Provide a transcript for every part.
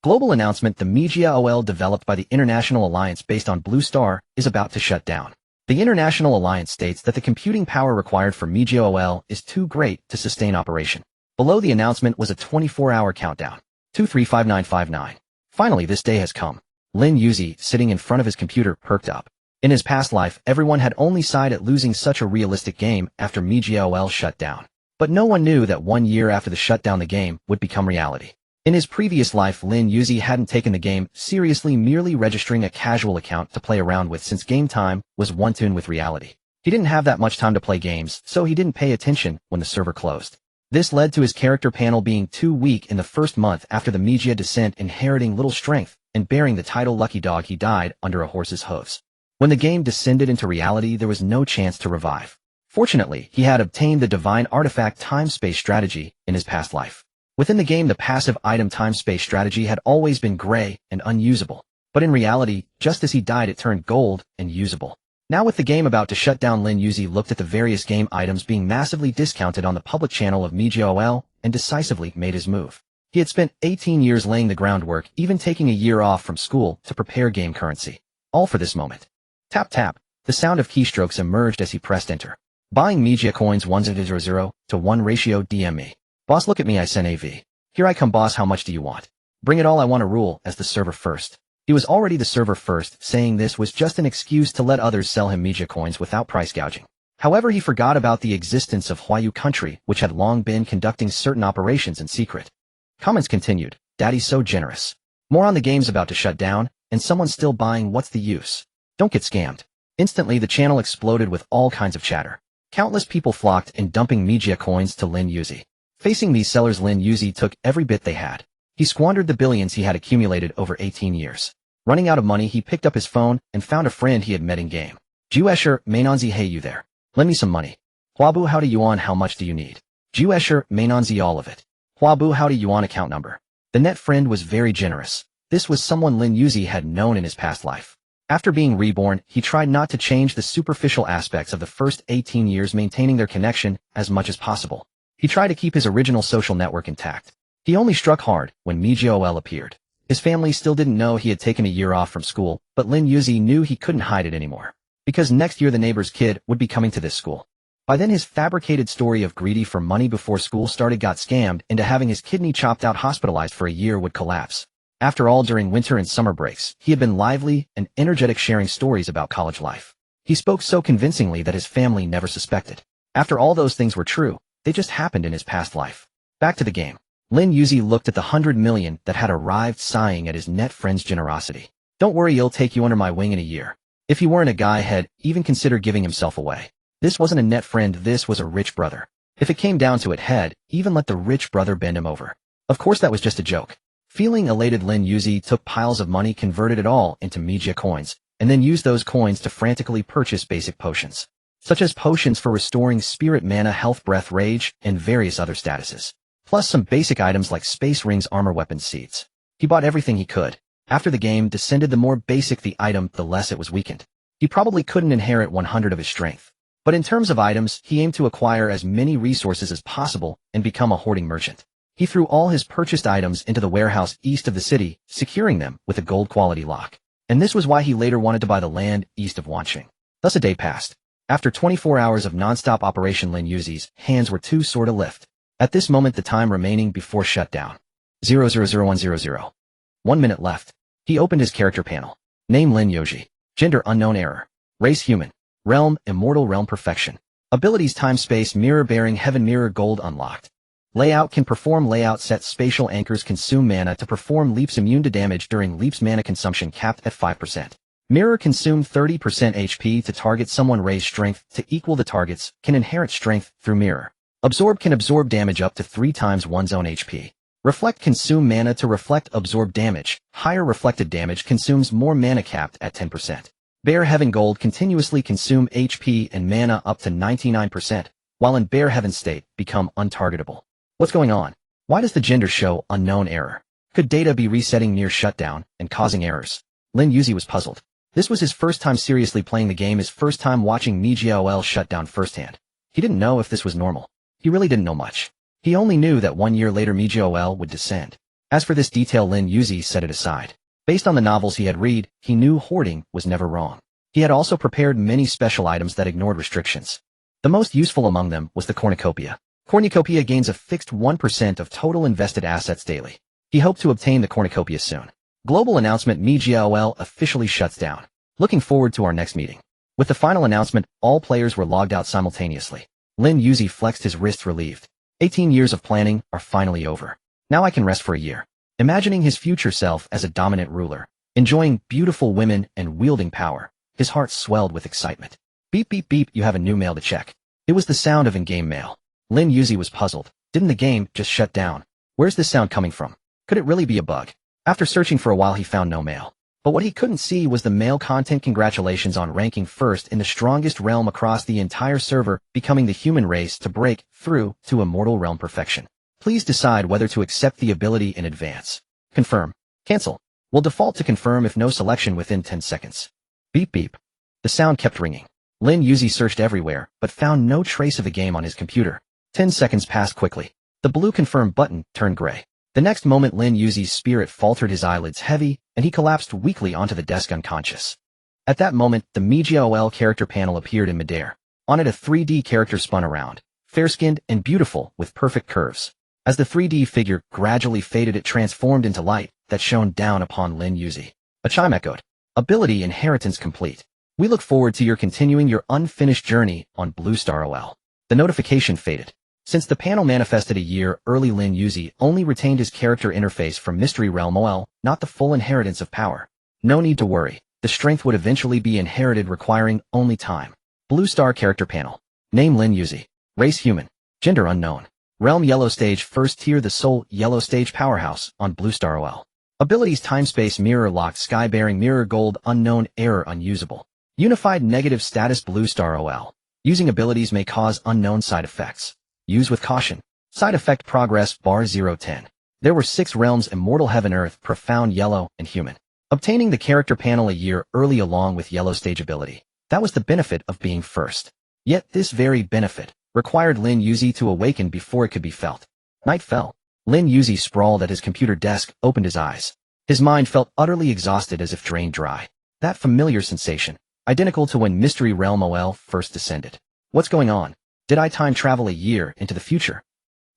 Global announcement: the Media OL developed by the International Alliance based on Blue Star is about to shut down. The International Alliance states that the computing power required for Media OL is too great to sustain operation. Below the announcement was a 24-hour countdown. 235959. Finally, this day has come. Lin Yuzi, sitting in front of his computer, perked up. In his past life, everyone had only sighed at losing such a realistic game after Media OL shut down. But no one knew that 1 year after the shutdown the game would become reality. In his previous life, Lin Yuzi hadn't taken the game seriously, merely registering a casual account to play around with, since game time was one tune with reality. He didn't have that much time to play games, so he didn't pay attention when the server closed. This led to his character panel being too weak in the first month after the Media descent, inheriting little strength and bearing the title Lucky Dog. He died under a horse's hooves. When the game descended into reality, there was no chance to revive. Fortunately, he had obtained the divine artifact time-space strategy in his past life. Within the game, the passive item time-space strategy had always been gray and unusable. But in reality, just as he died, it turned gold and usable. Now with the game about to shut down, Lin Yuzi looked at the various game items being massively discounted on the public channel of Media OL and decisively made his move. He had spent 18 years laying the groundwork, even taking a year off from school to prepare game currency. All for this moment. Tap tap, the sound of keystrokes emerged as he pressed enter. Buying Media coins 1:0 to 1 ratio. DM me. Boss, look at me, I sent AV. Here I come, boss, how much do you want? Bring it all, I want to rule as the server first. He was already the server first, saying this was just an excuse to let others sell him Media coins without price gouging. However, he forgot about the existence of Huayu country, which had long been conducting certain operations in secret. Comments continued. Daddy's so generous. More on the game's about to shut down, and someone's still buying, what's the use? Don't get scammed. Instantly, the channel exploded with all kinds of chatter. Countless people flocked in dumping Media coins to Lin Yuzi. Facing these sellers, Lin Yuzi took every bit they had. He squandered the billions he had accumulated over 18 years. Running out of money, he picked up his phone and found a friend he had met in game. Juesher Mainonzi, hey you there. Lend me some money. Huabu, how do you on, how much do you need? Juesher Mainonzi, all of it. Huabu, how do you on, account number. The net friend was very generous. This was someone Lin Yuzi had known in his past life. After being reborn, he tried not to change the superficial aspects of the first 18 years, maintaining their connection as much as possible. He tried to keep his original social network intact. He only struck hard when Media OL appeared. His family still didn't know he had taken a year off from school, but Lin Yuzi knew he couldn't hide it anymore. Because next year the neighbor's kid would be coming to this school. By then his fabricated story of greedy for money before school started got scammed into having his kidney chopped out, hospitalized for a year, would collapse. After all, during winter and summer breaks, he had been lively and energetic, sharing stories about college life. He spoke so convincingly that his family never suspected. After all those things were true, they just happened in his past life. Back to the game. Lin Yuzi looked at the 100 million that had arrived, sighing at his net friend's generosity. Don't worry, he'll take you under my wing in a year. If he weren't a guy, he'd even consider giving himself away. This wasn't a net friend, this was a rich brother. If it came down to it, he'd even let the rich brother bend him over. Of course that was just a joke. Feeling elated, Lin Yuzi took piles of money, converted it all into Media coins, and then used those coins to frantically purchase basic potions, such as potions for restoring spirit, mana, health, breath, rage, and various other statuses. Plus some basic items like space rings, armor, weapons, seeds. He bought everything he could. After the game descended, the more basic the item, the less it was weakened. He probably couldn't inherit 100 of his strength. But in terms of items, he aimed to acquire as many resources as possible and become a hoarding merchant. He threw all his purchased items into the warehouse east of the city, securing them with a gold quality lock. And this was why he later wanted to buy the land east of Wanqing. Thus a day passed. After 24 hours of non-stop operation, Lin Yuzi's hands were too sore to lift. At this moment, the time remaining before shutdown. 000100. 1 minute left. He opened his character panel. Name Lin Yoji. Gender unknown, error. Race human. Realm immortal, realm perfection. Abilities time space mirror, bearing heaven mirror, gold unlocked. Layout can perform layout, set spatial anchors, consume mana to perform leaps, immune to damage during leaps, mana consumption capped at 5%. Mirror consume 30% HP to target someone, raise strength to equal the target's, can inherit strength through mirror. Absorb can absorb damage up to 3 times one's own HP. Reflect consume mana to reflect absorb damage. Higher reflected damage consumes more mana capped at 10%. Bear heaven gold continuously consume HP and mana up to 99%, while in bear heaven state become untargetable. What's going on? Why does the gender show unknown error? Could data be resetting near shutdown and causing errors? Lin Yuzi was puzzled. This was his first time seriously playing the game, his first time watching Media OL shut down firsthand. He didn't know if this was normal. He really didn't know much. He only knew that 1 year later Media OL would descend. As for this detail, Lin Yuzi set it aside. Based on the novels he had read, he knew hoarding was never wrong. He had also prepared many special items that ignored restrictions. The most useful among them was the cornucopia. Cornucopia gains a fixed 1% of total invested assets daily. He hoped to obtain the cornucopia soon. Global announcement: MeGOL officially shuts down. Looking forward to our next meeting. With the final announcement, all players were logged out simultaneously. Lin Yuzi flexed his wrists relieved. 18 years of planning are finally over. Now I can rest for a year. Imagining his future self as a dominant ruler, enjoying beautiful women and wielding power, his heart swelled with excitement. Beep beep beep, you have a new mail to check. It was the sound of in-game mail. Lin Yuzi was puzzled. Didn't the game just shut down? Where's this sound coming from? Could it really be a bug? After searching for a while, he found no mail. But what he couldn't see was the mail content. Congratulations on ranking first in the strongest realm across the entire server, becoming the human race to break through to immortal realm perfection. Please decide whether to accept the ability in advance. Confirm. Cancel. Will default to confirm if no selection within 10 seconds. Beep beep. The sound kept ringing. Lin Yuzi searched everywhere, but found no trace of the game on his computer. 10 seconds passed quickly. The blue confirm button turned gray. The next moment, Lin Yuzi's spirit faltered, his eyelids heavy, and he collapsed weakly onto the desk unconscious. At that moment, the MeGOL character panel appeared in midair. On it, a 3D character spun around, fair-skinned and beautiful with perfect curves. As the 3D figure gradually faded, it transformed into light that shone down upon Lin Yuzi. A chime echoed. Ability inheritance complete. We look forward to your continuing your unfinished journey on Blue Star OL. The notification faded. Since the panel manifested a year early, Lin Yuzi only retained his character interface from Mystery Realm OL, not the full inheritance of power. No need to worry. The strength would eventually be inherited, requiring only time. Blue Star character panel. Name: Lin Yuzi. Race: human. Gender: unknown. Realm: Yellow Stage. First tier: the Soul Yellow Stage powerhouse on Blue Star OL. Abilities: Time Space Mirror, locked. Sky Bearing Mirror, gold. Unknown. Error, unusable. Unified negative status. Blue Star OL. Using abilities may cause unknown side effects. Use with caution. Side effect: progress bar 0-10. There were 6 realms: Immortal, Heaven, Earth, Profound, Yellow, and Human. Obtaining the character panel a year early along with Yellow Stage ability. That was the benefit of being first. Yet this very benefit required Lin Yuzi to awaken before it could be felt. Night fell. Lin Yuzi sprawled at his computer desk, opened his eyes. His mind felt utterly exhausted, as if drained dry. That familiar sensation, identical to when Mystery Realm OL first descended. What's going on? Did I time travel a year into the future?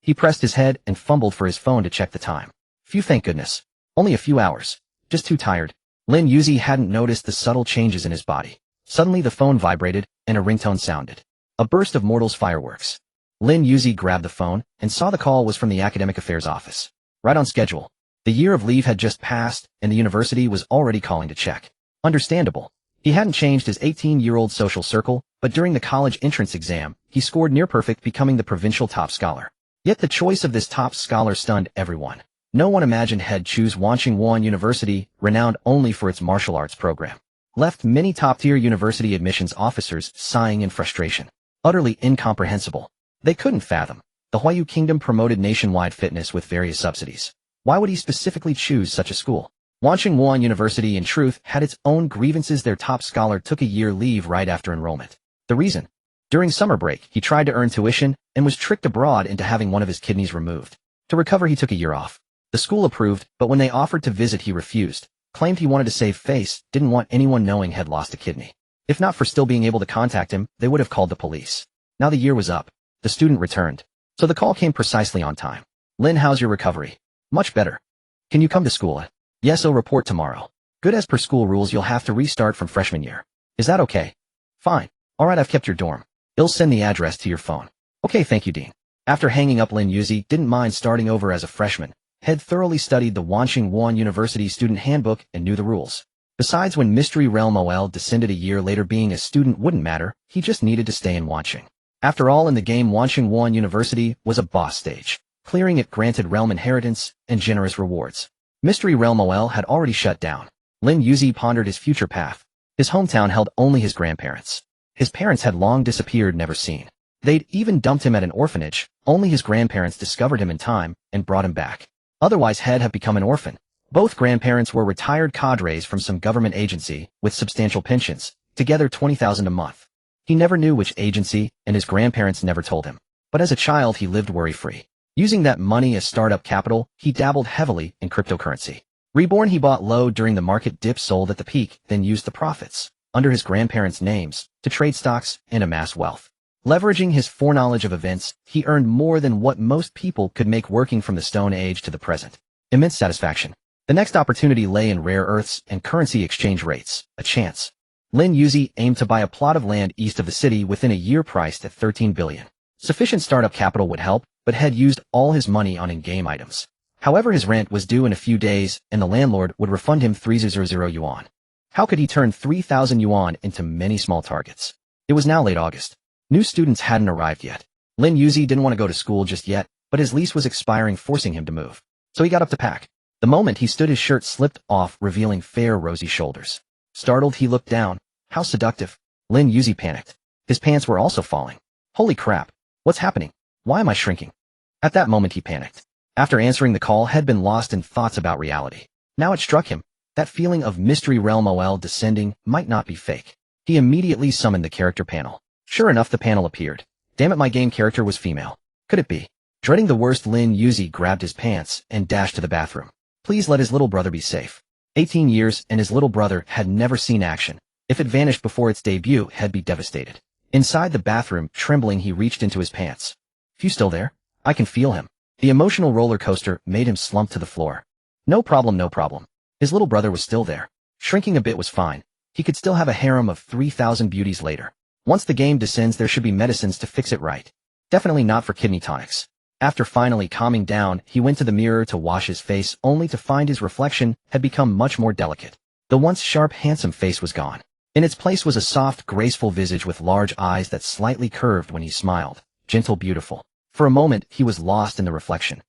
He pressed his head and fumbled for his phone to check the time. Phew, thank goodness. Only a few hours. Just too tired. Lin Yuzi hadn't noticed the subtle changes in his body. Suddenly the phone vibrated, and a ringtone sounded. A burst of mortals' fireworks. Lin Yuzi grabbed the phone, and saw the call was from the Academic Affairs office. Right on schedule. The year of leave had just passed, and the university was already calling to check. Understandable. He hadn't changed his 18-year-old social circle, but during the college entrance exam, he scored near perfect, becoming the provincial top scholar. Yet the choice of this top scholar stunned everyone. No one imagined he'd choose Washington University, renowned only for its martial arts program. Left many top-tier university admissions officers sighing in frustration. Utterly incomprehensible. They couldn't fathom. The Huayu Kingdom promoted nationwide fitness with various subsidies. Why would he specifically choose such a school? Washington University, in truth, had its own grievances. Their top scholar took a year leave right after enrollment. The reason? During summer break, he tried to earn tuition and was tricked abroad into having one of his kidneys removed. To recover, he took a year off. The school approved, but when they offered to visit, he refused. Claimed he wanted to save face, didn't want anyone knowing he'd lost a kidney. If not for still being able to contact him, they would have called the police. Now the year was up. The student returned. So the call came precisely on time. Lin, how's your recovery? Much better. Can you come to school? Yes, I'll report tomorrow. Good. As per school rules, you'll have to restart from freshman year. Is that okay? Fine. Alright, I've kept your dorm. I'll send the address to your phone. Okay, thank you, Dean. After hanging up, Lin Yuzi didn't mind starting over as a freshman. Had thoroughly studied the Washington University student handbook and knew the rules. Besides, when Mystery Realm OL descended a year later, being a student wouldn't matter. He just needed to stay in Washington. After all, in the game, Washington University was a boss stage. Clearing it granted realm inheritance and generous rewards. Mystery Realm OL had already shut down. Lin Yuzi pondered his future path. His hometown held only his grandparents. His parents had long disappeared, never seen. They'd even dumped him at an orphanage. Only his grandparents discovered him in time and brought him back. Otherwise, he'd have become an orphan. Both grandparents were retired cadres from some government agency with substantial pensions, together $20,000 a month. He never knew which agency, and his grandparents never told him. But as a child, he lived worry-free. Using that money as startup capital, he dabbled heavily in cryptocurrency. Reborn, he bought low during the market dip, sold at the peak, then used the profits, under his grandparents' names, to trade stocks and amass wealth. Leveraging his foreknowledge of events, he earned more than what most people could make working from the Stone Age to the present. Immense satisfaction. The next opportunity lay in rare earths and currency exchange rates, a chance. Lin Yuzi aimed to buy a plot of land east of the city within a year, priced at 13 billion. Sufficient startup capital would help, but had used all his money on in-game items. However, his rent was due in a few days, and the landlord would refund him 300 yuan. How could he turn 3,000 yuan into many small targets? It was now late August. New students hadn't arrived yet. Lin Yuzi didn't want to go to school just yet, but his lease was expiring, forcing him to move. So he got up to pack. The moment he stood, his shirt slipped off, revealing fair, rosy shoulders. Startled, he looked down. How seductive. Lin Yuzi panicked. His pants were also falling. Holy crap. What's happening? Why am I shrinking? At that moment, he panicked. After answering the call, had been lost in thoughts about reality. Now it struck him. That feeling of mystery realm OL descending might not be fake. He immediately summoned the character panel. Sure enough, the panel appeared. Damn it, my game character was female. Could it be? Dreading the worst, Lin Yuzi grabbed his pants and dashed to the bathroom. Please let his little brother be safe. 18 years, and his little brother had never seen action. If it vanished before its debut, he'd be devastated. Inside the bathroom, trembling, he reached into his pants. You still there? I can feel him. The emotional roller coaster made him slump to the floor. No problem, no problem. His little brother was still there. Shrinking a bit was fine. He could still have a harem of 3,000 beauties later. Once the game descends, there should be medicines to fix it right. Definitely not for kidney tonics. After finally calming down, he went to the mirror to wash his face, only to find his reflection had become much more delicate. The once sharp, handsome face was gone. In its place was a soft, graceful visage with large eyes that slightly curved when he smiled. Gentle, beautiful. For a moment, he was lost in the reflection.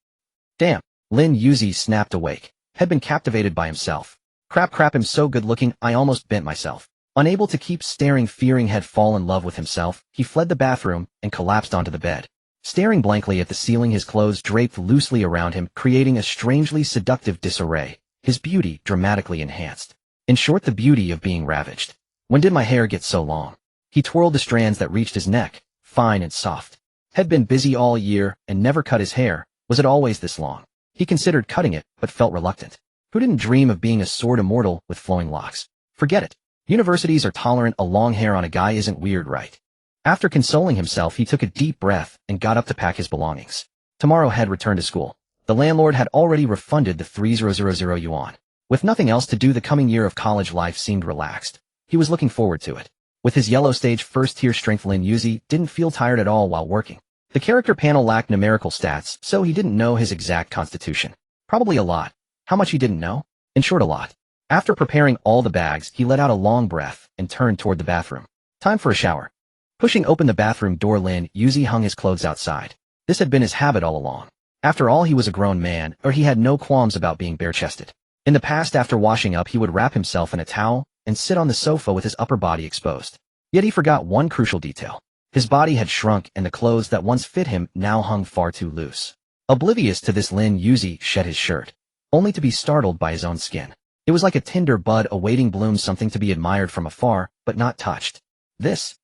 Damn. Lin Yuzi snapped awake. Had been captivated by himself. Crap, I'm so good looking, I almost bent myself. Unable to keep staring, fearing had fallen in love with himself, he fled the bathroom and collapsed onto the bed. Staring blankly at the ceiling, his clothes draped loosely around him, creating a strangely seductive disarray, his beauty dramatically enhanced. In short, the beauty of being ravaged. When did my hair get so long? He twirled the strands that reached his neck, fine and soft. Had been busy all year and never cut his hair. Was it always this long? He considered cutting it, but felt reluctant. Who didn't dream of being a sword immortal with flowing locks? Forget it. Universities are tolerant, a long hair on a guy isn't weird, right? After consoling himself, he took a deep breath and got up to pack his belongings. Tomorrow had returned to school. The landlord had already refunded the 3,000 yuan. With nothing else to do, the coming year of college life seemed relaxed. He was looking forward to it. With his yellow stage first-tier strength, Lin Yuzi didn't feel tired at all while working. The character panel lacked numerical stats, so he didn't know his exact constitution. Probably a lot. How much he didn't know? In short, a lot. After preparing all the bags, he let out a long breath and turned toward the bathroom. Time for a shower. Pushing open the bathroom door, Lin Yuzi hung his clothes outside. This had been his habit all along. After all, he was a grown man, or he had no qualms about being bare-chested. In the past, after washing up, he would wrap himself in a towel and sit on the sofa with his upper body exposed. Yet he forgot one crucial detail. His body had shrunk, and the clothes that once fit him now hung far too loose. Oblivious to this, Lin Yuzi shed his shirt, only to be startled by his own skin. It was like a tender bud awaiting bloom, something to be admired from afar, but not touched. This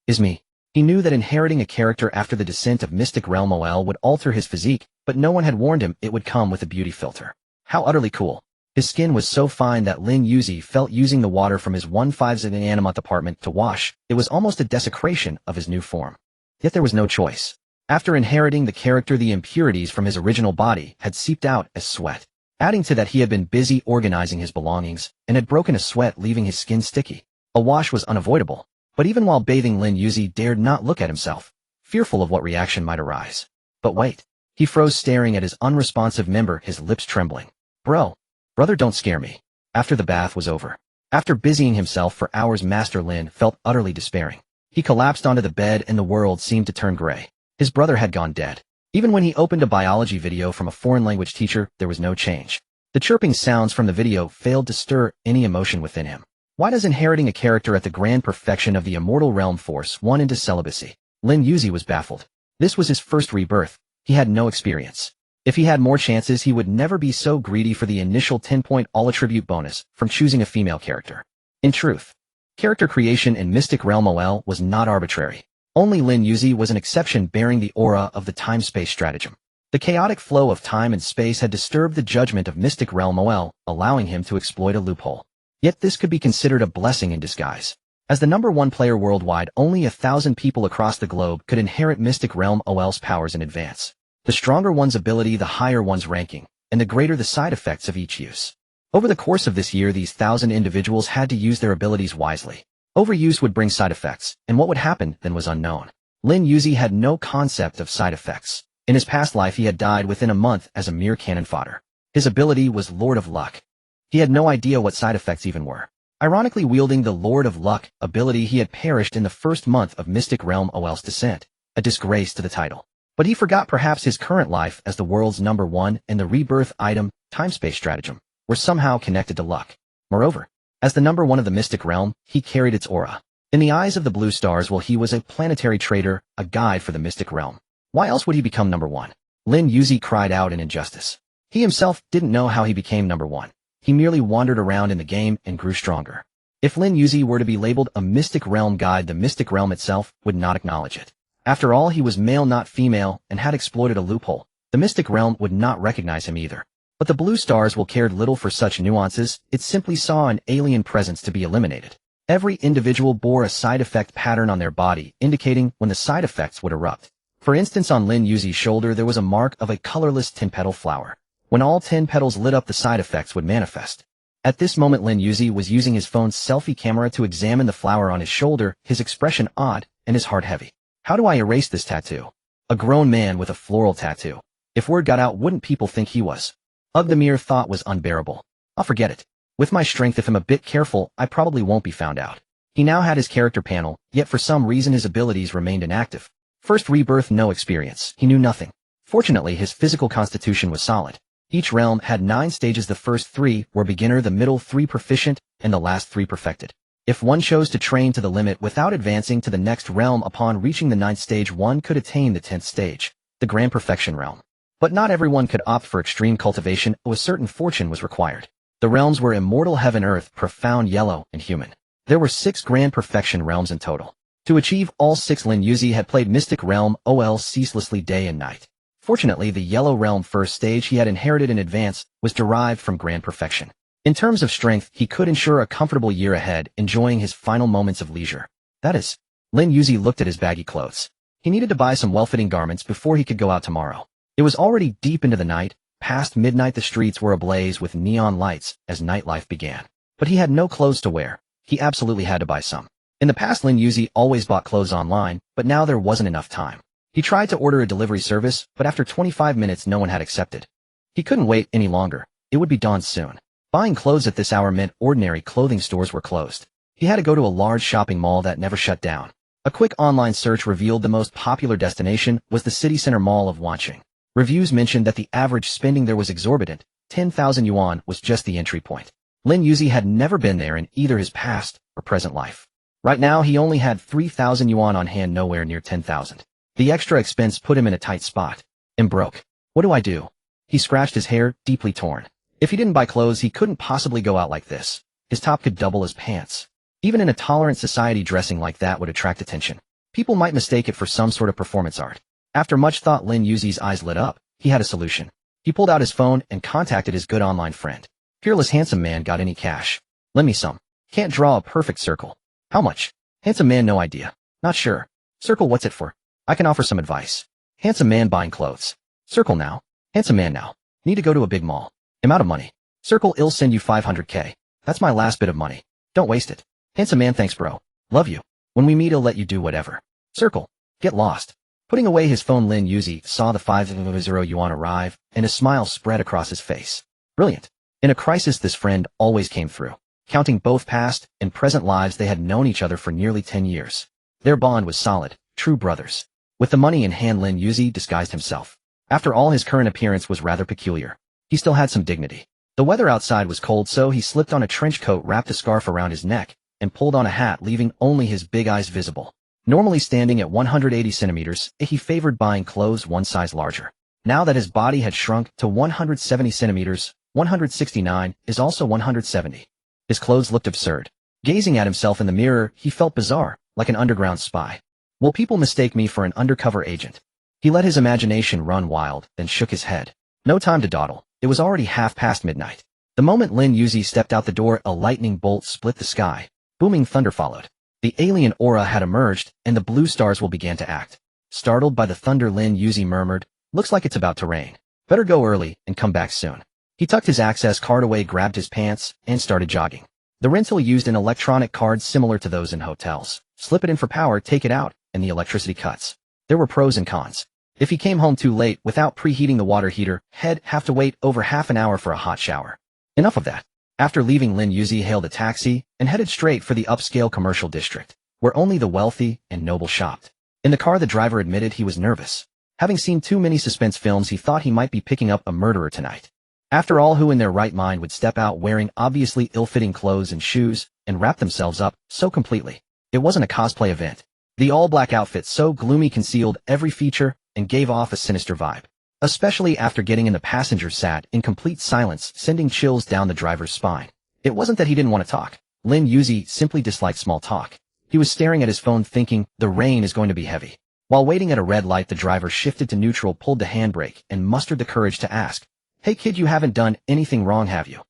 is me. He knew that inheriting a character after the descent of Mystic Realm OL would alter his physique, but no one had warned him it would come with a beauty filter. How utterly cool. His skin was so fine that Lin Yuzi felt using the water from his 1/5 animate apartment to wash, it was almost a desecration of his new form. Yet there was no choice. After inheriting the character, the impurities from his original body had seeped out as sweat. Adding to that, he had been busy organizing his belongings and had broken a sweat, leaving his skin sticky. A wash was unavoidable. But even while bathing, Lin Yuzi dared not look at himself, fearful of what reaction might arise. But wait. He froze, staring at his unresponsive member, his lips trembling. Brother, don't scare me. After the bath was over. After busying himself for hours, Master Lin felt utterly despairing. He collapsed onto the bed and the world seemed to turn gray. His brother had gone dead. Even when he opened a biology video from a foreign language teacher, there was no change. The chirping sounds from the video failed to stir any emotion within him. Why does inheriting a character at the grand perfection of the immortal realm force one into celibacy? Lin Yuzi was baffled. This was his first rebirth. He had no experience. If he had more chances, he would never be so greedy for the initial 10-point all-attribute bonus from choosing a female character. In truth, character creation in Mystic Realm OL was not arbitrary. Only Lin Yuzi was an exception bearing the aura of the time-space stratagem. The chaotic flow of time and space had disturbed the judgment of Mystic Realm OL, allowing him to exploit a loophole. Yet this could be considered a blessing in disguise. As the #1 player worldwide, only 1,000 people across the globe could inherit Mystic Realm OL's powers in advance. The stronger one's ability, the higher one's ranking, and the greater the side effects of each use. Over the course of this year, these 1,000 individuals had to use their abilities wisely. Overuse would bring side effects, and what would happen then was unknown. Lin Yuzi had no concept of side effects. In his past life, he had died within a month as a mere cannon fodder. His ability was Lord of Luck. He had no idea what side effects even were. Ironically, wielding the Lord of Luck ability, he had perished in the first month of Mystic Realm OL's descent, a disgrace to the title. But he forgot perhaps his current life as the world's #1 and the rebirth item, time-space stratagem, were somehow connected to luck. Moreover, as the #1 of the Mystic Realm, he carried its aura. In the eyes of the Blue Stars, well, he was a planetary trader, a guide for the Mystic Realm. Why else would he become #1? Lin Yuzi cried out in injustice. He himself didn't know how he became #1. He merely wandered around in the game and grew stronger. If Lin Yuzi were to be labeled a Mystic Realm guide, the Mystic Realm itself would not acknowledge it. After all, he was male not female and had exploited a loophole. The Mystic Realm would not recognize him either. But the Blue Stars will cared little for such nuances. It simply saw an alien presence to be eliminated. Every individual bore a side effect pattern on their body, indicating when the side effects would erupt. For instance, on Lin Yuzi's shoulder there was a mark of a colorless 10-petal flower. When all 10 petals lit up, the side effects would manifest. At this moment, Lin Yuzi was using his phone's selfie camera to examine the flower on his shoulder, his expression odd and his heart heavy. How do I erase this tattoo? A grown man with a floral tattoo. If word got out, wouldn't people think he was? Ugh, the mere thought was unbearable. I'll forget it. With my strength, if I'm a bit careful, I probably won't be found out. He now had his character panel, yet for some reason his abilities remained inactive. First rebirth, no experience. He knew nothing. Fortunately, his physical constitution was solid. Each realm had 9 stages. The first 3 were beginner, the middle 3 proficient, and the last 3 perfected. If one chose to train to the limit without advancing to the next realm, upon reaching the 9th stage, one could attain the 10th stage, the Grand Perfection realm. But not everyone could opt for extreme cultivation. A certain fortune was required. The realms were Immortal, Heaven, Earth, Profound, Yellow, and Human. There were 6 Grand Perfection realms in total. To achieve all 6, Lin Yuzi had played Mystic Realm OL ceaselessly day and night. Fortunately, the Yellow Realm first stage he had inherited in advance was derived from Grand Perfection. In terms of strength, he could ensure a comfortable year ahead, enjoying his final moments of leisure. That is, Lin Yuzi looked at his baggy clothes. He needed to buy some well-fitting garments before he could go out tomorrow. It was already deep into the night. Past midnight, the streets were ablaze with neon lights as nightlife began. But he had no clothes to wear. He absolutely had to buy some. In the past, Lin Yuzi always bought clothes online, but now there wasn't enough time. He tried to order a delivery service, but after 25 minutes no one had accepted. He couldn't wait any longer. It would be dawn soon. Buying clothes at this hour meant ordinary clothing stores were closed. He had to go to a large shopping mall that never shut down. A quick online search revealed the most popular destination was the city center mall of Wanqing. Reviews mentioned that the average spending there was exorbitant. 10,000 yuan was just the entry point. Lin Yuzi had never been there in either his past or present life. Right now he only had 3,000 yuan on hand, nowhere near 10,000. The extra expense put him in a tight spot. I'm broke. What do I do? He scratched his hair, deeply torn. If he didn't buy clothes, he couldn't possibly go out like this. His top could double as pants. Even in a tolerant society, dressing like that would attract attention. People might mistake it for some sort of performance art. After much thought, Lin Yuzi's eyes lit up. He had a solution. He pulled out his phone and contacted his good online friend. Fearless handsome man, got any cash? Lend me some. Can't draw a perfect circle. How much? Handsome man, no idea. Not sure. Circle, what's it for? I can offer some advice. Handsome man, buying clothes. Circle now. Handsome man, now. Need to go to a big mall. I'm out of money. Circle, I'll send you 500k. That's my last bit of money. Don't waste it. Handsome man, thanks bro. Love you. When we meet, I'll let you do whatever. Circle. Get lost. Putting away his phone, Lin Yuzi saw the 500 yuan arrive, and a smile spread across his face. Brilliant. In a crisis, this friend always came through. Counting both past and present lives, they had known each other for nearly 10 years. Their bond was solid, true brothers. With the money in hand, Lin Yuzi disguised himself. After all, his current appearance was rather peculiar. He still had some dignity. The weather outside was cold, so he slipped on a trench coat, wrapped a scarf around his neck, and pulled on a hat, leaving only his big eyes visible. Normally standing at 180 centimeters, he favored buying clothes one size larger. Now that his body had shrunk to 170 centimeters, 169 is also 170. His clothes looked absurd. Gazing at himself in the mirror, he felt bizarre, like an underground spy. Will people mistake me for an undercover agent? He let his imagination run wild, then shook his head. No time to dawdle. It was already past midnight. The moment Lin Yuzi stepped out the door, a lightning bolt split the sky. Booming thunder followed. The alien aura had emerged, and the blue stars will began to act. Startled by the thunder, Lin Yuzi murmured, "Looks like it's about to rain. Better go early and come back soon." He tucked his access card away, grabbed his pants, and started jogging. The rental used an electronic card similar to those in hotels. Slip it in for power, take it out, and the electricity cuts. There were pros and cons. If he came home too late without preheating the water heater, he'd have to wait over half an hour for a hot shower. Enough of that. After leaving, Lin Yuzi hailed a taxi and headed straight for the upscale commercial district, where only the wealthy and noble shopped. In the car, the driver admitted he was nervous. Having seen too many suspense films, he thought he might be picking up a murderer tonight. After all, who in their right mind would step out wearing obviously ill-fitting clothes and shoes and wrap themselves up so completely? It wasn't a cosplay event. The all-black outfit, so gloomy, concealed every feature and gave off a sinister vibe. Especially after getting in, the passenger sat in complete silence, sending chills down the driver's spine. It wasn't that he didn't want to talk. Lin Yuzi simply disliked small talk. He was staring at his phone thinking, the rain is going to be heavy. While waiting at a red light, the driver shifted to neutral, pulled the handbrake, and mustered the courage to ask, "Hey kid, you haven't done anything wrong, have you?"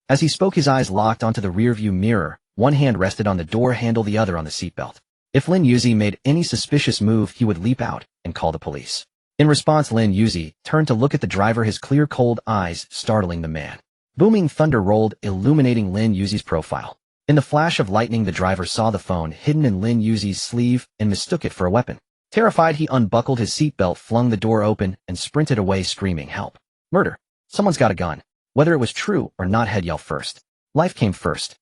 As he spoke, his eyes locked onto the rearview mirror. One hand rested on the door handle, the other on the seatbelt. If Lin Yuzi made any suspicious move, he would leap out and call the police. In response, Lin Yuzi turned to look at the driver, his clear, cold eyes startling the man. Booming thunder rolled, illuminating Lin Yuzi's profile. In the flash of lightning, the driver saw the phone hidden in Lin Yuzi's sleeve and mistook it for a weapon. Terrified, he unbuckled his seatbelt, flung the door open, and sprinted away, screaming, "Help! Murder! Someone's got a gun!" Whether it was true or not, he'd yell first. Life came first.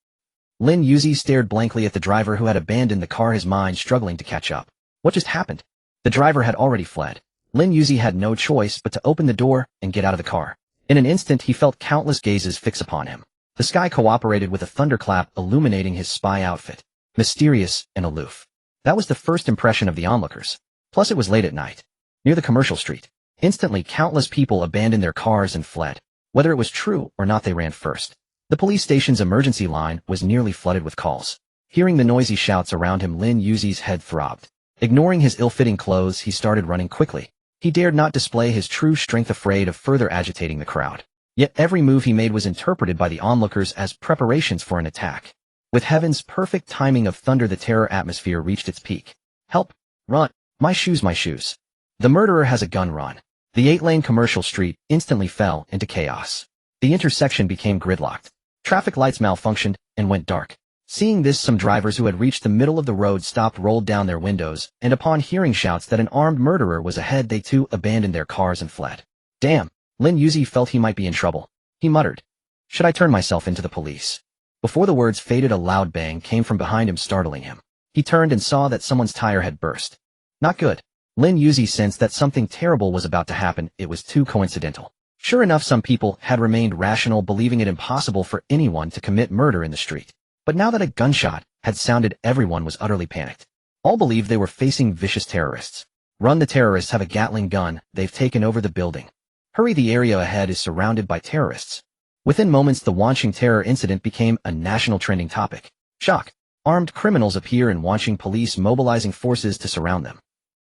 Lin Yuzi stared blankly at the driver, who had abandoned the car, his mind struggling to catch up. What just happened? The driver had already fled. Lin Yuzi had no choice but to open the door and get out of the car. In an instant, he felt countless gazes fix upon him. The sky cooperated with a thunderclap, illuminating his spy outfit. Mysterious and aloof. That was the first impression of the onlookers. Plus, it was late at night. Near the commercial street. Instantly, countless people abandoned their cars and fled. Whether it was true or not, they ran first. The police station's emergency line was nearly flooded with calls. Hearing the noisy shouts around him, Lin Yuzi's head throbbed. Ignoring his ill-fitting clothes, he started running quickly. He dared not display his true strength, afraid of further agitating the crowd. Yet every move he made was interpreted by the onlookers as preparations for an attack. With heaven's perfect timing of thunder, the terror atmosphere reached its peak. "Help! Run! My shoes, my shoes! The murderer has a gun, run!" The 8-lane commercial street instantly fell into chaos. The intersection became gridlocked. Traffic lights malfunctioned and went dark. Seeing this, some drivers who had reached the middle of the road stopped, rolled down their windows, and upon hearing shouts that an armed murderer was ahead, they too abandoned their cars and fled. Damn! Lin Yuzi felt he might be in trouble. He muttered, "Should I turn myself into the police?" Before the words faded, a loud bang came from behind him, startling him. He turned and saw that someone's tire had burst. Not good. Lin Yuzi sensed that something terrible was about to happen. It was too coincidental. Sure enough, some people had remained rational, believing it impossible for anyone to commit murder in the street. But now that a gunshot had sounded, everyone was utterly panicked. All believed they were facing vicious terrorists. "Run! The terrorists have a Gatling gun. They've taken over the building. Hurry! The area ahead is surrounded by terrorists." Within moments, the Wanching terror incident became a national trending topic. Shock! Armed criminals appear in Wanching, police mobilizing forces to surround them.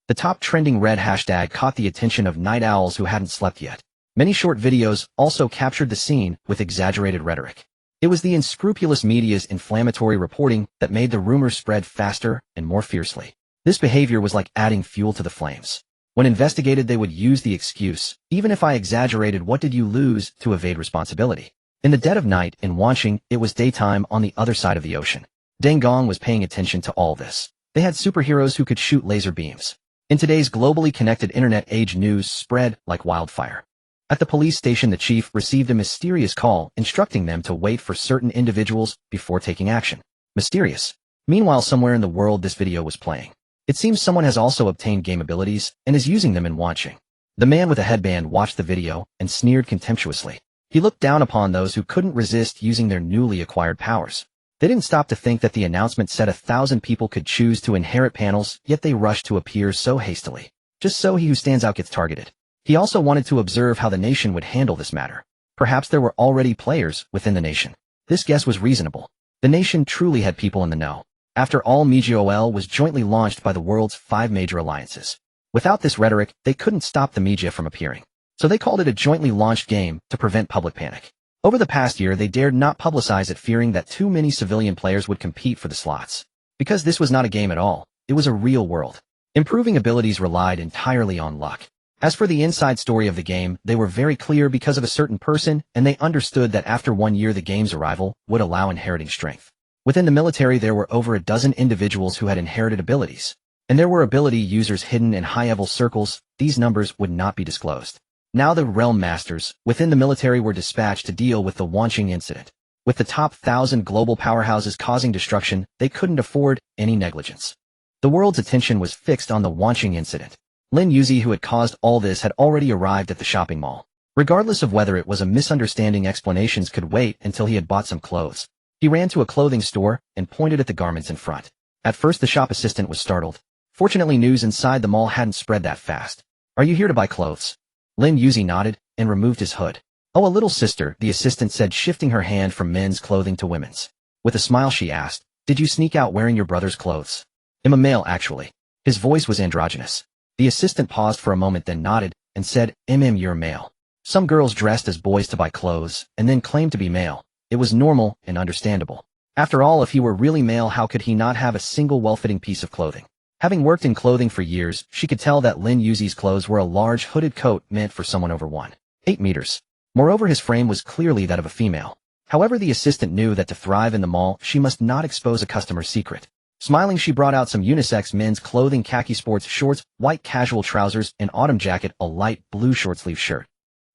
The top trending red hashtag caught the attention of night owls who hadn't slept yet. Many short videos also captured the scene with exaggerated rhetoric. It was the unscrupulous media's inflammatory reporting that made the rumors spread faster and more fiercely. This behavior was like adding fuel to the flames. When investigated, they would use the excuse, "Even if I exaggerated, what did you lose?" to evade responsibility. In the dead of night in Wanching, it was daytime on the other side of the ocean. Dengong was paying attention to all this. They had superheroes who could shoot laser beams. In today's globally connected internet age, news spread like wildfire. At the police station, the chief received a mysterious call instructing them to wait for certain individuals before taking action. Mysterious. Meanwhile, somewhere in the world, this video was playing. It seems someone has also obtained game abilities and is using them in Wanching. The man with a headband watched the video and sneered contemptuously. He looked down upon those who couldn't resist using their newly acquired powers. They didn't stop to think that the announcement said 1,000 people could choose to inherit panels, yet they rushed to appear so hastily. Just so he who stands out gets targeted. He also wanted to observe how the nation would handle this matter. Perhaps there were already players within the nation. This guess was reasonable. The nation truly had people in the know. After all, MejiOL was jointly launched by the world's 5 major alliances. Without this rhetoric, they couldn't stop the media from appearing. So they called it a jointly launched game to prevent public panic. Over the past year, they dared not publicize it, fearing that too many civilian players would compete for the slots. Because this was not a game at all, it was a real world. Improving abilities relied entirely on luck. As for the inside story of the game, they were very clear because of a certain person, and they understood that after 1 year the game's arrival would allow inheriting strength. Within the military there were over a dozen individuals who had inherited abilities. And there were ability users hidden in high-level circles. These numbers would not be disclosed. Now the realm masters within the military were dispatched to deal with the Wanqing incident. With the top 1,000 global powerhouses causing destruction, they couldn't afford any negligence. The world's attention was fixed on the Wanqing incident. Lin Yuzi, who had caused all this, had already arrived at the shopping mall. Regardless of whether it was a misunderstanding, explanations could wait until he had bought some clothes. He ran to a clothing store and pointed at the garments in front. At first the shop assistant was startled. Fortunately, news inside the mall hadn't spread that fast. "Are you here to buy clothes?" Lin Yuzi nodded and removed his hood. "Oh, a little sister," the assistant said, shifting her hand from men's clothing to women's. With a smile she asked, "Did you sneak out wearing your brother's clothes?" "I'm a male, actually." His voice was androgynous. The assistant paused for a moment, then nodded and said, You're male." Some girls dressed as boys to buy clothes and then claimed to be male. It was normal and understandable. After all, if he were really male, how could he not have a single well-fitting piece of clothing? Having worked in clothing for years, she could tell that Lin Yuzi's clothes were a large hooded coat meant for someone over 1.8 meters. Moreover, his frame was clearly that of a female. However, the assistant knew that to thrive in the mall, she must not expose a customer's secret. Smiling, she brought out some unisex men's clothing: khaki sports shorts, white casual trousers, an autumn jacket, a light blue short-sleeve shirt.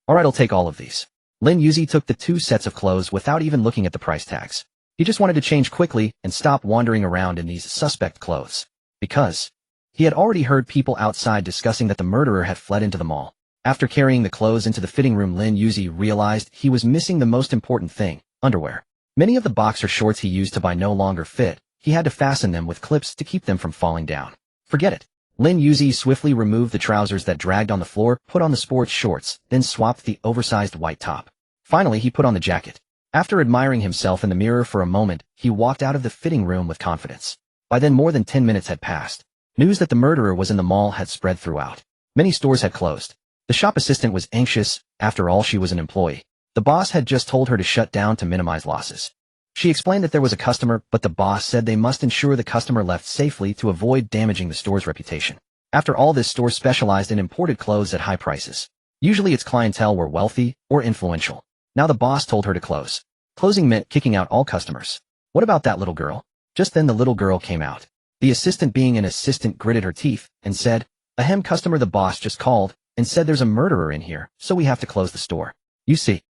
"Alright, I'll take all of these." Lin Yuzi took the 2 sets of clothes without even looking at the price tags. He just wanted to change quickly and stop wandering around in these suspect clothes. Because he had already heard people outside discussing that the murderer had fled into the mall. After carrying the clothes into the fitting room, Lin Yuzi realized he was missing the most important thing: underwear. Many of the boxer shorts he used to buy no longer fit. He had to fasten them with clips to keep them from falling down. Forget it. Lin Yuzi swiftly removed the trousers that dragged on the floor, put on the sports shorts, then swapped the oversized white top. Finally, he put on the jacket. After admiring himself in the mirror for a moment, he walked out of the fitting room with confidence. By then, more than 10 minutes had passed. News that the murderer was in the mall had spread throughout. Many stores had closed. The shop assistant was anxious. After all, she was an employee. The boss had just told her to shut down to minimize losses. She explained that there was a customer, but the boss said they must ensure the customer left safely to avoid damaging the store's reputation. After all, this store specialized in imported clothes at high prices. Usually its clientele were wealthy or influential. Now the boss told her to close. Closing meant kicking out all customers. What about that little girl? Just then the little girl came out. The assistant, being an assistant, gritted her teeth and said, "Ahem, customer, the boss just called and said there's a murderer in here, so we have to close the store. You see."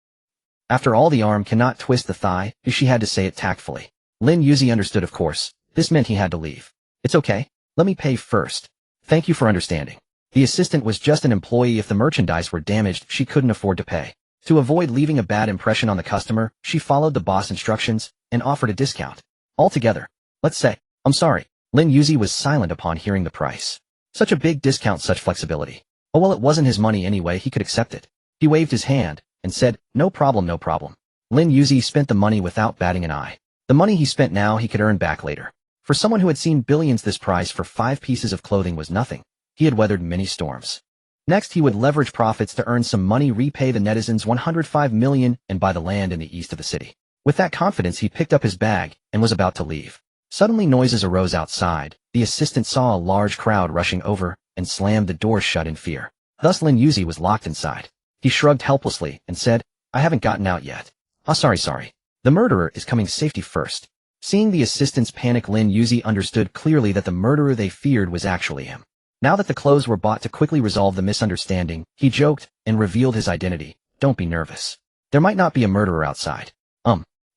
After all, the arm cannot twist the thigh, she had to say it tactfully. Lin Yuzi understood, of course. This meant he had to leave. "It's okay. Let me pay first. Thank you for understanding." The assistant was just an employee. If the merchandise were damaged, she couldn't afford to pay. To avoid leaving a bad impression on the customer, she followed the boss instructions and offered a discount. Altogether, let's say, "I'm sorry." Lin Yuzi was silent upon hearing the price. Such a big discount, such flexibility. Oh well, it wasn't his money anyway, he could accept it. He waved his hand and said, no problem, no problem." Lin Yuzi spent the money without batting an eye. The money he spent now he could earn back later. For someone who had seen billions, this price for 5 pieces of clothing was nothing. He had weathered many storms. Next, he would leverage profits to earn some money, repay the netizens 105 million, and buy the land in the east of the city. With that confidence, he picked up his bag and was about to leave. Suddenly noises arose outside. The assistant saw a large crowd rushing over and slammed the door shut in fear. Thus Lin Yuzi was locked inside. He shrugged helplessly and said, "I haven't gotten out yet. Ah, sorry. The murderer is coming, safety first." Seeing the assistant's panic, Lin Yuzi understood clearly that the murderer they feared was actually him. Now that the clothes were bought to quickly resolve the misunderstanding, he joked and revealed his identity. "Don't be nervous. There might not be a murderer outside.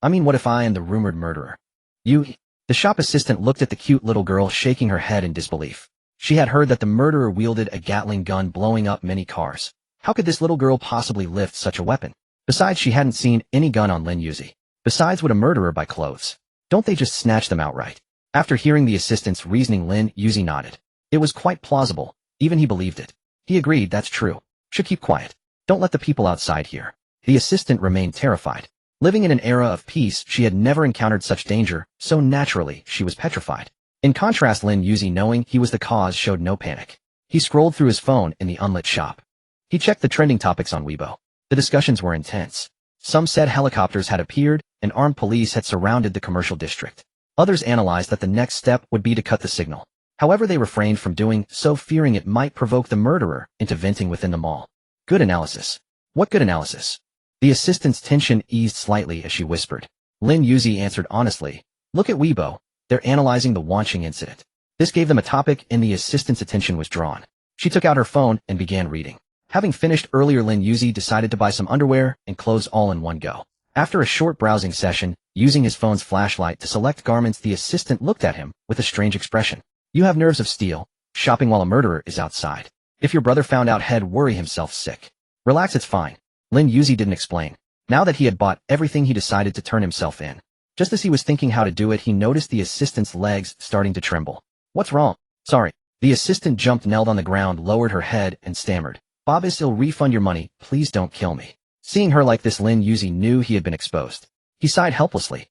What if I am the rumored murderer?" "You?" The shop assistant looked at the cute little girl, shaking her head in disbelief. She had heard that the murderer wielded a Gatling gun, blowing up many cars. How could this little girl possibly lift such a weapon? Besides, she hadn't seen any gun on Lin Yuzi. Besides, would a murderer buy clothes? Don't they just snatch them outright? After hearing the assistant's reasoning, Lin Yuzi nodded. It was quite plausible. Even he believed it. He agreed, that's true. Should keep quiet. Don't let the people outside hear. The assistant remained terrified. Living in an era of peace, she had never encountered such danger, so naturally, she was petrified. In contrast, Lin Yuzi, knowing he was the cause, showed no panic. He scrolled through his phone in the unlit shop. He checked the trending topics on Weibo. The discussions were intense. Some said helicopters had appeared, and armed police had surrounded the commercial district. Others analyzed that the next step would be to cut the signal. However, they refrained from doing so, fearing it might provoke the murderer into venting within the mall. Good analysis. What good analysis? The assistant's tension eased slightly as she whispered. Lin Yuzi answered honestly. Look at Weibo. They're analyzing the Wanqing incident. This gave them a topic, and the assistant's attention was drawn. She took out her phone and began reading. Having finished earlier, Lin Yuzi decided to buy some underwear and clothes all in one go. After a short browsing session, using his phone's flashlight to select garments, the assistant looked at him with a strange expression. You have nerves of steel, shopping while a murderer is outside. If your brother found out, he'd worry himself sick. Relax, it's fine. Lin Yuzi didn't explain. Now that he had bought everything, he decided to turn himself in. Just as he was thinking how to do it, he noticed the assistant's legs starting to tremble. What's wrong? Sorry. The assistant jumped, knelt on the ground, lowered her head, and stammered. Bob, I'll refund your money. Please don't kill me. Seeing her like this, Lin Yuzi knew he had been exposed. He sighed helplessly.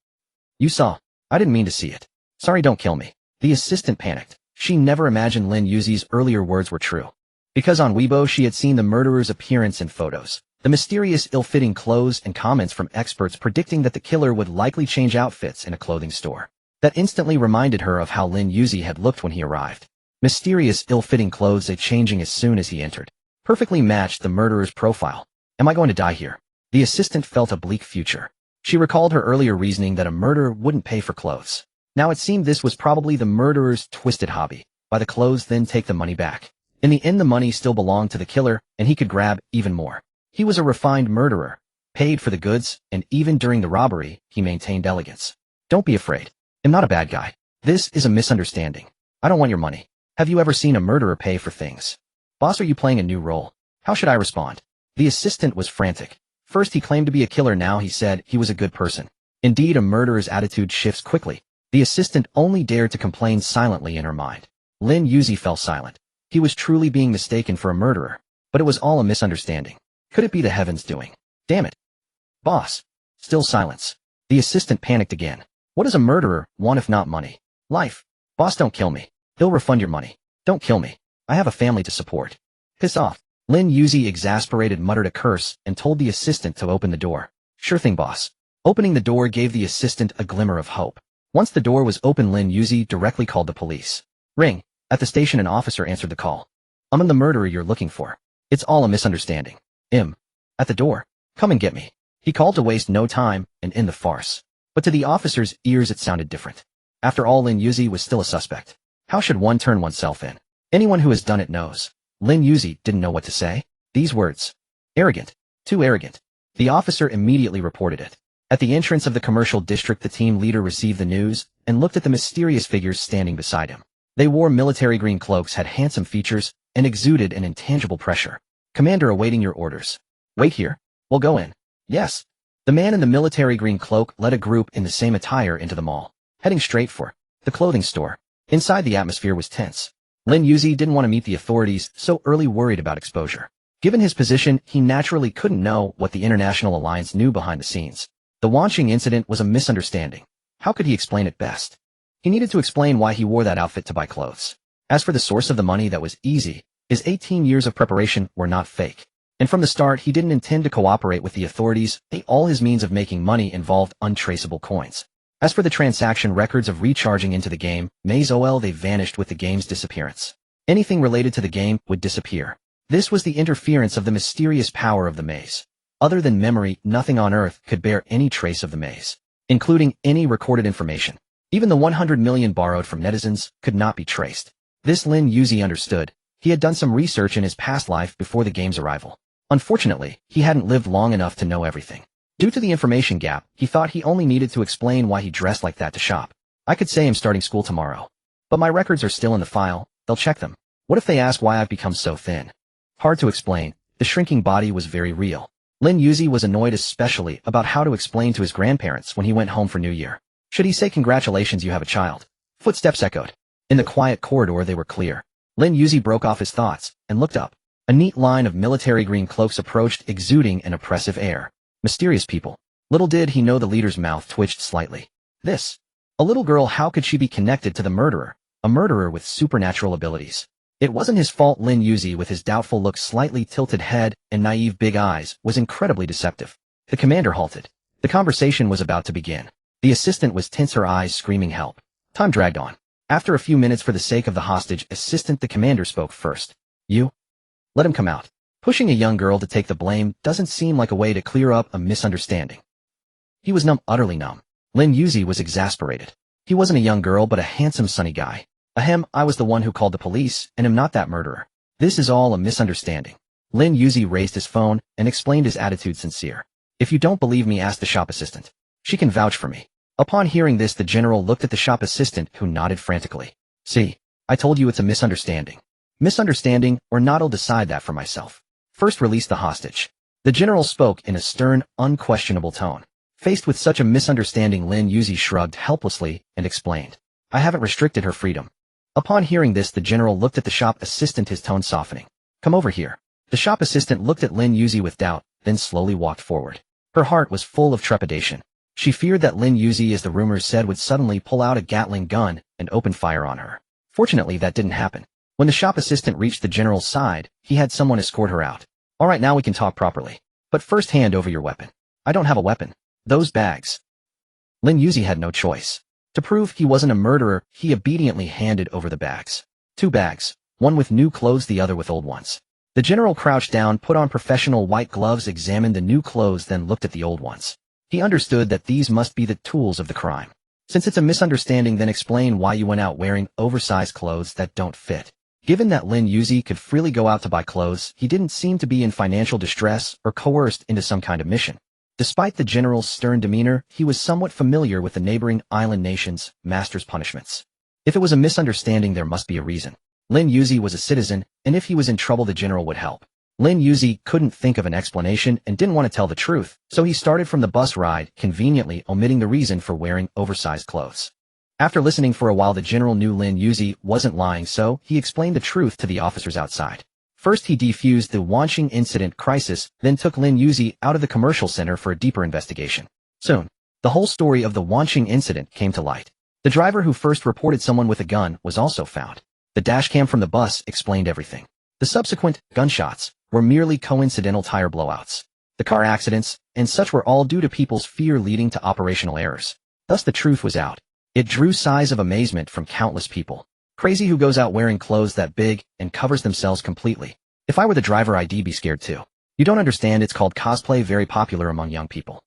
You saw. I didn't mean to see it. Sorry, don't kill me. The assistant panicked. She never imagined Lin Yuzi's earlier words were true. Because on Weibo she had seen the murderer's appearance in photos. The mysterious ill-fitting clothes and comments from experts predicting that the killer would likely change outfits in a clothing store. That instantly reminded her of how Lin Yuzi had looked when he arrived. Mysterious ill-fitting clothes, changing as soon as he entered. Perfectly matched the murderer's profile. Am I going to die here? The assistant felt a bleak future. She recalled her earlier reasoning that a murderer wouldn't pay for clothes. Now it seemed this was probably the murderer's twisted hobby. Buy the clothes, then take the money back. In the end, the money still belonged to the killer, and he could grab even more. He was a refined murderer, paid for the goods, and even during the robbery, he maintained elegance. Don't be afraid. I'm not a bad guy. This is a misunderstanding. I don't want your money. Have you ever seen a murderer pay for things? Boss, are you playing a new role? How should I respond? The assistant was frantic. First he claimed to be a killer, now he said he was a good person. Indeed, a murderer's attitude shifts quickly. The assistant only dared to complain silently in her mind. Lin Yuzi fell silent. He was truly being mistaken for a murderer. But it was all a misunderstanding. Could it be the heavens doing? Damn it. Boss. Still silence. The assistant panicked again. What does a murderer want if not money? Life. Boss, don't kill me. He'll refund your money. Don't kill me. I have a family to support. Piss off. Lin Yuzi, exasperated, muttered a curse and told the assistant to open the door. Sure thing, boss. Opening the door gave the assistant a glimmer of hope. Once the door was open, Lin Yuzi directly called the police. Ring. At the station, an officer answered the call. I'm the murderer you're looking for. It's all a misunderstanding. At the door. Come and get me. He called to waste no time and end the farce. But to the officer's ears it sounded different. After all, Lin Yuzi was still a suspect. How should one turn oneself in? Anyone who has done it knows. Lin Yuzi didn't know what to say. These words. Arrogant. Too arrogant. The officer immediately reported it. At the entrance of the commercial district, the team leader received the news and looked at the mysterious figures standing beside him. They wore military green cloaks, had handsome features, and exuded an intangible pressure. Commander, awaiting your orders. Wait here. We'll go in. Yes. The man in the military green cloak led a group in the same attire into the mall, heading straight for the clothing store. Inside, the atmosphere was tense. Lin Yuzi didn't want to meet the authorities so early, worried about exposure. Given his position, he naturally couldn't know what the International Alliance knew behind the scenes. The Wanqing incident was a misunderstanding. How could he explain it best? He needed to explain why he wore that outfit to buy clothes. As for the source of the money, that was easy. His 18 years of preparation were not fake. And from the start, he didn't intend to cooperate with the authorities. All his means of making money involved untraceable coins. As for the transaction records of recharging into the game, Maze OL, they vanished with the game's disappearance. Anything related to the game would disappear. This was the interference of the mysterious power of the maze. Other than memory, nothing on Earth could bear any trace of the maze, including any recorded information. Even the 100 million borrowed from netizens could not be traced. This Lin Yuzi understood. He had done some research in his past life before the game's arrival. Unfortunately, he hadn't lived long enough to know everything. Due to the information gap, he thought he only needed to explain why he dressed like that to shop. I could say I'm starting school tomorrow. But my records are still in the file, they'll check them. What if they ask why I've become so thin? Hard to explain. The shrinking body was very real. Lin Yuzi was annoyed especially about how to explain to his grandparents when he went home for New Year. Should he say congratulations, you have a child? Footsteps echoed. In the quiet corridor they were clear. Lin Yuzi broke off his thoughts and looked up. A neat line of military green cloaks approached, exuding an oppressive air. Mysterious people. Little did he know the leader's mouth twitched slightly. This. A little girl, how could she be connected to the murderer? A murderer with supernatural abilities. It wasn't his fault. Lin Yuzi, with his doubtful look, slightly tilted head, and naive big eyes, was incredibly deceptive. The commander halted. The conversation was about to begin. The assistant was tense, her eyes screaming help. Time dragged on. After a few minutes, for the sake of the hostage assistant, the commander spoke first. You? Let him come out. Pushing a young girl to take the blame doesn't seem like a way to clear up a misunderstanding. He was numb, utterly numb. Lin Yuzi was exasperated. He wasn't a young girl, but a handsome, sunny guy. Ahem, I was the one who called the police, and am not that murderer. This is all a misunderstanding. Lin Yuzi raised his phone and explained his attitude sincere. If you don't believe me, ask the shop assistant. She can vouch for me. Upon hearing this, the general looked at the shop assistant, who nodded frantically. See, I told you it's a misunderstanding. Misunderstanding or not, I'll decide that for myself. First, release the hostage. The general spoke in a stern, unquestionable tone. Faced with such a misunderstanding, Lin Yuzi shrugged helplessly and explained. I haven't restricted her freedom. Upon hearing this, the general looked at the shop assistant, his tone softening. Come over here. The shop assistant looked at Lin Yuzi with doubt, then slowly walked forward. Her heart was full of trepidation. She feared that Lin Yuzi, as the rumors said, would suddenly pull out a Gatling gun and open fire on her. Fortunately, that didn't happen. When the shop assistant reached the general's side, he had someone escort her out. All right, now we can talk properly. But first, hand over your weapon. I don't have a weapon. Those bags. Lin Yuzi had no choice. To prove he wasn't a murderer, he obediently handed over the bags. 2 bags, one with new clothes, the other with old ones. The general crouched down, put on professional white gloves, examined the new clothes, then looked at the old ones. He understood that these must be the tools of the crime. Since it's a misunderstanding, then explain why you went out wearing oversized clothes that don't fit. Given that Lin Yuzi could freely go out to buy clothes, he didn't seem to be in financial distress or coerced into some kind of mission. Despite the general's stern demeanor, he was somewhat familiar with the neighboring island nation's master's punishments. If it was a misunderstanding, there must be a reason. Lin Yuzi was a citizen, and if he was in trouble, the general would help. Lin Yuzi couldn't think of an explanation and didn't want to tell the truth, so he started from the bus ride, conveniently omitting the reason for wearing oversized clothes. After listening for a while, the general knew Lin Yuzi wasn't lying, so he explained the truth to the officers outside. First, he defused the Wanqing incident crisis, then took Lin Yuzi out of the commercial center for a deeper investigation. Soon, the whole story of the Wanqing incident came to light. The driver who first reported someone with a gun was also found. The dashcam from the bus explained everything. The subsequent gunshots were merely coincidental tire blowouts. The car accidents and such were all due to people's fear, leading to operational errors. Thus the truth was out. It drew sighs of amazement from countless people. Crazy, who goes out wearing clothes that big and covers themselves completely? If I were the driver, I'd be scared too. You don't understand, it's called cosplay, very popular among young people.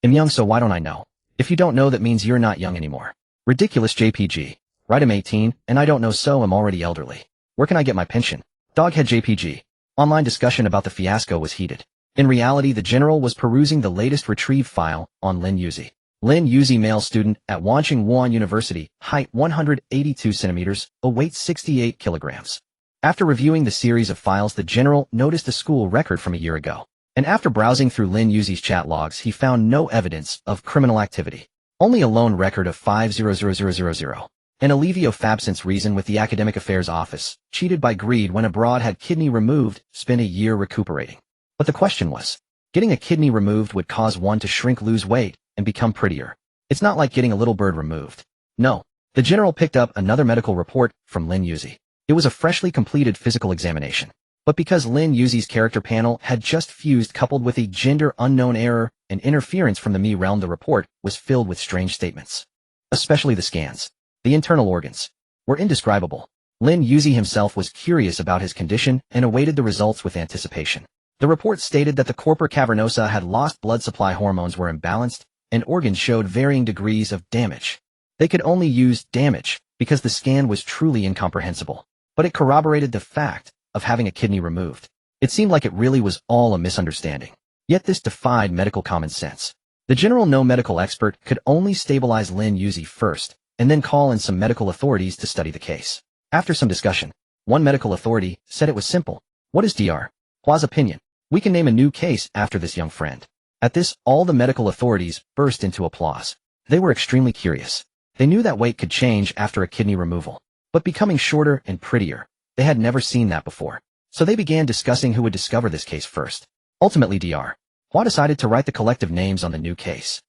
I'm young, so why don't I know? If you don't know, that means you're not young anymore. Ridiculous JPG. Right, I'm 18, and I don't know, so I'm already elderly. Where can I get my pension? Doghead JPG. Online discussion about the fiasco was heated. In reality, the general was perusing the latest retrieved file on Lin Yuzi. Lin Yuzi, male student at Wanqing Wuhan University, height 182 centimeters, weight 68 kilograms. After reviewing the series of files, the general noticed a school record from a year ago. And after browsing through Lin Yuzi's chat logs, he found no evidence of criminal activity. Only a loan record of 500,000. And a leave of absence reason with the Academic Affairs Office. Cheated by greed, when abroad, had kidney removed, spent a year recuperating. But the question was, getting a kidney removed would cause one to shrink, lose weight, and become prettier. It's not like getting a little bird removed. No. The general picked up another medical report from Lin Yuzi. It was a freshly completed physical examination. But because Lin Yuzi's character panel had just fused, coupled with a gender unknown error and interference from the me realm, the report was filled with strange statements. Especially the scans. The internal organs were indescribable. Lin Yuzi himself was curious about his condition and awaited the results with anticipation. The report stated that the corpora cavernosa had lost blood supply, hormones were imbalanced, and organs showed varying degrees of damage. They could only use damage because the scan was truly incomprehensible. But it corroborated the fact of having a kidney removed. It seemed like it really was all a misunderstanding. Yet this defied medical common sense. The general, no medical expert, could only stabilize Lin Yuzi first, and then call in some medical authorities to study the case. After some discussion, one medical authority said it was simple. What is Dr. Hua's opinion? We can name a new case after this young friend. At this, all the medical authorities burst into applause. They were extremely curious. They knew that weight could change after a kidney removal, but becoming shorter and prettier, they had never seen that before. So they began discussing who would discover this case first. Ultimately, Dr. Hua decided to write the collective names on the new case.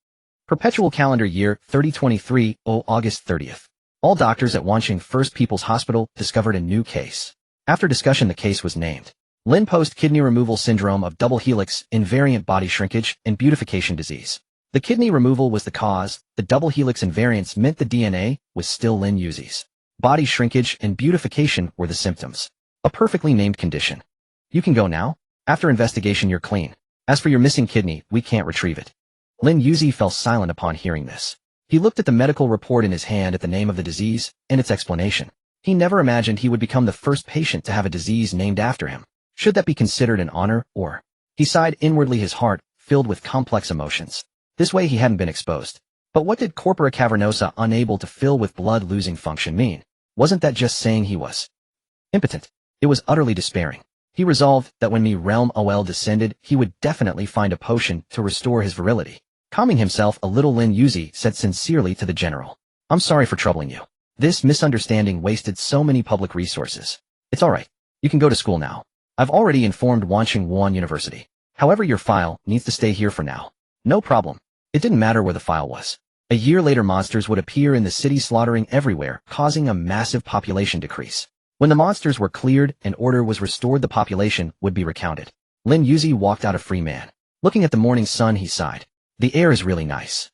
Perpetual calendar year 3023, August 30th. All doctors at Wanqing First People's Hospital discovered a new case. After discussion, the case was named Lin post-kidney removal syndrome of double helix invariant body shrinkage and beautification disease. The kidney removal was the cause, the double helix invariance meant the DNA was still Lin Yuzi's. Body shrinkage and beautification were the symptoms. A perfectly named condition. You can go now. After investigation, you're clean. As for your missing kidney, we can't retrieve it. Lin Yuzi fell silent upon hearing this. He looked at the medical report in his hand at the name of the disease and its explanation. He never imagined he would become the first patient to have a disease named after him. Should that be considered an honor, or? He sighed inwardly, his heart filled with complex emotions. This way he hadn't been exposed. But what did corpora cavernosa unable to fill with blood losing function mean? Wasn't that just saying he was impotent? It was utterly despairing. He resolved that when realm OL descended, he would definitely find a potion to restore his virility. Calming himself a little, Lin Yuzi said sincerely to the general, I'm sorry for troubling you. This misunderstanding wasted so many public resources. It's alright. You can go to school now. I've already informed Wanqing Wuan University. However, your file needs to stay here for now. No problem. It didn't matter where the file was. A year later, monsters would appear in the city, slaughtering everywhere, causing a massive population decrease. When the monsters were cleared and order was restored, the population would be recounted. Lin Yuzi walked out a free man. Looking at the morning sun, he sighed. The air is really nice.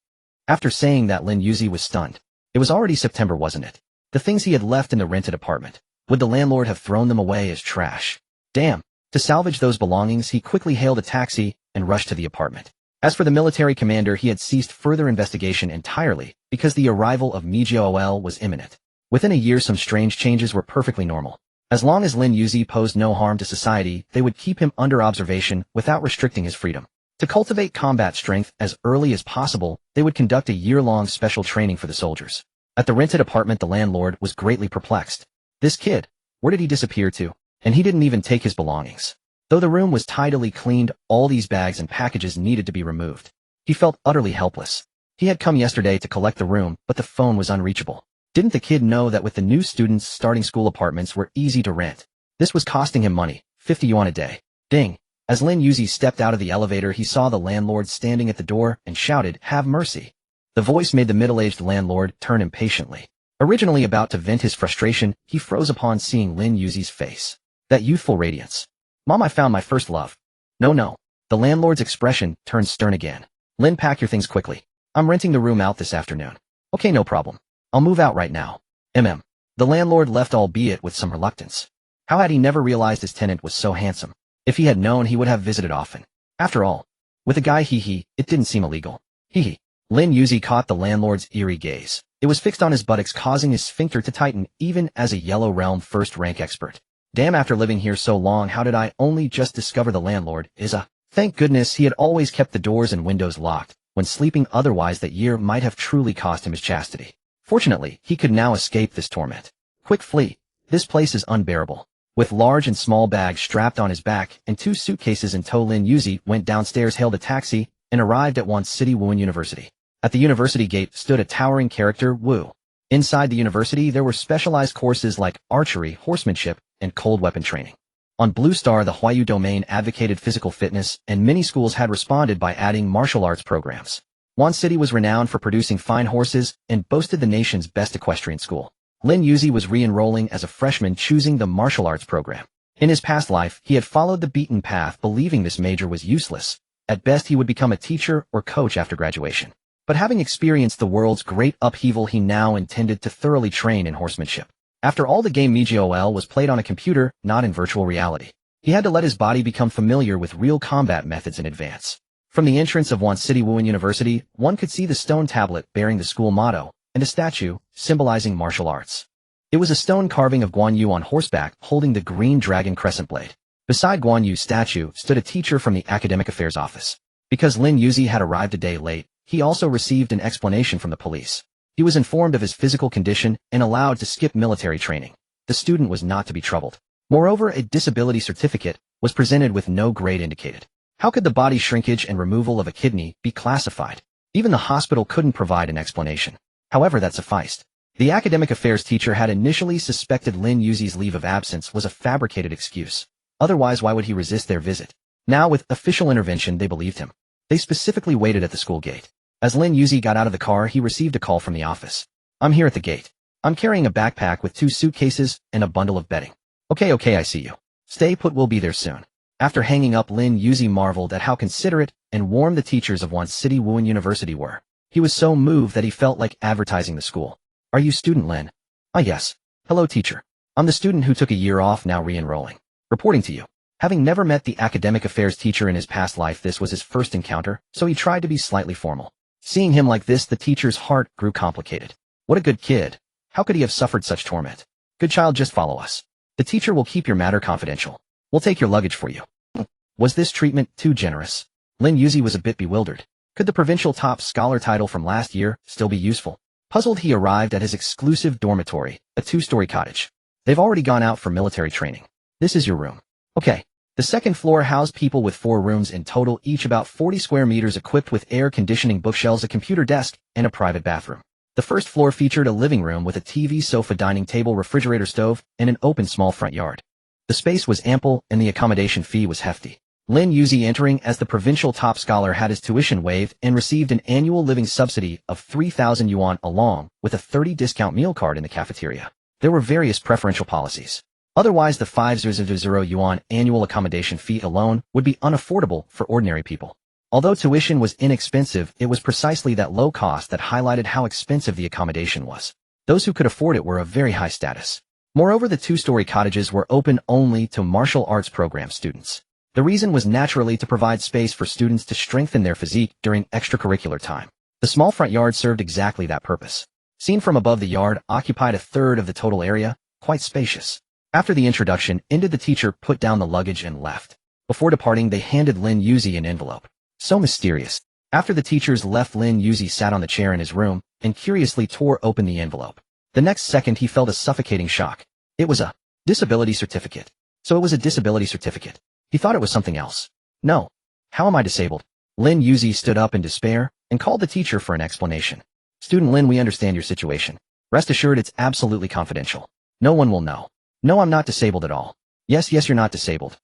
After saying that, Lin Yuzi was stunned. It was already September, wasn't it? The things he had left in the rented apartment. Would the landlord have thrown them away as trash? Damn. To salvage those belongings, he quickly hailed a taxi and rushed to the apartment. As for the military commander, he had ceased further investigation entirely because the arrival of Mijio was imminent. Within a year, some strange changes were perfectly normal. As long as Lin Yuzi posed no harm to society, they would keep him under observation without restricting his freedom. To cultivate combat strength as early as possible, they would conduct a year-long special training for the soldiers. At the rented apartment, the landlord was greatly perplexed. This kid, where did he disappear to? And he didn't even take his belongings. Though the room was tidily cleaned, all these bags and packages needed to be removed. He felt utterly helpless. He had come yesterday to collect the room, but the phone was unreachable. Didn't the kid know that with the new students, starting school apartments were easy to rent? This was costing him money, 50 yuan a day. Ding. As Lin Yuzi stepped out of the elevator, he saw the landlord standing at the door and shouted, "Have mercy." The voice made the middle-aged landlord turn impatiently. Originally about to vent his frustration, he froze upon seeing Lin Yuzi's face. That youthful radiance. Mom, I found my first love. No. The landlord's expression turned stern again. Lin, pack your things quickly. I'm renting the room out this afternoon. Okay, no problem. I'll move out right now. The landlord left, albeit with some reluctance. How had he never realized his tenant was so handsome? If he had known, he would have visited often. After all, with a guy, it didn't seem illegal. Lin Yuzi caught the landlord's eerie gaze. It was fixed on his buttocks, causing his sphincter to tighten even as a Yellow Realm first-rank expert. Damn, after living here so long, how did I only just discover the landlord is a... Thank goodness he had always kept the doors and windows locked when sleeping, otherwise that year might have truly cost him his chastity. Fortunately, he could now escape this torment. Quick, flee. This place is unbearable. With large and small bags strapped on his back and 2 suitcases in tow, Lin Yuzi went downstairs, hailed a taxi, and arrived at Wanqing Wuan University. At the university gate stood a towering character, Wu. Inside the university, there were specialized courses like archery, horsemanship, and cold weapon training. On Blue Star, the Huayu domain advocated physical fitness, and many schools had responded by adding martial arts programs. Wan City was renowned for producing fine horses and boasted the nation's best equestrian school. Lin Yuzi was re-enrolling as a freshman, choosing the martial arts program. In his past life, he had followed the beaten path, believing this major was useless. At best, he would become a teacher or coach after graduation. But having experienced the world's great upheaval, he now intended to thoroughly train in horsemanship. After all, the game Mijio was played on a computer, not in virtual reality. He had to let his body become familiar with real combat methods in advance. From the entrance of Wanqing Wuan University, one could see the stone tablet bearing the school motto, and a statue symbolizing martial arts. It was a stone carving of Guan Yu on horseback holding the green dragon crescent blade. Beside Guan Yu's statue stood a teacher from the academic affairs office. Because Lin Yuzi had arrived a day late, he also received an explanation from the police. He was informed of his physical condition and allowed to skip military training. The student was not to be troubled. Moreover, a disability certificate was presented with no grade indicated. How could the body shrinkage and removal of a kidney be classified? Even the hospital couldn't provide an explanation. However, that sufficed. The academic affairs teacher had initially suspected Lin Yuzi's leave of absence was a fabricated excuse. Otherwise, why would he resist their visit? Now with official intervention, they believed him. They specifically waited at the school gate. As Lin Yuzi got out of the car, he received a call from the office. I'm here at the gate. I'm carrying a backpack with 2 suitcases and a bundle of bedding. Okay, I see you. Stay put, we'll be there soon. After hanging up, Lin Yuzi marveled at how considerate and warm the teachers of Once City Wuhan University were. He was so moved that he felt like advertising the school. Are you student Lin? Ah yes. Hello teacher. I'm the student who took a year off, now re-enrolling. Reporting to you. Having never met the academic affairs teacher in his past life, this was his first encounter, so he tried to be slightly formal. Seeing him like this, the teacher's heart grew complicated. What a good kid. How could he have suffered such torment? Good child, just follow us. The teacher will keep your matter confidential. We'll take your luggage for you. Was this treatment too generous? Lin Yuzi was a bit bewildered. Could the provincial top scholar title from last year still be useful? Puzzled, he arrived at his exclusive dormitory, a 2-story cottage. They've already gone out for military training. This is your room. Okay. The second floor housed people with 4 rooms in total, each about 40 square meters, equipped with air conditioning, bookshelves, a computer desk, and a private bathroom. The first floor featured a living room with a TV, sofa, dining table, refrigerator, stove, and an open small front yard. The space was ample and the accommodation fee was hefty. Lin Yuzi, entering as the provincial top scholar, had his tuition waived and received an annual living subsidy of 3,000 yuan along with a 30 discount meal card in the cafeteria. There were various preferential policies. Otherwise, the 5,000 yuan annual accommodation fee alone would be unaffordable for ordinary people. Although tuition was inexpensive, it was precisely that low cost that highlighted how expensive the accommodation was. Those who could afford it were of very high status. Moreover, the 2-story cottages were open only to martial arts program students. The reason was naturally to provide space for students to strengthen their physique during extracurricular time. The small front yard served exactly that purpose. Seen from above, the yard occupied a third of the total area, quite spacious. After the introduction ended, the teacher put down the luggage and left. Before departing, they handed Lin Yuzi an envelope. So mysterious. After the teachers left, Lin Yuzi sat on the chair in his room and curiously tore open the envelope. The next second, he felt a suffocating shock. It was a disability certificate. So it was a disability certificate. He thought it was something else. No. How am I disabled? Lin Yuzi stood up in despair and called the teacher for an explanation. Student Lin, we understand your situation. Rest assured, it's absolutely confidential. No one will know. No, I'm not disabled at all. Yes, you're not disabled.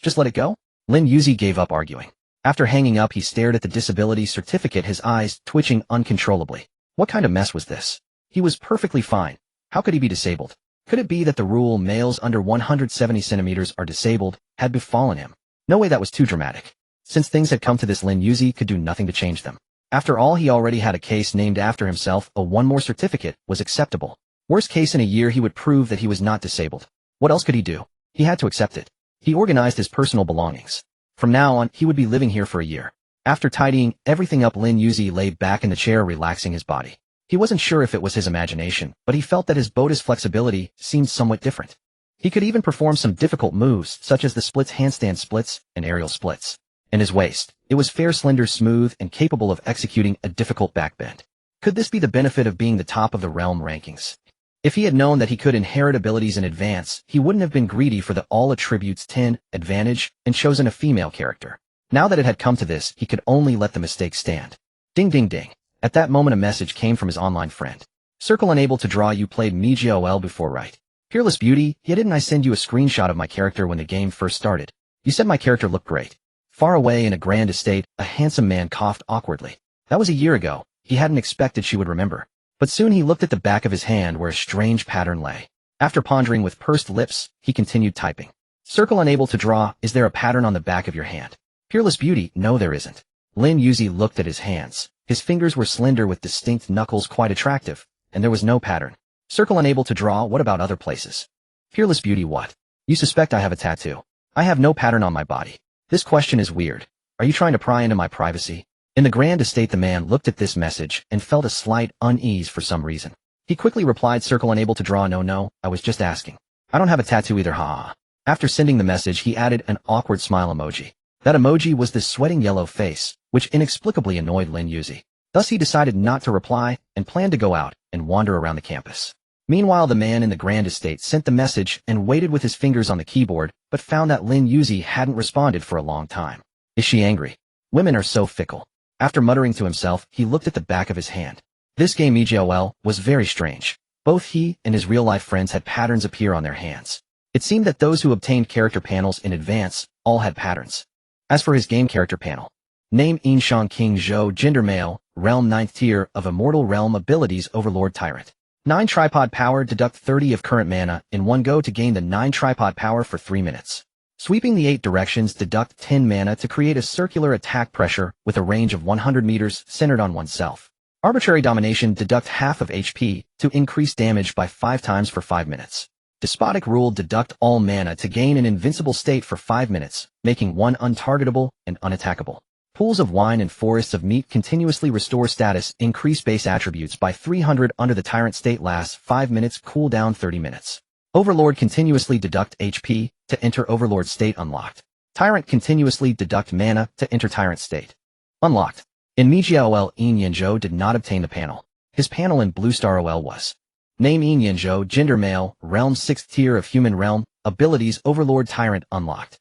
Just let it go? Lin Yuzi gave up arguing. After hanging up, he stared at the disability certificate, his eyes twitching uncontrollably. What kind of mess was this? He was perfectly fine. How could he be disabled? Could it be that the rule males under 170 centimeters are disabled had befallen him? No way, that was too dramatic. Since things had come to this, Lin Yuzi could do nothing to change them. After all, he already had a case named after himself. One more certificate was acceptable. Worst case, in a year he would prove that he was not disabled. What else could he do? He had to accept it. He organized his personal belongings. From now on, he would be living here for a year. After tidying everything up, Lin Yuzi lay back in the chair, relaxing his body. He wasn't sure if it was his imagination, but he felt that his body's flexibility seemed somewhat different. He could even perform some difficult moves, such as the splits, handstand splits, and aerial splits. And his waist, it was fair, slender, smooth, and capable of executing a difficult backbend. Could this be the benefit of being the top of the realm rankings? If he had known that he could inherit abilities in advance, he wouldn't have been greedy for the all attributes 10 advantage and chosen a female character. Now that it had come to this, he could only let the mistake stand. Ding ding ding. At that moment, a message came from his online friend. Circle unable to draw. You played MeGOL before, right? Peerless beauty, yeah, didn't I send you a screenshot of my character when the game first started? You said my character looked great. Far away in a grand estate, a handsome man coughed awkwardly. That was a year ago. He hadn't expected she would remember. But soon he looked at the back of his hand where a strange pattern lay. After pondering with pursed lips, he continued typing. Circle unable to draw. Is there a pattern on the back of your hand? Peerless beauty, no there isn't. Lin Yuzi looked at his hands. His fingers were slender with distinct knuckles, quite attractive, and there was no pattern. Circle unable to draw. What about other places? Peerless beauty, what? You suspect I have a tattoo? I have no pattern on my body. This question is weird. Are you trying to pry into my privacy? In the grand estate, the man looked at this message and felt a slight unease for some reason. He quickly replied, Circle unable to draw. No, I was just asking. I don't have a tattoo either, ha. After sending the message, he added an awkward smile emoji. That emoji was the sweating yellow face, which inexplicably annoyed Lin Yuzi. Thus he decided not to reply and planned to go out and wander around the campus. Meanwhile, the man in the grand estate sent the message and waited with his fingers on the keyboard, but found that Lin Yuzi hadn't responded for a long time. Is she angry? Women are so fickle. After muttering to himself, he looked at the back of his hand. This game MeGOL was very strange. Both he and his real-life friends had patterns appear on their hands. It seemed that those who obtained character panels in advance all had patterns. As for his game character panel, name Inshang King Zhou, gender male, realm 9th tier of immortal realm, abilities Overlord Tyrant. 9 tripod power, deduct 30 of current mana in one go to gain the 9 tripod power for 3 minutes. Sweeping the 8 directions, deduct 10 mana to create a circular attack pressure with a range of 100 meters centered on oneself. Arbitrary domination, deduct half of HP to increase damage by 5 times for 5 minutes. Despotic rule, deduct all mana to gain an invincible state for 5 minutes, making one untargetable and unattackable. Pools of wine and forests of meat continuously restore status, increase base attributes by 300 under the tyrant state, lasts 5 minutes, cooldown 30 minutes. Overlord, continuously deduct HP to enter Overlord state, unlocked. Tyrant, continuously deduct mana to enter Tyrant state. Unlocked. In Mijia OL, Yin Yanzhou did not obtain the panel. His panel in Blue Star OL was name Yin Yanzhou, gender male, realm 6th tier of human realm, abilities Overlord Tyrant, unlocked.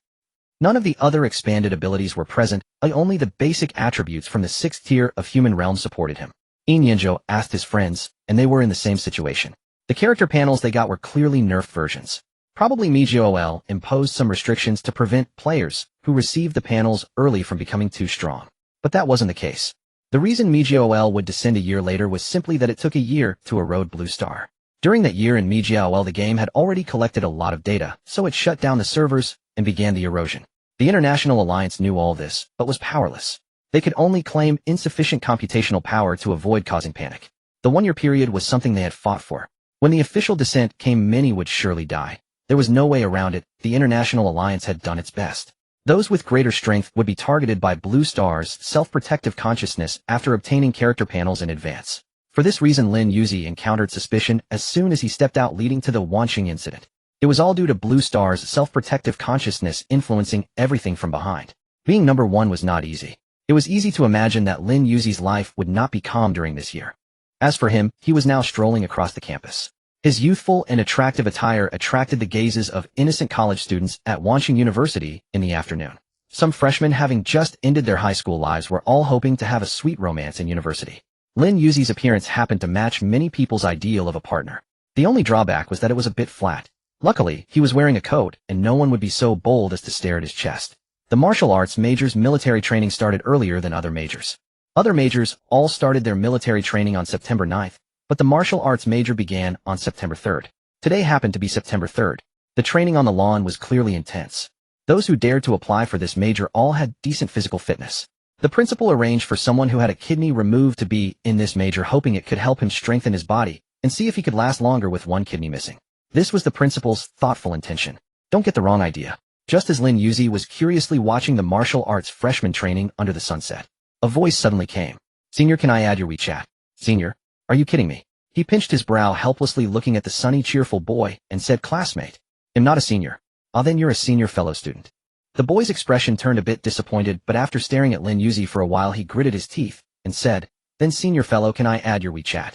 None of the other expanded abilities were present, only the basic attributes from the 6th tier of human realm supported him. Yin Yanzhou asked his friends, and they were in the same situation. The character panels they got were clearly nerfed versions. Probably Mijia OL imposed some restrictions to prevent players who received the panels early from becoming too strong. But that wasn't the case. The reason Mijia OL would descend a year later was simply that it took a year to erode Blue Star. During that year in Mijia OL, the game had already collected a lot of data, so it shut down the servers and began the erosion. The International Alliance knew all this, but was powerless. They could only claim insufficient computational power to avoid causing panic. The 1-year period was something they had fought for. When the official descent came, many would surely die. There was no way around it. The International Alliance had done its best. Those with greater strength would be targeted by Blue Star's self-protective consciousness after obtaining character panels in advance. For this reason, Lin Yuzi encountered suspicion as soon as he stepped out, leading to the Wanqing incident. It was all due to Blue Star's self-protective consciousness influencing everything from behind. Being number 1 was not easy. It was easy to imagine that Lin Yuzi's life would not be calm during this year. As for him, he was now strolling across the campus. His youthful and attractive attire attracted the gazes of innocent college students at Wanqing University in the afternoon. Some freshmen, having just ended their high school lives, were all hoping to have a sweet romance in university. Lin Yuzi's appearance happened to match many people's ideal of a partner. The only drawback was that it was a bit flat. Luckily, he was wearing a coat, and no one would be so bold as to stare at his chest. The martial arts major's military training started earlier than other majors. Other majors all started their military training on September 9th, but the martial arts major began on September 3rd. Today happened to be September 3rd. The training on the lawn was clearly intense. Those who dared to apply for this major all had decent physical fitness. The principal arranged for someone who had a kidney removed to be in this major, hoping it could help him strengthen his body and see if he could last longer with one kidney missing. This was the principal's thoughtful intention. Don't get the wrong idea. Just as Lin Yuzi was curiously watching the martial arts freshman training under the sunset, a voice suddenly came. "Senior, can I add your WeChat?" "Senior? Are you kidding me?" He pinched his brow helplessly, looking at the sunny, cheerful boy, and said, "Classmate, I'm not a senior." "Ah, then you're a senior fellow student." The boy's expression turned a bit disappointed, but after staring at Lin Yuzi for a while, he gritted his teeth and said, "Then senior fellow, can I add your WeChat?"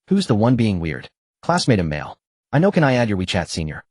"Who's the one being weird?" "Classmate, I'm male." "I know, can I add your WeChat, senior?"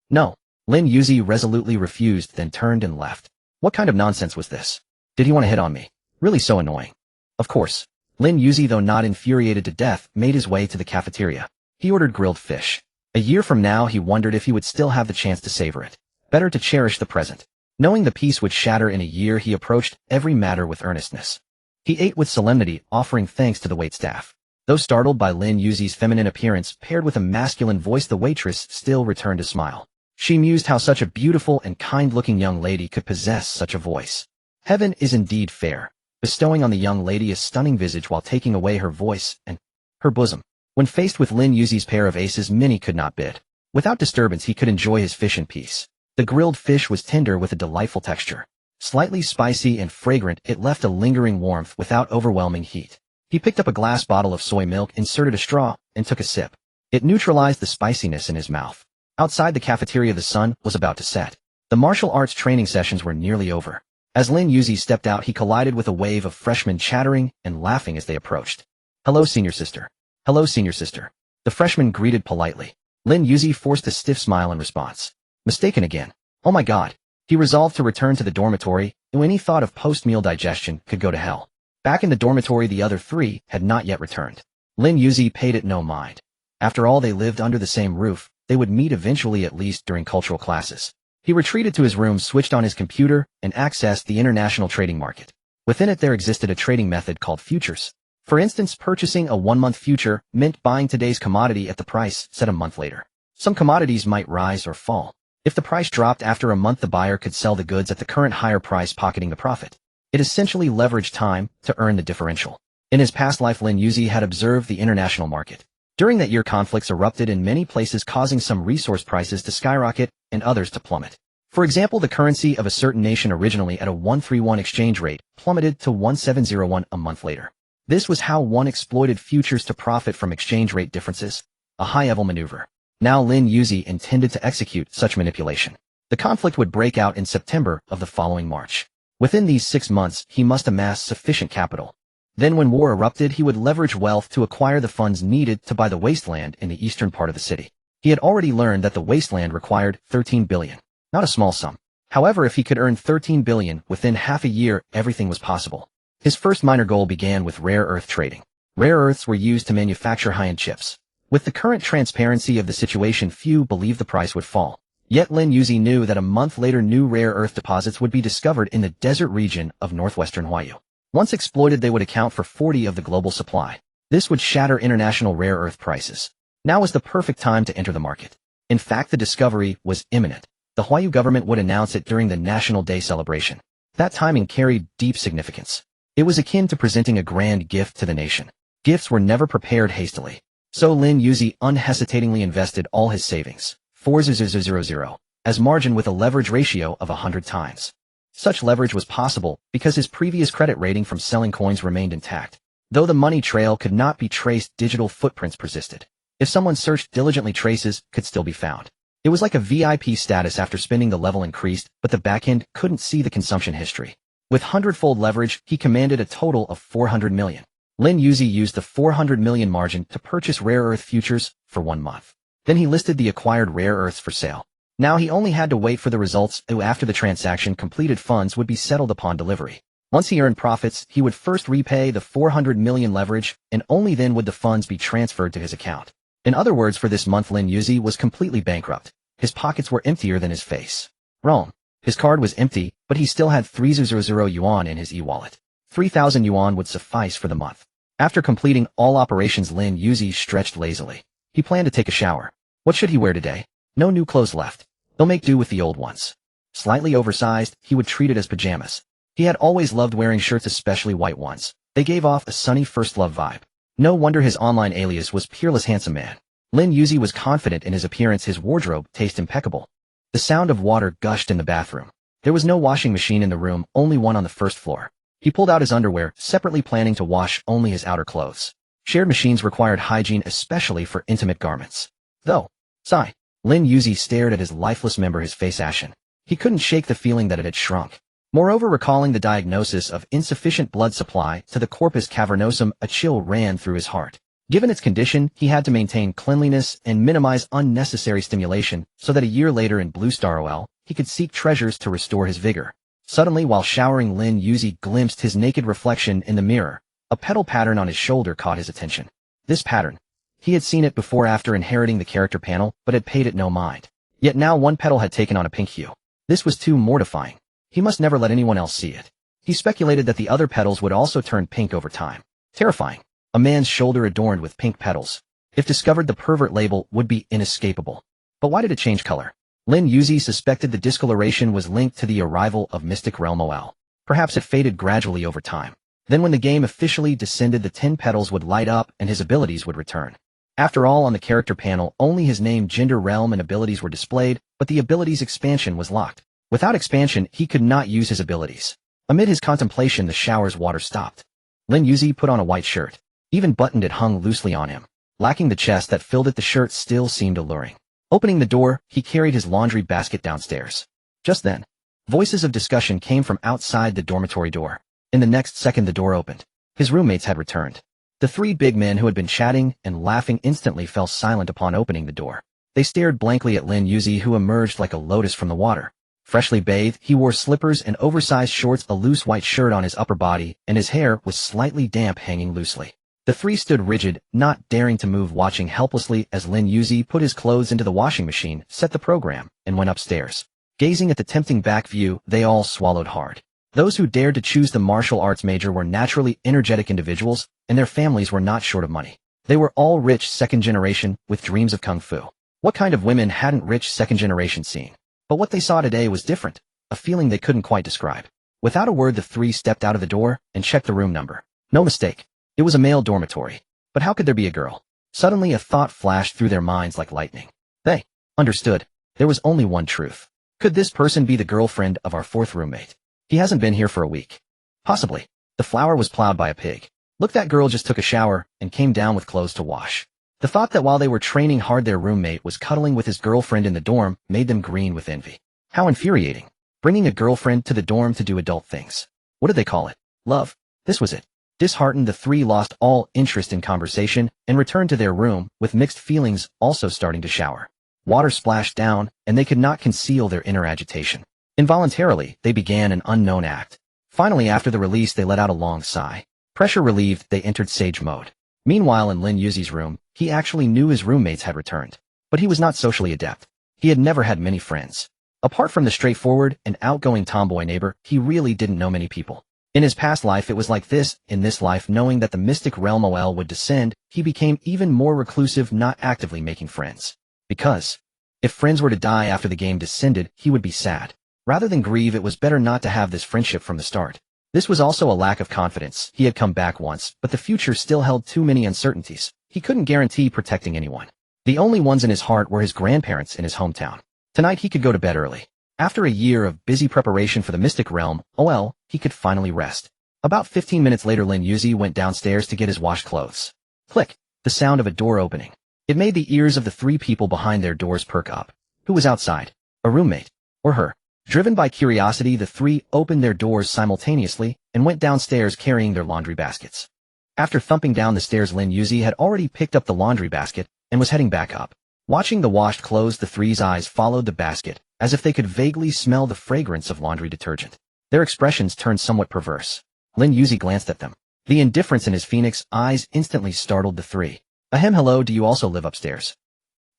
"No." Lin Yuzi resolutely refused, then turned and left. What kind of nonsense was this? Did he want to hit on me? Really so annoying. Of course. Lin Yuzi, though not infuriated to death, made his way to the cafeteria. He ordered grilled fish. A year from now, he wondered if he would still have the chance to savor it. Better to cherish the present. Knowing the peace would shatter in a year, he approached every matter with earnestness. He ate with solemnity, offering thanks to the waitstaff. Though startled by Lin Yuzi's feminine appearance paired with a masculine voice, the waitress still returned a smile. She mused how such a beautiful and kind-looking young lady could possess such a voice. Heaven is indeed fair, bestowing on the young lady a stunning visage while taking away her voice and her bosom. When faced with Lin Yuzi's pair of aces, many could not bid. Without disturbance, he could enjoy his fish in peace. The grilled fish was tender with a delightful texture. Slightly spicy and fragrant, it left a lingering warmth without overwhelming heat. He picked up a glass bottle of soy milk, inserted a straw, and took a sip. It neutralized the spiciness in his mouth. Outside the cafeteria, the sun was about to set. The martial arts training sessions were nearly over. As Lin Yuzi stepped out, he collided with a wave of freshmen chattering and laughing as they approached. "Hello, senior sister." "Hello, senior sister." The freshmen greeted politely. Lin Yuzi forced a stiff smile in response. Mistaken again. Oh my god. He resolved to return to the dormitory, and any thought of post-meal digestion could go to hell. Back in the dormitory, the other three had not yet returned. Lin Yuzi paid it no mind. After all, they lived under the same roof. They would meet eventually, at least during cultural classes. He retreated to his room, switched on his computer, and accessed the international trading market. Within it there existed a trading method called futures. For instance, purchasing a 1-month future meant buying today's commodity at the price set a month later. Some commodities might rise or fall. If the price dropped after a month, the buyer could sell the goods at the current higher price, pocketing the profit. It essentially leveraged time to earn the differential. In his past life, Lin Yuzi had observed the international market. During that year, conflicts erupted in many places, causing some resource prices to skyrocket and others to plummet. For example, the currency of a certain nation, originally at a 131 exchange rate, plummeted to 1701 a month later. This was how one exploited futures to profit from exchange rate differences, a high-level maneuver. Now Lin Yuzi intended to execute such manipulation. The conflict would break out in September of the following March. Within these 6 months, he must amass sufficient capital. Then when war erupted, he would leverage wealth to acquire the funds needed to buy the wasteland in the eastern part of the city. He had already learned that the wasteland required 13 billion. Not a small sum. However, if he could earn 13 billion within half a year, everything was possible. His first minor goal began with rare earth trading. Rare earths were used to manufacture high-end chips. With the current transparency of the situation, few believed the price would fall. Yet Lin Yuzi knew that a month later new rare earth deposits would be discovered in the desert region of northwestern Huayu. Once exploited, they would account for 40% of the global supply. This would shatter international rare earth prices. Now was the perfect time to enter the market. In fact, the discovery was imminent. The Huayu government would announce it during the National Day celebration. That timing carried deep significance. It was akin to presenting a grand gift to the nation. Gifts were never prepared hastily. So Lin Yuzi unhesitatingly invested all his savings, 4,000, as margin with a leverage ratio of 100 times. Such leverage was possible because his previous credit rating from selling coins remained intact. Though the money trail could not be traced, digital footprints persisted. If someone searched diligently, traces could still be found. It was like a VIP status. After spending, the level increased, but the backend couldn't see the consumption history. With 100-fold leverage, he commanded a total of 400 million. Lin Yuzi used the 400 million margin to purchase rare earth futures for 1 month. Then he listed the acquired rare earths for sale. Now he only had to wait for the results. After the transaction completed, funds would be settled upon delivery. Once he earned profits, he would first repay the 400 million leverage, and only then would the funds be transferred to his account. In other words, for this month Lin Yuzi was completely bankrupt. His pockets were emptier than his face. Wrong. His card was empty, but he still had 3,000 yuan in his e-wallet. 3,000 yuan would suffice for the month. After completing all operations, Lin Yuzi stretched lazily. He planned to take a shower. What should he wear today? No new clothes left. He'll make do with the old ones. Slightly oversized, he would treat it as pajamas. He had always loved wearing shirts, especially white ones. They gave off a sunny first love vibe. No wonder his online alias was Peerless Handsome Man. Lin Yuzi was confident in his appearance. His wardrobe tasted impeccable. The sound of water gushed in the bathroom. There was no washing machine in the room, only one on the first floor. He pulled out his underwear, separately planning to wash only his outer clothes. Shared machines required hygiene, especially for intimate garments. Though, sigh. Lin Yuzi stared at his lifeless member, his face ashen. He couldn't shake the feeling that it had shrunk. Moreover, recalling the diagnosis of insufficient blood supply to the corpus cavernosum, a chill ran through his heart. Given its condition, he had to maintain cleanliness and minimize unnecessary stimulation so that a year later in Blue Star OL, he could seek treasures to restore his vigor. Suddenly, while showering, Lin Yuzi glimpsed his naked reflection in the mirror. A petal pattern on his shoulder caught his attention. This pattern. He had seen it before after inheriting the character panel, but had paid it no mind. Yet now one petal had taken on a pink hue. This was too mortifying. He must never let anyone else see it. He speculated that the other petals would also turn pink over time. Terrifying. A man's shoulder adorned with pink petals. If discovered, the pervert label would be inescapable. But why did it change color? Lin Yuzi suspected the discoloration was linked to the arrival of Mystic Realm OL. Perhaps it faded gradually over time. Then when the game officially descended, the 10 petals would light up and his abilities would return. After all, on the character panel, only his name, gender, realm, and abilities were displayed, but the abilities expansion was locked. Without expansion, he could not use his abilities. Amid his contemplation, the shower's water stopped. Lin Yuzi put on a white shirt. Even buttoned, it hung loosely on him. Lacking the chest that filled it, the shirt still seemed alluring. Opening the door, he carried his laundry basket downstairs. Just then, voices of discussion came from outside the dormitory door. In the next second, the door opened. His roommates had returned. The 3 big men who had been chatting and laughing instantly fell silent upon opening the door. They stared blankly at Lin Yuzi, who emerged like a lotus from the water. Freshly bathed, he wore slippers and oversized shorts, a loose white shirt on his upper body, and his hair was slightly damp, hanging loosely. The 3 stood rigid, not daring to move, watching helplessly as Lin Yuzi put his clothes into the washing machine, set the program, and went upstairs. Gazing at the tempting back view, they all swallowed hard. Those who dared to choose the martial arts major were naturally energetic individuals, and their families were not short of money. They were all rich second generation with dreams of kung fu. What kind of women hadn't rich second generation seen? But what they saw today was different, a feeling they couldn't quite describe. Without a word, the three stepped out of the door and checked the room number. No mistake. It was a male dormitory. But how could there be a girl? Suddenly a thought flashed through their minds like lightning. They understood. There was only one truth. Could this person be the girlfriend of our fourth roommate? He hasn't been here for a week. Possibly. The flower was plowed by a pig. Look, that girl just took a shower and came down with clothes to wash. The thought that while they were training hard their roommate was cuddling with his girlfriend in the dorm made them green with envy. How infuriating. Bringing a girlfriend to the dorm to do adult things. What did they call it? Love. This was it. Disheartened, the three lost all interest in conversation and returned to their room with mixed feelings, also starting to shower. Water splashed down, and they could not conceal their inner agitation. Involuntarily, they began an unknown act. Finally, after the release, they let out a long sigh. Pressure relieved, they entered sage mode. Meanwhile, in Lin Yuzi's room, he actually knew his roommates had returned. But he was not socially adept. He had never had many friends. Apart from the straightforward and outgoing tomboy neighbor, he really didn't know many people. In his past life, it was like this. In this life, knowing that the mystic realm OL would descend, he became even more reclusive, not actively making friends. Because if friends were to die after the game descended, he would be sad. Rather than grieve, it was better not to have this friendship from the start. This was also a lack of confidence. He had come back once, but the future still held too many uncertainties. He couldn't guarantee protecting anyone. The only ones in his heart were his grandparents in his hometown. Tonight he could go to bed early. After a year of busy preparation for the mystic realm, OL, he could finally rest. About 15 minutes later, Lin Yuzi went downstairs to get his washed clothes. Click. The sound of a door opening. It made the ears of the three people behind their doors perk up. Who was outside? A roommate. Or her? Driven by curiosity, the three opened their doors simultaneously and went downstairs carrying their laundry baskets. After thumping down the stairs, Lin Yuzi had already picked up the laundry basket and was heading back up. Watching the washed clothes, the three's eyes followed the basket, as if they could vaguely smell the fragrance of laundry detergent. Their expressions turned somewhat perverse. Lin Yuzi glanced at them. The indifference in his phoenix eyes instantly startled the three. Ahem, hello, do you also live upstairs?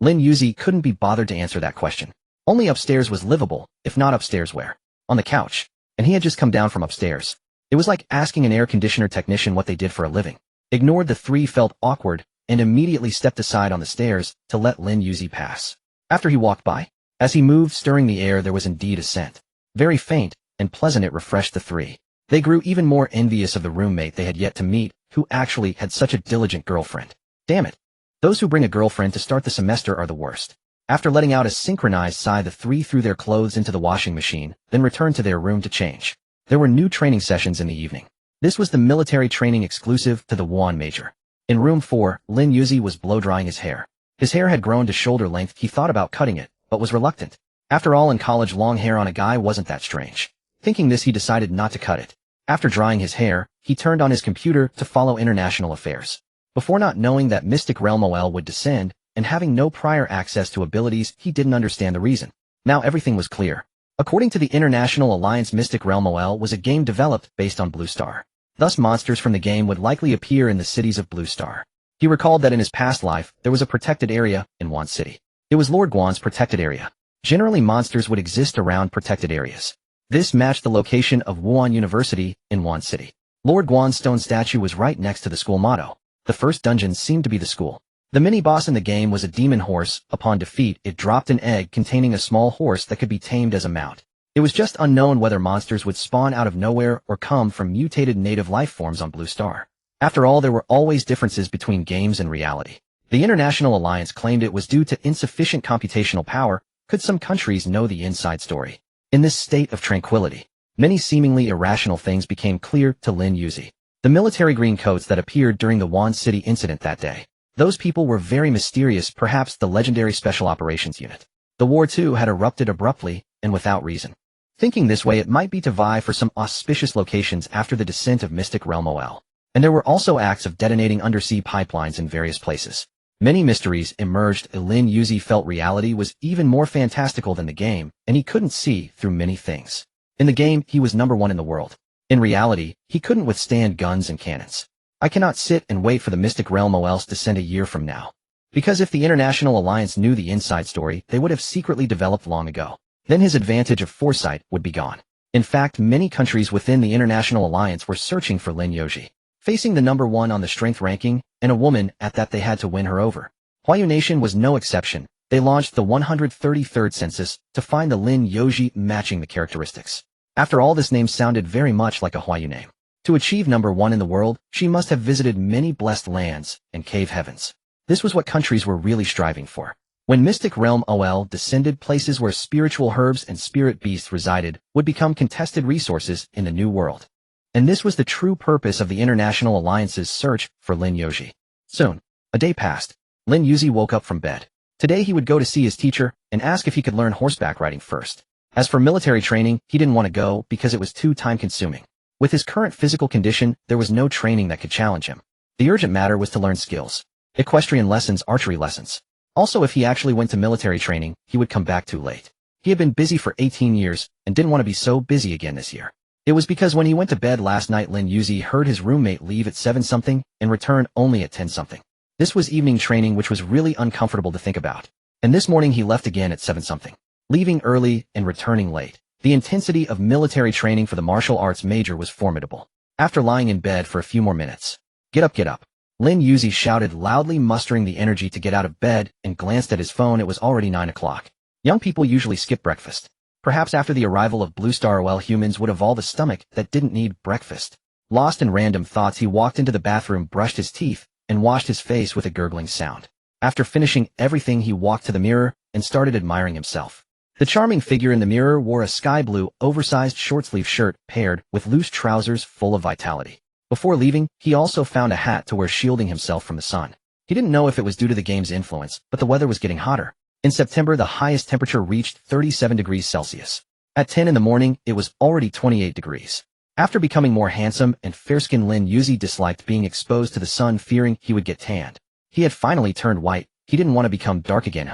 Lin Yuzi couldn't be bothered to answer that question. Only upstairs was livable, if not upstairs where? On the couch. And he had just come down from upstairs. It was like asking an air conditioner technician what they did for a living. Ignored, the three felt awkward and immediately stepped aside on the stairs to let Lin Yuzi pass. After he walked by, as he moved stirring the air, there was indeed a scent. Very faint and pleasant, it refreshed the three. They grew even more envious of the roommate they had yet to meet, who actually had such a diligent girlfriend. Damn it. Those who bring a girlfriend to start the semester are the worst. After letting out a synchronized sigh, the three threw their clothes into the washing machine, then returned to their room to change. There were new training sessions in the evening. This was the military training exclusive to the Wuhan major. In room 4, Lin Yuzi was blow-drying his hair. His hair had grown to shoulder length. He thought about cutting it, but was reluctant. After all, in college, long hair on a guy wasn't that strange. Thinking this, he decided not to cut it. After drying his hair, he turned on his computer to follow international affairs. Before not knowing that Mystic Realm OL would descend, and having no prior access to abilities, he didn't understand the reason. Now everything was clear. According to the International Alliance, Mystic Realm OL was a game developed based on Blue Star. Thus, monsters from the game would likely appear in the cities of Blue Star. He recalled that in his past life, there was a protected area in Wuhan City. It was Lord Guan's protected area. Generally, monsters would exist around protected areas. This matched the location of Wuhan University in Wuhan City. Lord Guan's stone statue was right next to the school motto. The first dungeon seemed to be the school. The mini-boss in the game was a demon horse. Upon defeat, it dropped an egg containing a small horse that could be tamed as a mount. It was just unknown whether monsters would spawn out of nowhere or come from mutated native life forms on Blue Star. After all, there were always differences between games and reality. The International Alliance claimed it was due to insufficient computational power. Could some countries know the inside story? In this state of tranquility, many seemingly irrational things became clear to Lin Yuzi. The military green coats that appeared during the Wuhan City incident that day. Those people were very mysterious, perhaps the legendary Special Operations Unit. The war too had erupted abruptly and without reason. Thinking this way, it might be to vie for some auspicious locations after the descent of Mystic Realm OL. And there were also acts of detonating undersea pipelines in various places. Many mysteries emerged. Lin Yuzi felt reality was even more fantastical than the game, and he couldn't see through many things. In the game, he was number 1 in the world. In reality, he couldn't withstand guns and cannons. I cannot sit and wait for the Mystic Realm OL's descent a year from now. Because if the International Alliance knew the inside story, they would have secretly developed long ago. then his advantage of foresight would be gone. In fact, many countries within the International Alliance were searching for Lin Yoji. Facing the number one on the strength ranking, and a woman at that they had to win her over. Huayu Nation was no exception. They launched the 133rd census to find the Lin Yoji matching the characteristics. After all, this name sounded very much like a Huayu name. To achieve number one in the world, she must have visited many blessed lands and cave heavens. This was what countries were really striving for. When Mystic Realm OL descended, places where spiritual herbs and spirit beasts resided would become contested resources in the new world. And this was the true purpose of the International Alliance's search for Lin Yoji. Soon, a day passed. Lin Yoji woke up from bed. Today he would go to see his teacher and ask if he could learn horseback riding first. As for military training, he didn't want to go because it was too time-consuming. With his current physical condition, there was no training that could challenge him. The urgent matter was to learn skills. Equestrian lessons, archery lessons. Also, if he actually went to military training, he would come back too late. He had been busy for 18 years and didn't want to be so busy again this year. It was because when he went to bed last night, Lin Yoji heard his roommate leave at 7-something and return only at 10-something. This was evening training, which was really uncomfortable to think about. And this morning he left again at 7-something. Leaving early and returning late. The intensity of military training for the martial arts major was formidable. After lying in bed for a few more minutes. Get up, get up. Lin Yoji shouted loudly, mustering the energy to get out of bed, and glanced at his phone. It was already 9 o'clock. Young people usually skip breakfast. Perhaps after the arrival of Blue Star OL, humans would evolve a stomach that didn't need breakfast. Lost in random thoughts, he walked into the bathroom, brushed his teeth, and washed his face with a gurgling sound. After finishing everything, he walked to the mirror and started admiring himself. The charming figure in the mirror wore a sky blue, oversized short-sleeve shirt paired with loose trousers full of vitality. Before leaving, he also found a hat to wear, shielding himself from the sun. He didn't know if it was due to the game's influence, but the weather was getting hotter. In September, the highest temperature reached 37 degrees Celsius. At 10 in the morning, it was already 28 degrees. After becoming more handsome and fair-skinned, Lin Yoji disliked being exposed to the sun, fearing he would get tanned. He had finally turned white. He didn't want to become dark again.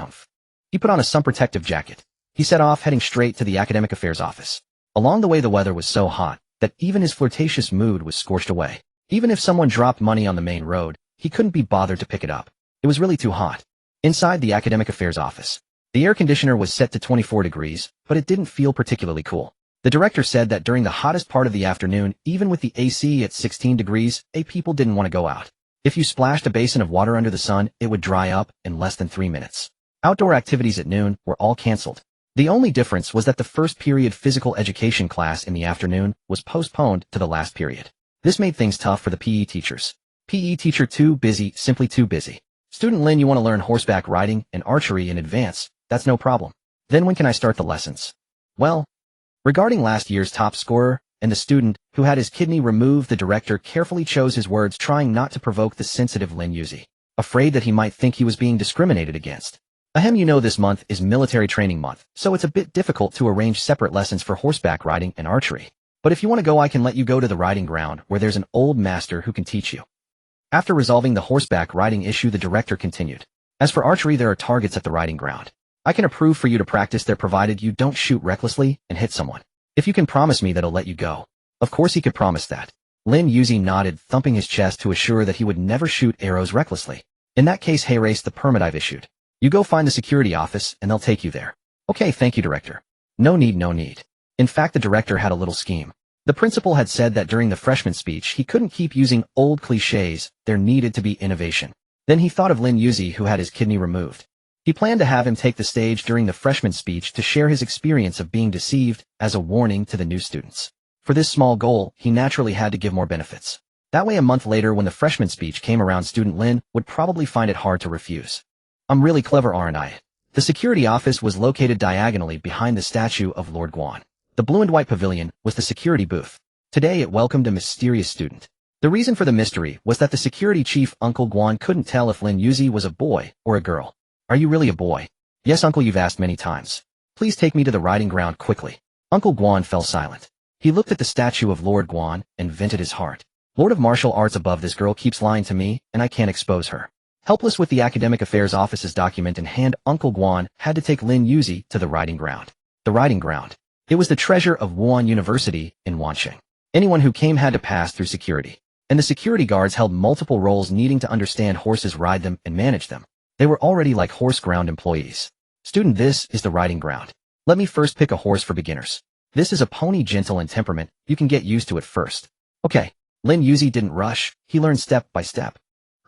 He put on a sun protective jacket. He set off, heading straight to the academic affairs office. Along the way, the weather was so hot that even his flirtatious mood was scorched away. Even if someone dropped money on the main road, he couldn't be bothered to pick it up. It was really too hot. Inside the academic affairs office, the air conditioner was set to 24 degrees, but it didn't feel particularly cool. The director said that during the hottest part of the afternoon, even with the AC at 16 degrees, people didn't want to go out. If you splashed a basin of water under the sun, it would dry up in less than 3 minutes. Outdoor activities at noon were all canceled. The only difference was that the first period physical education class in the afternoon was postponed to the last period. This made things tough for the PE teachers. PE teacher: too busy, simply too busy. Student Lin, you want to learn horseback riding and archery in advance, that's no problem. Then when can I start the lessons? Well, regarding last year's top scorer and the student who had his kidney removed, the director carefully chose his words, trying not to provoke the sensitive Lin Yoji, afraid that he might think he was being discriminated against. You know, this month is military training month, so it's a bit difficult to arrange separate lessons for horseback riding and archery. But if you want to go, I can let you go to the riding ground where there's an old master who can teach you. After resolving the horseback riding issue, the director continued. As for archery, there are targets at the riding ground. I can approve for you to practice there, provided you don't shoot recklessly and hit someone. If you can promise me that I'll let you go. Of course he could promise that. Lin Yoji nodded, thumping his chest to assure that he would never shoot arrows recklessly. In that case, hey, race the permit I've issued. You go find the security office and they'll take you there. Okay, thank you, director. No need, no need. In fact, the director had a little scheme. The principal had said that during the freshman speech he couldn't keep using old cliches, there needed to be innovation. Then he thought of Lin Yoji, who had his kidney removed. He planned to have him take the stage during the freshman speech to share his experience of being deceived as a warning to the new students. For this small goal, he naturally had to give more benefits. That way, a month later, when the freshman speech came around, student Lin would probably find it hard to refuse. I'm really clever, aren't I? The security office was located diagonally behind the statue of Lord Guan. The blue and white pavilion was the security booth. Today it welcomed a mysterious student. The reason for the mystery was that the security chief, Uncle Guan, couldn't tell if Lin Yoji was a boy or a girl. Are you really a boy? Yes, uncle, you've asked many times. Please take me to the riding ground quickly. Uncle Guan fell silent. He looked at the statue of Lord Guan and vented his heart. Lord of martial arts above, this girl keeps lying to me and I can't expose her. Helpless with the academic affairs office's document in hand, Uncle Guan had to take Lin Yoji to the riding ground. The riding ground. It was the treasure of Wuhan University in Wansheng. Anyone who came had to pass through security. And the security guards held multiple roles, needing to understand horses, ride them, and manage them. They were already like horse ground employees. Student, this is the riding ground. Let me first pick a horse for beginners. This is a pony gentle in temperament, you can get used to it first. Okay. Lin Yuzi didn't rush, he learned step by step.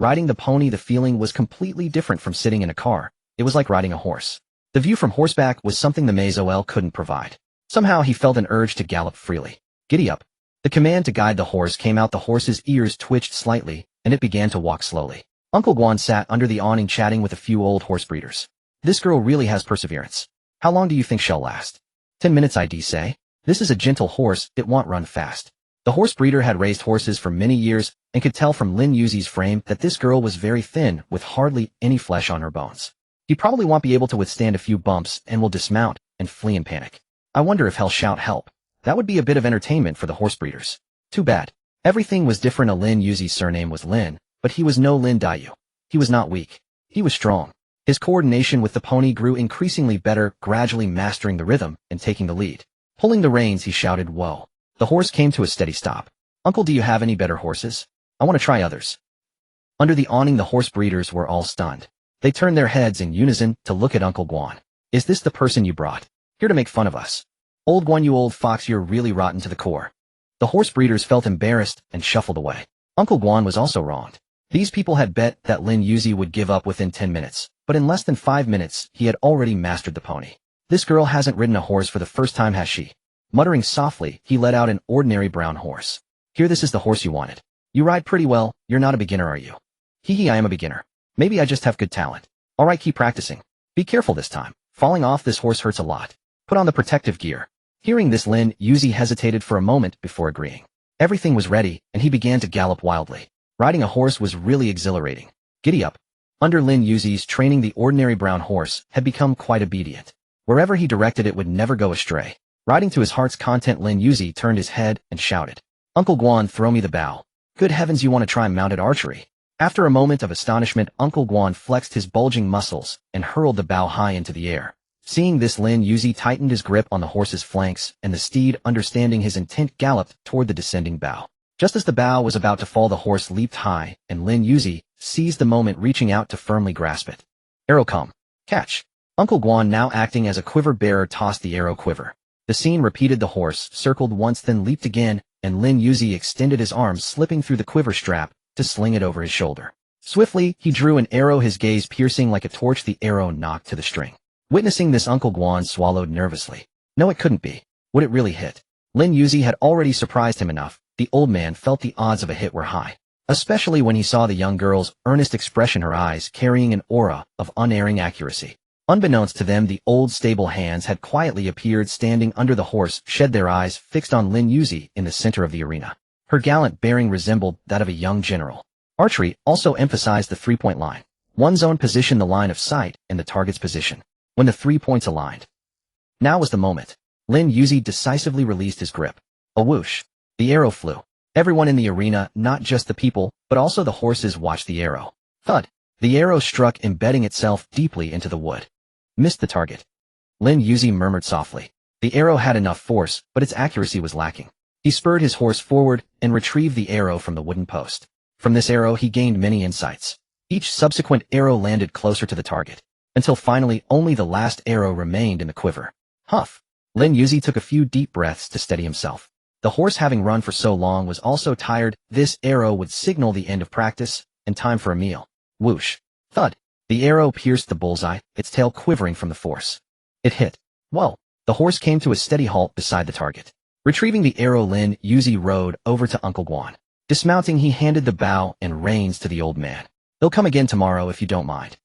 Riding the pony, the feeling was completely different from sitting in a car. It was like riding a horse. The view from horseback was something the maze OL couldn't provide. Somehow he felt an urge to gallop freely. Giddy up. The command to guide the horse came out. The horse's ears twitched slightly, and it began to walk slowly. Uncle Guan sat under the awning chatting with a few old horse breeders. This girl really has perseverance. How long do you think she'll last? 10 minutes I'd say. This is a gentle horse, it won't run fast. The horse breeder had raised horses for many years and could tell from Lin Yuzi's frame that this girl was very thin with hardly any flesh on her bones. He probably won't be able to withstand a few bumps and will dismount and flee in panic. I wonder if he'll shout help. That would be a bit of entertainment for the horse breeders. Too bad. Everything was different. Lin Yuzi's surname was Lin, but he was no Lin Dayu. He was not weak. He was strong. His coordination with the pony grew increasingly better, gradually mastering the rhythm and taking the lead. Pulling the reins, he shouted, "Whoa." The horse came to a steady stop. "Uncle, do you have any better horses? I want to try others." Under the awning, the horse breeders were all stunned. They turned their heads in unison to look at Uncle Guan. "Is this the person you brought? Here to make fun of us? Old Guan, you old fox, you're really rotten to the core." The horse breeders felt embarrassed and shuffled away. Uncle Guan was also wronged. These people had bet that Lin Yuzi would give up within 10 minutes, but in less than 5 minutes, he had already mastered the pony. "This girl hasn't ridden a horse for the first time, has she?" Muttering softly, he let out an ordinary brown horse. "Here, this is the horse you wanted. You ride pretty well. You're not a beginner, are you?" "Hee, I am a beginner. Maybe I just have good talent." "All right, keep practicing. Be careful this time. Falling off this horse hurts a lot. Put on the protective gear." Hearing this, Lin Yuzi hesitated for a moment before agreeing. Everything was ready, and he began to gallop wildly. Riding a horse was really exhilarating. Giddy up. Under Lin Yuzi's training, the ordinary brown horse had become quite obedient. Wherever he directed it would never go astray. Riding to his heart's content, Lin Yuzi turned his head and shouted, "Uncle Guan, throw me the bow." "Good heavens, you want to try mounted archery?" After a moment of astonishment, Uncle Guan flexed his bulging muscles and hurled the bow high into the air. Seeing this, Lin Yuzi tightened his grip on the horse's flanks, and the steed, understanding his intent, galloped toward the descending bow. Just as the bow was about to fall, the horse leaped high, and Lin Yuzi seized the moment, reaching out to firmly grasp it. "Arrow come. Catch." Uncle Guan, now acting as a quiver bearer, tossed the arrow quiver. The scene repeated. The horse circled once, then leaped again, and Lin Yuzi extended his arm, slipping through the quiver strap to sling it over his shoulder. Swiftly, he drew an arrow, his gaze piercing like a torch. The arrow knocked to the string. Witnessing this, Uncle Guan swallowed nervously. No, it couldn't be. Would it really hit? Lin Yuzi had already surprised him enough. The old man felt the odds of a hit were high, especially when he saw the young girl's earnest expression, her eyes carrying an aura of unerring accuracy. Unbeknownst to them, the old stable hands had quietly appeared, standing under the horse, shed their eyes fixed on Lin Yuzi in the center of the arena. Her gallant bearing resembled that of a young general. Archery also emphasized the three-point line. One's own position, the line of sight, and the target's position. When the 3 points aligned. Now was the moment. Lin Yuzi decisively released his grip. A whoosh. The arrow flew. Everyone in the arena, not just the people, but also the horses, watched the arrow. Thud. The arrow struck, embedding itself deeply into the wood. Missed the target. Lin Yuzi murmured softly. The arrow had enough force, but its accuracy was lacking. He spurred his horse forward and retrieved the arrow from the wooden post. From this arrow he gained many insights. Each subsequent arrow landed closer to the target, until finally only the last arrow remained in the quiver. Huff. Lin Yuzi took a few deep breaths to steady himself. The horse, having run for so long, was also tired. This arrow would signal the end of practice and time for a meal. Whoosh. Thud. The arrow pierced the bullseye, its tail quivering from the force. It hit. Whoa. The horse came to a steady halt beside the target. Retrieving the arrow, Lin Yuzi rode over to Uncle Guan. Dismounting, he handed the bow and reins to the old man. "They'll come again tomorrow if you don't mind."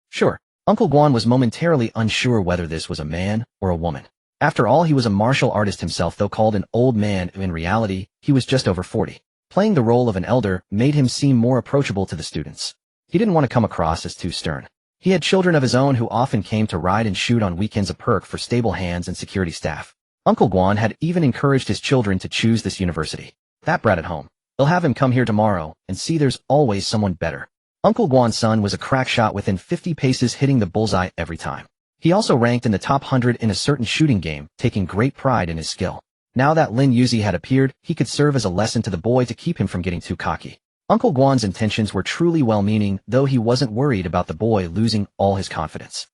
"Sure." Uncle Guan was momentarily unsure whether this was a man or a woman. After all, he was a martial artist himself, though called an old man. In reality, he was just over 40. Playing the role of an elder made him seem more approachable to the students. He didn't want to come across as too stern. He had children of his own who often came to ride and shoot on weekends, a perk for stable hands and security staff. Uncle Guan had even encouraged his children to choose this university. That brat at home. They'll have him come here tomorrow and see there's always someone better. Uncle Guan's son was a crack shot within 50 paces, hitting the bullseye every time. He also ranked in the top 100 in a certain shooting game, taking great pride in his skill. Now that Lin Yuzi had appeared, he could serve as a lesson to the boy to keep him from getting too cocky. Uncle Guan's intentions were truly well-meaning, though he wasn't worried about the boy losing all his confidence.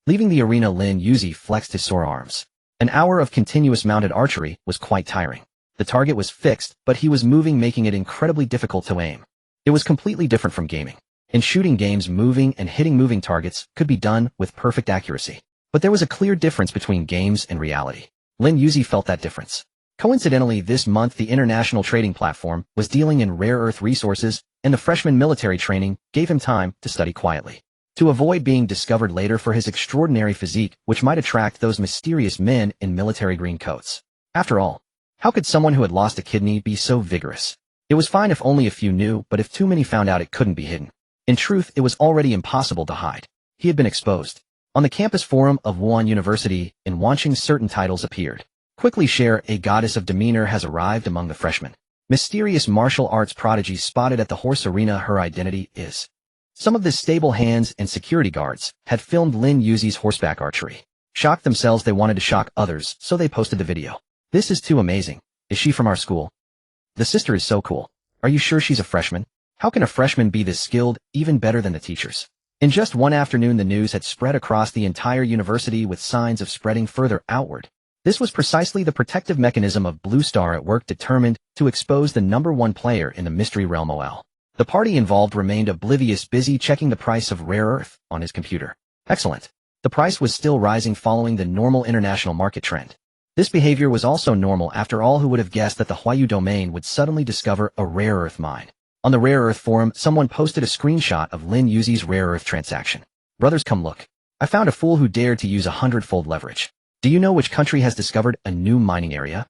Leaving the arena, Lin Yuzi flexed his sore arms. An hour of continuous mounted archery was quite tiring. The target was fixed, but he was moving, making it incredibly difficult to aim. It was completely different from gaming. In shooting games, moving and hitting moving targets could be done with perfect accuracy. But there was a clear difference between games and reality. Lin Yuzi felt that difference. Coincidentally, this month the international trading platform was dealing in rare earth resources, and the freshman military training gave him time to study quietly. To avoid being discovered later for his extraordinary physique, which might attract those mysterious men in military green coats. After all, how could someone who had lost a kidney be so vigorous? It was fine if only a few knew, but if too many found out, it couldn't be hidden. In truth, it was already impossible to hide. He had been exposed. On the campus forum of Wuhan University, in Wanqing, certain titles appeared. Quickly share, a goddess of demeanor has arrived among the freshmen. Mysterious martial arts prodigy spotted at the horse arena, her identity is. Some of the stable hands and security guards had filmed Lin Yuzi's horseback archery. Shocked themselves, they wanted to shock others, so they posted the video. This is too amazing. Is she from our school? The sister is so cool. Are you sure she's a freshman? How can a freshman be this skilled, even better than the teachers? In just one afternoon, the news had spread across the entire university, with signs of spreading further outward. This was precisely the protective mechanism of Blue Star at work, determined to expose the #1 player in the mystery realm. OL. The party involved remained oblivious, busy checking the price of rare earth on his computer. Excellent. The price was still rising, following the normal international market trend. This behavior was also normal. After all, who would have guessed that the Huayu domain would suddenly discover a rare earth mine? On the rare earth forum, someone posted a screenshot of Lin Yuzi's rare earth transaction. Brothers, come look. I found a fool who dared to use 100-fold leverage. Do you know which country has discovered a new mining area?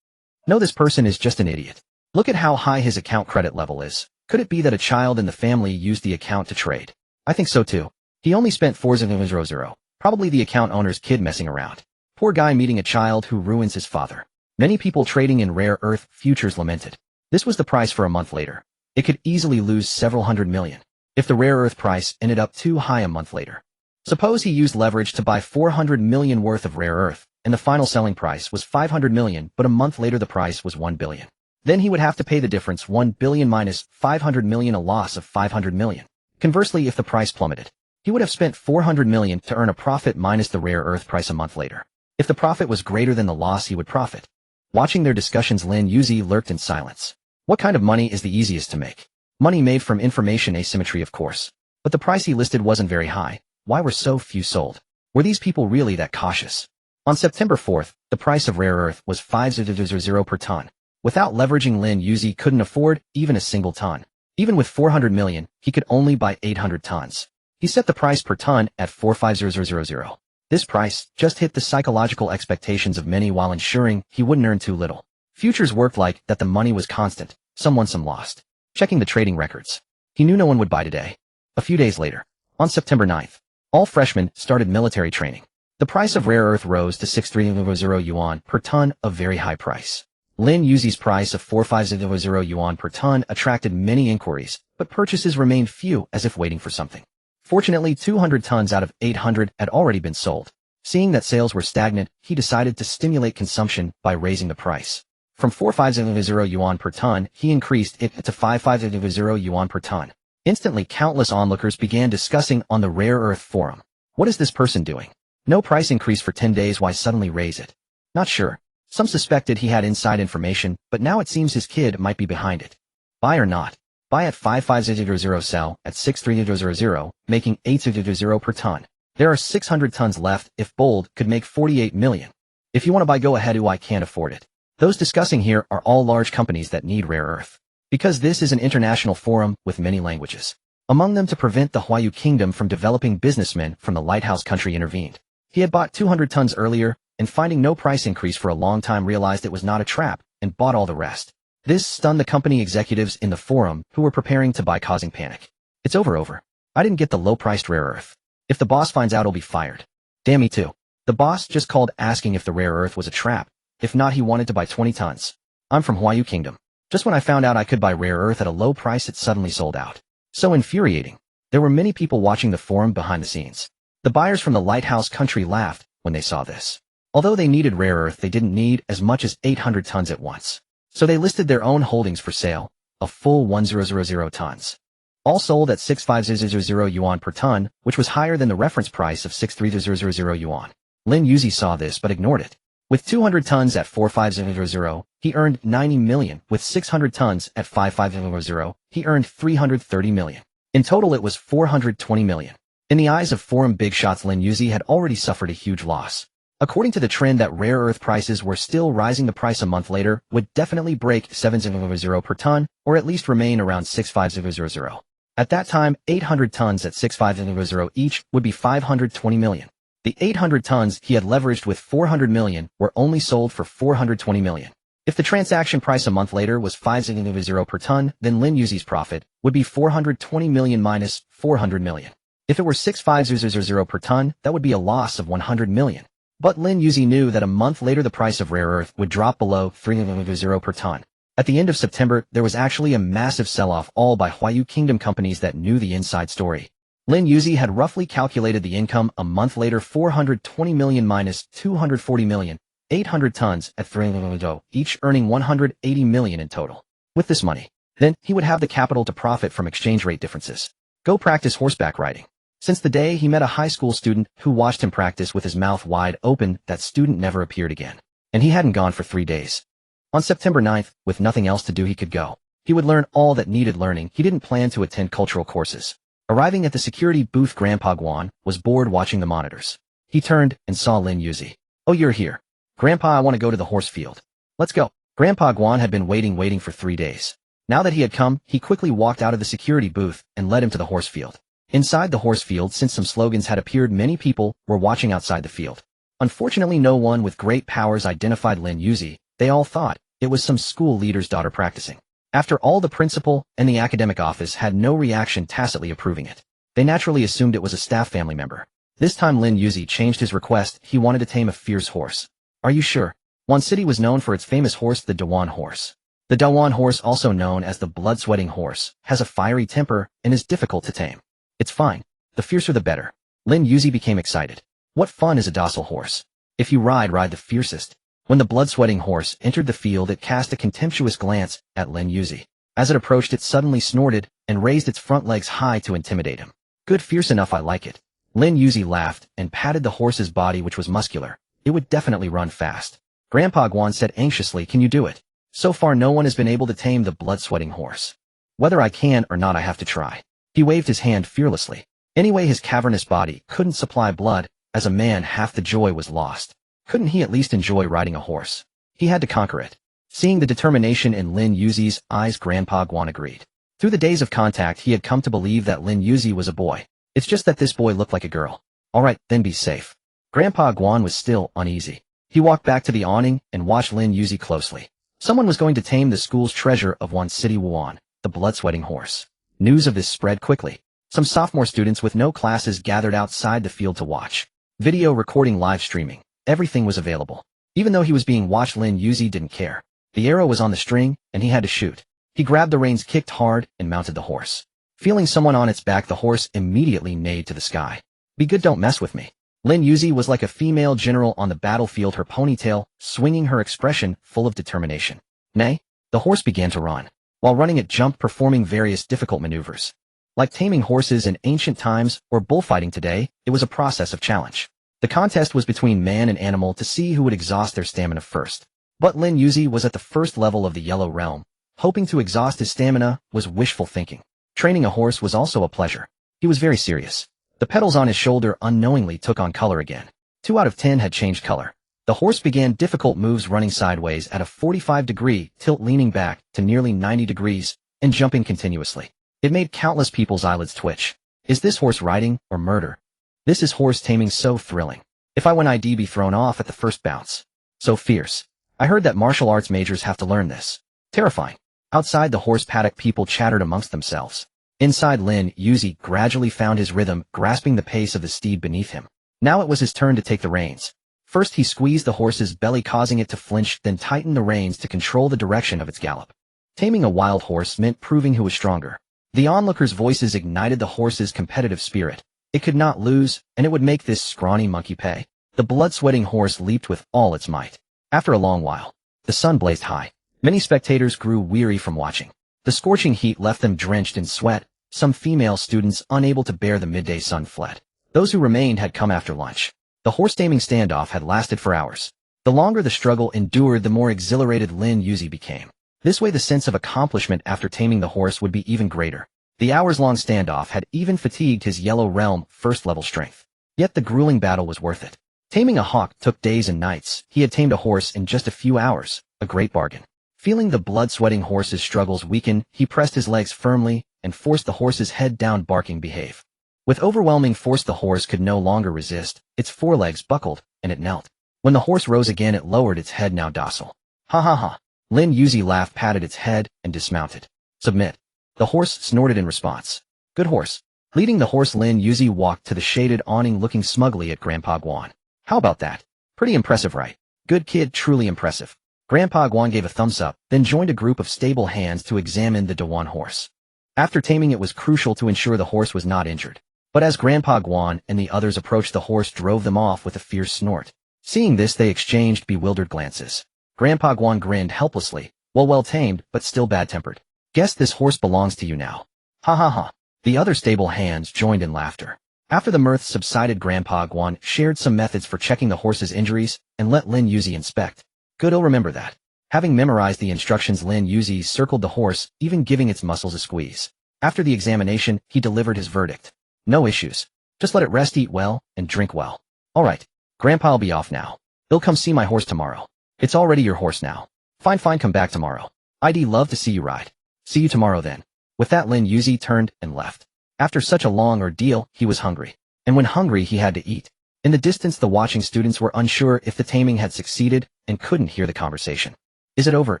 No, this person is just an idiot. Look at how high his account credit level is. Could it be that a child in the family used the account to trade? I think so too. He only spent 4,000. Probably the account owner's kid messing around. Poor guy meeting a child who ruins his father. Many people trading in rare earth futures lamented. This was the price for a month later. It could easily lose several hundred million if the rare earth price ended up too high a month later. Suppose he used leverage to buy 400 million worth of rare earth, and the final selling price was 500 million, but a month later the price was 1 billion. Then he would have to pay the difference, 1 billion minus 500 million, a loss of 500 million. Conversely, if the price plummeted, he would have spent 400 million to earn a profit minus the rare earth price a month later. If the profit was greater than the loss, he would profit. Watching their discussions, Lin Yuzi lurked in silence. What kind of money is the easiest to make? Money made from information asymmetry, of course. But the price he listed wasn't very high. Why were so few sold? Were these people really that cautious? On September 4th, the price of rare earth was 5,000 per ton. Without leveraging, Lin Yuzi couldn't afford even a single ton. Even with 400 million, he could only buy 800 tons. He set the price per ton at 450,000. This price just hit the psychological expectations of many while ensuring he wouldn't earn too little. Futures worked like that. The money was constant. Some won, some lost. Checking the trading records, he knew no one would buy today. A few days later, on September 9th, all freshmen started military training. The price of rare earth rose to 6,300 yuan per ton, a very high price. Lin Yuzi's price of 4,500 yuan per ton attracted many inquiries, but purchases remained few, as if waiting for something. Fortunately, 200 tons out of 800 had already been sold. Seeing that sales were stagnant, he decided to stimulate consumption by raising the price. From 4,500 yuan per ton, he increased it to 5,500 yuan per ton. Instantly, countless onlookers began discussing on the rare earth forum. What is this person doing? No price increase for 10 days, why suddenly raise it? Not sure. Some suspected he had inside information, but now it seems his kid might be behind it. Buy or not? Buy at 5,500, sell at 6,300, making 8,000 per ton. There are 600 tons left. If bold, could make 48 million. If you want to buy, go ahead. I can't afford it. Those discussing here are all large companies that need rare earth. Because this is an international forum with many languages. Among them, to prevent the Huayu kingdom from developing, businessmen from the lighthouse country intervened. He had bought 200 tons earlier, and finding no price increase for a long time, realized it was not a trap, and bought all the rest. This stunned the company executives in the forum, who were preparing to buy, causing panic. It's over. I didn't get the low-priced rare earth. If the boss finds out, I'll be fired. Damn, me too. The boss just called asking if the rare earth was a trap. If not, he wanted to buy 20 tons. I'm from Huayu Kingdom. Just when I found out I could buy rare earth at a low price, it suddenly sold out. So infuriating. There were many people watching the forum behind the scenes. The buyers from the lighthouse country laughed when they saw this. Although they needed rare earth, they didn't need as much as 800 tons at once. So they listed their own holdings for sale, a full 1,000 tons. all sold at 65000 yuan per ton, which was higher than the reference price of 63000 yuan. Lin Yuzi saw this but ignored it. With 200 tons at 45000, he earned 90 million. With 600 tons at 5500, he earned 330 million. In total it was 420 million. In the eyes of forum big shots, Lin Yuzi had already suffered a huge loss. According to the trend that rare earth prices were still rising, the price a month later would definitely break 700 per ton, or at least remain around 6500. At that time, 800 tons at 6500 each would be 520 million. The 800 tons he had leveraged with 400 million were only sold for 420 million. If the transaction price a month later was 500 per ton, then Lin Yuzi's profit would be 420 million minus 400 million. If it were 6500 per ton, that would be a loss of 100 million. But Lin Yuzi knew that a month later the price of rare earth would drop below 300 per ton. At the end of September, there was actually a massive sell-off, all by Huayu Kingdom companies that knew the inside story. Lin Yuzi had roughly calculated the income a month later: 420 million minus 240 million, 800 tons at 300, each earning 180 million in total. With this money, then, he would have the capital to profit from exchange rate differences. Go practice horseback riding. Since the day he met a high school student who watched him practice with his mouth wide open, that student never appeared again. And he hadn't gone for 3 days. On September 9th, with nothing else to do, he could go. He would learn all that needed learning. He didn't plan to attend cultural courses. Arriving at the security booth, Grandpa Guan was bored watching the monitors. He turned and saw Lin Yuzi. "Oh, you're here. Grandpa, I want to go to the horse field. Let's go." Grandpa Guan had been waiting for 3 days. Now that he had come, he quickly walked out of the security booth and led him to the horse field. Inside the horse field, since some slogans had appeared, many people were watching outside the field. Unfortunately, no one with great powers identified Lin Yuzi. They all thought it was some school leader's daughter practicing. After all, the principal and the academic office had no reaction, tacitly approving it. They naturally assumed it was a staff family member. This time Lin Yuzi changed his request. He wanted to tame a fierce horse. "Are you sure?" Wan City was known for its famous horse, the Dawan horse. The Dawan horse, also known as the blood-sweating horse, has a fiery temper and is difficult to tame. "It's fine. The fiercer the better." Lin Yuzi became excited. What fun is a docile horse? If you ride the fiercest. When the blood-sweating horse entered the field, it cast a contemptuous glance at Lin Yuzi. As it approached, it suddenly snorted and raised its front legs high to intimidate him. "Good, fierce enough, I like it." Lin Yuzi laughed and patted the horse's body, which was muscular. It would definitely run fast. Grandpa Guan said anxiously, "Can you do it?" "So far no one has been able to tame the blood-sweating horse. Whether I can or not, I have to try." He waved his hand fearlessly. Anyway, his cavernous body couldn't supply blood. As a man, half the joy was lost. Couldn't he at least enjoy riding a horse? He had to conquer it. Seeing the determination in Lin Yuzi's eyes, Grandpa Guan agreed. Through the days of contact, he had come to believe that Lin Yuzi was a boy. It's just that this boy looked like a girl. "All right, then be safe." Grandpa Guan was still uneasy. He walked back to the awning and watched Lin Yuzi closely. Someone was going to tame the school's treasure of Wan City, Wuan, the blood-sweating horse. News of this spread quickly. Some sophomore students with no classes gathered outside the field to watch. Video recording, live streaming. Everything was available. Even though he was being watched, Lin Yuzi didn't care. The arrow was on the string, and he had to shoot. He grabbed the reins, kicked hard, and mounted the horse. Feeling someone on its back, the horse immediately neighed to the sky. "Be good, don't mess with me." Lin Yuzi was like a female general on the battlefield, her ponytail swinging, her expression full of determination. Nay, the horse began to run. While running, it jumped, performing various difficult maneuvers. Like taming horses in ancient times or bullfighting today, it was a process of challenge. The contest was between man and animal to see who would exhaust their stamina first. But Lin Yuzi was at the first level of the Yellow Realm. Hoping to exhaust his stamina was wishful thinking. Training a horse was also a pleasure. He was very serious. The petals on his shoulder unknowingly took on color again. 2 out of 10 had changed color. The horse began difficult moves, running sideways at a 45-degree tilt, leaning back to nearly 90 degrees, and jumping continuously. It made countless people's eyelids twitch. Is this horse riding or murder? This is horse taming, so thrilling. If I win, I'd be thrown off at the first bounce. So fierce. I heard that martial arts majors have to learn this. Terrifying. Outside the horse paddock, people chattered amongst themselves. Inside, Lin Yuzi gradually found his rhythm, grasping the pace of the steed beneath him. Now it was his turn to take the reins. First he squeezed the horse's belly, causing it to flinch, then tightened the reins to control the direction of its gallop. Taming a wild horse meant proving who was stronger. The onlookers' voices ignited the horse's competitive spirit. It could not lose, and it would make this scrawny monkey pay. The blood-sweating horse leaped with all its might. After a long while, the sun blazed high. Many spectators grew weary from watching. The scorching heat left them drenched in sweat, Some female students, unable to bear the midday sun, fled. Those who remained had come after lunch. The horse-taming standoff had lasted for hours. The longer the struggle endured, the more exhilarated Lin Yuzi became. This way the sense of accomplishment after taming the horse would be even greater. The hours-long standoff had even fatigued his Yellow Realm first-level strength. Yet the grueling battle was worth it. Taming a hawk took days and nights. He had tamed a horse in just a few hours, a great bargain. Feeling the blood-sweating horse's struggles weaken, he pressed his legs firmly and forced the horse's head down, barking behave. With overwhelming force, the horse could no longer resist. Its forelegs buckled, and it knelt. When the horse rose again, it lowered its head, now docile. Ha ha ha. Lin Yuzi laughed, patted its head, and dismounted. Submit. The horse snorted in response. Good horse. Leading the horse, Lin Yuzi walked to the shaded awning, looking smugly at Grandpa Guan. How about that? Pretty impressive, right? Good kid, truly impressive. Grandpa Guan gave a thumbs up, then joined a group of stable hands to examine the Dewan horse. After taming it was crucial to ensure the horse was not injured. But as Grandpa Guan and the others approached, the horse drove them off with a fierce snort. Seeing this, they exchanged bewildered glances. Grandpa Guan grinned helplessly. Well tamed, but still bad-tempered. Guess this horse belongs to you now. Ha ha ha. The other stable hands joined in laughter. After the mirth subsided, Grandpa Guan shared some methods for checking the horse's injuries and let Lin Yuzi inspect. Good, he'll remember that. Having memorized the instructions, Lin Yuzi circled the horse, even giving its muscles a squeeze. After the examination, he delivered his verdict. No issues. Just let it rest, eat well, and drink well. All right. Grandpa'll be off now. He'll come see my horse tomorrow. It's already your horse now. Fine, come back tomorrow. I'd love to see you ride. See you tomorrow then. With that, Lin Yuzi turned and left. After such a long ordeal, he was hungry. And when hungry, he had to eat. In the distance, the watching students were unsure if the taming had succeeded and couldn't hear the conversation. Is it over?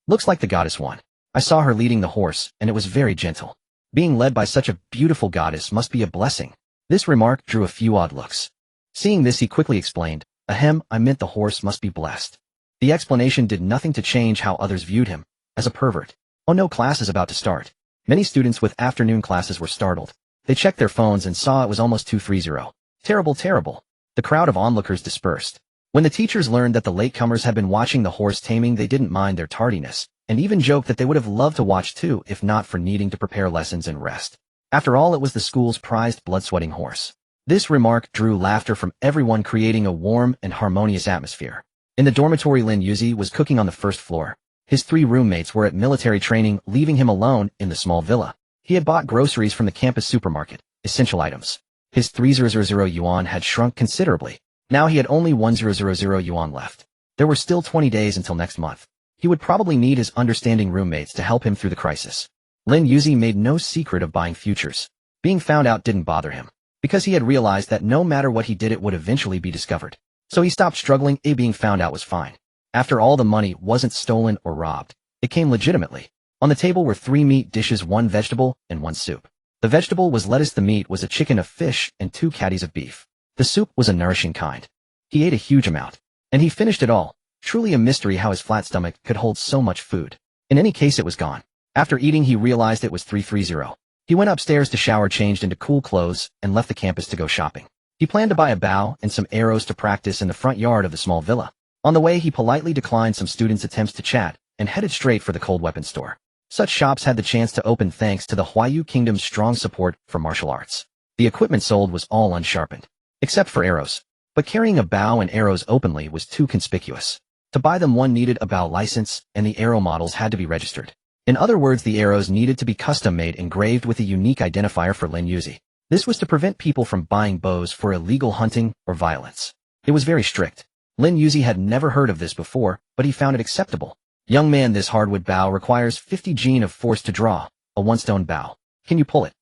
Looks like the goddess won. I saw her leading the horse, and it was very gentle. Being led by such a beautiful goddess must be a blessing. This remark drew a few odd looks. Seeing this, he quickly explained, Ahem, I meant the horse must be blessed. The explanation did nothing to change how others viewed him, as a pervert. Oh no, class is about to start. Many students with afternoon classes were startled. They checked their phones and saw it was almost 2:30. Terrible. The crowd of onlookers dispersed. When the teachers learned that the latecomers had been watching the horse taming, they didn't mind their tardiness, and even joked that they would have loved to watch too if not for needing to prepare lessons and rest. After all, it was the school's prized blood-sweating horse. This remark drew laughter from everyone, creating a warm and harmonious atmosphere. In the dormitory, Lin Yuzi was cooking on the first floor. His 3 roommates were at military training, leaving him alone in the small villa. He had bought groceries from the campus supermarket, essential items. His 3,000 yuan had shrunk considerably. Now he had only 1,000 yuan left. There were still 20 days until next month. He would probably need his understanding roommates to help him through the crisis. Lin Yuzi made no secret of buying futures. Being found out didn't bother him, because he had realized that no matter what he did, it would eventually be discovered. So he stopped struggling. Being found out was fine. After all, the money wasn't stolen or robbed. It came legitimately. On the table were 3 meat dishes, 1 vegetable, and 1 soup. The vegetable was lettuce, the meat was a chicken, a fish, and 2 catties of beef. The soup was a nourishing kind. He ate a huge amount. And he finished it all. Truly a mystery how his flat stomach could hold so much food. In any case, it was gone. After eating, he realized it was 3:30. He went upstairs to shower, changed into cool clothes, and left the campus to go shopping. He planned to buy a bow and some arrows to practice in the front yard of the small villa. On the way, he politely declined some students' attempts to chat and headed straight for the cold weapons store. Such shops had the chance to open thanks to the Huayu Kingdom's strong support for martial arts. The equipment sold was all unsharpened, except for arrows. But carrying a bow and arrows openly was too conspicuous. To buy them, one needed a bow license, and the arrow models had to be registered. In other words, the arrows needed to be custom-made, engraved with a unique identifier for Lin Yuzi. This was to prevent people from buying bows for illegal hunting or violence. It was very strict. Lin Yuzi had never heard of this before, but he found it acceptable. Young man, this hardwood bow requires 50 gene of force to draw, a 1-stone bow. Can you pull it?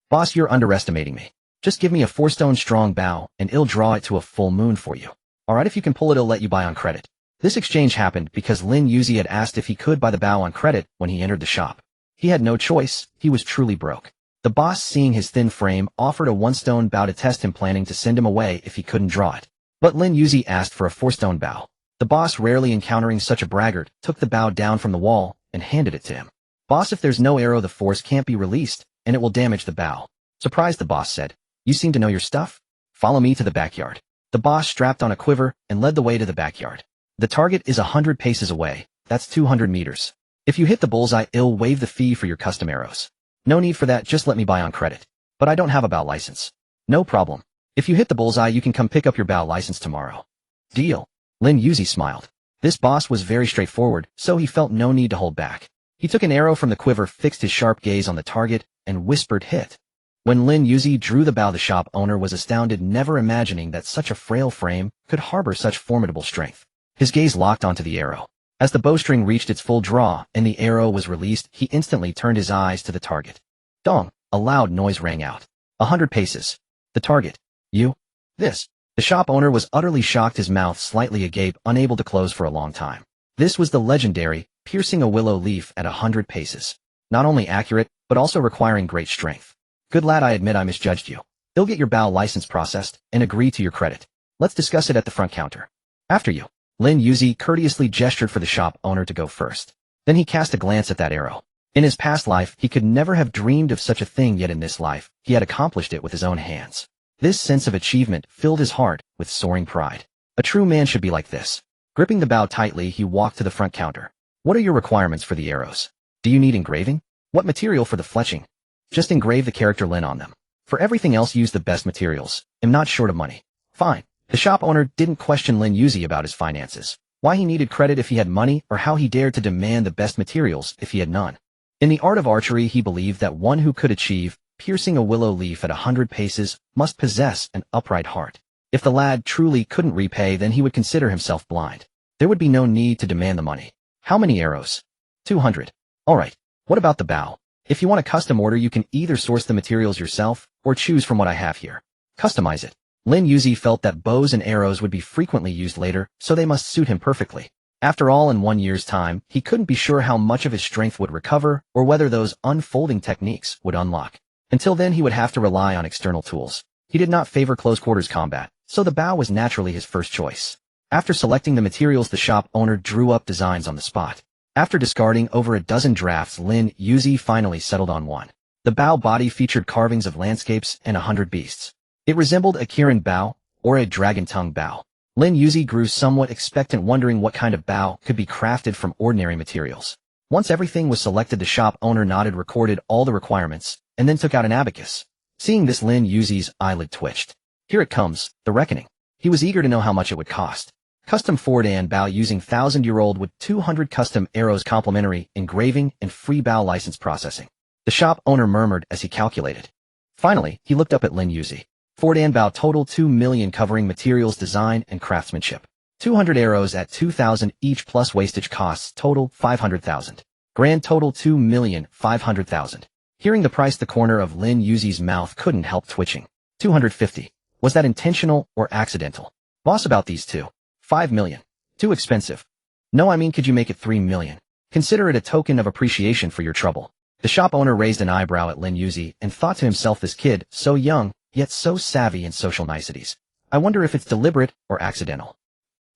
Boss, you're underestimating me. Just give me a 4-stone strong bow, and I'll draw it to a full moon for you. Alright, if you can pull it, I'll let you buy on credit. This exchange happened because Lin Yuzi had asked if he could buy the bow on credit when he entered the shop. He had no choice, he was truly broke. The boss, seeing his thin frame, offered a 1-stone bow to test him, planning to send him away if he couldn't draw it. But Lin Yuzi asked for a 4-stone bow. The boss, rarely encountering such a braggart, took the bow down from the wall and handed it to him. Boss, if there's no arrow, the force can't be released, and it will damage the bow. Surprised, the boss said, you seem to know your stuff. Follow me to the backyard. The boss strapped on a quiver and led the way to the backyard. The target is 100 paces away. That's 200 meters. If you hit the bullseye, I'll waive the fee for your custom arrows. No need for that, just let me buy on credit. But I don't have a bow license. No problem. If you hit the bullseye, you can come pick up your bow license tomorrow. Deal. Lin Yuzi smiled. This boss was very straightforward, so he felt no need to hold back. He took an arrow from the quiver, fixed his sharp gaze on the target, and whispered hit. When Lin Yuzi drew the bow, the shop owner was astounded, never imagining that such a frail frame could harbor such formidable strength. His gaze locked onto the arrow. As the bowstring reached its full draw and the arrow was released, he instantly turned his eyes to the target. Dong! A loud noise rang out. 100 paces. The target. You? This. The shop owner was utterly shocked, his mouth slightly agape, unable to close for a long time. This was the legendary, piercing a willow leaf at 100 paces. Not only accurate, but also requiring great strength. Good lad, I admit I misjudged you. They'll get your bow license processed and agree to your credit. Let's discuss it at the front counter. After you. Lin Yuzi courteously gestured for the shop owner to go first. Then he cast a glance at that arrow. In his past life, he could never have dreamed of such a thing, yet in this life, he had accomplished it with his own hands. This sense of achievement filled his heart with soaring pride. A true man should be like this. Gripping the bow tightly, he walked to the front counter. What are your requirements for the arrows? Do you need engraving? What material for the fletching? Just engrave the character Lin on them. For everything else, use the best materials. I'm not short of money. Fine. The shop owner didn't question Lin Yuzi about his finances, why he needed credit if he had money, or how he dared to demand the best materials if he had none. In the art of archery, he believed that one who could achieve piercing a willow leaf at 100 paces must possess an upright heart. If the lad truly couldn't repay, then he would consider himself blind. There would be no need to demand the money. How many arrows? 200. All right. What about the bow? If you want a custom order, you can either source the materials yourself or choose from what I have here. Customize it. Lin Yuzi felt that bows and arrows would be frequently used later, so they must suit him perfectly. After all, in 1 year's time, he couldn't be sure how much of his strength would recover or whether those unfolding techniques would unlock. Until then, he would have to rely on external tools. He did not favor close-quarters combat, so the bow was naturally his first choice. After selecting the materials, the shop owner drew up designs on the spot. After discarding over a dozen drafts, Lin Yuzi finally settled on one. The bow body featured carvings of landscapes and 100 beasts. It resembled a Kirin bow, or a dragon-tongue bow. Lin Yuzi grew somewhat expectant, wondering what kind of bow could be crafted from ordinary materials. Once everything was selected, the shop owner nodded, recorded all the requirements, and then took out an abacus. Seeing this, Lin Yuzi's eyelid twitched. Here it comes, the reckoning. He was eager to know how much it would cost. Custom Fordan bow using 1000-year-old with 200 custom arrows, complimentary engraving, and free bow license processing. The shop owner murmured as he calculated. Finally, he looked up at Lin Yuzi. Fordan bow total 2 million, covering materials, design, and craftsmanship. 200 arrows at 2,000 each plus wastage costs total 500,000. Grand total 2,500,000. Hearing the price, the corner of Lin Yuzi's mouth couldn't help twitching. 250. Was that intentional or accidental? Boss, about these two. 5 million. Too expensive. No, I mean, could you make it 3 million? Consider it a token of appreciation for your trouble. The shop owner raised an eyebrow at Lin Yuzi and thought to himself, this kid, so young, yet so savvy in social niceties. I wonder if it's deliberate or accidental.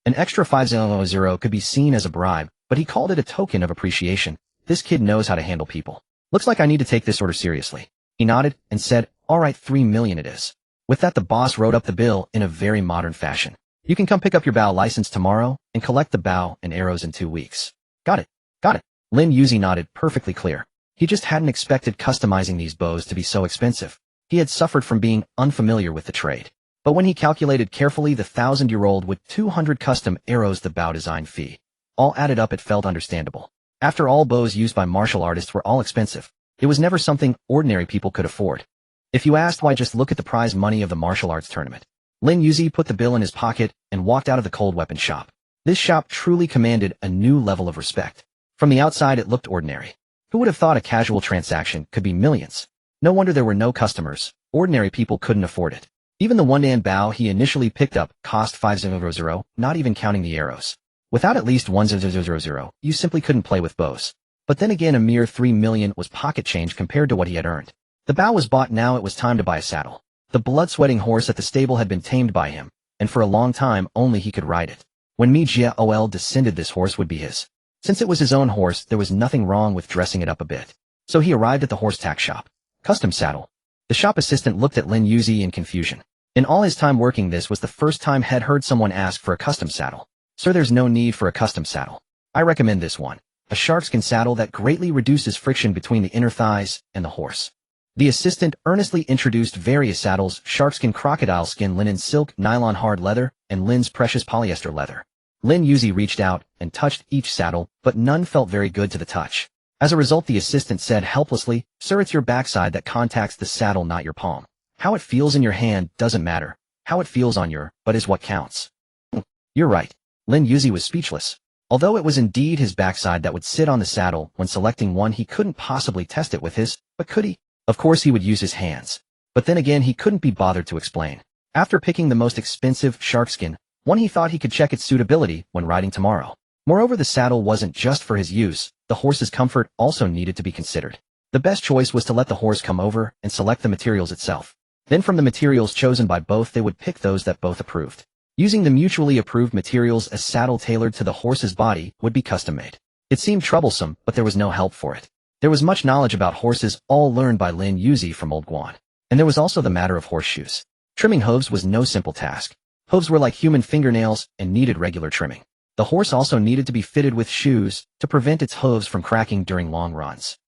An extra 500 could be seen as a bribe, but he called it a token of appreciation. This kid knows how to handle people. Looks like I need to take this order seriously. He nodded and said, all right, 3 million it is. With that, the boss wrote up the bill in a very modern fashion. You can come pick up your bow license tomorrow and collect the bow and arrows in 2 weeks. Got it. Got it. Lin Yuzi nodded, perfectly clear. He just hadn't expected customizing these bows to be so expensive. He had suffered from being unfamiliar with the trade. But when he calculated carefully the 1000-year-old with 200 custom arrows, the bow design fee, all added up, it felt understandable. After all, bows used by martial artists were all expensive. It was never something ordinary people could afford. If you asked why, just look at the prize money of the martial arts tournament. Lin Yuzi put the bill in his pocket and walked out of the cold weapon shop. This shop truly commanded a new level of respect. From the outside, it looked ordinary. Who would have thought a casual transaction could be millions? No wonder there were no customers. Ordinary people couldn't afford it. Even the one-dan bow he initially picked up cost 500, not even counting the arrows. Without at least 100, you simply couldn't play with bows. But then again, a mere 3 million was pocket change compared to what he had earned. The bow was bought, now it was time to buy a saddle. The blood-sweating horse at the stable had been tamed by him, and for a long time only he could ride it. When Mijia descended, this horse would be his. Since it was his own horse, there was nothing wrong with dressing it up a bit. So he arrived at the horse tack shop. Custom saddle. The shop assistant looked at Lin Yuzi in confusion. In all his time working, this was the first time he'd heard someone ask for a custom saddle. Sir, there's no need for a custom saddle. I recommend this one. a sharkskin saddle that greatly reduces friction between the inner thighs and the horse. The assistant earnestly introduced various saddles: sharkskin, crocodile skin, linen, silk, nylon, hard leather, and Lin's precious polyester leather. Lin Yuzi reached out and touched each saddle, but none felt very good to the touch. As a result, the assistant said helplessly, "Sir, it's your backside that contacts the saddle, not your palm. How it feels in your hand doesn't matter. How it feels on your butt is what counts." You're right. Lin Yuzi was speechless. Although it was indeed his backside that would sit on the saddle, when selecting one he couldn't possibly test it with his, but could he? Of course he would use his hands. But then again, he couldn't be bothered to explain. After picking the most expensive sharkskin, one he thought he could check its suitability when riding tomorrow. Moreover, the saddle wasn't just for his use, the horse's comfort also needed to be considered. The best choice was to let the horse come over and select the materials itself. Then from the materials chosen by both, they would pick those that both approved. Using the mutually approved materials, a saddle tailored to the horse's body would be custom-made. It seemed troublesome, but there was no help for it. There was much knowledge about horses, all learned by Lin Yuzi from Old Guan. And there was also the matter of horseshoes. Trimming hooves was no simple task. Hooves were like human fingernails and needed regular trimming. The horse also needed to be fitted with shoes to prevent its hooves from cracking during long runs.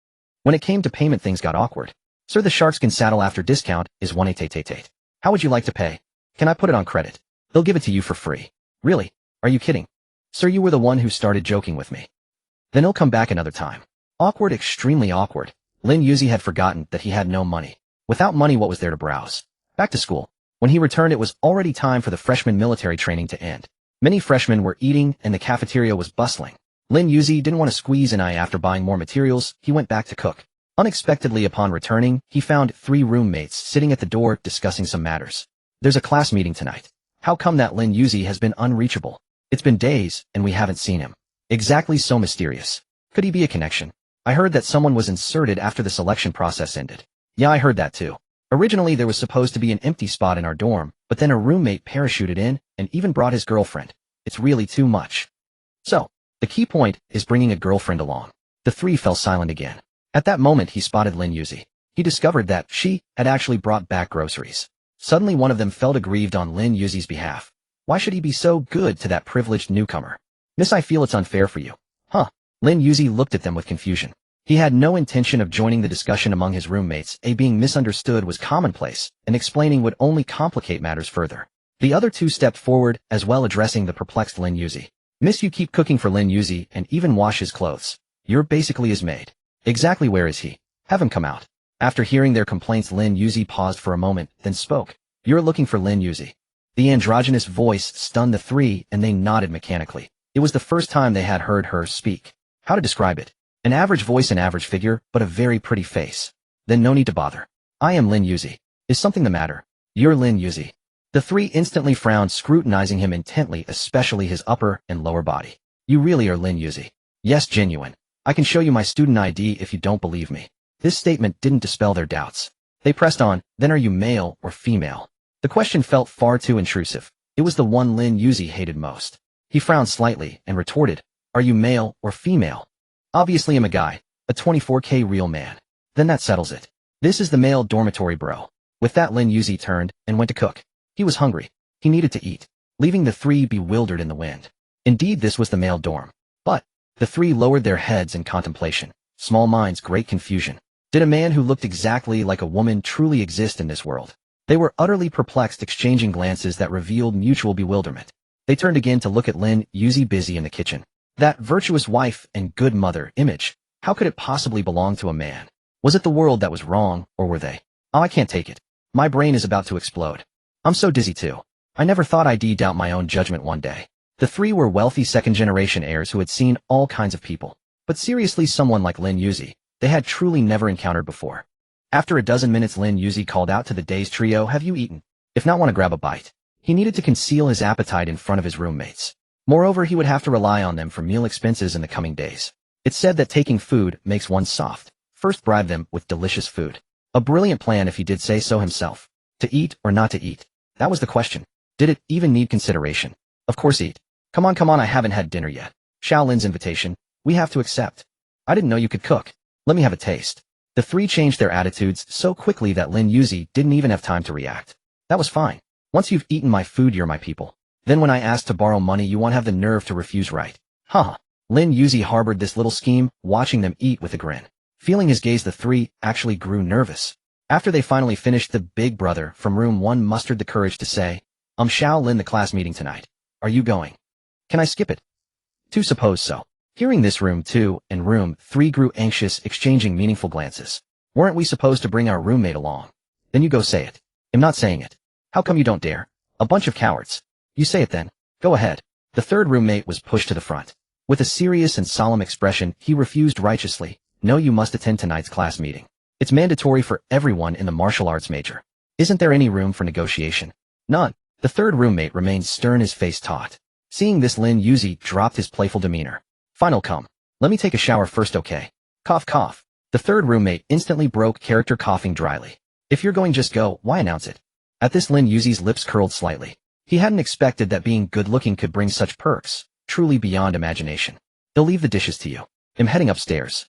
When it came to payment, things got awkward. "Sir, the sharkskin saddle after discount is 1,888. How would you like to pay? Can I put it on credit? They'll give it to you for free." "Really? Are you kidding? Sir, you were the one who started joking with me." "Then he'll come back another time." Awkward, extremely awkward. Lin Yuzi had forgotten that he had no money. Without money, what was there to browse? Back to school. When he returned, it was already time for the freshman military training to end. Many freshmen were eating, and the cafeteria was bustling. Lin Yuzi didn't want to squeeze an eye. After buying more materials, he went back to cook. Unexpectedly, upon returning, he found 3 roommates sitting at the door discussing some matters. "There's a class meeting tonight. How come that Lin Yuzi has been unreachable? It's been days, and we haven't seen him. Exactly so mysterious. Could he be a connection? I heard that someone was inserted after the selection process ended." "Yeah, I heard that too. Originally there was supposed to be an empty spot in our dorm, but then a roommate parachuted in and even brought his girlfriend. It's really too much." "So, the key point is bringing a girlfriend along." The 3 fell silent again. At that moment he spotted Lin Yuzi. He discovered that she had actually brought back groceries. Suddenly one of them felt aggrieved on Lin Yuzi's behalf. Why should he be so good to that privileged newcomer? "Miss, I feel it's unfair for you." "Huh?" Lin Yuzi looked at them with confusion. He had no intention of joining the discussion among his roommates. Being misunderstood was commonplace, and explaining would only complicate matters further. The other 2 stepped forward, as well, addressing the perplexed Lin Yuzi. "Miss, you keep cooking for Lin Yuzi and even wash his clothes. You're basically his maid." "Exactly. Where is he? Have him come out." After hearing their complaints, Lin Yuzi paused for a moment, then spoke. "You're looking for Lin Yuzi." The androgynous voice stunned the 3, and they nodded mechanically. It was the first time they had heard her speak. How to describe it? An average voice, an average figure, but a very pretty face. "Then no need to bother. I am Lin Yuzi. Is something the matter?" "You're Lin Yuzi." The 3 instantly frowned, scrutinizing him intently, especially his upper and lower body. "You really are Lin Yuzi?" "Yes, genuine. I can show you my student ID if you don't believe me." This statement didn't dispel their doubts. They pressed on. "Then are you male or female?" The question felt far too intrusive. It was the one Lin Yuzi hated most. He frowned slightly and retorted, "Are you male or female?" "Obviously I'm a guy, a 24K real man." "Then that settles it. This is the male dormitory, bro." With that, Lin Yuzi turned and went to cook. He was hungry. He needed to eat, leaving the 3 bewildered in the wind. Indeed, this was the male dorm. But the 3 lowered their heads in contemplation. Small minds, great confusion. Did a man who looked exactly like a woman truly exist in this world? They were utterly perplexed, exchanging glances that revealed mutual bewilderment. They turned again to look at Lin Yuzi busy in the kitchen. That virtuous wife and good mother image, how could it possibly belong to a man? Was it the world that was wrong, or were they? "Oh, I can't take it. My brain is about to explode. I'm so dizzy too. I never thought I'd doubt my own judgment one day." The 3 were wealthy second-generation heirs who had seen all kinds of people. But seriously, someone like Lin Yuzi, they had truly never encountered before. After a dozen minutes, Lin Yuzi called out to the dazed trio, "Have you eaten? If not, want to grab a bite?" He needed to conceal his appetite in front of his roommates. Moreover, he would have to rely on them for meal expenses in the coming days. It's said that taking food makes one soft. First, bribe them with delicious food. A brilliant plan if he did say so himself. To eat or not to eat? That was the question. Did it even need consideration? Of course eat. Come on, I haven't had dinner yet." Shaolin's invitation. "We have to accept." "I didn't know you could cook. Let me have a taste." The 3 changed their attitudes so quickly that Lin Yuzi didn't even have time to react. "That was fine. Once you've eaten my food, you're my people. Then when I ask to borrow money, you won't have the nerve to refuse, right?" "Huh." Lin Yuzi harbored this little scheme, watching them eat with a grin. Feeling his gaze, the three actually grew nervous. After they finally finished, the big brother from room 1 mustered the courage to say, Xiao Lin, the class meeting tonight. Are you going? Can I skip it? To suppose so. Hearing this, room 2 and room 3 grew anxious, exchanging meaningful glances. Weren't we supposed to bring our roommate along? Then you go say it. I'm not saying it. How come you don't dare? A bunch of cowards. You say it then. Go ahead. The third roommate was pushed to the front. With a serious and solemn expression, he refused righteously. No, you must attend tonight's class meeting. It's mandatory for everyone in the martial arts major. Isn't there any room for negotiation? None. The third roommate remained stern, his face taut. Seeing this, Lin Yuzi dropped his playful demeanor. Final come. Let me take a shower first, okay? Cough, cough. The third roommate instantly broke character, coughing dryly. If you're going, just go, why announce it? At this, Lin Yuzi's lips curled slightly. He hadn't expected that being good-looking could bring such perks, truly beyond imagination. They'll leave the dishes to you. I'm heading upstairs.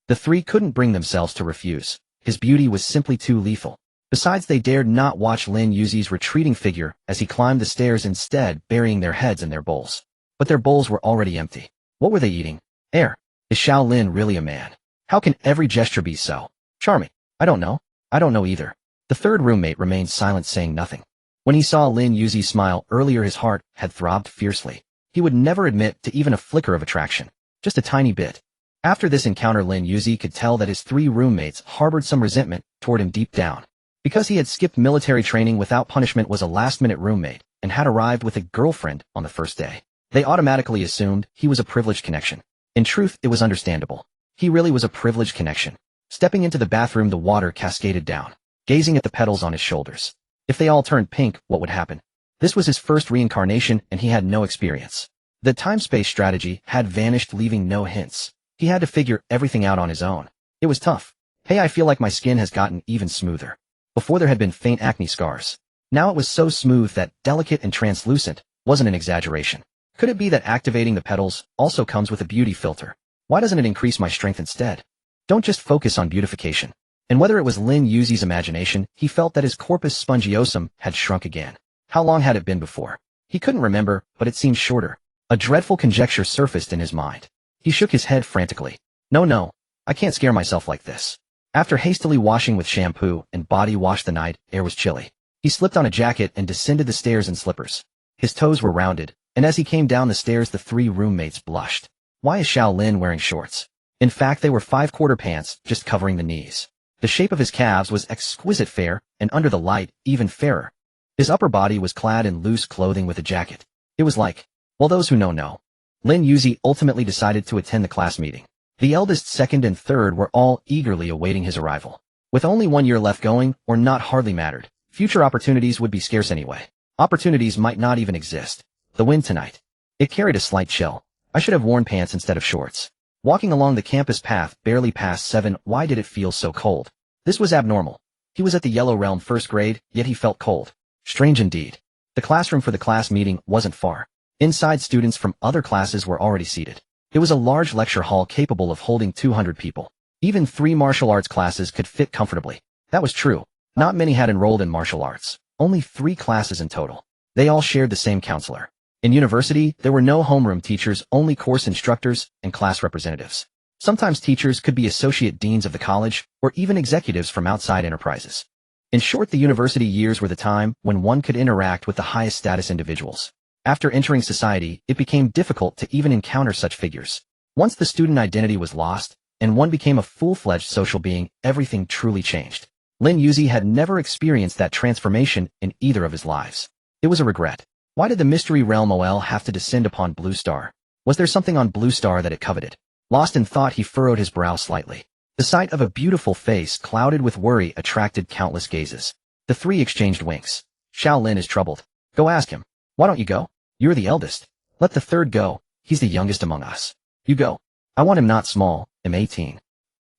The three couldn't bring themselves to refuse. His beauty was simply too lethal. Besides, they dared not watch Lin Yuzi's retreating figure as he climbed the stairs, instead burying their heads in their bowls. But their bowls were already empty. What were they eating? Air. Is Xiao Lin really a man? How can every gesture be so charming? I don't know. I don't know either. The third roommate remained silent, saying nothing. When he saw Lin Yuzi smile earlier, his heart had throbbed fiercely. He would never admit to even a flicker of attraction. Just a tiny bit. After this encounter, Lin Yuzi could tell that his three roommates harbored some resentment toward him deep down. Because he had skipped military training without punishment, was a last-minute roommate, and had arrived with a girlfriend on the first day. They automatically assumed he was a privileged connection. In truth, it was understandable. He really was a privileged connection. Stepping into the bathroom, the water cascaded down. Gazing at the petals on his shoulders. If they all turned pink, what would happen? This was his first reincarnation, and he had no experience. The time-space strategy had vanished, leaving no hints. He had to figure everything out on his own. It was tough. Hey, I feel like my skin has gotten even smoother. Before, there had been faint acne scars. Now it was so smooth that delicate and translucent wasn't an exaggeration. Could it be that activating the petals also comes with a beauty filter? Why doesn't it increase my strength instead? Don't just focus on beautification. And whether it was Lin Yuzi's imagination, he felt that his corpus spongiosum had shrunk again. How long had it been before? He couldn't remember, but it seemed shorter. A dreadful conjecture surfaced in his mind. He shook his head frantically. No, I can't scare myself like this. After hastily washing with shampoo and body wash the night, air was chilly. He slipped on a jacket and descended the stairs in slippers. His toes were rounded, and as he came down the stairs, the three roommates blushed. Why is Xiao Lin wearing shorts? In fact, they were 5/4 pants, just covering the knees. The shape of his calves was exquisite fair, and under the light, even fairer. His upper body was clad in loose clothing with a jacket. It was like, well, those who know. Lin Yuzi ultimately decided to attend the class meeting. The eldest, second, and third were all eagerly awaiting his arrival. With only 1 year left, going or not hardly mattered. Future opportunities would be scarce anyway. Opportunities might not even exist. The wind tonight. It carried a slight chill. I should have worn pants instead of shorts. Walking along the campus path, barely past 7, why did it feel so cold? This was abnormal. He was at the Yellow Realm first grade, yet he felt cold. Strange indeed. The classroom for the class meeting wasn't far. Inside, students from other classes were already seated. It was a large lecture hall capable of holding 200 people. Even 3 martial arts classes could fit comfortably. That was true. Not many had enrolled in martial arts. Only 3 classes in total. They all shared the same counselor. In university, there were no homeroom teachers, only course instructors and class representatives. Sometimes teachers could be associate deans of the college, or even executives from outside enterprises. In short, the university years were the time when one could interact with the highest status individuals. After entering society, it became difficult to even encounter such figures. Once the student identity was lost, and one became a full-fledged social being, everything truly changed. Lin Yuzi had never experienced that transformation in either of his lives. It was a regret. Why did the Mystery Realm OL have to descend upon Blue Star? Was there something on Blue Star that it coveted? Lost in thought, he furrowed his brow slightly. The sight of a beautiful face clouded with worry attracted countless gazes. The three exchanged winks. Xiao Lin is troubled. Go ask him. Why don't you go? You're the eldest. Let the third go. He's the youngest among us. You go. I want him not small. I'm 18.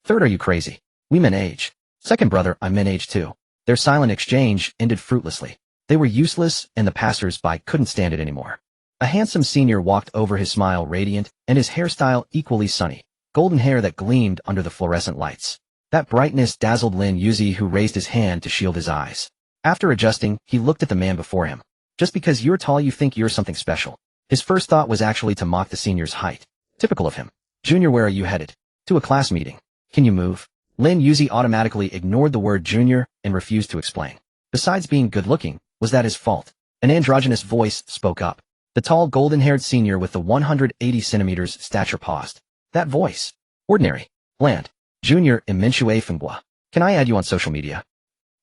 Third, are you crazy? We meant age. Second brother, I meant age too. Their silent exchange ended fruitlessly. They were useless, and the passers-by couldn't stand it anymore. A handsome senior walked over, his smile radiant, and his hairstyle equally sunny. Golden hair that gleamed under the fluorescent lights. That brightness dazzled Lin Yuzi, who raised his hand to shield his eyes. After adjusting, he looked at the man before him. Just because you're tall, you think you're something special. His first thought was actually to mock the senior's height. Typical of him. Junior, where are you headed? To a class meeting. Can you move? Lin Yuzi automatically ignored the word junior and refused to explain. Besides being good-looking, was that his fault? An androgynous voice spoke up. The tall, golden-haired senior with the 180 centimeters stature paused. That voice. Ordinary. Bland. Junior, Iminshue Fengua. Can I add you on social media?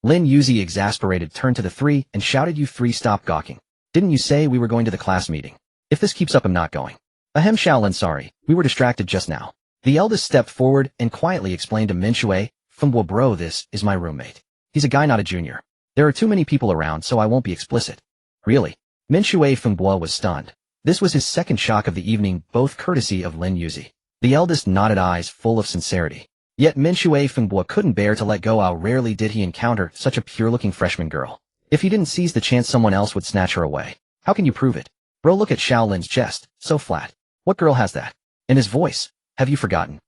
Lin Yuzi, exasperated, turned to the three and shouted, you three, stop gawking. Didn't you say we were going to the class meeting? If this keeps up, I'm not going. Ahem, Shaolin, sorry. We were distracted just now. The eldest stepped forward and quietly explained to Minshue, Fengua, bro, this is my roommate. He's a guy, not a junior. There are too many people around, so I won't be explicit. Really? Minshue Fengua was stunned. This was his second shock of the evening, both courtesy of Lin Yuzi. The eldest nodded, eyes full of sincerity. Yet Minshue Fengua couldn't bear to let go. How rarely did he encounter such a pure-looking freshman girl. If he didn't seize the chance, someone else would snatch her away. How can you prove it? Bro, look at Shaolin's chest, so flat. What girl has that? And his voice. Have you forgotten?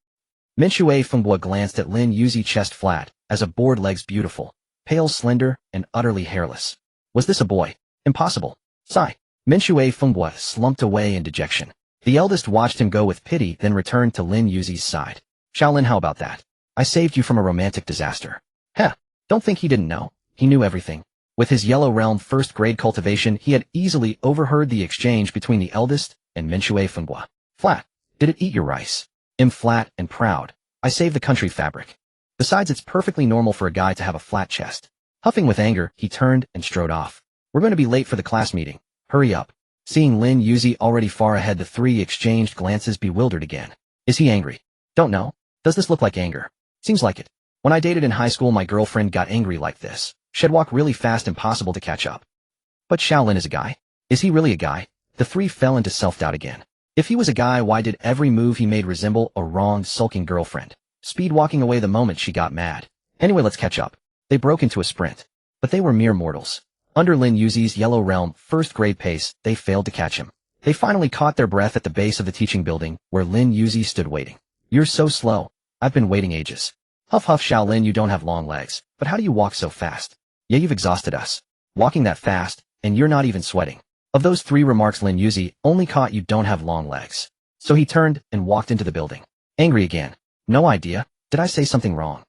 Minshue Fengua glanced at Lin Yuzi, chest flat, as a board, legs beautiful, pale, slender, and utterly hairless. Was this a boy? Impossible. Sigh. Minshue Fengua slumped away in dejection. The eldest watched him go with pity, then returned to Lin Yuzi's side. Shaolin, how about that? I saved you from a romantic disaster. Heh. Don't think he didn't know. He knew everything. With his Yellow Realm first-grade cultivation, he had easily overheard the exchange between the eldest and Minshue Fengua. Flat. Did it eat your rice? I'm flat and proud. I saved the country fabric. Besides, it's perfectly normal for a guy to have a flat chest. Huffing with anger, he turned and strode off. We're going to be late for the class meeting. Hurry up. Seeing Lin Yuzi already far ahead, the three exchanged glances, bewildered again. Is he angry? Don't know. Does this look like anger? Seems like it. When I dated in high school, my girlfriend got angry like this. She'd walk really fast, impossible to catch up. But Shaolin is a guy. Is he really a guy? The three fell into self-doubt again. If he was a guy, why did every move he made resemble a wronged, sulking girlfriend? Speed walking away the moment she got mad. Anyway, let's catch up. They broke into a sprint. But they were mere mortals. Under Lin Yuzi's Yellow Realm first-grade pace, they failed to catch him. They finally caught their breath at the base of the teaching building, where Lin Yuzi stood waiting. You're so slow. I've been waiting ages. Huff huff, Shaolin, you don't have long legs, but how do you walk so fast? Yeah, you've exhausted us. Walking that fast, and you're not even sweating. Of those three remarks, Lin Yuzi only caught you don't have long legs. So he turned and walked into the building. Angry again. No idea. Did I say something wrong?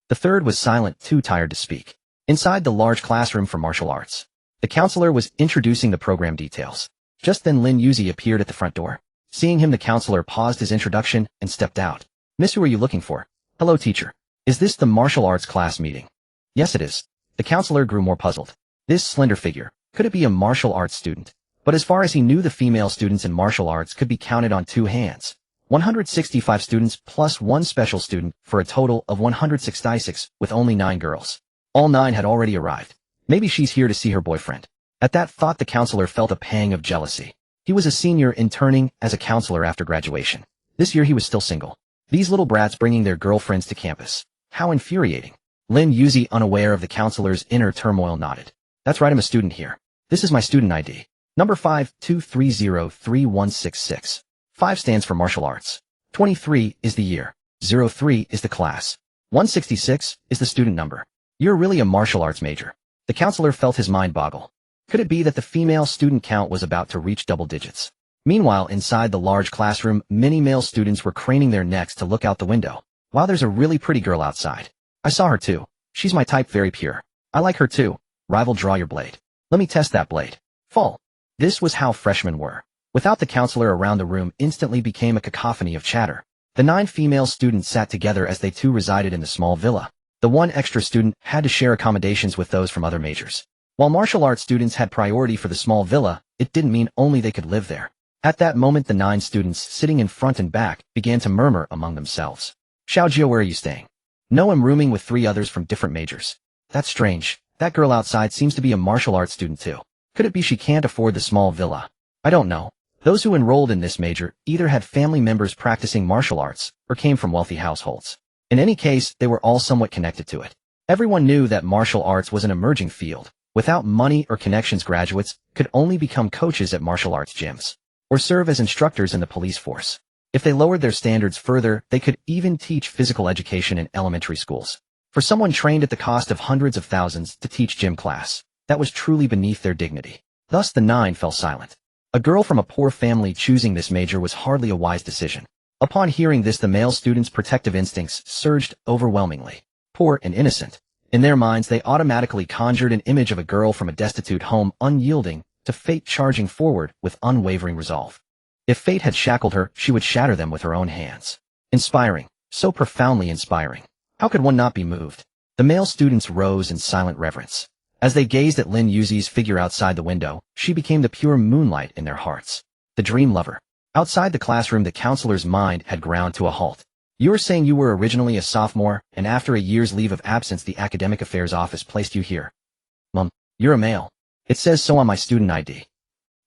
The third was silent, too tired to speak. Inside the large classroom for martial arts, the counselor was introducing the program details. Just then Lin Yuzi appeared at the front door. Seeing him, the counselor paused his introduction and stepped out. Miss, who are you looking for? Hello, teacher. Is this the martial arts class meeting? Yes, it is. The counselor grew more puzzled. This slender figure, could it be a martial arts student? But as far as he knew, the female students in martial arts could be counted on two hands. 165 students plus one special student for a total of 166, with only 9 girls. All 9 had already arrived. Maybe she's here to see her boyfriend. At that thought, the counselor felt a pang of jealousy. He was a senior, interning as a counselor after graduation. This year he was still single. These little brats bringing their girlfriends to campus. How infuriating. Lin Yuzi, unaware of the counselor's inner turmoil, nodded. That's right, I'm a student here. This is my student ID. Number 52303166. 5 stands for martial arts. 23 is the year. 03 is the class. 166 is the student number. You're really a martial arts major. The counselor felt his mind boggle. Could it be that the female student count was about to reach double digits? Meanwhile, inside the large classroom, many male students were craning their necks to look out the window. Wow, there's a really pretty girl outside. I saw her too. She's my type, very pure. I like her too. Rival, draw your blade. Let me test that blade. Fall. This was how freshmen were. Without the counselor around, the room instantly became a cacophony of chatter. The 9 female students sat together as they too resided in the small villa. The 1 extra student had to share accommodations with those from other majors. While martial arts students had priority for the small villa, it didn't mean only they could live there. At that moment, the 9 students sitting in front and back began to murmur among themselves. Xiaojio, where are you staying? No, I'm rooming with 3 others from different majors. That's strange. That girl outside seems to be a martial arts student too. Could it be she can't afford the small villa? I don't know. Those who enrolled in this major either had family members practicing martial arts or came from wealthy households. In any case, they were all somewhat connected to it. Everyone knew that martial arts was an emerging field. Without money or connections, graduates could only become coaches at martial arts gyms or serve as instructors in the police force. If they lowered their standards further, they could even teach physical education in elementary schools. For someone trained at the cost of hundreds of thousands to teach gym class, that was truly beneath their dignity. Thus the 9 fell silent. A girl from a poor family choosing this major was hardly a wise decision. Upon hearing this, the male students' protective instincts surged overwhelmingly. Poor and innocent. In their minds, they automatically conjured an image of a girl from a destitute home, unyielding to fate, charging forward with unwavering resolve. If fate had shackled her, she would shatter them with her own hands. Inspiring. So profoundly inspiring. How could one not be moved? The male students rose in silent reverence. As they gazed at Lin Yuzi's figure outside the window, she became the pure moonlight in their hearts. The dream lover. Outside the classroom, the counselor's mind had ground to a halt. "You are saying you were originally a sophomore, and after a year's leave of absence the academic affairs office placed you here?" "Mum, you're a male. It says so on my student ID."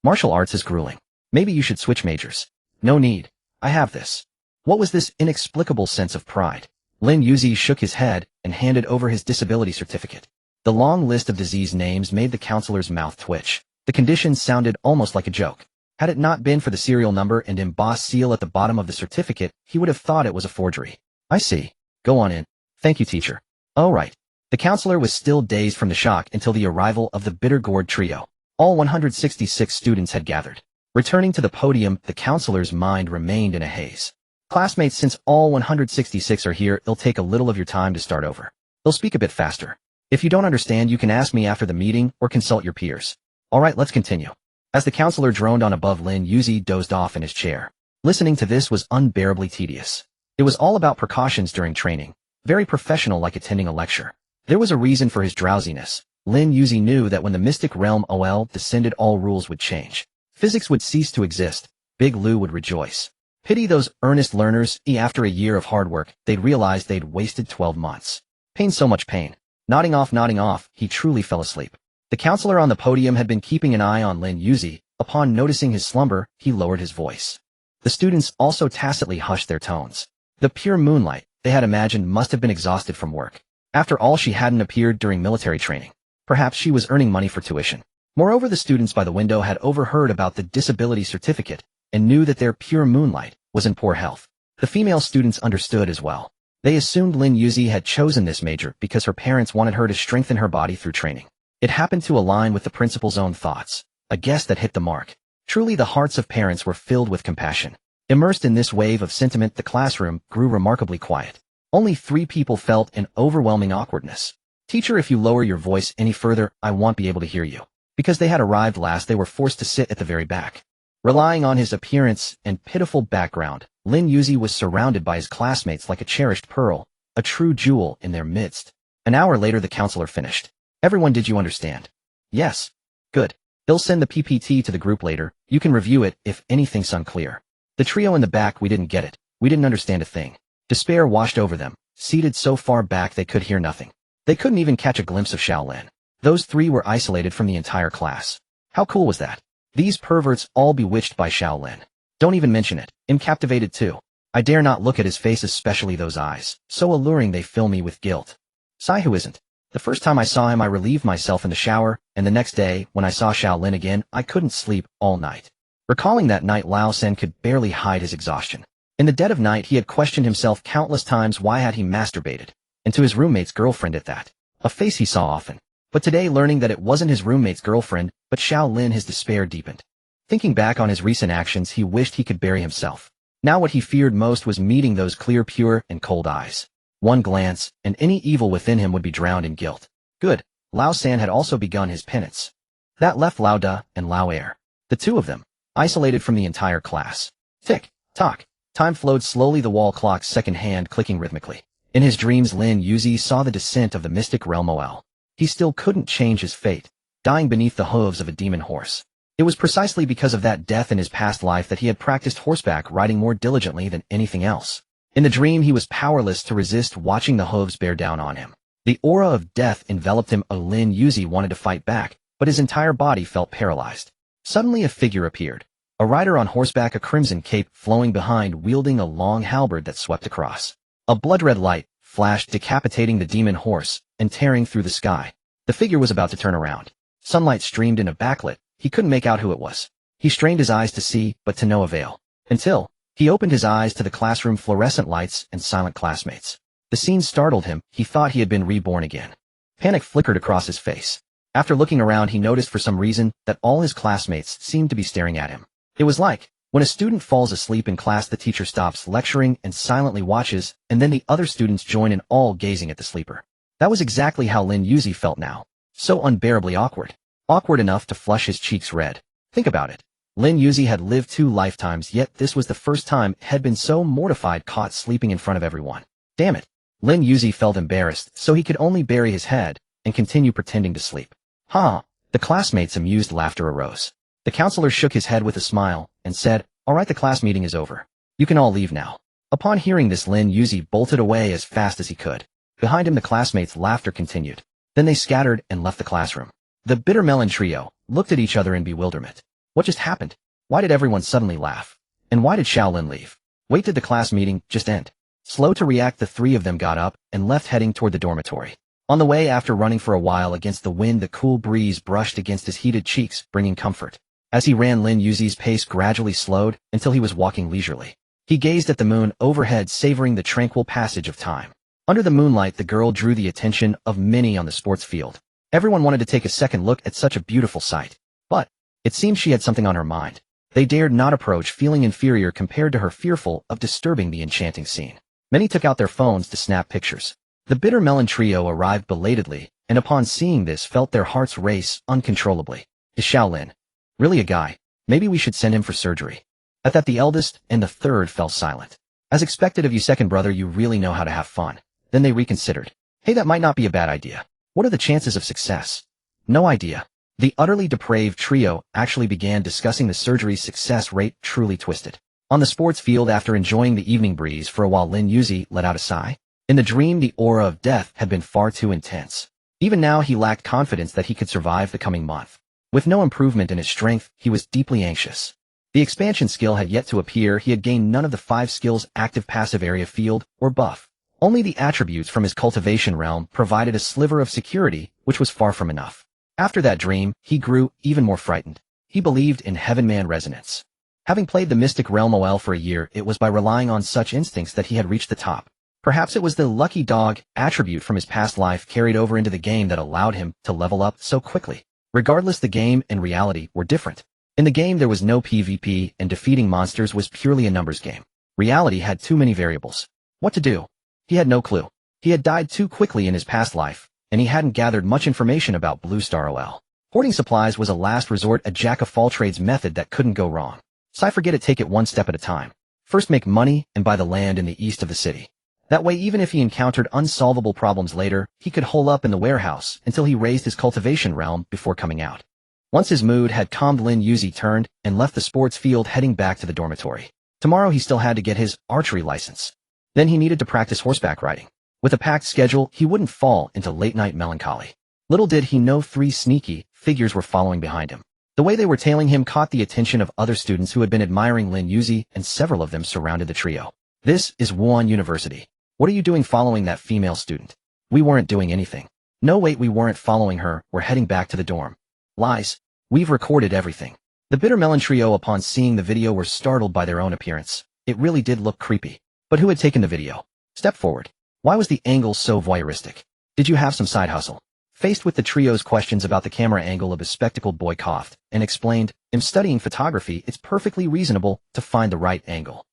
"Martial arts is grueling. Maybe you should switch majors." "No need. I have this." What was this inexplicable sense of pride? Lin Yuzi shook his head and handed over his disability certificate. The long list of disease names made the counselor's mouth twitch. The condition sounded almost like a joke. Had it not been for the serial number and embossed seal at the bottom of the certificate, he would have thought it was a forgery. "I see. Go on in." "Thank you, teacher." "Oh, right." The counselor was still dazed from the shock until the arrival of the bitter-gourd trio. All 166 students had gathered. Returning to the podium, the counselor's mind remained in a haze. "Classmates, since all 166 are here, it'll take a little of your time to start over. They'll speak a bit faster. If you don't understand, you can ask me after the meeting or consult your peers. All right, let's continue." As the counselor droned on above, Lin Yuzi dozed off in his chair. Listening to this was unbearably tedious. It was all about precautions during training, very professional, like attending a lecture. There was a reason for his drowsiness. Lin Yuzi knew that when the mystic realm OL descended, all rules would change. Physics would cease to exist. Big Lou would rejoice. Pity those earnest learners. After a year of hard work, they'd realized they'd wasted 12 months. Pain, so much pain. Nodding off, he truly fell asleep. The counselor on the podium had been keeping an eye on Lin Yuzi. Upon noticing his slumber, he lowered his voice. The students also tacitly hushed their tones. The pure moonlight, they had imagined, must have been exhausted from work. After all, she hadn't appeared during military training. Perhaps she was earning money for tuition. Moreover, the students by the window had overheard about the disability certificate and knew that their pure moonlight was in poor health. The female students understood as well. They assumed Lin Yuzi had chosen this major because her parents wanted her to strengthen her body through training. It happened to align with the principal's own thoughts. A guess that hit the mark. Truly, the hearts of parents were filled with compassion. Immersed in this wave of sentiment, the classroom grew remarkably quiet. Only 3 people felt an overwhelming awkwardness. "Teacher, if you lower your voice any further, I won't be able to hear you." Because they had arrived last, they were forced to sit at the very back. Relying on his appearance and pitiful background, Lin Yuzi was surrounded by his classmates like a cherished pearl, a true jewel in their midst. An hour later, the counselor finished. "Everyone, did you understand?" "Yes." "Good. He'll send the PPT to the group later. You can review it if anything's unclear." The trio in the back, "We didn't get it. We didn't understand a thing." Despair washed over them. Seated so far back they could hear nothing. They couldn't even catch a glimpse of Shaolin. Those 3 were isolated from the entire class. How cool was that? These perverts, all bewitched by Shaolin. Don't even mention it. I'm captivated too. I dare not look at his face, especially those eyes. So alluring, they fill me with guilt. Sigh, who isn't? The first time I saw him, I relieved myself in the shower, and the next day, when I saw Shaolin again, I couldn't sleep all night. Recalling that night, Lao Sen could barely hide his exhaustion. In the dead of night, he had questioned himself countless times. Why had he masturbated? And to his roommate's girlfriend at that. A face he saw often. But today, learning that it wasn't his roommate's girlfriend, but Shaolin, his despair deepened. Thinking back on his recent actions, he wished he could bury himself. Now what he feared most was meeting those clear, pure, and cold eyes. One glance, and any evil within him would be drowned in guilt. Good. Lao San had also begun his penance. That left Lao Da and Lao Air. The 2 of them, isolated from the entire class. Tick, tock. Time flowed slowly, the wall clock's second hand clicking rhythmically. In his dreams, Lin Yuzi saw the descent of the mystic realm OL. He still couldn't change his fate, dying beneath the hooves of a demon horse. It was precisely because of that death in his past life that he had practiced horseback riding more diligently than anything else. In the dream, he was powerless to resist watching the hooves bear down on him. The aura of death enveloped him. Lin Yuzi wanted to fight back, but his entire body felt paralyzed. Suddenly a figure appeared. A rider on horseback, a crimson cape flowing behind, wielding a long halberd that swept across. A blood-red light flashed, decapitating the demon horse and tearing through the sky. The figure was about to turn around. Sunlight streamed in a backlit. He couldn't make out who it was. He strained his eyes to see, but to no avail. Until he opened his eyes to the classroom, fluorescent lights, and silent classmates. The scene startled him. He thought he had been reborn again. Panic flickered across his face. After looking around, he noticed for some reason that all his classmates seemed to be staring at him. It was like, when a student falls asleep in class, the teacher stops lecturing and silently watches, and then the other students join in, all gazing at the sleeper. That was exactly how Lin Yuzi felt now. So unbearably awkward. Awkward enough to flush his cheeks red. Think about it. Lin Yuzi had lived 2 lifetimes, yet this was the first time he had been so mortified, caught sleeping in front of everyone. Damn it. Lin Yuzi felt embarrassed, so he could only bury his head and continue pretending to sleep. Huh. The classmates' amused laughter arose. The counselor shook his head with a smile and said, "All right, the class meeting is over. You can all leave now." Upon hearing this, Lin Yuzi bolted away as fast as he could. Behind him, the classmates' laughter continued. Then they scattered and left the classroom. The bitter melon trio looked at each other in bewilderment. What just happened? Why did everyone suddenly laugh? And why did Shaolin leave? Wait, did the class meeting just end? Slow to react, the 3 of them got up and left, heading toward the dormitory. On the way, after running for a while against the wind, the cool breeze brushed against his heated cheeks, bringing comfort. As he ran, Lin Yuzi's pace gradually slowed until he was walking leisurely. He gazed at the moon overhead, savoring the tranquil passage of time. Under the moonlight, the girl drew the attention of many on the sports field. Everyone wanted to take a second look at such a beautiful sight. But it seemed she had something on her mind. They dared not approach, feeling inferior compared to her, fearful of disturbing the enchanting scene. Many took out their phones to snap pictures. The bitter melon trio arrived belatedly, and upon seeing this, felt their hearts race uncontrollably. Is Shaolin really a guy? Maybe we should send him for surgery. At that, the eldest and the third fell silent. As expected of you, second brother, you really know how to have fun. Then they reconsidered. Hey, that might not be a bad idea. What are the chances of success? No idea. The utterly depraved trio actually began discussing the surgery's success rate. Truly twisted. On the sports field, after enjoying the evening breeze for a while, Lin Yuzi let out a sigh. In the dream, the aura of death had been far too intense. Even now, he lacked confidence that he could survive the coming month. With no improvement in his strength, he was deeply anxious. The expansion skill had yet to appear. He had gained none of the 5 skills: active, passive, area, field, or buff. Only the attributes from his cultivation realm provided a sliver of security, which was far from enough. After that dream, he grew even more frightened. He believed in Heaven-Man resonance. Having played the Mystic Realm OL for a year, it was by relying on such instincts that he had reached the top. Perhaps it was the lucky dog attribute from his past life carried over into the game that allowed him to level up so quickly. Regardless, the game and reality were different. In the game, there was no PvP, and defeating monsters was purely a numbers game. Reality had too many variables. What to do? He had no clue. He had died too quickly in his past life, and he hadn't gathered much information about Blue Star OL. Hoarding supplies was a last resort, a jack-of-all-trades method that couldn't go wrong. So I forget it, take it one step at a time. First make money and buy the land in the east of the city. That way, even if he encountered unsolvable problems later, he could hole up in the warehouse until he raised his cultivation realm before coming out. Once his mood had calmed, Lin Yuzi turned and left the sports field, heading back to the dormitory. Tomorrow he still had to get his archery license. Then he needed to practice horseback riding. With a packed schedule, he wouldn't fall into late-night melancholy. Little did he know 3 sneaky figures were following behind him. The way they were tailing him caught the attention of other students who had been admiring Lin Yuzi, and several of them surrounded the trio. This is Wuhan University. What are you doing following that female student? We weren't doing anything. No, wait, we weren't following her. We're heading back to the dorm. Lies. We've recorded everything. The bitter melon trio, upon seeing the video, were startled by their own appearance. It really did look creepy. But who had taken the video? Step forward. Why was the angle so voyeuristic? Did you have some side hustle? Faced with the trio's questions about the camera angle, a bespectacled boy coughed and explained, "I'm studying photography. It's perfectly reasonable to find the right angle."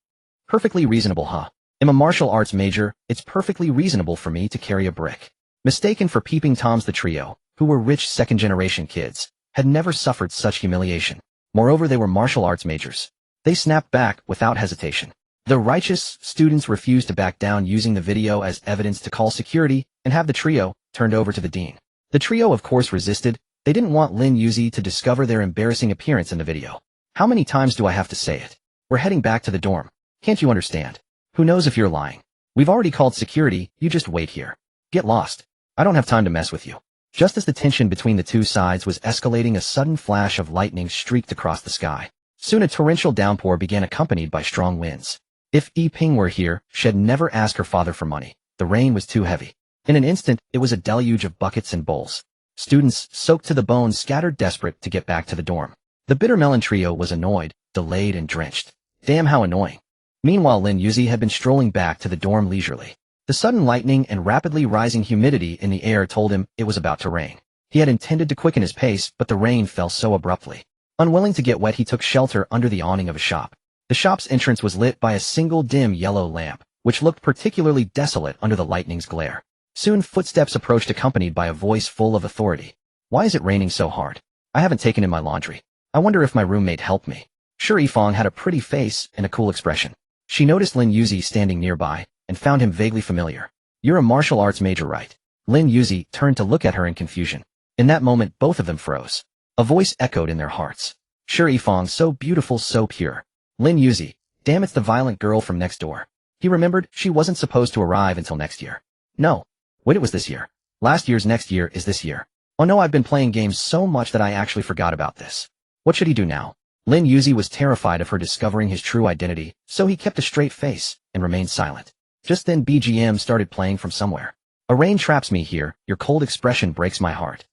Perfectly reasonable, huh? I'm a martial arts major. It's perfectly reasonable for me to carry a brick. Mistaken for peeping Toms, the trio, who were rich second-generation kids, had never suffered such humiliation. Moreover, they were martial arts majors. They snapped back without hesitation. The righteous students refused to back down, using the video as evidence to call security and have the trio turned over to the dean. The trio, of course, resisted. They didn't want Lin Yuzi to discover their embarrassing appearance in the video. How many times do I have to say it? We're heading back to the dorm. Can't you understand? Who knows if you're lying? We've already called security. You just wait here. Get lost. I don't have time to mess with you. Just as the tension between the two sides was escalating, a sudden flash of lightning streaked across the sky. Soon a torrential downpour began, accompanied by strong winds. If Yi Ping were here, she'd never ask her father for money. The rain was too heavy. In an instant, it was a deluge of buckets and bowls. Students, soaked to the bone, scattered, desperate to get back to the dorm. The bitter melon trio was annoyed, delayed, and drenched. Damn, how annoying. Meanwhile, Lin Yuzi had been strolling back to the dorm leisurely. The sudden lightning and rapidly rising humidity in the air told him it was about to rain. He had intended to quicken his pace, but the rain fell so abruptly. Unwilling to get wet, he took shelter under the awning of a shop. The shop's entrance was lit by a single dim yellow lamp, which looked particularly desolate under the lightning's glare. Soon footsteps approached, accompanied by a voice full of authority. "Why is it raining so hard? I haven't taken in my laundry. I wonder if my roommate helped me." Sure Yifang had a pretty face and a cool expression. She noticed Lin Yuzi standing nearby and found him vaguely familiar. "You're a martial arts major, right?" Lin Yuzi turned to look at her in confusion. In that moment, both of them froze. A voice echoed in their hearts. Sure Yifang, so beautiful, so pure. Lin Yuzi, damn, it's the violent girl from next door. He remembered she wasn't supposed to arrive until next year. No. Wait, it was this year. Last year's next year is this year. Oh no, I've been playing games so much that I actually forgot about this. What should he do now? Lin Yuzi was terrified of her discovering his true identity, so he kept a straight face and remained silent. Just then BGM started playing from somewhere. "A rain traps me here, your cold expression breaks my heart."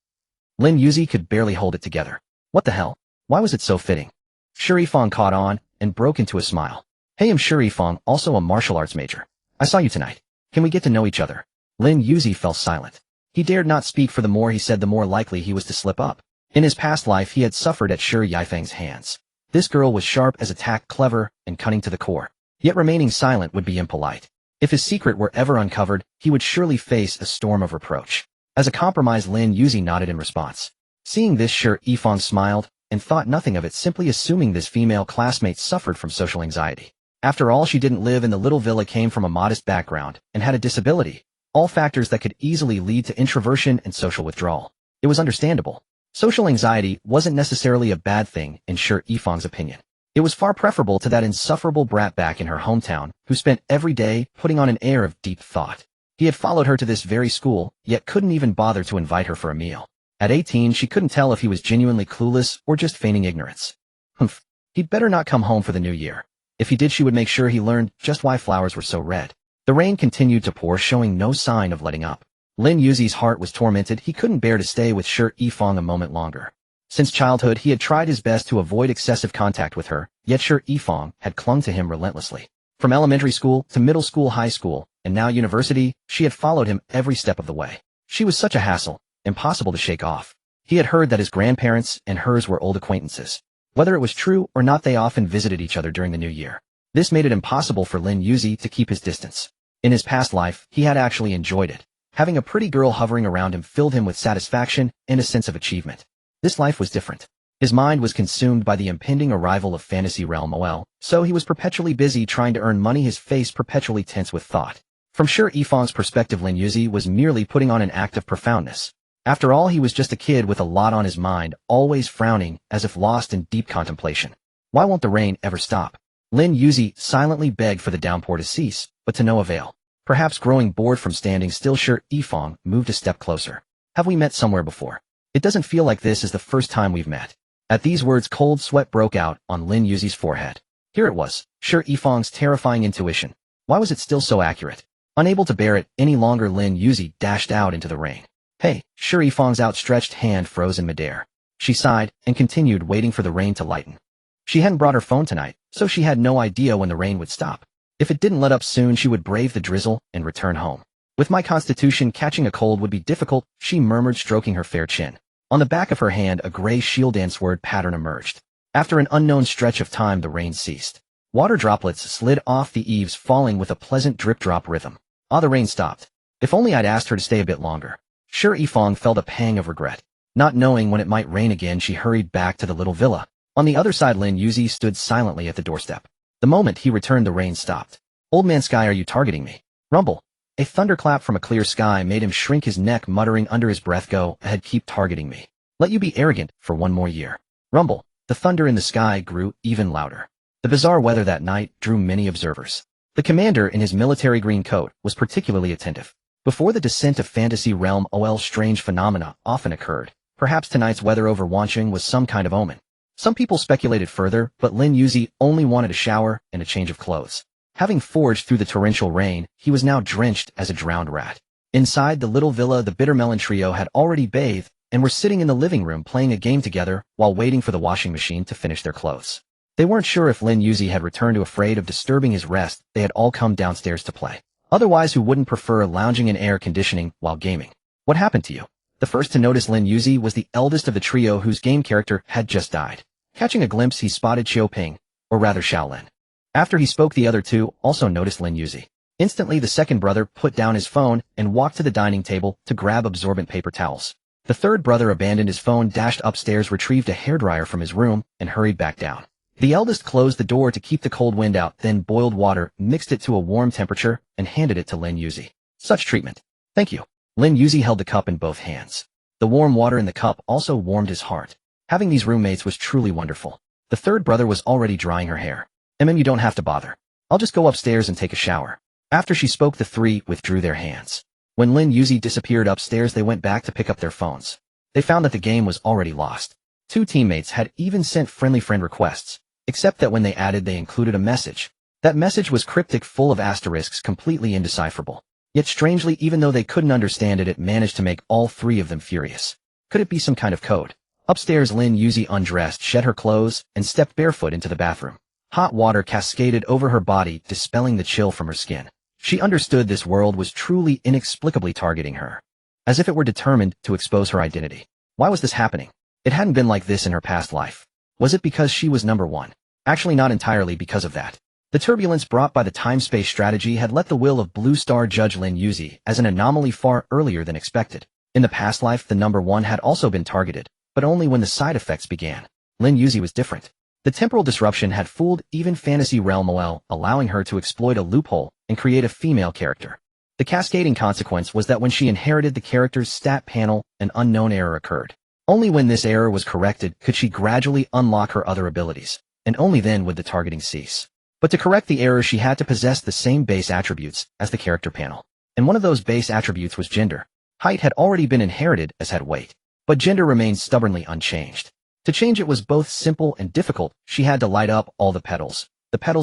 Lin Yuzi could barely hold it together. What the hell? Why was it so fitting? Sure Yifang caught on and broke into a smile. "Hey, I'm Sure Yifang, also a martial arts major. I saw you tonight. Can we get to know each other?" Lin Yuzi fell silent. He dared not speak, for the more he said, the more likely he was to slip up. In his past life, he had suffered at Sure Yifang's hands. This girl was sharp as a tack, clever, and cunning to the core. Yet remaining silent would be impolite. If his secret were ever uncovered, he would surely face a storm of reproach. As a compromise, Lin Yuzi nodded in response. Seeing this, Sure Yifang smiled and thought nothing of it, simply assuming this female classmate suffered from social anxiety. After all, she didn't live in the little villa, came from a modest background, and had a disability. All factors that could easily lead to introversion and social withdrawal. It was understandable. Social anxiety wasn't necessarily a bad thing, in Sure Yifang's opinion. It was far preferable to that insufferable brat back in her hometown, who spent every day putting on an air of deep thought. He had followed her to this very school, yet couldn't even bother to invite her for a meal. At 18, she couldn't tell if he was genuinely clueless or just feigning ignorance. Humph. He'd better not come home for the new year. If he did, she would make sure he learned just why flowers were so red. The rain continued to pour, showing no sign of letting up. Lin Yuzi's heart was tormented. He couldn't bear to stay with Sure Yifang a moment longer. Since childhood, he had tried his best to avoid excessive contact with her, yet Sure Yifang had clung to him relentlessly. From elementary school to middle school, high school, and now university, she had followed him every step of the way. She was such a hassle, impossible to shake off. He had heard that his grandparents and hers were old acquaintances. Whether it was true or not, they often visited each other during the new year. This made it impossible for Lin Yuzi to keep his distance. In his past life, he had actually enjoyed it. Having a pretty girl hovering around him filled him with satisfaction and a sense of achievement. This life was different. His mind was consumed by the impending arrival of Fantasy Realm OL, so he was perpetually busy trying to earn money, his face perpetually tense with thought. From Sure Yifang's perspective, Lin Yuzi was merely putting on an act of profoundness. After all, he was just a kid with a lot on his mind, always frowning, as if lost in deep contemplation. Why won't the rain ever stop? Lin Yuzi silently begged for the downpour to cease, but to no avail. Perhaps growing bored from standing still, Sure Yifang moved a step closer. "Have we met somewhere before? It doesn't feel like this is the first time we've met." At these words, cold sweat broke out on Lin Yuzi's forehead. Here it was, Sure Yifang's terrifying intuition. Why was it still so accurate? Unable to bear it any longer, Lin Yuzi dashed out into the rain. "Hey!" Sure Yifang's outstretched hand froze in midair. She sighed and continued waiting for the rain to lighten. She hadn't brought her phone tonight, so she had no idea when the rain would stop. If it didn't let up soon, she would brave the drizzle and return home. "With my constitution, catching a cold would be difficult," she murmured, stroking her fair chin. On the back of her hand, a gray shield dance word pattern emerged. After an unknown stretch of time, the rain ceased. Water droplets slid off the eaves, falling with a pleasant drip-drop rhythm. The rain stopped. If only I'd asked her to stay a bit longer. Sure Yifang felt a pang of regret. Not knowing when it might rain again, she hurried back to the little villa. On the other side, Lin Yuzi stood silently at the doorstep. The moment he returned, the rain stopped. "Old man Sky, are you targeting me?" Rumble. A thunderclap from a clear sky made him shrink his neck, muttering under his breath, "Go ahead, keep targeting me. Let you be arrogant for one more year." Rumble. The thunder in the sky grew even louder. The bizarre weather that night drew many observers. The commander, in his military green coat, was particularly attentive. Before the descent of Fantasy Realm OL, strange phenomena often occurred. Perhaps tonight's weather overwatching was some kind of omen. Some people speculated further, but Lin Yuzi only wanted a shower and a change of clothes. Having forged through the torrential rain, he was now drenched as a drowned rat. Inside the little villa, the Bitter Melon trio had already bathed and were sitting in the living room playing a game together while waiting for the washing machine to finish their clothes. They weren't sure if Lin Yuzi had returned to, afraid of disturbing his rest. They had all come downstairs to play. Otherwise, who wouldn't prefer lounging in air conditioning while gaming? "What happened to you?" The first to notice Lin Yuzi was the eldest of the trio whose game character had just died. Catching a glimpse, he spotted Xiaoping, or rather Xiaolin. After he spoke, the other two also noticed Lin Yuzi. Instantly, the second brother put down his phone and walked to the dining table to grab absorbent paper towels. The third brother abandoned his phone, dashed upstairs, retrieved a hairdryer from his room, and hurried back down. The eldest closed the door to keep the cold wind out, then boiled water, mixed it to a warm temperature, and handed it to Lin Yuzi. Such treatment. Thank you. Lin Yuzi held the cup in both hands. The warm water in the cup also warmed his heart. Having these roommates was truly wonderful. The third brother was already drying her hair. You don't have to bother. I'll just go upstairs and take a shower. After she spoke, the three withdrew their hands. When Lin Yuzi disappeared upstairs, they went back to pick up their phones. They found that the game was already lost. Two teammates had even sent friendly friend requests, except that when they added, they included a message. That message was cryptic, full of asterisks, completely indecipherable. Yet strangely, even though they couldn't understand it, it managed to make all three of them furious. Could it be some kind of code? Upstairs, Lin Yuzi undressed, shed her clothes, and stepped barefoot into the bathroom. Hot water cascaded over her body, dispelling the chill from her skin. She understood this world was truly inexplicably targeting her, as if it were determined to expose her identity. Why was this happening? It hadn't been like this in her past life. Was it because she was number one? Actually, not entirely because of that. The turbulence brought by the time-space strategy had let the will of Blue Star judge Lin Yuzi as an anomaly far earlier than expected. In the past life, the number one had also been targeted, but only when the side effects began. Lin Yuzi was different. The temporal disruption had fooled even Fantasy Realm OL, allowing her to exploit a loophole and create a female character. The cascading consequence was that when she inherited the character's stat panel, an unknown error occurred. Only when this error was corrected could she gradually unlock her other abilities, and only then would the targeting cease. But to correct the error, she had to possess the same base attributes as the character panel. And one of those base attributes was gender. Height had already been inherited, as had weight. But gender remained stubbornly unchanged. To change it was both simple and difficult. She had to light up all the petals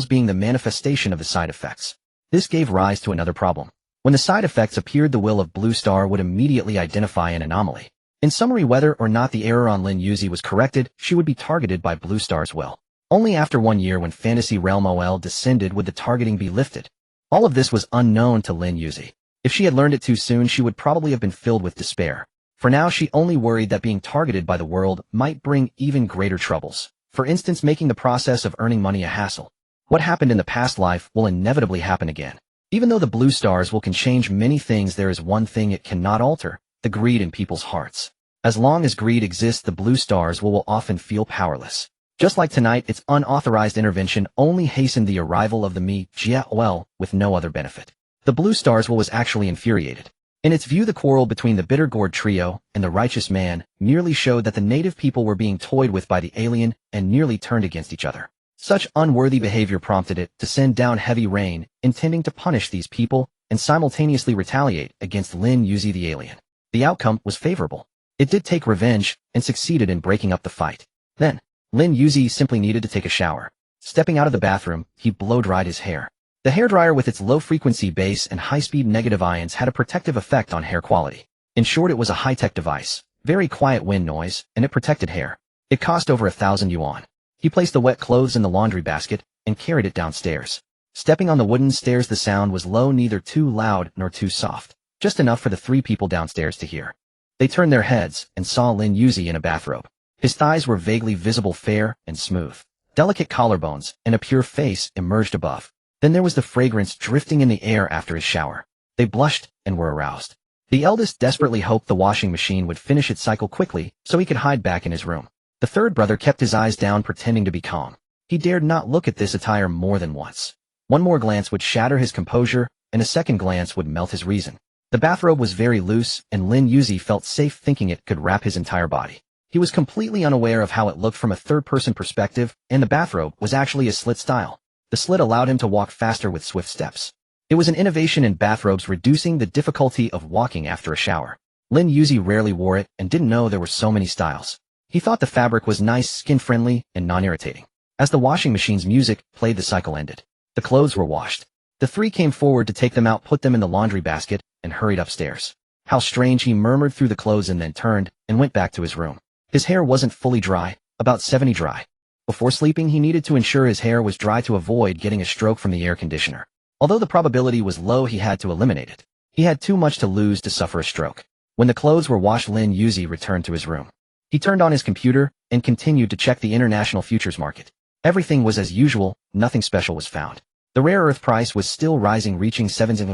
being the manifestation of the side effects. This gave rise to another problem. When the side effects appeared, the will of Blue Star would immediately identify an anomaly. In summary, whether or not the error on Lin Yuzi was corrected, she would be targeted by Blue Star's will. Only after 1 year, when Fantasy Realm OL descended, would the targeting be lifted. All of this was unknown to Lin Yuzi. If she had learned it too soon, she would probably have been filled with despair. For now, she only worried that being targeted by the world might bring even greater troubles. For instance, making the process of earning money a hassle. What happened in the past life will inevitably happen again. Even though the Blue Stars will can change many things, there is one thing it cannot alter: the greed in people's hearts. As long as greed exists, the Blue Stars will often feel powerless. Just like tonight, its unauthorized intervention only hastened the arrival of the Manga with no other benefit. The Blue Stars was actually infuriated. In its view, the quarrel between the Bitter Gourd trio and the Righteous Man merely showed that the native people were being toyed with by the alien and nearly turned against each other. Such unworthy behavior prompted it to send down heavy rain, intending to punish these people and simultaneously retaliate against Lin Yuzi the alien. The outcome was favorable. It did take revenge and succeeded in breaking up the fight. Then, Lin Yuzi simply needed to take a shower. Stepping out of the bathroom, he blow-dried his hair. The hairdryer with its low-frequency base and high-speed negative ions had a protective effect on hair quality. In short, it was a high-tech device, very quiet wind noise, and it protected hair. It cost over 1,000 yuan. He placed the wet clothes in the laundry basket and carried it downstairs. Stepping on the wooden stairs, the sound was low, neither too loud nor too soft, just enough for the three people downstairs to hear. They turned their heads and saw Lin Yuzi in a bathrobe. His thighs were vaguely visible, fair and smooth. Delicate collarbones and a pure face emerged above. Then there was the fragrance drifting in the air after his shower. They blushed and were aroused. The eldest desperately hoped the washing machine would finish its cycle quickly so he could hide back in his room. The third brother kept his eyes down, pretending to be calm. He dared not look at this attire more than once. One more glance would shatter his composure, and a second glance would melt his reason. The bathrobe was very loose, and Lin Yuzi felt safe thinking it could wrap his entire body. He was completely unaware of how it looked from a third-person perspective, and the bathrobe was actually a slit style. The slit allowed him to walk faster with swift steps. It was an innovation in bathrobes, reducing the difficulty of walking after a shower. Lin Yuzi rarely wore it and didn't know there were so many styles. He thought the fabric was nice, skin-friendly, and non-irritating. As the washing machine's music played, the cycle ended. The clothes were washed. The three came forward to take them out, put them in the laundry basket, and hurried upstairs. How strange, he murmured through the clothes and then turned and went back to his room. His hair wasn't fully dry, about 70 dry. Before sleeping, he needed to ensure his hair was dry to avoid getting a stroke from the air conditioner. Although the probability was low, he had to eliminate it. He had too much to lose to suffer a stroke. When the clothes were washed, Lin Yuzi returned to his room. He turned on his computer and continued to check the international futures market. Everything was as usual, nothing special was found. The rare earth price was still rising, reaching 70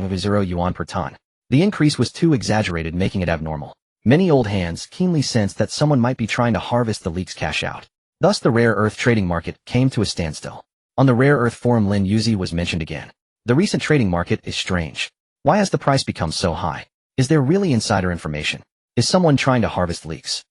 yuan per ton. The increase was too exaggerated, making it abnormal. Many old hands keenly sensed that someone might be trying to harvest the leak's cash out. Thus the rare earth trading market came to a standstill. On the rare earth forum, Lin Yuzi was mentioned again. The recent trading market is strange. Why has the price become so high? Is there really insider information? Is someone trying to harvest leaks?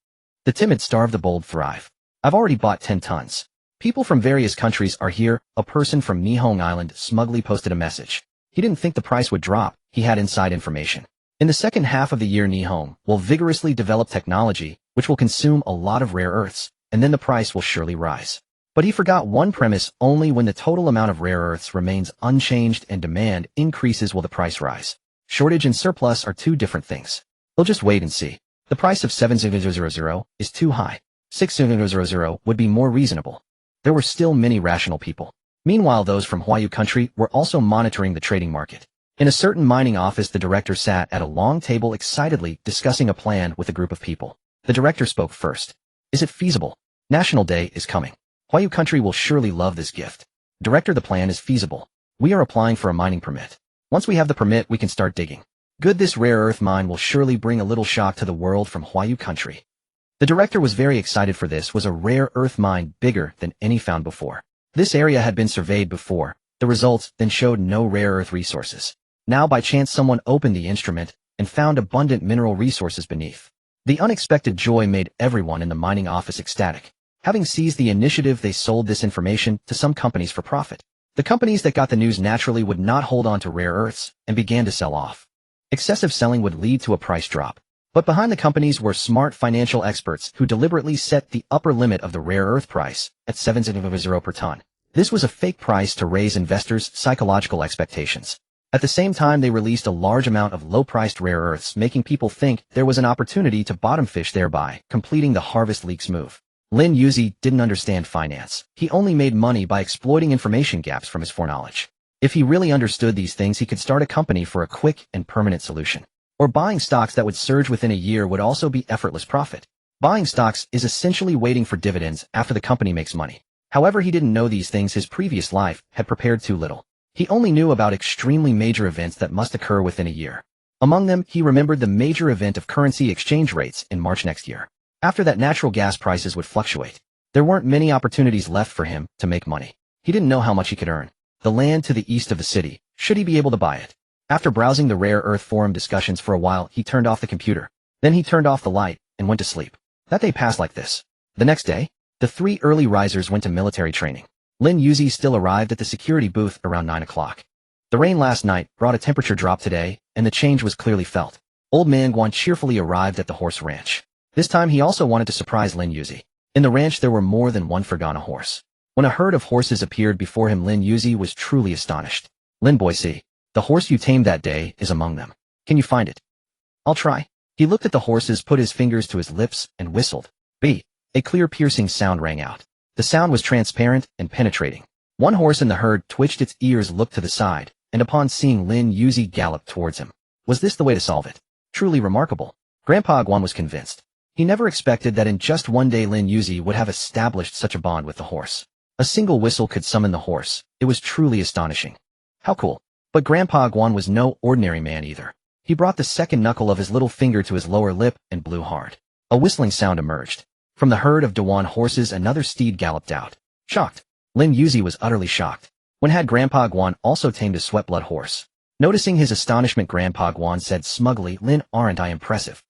The timid starve, the bold thrive. I've already bought 10 tons. People from various countries are here. A person from Nihong Island smugly posted a message. He didn't think the price would drop. He had inside information. In the second half of the year, Nihong will vigorously develop technology which will consume a lot of rare earths, and then the price will surely rise. But he forgot one premise: only when the total amount of rare earths remains unchanged and demand increases will the price rise. Shortage and surplus are two different things. We'll just wait and see. The price of 7,000 is too high. 6,000 would be more reasonable. There were still many rational people. Meanwhile, those from Huayu country were also monitoring the trading market. In a certain mining office, the director sat at a long table excitedly discussing a plan with a group of people. The director spoke first. Is it feasible? National Day is coming. Huayu country will surely love this gift. Director, the plan is feasible. We are applying for a mining permit. Once we have the permit, we can start digging. Good, this rare earth mine will surely bring a little shock to the world from Huayu country. The director was very excited, for this was a rare earth mine bigger than any found before. This area had been surveyed before. The results then showed no rare earth resources. Now by chance someone opened the instrument and found abundant mineral resources beneath. The unexpected joy made everyone in the mining office ecstatic. Having seized the initiative, they sold this information to some companies for profit. The companies that got the news naturally would not hold on to rare earths and began to sell off. Excessive selling would lead to a price drop. But behind the companies were smart financial experts who deliberately set the upper limit of the rare earth price at 7,000 per ton. This was a fake price to raise investors' psychological expectations. At the same time, they released a large amount of low-priced rare earths, making people think there was an opportunity to bottom fish, thereby completing the harvest leaks move. Lin Yuzi didn't understand finance. He only made money by exploiting information gaps from his foreknowledge. If he really understood these things, he could start a company for a quick and permanent solution. Or buying stocks that would surge within a year would also be effortless profit. Buying stocks is essentially waiting for dividends after the company makes money. However, he didn't know these things. His previous life had prepared too little. He only knew about extremely major events that must occur within a year. Among them, he remembered the major event of currency exchange rates in March next year. After that, natural gas prices would fluctuate. There weren't many opportunities left for him to make money. He didn't know how much he could earn. The land to the east of the city, should he be able to buy it? After browsing the rare earth forum discussions for a while, he turned off the computer. Then he turned off the light and went to sleep. That day passed like this. The next day, the three early risers went to military training. Lin Yuzi still arrived at the security booth around 9 o'clock. The rain last night brought a temperature drop today, and the change was clearly felt. Old man Guan cheerfully arrived at the horse ranch. This time he also wanted to surprise Lin Yuzi. In the ranch there were more than one Fergana horse. When a herd of horses appeared before him, Lin Yuzi was truly astonished. Lin boy, see, the horse you tamed that day is among them. Can you find it? I'll try. He looked at the horses, put his fingers to his lips, and whistled. B. A clear piercing sound rang out. The sound was transparent and penetrating. One horse in the herd twitched its ears, looked to the side, and upon seeing Lin Yuzi galloped towards him. Was this the way to solve it? Truly remarkable. Grandpa Guan was convinced. He never expected that in just one day Lin Yuzi would have established such a bond with the horse. A single whistle could summon the horse. It was truly astonishing. How cool. But Grandpa Guan was no ordinary man either. He brought the second knuckle of his little finger to his lower lip and blew hard. A whistling sound emerged. From the herd of Dewan horses, another steed galloped out. Shocked. Lin Yuzi was utterly shocked. When had Grandpa Guan also tamed a sweatblood horse? Noticing his astonishment, Grandpa Guan said smugly, Lin, aren't I impressive?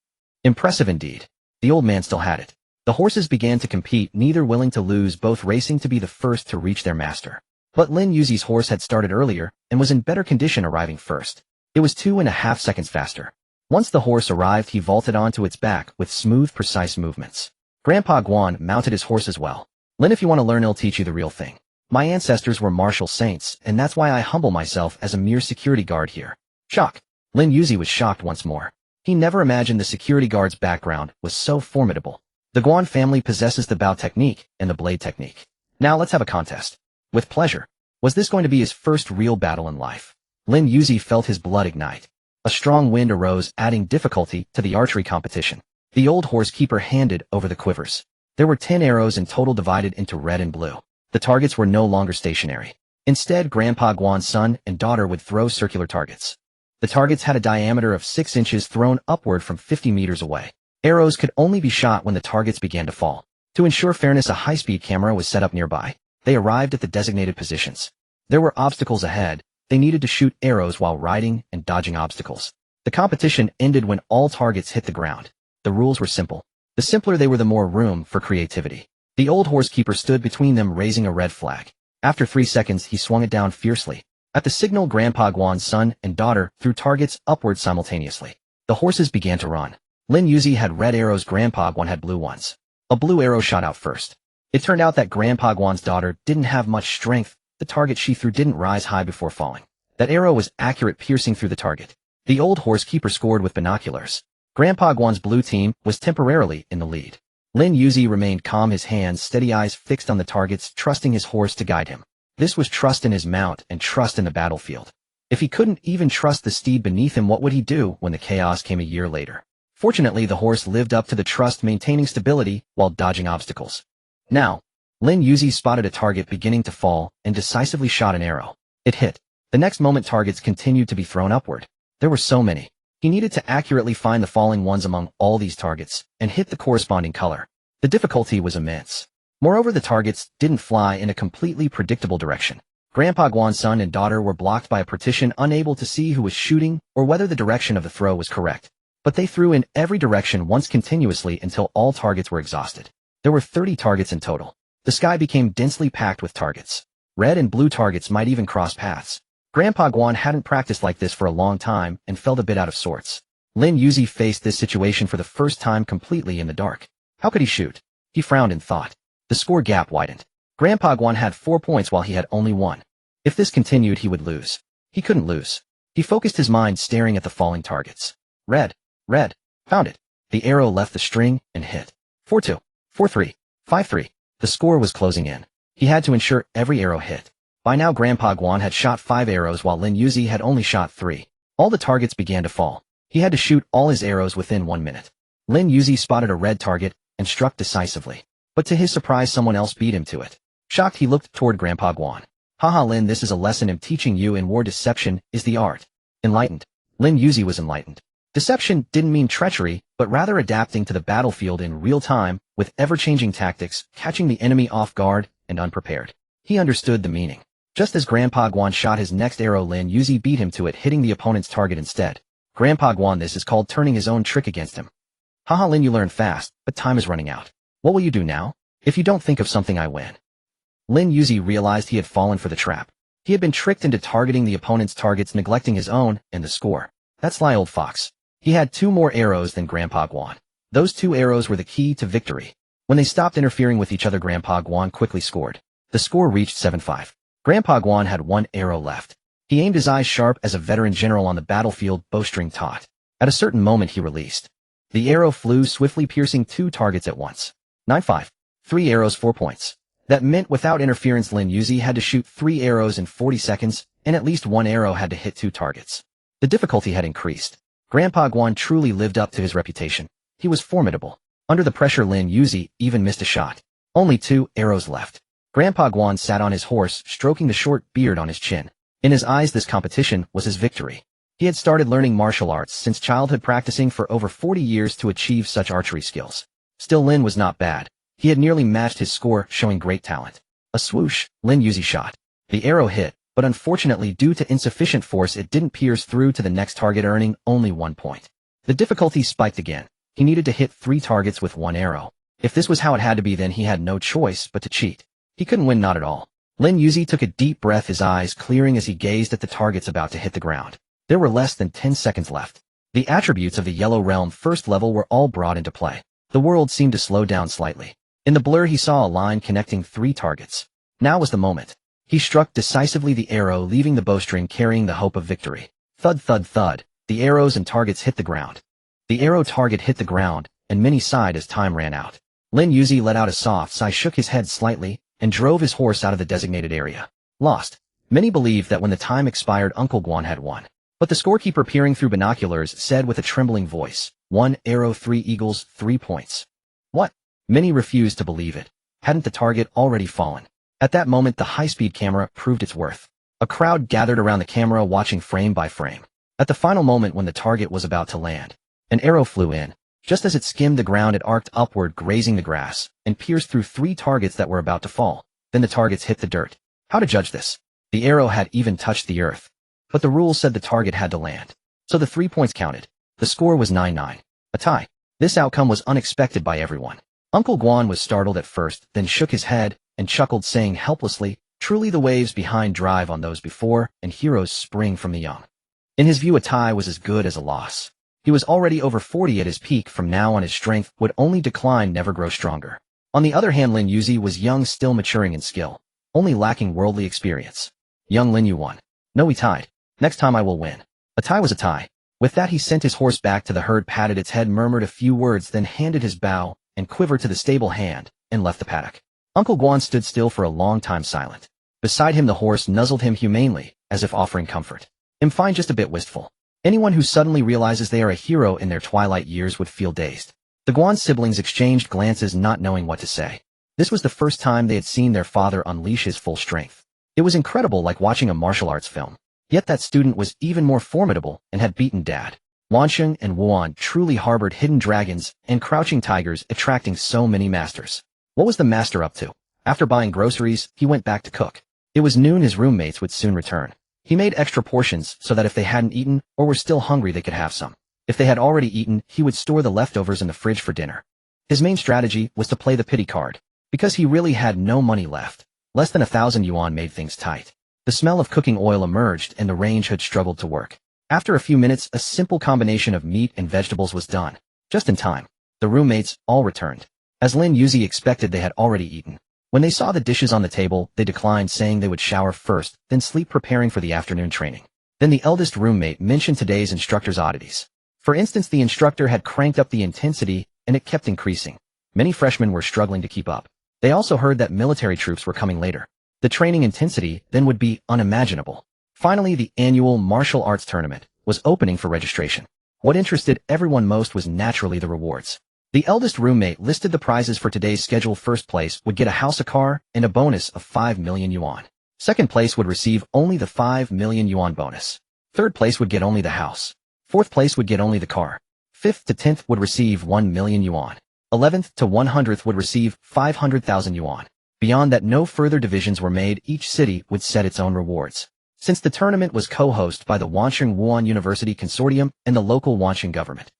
Impressive indeed. The old man still had it. The horses began to compete, neither willing to lose, both racing to be the first to reach their master. But Lin Yuzi's horse had started earlier and was in better condition, arriving first. It was 2.5 seconds faster. Once the horse arrived, he vaulted onto its back with smooth, precise movements. Grandpa Guan mounted his horse as well. Lin, if you want to learn, I'll teach you the real thing. My ancestors were martial saints, and that's why I humble myself as a mere security guard here. Shock. Lin Yuzi was shocked once more. He never imagined the security guard's background was so formidable. The Guan family possesses the bow technique and the blade technique. Now let's have a contest. With pleasure. Was this going to be his first real battle in life? Lin Yuzi felt his blood ignite. A strong wind arose, adding difficulty to the archery competition. The old horse keeper handed over the quivers. There were 10 arrows in total, divided into red and blue. The targets were no longer stationary. Instead, Grandpa Guan's son and daughter would throw circular targets. The targets had a diameter of 6 inches, thrown upward from 50 meters away. Arrows could only be shot when the targets began to fall. To ensure fairness, a high-speed camera was set up nearby. They arrived at the designated positions. There were obstacles ahead. They needed to shoot arrows while riding and dodging obstacles. The competition ended when all targets hit the ground. The rules were simple. The simpler they were, the more room for creativity. The old horse keeper stood between them, raising a red flag. After 3 seconds, he swung it down fiercely. At the signal, Grandpa Guan's son and daughter threw targets upward simultaneously. The horses began to run. Lin Yuzi had red arrows, Grandpa Guan had blue ones. A blue arrow shot out first. It turned out that Grandpa Guan's daughter didn't have much strength. The target she threw didn't rise high before falling. That arrow was accurate, piercing through the target. The old horse keeper scored with binoculars. Grandpa Guan's blue team was temporarily in the lead. Lin Yuzi remained calm, his hands steady, eyes fixed on the targets, trusting his horse to guide him. This was trust in his mount and trust in the battlefield. If he couldn't even trust the steed beneath him, what would he do when the chaos came a year later? Fortunately, the horse lived up to the trust, maintaining stability while dodging obstacles. Now, Lin Yuzi spotted a target beginning to fall and decisively shot an arrow. It hit. The next moment, targets continued to be thrown upward. There were so many. He needed to accurately find the falling ones among all these targets and hit the corresponding color. The difficulty was immense. Moreover, the targets didn't fly in a completely predictable direction. Grandpa Guan's son and daughter were blocked by a partition, unable to see who was shooting or whether the direction of the throw was correct. But they threw in every direction once continuously until all targets were exhausted. There were 30 targets in total. The sky became densely packed with targets. Red and blue targets might even cross paths. Grandpa Guan hadn't practiced like this for a long time and felt a bit out of sorts. Lin Yuzi faced this situation for the first time completely in the dark. How could he shoot? He frowned and thought. The score gap widened. Grandpa Guan had 4 points while he had only 1. If this continued, he would lose. He couldn't lose. He focused his mind, staring at the falling targets. Red. Red. Found it. The arrow left the string and hit. 4-2. 4-3. 5-3. The score was closing in. He had to ensure every arrow hit. By now, Grandpa Guan had shot 5 arrows while Lin Yuzi had only shot 3. All the targets began to fall. He had to shoot all his arrows within 1 minute. Lin Yuzi spotted a red target and struck decisively. But to his surprise, someone else beat him to it. Shocked, he looked toward Grandpa Guan. Haha, Lin, this is a lesson I'm teaching you in war. Deception is the art. Enlightened. Lin Yuzi was enlightened. Deception didn't mean treachery, but rather adapting to the battlefield in real time, with ever-changing tactics, catching the enemy off guard and unprepared. He understood the meaning. Just as Grandpa Guan shot his next arrow, Lin Yuzi beat him to it, hitting the opponent's target instead. Grandpa Guan, this is called turning his own trick against him. Haha, Lin, you learn fast, but time is running out. What will you do now? If you don't think of something, I win. Lin Yuzi realized he had fallen for the trap. He had been tricked into targeting the opponent's targets, neglecting his own, and the score. That sly old fox. He had 2 more arrows than Grandpa Guan. Those 2 arrows were the key to victory. When they stopped interfering with each other, Grandpa Guan quickly scored. The score reached 7-5. Grandpa Guan had 1 arrow left. He aimed his eyes sharp as a veteran general on the battlefield, bowstring taut. At a certain moment, he released. The arrow flew swiftly, piercing 2 targets at once. 9-5. 3 arrows, 4 points. That meant without interference, Lin Yuzi had to shoot 3 arrows in 40 seconds, and at least 1 arrow had to hit 2 targets. The difficulty had increased. Grandpa Guan truly lived up to his reputation. He was formidable. Under the pressure, Lin Yuzi even missed a shot. Only 2 arrows left. Grandpa Guan sat on his horse, stroking the short beard on his chin. In his eyes, this competition was his victory. He had started learning martial arts since childhood, practicing for over 40 years to achieve such archery skills. Still, Lin was not bad. He had nearly matched his score, showing great talent. A swoosh, Lin Yuzi shot. The arrow hit, but unfortunately, due to insufficient force, it didn't pierce through to the next target, earning only 1 point. The difficulty spiked again. He needed to hit 3 targets with 1 arrow. If this was how it had to be, then he had no choice but to cheat. He couldn't win, not at all. Lin Yuzi took a deep breath, his eyes clearing as he gazed at the targets about to hit the ground. There were less than 10 seconds left. The attributes of the Yellow Realm first level were all brought into play. The world seemed to slow down slightly. In the blur, he saw a line connecting 3 targets. Now was the moment. He struck decisively the arrow, leaving the bowstring carrying the hope of victory. Thud, thud, thud. The arrows and targets hit the ground. The arrow target hit the ground, and many sighed as time ran out. Lin Yuzi let out a soft sigh, shook his head slightly, and drove his horse out of the designated area. Lost. Many believed that when the time expired, Uncle Guan had won. But the scorekeeper peering through binoculars said with a trembling voice, 1 arrow 3 eagles 3 points. What? Many refused to believe it. Hadn't the target already fallen? At that moment the high-speed camera proved its worth. A crowd gathered around the camera watching frame by frame. At the final moment when the target was about to land, an arrow flew in. Just as it skimmed the ground it arced upward grazing the grass, and pierced through 3 targets that were about to fall. Then the targets hit the dirt. How to judge this? The arrow had even touched the earth. But the rules said the target had to land. So the 3 points counted. The score was 9-9. A tie. This outcome was unexpected by everyone. Uncle Guan was startled at first, then shook his head, and chuckled saying helplessly, truly the waves behind drive on those before, and heroes spring from the young. In his view a tie was as good as a loss. He was already over 40 at his peak. From now on his strength would only decline, never grow stronger. On the other hand Lin Yuzi was young, still maturing in skill, only lacking worldly experience. Young Lin Yu won. No, we tied. Next time I will win. A tie was a tie. With that he sent his horse back to the herd, patted its head, murmured a few words, then handed his bow and quiver to the stable hand, and left the paddock. Uncle Guan stood still for a long time silent. Beside him the horse nuzzled him humanely, as if offering comfort. I'm fine, just a bit wistful. Anyone who suddenly realizes they are a hero in their twilight years would feel dazed. The Guan siblings exchanged glances, not knowing what to say. This was the first time they had seen their father unleash his full strength. It was incredible, like watching a martial arts film. Yet that student was even more formidable and had beaten Dad. Wansheng and Wuan truly harbored hidden dragons and crouching tigers, attracting so many masters. What was the master up to? After buying groceries, he went back to cook. It was noon, his roommates would soon return. He made extra portions so that if they hadn't eaten or were still hungry they could have some. If they had already eaten, he would store the leftovers in the fridge for dinner. His main strategy was to play the pity card. Because he really had no money left. Less than 1,000 yuan made things tight. The smell of cooking oil emerged and the range hood struggled to work. After a few minutes, a simple combination of meat and vegetables was done. Just in time. The roommates all returned. As Lin Yuzi expected, they had already eaten. When they saw the dishes on the table, they declined, saying they would shower first, then sleep, preparing for the afternoon training. Then the eldest roommate mentioned today's instructor's oddities. For instance, the instructor had cranked up the intensity, and it kept increasing. Many freshmen were struggling to keep up. They also heard that military troops were coming later. The training intensity then would be unimaginable. Finally, the annual martial arts tournament was opening for registration. What interested everyone most was naturally the rewards. The eldest roommate listed the prizes for today's schedule. First place would get a house, a car, and a bonus of 5 million yuan. Second place would receive only the 5 million yuan bonus. Third place would get only the house. Fourth place would get only the car. 5th to 10th would receive 1 million yuan. 11th to 100th would receive 500,000 yuan. Beyond that, no further divisions were made. Each city would set its own rewards. Since the tournament was co-hosted by the Wansheng Wuhan University Consortium and the local Wansheng government,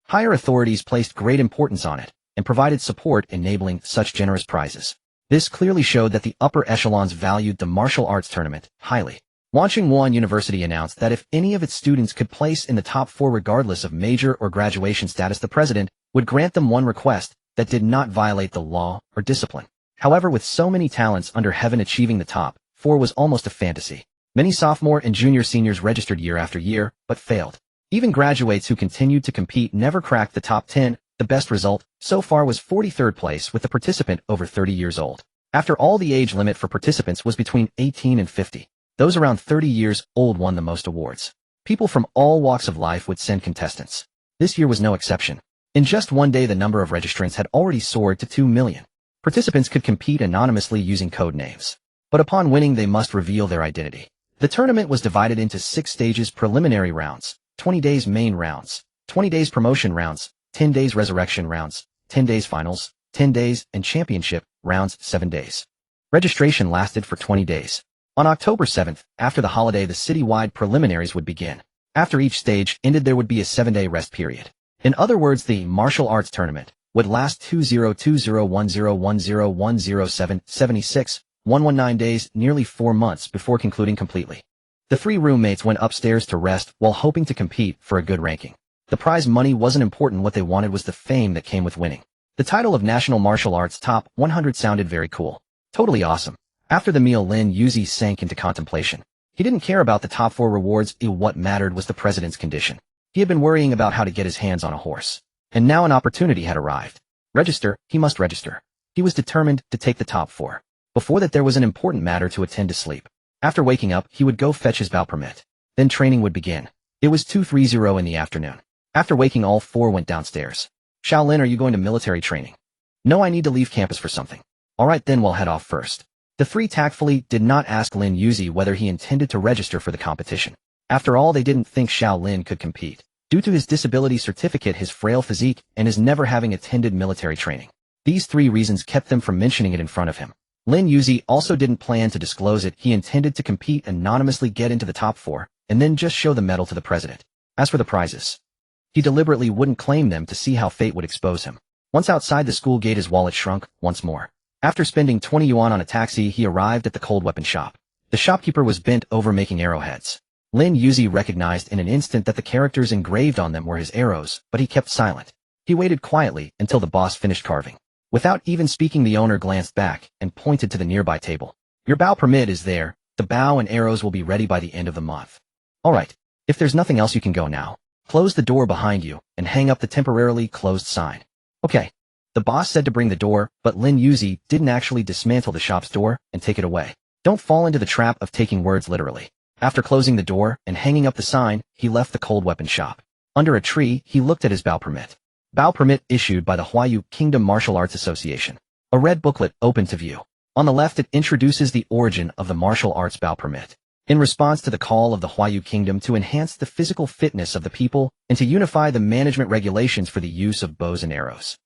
higher authorities placed great importance on it and provided support, enabling such generous prizes. This clearly showed that the upper echelons valued the martial arts tournament highly. Wansheng Wuhan University announced that if any of its students could place in the top 4 regardless of major or graduation status, the president would grant them one request that did not violate the law or discipline. However, with so many talents under heaven, achieving the top 4 was almost a fantasy. Many sophomore and junior seniors registered year after year, but failed. Even graduates who continued to compete never cracked the top 10. The best result so far was 43rd place, with the participant over 30 years old. After all, the age limit for participants was between 18 and 50. Those around 30 years old won the most awards. People from all walks of life would send contestants. This year was no exception. In just one day, the number of registrants had already soared to 2 million. Participants could compete anonymously using code names. But upon winning, they must reveal their identity. The tournament was divided into 6 stages: preliminary rounds, 20 days main rounds, 20 days promotion rounds, 10 days resurrection rounds, 10 days finals, 10 days, and championship rounds 7 days. Registration lasted for 20 days. On October 7th, after the holiday, the city-wide preliminaries would begin. After each stage ended, there would be a 7-day rest period. In other words, the martial arts tournament would last 119 days, nearly 4 months, before concluding completely. The 3 roommates went upstairs to rest while hoping to compete for a good ranking. The prize money wasn't important. What they wanted was the fame that came with winning. The title of National Martial Arts Top 100 sounded very cool. Totally awesome. After the meal, Lin Yuzi sank into contemplation. He didn't care about the top 4 rewards. What mattered was the president's condition. He had been worrying about how to get his hands on a horse. And now an opportunity had arrived. Register, he must register. He was determined to take the top 4. Before that, there was an important matter to attend to: sleep. After waking up, he would go fetch his bow permit. Then training would begin. It was 2:30 in the afternoon. After waking, all four went downstairs. Shaolin, are you going to military training? No, I need to leave campus for something. Alright then, we'll head off first. The three tactfully did not ask Lin Yuzi whether he intended to register for the competition. After all, they didn't think Shaolin could compete, due to his disability certificate, his frail physique, and his never having attended military training. These three reasons kept them from mentioning it in front of him. Lin Yuzi also didn't plan to disclose it. He intended to compete anonymously, get into the top 4, and then just show the medal to the president. As for the prizes, he deliberately wouldn't claim them to see how fate would expose him. Once outside the school gate, his wallet shrunk once more. After spending 20 yuan on a taxi, he arrived at the cold weapon shop. The shopkeeper was bent over making arrowheads. Lin Yuzi recognized in an instant that the characters engraved on them were his arrows, but he kept silent. He waited quietly until the boss finished carving. Without even speaking, the owner glanced back and pointed to the nearby table. Your bow permit is there. The bow and arrows will be ready by the end of the month. Alright, if there's nothing else, you can go now. Close the door behind you and hang up the temporarily closed sign. Okay. The boss said to bring the door, but Lin Yuzi didn't actually dismantle the shop's door and take it away. Don't fall into the trap of taking words literally. After closing the door and hanging up the sign, he left the cold weapon shop. Under a tree, he looked at his bow permit. Bow permit issued by the Huayu Kingdom Martial Arts Association. A red booklet open to view. On the left, it introduces the origin of the martial arts bow permit. In response to the call of the Huayu Kingdom to enhance the physical fitness of the people and to unify the management regulations for the use of bows and arrows.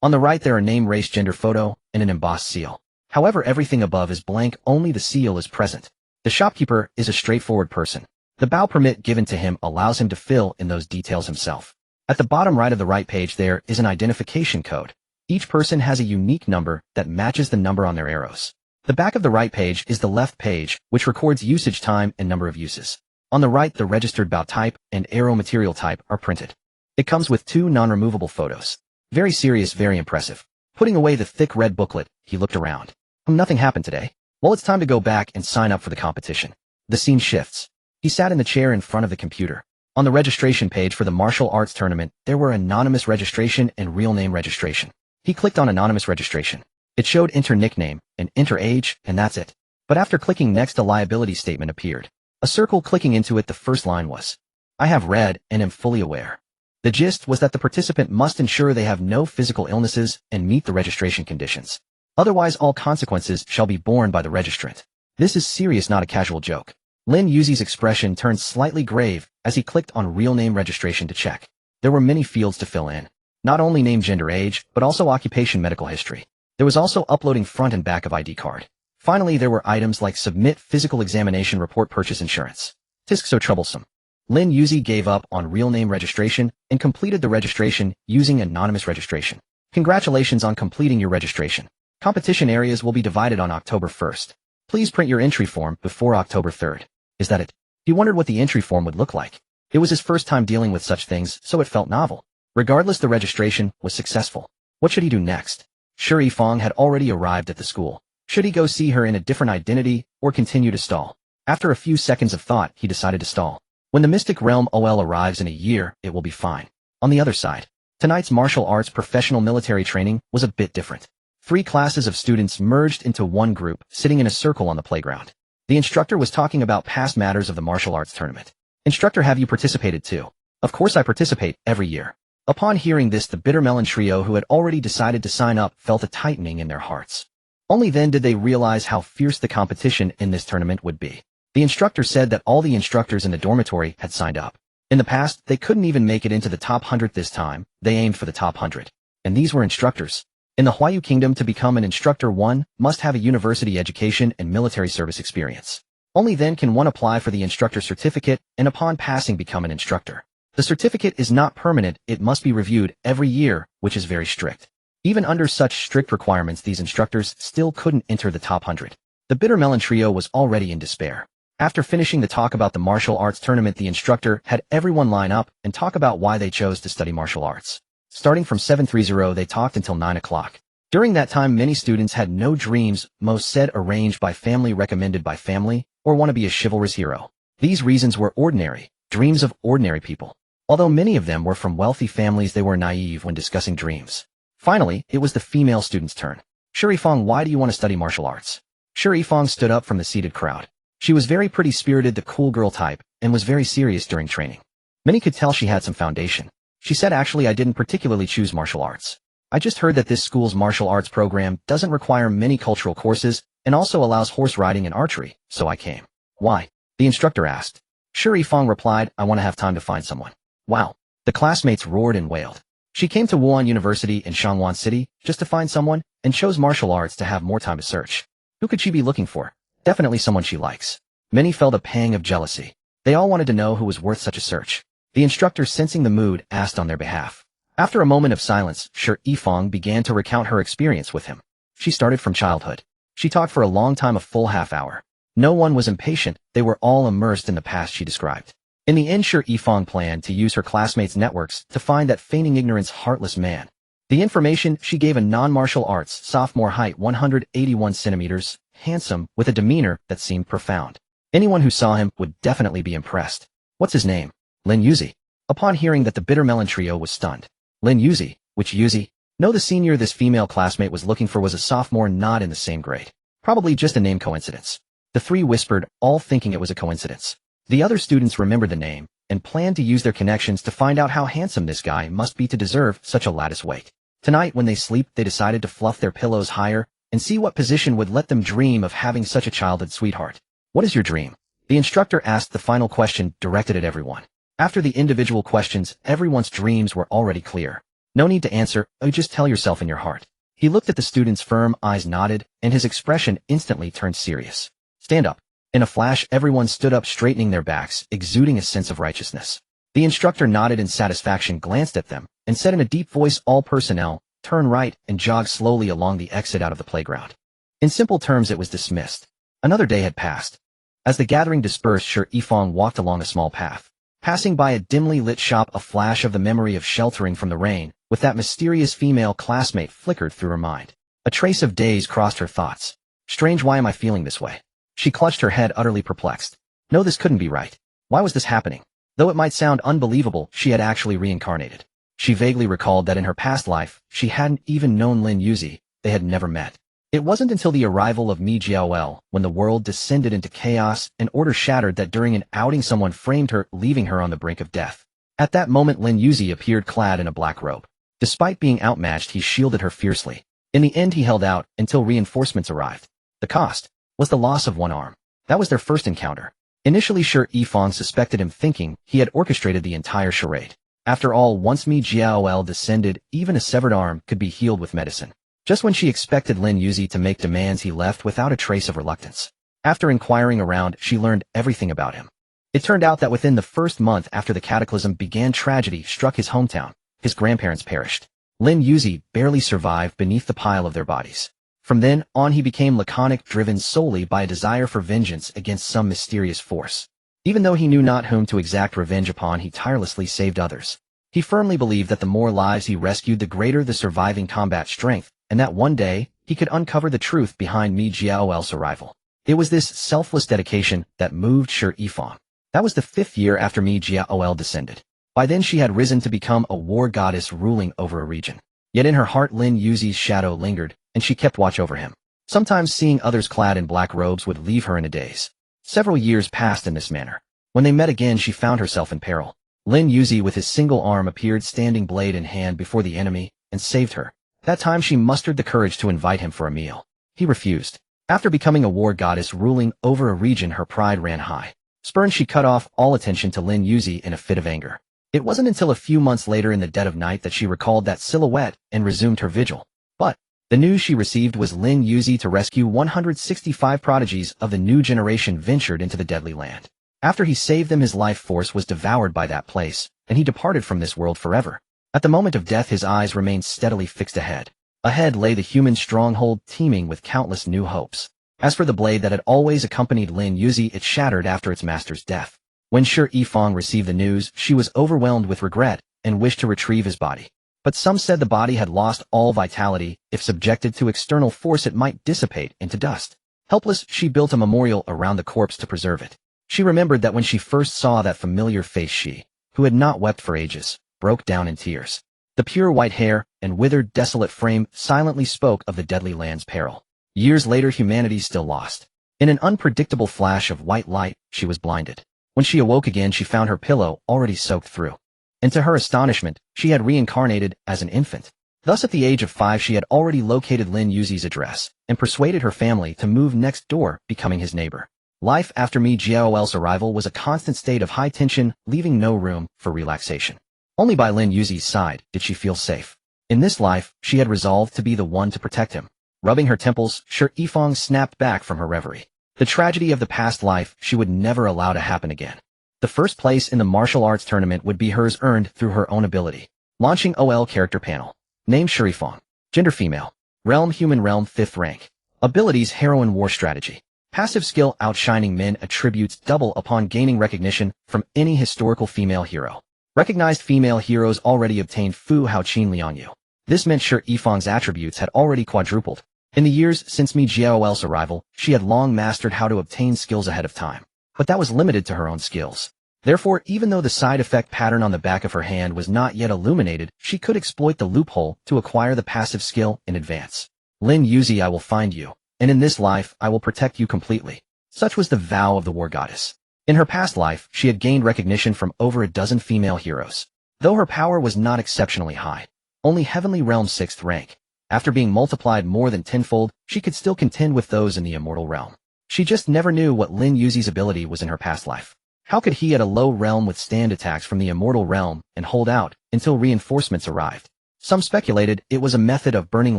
On the right, there are name, race, gender, photo, and an embossed seal. However, everything above is blank, only the seal is present. The shopkeeper is a straightforward person. The bow permit given to him allows him to fill in those details himself. At the bottom right of the right page, there is an identification code. Each person has a unique number that matches the number on their arrows. The back of the right page is the left page, which records usage time and number of uses. On the right, the registered bow type and arrow material type are printed. It comes with 2 non-removable photos. Very serious, very impressive. Putting away the thick red booklet, he looked around. Nothing happened today. Well, it's time to go back and sign up for the competition. The scene shifts. He sat in the chair in front of the computer. On the registration page for the martial arts tournament, there were anonymous registration and real name registration. He clicked on anonymous registration. It showed enter nickname and enter age, and that's it. But after clicking next, a liability statement appeared. A circle, clicking into it, the first line was, I have read and am fully aware. The gist was that the participant must ensure they have no physical illnesses and meet the registration conditions. Otherwise, all consequences shall be borne by the registrant. This is serious, not a casual joke. Lin Yuzi's expression turned slightly grave as he clicked on real name registration to check. There were many fields to fill in. Not only name, gender, age, but also occupation, medical history. There was also uploading front and back of ID card. Finally, there were items like submit physical examination report, purchase insurance. Tisk, so troublesome. Lin Yuzi gave up on real name registration and completed the registration using anonymous registration. Congratulations on completing your registration. Competition areas will be divided on October 1st. Please print your entry form before October 3rd. Is that it? He wondered what the entry form would look like. It was his first time dealing with such things, so it felt novel. Regardless, the registration was successful. What should he do next? Shuri Fong had already arrived at the school. Should he go see her in a different identity or continue to stall? After a few seconds of thought, he decided to stall. When the Mystic Realm OL arrives in a year, it will be fine. On the other side, tonight's martial arts professional military training was a bit different. 3 classes of students merged into one group, sitting in a circle on the playground. The instructor was talking about past matters of the martial arts tournament. Instructor, have you participated too? Of course I participate, every year. Upon hearing this, the Bitter Melon trio, who had already decided to sign up, felt a tightening in their hearts. Only then did they realize how fierce the competition in this tournament would be. The instructor said that all the instructors in the dormitory had signed up. In the past, they couldn't even make it into the top 100. This time, they aimed for the top 100. And these were instructors. In the Huayu Kingdom, to become an instructor, one must have a university education and military service experience. Only then can one apply for the instructor certificate and upon passing become an instructor. The certificate is not permanent, it must be reviewed every year, which is very strict. Even under such strict requirements, these instructors still couldn't enter the top 100. The Bitter Melon trio was already in despair. After finishing the talk about the martial arts tournament, the instructor had everyone line up and talk about why they chose to study martial arts. Starting from 7:30, they talked until 9 o'clock. During that time, many students had no dreams, most said arranged by family, recommended by family, or want to be a chivalrous hero. These reasons were ordinary, dreams of ordinary people. Although many of them were from wealthy families, they were naive when discussing dreams. Finally, it was the female student's turn. Shuri Fong, why do you want to study martial arts? Shuri Fong stood up from the seated crowd. She was very pretty-spirited, the cool girl type, and was very serious during training. Many could tell she had some foundation. She said, actually, I didn't particularly choose martial arts. I just heard that this school's martial arts program doesn't require many cultural courses and also allows horse riding and archery, so I came. Why? The instructor asked. Sure, Yifeng replied, I want to have time to find someone. Wow. The classmates roared and wailed. She came to Wuhan University in Shangwan City just to find someone and chose martial arts to have more time to search. Who could she be looking for? Definitely someone she likes. Many felt a pang of jealousy. They all wanted to know who was worth such a search. The instructor, sensing the mood, asked on their behalf. After a moment of silence, Shi Yifeng began to recount her experience with him. She started from childhood. She talked for a long time, a full half hour. No one was impatient, they were all immersed in the past she described. In the end, Shi Yifeng planned to use her classmates' networks to find that feigning ignorance heartless man. The information she gave: a non-martial arts sophomore, height 181 centimeters, handsome, with a demeanor that seemed profound. Anyone who saw him would definitely be impressed. What's his name? Lin Yuzi. Upon hearing that, the bitter melon trio was stunned. Lin Yuzi? Which Yuzi? No, the senior this female classmate was looking for was a sophomore not in the same grade. Probably just a name coincidence. The three whispered, all thinking it was a coincidence. The other students remembered the name and planned to use their connections to find out how handsome this guy must be to deserve such a lattice weight. Tonight, when they sleep, they decided to fluff their pillows higher and see what position would let them dream of having such a childhood sweetheart. What is your dream? The instructor asked, the final question directed at everyone. After the individual questions, everyone's dreams were already clear. No need to answer, just tell yourself in your heart. He looked at the students' firm eyes, nodded, and his expression instantly turned serious. Stand up. In a flash, everyone stood up, straightening their backs, exuding a sense of righteousness. The instructor nodded in satisfaction, glanced at them, and said in a deep voice, all personnel, turn right and jog slowly along the exit out of the playground. In simple terms, it was dismissed. Another day had passed. As the gathering dispersed, Shi Yifeng walked along a small path. Passing by a dimly lit shop, a flash of the memory of sheltering from the rain with that mysterious female classmate flickered through her mind. A trace of daze crossed her thoughts. Strange, why am I feeling this way? She clutched her head, utterly perplexed. No, this couldn't be right. Why was this happening? Though it might sound unbelievable, she had actually reincarnated. She vaguely recalled that in her past life, she hadn't even known Lin Yuzi. They had never met. It wasn't until the arrival of Mi Jiaowel, when the world descended into chaos and order shattered, that during an outing someone framed her, leaving her on the brink of death. At that moment, Lin Yuzi appeared clad in a black robe. Despite being outmatched, he shielded her fiercely. In the end, he held out until reinforcements arrived. The cost was the loss of one arm. That was their first encounter. Initially, Shi Yifeng suspected him, thinking he had orchestrated the entire charade. After all, once Mi Jiaowel descended, even a severed arm could be healed with medicine. Just when she expected Lin Yuzi to make demands, he left without a trace of reluctance. After inquiring around, she learned everything about him. It turned out that within the first month after the cataclysm began, tragedy struck his hometown. His grandparents perished. Lin Yuzi barely survived beneath the pile of their bodies. From then on, he became laconic, driven solely by a desire for vengeance against some mysterious force. Even though he knew not whom to exact revenge upon, he tirelessly saved others. He firmly believed that the more lives he rescued, the greater the surviving combat strength, and that one day, he could uncover the truth behind Mi Jiaowel's arrival. It was this selfless dedication that moved Shi Yifeng. That was the 5th year after Mi Jiaowel descended. By then, she had risen to become a war goddess ruling over a region. Yet in her heart, Lin Yuzi's shadow lingered, and she kept watch over him. Sometimes seeing others clad in black robes would leave her in a daze. Several years passed in this manner. When they met again, she found herself in peril. Lin Yuzi, with his single arm, appeared standing blade in hand before the enemy and saved her. That time she mustered the courage to invite him for a meal. He refused. After becoming a war goddess ruling over a region, her pride ran high. Spurned, she cut off all attention to Lin Yuzi in a fit of anger. It wasn't until a few months later, in the dead of night, that she recalled that silhouette and resumed her vigil. But the news she received was Lin Yuzi, to rescue 165 prodigies of the new generation, ventured into the deadly land. After he saved them, his life force was devoured by that place, and he departed from this world forever. At the moment of death, his eyes remained steadily fixed ahead. Ahead lay the human stronghold, teeming with countless new hopes. As for the blade that had always accompanied Lin Yuzi, it shattered after its master's death. When Shi Yifeng received the news, she was overwhelmed with regret and wished to retrieve his body. But some said the body had lost all vitality. If subjected to external force, it might dissipate into dust. Helpless, she built a memorial around the corpse to preserve it. She remembered that when she first saw that familiar face, she, who had not wept for ages, broke down in tears. The pure white hair and withered, desolate frame silently spoke of the deadly land's peril. Years later, humanity still lost. In an unpredictable flash of white light, she was blinded. When she awoke again, she found her pillow already soaked through. And to her astonishment, she had reincarnated as an infant. Thus at the age of 5 she had already located Lin Yuzi's address and persuaded her family to move next door, becoming his neighbor. Life after Mi Jiaoel's arrival was a constant state of high tension, leaving no room for relaxation. Only by Lin Yuzi's side did she feel safe. In this life, she had resolved to be the one to protect him. Rubbing her temples, Shi Yifang snapped back from her reverie. The tragedy of the past life she would never allow to happen again. The first place in the martial arts tournament would be hers, earned through her own ability. Launching OL character panel. Name Shi Yifang. Gender female. Realm human, realm 5th rank. Abilities heroine war strategy. Passive skill outshining men, attributes double upon gaining recognition from any historical female hero. Recognized female heroes already obtained Fu Hao Qin Liangyu. This meant Shi Yifang's attributes had already quadrupled. In the years since Mi Jiaoel's arrival, she had long mastered how to obtain skills ahead of time. But that was limited to her own skills. Therefore, even though the side effect pattern on the back of her hand was not yet illuminated, she could exploit the loophole to acquire the passive skill in advance. Lin Yuzi, I will find you, and in this life I will protect you completely. Such was the vow of the war goddess. In her past life, she had gained recognition from over a dozen female heroes. Though her power was not exceptionally high, only Heavenly Realm 6th rank, after being multiplied more than tenfold, she could still contend with those in the immortal realm. She just never knew what Lin Yuzi's ability was in her past life. How could he at a low realm withstand attacks from the immortal realm and hold out until reinforcements arrived? Some speculated it was a method of burning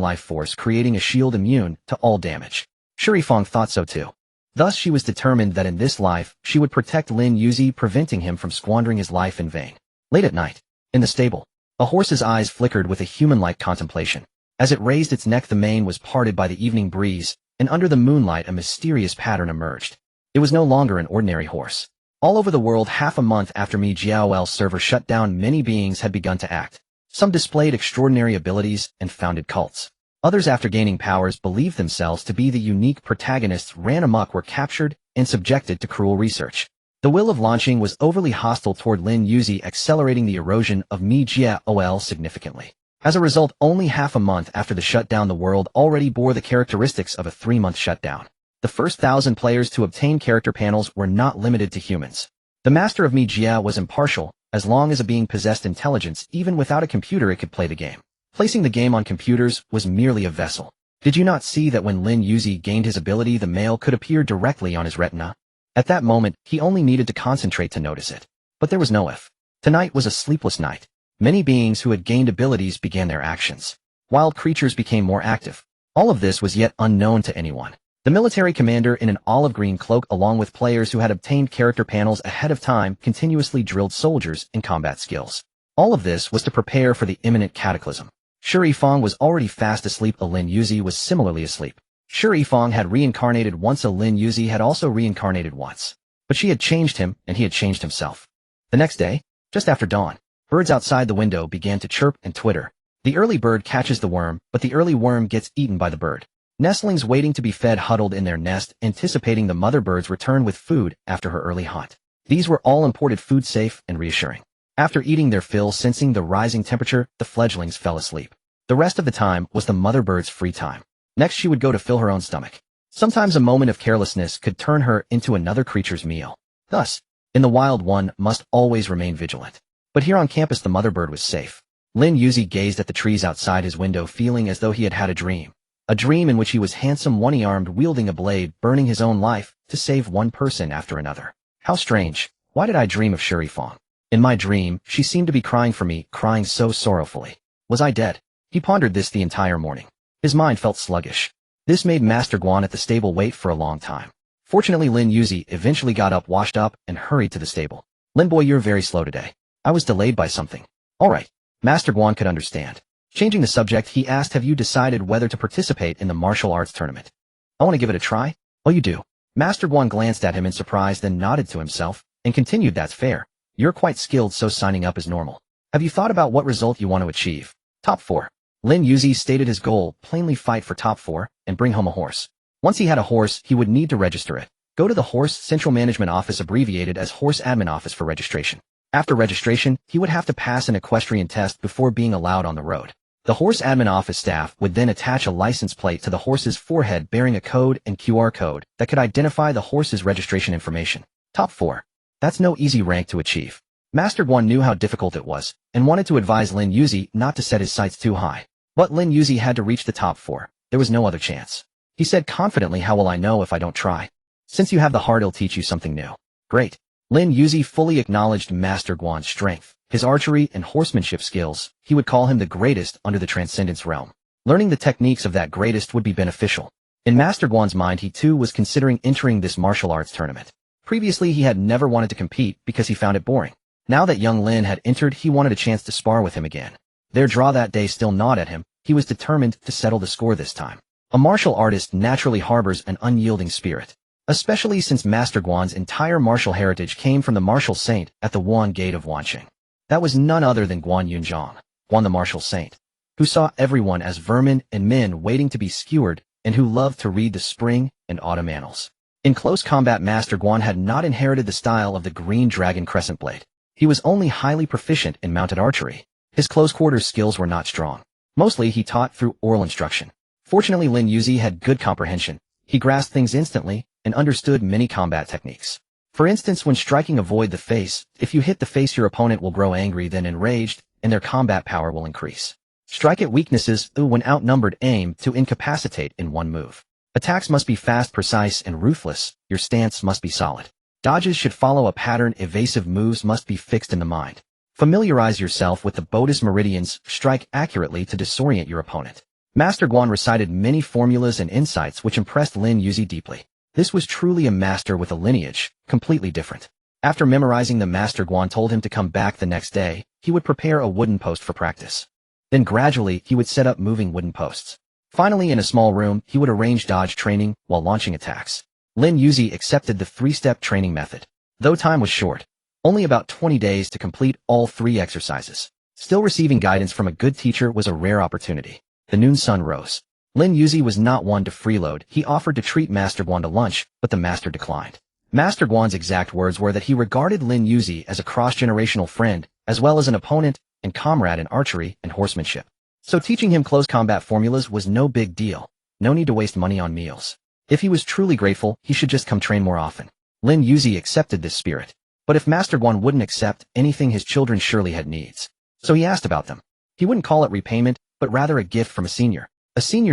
life force, creating a shield immune to all damage. Shi Yifang thought so too. Thus she was determined that in this life she would protect Lin Yuzi, preventing him from squandering his life in vain. Late at night, in the stable, a horse's eyes flickered with a human-like contemplation. As it raised its neck, the mane was parted by the evening breeze, and under the moonlight a mysterious pattern emerged. It was no longer an ordinary horse. All over the world, half a month after Mi Jiaoel's server shut down, many beings had begun to act. Some displayed extraordinary abilities and founded cults. Others, after gaining powers, believed themselves to be the unique protagonists, ran amok, were captured, and subjected to cruel research. The will of launching was overly hostile toward Lin Yuzi, accelerating the erosion of Mi Jiaoel significantly. As a result, only half a month after the shutdown, the world already bore the characteristics of a 3-month shutdown. The first 1,000 players to obtain character panels were not limited to humans. The master of Mi Jia was impartial. As long as a being possessed intelligence, even without a computer it could play the game. Placing the game on computers was merely a vessel. Did you not see that when Lin Yuzi gained his ability, the male could appear directly on his retina? At that moment, he only needed to concentrate to notice it. But there was no if. Tonight was a sleepless night. Many beings who had gained abilities began their actions. Wild creatures became more active. All of this was yet unknown to anyone. The military commander in an olive green cloak, along with players who had obtained character panels ahead of time, continuously drilled soldiers in combat skills. All of this was to prepare for the imminent cataclysm. Shi Yifang was already fast asleep. Lin Yuzi was similarly asleep. Shi Yifang had reincarnated once. Lin Yuzi had also reincarnated once. But she had changed him, and he had changed himself. The next day, just after dawn, birds outside the window began to chirp and twitter. The early bird catches the worm, but the early worm gets eaten by the bird. Nestlings waiting to be fed huddled in their nest, anticipating the mother bird's return with food after her early hunt. These were all imported food, safe and reassuring. After eating their fill, sensing the rising temperature, the fledglings fell asleep. The rest of the time was the mother bird's free time. Next she would go to fill her own stomach. Sometimes a moment of carelessness could turn her into another creature's meal. Thus, in the wild, one must always remain vigilant. But here on campus the mother bird was safe. Lin Yuzi gazed at the trees outside his window, feeling as though he had had a dream. A dream in which he was handsome, one-armed, wielding a blade, burning his own life to save one person after another. How strange. Why did I dream of Shi Yifang? In my dream, she seemed to be crying for me, crying so sorrowfully. Was I dead? He pondered this the entire morning. His mind felt sluggish. This made Master Guan at the stable wait for a long time. Fortunately, Lin Yuzi eventually got up, washed up, and hurried to the stable. Lin boy, you're very slow today. I was delayed by something. All right. Master Guan could understand. Changing the subject, he asked, have you decided whether to participate in the martial arts tournament? I want to give it a try. Oh, you do? Master Guan glanced at him in surprise, then nodded to himself, and continued, that's fair. You're quite skilled, so signing up is normal. Have you thought about what result you want to achieve? Top 4. Lin Yuzi stated his goal, plainly fight for top 4, and bring home a horse. Once he had a horse, he would need to register it. Go to the Horse Central Management Office, abbreviated as Horse Admin Office, for registration. After registration, he would have to pass an equestrian test before being allowed on the road. The horse admin office staff would then attach a license plate to the horse's forehead bearing a code and QR code that could identify the horse's registration information. Top 4. That's no easy rank to achieve. Master Guan knew how difficult it was and wanted to advise Lin Yuzi not to set his sights too high. But Lin Yuzi had to reach the top 4. There was no other chance. He said confidently, "How will I know if I don't try? Since you have the heart, I'll teach you something new." Great. Lin Yuzi fully acknowledged Master Guan's strength, his archery and horsemanship skills. He would call him the greatest under the Transcendence realm. Learning the techniques of that greatest would be beneficial. In Master Guan's mind, he too was considering entering this martial arts tournament. Previously, he had never wanted to compete because he found it boring. Now that young Lin had entered, he wanted a chance to spar with him again. Their draw that day still gnawed at him. He was determined to settle the score this time. A martial artist naturally harbors an unyielding spirit, especially since Master Guan's entire martial heritage came from the martial saint at the Wuan Gate of Wanqing. That was none other than Guan Yunzhang, Guan the martial saint, who saw everyone as vermin and men waiting to be skewered, and who loved to read the spring and autumn annals. In close combat, Master Guan had not inherited the style of the Green Dragon Crescent Blade. He was only highly proficient in mounted archery. His close-quarters skills were not strong. Mostly he taught through oral instruction. Fortunately, Lin Yuzi had good comprehension. He grasped things instantly and understood many combat techniques. For instance, when striking, avoid the face. If you hit the face, your opponent will grow angry, then enraged, and their combat power will increase. Strike at weaknesses. When outnumbered, aim to incapacitate in one move. Attacks must be fast, precise, and ruthless. Your stance must be solid. Dodges should follow a pattern. Evasive moves must be fixed in the mind. Familiarize yourself with the Bodhis meridians. Strike accurately to disorient your opponent. Master Guan recited many formulas and insights which impressed Lin Yuzi deeply. This was truly a master with a lineage, completely different. After memorizing them, Master Guan told him to come back the next day. He would prepare a wooden post for practice. Then gradually, he would set up moving wooden posts. Finally, in a small room, he would arrange dodge training while launching attacks. Lin Yuzi accepted the 3-step training method. Though time was short, only about 20 days to complete all 3 exercises. Still, receiving guidance from a good teacher was a rare opportunity. The noon sun rose. Lin Yuzi was not one to freeload. He offered to treat Master Guan to lunch, but the master declined. Master Guan's exact words were that he regarded Lin Yuzi as a cross-generational friend, as well as an opponent and comrade in archery and horsemanship. So teaching him close combat formulas was no big deal. No need to waste money on meals. If he was truly grateful, he should just come train more often. Lin Yuzi accepted this spirit. But if Master Guan wouldn't accept anything, his children surely had needs. So he asked about them. He wouldn't call it repayment, but rather a gift from a senior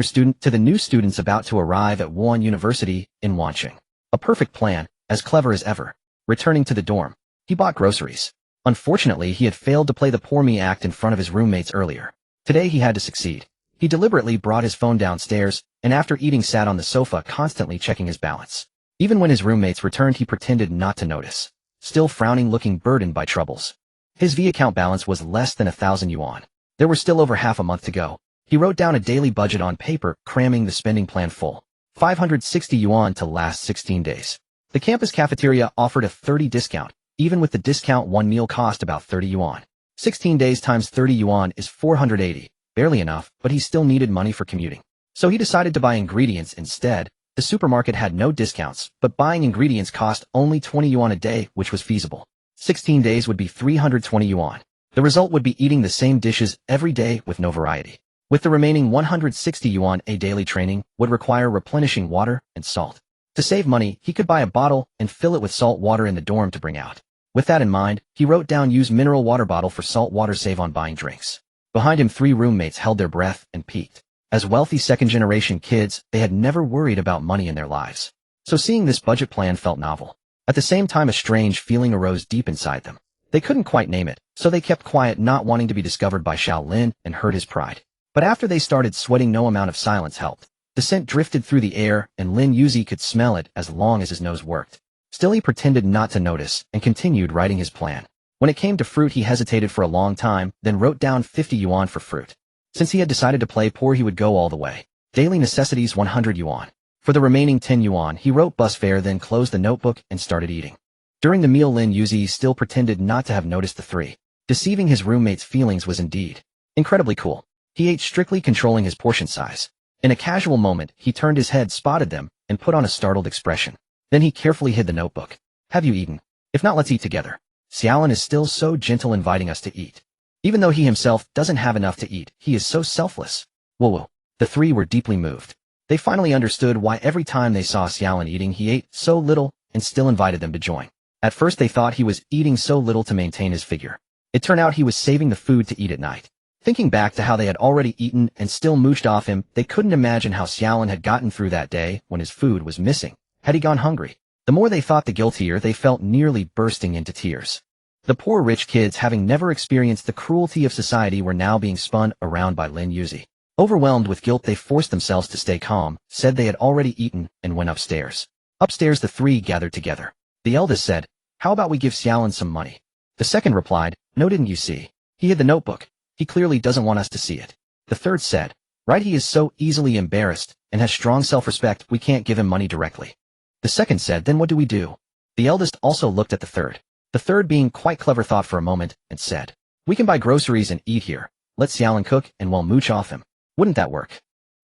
student to the new students about to arrive at Wuhan University in Wanqing. A perfect plan, as clever as ever. Returning to the dorm, he bought groceries. Unfortunately, he had failed to play the poor me act in front of his roommates earlier. Today he had to succeed. He deliberately brought his phone downstairs, and after eating sat on the sofa constantly checking his balance. Even when his roommates returned, he pretended not to notice. Still frowning, looking burdened by troubles. His V account balance was less than 1,000 yuan. There was still over half a month to go. He wrote down a daily budget on paper, cramming the spending plan full. 560 yuan to last 16 days. The campus cafeteria offered a 30 discount. Even with the discount, one meal cost about 30 yuan. 16 days times 30 yuan is 480. Barely enough, but he still needed money for commuting. So he decided to buy ingredients instead. The supermarket had no discounts, but buying ingredients cost only 20 yuan a day, which was feasible. 16 days would be 320 yuan. The result would be eating the same dishes every day with no variety. With the remaining 160 yuan, a daily training would require replenishing water and salt. To save money, he could buy a bottle and fill it with salt water in the dorm to bring out. With that in mind, he wrote down use mineral water bottle for salt water, save on buying drinks. Behind him, 3 roommates held their breath and peeked. As wealthy second-generation kids, they had never worried about money in their lives. So seeing this budget plan felt novel. At the same time, a strange feeling arose deep inside them. They couldn't quite name it, so they kept quiet, not wanting to be discovered by Xiao Lin and hurt his pride. But after they started sweating, no amount of silence helped. The scent drifted through the air, and Lin Yuzi could smell it as long as his nose worked. Still, he pretended not to notice and continued writing his plan. When it came to fruit, he hesitated for a long time, then wrote down 50 yuan for fruit. Since he had decided to play poor, he would go all the way. Daily necessities 100 yuan. For the remaining 10 yuan, he wrote bus fare, then closed the notebook and started eating. During the meal, Lin Yuzi still pretended not to have noticed the 3. Deceiving his roommates' feelings was indeed incredibly cool. He ate strictly controlling his portion size. In a casual moment, he turned his head, spotted them, and put on a startled expression. Then he carefully hid the notebook. Have you eaten? If not, let's eat together. Xiaolin is still so gentle, inviting us to eat. Even though he himself doesn't have enough to eat, he is so selfless. Whoa. The three were deeply moved. They finally understood why every time they saw Xiaolin eating he ate so little and still invited them to join. At first they thought he was eating so little to maintain his figure. It turned out he was saving the food to eat at night. Thinking back to how they had already eaten and still mooched off him, they couldn't imagine how Xiaolin had gotten through that day when his food was missing. Had he gone hungry? The more they thought, the guiltier they felt, nearly bursting into tears. The poor rich kids, having never experienced the cruelty of society, were now being spun around by Lin Yuzi. Overwhelmed with guilt, they forced themselves to stay calm, said they had already eaten, and went upstairs. Upstairs the three gathered together. The eldest said, "How about we give Xiaolin some money?" The second replied, "No, didn't you see? He hid the notebook. He clearly doesn't want us to see it." The third said, "Right, he is so easily embarrassed and has strong self-respect, we can't give him money directly." The second said, "Then what do we do?" The eldest also looked at the third. The third, being quite clever, thought for a moment and said, "We can buy groceries and eat here. Let Xiaolin cook and we'll mooch off him. Wouldn't that work?"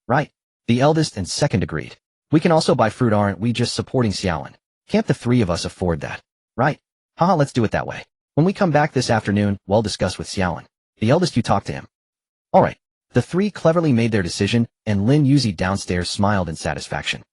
"Right." The eldest and second agreed. "We can also buy fruit, aren't we just supporting Xiaolin? Can't the three of us afford that?" "Right. Haha, let's do it that way. When we come back this afternoon, we'll discuss with Xiaolin. The eldest, you talk to him." "Alright." The three cleverly made their decision, and Lin Yuzi downstairs smiled in satisfaction.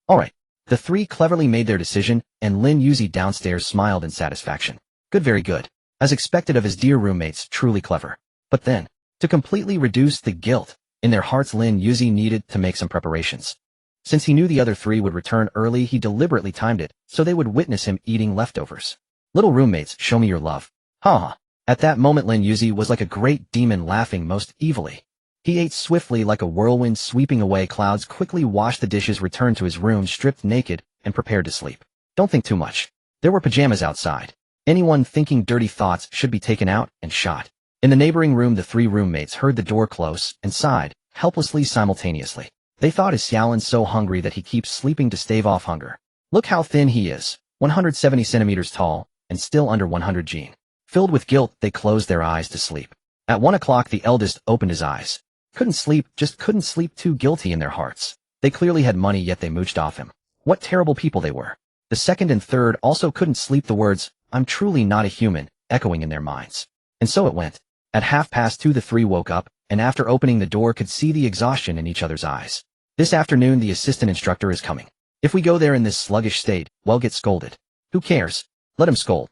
"Alright." The three cleverly made their decision, and Lin Yuzi downstairs smiled in satisfaction. Good, very good. As expected of his dear roommates, truly clever. But then, to completely reduce the guilt in their hearts, Lin Yuzi needed to make some preparations. Since he knew the other three would return early, he deliberately timed it so they would witness him eating leftovers. "Little roommates, show me your love." Ha! At that moment Lin Yuzi was like a great demon, laughing most evilly. He ate swiftly like a whirlwind, sweeping away clouds, quickly washed the dishes, returned to his room stripped naked, and prepared to sleep. Don't think too much. There were pajamas outside. Anyone thinking dirty thoughts should be taken out and shot. In the neighboring room the three roommates heard the door close and sighed, helplessly simultaneously. They thought, is Xiaolin so hungry that he keeps sleeping to stave off hunger? Look how thin he is, 170 centimeters tall, and still under 100 gene. Filled with guilt, they closed their eyes to sleep. At 1 o'clock the eldest opened his eyes. Couldn't sleep, just couldn't sleep, too guilty in their hearts. They clearly had money, yet they mooched off him. What terrible people they were. The second and third also couldn't sleep, the words, "I'm truly not a human," echoing in their minds. And so it went. At 2:30 the three woke up, and after opening the door could see the exhaustion in each other's eyes. This afternoon the assistant instructor is coming. If we go there in this sluggish state, we'll get scolded. Who cares? Let him scold.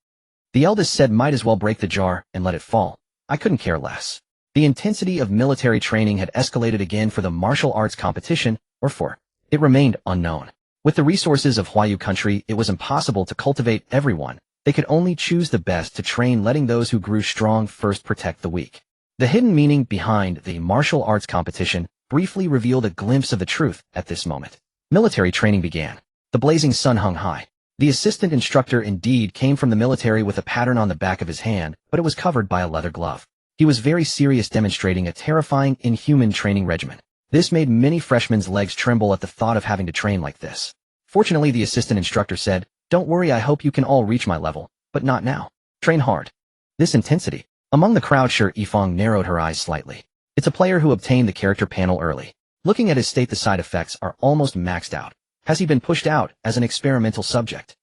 The eldest said, might as well break the jar and let it fall. I couldn't care less. The intensity of military training had escalated again for the martial arts competition, or for. It remained unknown. With the resources of Huayu country, it was impossible to cultivate everyone. They could only choose the best to train, letting those who grew strong first protect the weak. The hidden meaning behind the martial arts competition briefly revealed a glimpse of the truth at this moment. Military training began. The blazing sun hung high. The assistant instructor indeed came from the military with a pattern on the back of his hand, but it was covered by a leather glove. He was very serious, demonstrating a terrifying, inhuman training regimen. This made many freshmen's legs tremble at the thought of having to train like this. Fortunately, the assistant instructor said, "Don't worry, I hope you can all reach my level, but not now. Train hard." This intensity. Among the crowd, Shi Yifeng narrowed her eyes slightly. It's a player who obtained the character panel early. Looking at his state, the side effects are almost maxed out. Has he been pushed out as an experimental subject?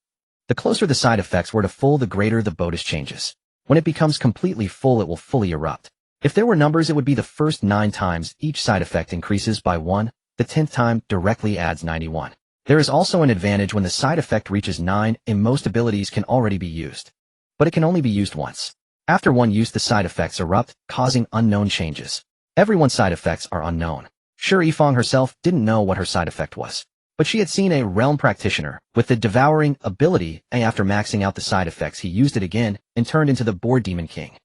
The closer the side effects were to full, the greater the bonus changes. When it becomes completely full, it will fully erupt. If there were numbers, it would be the first 9 times each side effect increases by 1, the 10th time directly adds 91. There is also an advantage when the side effect reaches 9, and most abilities can already be used. But it can only be used once. After one use, the side effects erupt, causing unknown changes. Everyone's side effects are unknown. Shi Yifeng herself didn't know what her side effect was. But she had seen a realm practitioner with the devouring ability, and after maxing out the side effects he used it again and turned into the Boar Demon King.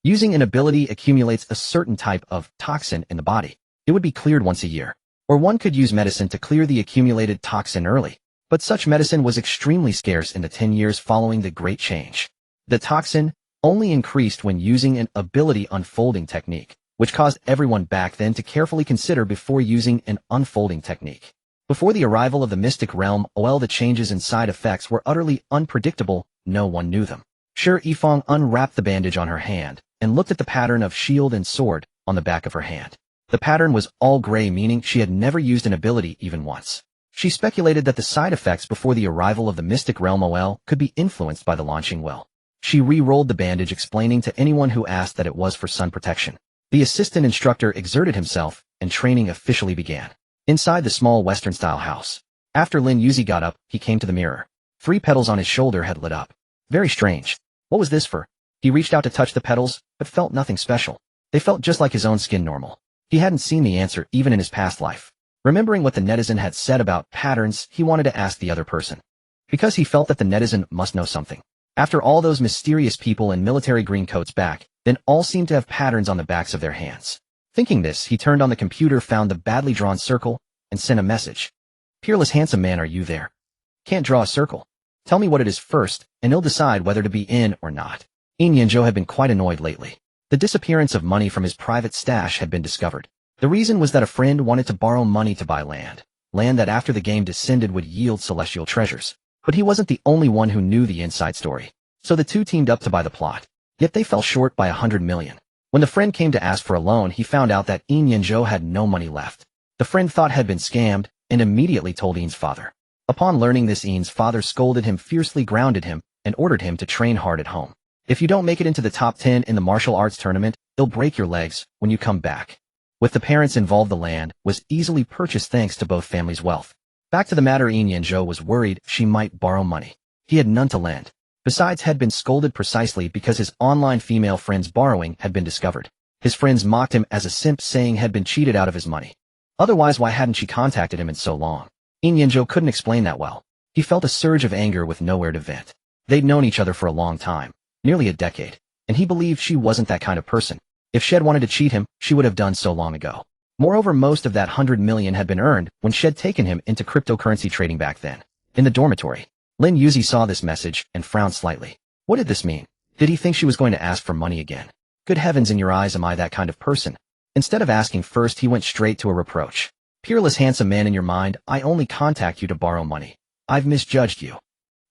Using an ability accumulates a certain type of toxin in the body. It would be cleared once a year. Or one could use medicine to clear the accumulated toxin early. But such medicine was extremely scarce in the 10 years following the Great Change. The toxin only increased when using an ability unfolding technique, which caused everyone back then to carefully consider before using an unfolding technique. Before the arrival of the Mystic Realm, the changes in side effects were utterly unpredictable, no one knew them. Shi Yifeng unwrapped the bandage on her hand and looked at the pattern of shield and sword on the back of her hand. The pattern was all gray, meaning she had never used an ability even once. She speculated that the side effects before the arrival of the Mystic Realm could be influenced by the launching well. She re-rolled the bandage, explaining to anyone who asked that it was for sun protection. The assistant instructor exerted himself, and training officially began. Inside the small Western-style house. After Lin Yuzi got up, he came to the mirror. 3 petals on his shoulder had lit up. Very strange. What was this for? He reached out to touch the petals, but felt nothing special. They felt just like his own skin normal. He hadn't seen the answer even in his past life. Remembering what the netizen had said about patterns, he wanted to ask the other person. Because he felt that the netizen must know something. After all those mysterious people in military green coats back, then all seemed to have patterns on the backs of their hands. Thinking this, he turned on the computer, found the badly drawn circle, and sent a message. Peerless handsome man, are you there? Can't draw a circle. Tell me what it is first, and he'll decide whether to be in or not. Yin Yanzhou had been quite annoyed lately. The disappearance of money from his private stash had been discovered. The reason was that a friend wanted to borrow money to buy land. Land that after the game descended would yield celestial treasures. But he wasn't the only one who knew the inside story. So the two teamed up to buy the plot. Yet they fell short by 100 million. When the friend came to ask for a loan, he found out that Yin Yanzhou had no money left. The friend thought had been scammed, and immediately told Yin's father. Upon learning this, Yin's father scolded him, fiercely grounded him, and ordered him to train hard at home. If you don't make it into the top 10 in the martial arts tournament, they'll break your legs when you come back. With the parents involved, the land was easily purchased thanks to both families' wealth. Back to the matter, Yin Yanzhou was worried she might borrow money. He had none to lend. Besides, had been scolded precisely because his online female friend's borrowing had been discovered. His friends mocked him as a simp, saying had been cheated out of his money. Otherwise, why hadn't she contacted him in so long? Yin Yanzhou couldn't explain that well. He felt a surge of anger with nowhere to vent. They'd known each other for a long time, nearly a decade, and he believed she wasn't that kind of person. If Shed wanted to cheat him, she would have done so long ago. Moreover, most of that 100 million had been earned when Shed taken him into cryptocurrency trading back then. In the dormitory, Lin Yuzi saw this message and frowned slightly. What did this mean? Did he think she was going to ask for money again? Good heavens, in your eyes, am I that kind of person? Instead of asking first, he went straight to a reproach. Peerless handsome man, in your mind, I only contact you to borrow money. I've misjudged you.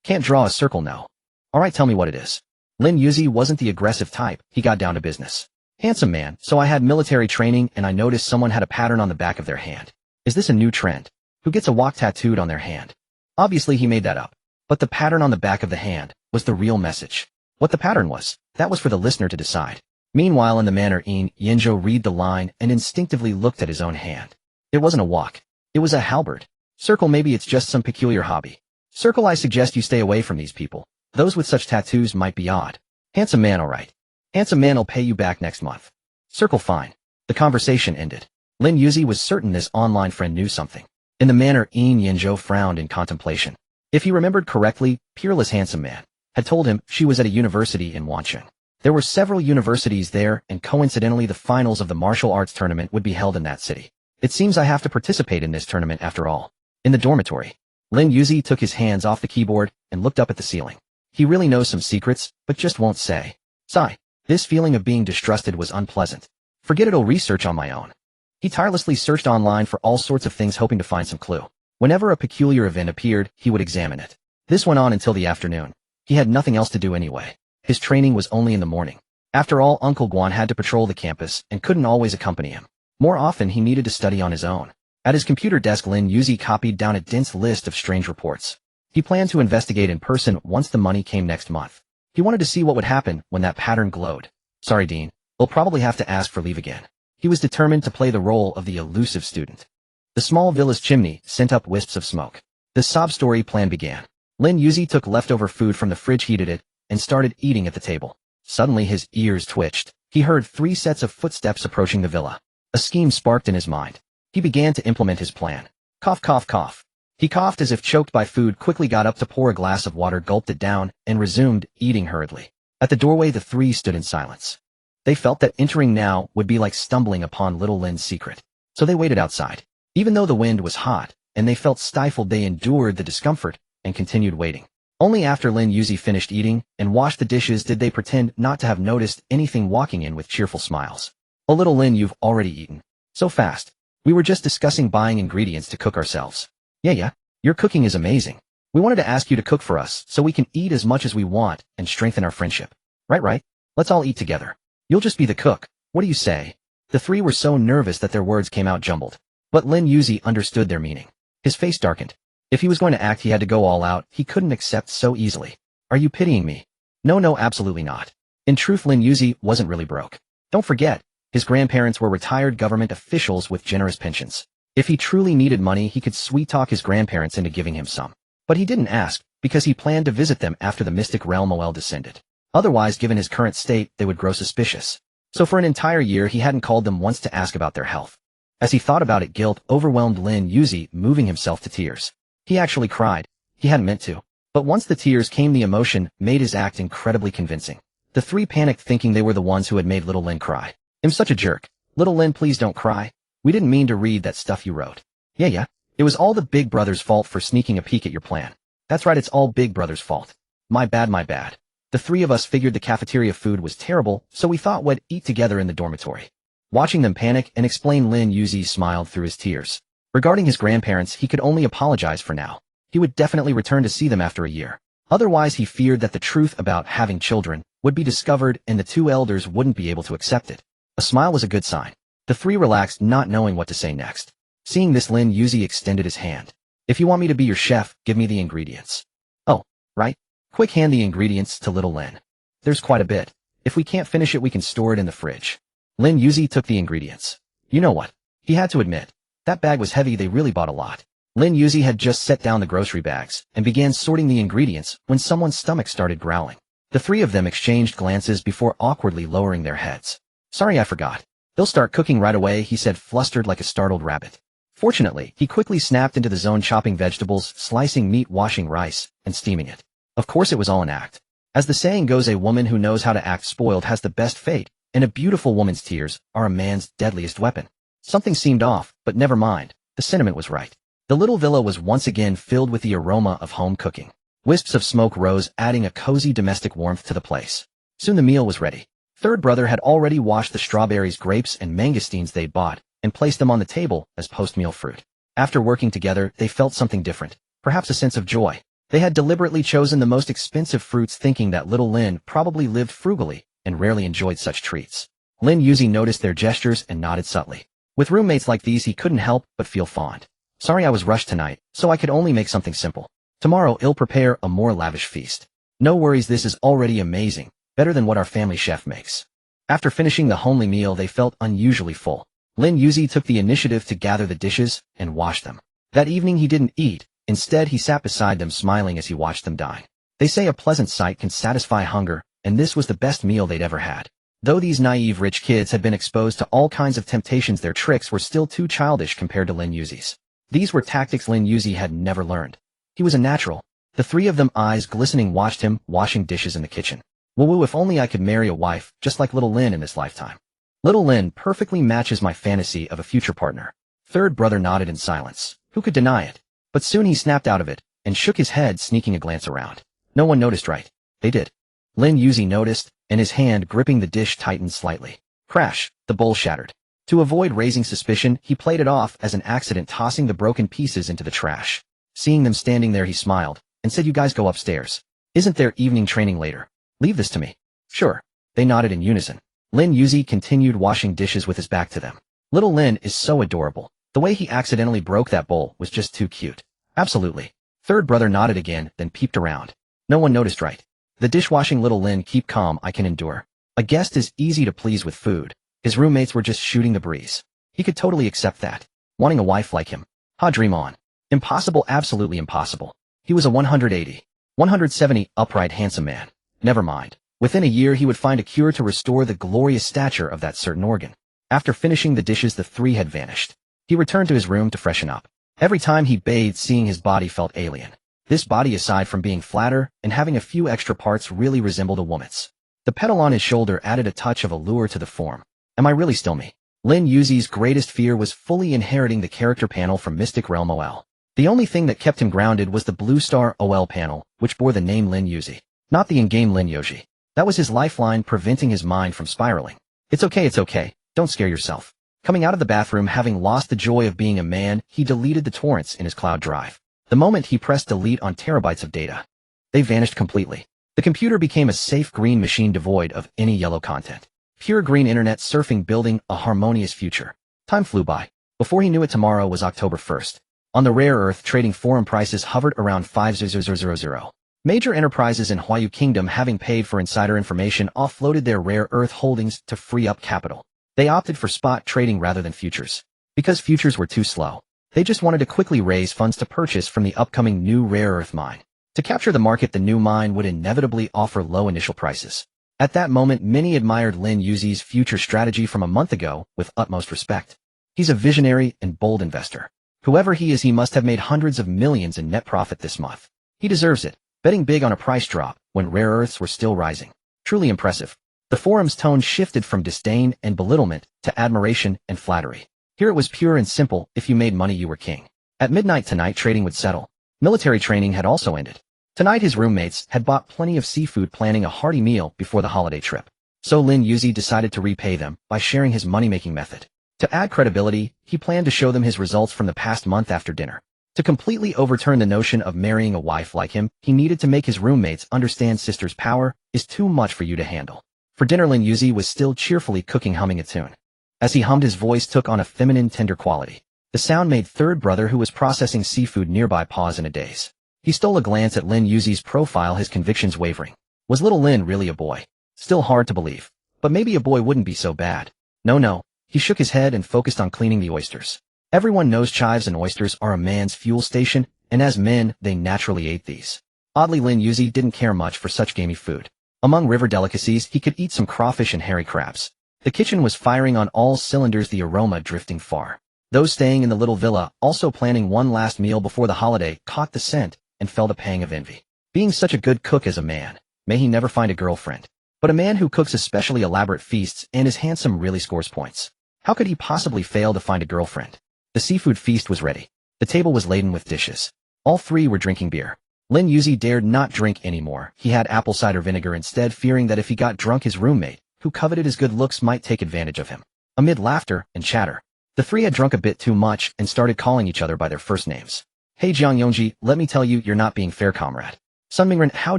Can't draw a circle, no. Alright, tell me what it is. Lin Yuzi wasn't the aggressive type, he got down to business. Handsome man, so I had military training and I noticed someone had a pattern on the back of their hand. Is this a new trend? Who gets a walk tattooed on their hand? Obviously he made that up. But the pattern on the back of the hand was the real message. What the pattern was, that was for the listener to decide. Meanwhile, in the manner, Yin Yanzhou read the line and instinctively looked at his own hand. It wasn't a walk. It was a halberd. Circle, maybe it's just some peculiar hobby. Circle, I suggest you stay away from these people. Those with such tattoos might be odd. Handsome man, alright. Handsome man, I'll pay you back next month. Circle, fine. The conversation ended. Lin Yuzi was certain this online friend knew something. In the manner, Yin Yanzhou frowned in contemplation. If he remembered correctly, Peerless handsome man had told him she was at a university in Wancheng. There were several universities there, and coincidentally the finals of the martial arts tournament would be held in that city. It seems I have to participate in this tournament after all. In the dormitory, Lin Yuzi took his hands off the keyboard and looked up at the ceiling. He really knows some secrets, but just won't say. Sigh. This feeling of being distrusted was unpleasant. Forget it, I'll research on my own. He tirelessly searched online for all sorts of things, hoping to find some clue. Whenever a peculiar event appeared, he would examine it. This went on until the afternoon. He had nothing else to do anyway. His training was only in the morning. After all, Uncle Guan had to patrol the campus and couldn't always accompany him. More often, he needed to study on his own. At his computer desk, Lin Yuzi copied down a dense list of strange reports. He planned to investigate in person once the money came next month. He wanted to see what would happen when that pattern glowed. Sorry, Dean. We'll probably have to ask for leave again. He was determined to play the role of the elusive student. The small villa's chimney sent up wisps of smoke. The sob story plan began. Lin Yuzi took leftover food from the fridge, heated it, and started eating at the table. Suddenly his ears twitched. He heard 3 sets of footsteps approaching the villa. A scheme sparked in his mind. He began to implement his plan. Cough, cough, cough. He coughed as if choked by food, quickly got up to pour a glass of water, gulped it down, and resumed eating hurriedly. At the doorway, the 3 stood in silence. They felt that entering now would be like stumbling upon little Lin's secret. So they waited outside. Even though the wind was hot, and they felt stifled, they endured the discomfort and continued waiting. Only after Lin Yuzi finished eating and washed the dishes did they pretend not to have noticed anything, walking in with cheerful smiles. Oh, little Lin, you've already eaten. So fast. We were just discussing buying ingredients to cook ourselves. Yeah. Your cooking is amazing. We wanted to ask you to cook for us so we can eat as much as we want and strengthen our friendship. Right. Let's all eat together. You'll just be the cook. What do you say? The 3 were so nervous that their words came out jumbled. But Lin Yuzi understood their meaning. His face darkened. If he was going to act, he had to go all out. He couldn't accept so easily. Are you pitying me? No, absolutely not. In truth, Lin Yuzi wasn't really broke. Don't forget, his grandparents were retired government officials with generous pensions. If he truly needed money, he could sweet-talk his grandparents into giving him some. But he didn't ask, because he planned to visit them after the mystic realm OL descended. Otherwise, given his current state, they would grow suspicious. So for an entire year, he hadn't called them once to ask about their health. As he thought about it, guilt overwhelmed Lin Yuzi, moving himself to tears. He actually cried. He hadn't meant to. But once the tears came, the emotion made his act incredibly convincing. The three panicked, thinking they were the ones who had made little Lin cry. I'm such a jerk. Little Lin, please don't cry. We didn't mean to read that stuff you wrote. Yeah. It was all the Big Brother's fault for sneaking a peek at your plan. That's right, it's all Big Brother's fault. My bad. The three of us figured the cafeteria food was terrible, so we thought we'd eat together in the dormitory. Watching them panic and explain, Lin Yuzi smiled through his tears. Regarding his grandparents, he could only apologize for now. He would definitely return to see them after a year. Otherwise, he feared that the truth about having children would be discovered and the two elders wouldn't be able to accept it. A smile was a good sign. The three relaxed, not knowing what to say next. Seeing this, Lin Yuzi extended his hand. If you want me to be your chef, give me the ingredients. Oh, right. Quick, hand the ingredients to little Lin. There's quite a bit. If we can't finish it, we can store it in the fridge. Lin Yuzi took the ingredients. You know what? He had to admit. That bag was heavy, they really bought a lot. Lin Yuzi had just set down the grocery bags and began sorting the ingredients when someone's stomach started growling. The three of them exchanged glances before awkwardly lowering their heads. Sorry, I forgot. They'll start cooking right away, he said, flustered like a startled rabbit. Fortunately, he quickly snapped into the zone, chopping vegetables, slicing meat, washing rice, and steaming it. Of course, it was all an act. As the saying goes, a woman who knows how to act spoiled has the best fate, and a beautiful woman's tears are a man's deadliest weapon. Something seemed off, but never mind. The sentiment was right. The little villa was once again filled with the aroma of home cooking. Wisps of smoke rose, adding a cozy domestic warmth to the place. Soon the meal was ready. Third brother had already washed the strawberries, grapes, and mangosteens they'd bought and placed them on the table as post-meal fruit. After working together, they felt something different, perhaps a sense of joy. They had deliberately chosen the most expensive fruits, thinking that little Lin probably lived frugally and rarely enjoyed such treats. Lin Yuzi noticed their gestures and nodded subtly. With roommates like these, he couldn't help but feel fond. Sorry, I was rushed tonight, so I could only make something simple. Tomorrow, I'll prepare a more lavish feast. No worries, this is already amazing, better than what our family chef makes. After finishing the homely meal, they felt unusually full. Lin Yuzi took the initiative to gather the dishes and wash them. That evening he didn't eat. Instead, he sat beside them, smiling as he watched them dine. They say a pleasant sight can satisfy hunger, and this was the best meal they'd ever had. Though these naive rich kids had been exposed to all kinds of temptations, their tricks were still too childish compared to Lin Yuzi's. These were tactics Lin Yuzi had never learned. He was a natural. The three of them, eyes glistening, watched him washing dishes in the kitchen. Woo, if only I could marry a wife just like little Lin in this lifetime. Little Lin perfectly matches my fantasy of a future partner. Third brother nodded in silence. Who could deny it? But soon he snapped out of it and shook his head, sneaking a glance around. No one noticed, right? They did. Lin Yuzi noticed, and his hand gripping the dish tightened slightly. Crash! The bowl shattered. To avoid raising suspicion, he played it off as an accident, tossing the broken pieces into the trash. Seeing them standing there, he smiled and said, "You guys go upstairs. Isn't there evening training later? Leave this to me." Sure. They nodded in unison. Lin Yuzi continued washing dishes with his back to them. Little Lin is so adorable. The way he accidentally broke that bowl was just too cute. Absolutely. Third brother nodded again, then peeped around. No one noticed, right? The dishwashing little Lin, keep calm, I can endure. A guest is easy to please with food. His roommates were just shooting the breeze. He could totally accept that. Wanting a wife like him. Dream on. Impossible, absolutely impossible. He was a 180, 170 upright handsome man. Never mind. Within a year he would find a cure to restore the glorious stature of that certain organ. After finishing the dishes, the three had vanished. He returned to his room to freshen up. Every time he bathed, seeing his body felt alien. This body, aside from being flatter and having a few extra parts, really resembled a woman's. The petal on his shoulder added a touch of allure to the form. Am I really still me? Lin Yuzi's greatest fear was fully inheriting the character panel from Mystic Realm OL. The only thing that kept him grounded was the Blue Star OL panel, which bore the name Lin Yuzi, not the in-game Lin Yoji. That was his lifeline, preventing his mind from spiraling. It's okay. Don't scare yourself. Coming out of the bathroom, having lost the joy of being a man, he deleted the torrents in his cloud drive. The moment he pressed delete on terabytes of data, they vanished completely. The computer became a safe green machine devoid of any yellow content. Pure green internet surfing, building a harmonious future. Time flew by. Before he knew it, tomorrow was October 1st. On the rare earth, trading forum prices hovered around 5,000. Major enterprises in Huayu Kingdom, having paid for insider information, offloaded their rare earth holdings to free up capital. They opted for spot trading rather than futures. Because futures were too slow. They just wanted to quickly raise funds to purchase from the upcoming new rare earth mine. To capture the market, the new mine would inevitably offer low initial prices. At that moment, many admired Lin Yuzi's future strategy from a month ago with utmost respect. He's a visionary and bold investor. Whoever he is, he must have made hundreds of millions in net profit this month. He deserves it, betting big on a price drop when rare earths were still rising. Truly impressive. The forum's tone shifted from disdain and belittlement to admiration and flattery. Here it was pure and simple: if you made money, you were king. At midnight tonight, trading would settle. Military training had also ended. Tonight his roommates had bought plenty of seafood, planning a hearty meal before the holiday trip. So Lin Yuzi decided to repay them by sharing his money-making method. To add credibility, he planned to show them his results from the past month after dinner. To completely overturn the notion of marrying a wife like him, he needed to make his roommates understand sister's power is too much for you to handle. For dinner, Lin Yuzi was still cheerfully cooking, humming a tune. As he hummed, his voice took on a feminine, tender quality. The sound made third brother, who was processing seafood nearby, pause in a daze. He stole a glance at Lin Yuzi's profile, his convictions wavering. Was little Lin really a boy? Still hard to believe. But maybe a boy wouldn't be so bad. No. He shook his head and focused on cleaning the oysters. Everyone knows chives and oysters are a man's fuel station, and as men, they naturally ate these. Oddly, Lin Yuzi didn't care much for such gamey food. Among river delicacies, he could eat some crawfish and hairy crabs. The kitchen was firing on all cylinders, the aroma drifting far. Those staying in the little villa, also planning one last meal before the holiday, caught the scent and felt a pang of envy. Being such a good cook as a man, may he never find a girlfriend. But a man who cooks especially elaborate feasts and is handsome really scores points. How could he possibly fail to find a girlfriend? The seafood feast was ready. The table was laden with dishes. All three were drinking beer. Lin Yuzi dared not drink anymore. He had apple cider vinegar instead, fearing that if he got drunk, his roommate, who coveted his good looks, might take advantage of him. Amid laughter and chatter, the three had drunk a bit too much and started calling each other by their first names. Hey Jiang Yongji, let me tell you, you're not being fair, comrade. Sun Mingren, how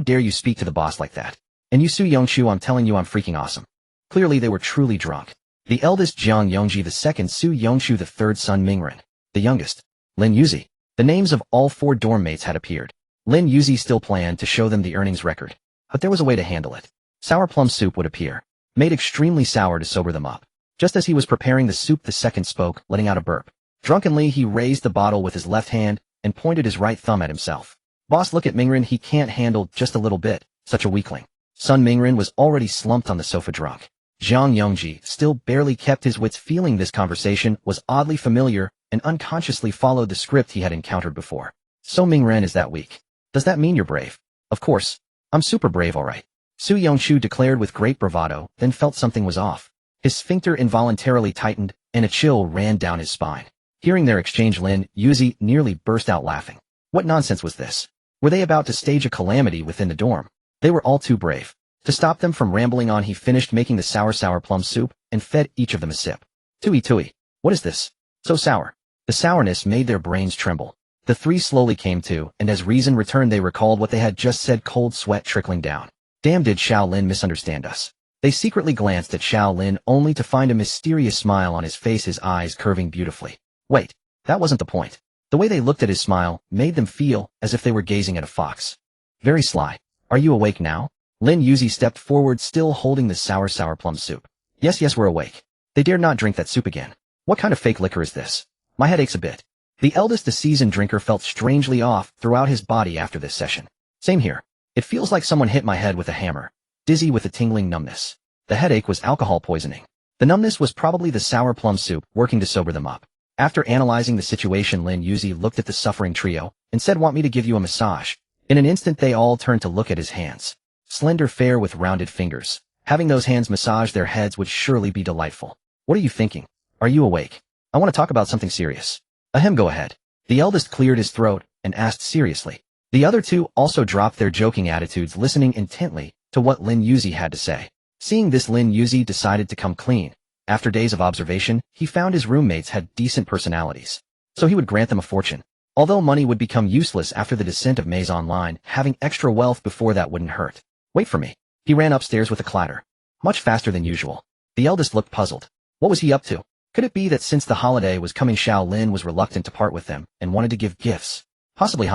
dare you speak to the boss like that? And you Su Yongshu, I'm telling you, I'm freaking awesome. Clearly they were truly drunk. The eldest, Jiang Yongji, the second, Su Yongshu, the third, Sun Mingren, the youngest, Lin Yuzi. The names of all four dorm mates had appeared. Lin Yuzi still planned to show them the earnings record, but there was a way to handle it. Sour plum soup would appear, made extremely sour to sober them up. Just as he was preparing the soup, the second spoke, letting out a burp. Drunkenly, he raised the bottle with his left hand and pointed his right thumb at himself. Boss, look at Mingren, he can't handle just a little bit, such a weakling. Sun Mingren was already slumped on the sofa drunk. Jiang Yongji still barely kept his wits, feeling this conversation was oddly familiar and unconsciously followed the script he had encountered before. So Mingren is that weak. Does that mean you're brave? Of course. I'm super brave, alright. Su Yongshu declared with great bravado, then felt something was off. His sphincter involuntarily tightened, and a chill ran down his spine. Hearing their exchange, Lin Yuzi nearly burst out laughing. What nonsense was this? Were they about to stage a calamity within the dorm? They were all too brave. To stop them from rambling on, he finished making the sour plum soup and fed each of them a sip. Tui, what is this? So sour. The sourness made their brains tremble. The three slowly came to, and as reason returned, they recalled what they had just said, cold sweat trickling down. Damn, did Xiao Lin misunderstand us? They secretly glanced at Xiao Lin, only to find a mysterious smile on his face, his eyes curving beautifully. Wait, that wasn't the point. The way they looked at his smile made them feel as if they were gazing at a fox. Very sly. Are you awake now? Lin Yuzi stepped forward, still holding the sour plum soup. Yes, we're awake. They dared not drink that soup again. What kind of fake liquor is this? My head aches a bit. The eldest, a seasoned drinker, felt strangely off throughout his body after this session. Same here. It feels like someone hit my head with a hammer. Dizzy with a tingling numbness. The headache was alcohol poisoning. The numbness was probably the sour plum soup working to sober them up. After analyzing the situation, Lin Yuzi looked at the suffering trio and said, "Want me to give you a massage?" In an instant, they all turned to look at his hands. Slender, fair, with rounded fingers. Having those hands massage their heads would surely be delightful. What are you thinking? Are you awake? I want to talk about something serious. Ahem, go ahead. The eldest cleared his throat and asked seriously. The other two also dropped their joking attitudes, listening intently to what Lin Yuzi had to say. Seeing this, Lin Yuzi decided to come clean. After days of observation, he found his roommates had decent personalities. So he would grant them a fortune. Although money would become useless after the descent of Maze Online, having extra wealth before that wouldn't hurt. Wait for me. He ran upstairs with a clatter. Much faster than usual. The eldest looked puzzled. What was he up to? Could it be that since the holiday was coming, Xiao Lin was reluctant to part with them and wanted to give gifts? Possibly,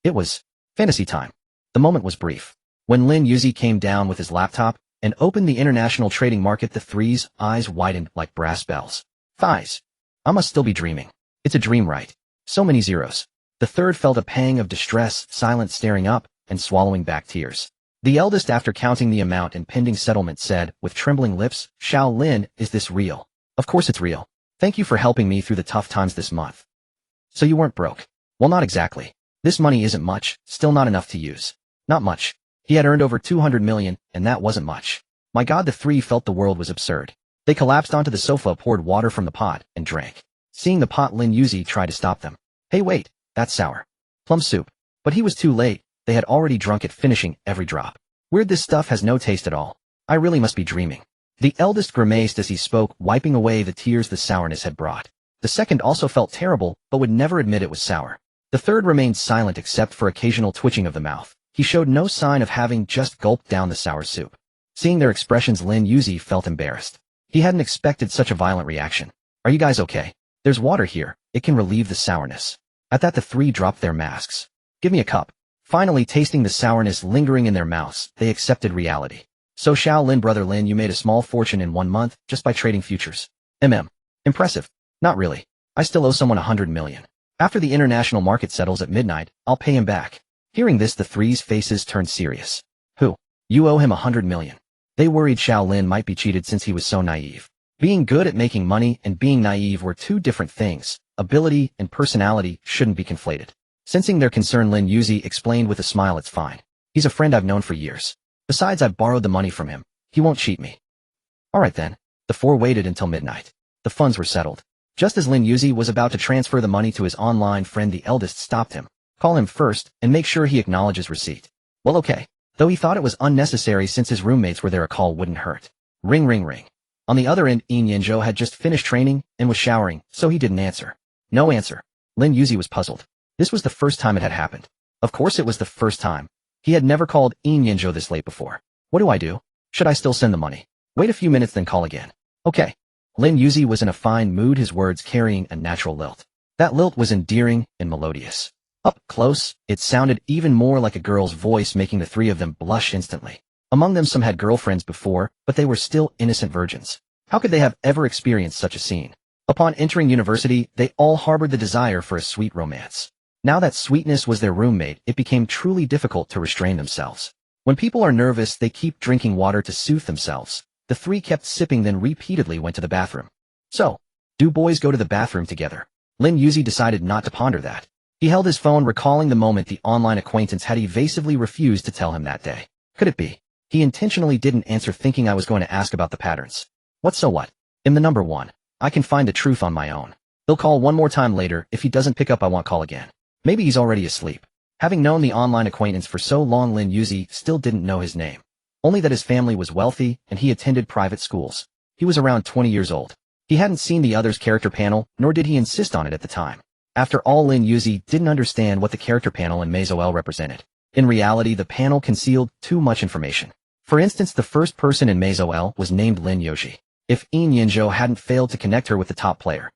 It was fantasy time. The moment was brief. When Lin Yuzi came down with his laptop and opened the international trading market, the three's eyes widened like brass bells. Thighs. I must still be dreaming. It's a dream, right? So many zeros. The third felt a pang of distress, silent, staring up and swallowing back tears. The eldest, after counting the amount and pending settlement, said, with trembling lips, Xiao Lin, is this real? Of course it's real. Thank you for helping me through the tough times this month. So you weren't broke? Well, not exactly. This money isn't much, still not enough to use. Not much. He had earned over 200 million, and that wasn't much. My God, the three felt the world was absurd. They collapsed onto the sofa, poured water from the pot, and drank. Seeing the pot, Lin Yuzi tried to stop them. Hey, wait, that's sour. Plum soup. But he was too late. They had already drunk it, finishing every drop. Weird, this stuff has no taste at all. I really must be dreaming. The eldest grimaced as he spoke, wiping away the tears the sourness had brought. The second also felt terrible, but would never admit it was sour. The third remained silent except for occasional twitching of the mouth. He showed no sign of having just gulped down the sour soup. Seeing their expressions, Lin Yuzi felt embarrassed. He hadn't expected such a violent reaction. Are you guys okay? There's water here. It can relieve the sourness. At that, the three dropped their masks. Give me a cup. Finally, tasting the sourness lingering in their mouths, they accepted reality. So Xiao Lin, brother Lin, you made a small fortune in 1 month just by trading futures. Impressive. Not really. I still owe someone 100 million. After the international market settles at midnight, I'll pay him back. Hearing this, the three's faces turned serious. Who? You owe him 100 million. They worried Xiao Lin might be cheated since he was so naive. Being good at making money and being naive were two different things. Ability and personality shouldn't be conflated. Sensing their concern, Lin Yuzi explained with a smile, it's fine. He's a friend I've known for years. Besides, I've borrowed the money from him. He won't cheat me. Alright then. The four waited until midnight. The funds were settled. Just as Lin Yuzi was about to transfer the money to his online friend, the eldest stopped him. Call him first and make sure he acknowledges receipt. Well, okay. Though he thought it was unnecessary since his roommates were there, a call wouldn't hurt. Ring, ring, ring. On the other end, Yin Yanzhou had just finished training and was showering, so he didn't answer. No answer. Lin Yuzi was puzzled. This was the first time it had happened. Of course it was the first time. He had never called Yin Yanzhou this late before. What do I do? Should I still send the money? Wait a few minutes, then call again. Okay. Lin Yuzi was in a fine mood, his words carrying a natural lilt. That lilt was endearing and melodious. Up close, it sounded even more like a girl's voice, making the three of them blush instantly. Among them, some had girlfriends before, but they were still innocent virgins. How could they have ever experienced such a scene? Upon entering university, they all harbored the desire for a sweet romance. Now that sweetness was their roommate, it became truly difficult to restrain themselves. When people are nervous, they keep drinking water to soothe themselves. The three kept sipping, then repeatedly went to the bathroom. So, do boys go to the bathroom together? Lin Yuzi decided not to ponder that. He held his phone, recalling the moment the online acquaintance had evasively refused to tell him that day. Could it be? He intentionally didn't answer, thinking I was going to ask about the patterns. What so what? I'm the number one. I can find the truth on my own. He'll call one more time later. If he doesn't pick up, I won't call again. Maybe he's already asleep. Having known the online acquaintance for so long, Lin Yuzi still didn't know his name. Only that his family was wealthy and he attended private schools. He was around 20 years old. He hadn't seen the other's character panel, nor did he insist on it at the time. After all, Lin Yuzi didn't understand what the character panel in Maisol represented. In reality, the panel concealed too much information. For instance, the first person in Maisol was named Lin Yoji. If Yin Yanzhou hadn't failed to connect her with the top player,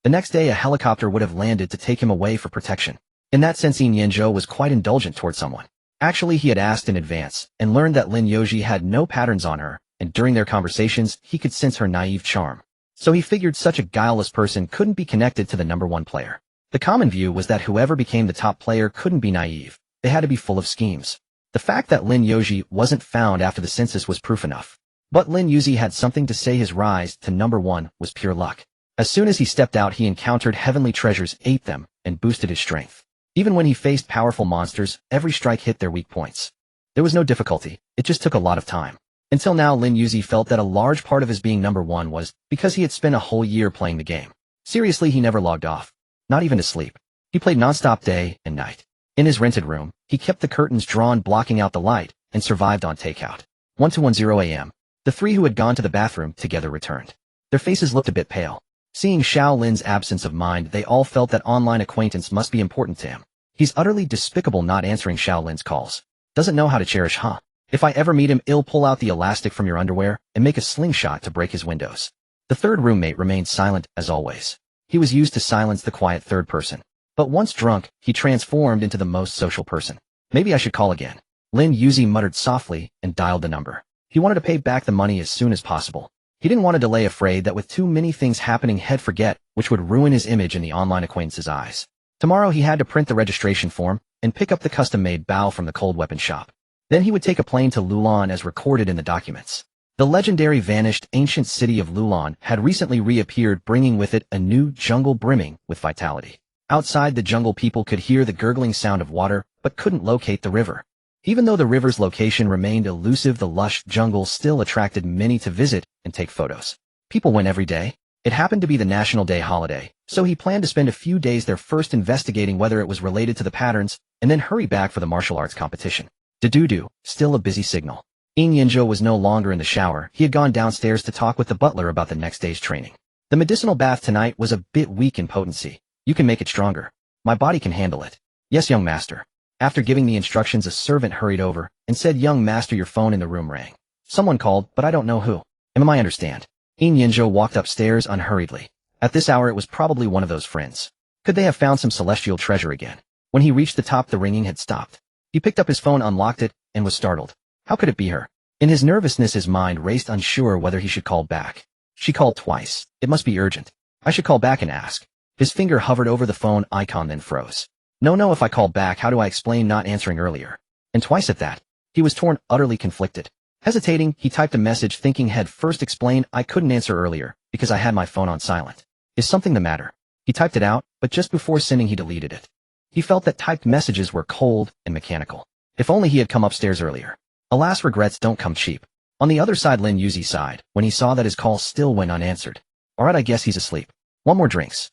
the next day a helicopter would have landed to take him away for protection. In that sense, Yin Yanzhou was quite indulgent toward someone. Actually, he had asked in advance and learned that Lin Yoji had no patterns on her, and during their conversations, he could sense her naive charm. So he figured such a guileless person couldn't be connected to the number one player. The common view was that whoever became the top player couldn't be naive. They had to be full of schemes. The fact that Lin Yoji wasn't found after the census was proof enough. But Lin Yuzi had something to say. His rise to number one was pure luck. As soon as he stepped out, he encountered heavenly treasures, ate them, and boosted his strength. Even when he faced powerful monsters, every strike hit their weak points. There was no difficulty, it just took a lot of time. Until now, Lin Yuzi felt that a large part of his being number one was because he had spent a whole year playing the game. Seriously, he never logged off. Not even to sleep. He played non-stop day and night. In his rented room, he kept the curtains drawn, blocking out the light, and survived on takeout. 1:10 a.m. The three who had gone to the bathroom together returned. Their faces looked a bit pale. Seeing Xiao Lin's absence of mind, they all felt that online acquaintance must be important to him. He's utterly despicable not answering Xiao Lin's calls. Doesn't know how to cherish, huh? If I ever meet him, I'll pull out the elastic from your underwear and make a slingshot to break his windows. The third roommate remained silent as always. He was used to silence, the quiet third person. But once drunk, he transformed into the most social person. Maybe I should call again. Lin Yuzi muttered softly and dialed the number. He wanted to pay back the money as soon as possible. He didn't want to delay, afraid that with too many things happening he'd forget, which would ruin his image in the online acquaintance's eyes. Tomorrow he had to print the registration form and pick up the custom-made bow from the cold weapon shop. Then he would take a plane to Lulan as recorded in the documents. The legendary vanished ancient city of Lulan had recently reappeared, bringing with it a new jungle brimming with vitality. Outside the jungle, people could hear the gurgling sound of water, but couldn't locate the river. Even though the river's location remained elusive, the lush jungle still attracted many to visit and take photos. People went every day. It happened to be the National Day holiday, so he planned to spend a few days there, first investigating whether it was related to the patterns, and then hurry back for the martial arts competition. Do, still a busy signal. Yin Yinzhou was no longer in the shower. He had gone downstairs to talk with the butler about the next day's training. The medicinal bath tonight was a bit weak in potency. You can make it stronger. My body can handle it. Yes, young master. After giving the instructions, a servant hurried over and said, young master, your phone in the room rang. Someone called, but I don't know who. I understand. Yin Yinzhou walked upstairs unhurriedly. At this hour it was probably one of those friends. Could they have found some celestial treasure again? When he reached the top, the ringing had stopped. He picked up his phone, unlocked it, and was startled. How could it be her? In his nervousness his mind raced, unsure whether he should call back. She called twice. It must be urgent. I should call back and ask. His finger hovered over the phone icon, then froze. No, if I call back, how do I explain not answering earlier? And twice at that. He was torn, utterly conflicted. Hesitating, he typed a message, thinking he'd first explain I couldn't answer earlier because I had my phone on silent. Is something the matter? He typed it out, but just before sending he deleted it. He felt that typed messages were cold and mechanical. If only he had come upstairs earlier. Alas, regrets don't come cheap. On the other side, Lin Yuzi sighed when he saw that his call still went unanswered. Alright, I guess he's asleep. One more drinks.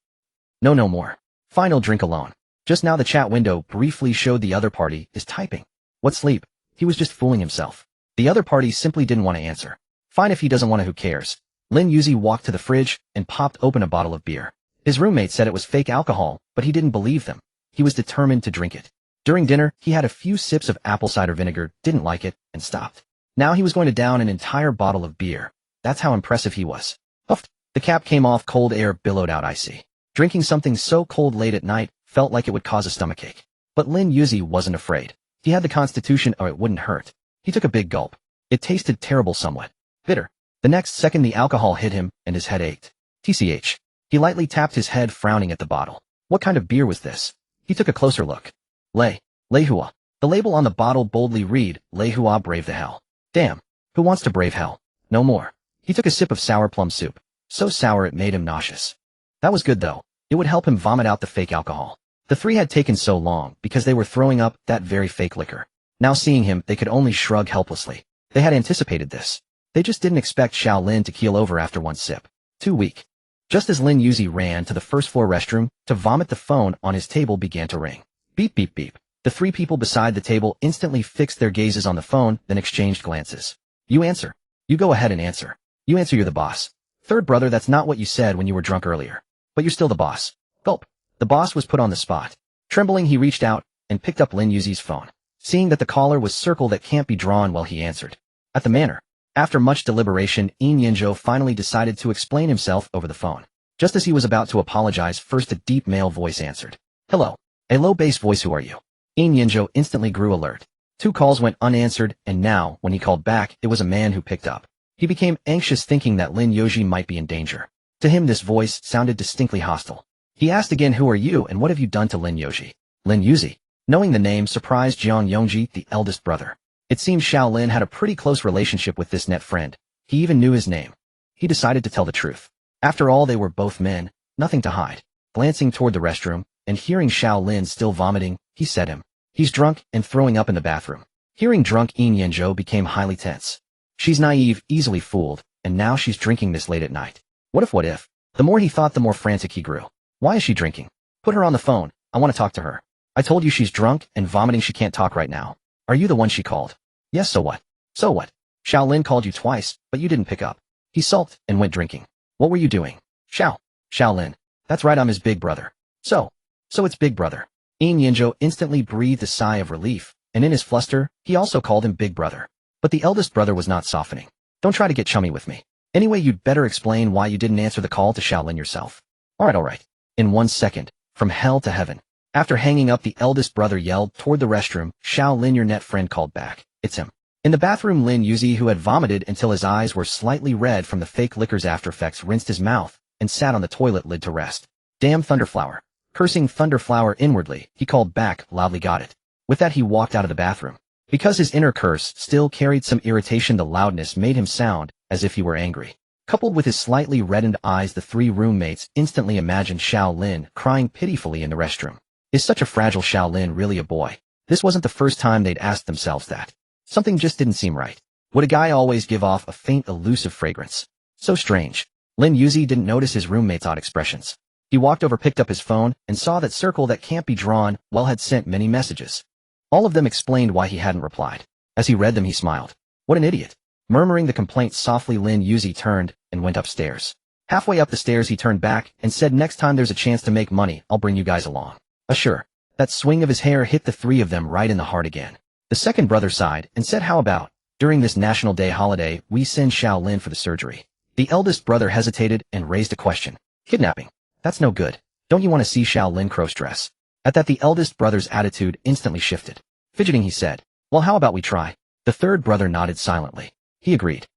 No more. Fine, he'll drink alone. Just now the chat window briefly showed the other party is typing. What sleep? He was just fooling himself. The other party simply didn't want to answer. Fine, if he doesn't want to, who cares? Lin Yuzi walked to the fridge and popped open a bottle of beer. His roommate said it was fake alcohol, but he didn't believe them. He was determined to drink it. During dinner, he had a few sips of apple cider vinegar, didn't like it, and stopped. Now he was going to down an entire bottle of beer. That's how impressive he was. Huffed. The cap came off, cold air billowed out icy. Drinking something so cold late at night felt like it would cause a stomachache. But Lin Yuzi wasn't afraid. He had the constitution, or it wouldn't hurt. He took a big gulp. It tasted terrible, somewhat bitter. The next second the alcohol hit him, and his head ached. TCH. He lightly tapped his head, frowning at the bottle. What kind of beer was this? He took a closer look. Leihua. The label on the bottle boldly read, Leihua, brave the hell. Damn. Who wants to brave hell? No more. He took a sip of sour plum soup. So sour it made him nauseous. That was good though. It would help him vomit out the fake alcohol. The three had taken so long because they were throwing up that very fake liquor. Now seeing him, they could only shrug helplessly. They had anticipated this. They just didn't expect Shaolin to keel over after one sip. Too weak. Just as Lin Yuzi ran to the first floor restroom to vomit, the phone on his table began to ring. Beep, beep, beep. The three people beside the table instantly fixed their gazes on the phone, then exchanged glances. You answer. You go ahead and answer. You answer, you're the boss. Third brother, that's not what you said when you were drunk earlier. But you're still the boss. Gulp. The boss was put on the spot. Trembling, he reached out and picked up Lin Yuzi's phone. Seeing that the caller was circle that can't be drawn, while he answered. At the manor. After much deliberation, Yin Yinzhou finally decided to explain himself over the phone. Just as he was about to apologize, first a deep male voice answered. Hello. A low bass voice, who are you? Yin Yinzhou instantly grew alert. 2 calls went unanswered, and now, when he called back, it was a man who picked up. He became anxious, thinking that Lin Yuzi might be in danger. To him this voice sounded distinctly hostile. He asked again, who are you and what have you done to Lin Yuzi? Lin Yuzi. Knowing the name surprised Jiang Yongji, the eldest brother. It seemed Shaolin had a pretty close relationship with this net friend. He even knew his name. He decided to tell the truth. After all, they were both men, nothing to hide. Glancing toward the restroom, and hearing Shaolin still vomiting, he said him. He's drunk and throwing up in the bathroom. Hearing drunk, Yin Yinzhou became highly tense. She's naive, easily fooled, and now she's drinking this late at night. What if? The more he thought, the more frantic he grew. Why is she drinking? Put her on the phone. I want to talk to her. I told you she's drunk and vomiting. She can't talk right now. Are you the one she called? Yes, so what? So what? Shaolin called you twice, but you didn't pick up. He sulked and went drinking. What were you doing? Shaolin. That's right, I'm his big brother. So it's big brother. Yin Yinzhou instantly breathed a sigh of relief, and in his fluster, he also called him big brother. But the eldest brother was not softening. Don't try to get chummy with me. Anyway, you'd better explain why you didn't answer the call to Shaolin yourself. Alright. In 1 second, from hell to heaven. After hanging up, the eldest brother yelled toward the restroom, "Xiao Lin, your net friend called back. It's him." In the bathroom, Lin Yuzi, who had vomited until his eyes were slightly red from the fake liquor's aftereffects, rinsed his mouth and sat on the toilet lid to rest. "Damn Thunderflower." Cursing Thunderflower inwardly, he called back, loudly, "Got it." With that, he walked out of the bathroom. Because his inner curse still carried some irritation, the loudness made him sound as if he were angry. Coupled with his slightly reddened eyes, the three roommates instantly imagined Xiao Lin crying pitifully in the restroom. Is such a fragile Xiao Lin really a boy? This wasn't the first time they'd asked themselves that. Something just didn't seem right. Would a guy always give off a faint, elusive fragrance? So strange. Lin Yuzi didn't notice his roommate's odd expressions. He walked over, picked up his phone, and saw that Circle That Can't Be Drawn Well had sent many messages. All of them explained why he hadn't replied. As he read them, he smiled. What an idiot. Murmuring the complaint softly, Lin Yuzi turned and went upstairs. Halfway up the stairs, he turned back and said, "Next time there's a chance to make money, I'll bring you guys along." Sure. That swing of his hair hit the three of them right in the heart again. The second brother sighed and said, "How about, during this National Day holiday, we send Xiao Lin for the surgery?" The eldest brother hesitated and raised a question. "Kidnapping? That's no good. Don't you want to see Xiao Lin cross-dress?" At that, the eldest brother's attitude instantly shifted. Fidgeting, he said, "Well, how about we try?" The third brother nodded silently. He agreed.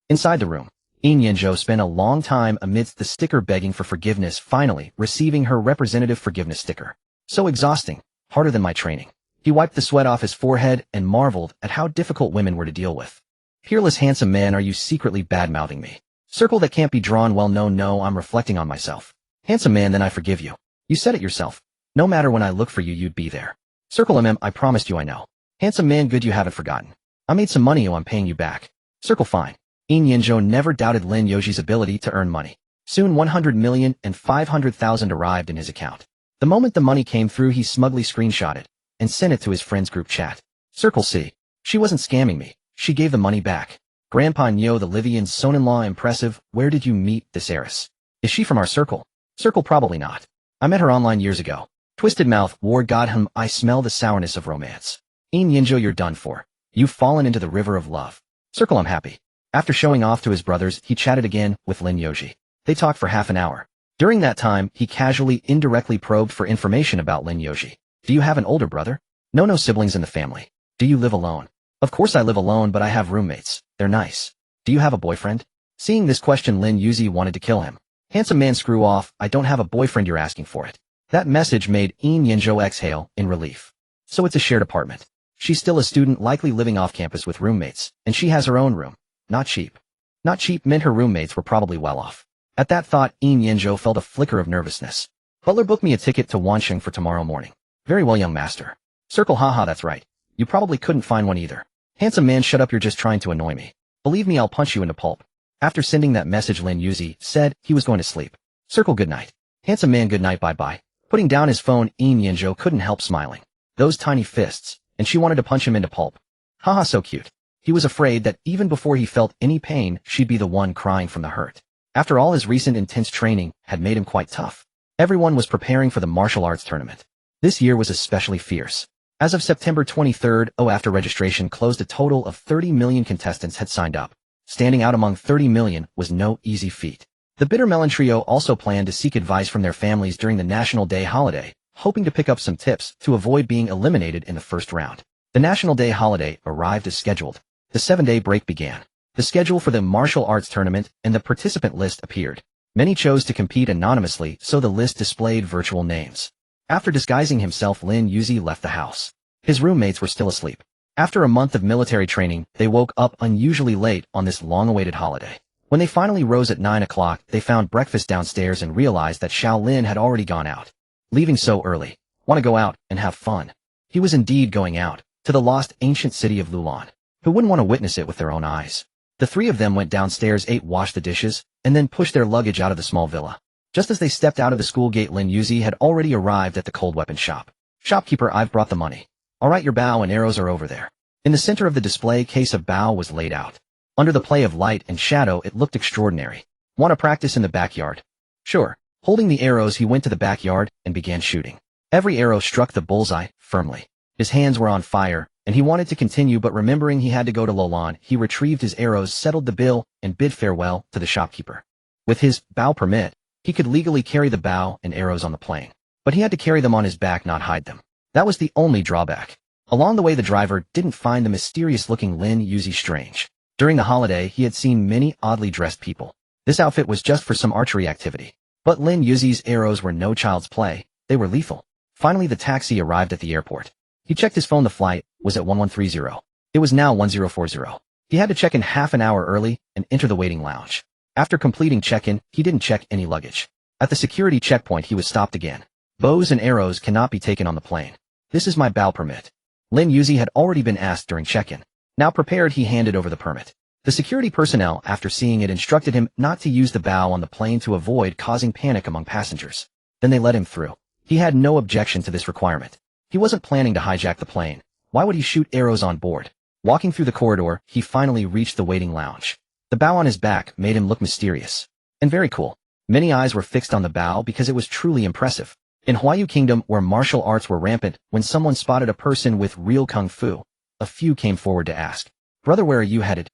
Inside the room, Yin Yanzhou spent a long time amidst the sticker begging for forgiveness, finally receiving her representative forgiveness sticker. So exhausting, harder than my training. He wiped the sweat off his forehead and marveled at how difficult women were to deal with. "Peerless handsome man, are you secretly bad-mouthing me?" Circle That Can't Be Drawn Well, no, I'm reflecting on myself. "Handsome man, then I forgive you. You said it yourself. No matter when I look for you, you'd be there." Circle I promised you I know. "Handsome man, good, you haven't forgotten. I made some money, I'm paying you back." Circle fine. Yin Yanzhou never doubted Lin Yuzi's ability to earn money. Soon 100,500,000 arrived in his account. The moment the money came through, he smugly screenshotted and sent it to his friend's group chat. Circle C. She wasn't scamming me. She gave the money back. Grandpa Nyo, the Livian's son-in-law, impressive. Where did you meet this heiress? Is she from our circle? Circle probably not. I met her online years ago. Twisted mouth, war god I smell the sourness of romance. Yin Yanzhou, you're done for. You've fallen into the river of love. Circle I'm happy. After showing off to his brothers, he chatted again with Lin Yuzi. They talked for half an hour. During that time, he casually, indirectly probed for information about Lin Yuzi. Do you have an older brother? No siblings in the family. Do you live alone? Of course I live alone, but I have roommates. They're nice. Do you have a boyfriend? Seeing this question, Lin Yuzi wanted to kill him. Handsome man, screw off. I don't have a boyfriend, you're asking for it. That message made Yin Yanzhou exhale in relief. So it's a shared apartment. She's still a student, likely living off campus with roommates, and she has her own room. Not cheap. Not cheap meant her roommates were probably well off. At that thought, Yin Yanzhou felt a flicker of nervousness. Butler, book me a ticket to Wansheng for tomorrow morning. Very well, young master. Circle, haha, that's right. You probably couldn't find one either. Handsome man, shut up, you're just trying to annoy me. Believe me, I'll punch you into pulp. After sending that message, Lin Yuzi said he was going to sleep. Circle, good night. Handsome man, good night, bye-bye. Putting down his phone, Yin Yanzhou couldn't help smiling. Those tiny fists, and she wanted to punch him into pulp. Haha, so cute. He was afraid that even before he felt any pain, she'd be the one crying from the hurt. After all, his recent intense training had made him quite tough. Everyone was preparing for the martial arts tournament. This year was especially fierce. As of September 23rd, after registration closed, a total of 30 million contestants had signed up. Standing out among 30 million was no easy feat. The Bitter Melon Trio also planned to seek advice from their families during the National Day holiday, hoping to pick up some tips to avoid being eliminated in the first round. The National Day holiday arrived as scheduled. The 7-day break began. The schedule for the martial arts tournament and the participant list appeared. Many chose to compete anonymously, so the list displayed virtual names. After disguising himself, Lin Yuzi left the house. His roommates were still asleep. After a month of military training, they woke up unusually late on this long-awaited holiday. When they finally rose at 9 o'clock, they found breakfast downstairs and realized that Xiao Lin had already gone out. Leaving so early. Want to go out and have fun. He was indeed going out, to the lost ancient city of Lulan. Who wouldn't want to witness it with their own eyes? The three of them went downstairs, ate, washed the dishes, and then pushed their luggage out of the small villa. Just as they stepped out of the school gate, Lin Yuzi had already arrived at the cold weapon shop. Shopkeeper, I've brought the money. All right, your bow and arrows are over there. In the center of the display case, a bow was laid out. Under the play of light and shadow, it looked extraordinary. Want to practice in the backyard? Sure. Holding the arrows, he went to the backyard and began shooting. Every arrow struck the bullseye firmly. His hands were on fire, and he wanted to continue, but remembering he had to go to Lulan, he retrieved his arrows, settled the bill, and bid farewell to the shopkeeper. With his bow permit, he could legally carry the bow and arrows on the plane. but he had to carry them on his back, not hide them. That was the only drawback. Along the way, the driver didn't find the mysterious-looking Lin Yuzi strange. During the holiday, he had seen many oddly dressed people. This outfit was just for some archery activity. But Lin Yuzi's arrows were no child's play. They were lethal. Finally, the taxi arrived at the airport. He checked his phone. The flight was at 1130. It was now 1040. He had to check in half an hour early and enter the waiting lounge. After completing check-in, he didn't check any luggage. At the security checkpoint, he was stopped again. Bows and arrows cannot be taken on the plane. This is my bow permit. Lin Yuzi had already been asked during check-in. Now prepared, he handed over the permit. The security personnel, after seeing it, instructed him not to use the bow on the plane to avoid causing panic among passengers. Then they let him through. He had no objection to this requirement. He wasn't planning to hijack the plane. Why would he shoot arrows on board? Walking through the corridor, he finally reached the waiting lounge. The bow on his back made him look mysterious and very cool. Many eyes were fixed on the bow because it was truly impressive. In Huayu Kingdom, where martial arts were rampant, when someone spotted a person with real kung fu, a few came forward to ask, "Brother, where are you headed?"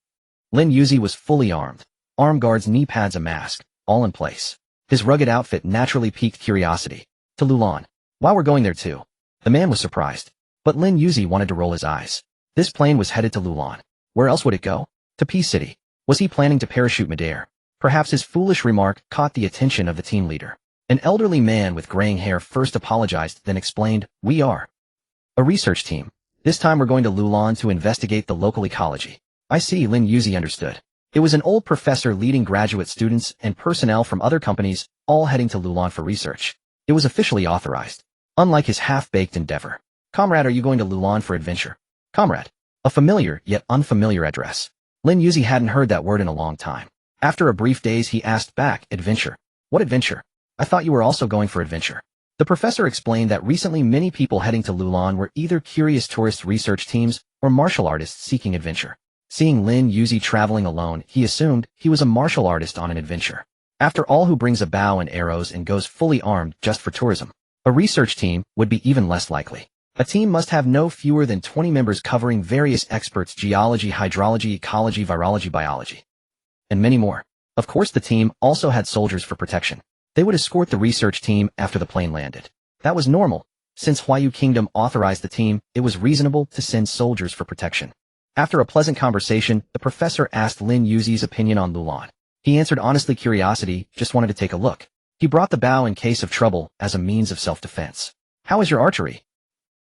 Lin Yuzi was fully armed. Arm guards, knee pads, a mask, all in place. His rugged outfit naturally piqued curiosity. To Lulan. Why, we're going there too. The man was surprised. But Lin Yuzi wanted to roll his eyes. This plane was headed to Lulan. Where else would it go? To Peace City. Was he planning to parachute midair? Perhaps his foolish remark caught the attention of the team leader. An elderly man with graying hair first apologized, then explained, "We are a research team. This time we're going to Lulan to investigate the local ecology." I see, Lin Yuzi understood. It was an old professor leading graduate students and personnel from other companies, all heading to Lulan for research. It was officially authorized. Unlike his half-baked endeavor. "Comrade, are you going to Lulan for adventure?" Comrade. A familiar, yet unfamiliar address. Lin Yuzi hadn't heard that word in a long time. After a brief daze, he asked back, "Adventure? What adventure? I thought you were also going for adventure." The professor explained that recently many people heading to Lulan were either curious tourist research teams or martial artists seeking adventure. Seeing Lin Yuzi traveling alone, he assumed he was a martial artist on an adventure. After all, who brings a bow and arrows and goes fully armed just for tourism? A research team would be even less likely. A team must have no fewer than 20 members covering various experts: geology, hydrology, ecology, virology, biology, and many more. Of course, the team also had soldiers for protection. They would escort the research team after the plane landed. That was normal. Since Huayu Kingdom authorized the team, it was reasonable to send soldiers for protection. After a pleasant conversation, the professor asked Lin Yuzi's opinion on Lulan. He answered honestly, curiosity, just wanted to take a look. He brought the bow in case of trouble as a means of self-defense. "How is your archery?"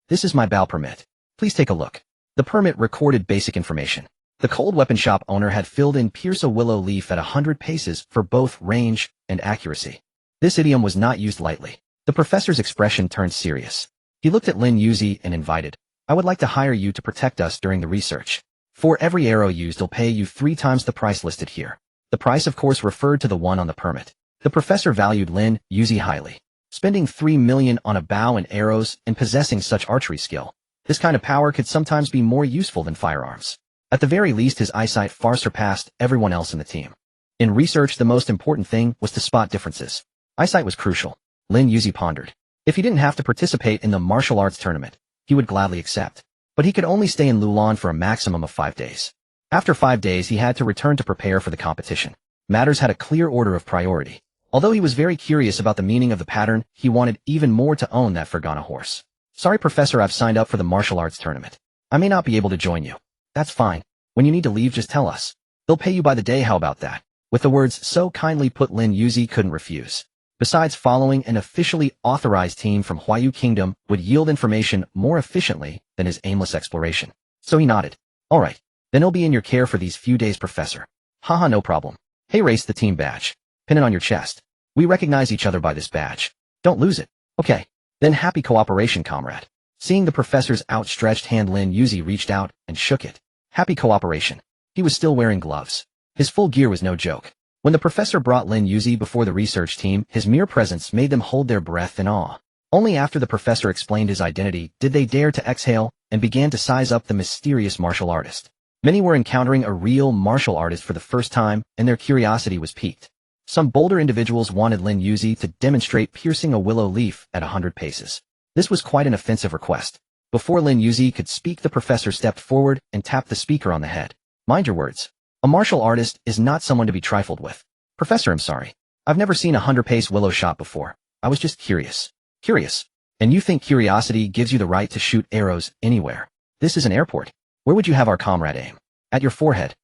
"This is my bow permit. Please take a look." The permit recorded basic information. The cold weapon shop owner had filled in "pierce a willow leaf at 100 paces for both range and accuracy." This idiom was not used lightly. The professor's expression turned serious. He looked at Lin Yuzi and invited, "I would like to hire you to protect us during the research. For every arrow used, I'll pay you 3 times the price listed here." The price, of course, referred to the one on the permit. The professor valued Lin Yuzi highly. Spending 3 million on a bow and arrows and possessing such archery skill. This kind of power could sometimes be more useful than firearms. At the very least, his eyesight far surpassed everyone else in the team. In research, the most important thing was to spot differences. Eyesight was crucial. Lin Yuzi pondered. If he didn't have to participate in the martial arts tournament, he would gladly accept. But he could only stay in Lulan for a maximum of 5 days. After 5 days, he had to return to prepare for the competition. Matters had a clear order of priority. Although he was very curious about the meaning of the pattern, he wanted even more to own that Fergana horse. "Sorry, Professor, I've signed up for the martial arts tournament. I may not be able to join you." "That's fine. When you need to leave, just tell us. They'll pay you by the day, how about that?" With the words so kindly put, Lin Yuzi couldn't refuse. Besides, following an officially authorized team from Huayu Kingdom would yield information more efficiently than his aimless exploration. So he nodded. "All right. Then he'll be in your care for these few days, Professor." "Haha, no problem. Hey, race the team badge. Pin it on your chest. We recognize each other by this badge. Don't lose it." "Okay. Then happy cooperation, comrade." Seeing the professor's outstretched hand, Lin Yuzi reached out and shook it. Happy cooperation. He was still wearing gloves. His full gear was no joke. When the professor brought Lin Yuzi before the research team, his mere presence made them hold their breath in awe. Only after the professor explained his identity did they dare to exhale and began to size up the mysterious martial artist. Many were encountering a real martial artist for the first time, and their curiosity was piqued. Some bolder individuals wanted Lin Yuzi to demonstrate piercing a willow leaf at 100 paces. This was quite an offensive request. Before Lin Yuzi could speak, the professor stepped forward and tapped the speaker on the head. "Mind your words. A martial artist is not someone to be trifled with." "Professor, I'm sorry. I've never seen a 100-pace willow shot before. I was just curious." Curious. And you think curiosity gives you the right to shoot arrows anywhere? This is an airport. Where would you have our comrade aim? At your forehead.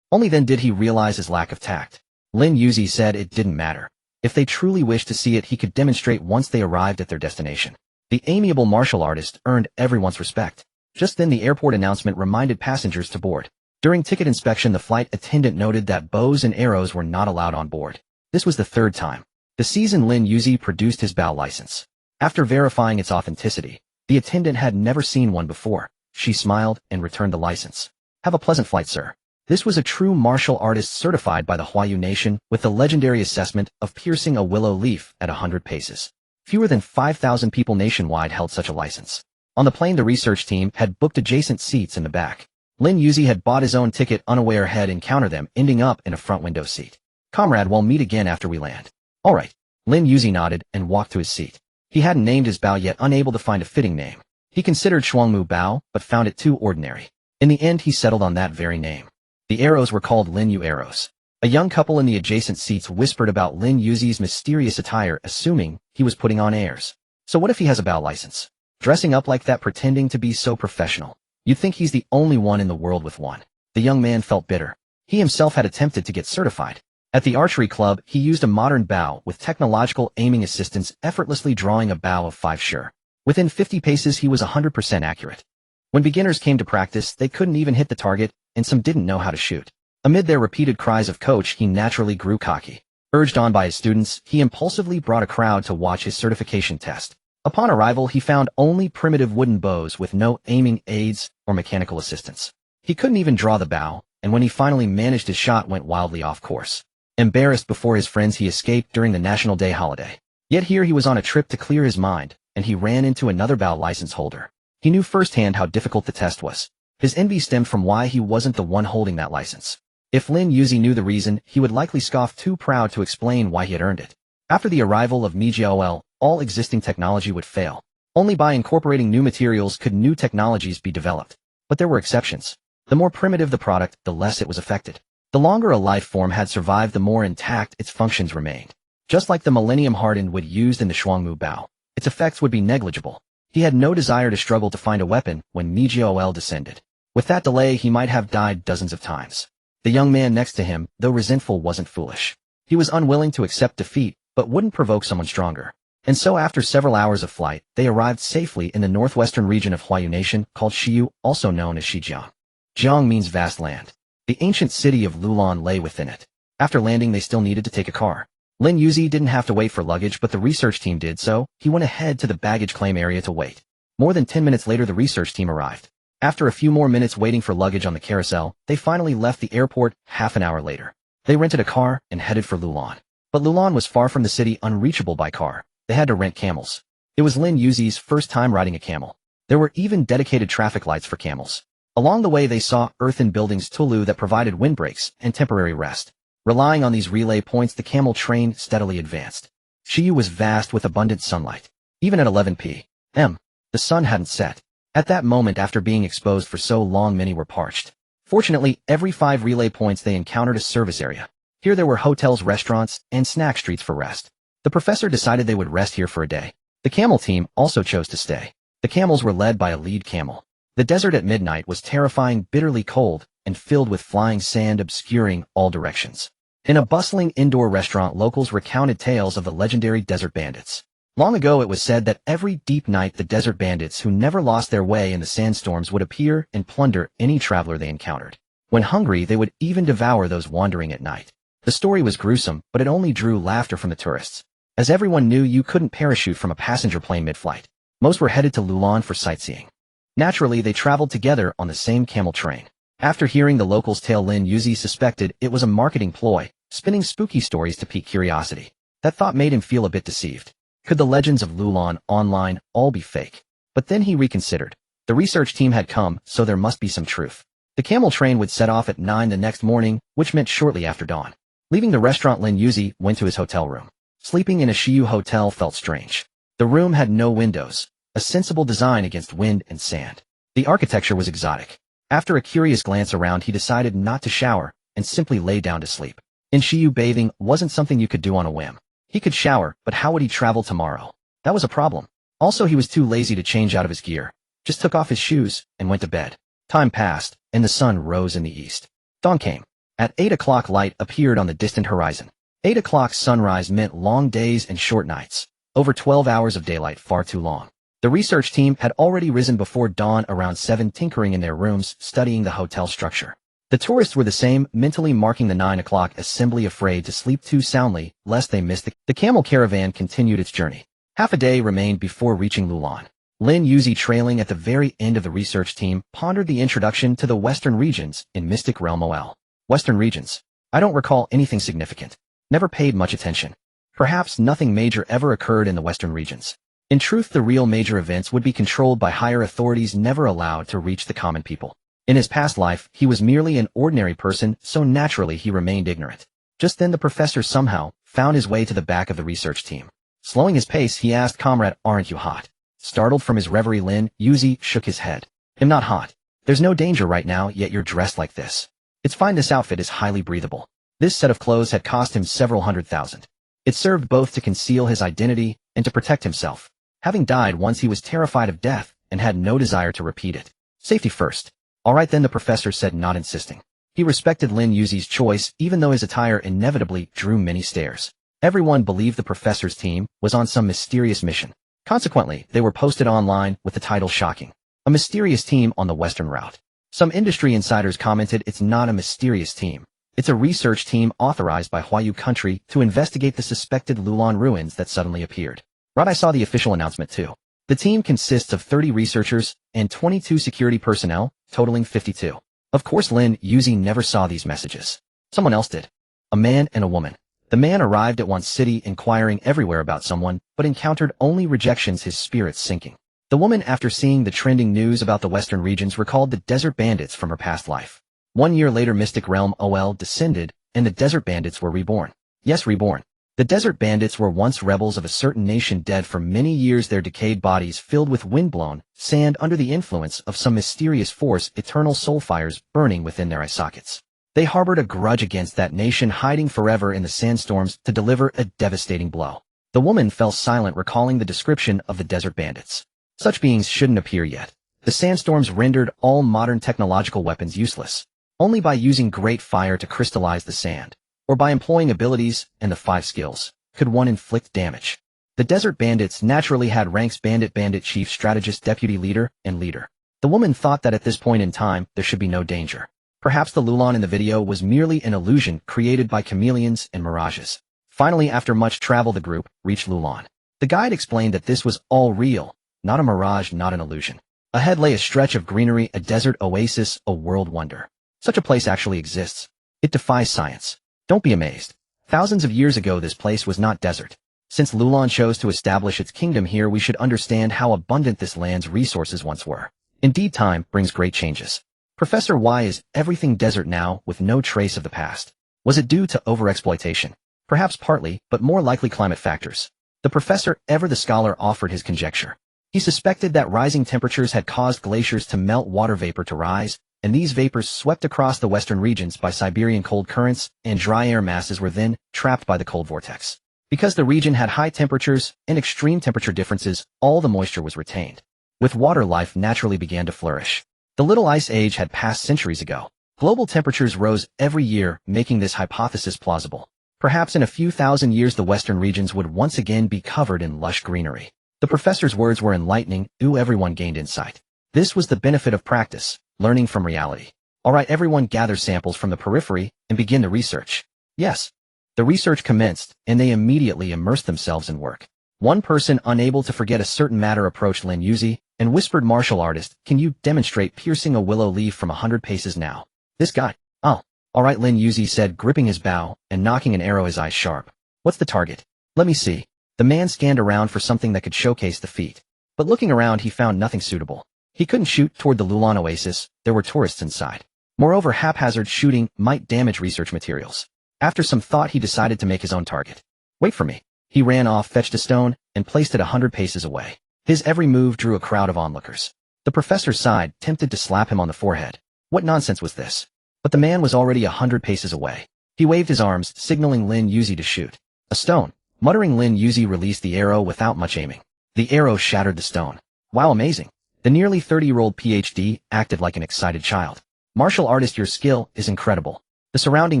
Only then did he realize his lack of tact. Lin Yuzi said it didn't matter. If they truly wished to see it, he could demonstrate once they arrived at their destination. The amiable martial artist earned everyone's respect. Just then the airport announcement reminded passengers to board. During ticket inspection, the flight attendant noted that bows and arrows were not allowed on board. This was the third time. The seasoned Lin Yuzi produced his bow license. After verifying its authenticity, the attendant had never seen one before. She smiled and returned the license. Have a pleasant flight, sir. This was a true martial artist certified by the Huayu Nation with the legendary assessment of piercing a willow leaf at 100 paces. Fewer than 5,000 people nationwide held such a license. On the plane, the research team had booked adjacent seats in the back. Lin Yuzi had bought his own ticket, unaware he'd encounter them, ending up in a front window seat. Comrade, we'll meet again after we land. All right. Lin Yuzi nodded and walked to his seat. He hadn't named his bow yet, unable to find a fitting name. He considered Shuangmu Bao, but found it too ordinary. In the end, he settled on that very name. The arrows were called Lin Yu arrows. A young couple in the adjacent seats whispered about Lin Yuzi's mysterious attire, assuming he was putting on airs. So what if he has a bow license? Dressing up like that, pretending to be so professional. You'd think he's the only one in the world with one. The young man felt bitter. He himself had attempted to get certified. At the archery club, he used a modern bow with technological aiming assistance, effortlessly drawing a bow of 5 sure. Within 50 paces, he was 100% accurate. When beginners came to practice, they couldn't even hit the target, and some didn't know how to shoot. Amid their repeated cries of "Coach," he naturally grew cocky. Urged on by his students, he impulsively brought a crowd to watch his certification test. Upon arrival, he found only primitive wooden bows with no aiming aids or mechanical assistance. He couldn't even draw the bow, and when he finally managed, his shot went wildly off course. Embarrassed before his friends, he escaped during the National Day holiday. Yet here he was on a trip to clear his mind, and he ran into another bow license holder. He knew firsthand how difficult the test was. His envy stemmed from why he wasn't the one holding that license. If Lin Yuzi knew the reason, he would likely scoff, too proud to explain why he had earned it. After the arrival of MiGOL, all existing technology would fail. Only by incorporating new materials could new technologies be developed. But there were exceptions. The more primitive the product, the less it was affected. The longer a life form had survived, the more intact its functions remained. Just like the millennium-hardened wood used in the Shuangmu Bao, its effects would be negligible. He had no desire to struggle to find a weapon when MiGOL descended. With that delay, he might have died dozens of times. The young man next to him, though resentful, wasn't foolish. He was unwilling to accept defeat, but wouldn't provoke someone stronger. And so after several hours of flight, they arrived safely in the northwestern region of Huayu Nation, called Shiyu, also known as Shijiang. Jiang means vast land. The ancient city of Lulan lay within it. After landing, they still needed to take a car. Lin Yuzi didn't have to wait for luggage, but the research team did, so he went ahead to the baggage claim area to wait. More than 10 minutes later, the research team arrived. After a few more minutes waiting for luggage on the carousel, they finally left the airport. Half an hour later, they rented a car and headed for Lulan. But Lulan was far from the city, unreachable by car. They had to rent camels. It was Lin Yuzi's first time riding a camel. There were even dedicated traffic lights for camels. Along the way, they saw earthen buildings Tulu that provided windbreaks and temporary rest. Relying on these relay points, the camel train steadily advanced. Shiyu was vast with abundant sunlight. Even at 11 p.m., the sun hadn't set. At that moment, after being exposed for so long, many were parched. Fortunately, every 5 relay points they encountered a service area. Here there were hotels, restaurants, and snack streets for rest. The professor decided they would rest here for a day. The camel team also chose to stay. The camels were led by a lead camel. The desert at midnight was terrifying, bitterly cold, and filled with flying sand obscuring all directions. In a bustling indoor restaurant, locals recounted tales of the legendary desert bandits. Long ago, it was said that every deep night the desert bandits who never lost their way in the sandstorms would appear and plunder any traveler they encountered. When hungry, they would even devour those wandering at night. The story was gruesome, but it only drew laughter from the tourists. As everyone knew, you couldn't parachute from a passenger plane mid-flight. Most were headed to Lulan for sightseeing. Naturally, they traveled together on the same camel train. After hearing the locals' tale, Lin Yuzi suspected it was a marketing ploy, spinning spooky stories to pique curiosity. That thought made him feel a bit deceived. Could the legends of Lulan online all be fake? But then he reconsidered. The research team had come, so there must be some truth. The camel train would set off at 9 the next morning, which meant shortly after dawn. Leaving the restaurant, Lin Yuzi went to his hotel room. Sleeping in a Shiyu hotel felt strange. The room had no windows, a sensible design against wind and sand. The architecture was exotic. After a curious glance around, he decided not to shower and simply lay down to sleep. In Shiyu, bathing wasn't something you could do on a whim. He could shower, but how would he travel tomorrow? That was a problem. Also, he was too lazy to change out of his gear. Just took off his shoes and went to bed. Time passed, and the sun rose in the east. Dawn came. At 8 o'clock, light appeared on the distant horizon. 8 o'clock sunrise meant long days and short nights. Over 12 hours of daylight, far too long. The research team had already risen before dawn around 7, tinkering in their rooms, studying the hotel structure. The tourists were the same, mentally marking the 9 o'clock assembly, afraid to sleep too soundly, lest they miss the camel caravan continued its journey. Half a day remained before reaching Lulan. Lin Yuzi, trailing at the very end of the research team, pondered the introduction to the Western regions in Mystic Realm OL. Western regions. I don't recall anything significant. Never paid much attention. Perhaps nothing major ever occurred in the Western regions. In truth, the real major events would be controlled by higher authorities, never allowed to reach the common people. In his past life, he was merely an ordinary person, so naturally he remained ignorant. Just then the professor somehow found his way to the back of the research team. Slowing his pace, he asked, "Comrade, aren't you hot?" Startled from his reverie, Lin Yuzi shook his head. "I'm not hot. There's no danger right now, yet you're dressed like this. It's fine. This outfit is highly breathable." This set of clothes had cost him several $100,000. It served both to conceal his identity and to protect himself. Having died once, he was terrified of death and had no desire to repeat it. Safety first. All right then, the professor said, not insisting. He respected Lin Yuzi's choice, even though his attire inevitably drew many stares. Everyone believed the professor's team was on some mysterious mission. Consequently, they were posted online with the title shocking. A mysterious team on the Western route. Some industry insiders commented, "It's not a mysterious team. It's a research team authorized by Huayu country to investigate the suspected Lulan ruins that suddenly appeared." Right, I saw the official announcement too. The team consists of 30 researchers and 22 security personnel, totaling 52. Of course, Lin Yuzi never saw these messages. Someone else did. A man and a woman. The man arrived at one city inquiring everywhere about someone, but encountered only rejections, his spirits sinking. The woman, after seeing the trending news about the Western regions, recalled the desert bandits from her past life. 1 year later, Mystic Realm OL descended, and the desert bandits were reborn. Yes, reborn. The desert bandits were once rebels of a certain nation, dead for many years, their decayed bodies filled with windblown sand under the influence of some mysterious force, eternal soul fires burning within their eye sockets. They harbored a grudge against that nation, hiding forever in the sandstorms to deliver a devastating blow. The woman fell silent, recalling the description of the desert bandits. Such beings shouldn't appear yet. The sandstorms rendered all modern technological weapons useless. Only by using great fire to crystallize the sand, or by employing abilities and the 5 skills, could one inflict damage. The desert bandits naturally had ranks: bandit, bandit chief, strategist, deputy leader, and leader. The woman thought that at this point in time, there should be no danger. Perhaps the Lulan in the video was merely an illusion created by chameleons and mirages. Finally, after much travel, the group reached Lulan. The guide explained that this was all real, not a mirage, not an illusion. Ahead lay a stretch of greenery, a desert oasis, a world wonder. Such a place actually exists. It defies science. Don't be amazed. Thousands of years ago, this place was not desert. Since Lulan chose to establish its kingdom here, we should understand how abundant this land's resources once were. Indeed, time brings great changes. Professor, why is everything desert now with no trace of the past? Was it due to overexploitation? Perhaps partly, but more likely climate factors. The professor, ever the scholar, offered his conjecture. He suspected that rising temperatures had caused glaciers to melt, water vapor to rise, and these vapors swept across the western regions by Siberian cold currents, and dry air masses were then trapped by the cold vortex. Because the region had high temperatures and extreme temperature differences, all the moisture was retained. With water, life naturally began to flourish. The Little Ice Age had passed centuries ago. Global temperatures rose every year, making this hypothesis plausible. Perhaps in a few thousand years, the western regions would once again be covered in lush greenery. The professor's words were enlightening. Everyone gained insight. This was the benefit of practice, learning from reality. All right, everyone, gather samples from the periphery and begin the research. Yes. The research commenced, and they immediately immersed themselves in work. One person, unable to forget a certain matter, approached Lin Yuzi and whispered, "Martial artist, can you demonstrate piercing a willow leaf from 100 paces now?" This guy. "Oh, all right," Lin Yuzi said, gripping his bow and knocking an arrow, his eyes sharp. "What's the target? Let me see." The man scanned around for something that could showcase the feat. But looking around, he found nothing suitable. He couldn't shoot toward the Lulan oasis. There were tourists inside. Moreover, haphazard shooting might damage research materials. After some thought, he decided to make his own target. "Wait for me." He ran off, fetched a stone, and placed it 100 paces away. His every move drew a crowd of onlookers. The professor sighed, tempted to slap him on the forehead. What nonsense was this? But the man was already 100 paces away. He waved his arms, signaling Lin Yuzi to shoot. A stone. Muttering, Lin Yuzi released the arrow without much aiming. The arrow shattered the stone. Wow, amazing. The nearly 30-year-old PhD acted like an excited child. Martial artist, your skill is incredible. The surrounding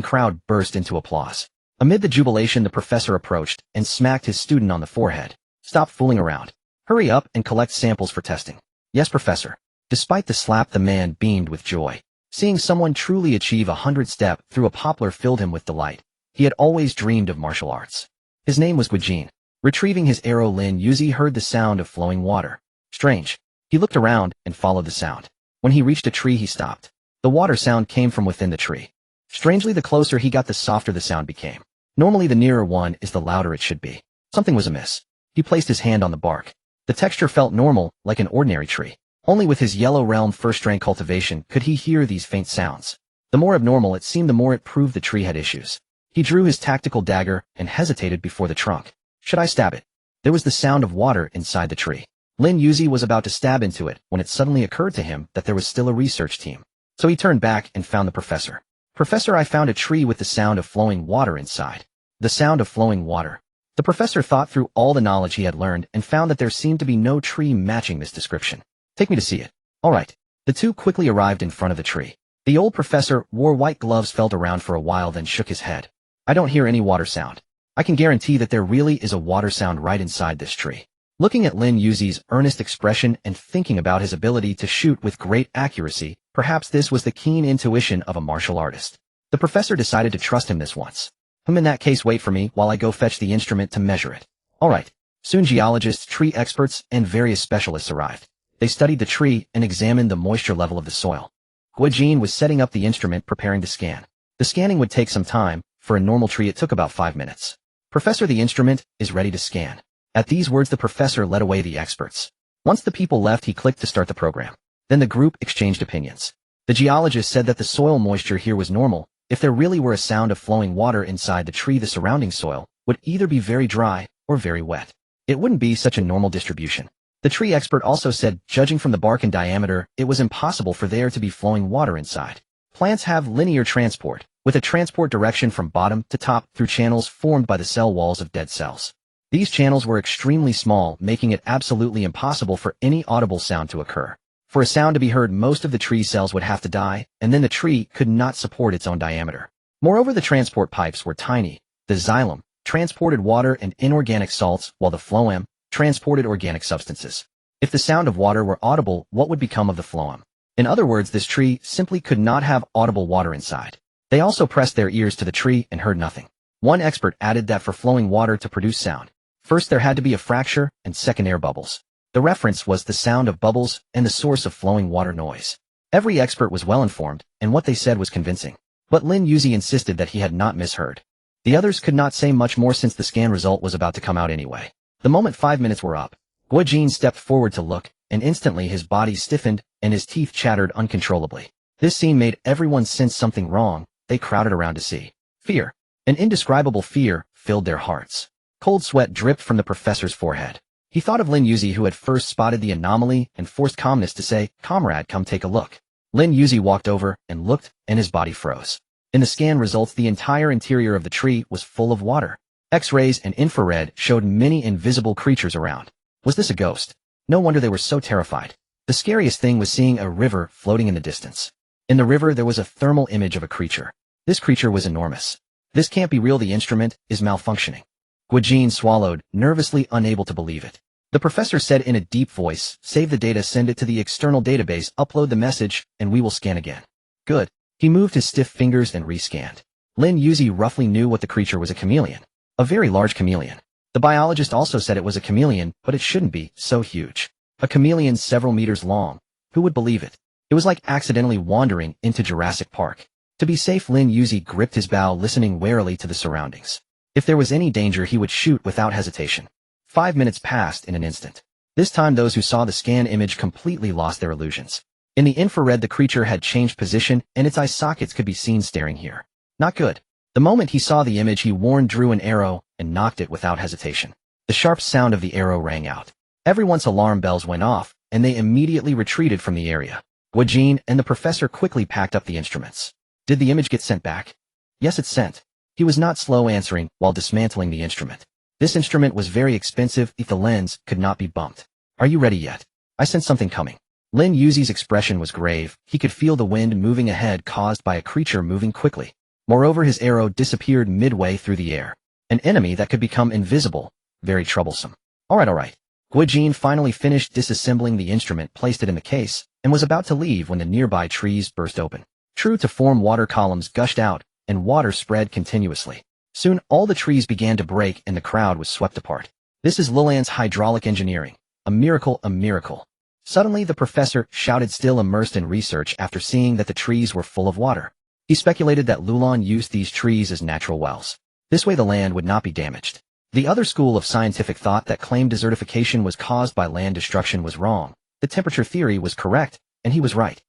crowd burst into applause. Amid the jubilation, the professor approached and smacked his student on the forehead. Stop fooling around. Hurry up and collect samples for testing. Yes, professor. Despite the slap, the man beamed with joy. Seeing someone truly achieve 100-step through a poplar filled him with delight. He had always dreamed of martial arts. His name was Guijin. Retrieving his arrow, Lin Yuzi heard the sound of flowing water. Strange. He looked around and followed the sound. When he reached a tree, he stopped. The water sound came from within the tree. Strangely, the closer he got, the softer the sound became. Normally, the nearer one is, the louder it should be. Something was amiss. He placed his hand on the bark. The texture felt normal, like an ordinary tree. Only with his Yellow Realm first-rank cultivation could he hear these faint sounds. The more abnormal it seemed, the more it proved the tree had issues. He drew his tactical dagger and hesitated before the trunk. Should I stab it? There was the sound of water inside the tree. Lin Yuzi was about to stab into it when it suddenly occurred to him that there was still a research team. So he turned back and found the professor. Professor, I found a tree with the sound of flowing water inside. The sound of flowing water. The professor thought through all the knowledge he had learned and found that there seemed to be no tree matching this description. Take me to see it. All right. The two quickly arrived in front of the tree. The old professor wore white gloves, felt around for a while, then shook his head. I don't hear any water sound. I can guarantee that there really is a water sound right inside this tree. Looking at Lin Yuzi's earnest expression and thinking about his ability to shoot with great accuracy, perhaps this was the keen intuition of a martial artist. The professor decided to trust him this once. In that case, wait for me while I go fetch the instrument to measure it. All right. Soon geologists, tree experts, and various specialists arrived. They studied the tree and examined the moisture level of the soil. Guijin was setting up the instrument, preparing to scan. The scanning would take some time. For a normal tree, it took about 5 minutes. Professor, the instrument is ready to scan. At these words, the professor led away the experts. Once the people left, he clicked to start the program. Then the group exchanged opinions. The geologist said that the soil moisture here was normal. If there really were a sound of flowing water inside the tree, the surrounding soil would either be very dry or very wet. It wouldn't be such a normal distribution. The tree expert also said, judging from the bark and diameter, it was impossible for there to be flowing water inside. Plants have linear transport, with a transport direction from bottom to top through channels formed by the cell walls of dead cells. These channels were extremely small, making it absolutely impossible for any audible sound to occur. For a sound to be heard, most of the tree cells would have to die, and then the tree could not support its own diameter. Moreover, the transport pipes were tiny. The xylem transported water and inorganic salts, while the phloem transported organic substances. If the sound of water were audible, what would become of the phloem? In other words, this tree simply could not have audible water inside. They also pressed their ears to the tree and heard nothing. One expert added that for flowing water to produce sound, first there had to be a fracture, and second air bubbles. The reference was the sound of bubbles and the source of flowing water noise. Every expert was well informed, and what they said was convincing. But Lin Yuzi insisted that he had not misheard. The others could not say much more since the scan result was about to come out anyway. The moment 5 minutes were up, Guijin stepped forward to look, and instantly his body stiffened and his teeth chattered uncontrollably. This scene made everyone sense something wrong. They crowded around to see. Fear. An indescribable fear filled their hearts. Cold sweat dripped from the professor's forehead. He thought of Lin Yuzi, who had first spotted the anomaly and forced calmness to say, "Comrade, come take a look." Lin Yuzi walked over and looked, and his body froze. In the scan results, the entire interior of the tree was full of water. X-rays and infrared showed many invisible creatures around. Was this a ghost? No wonder they were so terrified. The scariest thing was seeing a river floating in the distance. In the river, there was a thermal image of a creature. This creature was enormous. This can't be real. The instrument is malfunctioning. Guijin swallowed, nervously unable to believe it. The professor said in a deep voice, "Save the data, send it to the external database, upload the message, and we will scan again." Good. He moved his stiff fingers and rescanned. Lin Yuzi roughly knew what the creature was: a chameleon. A very large chameleon. The biologist also said it was a chameleon, but it shouldn't be so huge. A chameleon several meters long. Who would believe it? It was like accidentally wandering into Jurassic Park. To be safe, Lin Yuzi gripped his bow, listening warily to the surroundings. If there was any danger, he would shoot without hesitation. 5 minutes passed in an instant. This time, those who saw the scan image completely lost their illusions. In the infrared, the creature had changed position, and its eye sockets could be seen staring here. Not good. The moment he saw the image, he drew an arrow and knocked it without hesitation. The sharp sound of the arrow rang out. Everyone's alarm bells went off, and they immediately retreated from the area. Guijin and the professor quickly packed up the instruments. Did the image get sent back? Yes, it's sent. He was not slow answering while dismantling the instrument. This instrument was very expensive if the lens could not be bumped. Are you ready yet? I sensed something coming. Lin Yuzi's expression was grave. He could feel the wind moving ahead caused by a creature moving quickly. Moreover, his arrow disappeared midway through the air. An enemy that could become invisible. Very troublesome. Alright. Guijin finally finished disassembling the instrument, placed it in the case, and was about to leave when the nearby trees burst open. True to form, water columns gushed out, and water spread continuously. Soon, all the trees began to break and the crowd was swept apart. This is Lulan's hydraulic engineering. A miracle, a miracle. Suddenly, the professor shouted, still immersed in research after seeing that the trees were full of water. He speculated that Lulan used these trees as natural wells. This way the land would not be damaged. The other school of scientific thought that claimed desertification was caused by land destruction was wrong. The temperature theory was correct, and he was right.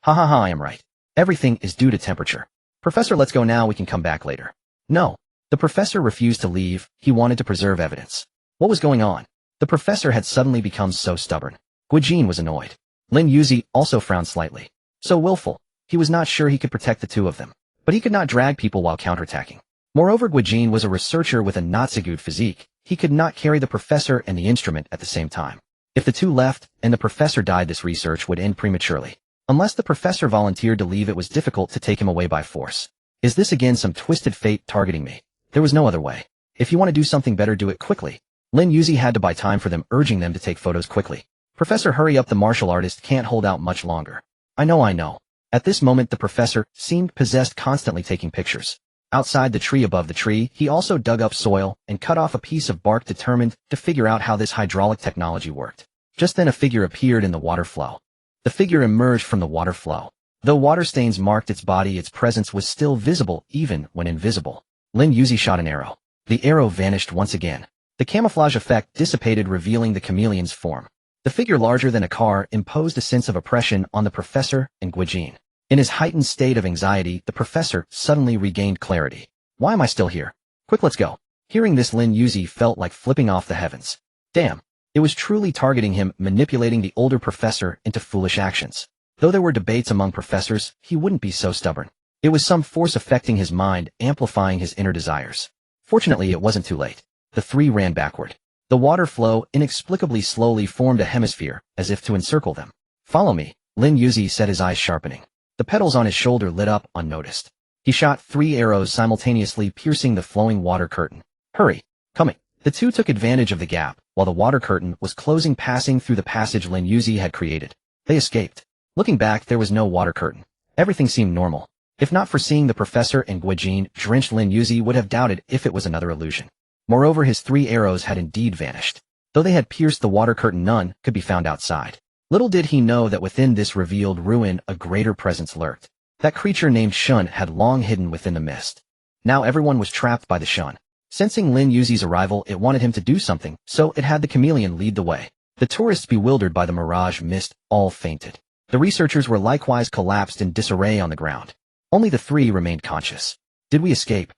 I am right. Everything is due to temperature. Professor, let's go now, we can come back later. No. The professor refused to leave. He wanted to preserve evidence. What was going on? The professor had suddenly become so stubborn. Guijin was annoyed. Lin Yuzi also frowned slightly. So willful. He was not sure he could protect the two of them. But he could not drag people while counterattacking. Moreover, Guijin was a researcher with a not-so-good physique. He could not carry the professor and the instrument at the same time. If the two left, and the professor died, this research would end prematurely. Unless the professor volunteered to leave, it was difficult to take him away by force. Is this again some twisted fate targeting me? There was no other way. If you want to do something better, do it quickly. Lin Yuzi had to buy time for them, urging them to take photos quickly. Professor, hurry up, the martial artist can't hold out much longer. I know. At this moment, the professor seemed possessed, constantly taking pictures. Outside the tree, above the tree, he also dug up soil and cut off a piece of bark, determined to figure out how this hydraulic technology worked. Just then a figure appeared in the water flow. The figure emerged from the water flow. Though water stains marked its body, its presence was still visible even when invisible. Lin Yuzi shot an arrow. The arrow vanished once again. The camouflage effect dissipated, revealing the chameleon's form. The figure, larger than a car, imposed a sense of oppression on the professor and Guijin. In his heightened state of anxiety, the professor suddenly regained clarity. Why am I still here? Quick, let's go. Hearing this, Lin Yuzi felt like flipping off the heavens. Damn. It was truly targeting him, manipulating the older professor into foolish actions. Though there were debates among professors, he wouldn't be so stubborn. It was some force affecting his mind, amplifying his inner desires. Fortunately, it wasn't too late. The three ran backward. The water flow inexplicably slowly formed a hemisphere, as if to encircle them. Follow me, Lin Yuzi said, his eyes sharpening. The petals on his shoulder lit up unnoticed. He shot 3 arrows simultaneously, piercing the flowing water curtain. Hurry. Coming. The two took advantage of the gap, while the water curtain was closing, passing through the passage Lin Yuzi had created. They escaped. Looking back, there was no water curtain. Everything seemed normal. If not for seeing the professor and Guijin drenched, Lin Yuzi would have doubted if it was another illusion. Moreover, his 3 arrows had indeed vanished. Though they had pierced the water curtain, none could be found outside. Little did he know that within this revealed ruin a greater presence lurked. That creature named Shun had long hidden within the mist. Now everyone was trapped by the Shun. Sensing Lin Yuzi's arrival, it wanted him to do something, so it had the chameleon lead the way. The tourists, bewildered by the mirage mist, all fainted. The researchers were likewise collapsed in disarray on the ground. Only the 3 remained conscious. Did we escape?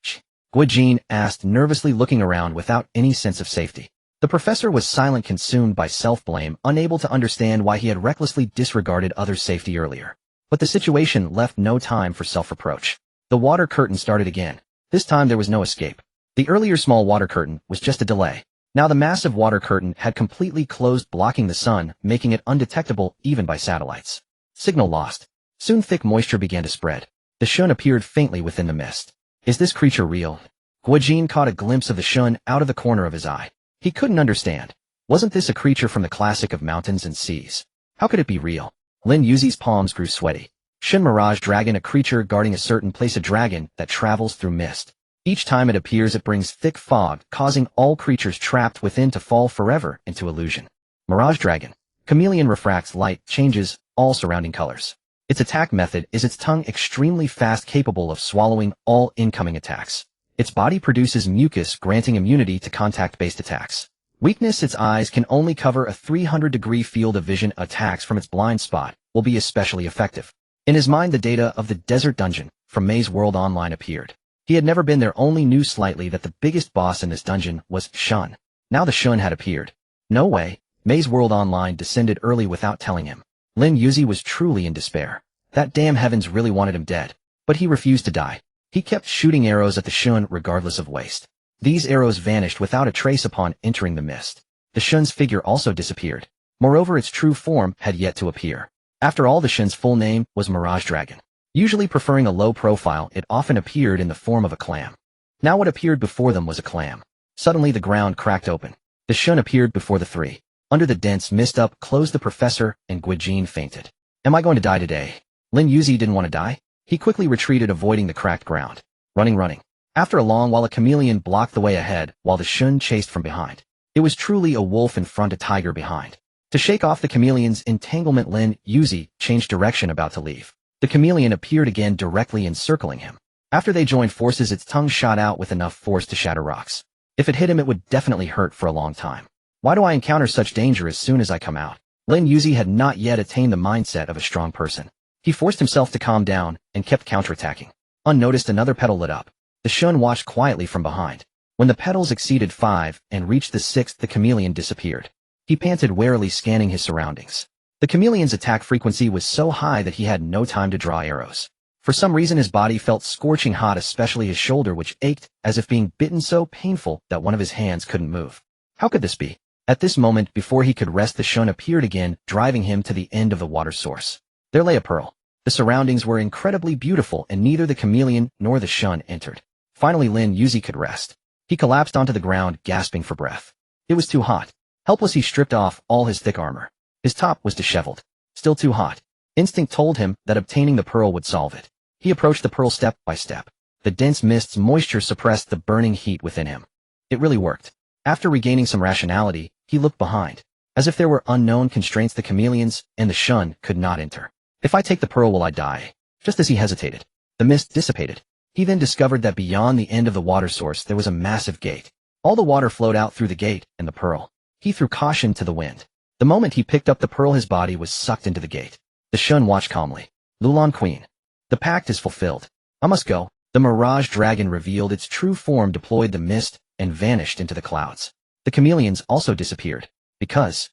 Guijin asked, nervously looking around without any sense of safety. The professor was silent, consumed by self-blame, unable to understand why he had recklessly disregarded others' safety earlier. But the situation left no time for self-reproach. The water curtain started again. This time there was no escape. The earlier small water curtain was just a delay. Now the massive water curtain had completely closed, blocking the sun, making it undetectable even by satellites. Signal lost. Soon thick moisture began to spread. The Shun appeared faintly within the mist. Is this creature real? Guijin caught a glimpse of the Shun out of the corner of his eye. He couldn't understand. Wasn't this a creature from the classic of mountains and seas? How could it be real? Lin Yuzi's palms grew sweaty. Shun Mirage Dragon, a creature guarding a certain place, a dragon that travels through mist. Each time it appears, it brings thick fog, causing all creatures trapped within to fall forever into illusion. Mirage Dragon. Chameleon refracts light, changes all surrounding colors. Its attack method is its tongue, extremely fast, capable of swallowing all incoming attacks. Its body produces mucus, granting immunity to contact-based attacks. Weakness: its eyes can only cover a 300-degree field of vision. Attacks from its blind spot will be especially effective. In his mind, the data of the desert dungeon from Maze World Online appeared. He had never been there, only knew slightly that the biggest boss in this dungeon was Shun. Now the Shun had appeared. No way. Maze World Online descended early without telling him. Lin Yuzi was truly in despair. That damn heavens really wanted him dead. But he refused to die. He kept shooting arrows at the Shun regardless of waste. These arrows vanished without a trace upon entering the mist. The Shun's figure also disappeared. Moreover, its true form had yet to appear. After all, the Shun's full name was Mirage Dragon. Usually preferring a low profile, it often appeared in the form of a clam. Now what appeared before them was a clam. Suddenly the ground cracked open. The Shun appeared before the three. Under the dense mist up closed the professor, and Guijin fainted. Am I going to die today? Lin Yuzi didn't want to die. He quickly retreated, avoiding the cracked ground. Running. After a long while, a chameleon blocked the way ahead, while the Shun chased from behind. It was truly a wolf in front, a tiger behind. To shake off the chameleon's entanglement, Lin Yuzi changed direction, about to leave. The chameleon appeared again, directly encircling him. After they joined forces, its tongue shot out with enough force to shatter rocks. If it hit him, it would definitely hurt for a long time. Why do I encounter such danger as soon as I come out? Lin Yuzi had not yet attained the mindset of a strong person. He forced himself to calm down and kept counterattacking. Unnoticed, another petal lit up. The Shun watched quietly from behind. When the petals exceeded 5 and reached the 6th, the chameleon disappeared. He panted, warily scanning his surroundings. The chameleon's attack frequency was so high that he had no time to draw arrows. For some reason, his body felt scorching hot, especially his shoulder, which ached as if being bitten, so painful that one of his hands couldn't move. How could this be? At this moment, before he could rest, the Shun appeared again, driving him to the end of the water source. There lay a pearl. The surroundings were incredibly beautiful, and neither the chameleon nor the Shun entered. Finally, Lin Yuzi could rest. He collapsed onto the ground, gasping for breath. It was too hot. Helpless, he stripped off all his thick armor. His top was disheveled. Still too hot. Instinct told him that obtaining the pearl would solve it. He approached the pearl step by step. The dense mist's moisture suppressed the burning heat within him. It really worked. After regaining some rationality, he looked behind. As if there were unknown constraints, the chameleons and the Shun could not enter. If I take the pearl, will I die? Just as he hesitated, the mist dissipated. He then discovered that beyond the end of the water source there was a massive gate. All the water flowed out through the gate and the pearl. He threw caution to the wind. The moment he picked up the pearl, his body was sucked into the gate. The Shun watched calmly. Lulan Queen. The pact is fulfilled. I must go. The Mirage Dragon revealed its true form, deployed the mist, and vanished into the clouds. The chameleons also disappeared. Because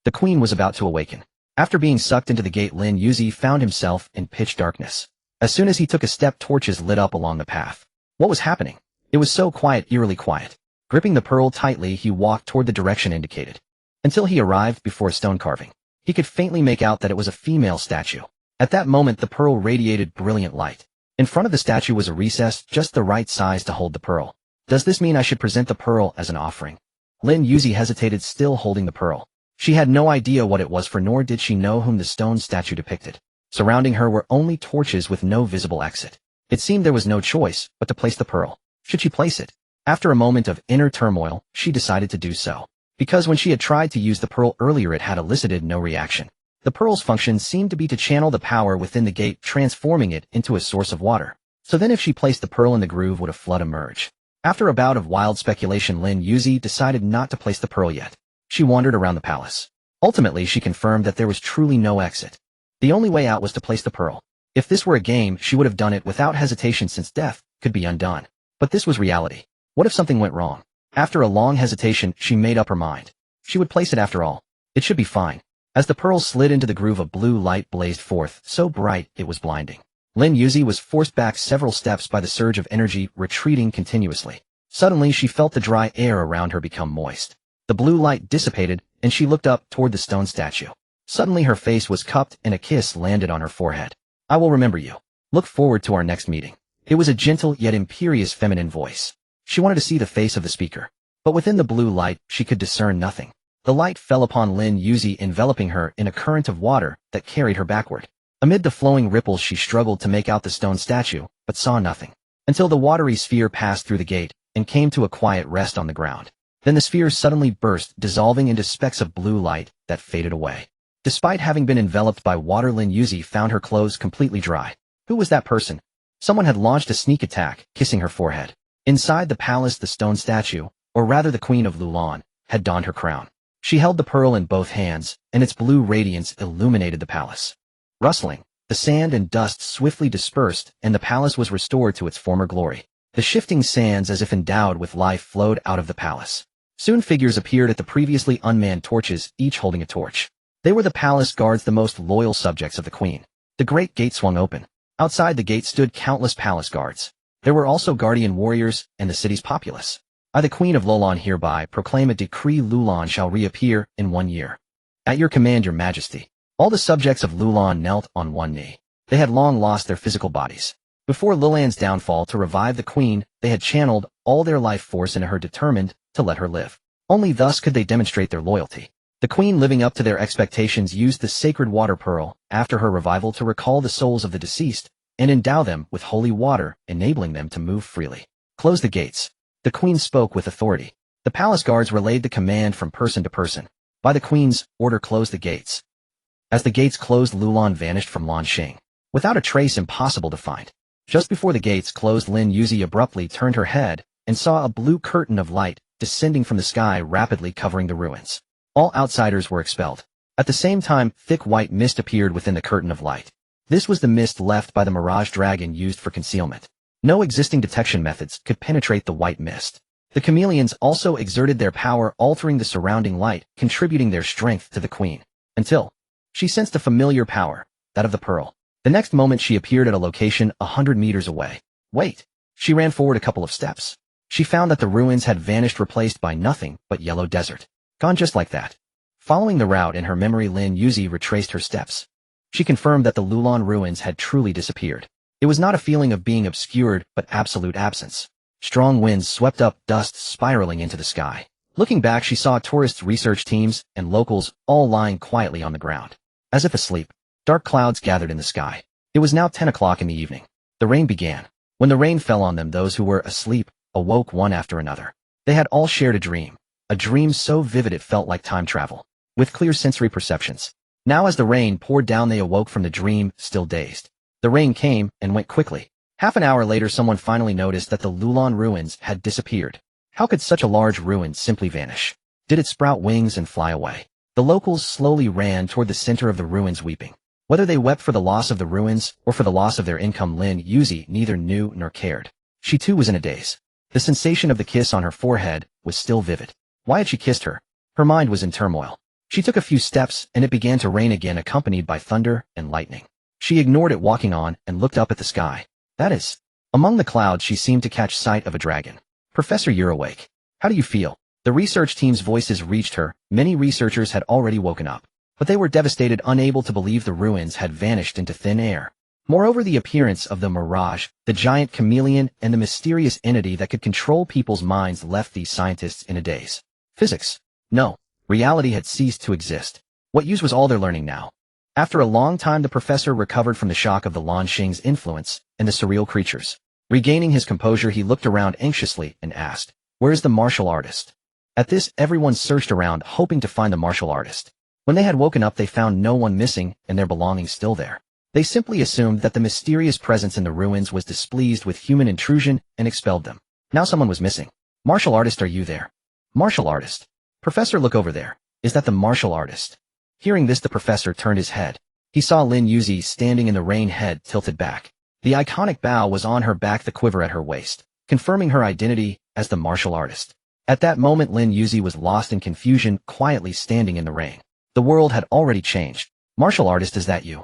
the Queen was about to awaken. After being sucked into the gate, Lin Yuzi found himself in pitch darkness. As soon as he took a step, torches lit up along the path. What was happening? It was so quiet, eerily quiet. Gripping the pearl tightly, he walked toward the direction indicated. Until he arrived before a stone carving. He could faintly make out that it was a female statue. At that moment, the pearl radiated brilliant light. In front of the statue was a recess, just the right size to hold the pearl. Does this mean I should present the pearl as an offering? Lin Yuzi hesitated, still holding the pearl. She had no idea what it was for, nor did she know whom the stone statue depicted. Surrounding her were only torches with no visible exit. It seemed there was no choice but to place the pearl. Should she place it? After a moment of inner turmoil, she decided to do so. Because when she had tried to use the pearl earlier, it had elicited no reaction. The pearl's function seemed to be to channel the power within the gate, transforming it into a source of water. So then if she placed the pearl in the groove, would a flood emerge? After a bout of wild speculation, Lin Yuzi decided not to place the pearl yet. She wandered around the palace. Ultimately, she confirmed that there was truly no exit. The only way out was to place the pearl. If this were a game, she would have done it without hesitation, since death could be undone. But this was reality. What if something went wrong? After a long hesitation, she made up her mind. She would place it after all. It should be fine. As the pearl slid into the groove, a blue light blazed forth, so bright it was blinding. Lin Yuzi was forced back several steps by the surge of energy, retreating continuously. Suddenly, she felt the dry air around her become moist. The blue light dissipated, and she looked up toward the stone statue. Suddenly, her face was cupped, and a kiss landed on her forehead. I will remember you. Look forward to our next meeting. It was a gentle yet imperious feminine voice. She wanted to see the face of the speaker. But within the blue light, she could discern nothing. The light fell upon Lin Yuzi, enveloping her in a current of water that carried her backward. Amid the flowing ripples, she struggled to make out the stone statue, but saw nothing. Until the watery sphere passed through the gate and came to a quiet rest on the ground. Then the sphere suddenly burst, dissolving into specks of blue light that faded away. Despite having been enveloped by water, Lin Yuzi found her clothes completely dry. Who was that person? Someone had launched a sneak attack, kissing her forehead. Inside the palace, the stone statue, or rather the Queen of Lulan, had donned her crown. She held the pearl in both hands, and its blue radiance illuminated the palace. Rustling, the sand and dust swiftly dispersed, and the palace was restored to its former glory. The shifting sands, as if endowed with life, flowed out of the palace. Soon figures appeared at the previously unmanned torches, each holding a torch. They were the palace guards, the most loyal subjects of the queen. The great gate swung open. Outside the gate stood countless palace guards. There were also guardian warriors and the city's populace. I, the Queen of Lulan, hereby proclaim a decree: Lulan shall reappear in 1 year. At your command, your majesty. All the subjects of Lulan knelt on one knee. They had long lost their physical bodies. Before Lulan's downfall, to revive the queen, they had channeled all their life force into her, determined to let her live. Only thus could they demonstrate their loyalty. The queen, living up to their expectations, used the sacred water pearl after her revival to recall the souls of the deceased and endow them with holy water, enabling them to move freely. Close the gates. The queen spoke with authority. The palace guards relayed the command from person to person. By the queen's order, close the gates. As the gates closed, Lulan vanished from Lanxing. Without a trace, impossible to find. Just before the gates closed, Lin Yuzi abruptly turned her head and saw a blue curtain of light descending from the sky, rapidly covering the ruins. All outsiders were expelled. At the same time, thick white mist appeared within the curtain of light. This was the mist left by the Mirage Dragon used for concealment. No existing detection methods could penetrate the white mist. The chameleons also exerted their power, altering the surrounding light, contributing their strength to the queen. Until she sensed a familiar power, that of the pearl. The next moment she appeared at a location 100 meters away. Wait! She ran forward a couple of steps. She found that the ruins had vanished, replaced by nothing but yellow desert. Gone just like that. Following the route in her memory, Lin Yuzi retraced her steps. She confirmed that the Lulan ruins had truly disappeared. It was not a feeling of being obscured, but absolute absence. Strong winds swept up, dust spiraling into the sky. Looking back, she saw tourists, research teams, and locals all lying quietly on the ground. As if asleep, dark clouds gathered in the sky. It was now 10 o'clock in the evening. The rain began. When the rain fell on them, those who were asleep awoke one after another. They had all shared a dream so vivid it felt like time travel, with clear sensory perceptions. Now as the rain poured down, they awoke from the dream, still dazed. The rain came and went quickly. Half an hour later, someone finally noticed that the Lulan ruins had disappeared. How could such a large ruin simply vanish? Did it sprout wings and fly away? The locals slowly ran toward the center of the ruins, weeping. Whether they wept for the loss of the ruins or for the loss of their income, Lin Yuzi neither knew nor cared. She too was in a daze. The sensation of the kiss on her forehead was still vivid. Why had she kissed her? Her mind was in turmoil. She took a few steps and it began to rain again, accompanied by thunder and lightning. She ignored it, walking on, and looked up at the sky. That is, among the clouds she seemed to catch sight of a dragon. Professor, you're awake. How do you feel? The research team's voices reached her. Many researchers had already woken up, but they were devastated, unable to believe the ruins had vanished into thin air. Moreover, the appearance of the Mirage, the giant chameleon, and the mysterious entity that could control people's minds left these scientists in a daze. Physics. No. Reality had ceased to exist. What use was all their learning now? After a long time, the professor recovered from the shock of the Lanxing's influence and the surreal creatures. Regaining his composure, he looked around anxiously and asked, "Where is the martial artist?" At this, everyone searched around, hoping to find the martial artist. When they had woken up, they found no one missing and their belongings still there. They simply assumed that the mysterious presence in the ruins was displeased with human intrusion and expelled them. Now someone was missing. "Martial artist, are you there?" "Martial artist? Professor, look over there. Is that the martial artist?" Hearing this, the professor turned his head. He saw Lin Yuzi standing in the rain, head tilted back. The iconic bow was on her back, the quiver at her waist, confirming her identity as the martial artist. At that moment, Lin Yuzi was lost in confusion, quietly standing in the rain. The world had already changed. "Martial artist, is that you?"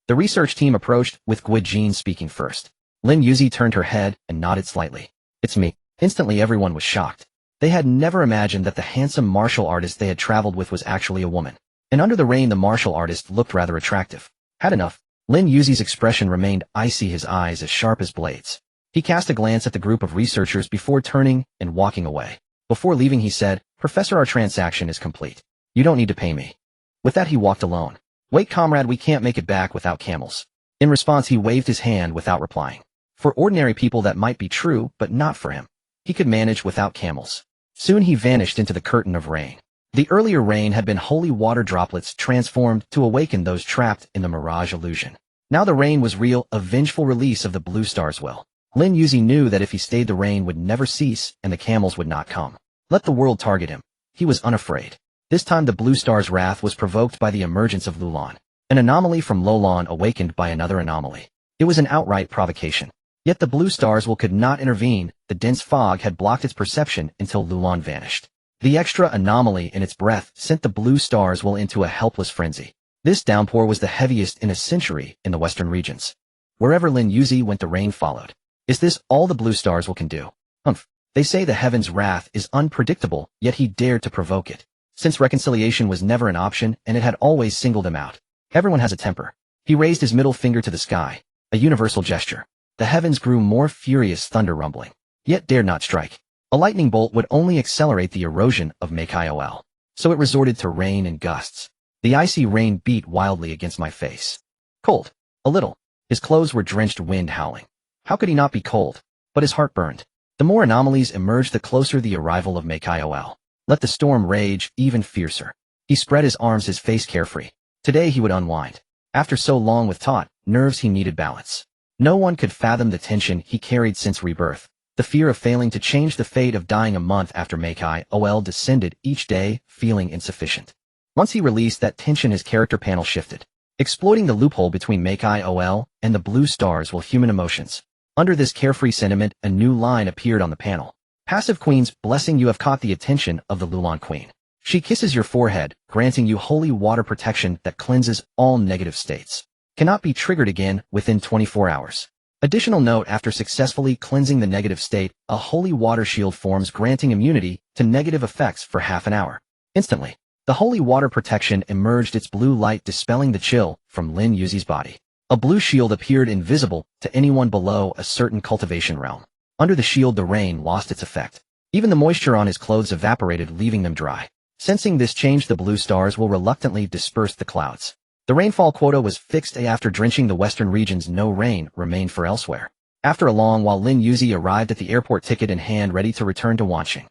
The research team approached, with Guijin speaking first. Lin Yuzi turned her head and nodded slightly. "It's me." Instantly, everyone was shocked. They had never imagined that the handsome martial artist they had traveled with was actually a woman. And under the rain, the martial artist looked rather attractive. Had enough. Lin Yuzi's expression remained icy, his eyes as sharp as blades. He cast a glance at the group of researchers before turning and walking away. Before leaving, he said, "Professor, our transaction is complete. You don't need to pay me." With that, he walked alone. "Wait, comrade, we can't make it back without camels." In response, he waved his hand without replying. For ordinary people that might be true, but not for him. He could manage without camels. Soon he vanished into the curtain of rain. The earlier rain had been holy water droplets transformed to awaken those trapped in the mirage illusion. Now the rain was real, a vengeful release of the blue star's will. Lin Yuzi knew that if he stayed, the rain would never cease and the camels would not come. Let the world target him. He was unafraid. This time the blue star's wrath was provoked by the emergence of Lulan, an anomaly from Lulan awakened by another anomaly. It was an outright provocation. Yet the blue star's will could not intervene. The dense fog had blocked its perception until Lulan vanished. The extra anomaly in its breath sent the blue star's will into a helpless frenzy. This downpour was the heaviest in a century in the western regions. Wherever Lin Yuzi went, the rain followed. Is this all the blue stars will can do? Humph. They say the heaven's wrath is unpredictable, yet he dared to provoke it. Since reconciliation was never an option and it had always singled him out. Everyone has a temper. He raised his middle finger to the sky, a universal gesture. The heavens grew more furious, thunder rumbling, yet dared not strike. A lightning bolt would only accelerate the erosion of Mekiol. So it resorted to rain and gusts. The icy rain beat wildly against my face. Cold. A little. His clothes were drenched, wind howling. How could he not be cold? But his heart burned. The more anomalies emerged, the closer the arrival of Mekiol. Let the storm rage even fiercer. He spread his arms, his face carefree. Today he would unwind. After so long with taut nerves, he needed balance. No one could fathom the tension he carried since rebirth. The fear of failing to change, the fate of dying a month after Mekiol descended each day, feeling insufficient. Once he released that tension, his character panel shifted. Exploiting the loophole between Mekiol and the blue stars will human emotions. Under this carefree sentiment, a new line appeared on the panel. Passive Queen's blessing. You have caught the attention of the Lulan Queen. She kisses your forehead, granting you holy water protection that cleanses all negative states. Cannot be triggered again within 24 hours. Additional note: after successfully cleansing the negative state, a holy water shield forms, granting immunity to negative effects for half an hour. Instantly, the holy water protection emerged, its blue light dispelling the chill from Lin Yuzi's body. A blue shield appeared, invisible to anyone below a certain cultivation realm. Under the shield, the rain lost its effect. Even the moisture on his clothes evaporated, leaving them dry. Sensing this change, the blue stars will reluctantly disperse the clouds. The rainfall quota was fixed. After drenching the western regions, no rain remained for elsewhere. After a long while, Lin Yuzi arrived at the airport, ticket in hand, ready to return to Wanqing.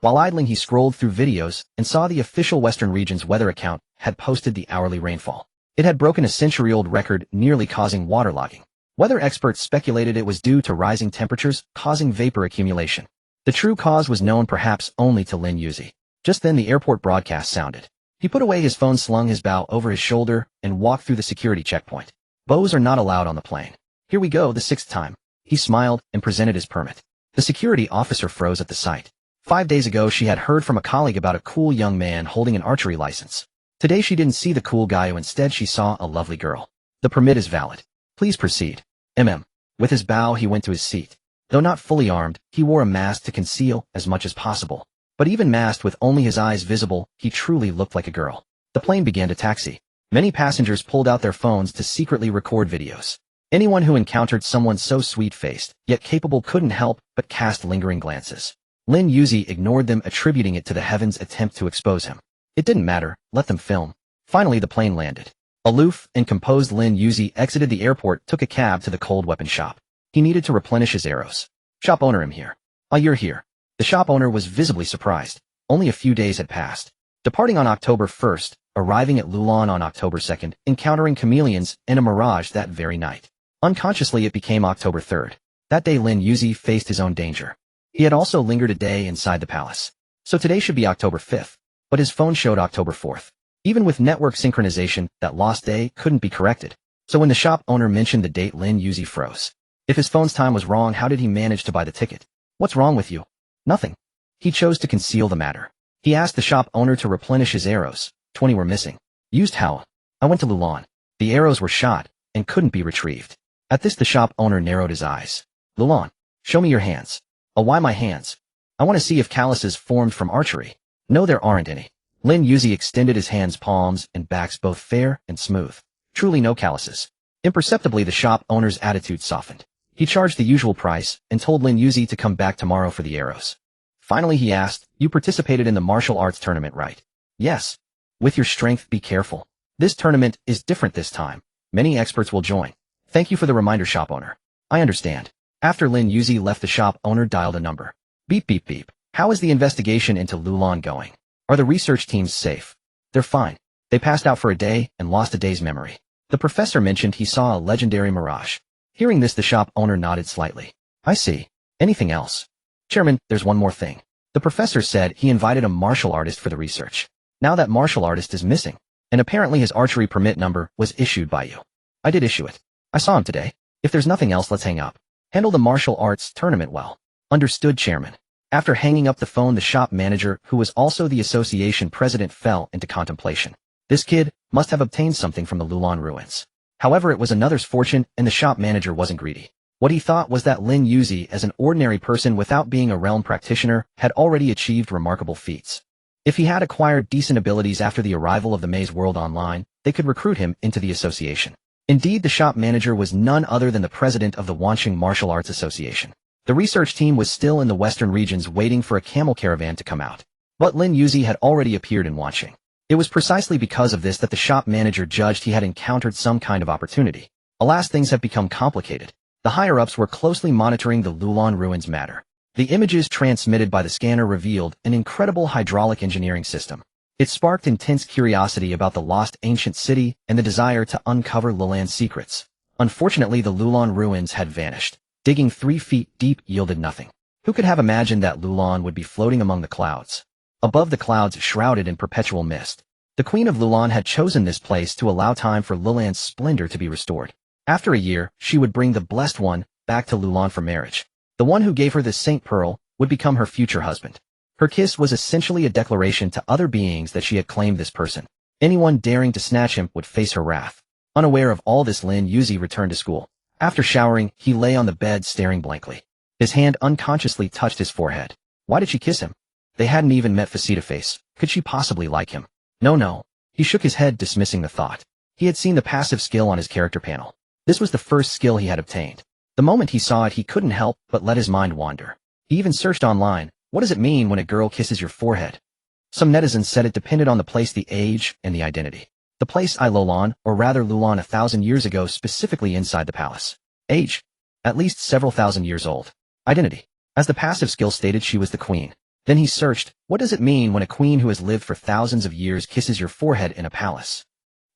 While idling, he scrolled through videos and saw the official western region's weather account had posted the hourly rainfall. It had broken a century-old record, nearly causing waterlogging. Weather experts speculated it was due to rising temperatures causing vapor accumulation. The true cause was known perhaps only to Lin Yuzi. Just then the airport broadcast sounded. He put away his phone, slung his bow over his shoulder, and walked through the security checkpoint. Bows are not allowed on the plane. Here we go, the 6th time. He smiled and presented his permit. The security officer froze at the sight. 5 days ago she had heard from a colleague about a cool young man holding an archery license. Today she didn't see the cool guy, instead she saw a lovely girl. The permit is valid. Please proceed. With his bow he went to his seat. Though not fully armed, he wore a mask to conceal as much as possible. But even masked, with only his eyes visible, he truly looked like a girl. The plane began to taxi. Many passengers pulled out their phones to secretly record videos. Anyone who encountered someone so sweet-faced, yet capable, couldn't help but cast lingering glances. Lin Yuzi ignored them, attributing it to the heavens' attempt to expose him. It didn't matter, let them film. Finally the plane landed. Aloof and composed, Lin Yuzi exited the airport, took a cab to the cold weapon shop. He needed to replenish his arrows. Shop owner: I'm here. Ah, you're here. The shop owner was visibly surprised. Only a few days had passed. Departing on October 1st, arriving at Lulan on October 2nd, encountering chameleons and a mirage that very night. Unconsciously it became October 3rd. That day Lin Yuzi faced his own danger. He had also lingered a day inside the palace. So today should be October 5th. But his phone showed October 4th. Even with network synchronization, that lost day couldn't be corrected. So when the shop owner mentioned the date, Lin Yuzi froze. If his phone's time was wrong, how did he manage to buy the ticket? What's wrong with you? Nothing. He chose to conceal the matter. He asked the shop owner to replenish his arrows. 20 were missing. Used how? I went to Lulan. The arrows were shot and couldn't be retrieved. At this the shop owner narrowed his eyes. Lulan, show me your hands. Oh, why my hands? I want to see if calluses formed from archery. No, there aren't any. Lin Yuzi extended his hands, palms and backs both fair and smooth. Truly no calluses. Imperceptibly the shop owner's attitude softened. He charged the usual price and told Lin Yuzi to come back tomorrow for the arrows. Finally he asked, you participated in the martial arts tournament, right? Yes. With your strength, be careful. This tournament is different this time. Many experts will join. Thank you for the reminder, shop owner. I understand. After Lin Yuzi left, the shop owner dialed a number. Beep beep beep. How is the investigation into Lulan going? Are the research teams safe? They're fine. They passed out for a day and lost a day's memory. The professor mentioned he saw a legendary mirage. Hearing this, the shop owner nodded slightly. I see. Anything else? Chairman, there's one more thing. The professor said he invited a martial artist for the research. Now that martial artist is missing, and apparently his archery permit number was issued by you. I did issue it. I saw him today. If there's nothing else, let's hang up. Handle the martial arts tournament well. Understood, Chairman. After hanging up the phone, the shop manager, who was also the association president, fell into contemplation. This kid must have obtained something from the Lulan ruins. However, it was another's fortune, and the shop manager wasn't greedy. What he thought was that Lin Yuzi, as an ordinary person without being a realm practitioner, had already achieved remarkable feats. If he had acquired decent abilities after the arrival of the Maze World Online, they could recruit him into the association. Indeed, the shop manager was none other than the president of the Wanqing Martial Arts Association. The research team was still in the western regions waiting for a camel caravan to come out. But Lin Yuzi had already appeared in Wanqing. It was precisely because of this that the shop manager judged he had encountered some kind of opportunity. Alas, things have become complicated. The higher-ups were closely monitoring the Lulan ruins matter. The images transmitted by the scanner revealed an incredible hydraulic engineering system. It sparked intense curiosity about the lost ancient city and the desire to uncover Lulan's secrets. Unfortunately, the Lulan ruins had vanished. Digging 3 feet deep yielded nothing. Who could have imagined that Lulan would be floating among the clouds? Above the clouds shrouded in perpetual mist. The Queen of Lulan had chosen this place to allow time for Lulan's splendor to be restored. After a year, she would bring the Blessed One back to Lulan for marriage. The one who gave her the Saint Pearl would become her future husband. Her kiss was essentially a declaration to other beings that she had claimed this person. Anyone daring to snatch him would face her wrath. Unaware of all this, Lin Yuzi returned to school. After showering, he lay on the bed staring blankly. His hand unconsciously touched his forehead. Why did she kiss him? They hadn't even met face-to-face. Could she possibly like him? No. He shook his head, dismissing the thought. He had seen the passive skill on his character panel. This was the first skill he had obtained. The moment he saw it, he couldn't help but let his mind wander. He even searched online. What does it mean when a girl kisses your forehead? Some netizens said it depended on the place, the age, and the identity. The place Lulan, or rather Lulan 1,000 years ago, specifically inside the palace. Age? At least several thousand years old. Identity? As the passive skill stated, she was the queen. Then he searched, what does it mean when a queen who has lived for thousands of years kisses your forehead in a palace?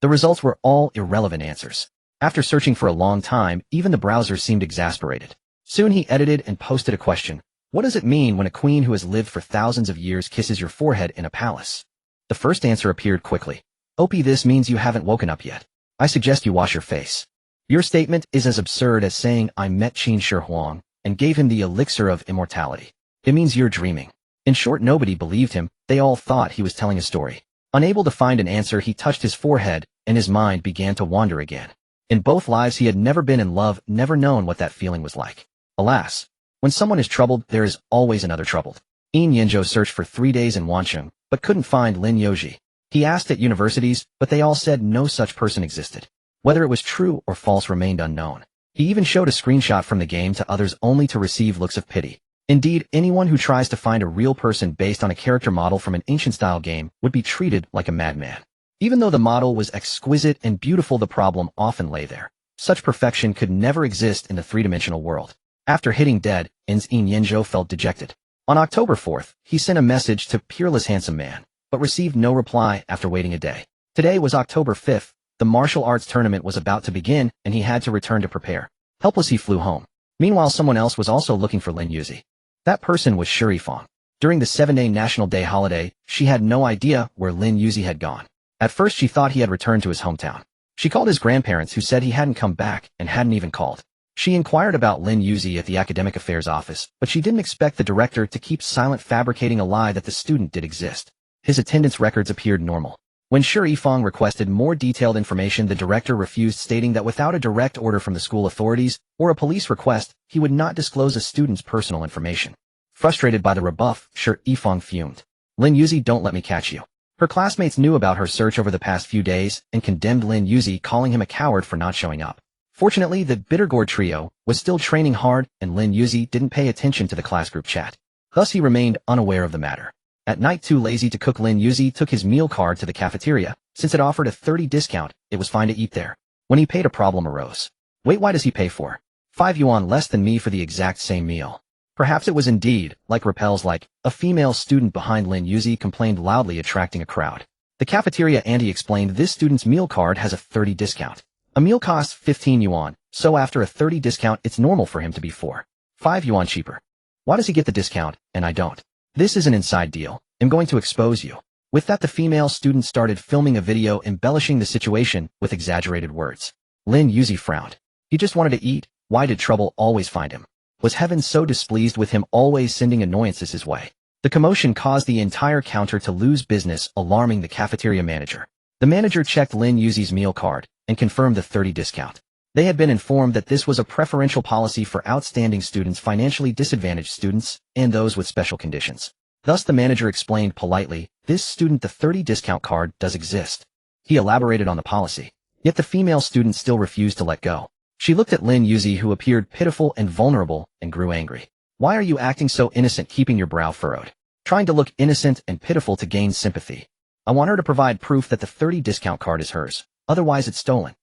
The results were all irrelevant answers. After searching for a long time, even the browser seemed exasperated. Soon he edited and posted a question. What does it mean when a queen who has lived for thousands of years kisses your forehead in a palace? The first answer appeared quickly. OP, this means you haven't woken up yet. I suggest you wash your face. Your statement is as absurd as saying I met Qin Shi Huang and gave him the elixir of immortality. It means you're dreaming. In short, nobody believed him. They all thought he was telling a story. Unable to find an answer, he touched his forehead, and his mind began to wander again. In both lives he had never been in love, never known what that feeling was like. Alas, when someone is troubled, there is always another troubled. Yin Yanzhou searched for 3 days in Wanqing, but couldn't find Lin Yuzi. He asked at universities, but they all said no such person existed. Whether it was true or false remained unknown. He even showed a screenshot from the game to others only to receive looks of pity. Indeed, anyone who tries to find a real person based on a character model from an ancient-style game would be treated like a madman. Even though the model was exquisite and beautiful, the problem often lay there. Such perfection could never exist in the three-dimensional world. After hitting dead, Yin Yanzhou felt dejected. On October 4th, he sent a message to Peerless Handsome Man, but received no reply after waiting a day. Today was October 5th. The martial arts tournament was about to begin, and he had to return to prepare. Helpless, he flew home. Meanwhile, someone else was also looking for Lin Yuzi. That person was Shuri Fong. During the 7-day National Day holiday, she had no idea where Lin Yuzi had gone. At first, she thought he had returned to his hometown. She called his grandparents, who said he hadn't come back and hadn't even called. She inquired about Lin Yuzi at the Academic Affairs office, but she didn't expect the director to keep silent, fabricating a lie that the student did exist. His attendance records appeared normal. When Shuri Fong requested more detailed information, the director refused, stating that without a direct order from the school authorities or a police request, he would not disclose a student's personal information. Frustrated by the rebuff, Shuri Fong fumed. Lin Yuzi, don't let me catch you. Her classmates knew about her search over the past few days and condemned Lin Yuzi, calling him a coward for not showing up. Fortunately, the Bittergourd trio was still training hard, and Lin Yuzi didn't pay attention to the class group chat. Thus, he remained unaware of the matter. At night, too lazy to cook, Lin Yuzi took his meal card to the cafeteria. Since it offered a 30 discount, it was fine to eat there. When he paid, a problem arose. Wait, why does he pay for 5 yuan less than me for the exact same meal? Perhaps it was indeed, like repels like, a female student behind Lin Yuzi complained loudly, attracting a crowd. The cafeteria auntie explained this student's meal card has a 30 discount. A meal costs 15 yuan, so after a 30 discount, it's normal for him to be 5 yuan cheaper. Why does he get the discount, and I don't? This is an inside deal. I'm going to expose you. With that, the female student started filming a video embellishing the situation with exaggerated words. Lin Yuzi frowned. He just wanted to eat. Why did trouble always find him? Was heaven so displeased with him, always sending annoyances his way? The commotion caused the entire counter to lose business, alarming the cafeteria manager. The manager checked Lin Yuzi's meal card and confirmed the 30 discount. They had been informed that this was a preferential policy for outstanding students, financially disadvantaged students, and those with special conditions. Thus the manager explained politely, this student the 30 discount card does exist. He elaborated on the policy. Yet the female student still refused to let go. She looked at Lin Yuzi, who appeared pitiful and vulnerable, and grew angry. Why are you acting so innocent, keeping your brow furrowed? Trying to look innocent and pitiful to gain sympathy. I want her to provide proof that the 30 discount card is hers. Otherwise it's stolen.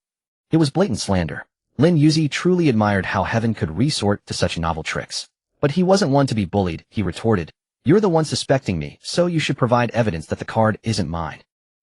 It was blatant slander. Lin Yuzi truly admired how heaven could resort to such novel tricks. But he wasn't one to be bullied, he retorted. You're the one suspecting me, so you should provide evidence that the card isn't mine.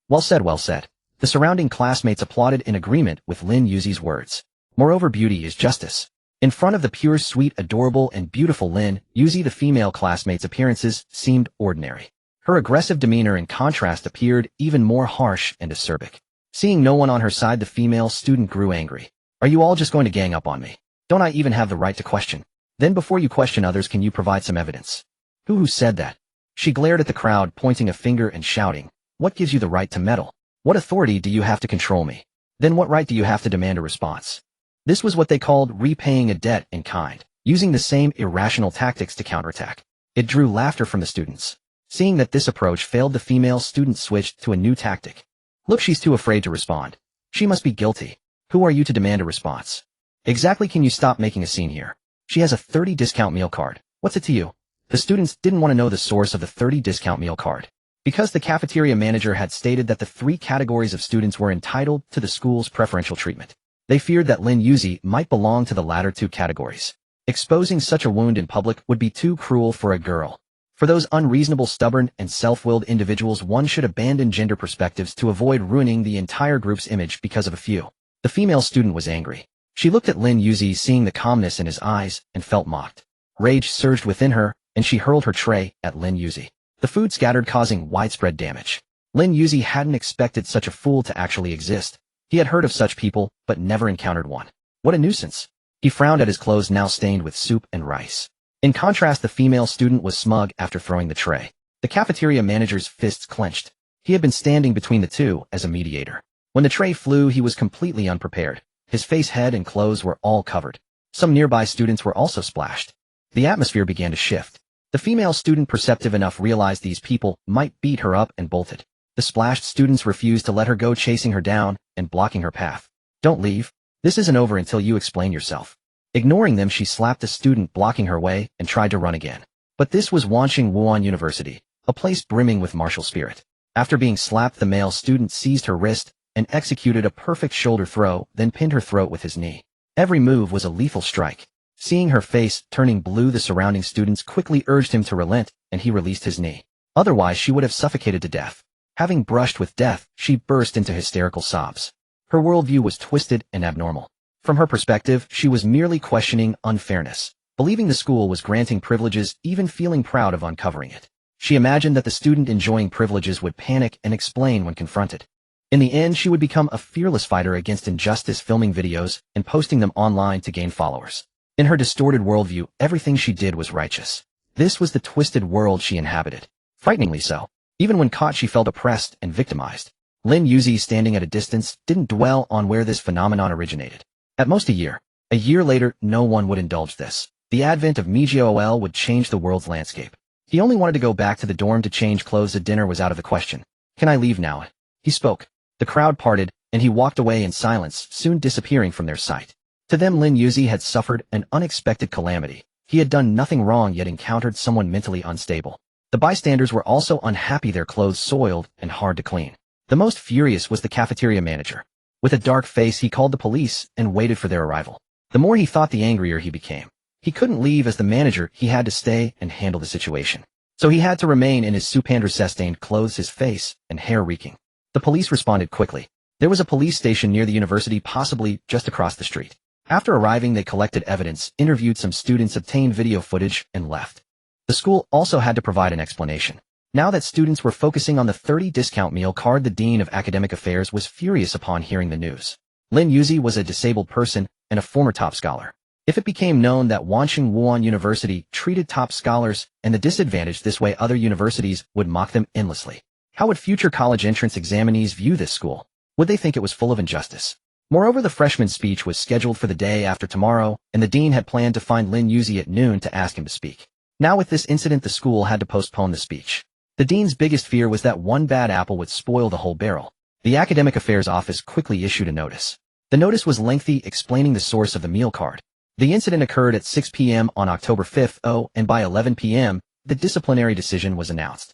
Well said, well said. The surrounding classmates applauded in agreement with Lin Yuzi's words. Moreover, beauty is justice. In front of the pure, sweet, adorable, and beautiful Lin Yuzi, the female classmate's appearances seemed ordinary. Her aggressive demeanor in contrast appeared even more harsh and acerbic. Seeing no one on her side, the female student grew angry. Are you all just going to gang up on me? Don't I even have the right to question? Then before you question others, can you provide some evidence? Who said that? She glared at the crowd, pointing a finger and shouting, what gives you the right to meddle? What authority do you have to control me? Then what right do you have to demand a response? This was what they called repaying a debt in kind, using the same irrational tactics to counterattack. It drew laughter from the students. Seeing that this approach failed, the female student switched to a new tactic. Look, she's too afraid to respond. She must be guilty. Who are you to demand a response? Exactly, can you stop making a scene here? She has a 30 discount meal card. What's it to you? The students didn't want to know the source of the 30 discount meal card. Because the cafeteria manager had stated that the 3 categories of students were entitled to the school's preferential treatment. They feared that Lin Yuzi might belong to the latter 2 categories. Exposing such a wound in public would be too cruel for a girl. For those unreasonable, stubborn, and self-willed individuals, one should abandon gender perspectives to avoid ruining the entire group's image because of a few. The female student was angry. She looked at Lin Yuzi, seeing the calmness in his eyes, and felt mocked. Rage surged within her, and she hurled her tray at Lin Yuzi. The food scattered, causing widespread damage. Lin Yuzi hadn't expected such a fool to actually exist. He had heard of such people, but never encountered one. What a nuisance. He frowned at his clothes, now stained with soup and rice. In contrast, the female student was smug after throwing the tray. The cafeteria manager's fists clenched. He had been standing between the two as a mediator. When the tray flew, he was completely unprepared. His face, head, and clothes were all covered. Some nearby students were also splashed. The atmosphere began to shift. The female student, perceptive enough, realized these people might beat her up, and bolted. The splashed students refused to let her go, chasing her down and blocking her path. Don't leave. This isn't over until you explain yourself. Ignoring them, she slapped the student blocking her way and tried to run again. But this was Wanqing Wuan University, a place brimming with martial spirit. After being slapped, the male student seized her wrist and executed a perfect shoulder throw, then pinned her throat with his knee. Every move was a lethal strike. Seeing her face turning blue, the surrounding students quickly urged him to relent, and he released his knee. Otherwise, she would have suffocated to death. Having brushed with death, she burst into hysterical sobs. Her worldview was twisted and abnormal. From her perspective, she was merely questioning unfairness, believing the school was granting privileges, even feeling proud of uncovering it. She imagined that the student enjoying privileges would panic and explain when confronted. In the end, she would become a fearless fighter against injustice, filming videos and posting them online to gain followers. In her distorted worldview, everything she did was righteous. This was the twisted world she inhabited. Frighteningly so. Even when caught, she felt oppressed and victimized. Lin Yuzi, standing at a distance, didn't dwell on where this phenomenon originated. At most a year. A year later, no one would indulge this. The advent of MiGOL would change the world's landscape. He only wanted to go back to the dorm to change clothes. A dinner was out of the question. Can I leave now? He spoke. The crowd parted, and he walked away in silence, soon disappearing from their sight. To them, Lin Yuzi had suffered an unexpected calamity. He had done nothing wrong, yet encountered someone mentally unstable. The bystanders were also unhappy, their clothes soiled and hard to clean. The most furious was the cafeteria manager. With a dark face, he called the police and waited for their arrival. The more he thought, the angrier he became. He couldn't leave as the manager. He had to stay and handle the situation. So he had to remain in his soup-stained clothes, his face and hair reeking. The police responded quickly. There was a police station near the university, possibly just across the street. After arriving, they collected evidence, interviewed some students, obtained video footage, and left. The school also had to provide an explanation. Now that students were focusing on the 30 discount meal card, the dean of academic affairs was furious upon hearing the news. Lin Yuzi was a disabled person and a former top scholar. If it became known that Wanqing Wuan University treated top scholars and the disadvantaged this way, other universities would mock them endlessly. How would future college entrance examinees view this school? Would they think it was full of injustice? Moreover, the freshman speech was scheduled for the day after tomorrow, and the dean had planned to find Lin Yuzi at noon to ask him to speak. Now with this incident, the school had to postpone the speech. The dean's biggest fear was that one bad apple would spoil the whole barrel. The academic affairs office quickly issued a notice. The notice was lengthy, explaining the source of the meal card. The incident occurred at 6 p.m. on October 5th, and by 11 p.m., the disciplinary decision was announced.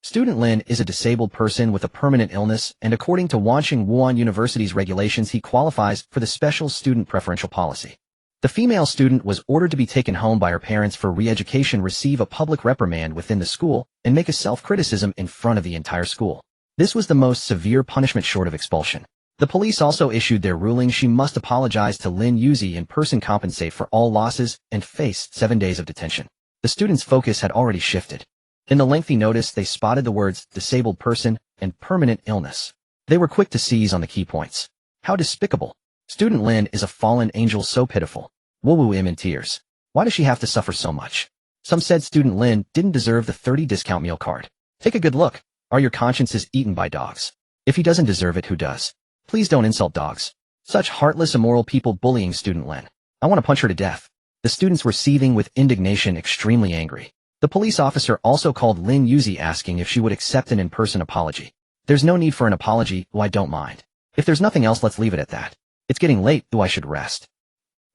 Student Lin is a disabled person with a permanent illness, and according to Wancheng Wuhan University's regulations, he qualifies for the special student preferential policy. The female student was ordered to be taken home by her parents for re-education, receive a public reprimand within the school, and make a self-criticism in front of the entire school. This was the most severe punishment short of expulsion. The police also issued their ruling. She must apologize to Lin Yuzi in person, compensate for all losses, and face 7 days of detention. The students' focus had already shifted. In the lengthy notice, they spotted the words disabled person and permanent illness. They were quick to seize on the key points. How despicable. Student Lin is a fallen angel, so pitiful. Woo im in tears. Why does she have to suffer so much? Some said Student Lin didn't deserve the 30 discount meal card. Take a good look. Are your consciences eaten by dogs? If he doesn't deserve it, who does? Please don't insult dogs. Such heartless, immoral people bullying Student Lin. I want to punch her to death. The students were seething with indignation, extremely angry. The police officer also called Lin Yuzi, asking if she would accept an in-person apology. There's no need for an apology, I don't mind. If there's nothing else, let's leave it at that. It's getting late, I should rest.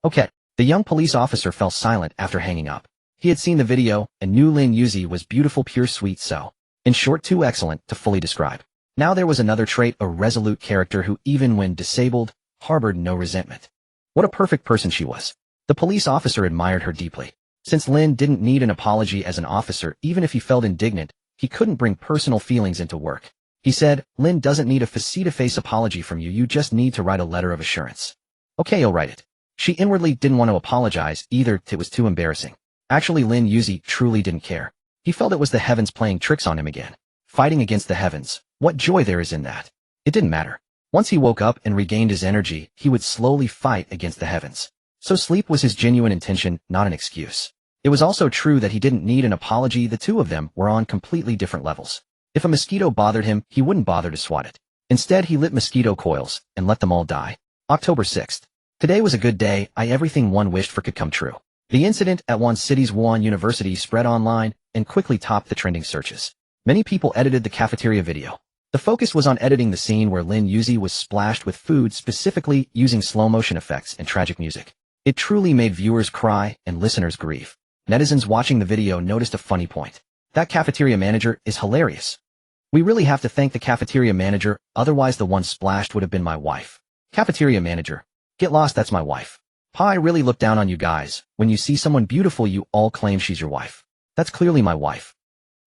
Okay. The young police officer fell silent after hanging up. He had seen the video and knew Lin Yuzi was beautiful, pure, sweet, so, in short, too excellent to fully describe. Now there was another trait, a resolute character who, even when disabled, harbored no resentment. What a perfect person she was. The police officer admired her deeply. Since Lin didn't need an apology as an officer, even if he felt indignant, he couldn't bring personal feelings into work. He said, Lin doesn't need a face-to-face apology from you, you just need to write a letter of assurance. Okay, I'll write it. She inwardly didn't want to apologize either, it was too embarrassing. Actually, Lin Yuzi truly didn't care. He felt it was the heavens playing tricks on him again. Fighting against the heavens. What joy there is in that. It didn't matter. Once he woke up and regained his energy, he would slowly fight against the heavens. So sleep was his genuine intention, not an excuse. It was also true that he didn't need an apology. The two of them were on completely different levels. If a mosquito bothered him, he wouldn't bother to swat it. Instead, he lit mosquito coils and let them all die. October 6th. Today was a good day. Everything one wished for could come true. The incident at one city's Wuhan University spread online and quickly topped the trending searches. Many people edited the cafeteria video. The focus was on editing the scene where Lin Yuzi was splashed with food, specifically using slow-motion effects and tragic music. It truly made viewers cry and listeners grieve. Netizens watching the video noticed a funny point. That cafeteria manager is hilarious. We really have to thank the cafeteria manager, otherwise the one splashed would have been my wife. Cafeteria manager. Get lost, that's my wife. Pa, I really look down on you guys. When you see someone beautiful, you all claim she's your wife. That's clearly my wife.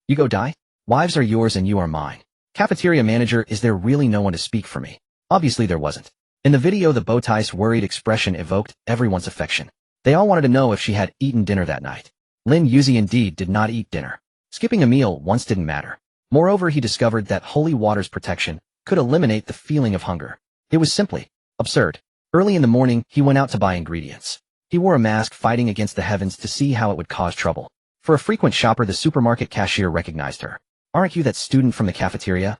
You go die? Wives are yours and you are mine. Cafeteria manager, is there really no one to speak for me? Obviously there wasn't. In the video, the bowtie's worried expression evoked everyone's affection. They all wanted to know if she had eaten dinner that night. Lin Yuzi indeed did not eat dinner. Skipping a meal once didn't matter. Moreover, he discovered that holy water's protection could eliminate the feeling of hunger. It was simply absurd. Early in the morning, he went out to buy ingredients. He wore a mask, fighting against the heavens to see how it would cause trouble. For a frequent shopper, the supermarket cashier recognized her. Aren't you that student from the cafeteria?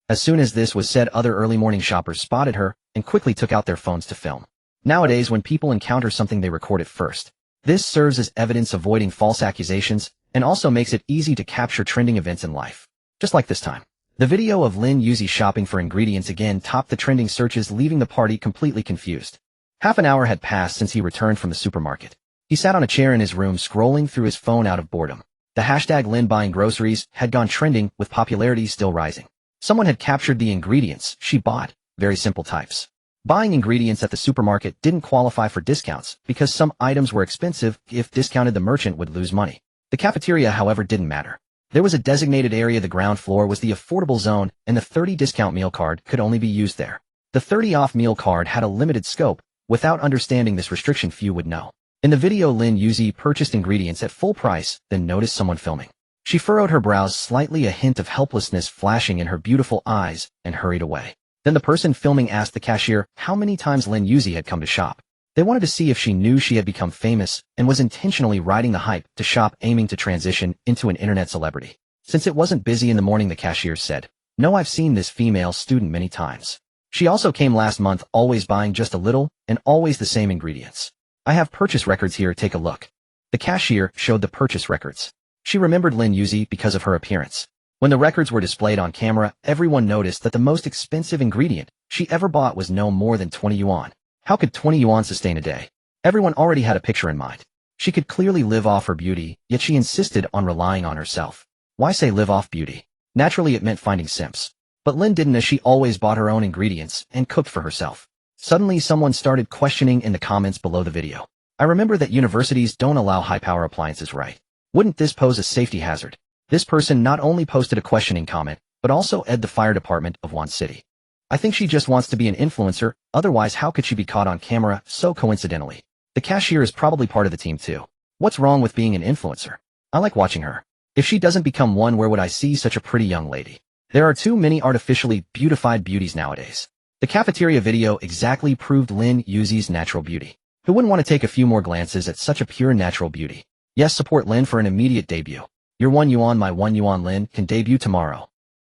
As soon as this was said, other early morning shoppers spotted her and quickly took out their phones to film. Nowadays, when people encounter something, they record it first. This serves as evidence, avoiding false accusations, and also makes it easy to capture trending events in life. Just like this time. The video of Lin Yuzi shopping for ingredients again topped the trending searches, leaving the party completely confused. Half an hour had passed since he returned from the supermarket. He sat on a chair in his room, scrolling through his phone out of boredom. The hashtag Lin buying groceries had gone trending, with popularity still rising. Someone had captured the ingredients she bought. Very simple types. Buying ingredients at the supermarket didn't qualify for discounts because some items were expensive. If discounted, the merchant would lose money. The cafeteria, however, didn't matter. There was a designated area. The ground floor was the affordable zone, and the 30 discount meal card could only be used there. The 30 off meal card had a limited scope. Without understanding this restriction, few would know. In the video, Lin Yuzi purchased ingredients at full price, then noticed someone filming. She furrowed her brows slightly, a hint of helplessness flashing in her beautiful eyes, and hurried away. Then the person filming asked the cashier how many times Lin Yuzi had come to shop. They wanted to see if she knew she had become famous and was intentionally riding the hype to shop, aiming to transition into an internet celebrity. Since it wasn't busy in the morning, the cashier said, "No, I've seen this female student many times. She also came last month, always buying just a little, and always the same ingredients. I have purchase records here, take a look. The cashier showed the purchase records. She remembered Lin Yuzi because of her appearance. When the records were displayed on camera, everyone noticed that the most expensive ingredient she ever bought was no more than 20 yuan. How could 20 yuan sustain a day? Everyone already had a picture in mind. She could clearly live off her beauty, yet she insisted on relying on herself. Why say live off beauty? Naturally it meant finding simps. But Lin didn't, as she always bought her own ingredients and cooked for herself. Suddenly someone started questioning in the comments below the video. I remember that universities don't allow high-power appliances, right? Wouldn't this pose a safety hazard? This person not only posted a questioning comment, but also ed the fire department of one city. I think she just wants to be an influencer, otherwise how could she be caught on camera so coincidentally? The cashier is probably part of the team too. What's wrong with being an influencer? I like watching her. If she doesn't become one, where would I see such a pretty young lady? There are too many artificially beautified beauties nowadays. The cafeteria video exactly proved Lin Yuzi's natural beauty. Who wouldn't want to take a few more glances at such a pure natural beauty? Yes, support Lin for an immediate debut. Your 1 yuan, my 1 yuan. Lin can debut tomorrow.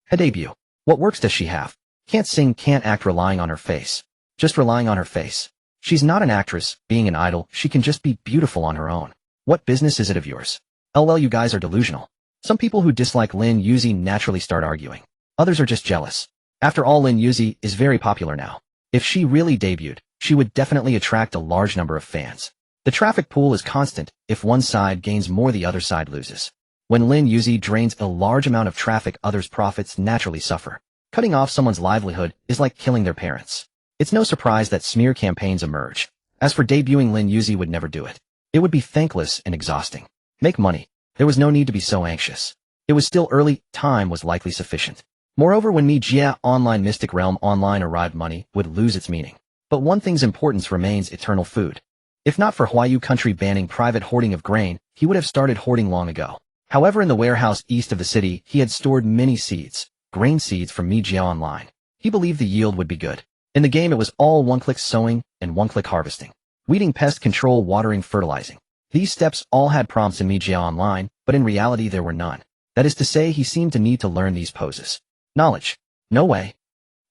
A debut. What works does she have? Can't sing, can't act, relying on her face. Just relying on her face. She's not an actress, being an idol, she can just be beautiful on her own. What business is it of yours? LOL, you guys are delusional. Some people who dislike Lin Yuzi naturally start arguing. Others are just jealous. After all, Lin Yuzi is very popular now. If she really debuted, she would definitely attract a large number of fans. The traffic pool is constant. If one side gains more, the other side loses. When Lin Yuzi drains a large amount of traffic, others' profits naturally suffer. Cutting off someone's livelihood is like killing their parents. It's no surprise that smear campaigns emerge. As for debuting, Lin Yuzi would never do it. It would be thankless and exhausting. Make money. There was no need to be so anxious. It was still early, time was likely sufficient. Moreover, when Mijia Online Mystic Realm Online arrived, money would lose its meaning. But one thing's importance remains: eternal food. If not for Huayu country banning private hoarding of grain, he would have started hoarding long ago. However, in the warehouse east of the city, he had stored many seeds, grain seeds from Mijia Online. He believed the yield would be good. In the game, it was all one-click sowing and one-click harvesting. Weeding, pest control, watering, fertilizing. These steps all had prompts in Mijia Online, but in reality there were none. That is to say, he seemed to need to learn these poses. Knowledge. No way.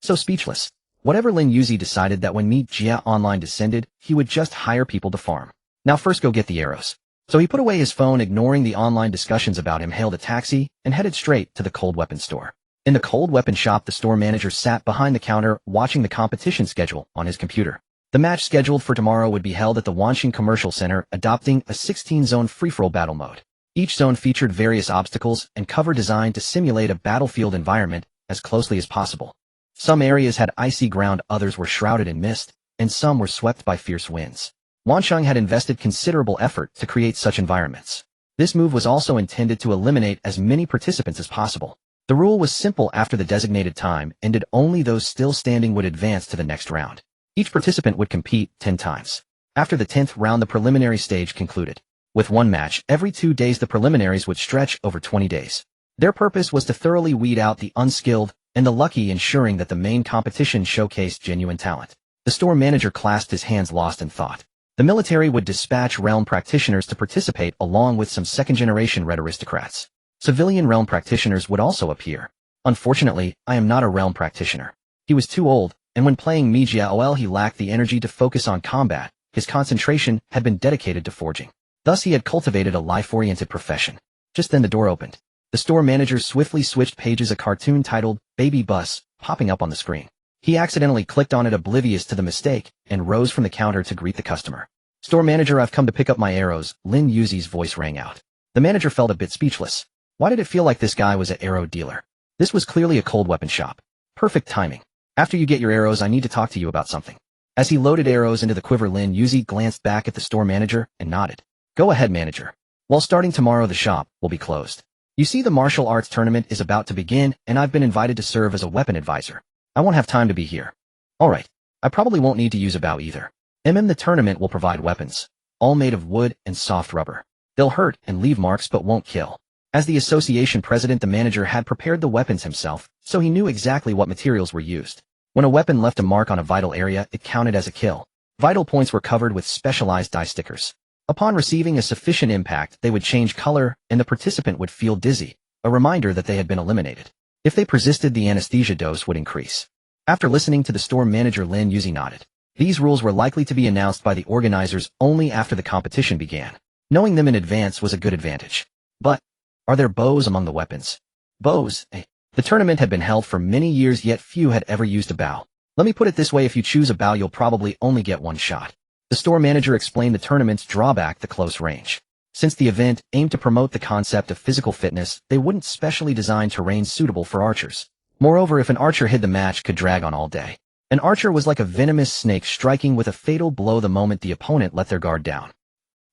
So speechless. Whatever, Lin Yuzi decided that when Mijia Online descended, he would just hire people to farm. Now first go get the arrows. So he put away his phone, ignoring the online discussions about him, hailed a taxi, and headed straight to the cold weapon store. In the cold weapon shop, the store manager sat behind the counter, watching the competition schedule on his computer. The match scheduled for tomorrow would be held at the Wanxing Commercial Center, adopting a 16-zone free-for-all battle mode. Each zone featured various obstacles and cover designed to simulate a battlefield environment as closely as possible. Some areas had icy ground, others were shrouded in mist, and some were swept by fierce winds. Wanxing had invested considerable effort to create such environments. This move was also intended to eliminate as many participants as possible. The rule was simple: after the designated time ended, only those still standing would advance to the next round. Each participant would compete 10 times. After the 10th round, the preliminary stage concluded. With one match every 2 days, the preliminaries would stretch over 20 days. Their purpose was to thoroughly weed out the unskilled and the lucky, ensuring that the main competition showcased genuine talent. The store manager clasped his hands, lost in thought. The military would dispatch realm practitioners to participate, along with some second-generation red aristocrats. Civilian realm practitioners would also appear. Unfortunately, I am not a realm practitioner. He was too old, and when playing Mijia OL he lacked the energy to focus on combat. His concentration had been dedicated to forging. Thus he had cultivated a life-oriented profession. Just then the door opened. The store manager swiftly switched pages, a cartoon titled Baby Bus popping up on the screen. He accidentally clicked on it, oblivious to the mistake, and rose from the counter to greet the customer. Store manager, I've come to pick up my arrows. Lin Yuzi's voice rang out. The manager felt a bit speechless. Why did it feel like this guy was an arrow dealer? This was clearly a cold weapon shop. Perfect timing. After you get your arrows, I need to talk to you about something. As he loaded arrows into the quiver, Lin Yuzi glanced back at the store manager and nodded. Go ahead, manager. Well, starting tomorrow, the shop will be closed. You see, the martial arts tournament is about to begin, and I've been invited to serve as a weapon advisor. I won't have time to be here. Alright. I probably won't need to use a bow either. The tournament will provide weapons, all made of wood and soft rubber. They'll hurt and leave marks but won't kill. As the association president, the manager had prepared the weapons himself, so he knew exactly what materials were used. When a weapon left a mark on a vital area, it counted as a kill. Vital points were covered with specialized dye stickers. Upon receiving a sufficient impact, they would change color, and the participant would feel dizzy, a reminder that they had been eliminated. If they persisted, the anesthesia dose would increase. After listening to the store manager, Lin Yuzi nodded. These rules were likely to be announced by the organizers only after the competition began. Knowing them in advance was a good advantage. But, are there bows among the weapons? Bows, eh? The tournament had been held for many years, yet few had ever used a bow. Let me put it this way, if you choose a bow, you'll probably only get one shot. The store manager explained the tournament's drawback, the close range. Since the event aimed to promote the concept of physical fitness, they wouldn't specially design terrain suitable for archers. Moreover, if an archer hid, the match could drag on all day. An archer was like a venomous snake, striking with a fatal blow the moment the opponent let their guard down.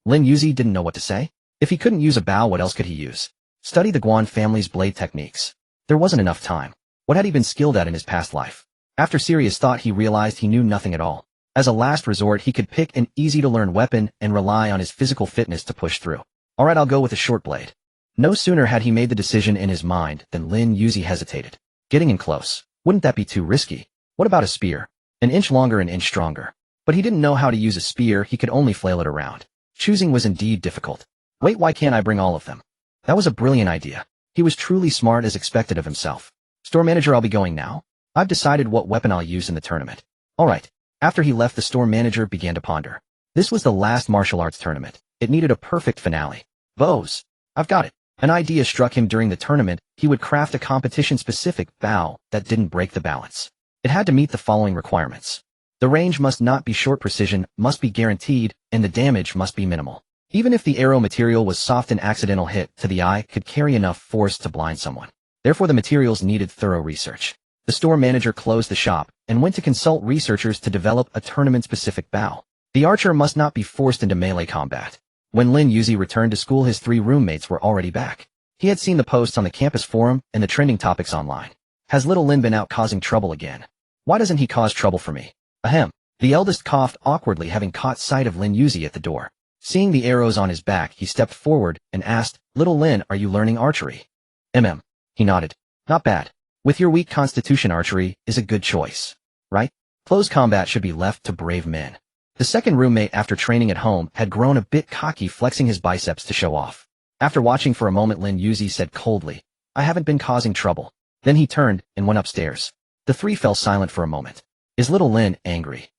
Lin Yuzi didn't know what to say. If he couldn't use a bow, what else could he use? Study the Guan family's blade techniques. There wasn't enough time. What had he been skilled at in his past life? After serious thought, he realized he knew nothing at all. As a last resort, he could pick an easy-to-learn weapon and rely on his physical fitness to push through. Alright, I'll go with a short blade. No sooner had he made the decision in his mind than Lin Yuzi hesitated. Getting in close. Wouldn't that be too risky? What about a spear? An inch longer, an inch stronger. But he didn't know how to use a spear, he could only flail it around. Choosing was indeed difficult. Wait, why can't I bring all of them? That was a brilliant idea. He was truly smart, as expected of himself. Store manager, I'll be going now. I've decided what weapon I'll use in the tournament. Alright. After he left, the store manager began to ponder. This was the last martial arts tournament. It needed a perfect finale. Bows. I've got it. An idea struck him during the tournament. He would craft a competition-specific bow that didn't break the balance. It had to meet the following requirements. The range must not be short, precision must be guaranteed, and the damage must be minimal. Even if the arrow material was soft, an accidental hit to the eye could carry enough force to blind someone. Therefore, the materials needed thorough research. The store manager closed the shop and went to consult researchers to develop a tournament-specific bow. The archer must not be forced into melee combat. When Lin Yuzi returned to school, his 3 roommates were already back. He had seen the posts on the campus forum and the trending topics online. Has little Lin been out causing trouble again? Why doesn't he cause trouble for me? Ahem. The eldest coughed awkwardly, having caught sight of Lin Yuzi at the door. Seeing the arrows on his back, he stepped forward and asked, "Little Lin, are you learning archery?" He nodded. Not bad. With your weak constitution, archery is a good choice. Right? Close combat should be left to brave men. The second roommate, after training at home, had grown a bit cocky, flexing his biceps to show off. After watching for a moment, Lin Yuzi said coldly, "I haven't been causing trouble." Then he turned and went upstairs. The 3 fell silent for a moment. Is little Lin angry?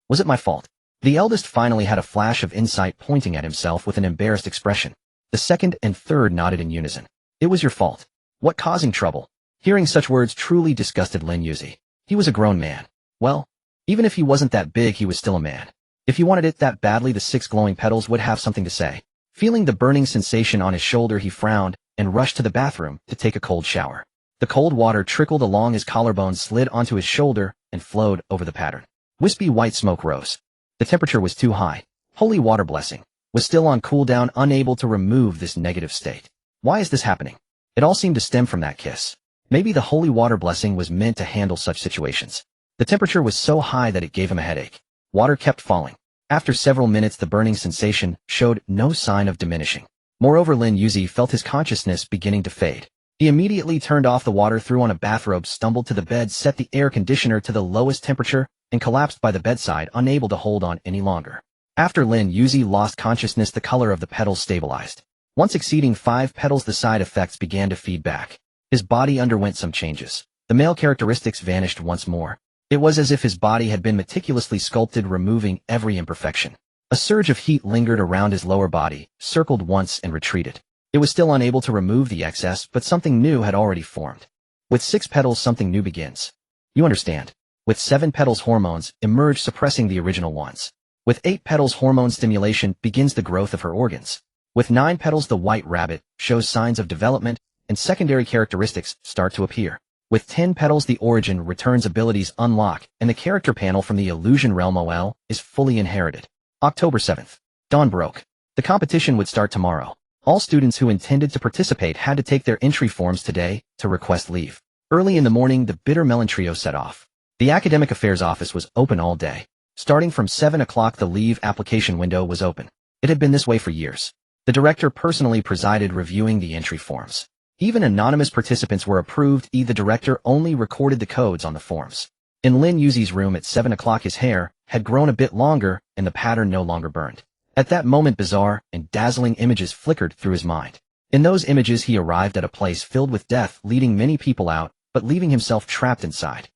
Was it my fault? The eldest finally had a flash of insight, pointing at himself with an embarrassed expression. The second and third nodded in unison. It was your fault. What, causing trouble? Hearing such words truly disgusted Lin Yuzi. He was a grown man. Well, even if he wasn't that big, he was still a man. If he wanted it that badly, the 6 glowing petals would have something to say. Feeling the burning sensation on his shoulder, he frowned and rushed to the bathroom to take a cold shower. The cold water trickled along his collarbone, slid onto his shoulder, and flowed over the pattern. Wispy white smoke rose. The temperature was too high. Holy water blessing was still on cooldown, unable to remove this negative state. Why is this happening? It all seemed to stem from that kiss. Maybe the holy water blessing was meant to handle such situations. The temperature was so high that it gave him a headache. Water kept falling. After several minutes, the burning sensation showed no sign of diminishing. Moreover, Lin Yuzi felt his consciousness beginning to fade. He immediately turned off the water, threw on a bathrobe, stumbled to the bed, set the air conditioner to the lowest temperature, and collapsed by the bedside, unable to hold on any longer. After Lin Yuzi lost consciousness, the color of the petals stabilized. Once exceeding 5 petals, the side effects began to feed back. His body underwent some changes. The male characteristics vanished once more. It was as if his body had been meticulously sculpted, removing every imperfection. A surge of heat lingered around his lower body, circled once and retreated. It was still unable to remove the excess, but something new had already formed. With 6 petals, something new begins. You understand. With 7 petals, hormones emerge, suppressing the original ones. With 8 petals, hormone stimulation begins the growth of her organs. With 9 petals, the white rabbit shows signs of development, and secondary characteristics start to appear. With 10 petals, the origin returns, abilities unlock, and the character panel from the illusion realm OL is fully inherited. October 7th. Dawn broke. The competition would start tomorrow. All students who intended to participate had to take their entry forms today to request leave. Early in the morning, the bitter melon trio set off. The academic affairs office was open all day. Starting from 7 o'clock, the leave application window was open. It had been this way for years. The director personally presided, reviewing the entry forms. Even anonymous participants were approved. The director only recorded the codes on the forms. In Lin Yuzi's room at 7 o'clock, his hair had grown a bit longer and the pattern no longer burned. At that moment, bizarre and dazzling images flickered through his mind. In those images, he arrived at a place filled with death, leading many people out, but leaving himself trapped inside.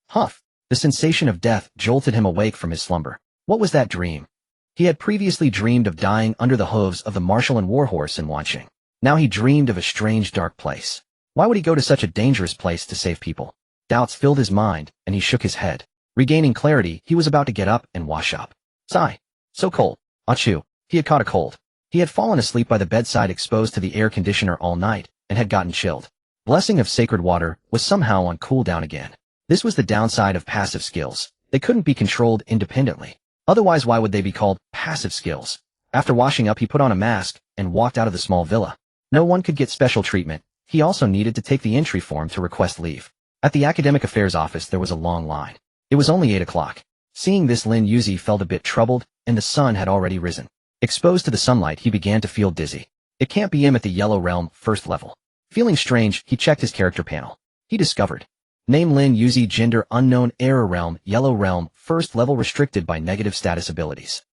Huff! The sensation of death jolted him awake from his slumber. What was that dream? He had previously dreamed of dying under the hooves of the martial and warhorse in Wanqing. Now he dreamed of a strange dark place. Why would he go to such a dangerous place to save people? Doubts filled his mind, and he shook his head. Regaining clarity, he was about to get up and wash up. Sigh. So cold. Achoo. He had caught a cold. He had fallen asleep by the bedside exposed to the air conditioner all night, and had gotten chilled. Blessing of sacred water was somehow on cooldown again. This was the downside of passive skills. They couldn't be controlled independently. Otherwise, why would they be called passive skills? After washing up, he put on a mask and walked out of the small villa. No one could get special treatment. He also needed to take the entry form to request leave. At the academic affairs office, there was a long line. It was only 8 o'clock. Seeing this, Lin Yuzi felt a bit troubled, and the sun had already risen. Exposed to the sunlight, he began to feel dizzy. It can't be him at the Yellow Realm, first level. Feeling strange, he checked his character panel. He discovered. Name Lin Yuzi, gender unknown, Error Realm, Yellow Realm, first level, restricted by negative status abilities.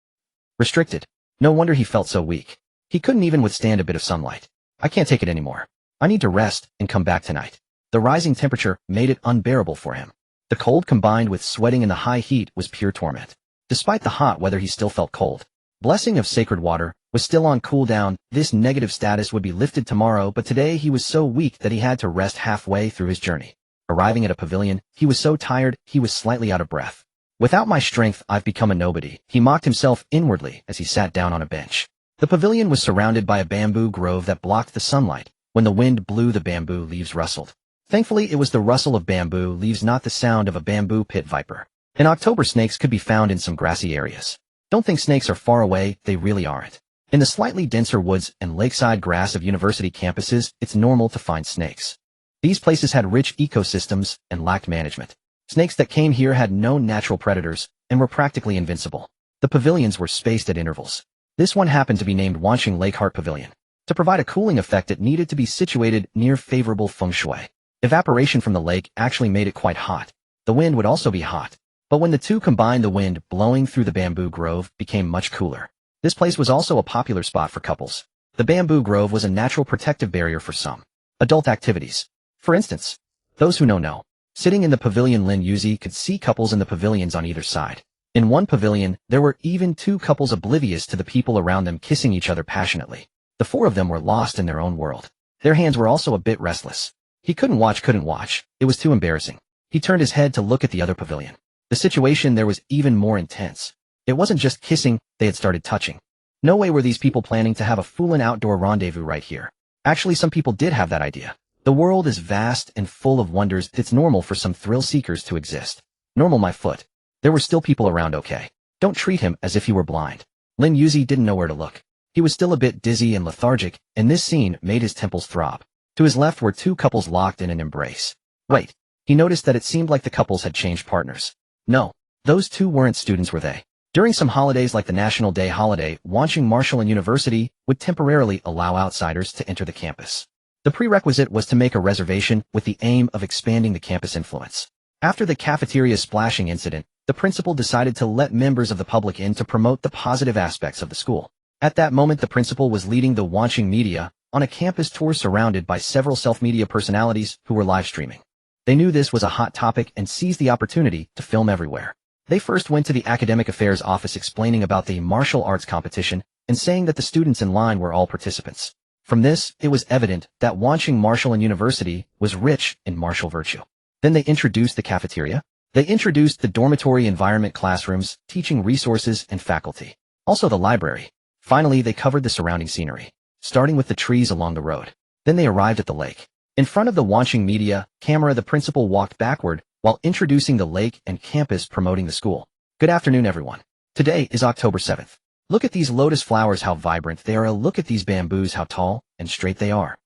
Restricted. No wonder he felt so weak. He couldn't even withstand a bit of sunlight. I can't take it anymore. I need to rest and come back tonight. The rising temperature made it unbearable for him. The cold combined with sweating in the high heat was pure torment. Despite the hot weather, he still felt cold. Blessing of sacred water was still on cooldown. This negative status would be lifted tomorrow, but today he was so weak that he had to rest halfway through his journey. Arriving at a pavilion, he was so tired he was slightly out of breath. Without my strength, I've become a nobody, he mocked himself inwardly as he sat down on a bench. The pavilion was surrounded by a bamboo grove that blocked the sunlight. When the wind blew, the bamboo leaves rustled. Thankfully, it was the rustle of bamboo leaves, not the sound of a bamboo pit viper. In October, snakes could be found in some grassy areas. Don't think snakes are far away, they really aren't. In the slightly denser woods and lakeside grass of university campuses, it's normal to find snakes. These places had rich ecosystems and lacked management. Snakes that came here had no natural predators and were practically invincible. The pavilions were spaced at intervals. This one happened to be named Wanqing Lakeheart Pavilion. To provide a cooling effect, it needed to be situated near favorable feng shui. Evaporation from the lake actually made it quite hot. The wind would also be hot. But when the two combined, the wind blowing through the bamboo grove became much cooler. This place was also a popular spot for couples. The bamboo grove was a natural protective barrier for some adult activities. For instance, those who know. Sitting in the pavilion, Lin Yuzi could see couples in the pavilions on either side. In one pavilion, there were even 2 couples oblivious to the people around them kissing each other passionately. The 4 of them were lost in their own world. Their hands were also a bit restless. He couldn't watch. It was too embarrassing. He turned his head to look at the other pavilion. The situation there was even more intense. It wasn't just kissing, they had started touching. No way were these people planning to have a foolin' outdoor rendezvous right here. Actually, some people did have that idea. The world is vast and full of wonders. It's normal for some thrill seekers to exist. Normal, my foot. There were still people around, okay? Don't treat him as if he were blind. Lin Yuzi didn't know where to look. He was still a bit dizzy and lethargic, and this scene made his temples throb. To his left were 2 couples locked in an embrace. Wait. He noticed that it seemed like the couples had changed partners. No. Those 2 weren't students, were they? During some holidays like the National Day holiday, Wanqing Martial and University would temporarily allow outsiders to enter the campus. The prerequisite was to make a reservation with the aim of expanding the campus influence. After the cafeteria splashing incident, the principal decided to let members of the public in to promote the positive aspects of the school. At that moment, the principal was leading the Wanqing media on a campus tour surrounded by several self-media personalities who were live streaming. They knew this was a hot topic and seized the opportunity to film everywhere. They first went to the academic affairs office explaining about the martial arts competition and saying that the students in line were all participants. From this, it was evident that Wanqing Martial and University was rich in martial virtue. Then they introduced the cafeteria. They introduced the dormitory environment, classrooms, teaching resources, and faculty. Also the library. Finally, they covered the surrounding scenery, starting with the trees along the road. Then they arrived at the lake. In front of the Wanqing media camera, the principal walked backward while introducing the lake and campus, promoting the school. Good afternoon, everyone. Today is October 7th. Look at these lotus flowers, how vibrant they are. Look at these bamboos, how tall and straight they are.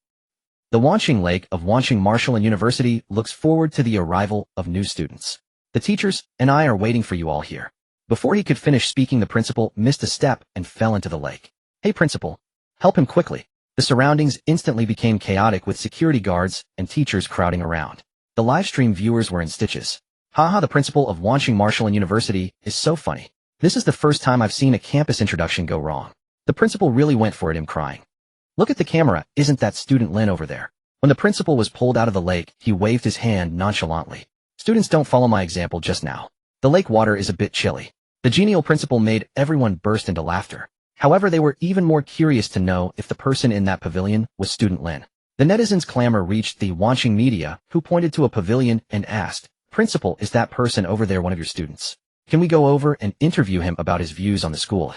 The Wanqing Lake of Wanqing Martial and University looks forward to the arrival of new students. The teachers and I are waiting for you all here. Before he could finish speaking, the principal missed a step and fell into the lake. Hey, principal, help him quickly. The surroundings instantly became chaotic with security guards and teachers crowding around. The livestream viewers were in stitches. Haha, the principal of Wanqing Martial and University is so funny. This is the first time I've seen a campus introduction go wrong. The principal really went for it, him crying. Look at the camera, isn't that student Lin over there? When the principal was pulled out of the lake, he waved his hand nonchalantly. Students, don't follow my example just now. The lake water is a bit chilly. The genial principal made everyone burst into laughter. However, they were even more curious to know if the person in that pavilion was student Lin. The netizens' clamor reached the watching media, who pointed to a pavilion and asked, "Principal, is that person over there one of your students? Can we go over and interview him about his views on the school?"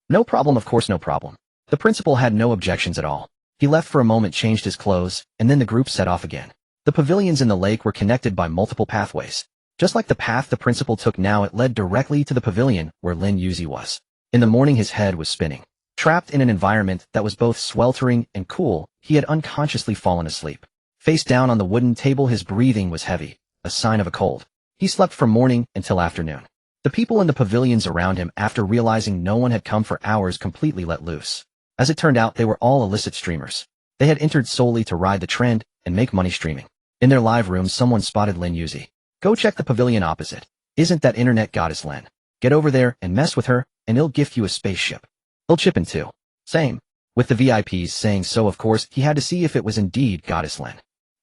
No problem, of course, no problem. The principal had no objections at all. He left for a moment, changed his clothes, and then the group set off again. The pavilions in the lake were connected by multiple pathways. Just like the path the principal took now, it led directly to the pavilion where Lin Yuzi was. In the morning, his head was spinning. Trapped in an environment that was both sweltering and cool, he had unconsciously fallen asleep. Face down on the wooden table, his breathing was heavy, a sign of a cold. He slept from morning until afternoon. The people in the pavilions around him, after realizing no one had come for hours, completely let loose. As it turned out, they were all illicit streamers. They had entered solely to ride the trend and make money streaming. In their live room, someone spotted Lin Yuzi. "Go check the pavilion opposite. Isn't that internet goddess Lin? Get over there and mess with her, and he'll gift you a spaceship. He'll chip in too." Same. With the VIPs saying so, of course, he had to see if it was indeed goddess Lin.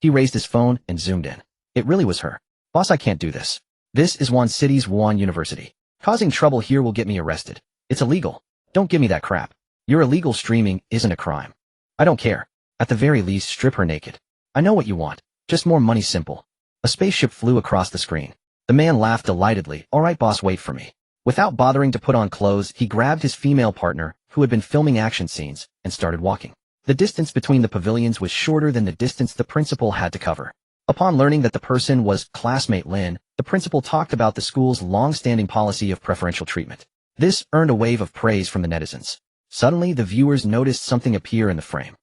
He raised his phone and zoomed in. It really was her. "Boss, I can't do this. This is Wuhan City's Wuhan University. Causing trouble here will get me arrested. It's illegal. Don't give me that crap. Your illegal streaming isn't a crime. I don't care. At the very least, strip her naked. I know what you want. Just more money, simple." A spaceship flew across the screen. The man laughed delightedly. "All right, boss, wait for me." Without bothering to put on clothes, he grabbed his female partner, who had been filming action scenes, and started walking. The distance between the pavilions was shorter than the distance the principal had to cover. Upon learning that the person was classmate Lin, the principal talked about the school's long-standing policy of preferential treatment. This earned a wave of praise from the netizens. Suddenly, the viewers noticed something appear in the frame.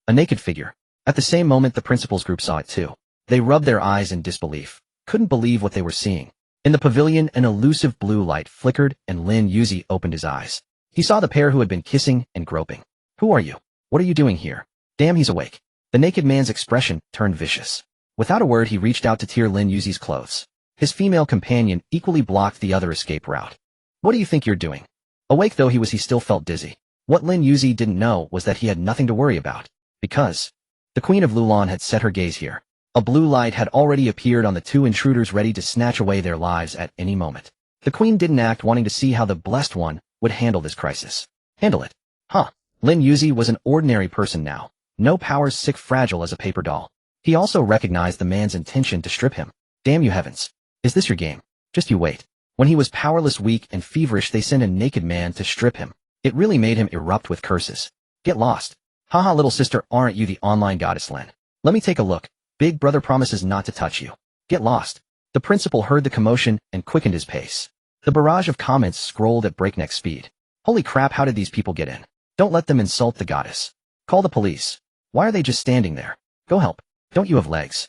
A naked figure. At the same moment, the principal's group saw it too. They rubbed their eyes in disbelief. Couldn't believe what they were seeing. In the pavilion, an elusive blue light flickered, and Lin Yuzi opened his eyes. He saw the pair who had been kissing and groping. "Who are you? What are you doing here?" "Damn, he's awake." The naked man's expression turned vicious. Without a word, he reached out to tear Lin Yuzi's clothes. His female companion equally blocked the other escape route. "What do you think you're doing?" Awake though he was, he still felt dizzy. What Lin Yuzi didn't know was that he had nothing to worry about, because the Queen of Lulan had set her gaze here. A blue light had already appeared on the two intruders, ready to snatch away their lives at any moment. The Queen didn't act, wanting to see how the Blessed One would handle this crisis. Handle it? Huh. Lin Yuzi was an ordinary person now. No powers, sick, fragile as a paper doll. He also recognized the man's intention to strip him. Damn you heavens. Is this your game? Just you wait. When he was powerless, weak, and feverish, they sent a naked man to strip him. It really made him erupt with curses. "Get lost. Haha, little sister, aren't you the online goddess Lin? Let me take a look. Big brother promises not to touch you. Get lost." The principal heard the commotion and quickened his pace. The barrage of comments scrolled at breakneck speed. "Holy crap, how did these people get in? Don't let them insult the goddess. Call the police. Why are they just standing there? Go help. Don't you have legs?"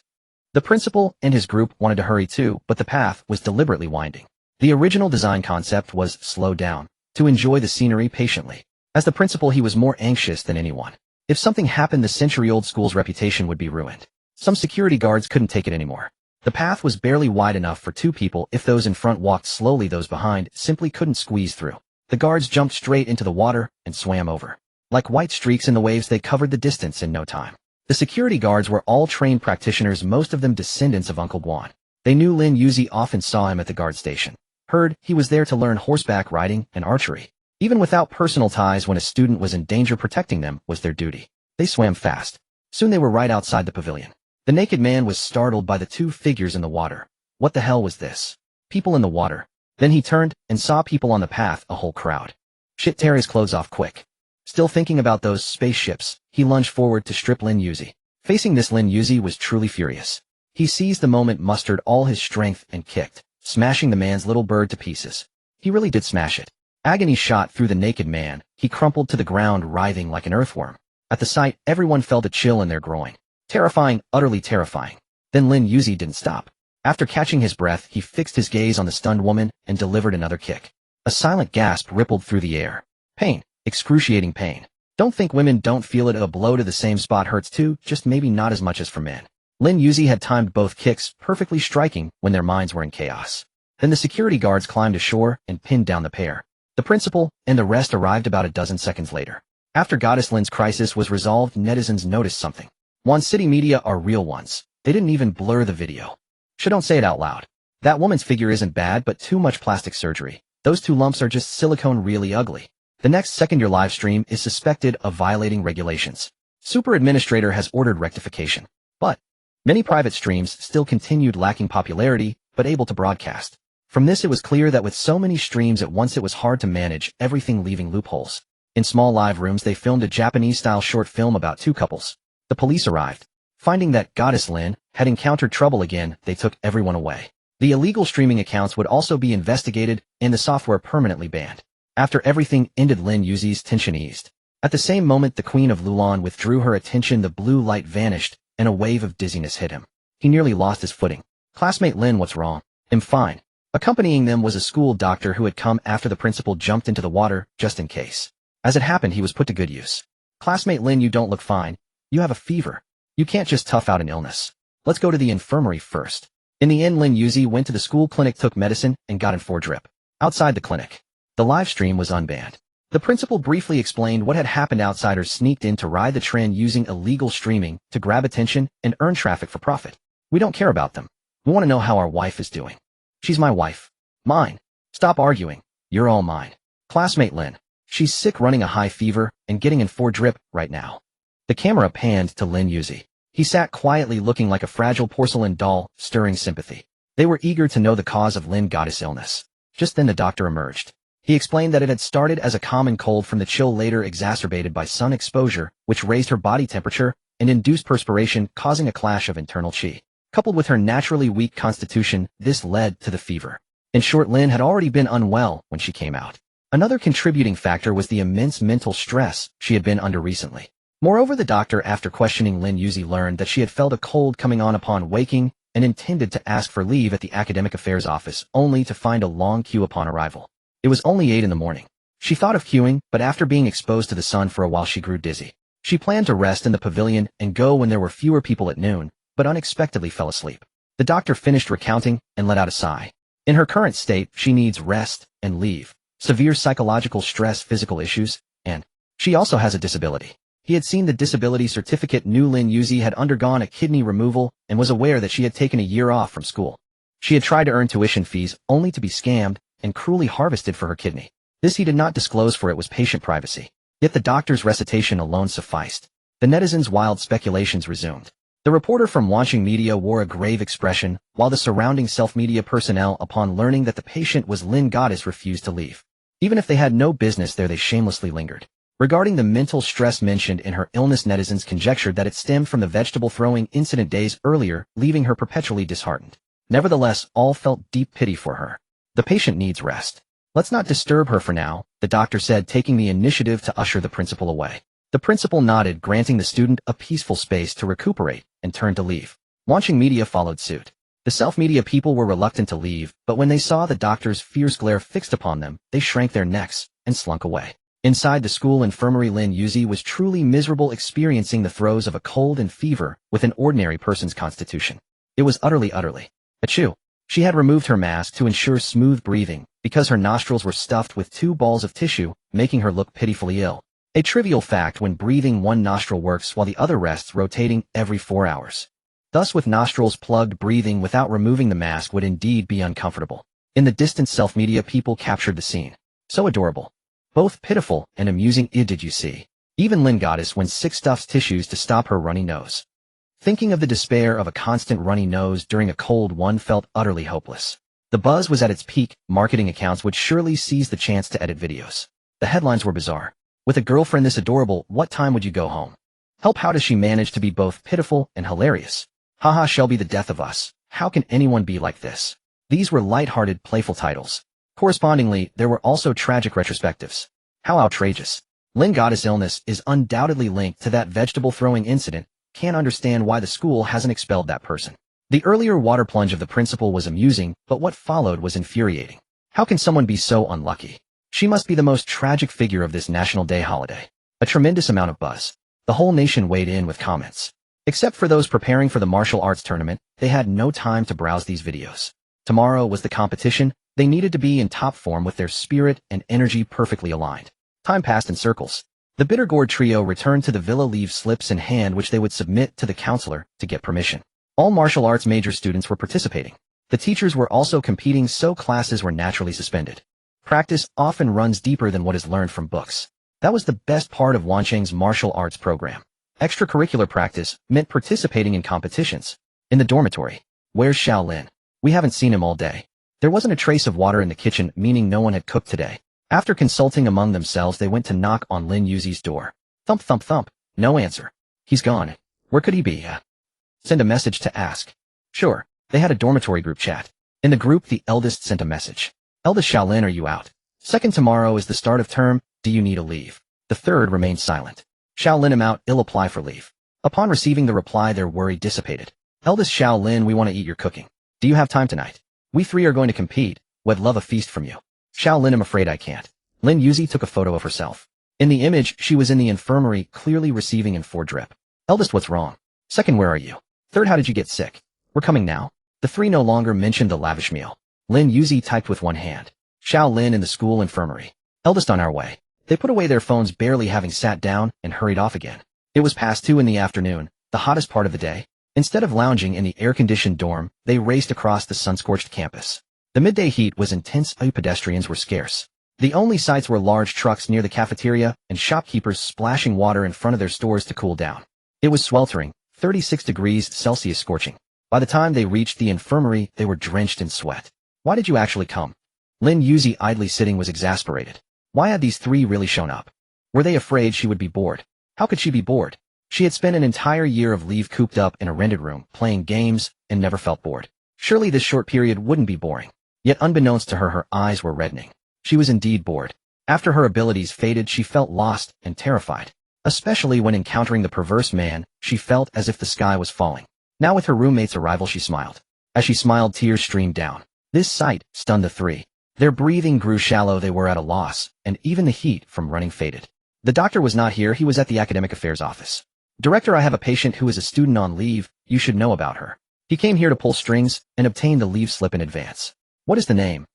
The principal and his group wanted to hurry too, but the path was deliberately winding. The original design concept was slow down, to enjoy the scenery patiently. As the principal, he was more anxious than anyone. If something happened, the century-old school's reputation would be ruined. Some security guards couldn't take it anymore. The path was barely wide enough for two people. If those in front walked slowly, those behind simply couldn't squeeze through. The guards jumped straight into the water and swam over. Like white streaks in the waves, they covered the distance in no time. The security guards were all trained practitioners, most of them descendants of Uncle Guan. They knew Lin Yuzi, often saw him at the guard station. Heard he was there to learn horseback riding and archery. Even without personal ties, when a student was in danger, protecting them was their duty. They swam fast. Soon they were right outside the pavilion. The naked man was startled by the two figures in the water. What the hell was this? People in the water. Then he turned and saw people on the path, a whole crowd. Shit, tear his clothes off quick. Still thinking about those spaceships, he lunged forward to strip Lin Yuzi. Facing this, Lin Yuzi was truly furious. He seized the moment, mustered all his strength, and kicked, smashing the man's little bird to pieces. He really did smash it. Agony shot through the naked man. He crumpled to the ground, writhing like an earthworm. At the sight, everyone felt a chill in their groin. Terrifying, utterly terrifying. Then Lin Yuzi didn't stop. After catching his breath, he fixed his gaze on the stunned woman and delivered another kick. A silent gasp rippled through the air. Pain. Excruciating pain. Don't think women don't feel it. A blow to the same spot hurts too, just maybe not as much as for men. Lin Yuzi had timed both kicks, perfectly striking when their minds were in chaos. Then the security guards climbed ashore and pinned down the pair. The principal and the rest arrived about a dozen seconds later. After Goddess Lin's crisis was resolved, netizens noticed something. Wuhan City media are real ones. They didn't even blur the video. Don't say it out loud. That woman's figure isn't bad, but too much plastic surgery. Those 2 lumps are just silicone really ugly. The next second your live stream is suspected of violating regulations. Super Administrator has ordered rectification. But many private streams still continued lacking popularity, but able to broadcast. From this it was clear that with so many streams at once it was hard to manage everything, leaving loopholes. In small live rooms they filmed a Japanese-style short film about 2 couples. The police arrived. Finding that Goddess Lin had encountered trouble again, they took everyone away. The illegal streaming accounts would also be investigated and the software permanently banned. After everything ended, Lin Yuzi's tension eased. At the same moment the Queen of Lulan withdrew her attention, the blue light vanished, and a wave of dizziness hit him. He nearly lost his footing. Classmate Lin, what's wrong? I'm fine. Accompanying them was a school doctor who had come after the principal jumped into the water, just in case. As it happened, he was put to good use. Classmate Lin, you don't look fine. You have a fever. You can't just tough out an illness. Let's go to the infirmary first. In the end, Lin Yuzi went to the school clinic, took medicine, and got in for drip. Outside the clinic, the live stream was unbanned. The principal briefly explained what had happened. Outsiders sneaked in to ride the trend using illegal streaming to grab attention and earn traffic for profit. We don't care about them. We want to know how our wife is doing. She's my wife. Mine. Stop arguing. You're all mine. Classmate Lin. She's sick, running a high fever, and getting in for drip right now. The camera panned to Lin Yuzi. He sat quietly, looking like a fragile porcelain doll, stirring sympathy. They were eager to know the cause of Lin Goddess' illness. Just then the doctor emerged. He explained that it had started as a common cold from the chill, later exacerbated by sun exposure, which raised her body temperature and induced perspiration, causing a clash of internal qi. Coupled with her naturally weak constitution, this led to the fever. In short, Lin had already been unwell when she came out. Another contributing factor was the immense mental stress she had been under recently. Moreover, the doctor, after questioning Lin Yuzi, learned that she had felt a cold coming on upon waking and intended to ask for leave at the academic affairs office, only to find a long queue upon arrival. It was only 8 in the morning. She thought of queuing, but after being exposed to the sun for a while she grew dizzy. She planned to rest in the pavilion and go when there were fewer people at noon, but unexpectedly fell asleep. The doctor finished recounting and let out a sigh. In her current state, she needs rest and leave, severe psychological stress, physical issues, and she also has a disability. He had seen the disability certificate. Knew Lin Yuzi had undergone a kidney removal and was aware that she had taken a year off from school. She had tried to earn tuition fees only to be scammed and cruelly harvested for her kidney. This he did not disclose, for it was patient privacy. Yet the doctor's recitation alone sufficed. The netizens' wild speculations resumed. The reporter from Wanching Media wore a grave expression, while the surrounding self-media personnel, upon learning that the patient was Lin Goddess, refused to leave. Even if they had no business there, they shamelessly lingered. Regarding the mental stress mentioned in her illness, netizens conjectured that it stemmed from the vegetable throwing incident days earlier, leaving her perpetually disheartened. Nevertheless, all felt deep pity for her. The patient needs rest. Let's not disturb her for now, the doctor said, taking the initiative to usher the principal away. The principal nodded, granting the student a peaceful space to recuperate, and turned to leave. Wanching Media followed suit. The self-media people were reluctant to leave, but when they saw the doctor's fierce glare fixed upon them, they shrank their necks and slunk away. Inside the school infirmary, Lin Yuzi was truly miserable, experiencing the throes of a cold and fever with an ordinary person's constitution. It was utterly. Achoo. She had removed her mask to ensure smooth breathing, because her nostrils were stuffed with 2 balls of tissue, making her look pitifully ill. A trivial fact: when breathing, one nostril works while the other rests, rotating every 4 hours. Thus, with nostrils plugged, breathing without removing the mask would indeed be uncomfortable. In the distant, self-media people captured the scene. So adorable. Both pitiful and amusing. Did you see? Even Lin Goddess, when sick, stuffs tissues to stop her runny nose. Thinking of the despair of a constant runny nose during a cold, one felt utterly hopeless. The buzz was at its peak. Marketing accounts would surely seize the chance to edit videos. The headlines were bizarre. With a girlfriend this adorable, what time would you go home? Help, how does she manage to be both pitiful and hilarious? Haha, shall be the death of us. How can anyone be like this? These were light-hearted, playful titles. Correspondingly, there were also tragic retrospectives. How outrageous. Lin Goddess' illness is undoubtedly linked to that vegetable throwing incident. Can't understand why the school hasn't expelled that person. The earlier water plunge of the principal was amusing, but what followed was infuriating. How can someone be so unlucky? She must be the most tragic figure of this National Day holiday. A tremendous amount of buzz. The whole nation weighed in with comments. Except for those preparing for the martial arts tournament, they had no time to browse these videos. Tomorrow was the competition. They needed to be in top form with their spirit and energy perfectly aligned. Time passed in circles. The Bittergourd trio returned to the villa, leave slips in hand which they would submit to the counselor to get permission. All martial arts major students were participating. The teachers were also competing, so classes were naturally suspended. Practice often runs deeper than what is learned from books. That was the best part of Wancheng's martial arts program. Extracurricular practice meant participating in competitions. In the dormitory, where's Shaolin? We haven't seen him all day. There wasn't a trace of water in the kitchen, meaning no one had cooked today. After consulting among themselves, they went to knock on Lin Yuzi's door. Thump, thump, thump. No answer. He's gone. Where could he be? Send a message to ask. Sure. They had a dormitory group chat. In the group, the eldest sent a message. Eldest Shaolin, are you out? Second, tomorrow is the start of term. Do you need a leave? The third remained silent. Shaolin, I'm out. I'll apply for leave. Upon receiving the reply, their worry dissipated. Eldest Shaolin, we want to eat your cooking. Do you have time tonight? We three are going to compete. We'd love a feast from you. Shaolin, I'm afraid I can't. Lin Yuzi took a photo of herself. In the image, she was in the infirmary, clearly receiving in-4 drip. Eldest, what's wrong? Second, where are you? Third, how did you get sick? We're coming now. The three no longer mentioned the lavish meal. Lin Yuzi typed with one hand. Shaolin in the school infirmary. Eldest, on our way. They put away their phones, barely having sat down, and hurried off again. It was past 2 in the afternoon, the hottest part of the day. Instead of lounging in the air-conditioned dorm, they raced across the sun-scorched campus. The midday heat was intense, pedestrians were scarce. The only sights were large trucks near the cafeteria and shopkeepers splashing water in front of their stores to cool down. It was sweltering, 36 degrees Celsius scorching. By the time they reached the infirmary, they were drenched in sweat. Why did you actually come? Lin Yuzi, idly sitting, was exasperated. Why had these three really shown up? Were they afraid she would be bored? How could she be bored? She had spent an entire year of leave cooped up in a rented room, playing games, and never felt bored. Surely this short period wouldn't be boring. Yet unbeknownst to her, her eyes were reddening. She was indeed bored. After her abilities faded, she felt lost and terrified. Especially when encountering the perverse man, she felt as if the sky was falling. Now with her roommate's arrival, she smiled. As she smiled, tears streamed down. This sight stunned the three. Their breathing grew shallow, they were at a loss, and even the heat from running faded. The doctor was not here, he was at the academic affairs office. Director, I have a patient who is a student on leave, you should know about her. He came here to pull strings and obtain the leave slip in advance. What is the name?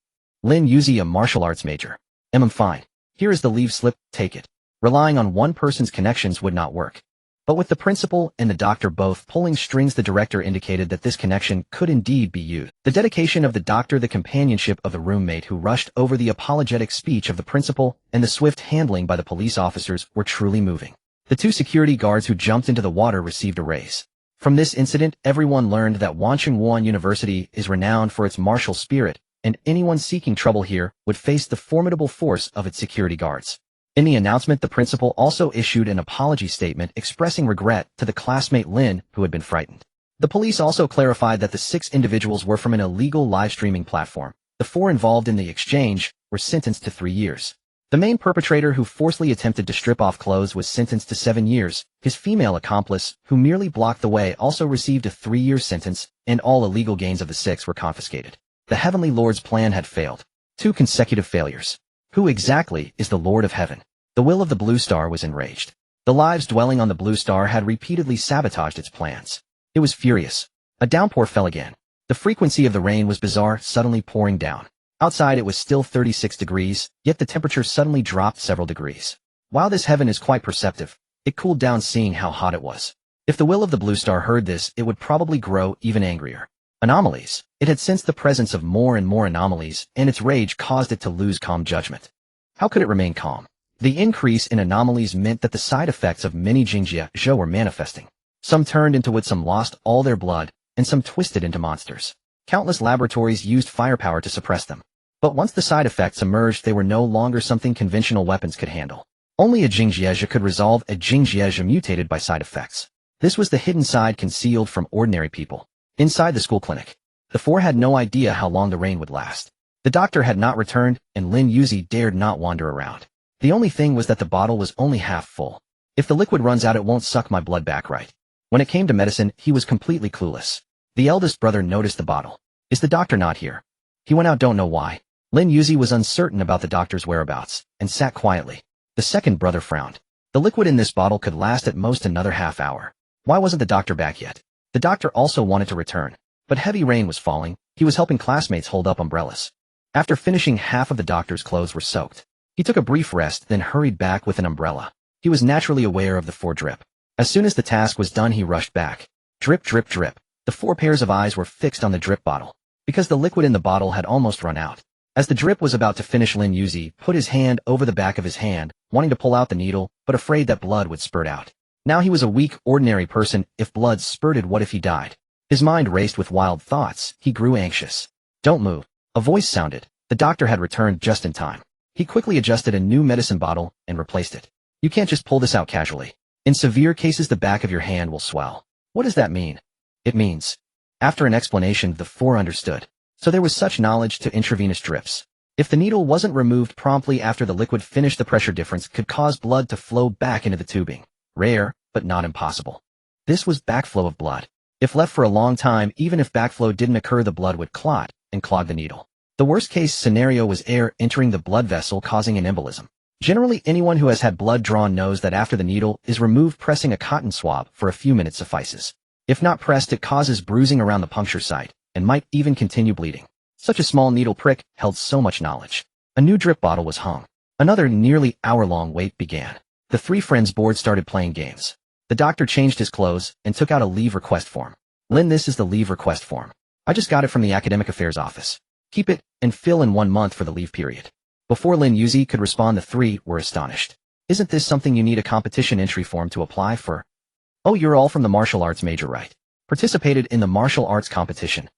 Lin Yuzi, a martial arts major. I'm fine. Here is the leave slip, take it. Relying on one person's connections would not work. But with the principal and the doctor both pulling strings, the director indicated that this connection could indeed be used. The dedication of the doctor, the companionship of the roommate who rushed over, the apologetic speech of the principal, and the swift handling by the police officers were truly moving. The 2 security guards who jumped into the water received a raise. From this incident, everyone learned that Wancheng University is renowned for its martial spirit, and anyone seeking trouble here would face the formidable force of its security guards. In the announcement, the principal also issued an apology statement expressing regret to the classmate Lin who had been frightened. The police also clarified that the 6 individuals were from an illegal live streaming platform. The 4 involved in the exchange were sentenced to 3 years. The main perpetrator who forcibly attempted to strip off clothes was sentenced to 7 years. His female accomplice, who merely blocked the way, also received a 3-year sentence, and all illegal gains of the 6 were confiscated. The Heavenly Lord's plan had failed. 2 consecutive failures. Who exactly is the Lord of Heaven? The will of the Blue Star was enraged. The lives dwelling on the Blue Star had repeatedly sabotaged its plans. It was furious. A downpour fell again. The frequency of the rain was bizarre, suddenly pouring down. Outside it was still 36 degrees, yet the temperature suddenly dropped several degrees. While this heaven is quite perceptive, it cooled down seeing how hot it was. If the will of the Blue Star heard this, it would probably grow even angrier. Anomalies. It had sensed the presence of more and more anomalies, and its rage caused it to lose calm judgment. How could it remain calm? The increase in anomalies meant that the side effects of many Jingjia were manifesting. Some turned into wood, some lost all their blood, and some twisted into monsters. Countless laboratories used firepower to suppress them. But once the side effects emerged, they were no longer something conventional weapons could handle. Only a Jingjia could resolve a Jingjia mutated by side effects. This was the hidden side concealed from ordinary people. Inside the school clinic, the 4 had no idea how long the rain would last. The doctor had not returned, and Lin Yuzi dared not wander around. The only thing was that the bottle was only half full. If the liquid runs out, it won't suck my blood back right. When it came to medicine, he was completely clueless. The eldest brother noticed the bottle. Is the doctor not here? He went out, don't know why. Lin Yuzi was uncertain about the doctor's whereabouts, and sat quietly. The second brother frowned. The liquid in this bottle could last at most another half hour. Why wasn't the doctor back yet? The doctor also wanted to return, but heavy rain was falling. He was helping classmates hold up umbrellas. After finishing, half of the doctor's clothes were soaked. He took a brief rest, then hurried back with an umbrella. He was naturally aware of the 4 drip. As soon as the task was done, he rushed back. Drip, drip, drip. The 4 pairs of eyes were fixed on the drip bottle, because the liquid in the bottle had almost run out. As the drip was about to finish, Lin Yuzi put his hand over the back of his hand, wanting to pull out the needle, but afraid that blood would spurt out. Now he was a weak, ordinary person. If blood spurted, what if he died? His mind raced with wild thoughts. He grew anxious. Don't move. A voice sounded. The doctor had returned just in time. He quickly adjusted a new medicine bottle and replaced it. You can't just pull this out casually. In severe cases, the back of your hand will swell. What does that mean? It means. After an explanation, the 4 understood. So there was such knowledge to intravenous drips. If the needle wasn't removed promptly after the liquid finished, the pressure difference could cause blood to flow back into the tubing. Rare, but not impossible. This was backflow of blood. If left for a long time, even if backflow didn't occur, the blood would clot and clog the needle. The worst-case scenario was air entering the blood vessel, causing an embolism. Generally, anyone who has had blood drawn knows that after the needle is removed, pressing a cotton swab for a few minutes suffices. If not pressed, it causes bruising around the puncture site, and might even continue bleeding. Such a small needle prick held so much knowledge. A new drip bottle was hung. Another nearly hour-long wait began. The 3 friends bored started playing games. The doctor changed his clothes and took out a leave request form. Lin, this is the leave request form. I just got it from the academic affairs office. Keep it and fill in 1 month for the leave period. Before Lin Yuzi could respond, the 3 were astonished. Isn't this something you need a competition entry form to apply for? Oh, you're all from the martial arts major, right? Participated in the martial arts competition.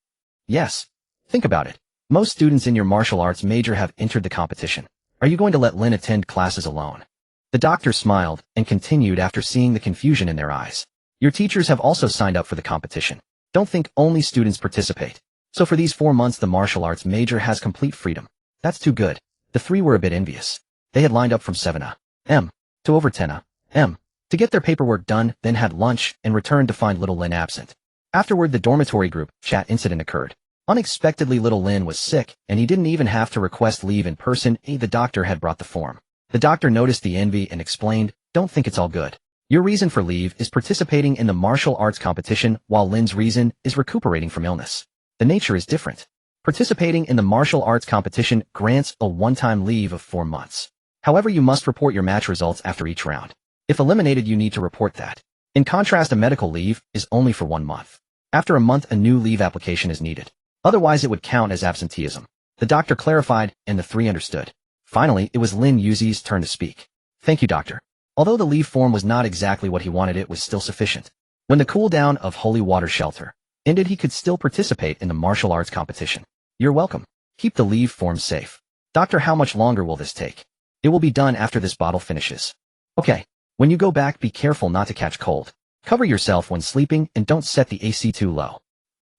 Yes. Think about it. Most students in your martial arts major have entered the competition. Are you going to let Lin attend classes alone? The doctor smiled and continued after seeing the confusion in their eyes. Your teachers have also signed up for the competition. Don't think only students participate. So for these 4 months, the martial arts major has complete freedom. That's too good. The 3 were a bit envious. They had lined up from 7 a.m. to over 10 a.m. to get their paperwork done, then had lunch and returned to find little Lin absent. Afterward, the dormitory group chat incident occurred. Unexpectedly, little Lin was sick, and he didn't even have to request leave in person. The doctor had brought the form. The doctor noticed the envy and explained, don't think it's all good. Your reason for leave is participating in the martial arts competition, while Lin's reason is recuperating from illness. The nature is different. Participating in the martial arts competition grants a one-time leave of 4 months. However, you must report your match results after each round. If eliminated, you need to report that. In contrast, a medical leave is only for 1 month. After a month, a new leave application is needed. Otherwise, it would count as absenteeism. The doctor clarified, and the 3 understood. Finally, it was Lin Yuzi's turn to speak. Thank you, doctor. Although the leave form was not exactly what he wanted, it was still sufficient. When the cool down of holy water shelter ended, he could still participate in the martial arts competition. You're welcome. Keep the leave form safe. Doctor, how much longer will this take? It will be done after this bottle finishes. Okay. When you go back, be careful not to catch cold. Cover yourself when sleeping and don't set the AC too low.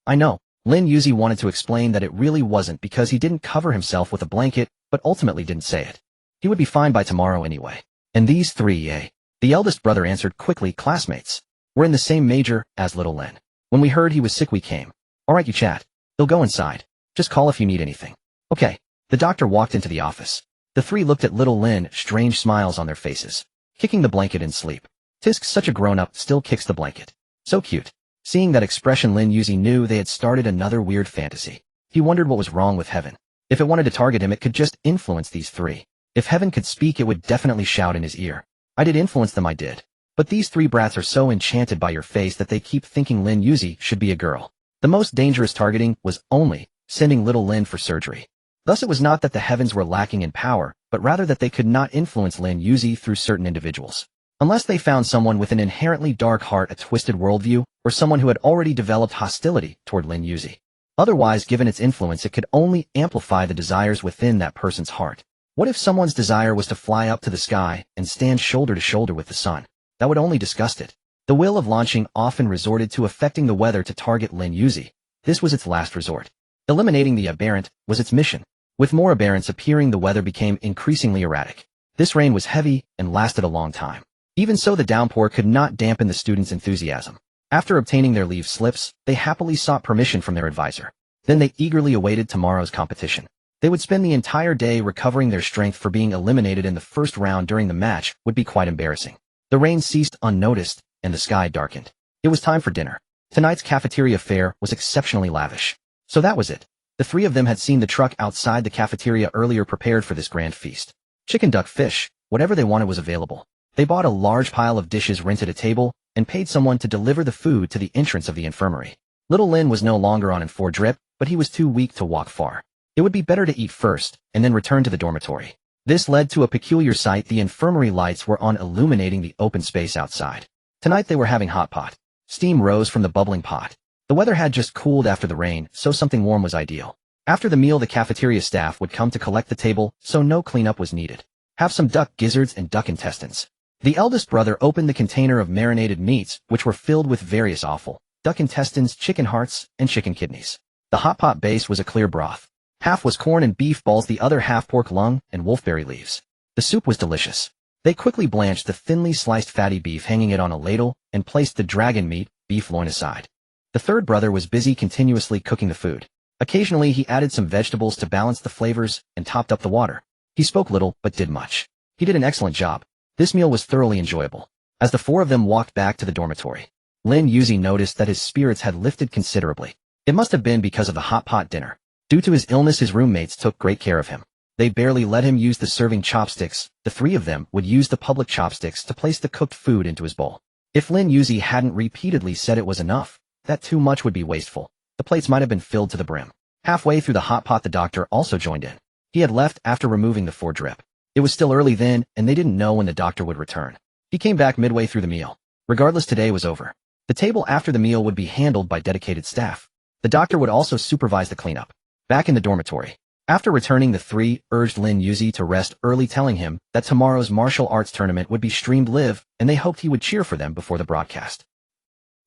I know. Lin Yuzi wanted to explain that it really wasn't because he didn't cover himself with a blanket, but ultimately didn't say it. He would be fine by tomorrow anyway. And these 3, the eldest brother answered quickly, classmates. We're in the same major as little Lin. When we heard he was sick, we came. Alright, you chat. He'll go inside. Just call if you need anything. Okay. The doctor walked into the office. The 3 looked at little Lin, strange smiles on their faces. Kicking the blanket in sleep. Tisk, such a grown-up, still kicks the blanket. So cute. Seeing that expression, Lin Yuzi knew they had started another weird fantasy. He wondered what was wrong with heaven. If it wanted to target him, it could just influence these 3. If heaven could speak, it would definitely shout in his ear. I did influence them, I did. But these 3 brats are so enchanted by your face that they keep thinking Lin Yuzi should be a girl. The most dangerous targeting was only sending little Lin for surgery. Thus it was not that the heavens were lacking in power, but rather that they could not influence Lin Yuzi through certain individuals. Unless they found someone with an inherently dark heart, a twisted worldview, or someone who had already developed hostility toward Lin Yuzi. Otherwise, given its influence, it could only amplify the desires within that person's heart. What if someone's desire was to fly up to the sky and stand shoulder to shoulder with the sun? That would only disgust it. The will of launching often resorted to affecting the weather to target Lin Yuzi. This was its last resort. Eliminating the aberrant was its mission. With more aberrants appearing, the weather became increasingly erratic. This rain was heavy and lasted a long time. Even so, the downpour could not dampen the students' enthusiasm. After obtaining their leave slips, they happily sought permission from their advisor. Then they eagerly awaited tomorrow's competition. They would spend the entire day recovering their strength, for being eliminated in the first round during the match would be quite embarrassing. The rain ceased unnoticed, and the sky darkened. It was time for dinner. Tonight's cafeteria fare was exceptionally lavish. So that was it. The 3 of them had seen the truck outside the cafeteria earlier, prepared for this grand feast. Chicken, duck, fish, whatever they wanted was available. They bought a large pile of dishes, rented a table, and paid someone to deliver the food to the entrance of the infirmary. Little Lin was no longer on an 4 drip, but he was too weak to walk far. It would be better to eat first, and then return to the dormitory. This led to a peculiar sight. The infirmary lights were on, illuminating the open space outside. Tonight they were having hot pot. Steam rose from the bubbling pot. The weather had just cooled after the rain, so something warm was ideal. After the meal, the cafeteria staff would come to collect the table, so no cleanup was needed. Have some duck gizzards and duck intestines. The eldest brother opened the container of marinated meats, which were filled with various offal, duck intestines, chicken hearts, and chicken kidneys. The hot pot base was a clear broth. Half was corn and beef balls, the other half pork lung and wolfberry leaves. The soup was delicious. They quickly blanched the thinly sliced fatty beef, hanging it on a ladle, and placed the dragon meat, beef loin, aside. The third brother was busy continuously cooking the food. Occasionally he added some vegetables to balance the flavors and topped up the water. He spoke little, but did much. He did an excellent job. This meal was thoroughly enjoyable. As the 4 of them walked back to the dormitory, Lin Yuzi noticed that his spirits had lifted considerably. It must have been because of the hot pot dinner. Due to his illness, his roommates took great care of him. They barely let him use the serving chopsticks. The 3 of them would use the public chopsticks to place the cooked food into his bowl. If Lin Yuzi hadn't repeatedly said it was enough, that too much would be wasteful. The plates might have been filled to the brim. Halfway through the hot pot, the doctor also joined in. He had left after removing the 4 drip. It was still early then, and they didn't know when the doctor would return. He came back midway through the meal. Regardless, today was over. The table after the meal would be handled by dedicated staff. The doctor would also supervise the cleanup. Back in the dormitory, after returning, the 3 urged Lin Yuzi to rest early, telling him that tomorrow's martial arts tournament would be streamed live, and they hoped he would cheer for them before the broadcast.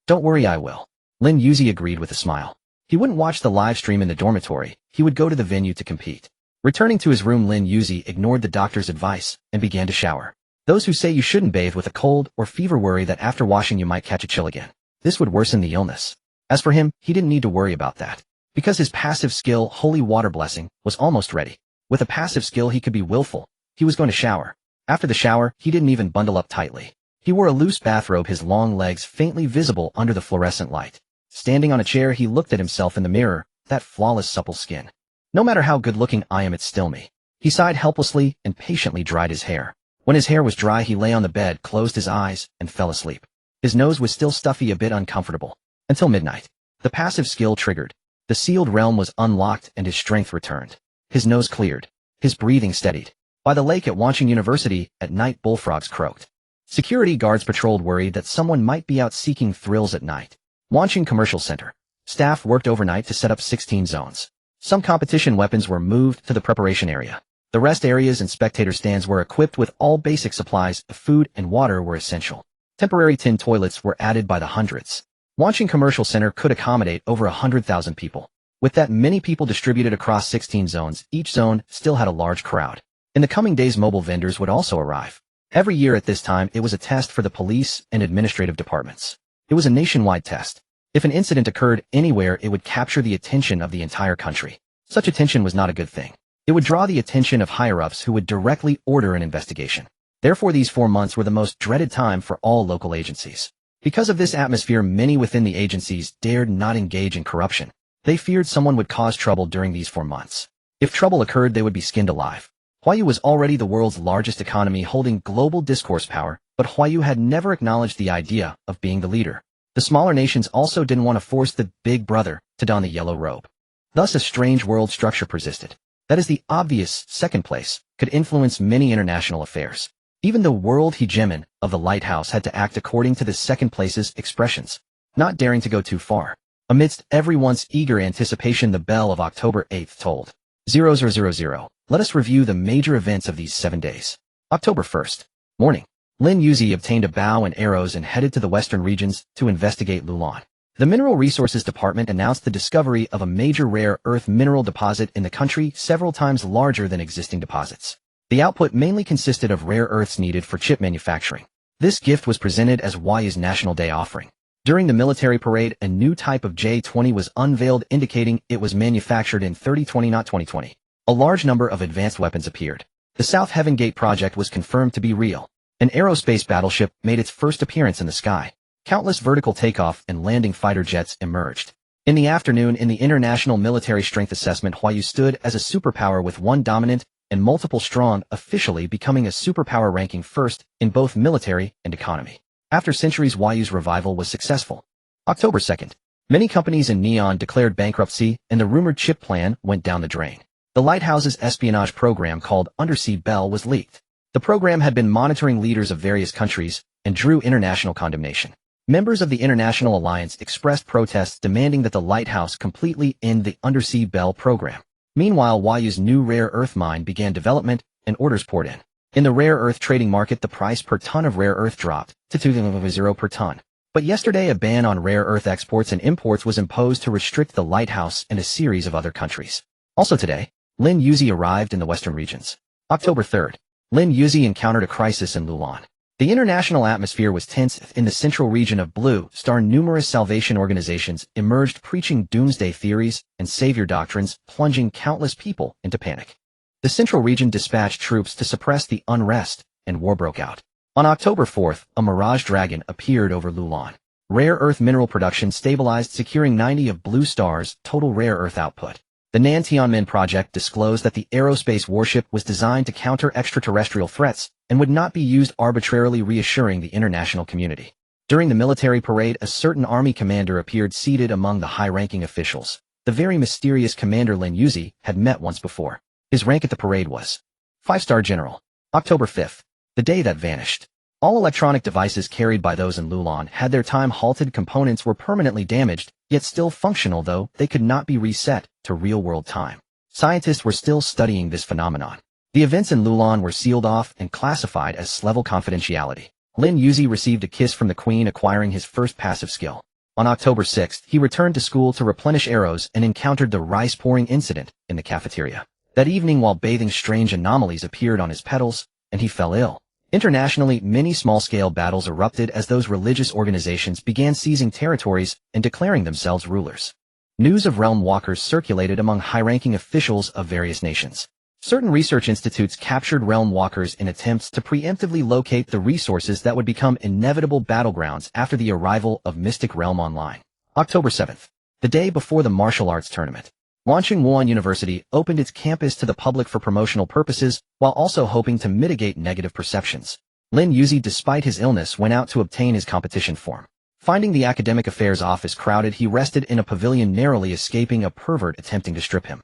Don't worry, I will. Lin Yuzi agreed with a smile. He wouldn't watch the live stream in the dormitory. He would go to the venue to compete. Returning to his room, Lin Yuzi ignored the doctor's advice and began to shower. Those who say you shouldn't bathe with a cold or fever worry that after washing you might catch a chill again. This would worsen the illness. As for him, he didn't need to worry about that. Because his passive skill, Holy Water Blessing, was almost ready. With a passive skill he could be willful. He was going to shower. After the shower, he didn't even bundle up tightly. He wore a loose bathrobe, his long legs faintly visible under the fluorescent light. Standing on a chair, he looked at himself in the mirror, that flawless supple skin. No matter how good-looking I am, it's still me. He sighed helplessly and patiently dried his hair. When his hair was dry, he lay on the bed, closed his eyes, and fell asleep. His nose was still stuffy, a bit uncomfortable. Until midnight. The passive skill triggered. The sealed realm was unlocked and his strength returned. His nose cleared. His breathing steadied. By the lake at Wancheng University, at night bullfrogs croaked. Security guards patrolled, worried that someone might be out seeking thrills at night. Wancheng Commercial Center. Staff worked overnight to set up 16 zones. Some competition weapons were moved to the preparation area. The rest areas and spectator stands were equipped with all basic supplies. Food and water were essential. Temporary tin toilets were added by the hundreds. Wancheng Commercial Center could accommodate over 100,000 people. With that many people distributed across 16 zones, each zone still had a large crowd. In the coming days, mobile vendors would also arrive. Every year at this time, it was a test for the police and administrative departments. It was a nationwide test. If an incident occurred anywhere, it would capture the attention of the entire country. Such attention was not a good thing. It would draw the attention of higher-ups who would directly order an investigation. Therefore, these 4 months were the most dreaded time for all local agencies. Because of this atmosphere, many within the agencies dared not engage in corruption. They feared someone would cause trouble during these 4 months. If trouble occurred, they would be skinned alive. Huayu was already the world's largest economy, holding global discourse power, but Huayu had never acknowledged the idea of being the leader. The smaller nations also didn't want to force the big brother to don the yellow robe. Thus a strange world structure persisted. That is, the obvious second place could influence many international affairs. Even the world hegemon of the lighthouse had to act according to the second place's expressions, not daring to go too far. Amidst everyone's eager anticipation, the bell of October 8th tolled. 0000. Let us review the major events of these 7 days. October 1st. Morning. Lin Yuzi obtained a bow and arrows and headed to the western regions to investigate Lulan. The Mineral Resources Department announced the discovery of a major rare earth mineral deposit in the country, several times larger than existing deposits. The output mainly consisted of rare earths needed for chip manufacturing. This gift was presented as Huayu's National Day offering. During the military parade, a new type of J-20 was unveiled, indicating it was manufactured in 3020, not 2020. A large number of advanced weapons appeared. The South Heaven Gate project was confirmed to be real. An aerospace battleship made its first appearance in the sky. Countless vertical takeoff and landing fighter jets emerged. In the afternoon, in the International Military Strength Assessment, Huayu stood as a superpower with 1 dominant and multiple strong, officially becoming a superpower, ranking first in both military and economy. After centuries, Huayu's revival was successful. October 2nd. Many companies in Neon declared bankruptcy, and the rumored chip plan went down the drain. The lighthouse's espionage program called Undersea Bell was leaked. The program had been monitoring leaders of various countries and drew international condemnation. Members of the International Alliance expressed protests demanding that the lighthouse completely end the Undersea Bell program. Meanwhile, Huayu's new rare earth mine began development and orders poured in. In the rare earth trading market, the price per ton of rare earth dropped to $2.0 per ton. But yesterday, a ban on rare earth exports and imports was imposed to restrict the lighthouse and a series of other countries. Also today, Lin Yuzi arrived in the western regions. October 3rd, Lin Yuzi encountered a crisis in Lulan. The international atmosphere was tense in the central region of Blue Star. Numerous salvation organizations emerged preaching doomsday theories and savior doctrines, plunging countless people into panic. The central region dispatched troops to suppress the unrest, and war broke out. On October 4th, a Mirage Dragon appeared over Lulan. Rare earth mineral production stabilized, securing 90 of Blue Star's total rare earth output. The Nantianmen project disclosed that the aerospace warship was designed to counter extraterrestrial threats and would not be used arbitrarily, reassuring the international community. During the military parade, a certain army commander appeared seated among the high-ranking officials. The very mysterious Commander Lin Yuzi had met once before. His rank at the parade was 5-star General. October 5th, the day that vanished. All electronic devices carried by those in Lulan had their time halted. Components were permanently damaged, yet still functional, though they could not be reset to real-world time. Scientists were still studying this phenomenon. The events in Lulan were sealed off and classified as level confidentiality. Lin Yuzi received a kiss from the Queen, acquiring his first passive skill. On October 6th, he returned to school to replenish arrows and encountered the rice-pouring incident in the cafeteria. That evening, while bathing, strange anomalies appeared on his petals, and he fell ill. Internationally, many small-scale battles erupted as those religious organizations began seizing territories and declaring themselves rulers. News of realm walkers circulated among high-ranking officials of various nations. Certain research institutes captured realm walkers in attempts to preemptively locate the resources that would become inevitable battlegrounds after the arrival of Mystic Realm Online. October 7th, the day before the martial arts tournament. Wanqing University opened its campus to the public for promotional purposes while also hoping to mitigate negative perceptions. Lin Yuzi, despite his illness, went out to obtain his competition form. Finding the academic affairs office crowded, he rested in a pavilion, narrowly escaping a pervert attempting to strip him.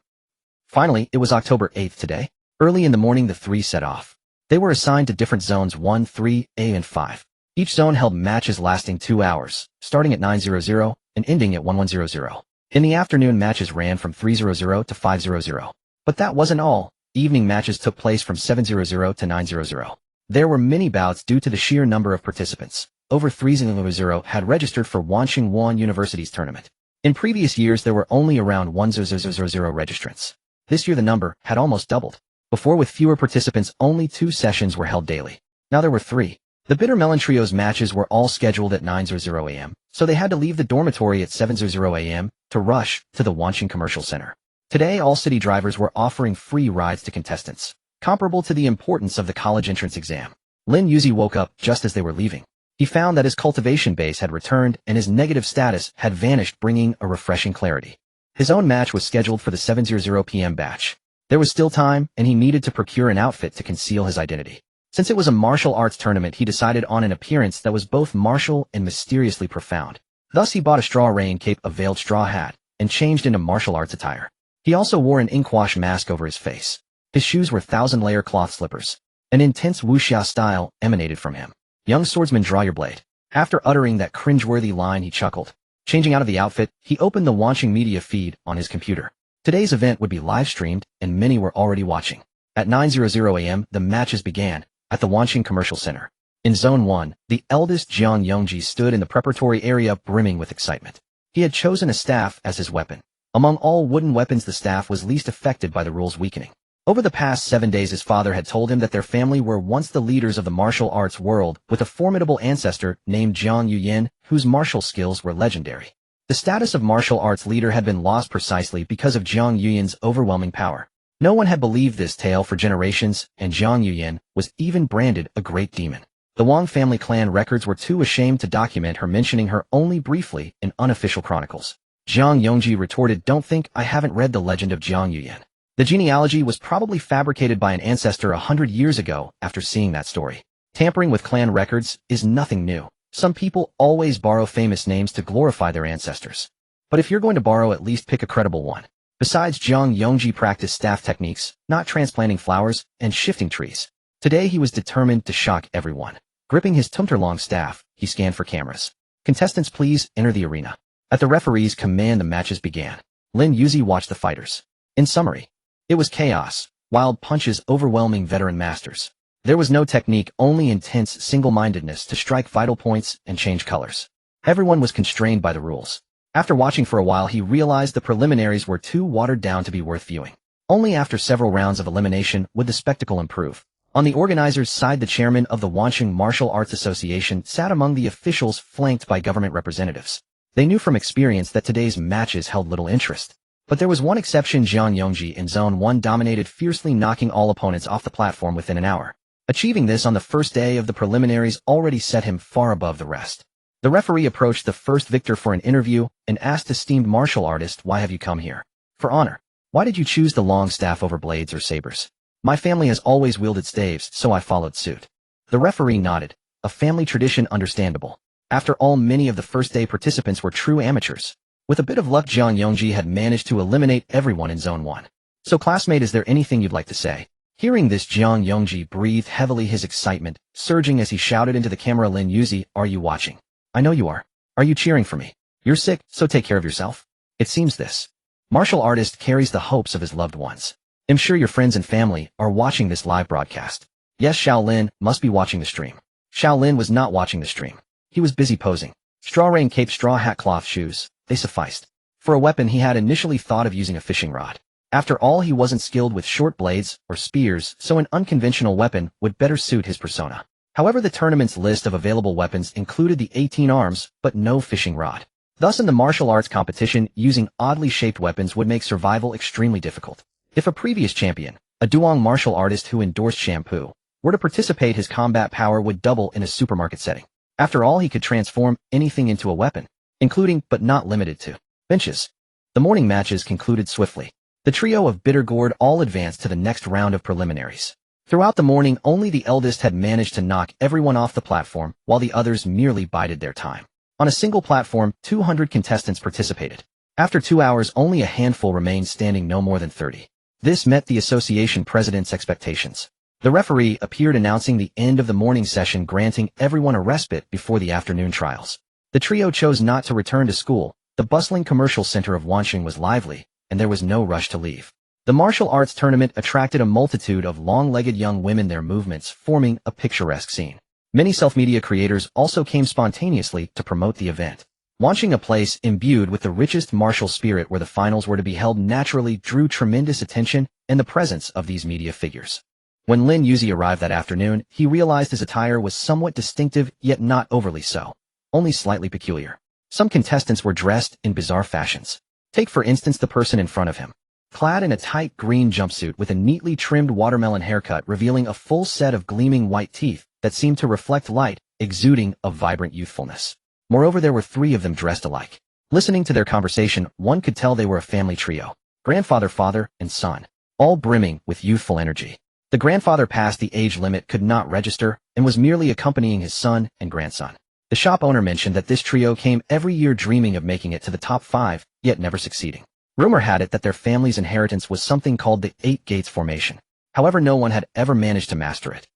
Finally, it was October 8th today. Early in the morning, the three set off. They were assigned to different zones 1, 3, A, and 5. Each zone held matches lasting 2 hours, starting at 9:00 and ending at 11:00. In the afternoon, matches ran from 3:00 to 5:00. But that wasn't all. Evening matches took place from 7:00 to 9:00. There were many bouts due to the sheer number of participants. Over 3,000 had registered for Wanqing University's tournament. In previous years, there were only around 1,000 registrants. This year, the number had almost doubled. Before, with fewer participants, only 2 sessions were held daily. Now there were 3. The Bitter Melon Trio's matches were all scheduled at 9:00 a.m., so they had to leave the dormitory at 7:00 a.m. to rush to the Wanqing Commercial Center. Today, all city drivers were offering free rides to contestants, comparable to the importance of the college entrance exam. Lin Yuzi woke up just as they were leaving. He found that his cultivation base had returned and his negative status had vanished, bringing a refreshing clarity. His own match was scheduled for the 7:00 p.m. batch. There was still time, and he needed to procure an outfit to conceal his identity. Since it was a martial arts tournament, he decided on an appearance that was both martial and mysteriously profound. Thus, he bought a straw rain cape, a veiled straw hat, and changed into martial arts attire. He also wore an inkwash mask over his face. His shoes were 1,000-layer cloth slippers. An intense wuxia style emanated from him. "Young swordsman, draw your blade." After uttering that cringeworthy line, he chuckled. Changing out of the outfit, he opened the Wanqing media feed on his computer. Today's event would be live-streamed, and many were already watching. At 9:00 a.m., the matches began at the Wanqing Commercial Center. In Zone 1, the eldest Jiang Yongji stood in the preparatory area, brimming with excitement. He had chosen a staff as his weapon. Among all wooden weapons, the staff was least affected by the rule's weakening. Over the past 7 days, his father had told him that their family were once the leaders of the martial arts world, with a formidable ancestor named Jiang Yuyin, whose martial skills were legendary. The status of martial arts leader had been lost precisely because of Jiang Yuyin's overwhelming power. No one had believed this tale for generations, and Jiang Yuyin was even branded a great demon. The Wang family clan records were too ashamed to document her, mentioning her only briefly in unofficial chronicles. Jiang Yongji retorted, "Don't think I haven't read the legend of Jiang Yuyin. The genealogy was probably fabricated by an ancestor 100 years ago." After seeing that story, tampering with clan records is nothing new. Some people always borrow famous names to glorify their ancestors. But if you're going to borrow, at least pick a credible one. Besides, Jiang Yongji practiced staff techniques, not transplanting flowers and shifting trees. Today he was determined to shock everyone. Gripping his tumter-long staff, he scanned for cameras. Contestants, please enter the arena. At the referee's command, the matches began. Lin Yuzi watched the fighters. In summary, it was chaos, wild punches, overwhelming veteran masters. There was no technique, only intense single-mindedness to strike vital points and change colors. Everyone was constrained by the rules. After watching for a while, he realized the preliminaries were too watered down to be worth viewing. Only after several rounds of elimination would the spectacle improve. On the organizers' side, the chairman of the Wancheng Martial Arts Association sat among the officials, flanked by government representatives. They knew from experience that today's matches held little interest. But there was one exception. Jiang Yongji in Zone 1 dominated fiercely, knocking all opponents off the platform within an hour. Achieving this on the first day of the preliminaries already set him far above the rest. The referee approached the first victor for an interview and asked esteemed martial artist, "Why have you come here?" "For honor." "Why did you choose the long staff over blades or sabers?" "My family has always wielded staves, so I followed suit." The referee nodded. A family tradition, understandable. After all, many of the first day participants were true amateurs. With a bit of luck, Jiang Yongji had managed to eliminate everyone in Zone 1. "So classmate, is there anything you'd like to say?" Hearing this, Jiang Yongji breathed heavily, his excitement surging as he shouted into the camera, "Lin Yuzi, are you watching? I know you are. Are you cheering for me? You're sick, so take care of yourself." It seems this martial artist carries the hopes of his loved ones. I'm sure your friends and family are watching this live broadcast. Yes, Shaolin must be watching the stream. Shaolin was not watching the stream. He was busy posing. Straw rain cape, straw hat, cloth shoes, they sufficed. For a weapon, he had initially thought of using a fishing rod. After all, he wasn't skilled with short blades or spears, so an unconventional weapon would better suit his persona. However, the tournament's list of available weapons included the 18 arms, but no fishing rod. Thus, in the martial arts competition, using oddly shaped weapons would make survival extremely difficult. If a previous champion, a Duong martial artist who endorsed shampoo, were to participate, his combat power would double in a supermarket setting. After all, he could transform anything into a weapon, including, but not limited to, benches. The morning matches concluded swiftly. The trio of bitter gourd all advanced to the next round of preliminaries. Throughout the morning, only the eldest had managed to knock everyone off the platform, while the others merely bided their time. On a single platform, 200 contestants participated. After 2 hours, only a handful remained standing, no more than 30. This met the association president's expectations. The referee appeared, announcing the end of the morning session, granting everyone a respite before the afternoon trials. The trio chose not to return to school. The bustling commercial center of Wancheng was lively, and there was no rush to leave. The martial arts tournament attracted a multitude of long-legged young women, their movements forming a picturesque scene. Many self-media creators also came spontaneously to promote the event. Wancheng, a place imbued with the richest martial spirit where the finals were to be held, naturally drew tremendous attention and the presence of these media figures. When Lin Yuzi arrived that afternoon, he realized his attire was somewhat distinctive, yet not overly so, only slightly peculiar. Some contestants were dressed in bizarre fashions. Take for instance the person in front of him. Clad in a tight green jumpsuit with a neatly trimmed watermelon haircut revealing a full set of gleaming white teeth that seemed to reflect light, exuding a vibrant youthfulness. Moreover, there were 3 of them dressed alike. Listening to their conversation, one could tell they were a family trio. Grandfather, father, and son, all brimming with youthful energy. The grandfather, past the age limit, could not register and was merely accompanying his son and grandson. The shop owner mentioned that this trio came every year dreaming of making it to the top 5, yet never succeeding. Rumor had it that their family's inheritance was something called the 8 Gates Formation. However, no one had ever managed to master it.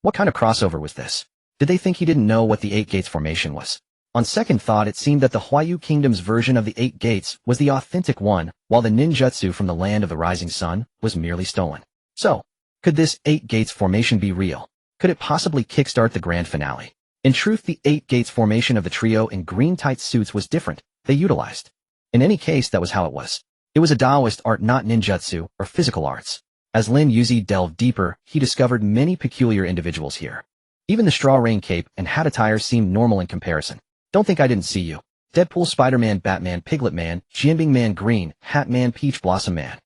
What kind of crossover was this? Did they think he didn't know what the 8 Gates Formation was? On second thought, it seemed that the Huayu Kingdom's version of the 8 Gates was the authentic one, while the ninjutsu from the land of the rising sun was merely stolen. So, could this 8 Gates Formation be real? Could it possibly kickstart the grand finale? In truth, the 8 Gates Formation of the trio in green tight suits was different. They utilized. In any case, that was how it was. It was a Taoist art, not ninjutsu or physical arts. As Lin Yuzi delved deeper, he discovered many peculiar individuals here. Even the straw rain cape and hat attire seemed normal in comparison. Don't think I didn't see you. Deadpool, Spider-Man, Batman, Piglet Man, Jianbing Man, Green, Hat Man, Peach Blossom Man,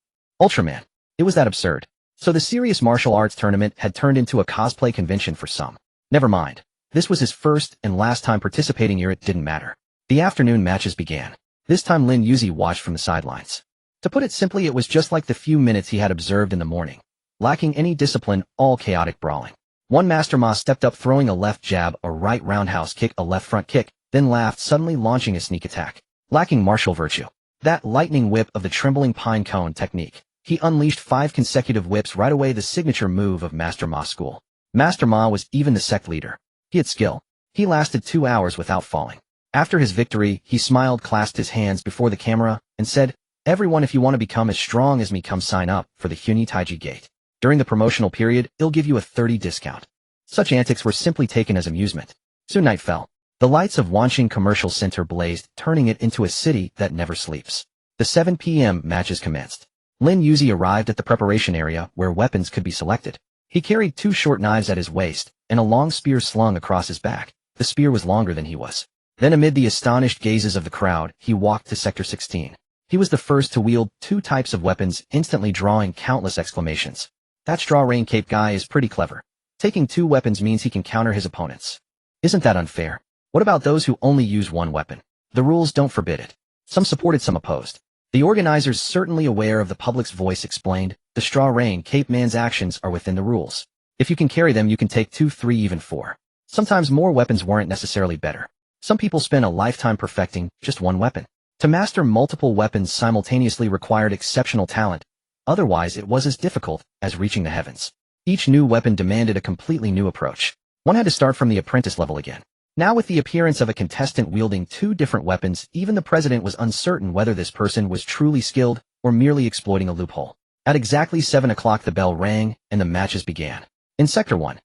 Ultraman. It was that absurd. So the serious martial arts tournament had turned into a cosplay convention for some. Never mind. This was his first and last time participating here. It didn't matter. The afternoon matches began. This time Lin Yuzi watched from the sidelines. To put it simply, it was just like the few minutes he had observed in the morning. Lacking any discipline, all chaotic brawling. One Master Ma stepped up, throwing a left jab, a right roundhouse kick, a left front kick, then laughed, suddenly launching a sneak attack. lacking martial virtue. That lightning whip of the trembling pine cone technique. He unleashed 5 consecutive whips right away, the signature move of Master Ma's school. Master Ma was even the sect leader. He had skill. He lasted 2 hours without falling. After his victory, he smiled, clasped his hands before the camera, and said, "Everyone, if you want to become as strong as me, come sign up for the Huni Taiji Gate. During the promotional period, it'll give you a 30% discount." Such antics were simply taken as amusement. Soon night fell. The lights of Wanqing Commercial Center blazed, turning it into a city that never sleeps. The 7 p.m. matches commenced. Lin Yuzi arrived at the preparation area where weapons could be selected. He carried 2 short knives at his waist and a long spear slung across his back. The spear was longer than he was. Then amid the astonished gazes of the crowd, he walked to Sector 16. He was the first to wield 2 types of weapons, instantly drawing countless exclamations. That straw rain cape guy is pretty clever. Taking 2 weapons means he can counter his opponents. Isn't that unfair? What about those who only use 1 weapon? The rules don't forbid it. Some supported, some opposed. The organizers, certainly aware of the public's voice, explained, the straw rain cape man's actions are within the rules. If you can carry them, you can take 2, 3, even 4. Sometimes more weapons weren't necessarily better. Some people spend a lifetime perfecting just 1 weapon. To master multiple weapons simultaneously required exceptional talent. Otherwise, it was as difficult as reaching the heavens. Each new weapon demanded a completely new approach. One had to start from the apprentice level again. Now, with the appearance of a contestant wielding 2 different weapons, even the president was uncertain whether this person was truly skilled or merely exploiting a loophole. At exactly 7 o'clock, the bell rang and the matches began. In Sector 1,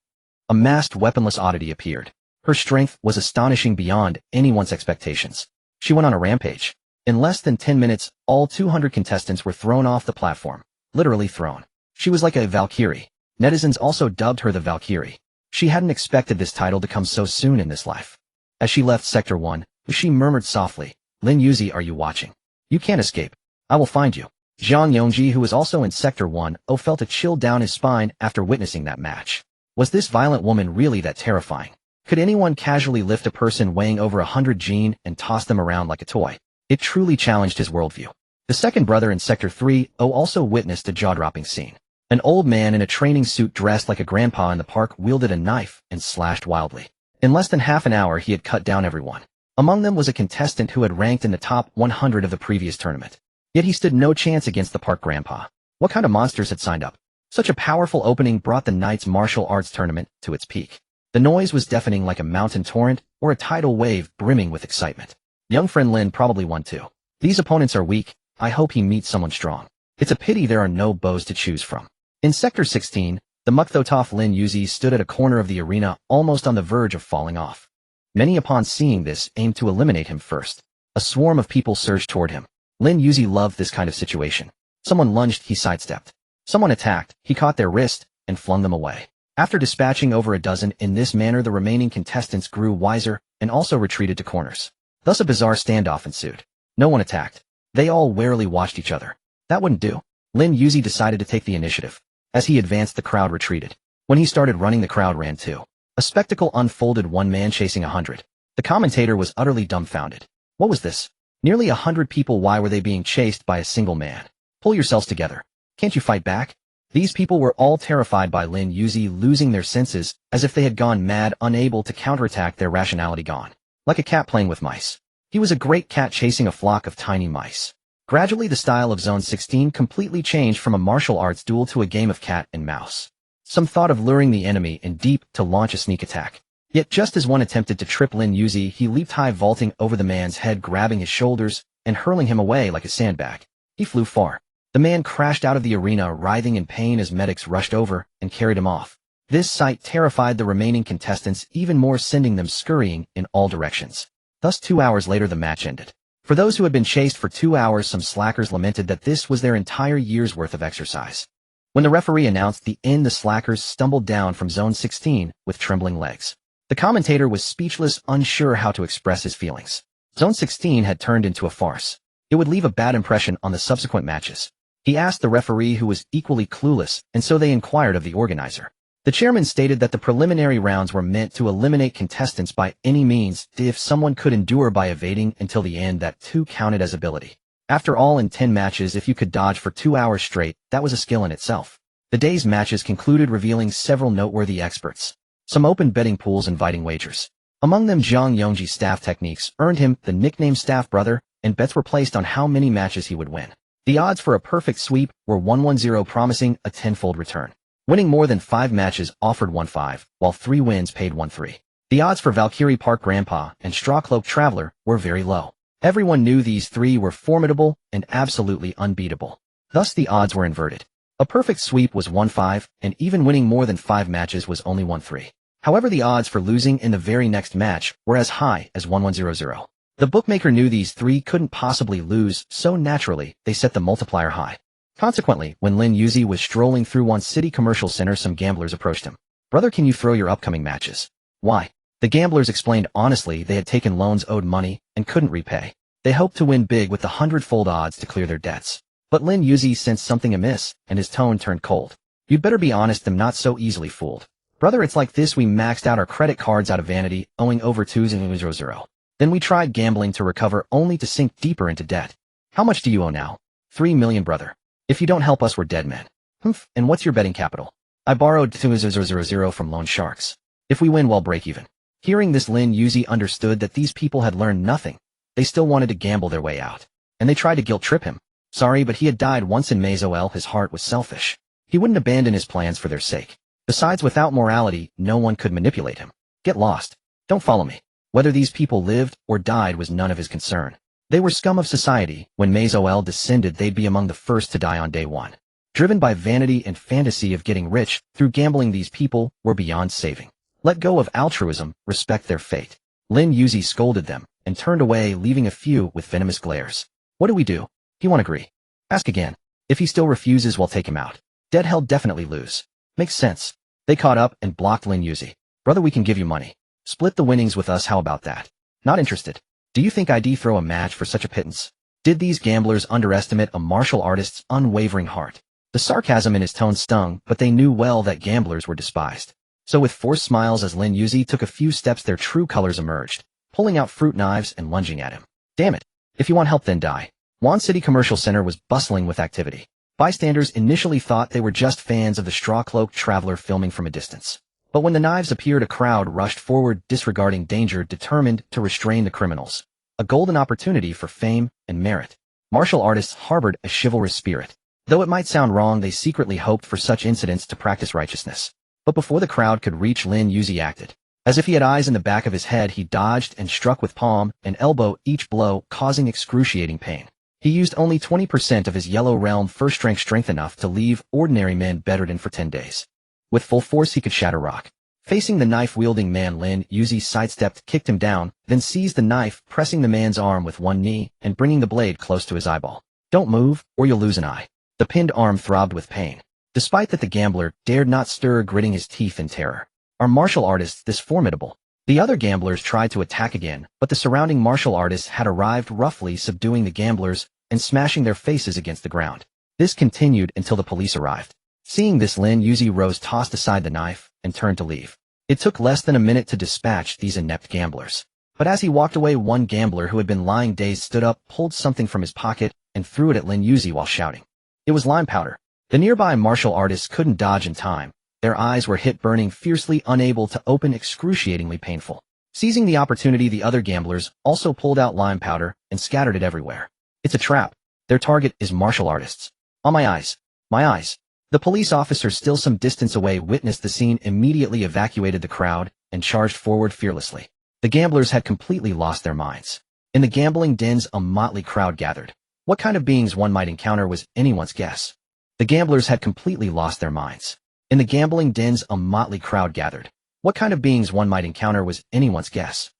a masked weaponless oddity appeared. Her strength was astonishing beyond anyone's expectations. She went on a rampage. In less than 10 minutes, all 200 contestants were thrown off the platform. Literally thrown. She was like a Valkyrie. Netizens also dubbed her the Valkyrie. She hadn't expected this title to come so soon in this life. As she left Sector 1, she murmured softly, "Lin Yuzi, are you watching? You can't escape. I will find you." Zhang Yongji, who was also in Sector 1, felt a chill down his spine after witnessing that match. Was this violent woman really that terrifying? Could anyone casually lift a person weighing over 100 Jin and toss them around like a toy? It truly challenged his worldview. The second brother in Sector 3 also witnessed a jaw-dropping scene. An old man in a training suit dressed like a grandpa in the park wielded a knife and slashed wildly. In less than half an hour, he had cut down everyone. Among them was a contestant who had ranked in the top 100 of the previous tournament. Yet he stood no chance against the park grandpa. What kind of monsters had signed up? Such a powerful opening brought the night's martial arts tournament to its peak. The noise was deafening, like a mountain torrent or a tidal wave brimming with excitement. Young friend Lin probably won too. These opponents are weak. I hope he meets someone strong. It's a pity there are no bows to choose from. In Sector 16, the Mukthotov Lin Yuzi stood at a corner of the arena, almost on the verge of falling off. Many, upon seeing this, aimed to eliminate him first. A swarm of people surged toward him. Lin Yuzi loved this kind of situation. Someone lunged, he sidestepped. Someone attacked, he caught their wrist and flung them away. After dispatching over a dozen in this manner, the remaining contestants grew wiser and also retreated to corners. Thus a bizarre standoff ensued. No one attacked. They all warily watched each other. That wouldn't do. Lin Yuzi decided to take the initiative. As he advanced, the crowd retreated. When he started running, the crowd ran too. A spectacle unfolded, 1 man chasing 100. The commentator was utterly dumbfounded. What was this? Nearly 100 people. Why were they being chased by a single man? Pull yourselves together. Can't you fight back? These people were all terrified by Lin Yuzi, losing their senses, as if they had gone mad, unable to counterattack, their rationality gone. Like a cat playing with mice. He was a great cat chasing a flock of tiny mice. Gradually, the style of Zone 16 completely changed from a martial arts duel to a game of cat and mouse. Some thought of luring the enemy in deep to launch a sneak attack. Yet just as one attempted to trip Lin Yuzi, he leaped high, vaulting over the man's head, grabbing his shoulders and hurling him away like a sandbag. He flew far. The man crashed out of the arena, writhing in pain as medics rushed over and carried him off. This sight terrified the remaining contestants even more, sending them scurrying in all directions. Thus 2 hours later, the match ended. For those who had been chased for 2 hours, some slackers lamented that this was their entire year's worth of exercise. When the referee announced the end, the slackers stumbled down from Zone 16 with trembling legs. The commentator was speechless, unsure how to express his feelings. Zone 16 had turned into a farce. It would leave a bad impression on the subsequent matches. He asked the referee, who was equally clueless, and so they inquired of the organizer. The chairman stated that the preliminary rounds were meant to eliminate contestants by any means. If someone could endure by evading until the end, that too counted as ability. After all, in 10 matches, if you could dodge for 2 hours straight, that was a skill in itself. The day's matches concluded, revealing several noteworthy experts. Some opened betting pools inviting wagers. Among them, Zhang Yongji's staff techniques earned him the nickname Staff Brother, and bets were placed on how many matches he would win. The odds for a perfect sweep were 110, promising a tenfold return. Winning more than 5 matches offered 1-5, while 3 wins paid 1-3. The odds for Valkyrie Park Grandpa and Strawcloak Traveler were very low. Everyone knew these 3 were formidable and absolutely unbeatable. Thus the odds were inverted. A perfect sweep was 1-5, and even winning more than 5 matches was only 1-3. However, the odds for losing in the very next match were as high as 1-1-0-0. The bookmaker knew these 3 couldn't possibly lose, so naturally, they set the multiplier high. Consequently, when Lin Yuzi was strolling through one city commercial center, some gamblers approached him. "Brother, can you throw your upcoming matches?" "Why?" The gamblers explained honestly they had taken loans, owed money, and couldn't repay. They hoped to win big with the 100-fold odds to clear their debts. But Lin Yuzi sensed something amiss, and his tone turned cold. "You'd better be honest, I'm not so easily fooled. Brother, it's like this: we maxed out our credit cards out of vanity, owing over 2,000. Then we tried gambling to recover, only to sink deeper into debt. How much do you owe now?" 3 million, brother. If you don't help us, we're dead men." "Humph, and what's your betting capital?" "I borrowed 2,000 from loan sharks. If we win, we'll break even." Hearing this, Lin Yuzi understood that these people had learned nothing. They still wanted to gamble their way out. And they tried to guilt-trip him. Sorry, but he had died once in Mazoel. His heart was selfish. He wouldn't abandon his plans for their sake. Besides, without morality, no one could manipulate him. "Get lost. Don't follow me." Whether these people lived or died was none of his concern. They were scum of society. When Mazoel descended, they'd be among the first to die on day one. Driven by vanity and fantasy of getting rich through gambling, these people were beyond saving. Let go of altruism, respect their fate. Lin Yuzi scolded them and turned away, leaving a few with venomous glares. "What do we do? He won't agree." "Ask again. If he still refuses, we'll take him out." "Dead, he'll definitely lose." "Makes sense." They caught up and blocked Lin Yuzi. "Brother, we can give you money. Split the winnings with us, how about that?" "Not interested." "Do you think I'd throw a match for such a pittance?" Did these gamblers underestimate a martial artist's unwavering heart? The sarcasm in his tone stung, but they knew well that gamblers were despised. So with forced smiles, as Lin Yuzi took a few steps, their true colors emerged, pulling out fruit knives and lunging at him. "Damn it. If you want help, then die." Wan City Commercial Center was bustling with activity. Bystanders initially thought they were just fans of the Strawcloak Traveler filming from a distance. But when the knives appeared, a crowd rushed forward, disregarding danger, determined to restrain the criminals. A golden opportunity for fame and merit. Martial artists harbored a chivalrous spirit. Though it might sound wrong, they secretly hoped for such incidents to practice righteousness. But before the crowd could reach, Lin Yuzi acted. As if he had eyes in the back of his head, he dodged and struck with palm and elbow, each blow causing excruciating pain. He used only 20% of his Yellow Realm first strength enough to leave ordinary men bedridden for 10 days. With full force, he could shatter rock. Facing the knife-wielding man, Lin Yuzi sidestepped, kicked him down, then seized the knife, pressing the man's arm with one knee and bringing the blade close to his eyeball. "Don't move, or you'll lose an eye." The pinned arm throbbed with pain. Despite that, the gambler dared not stir, gritting his teeth in terror. Are martial artists this formidable? The other gamblers tried to attack again, but the surrounding martial artists had arrived, roughly subduing the gamblers and smashing their faces against the ground. This continued until the police arrived. Seeing this, Lin Yuzi rose, tossed aside the knife, and turned to leave. It took less than a minute to dispatch these inept gamblers. But as he walked away, one gambler who had been lying dazed stood up, pulled something from his pocket, and threw it at Lin Yuzi while shouting. It was lime powder. The nearby martial artists couldn't dodge in time. Their eyes were hit, burning fiercely, unable to open, excruciatingly painful. Seizing the opportunity, the other gamblers also pulled out lime powder and scattered it everywhere. It's a trap. Their target is martial artists. "On my eyes. My eyes." The police officer, still some distance away, witnessed the scene, immediately evacuated the crowd, and charged forward fearlessly. The gamblers had completely lost their minds. In the gambling dens, a motley crowd gathered. What kind of beings one might encounter was anyone's guess. The gamblers had completely lost their minds. In the gambling dens, a motley crowd gathered. What kind of beings one might encounter was anyone's guess.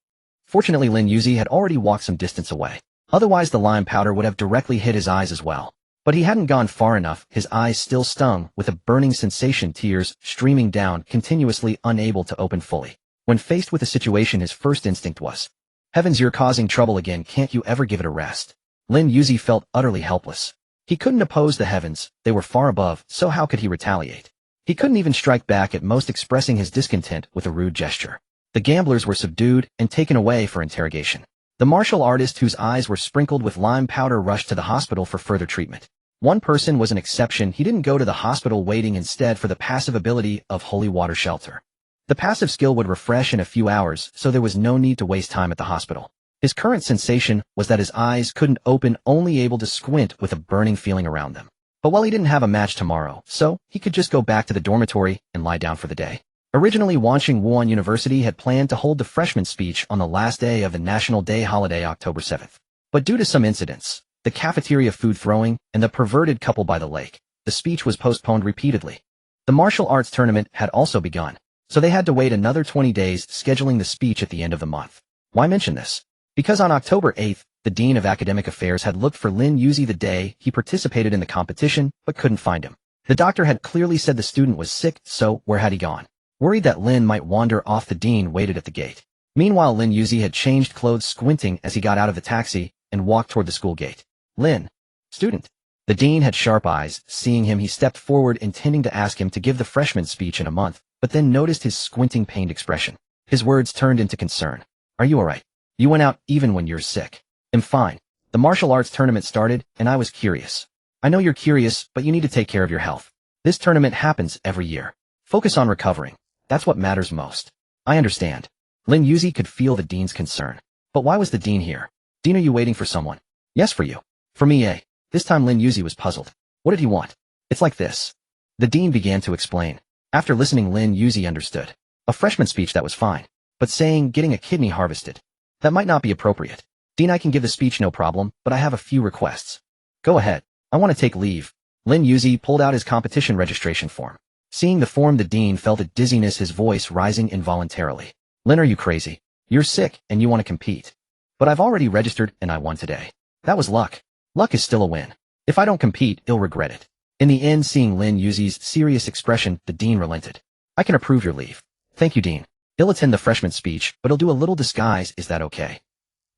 Fortunately, Lin Yuzi had already walked some distance away. Otherwise, the lime powder would have directly hit his eyes as well. But he hadn't gone far enough. His eyes still stung with a burning sensation, tears streaming down continuously, unable to open fully. When faced with a situation, his first instinct was, "Heavens, you're causing trouble again. Can't you ever give it a rest?" Lin Yuzi felt utterly helpless. He couldn't oppose the heavens. They were far above, so how could he retaliate? He couldn't even strike back, at most expressing his discontent with a rude gesture. The gamblers were subdued and taken away for interrogation. The martial artist, whose eyes were sprinkled with lime powder, rushed to the hospital for further treatment. One person was an exception. He didn't go to the hospital, waiting instead for the passive ability of Holy Water Shelter. The passive skill would refresh in a few hours, so there was no need to waste time at the hospital. His current sensation was that his eyes couldn't open, only able to squint with a burning feeling around them. But while he didn't have a match tomorrow, so he could just go back to the dormitory and lie down for the day. Originally, Wancheng Wuhan University had planned to hold the freshman speech on the last day of the National Day holiday, October 7th. But due to some incidents, the cafeteria food throwing, and the perverted couple by the lake, the speech was postponed repeatedly. The martial arts tournament had also begun, so they had to wait another 20 days, scheduling the speech at the end of the month. Why mention this? Because on October 8th, the Dean of Academic Affairs had looked for Lin Yuzi the day he participated in the competition, but couldn't find him. The doctor had clearly said the student was sick, so where had he gone? Worried that Lin might wander off, the dean waited at the gate. Meanwhile, Lin Yuzi had changed clothes, squinting as he got out of the taxi and walked toward the school gate. Lin. Student. The dean had sharp eyes. Seeing him, he stepped forward, intending to ask him to give the freshman speech in a month, but then noticed his squinting, pained expression. His words turned into concern. Are you alright? You went out even when you're sick. I'm fine. The martial arts tournament started, and I was curious. I know you're curious, but you need to take care of your health. This tournament happens every year. Focus on recovering. That's what matters most. I understand. Lin Yuzi could feel the dean's concern. But why was the dean here? Dean, are you waiting for someone? Yes, for you. For me, eh? This time Lin Yuzi was puzzled. What did he want? It's like this. The dean began to explain. After listening, Lin Yuzi understood. A freshman speech, that was fine. But saying getting a kidney harvested, that might not be appropriate. Dean, I can give the speech no problem, but I have a few requests. Go ahead. I want to take leave. Lin Yuzi pulled out his competition registration form. Seeing the form, the dean felt a dizziness, his voice rising involuntarily. Lin, are you crazy? You're sick, and you want to compete. But I've already registered, and I won today. That was luck. Luck is still a win. If I don't compete, you'll regret it. In the end, seeing Lin Yuzi's serious expression, the dean relented. I can approve your leave. Thank you, dean. He'll attend the freshman speech, but he'll do a little disguise. Is that okay?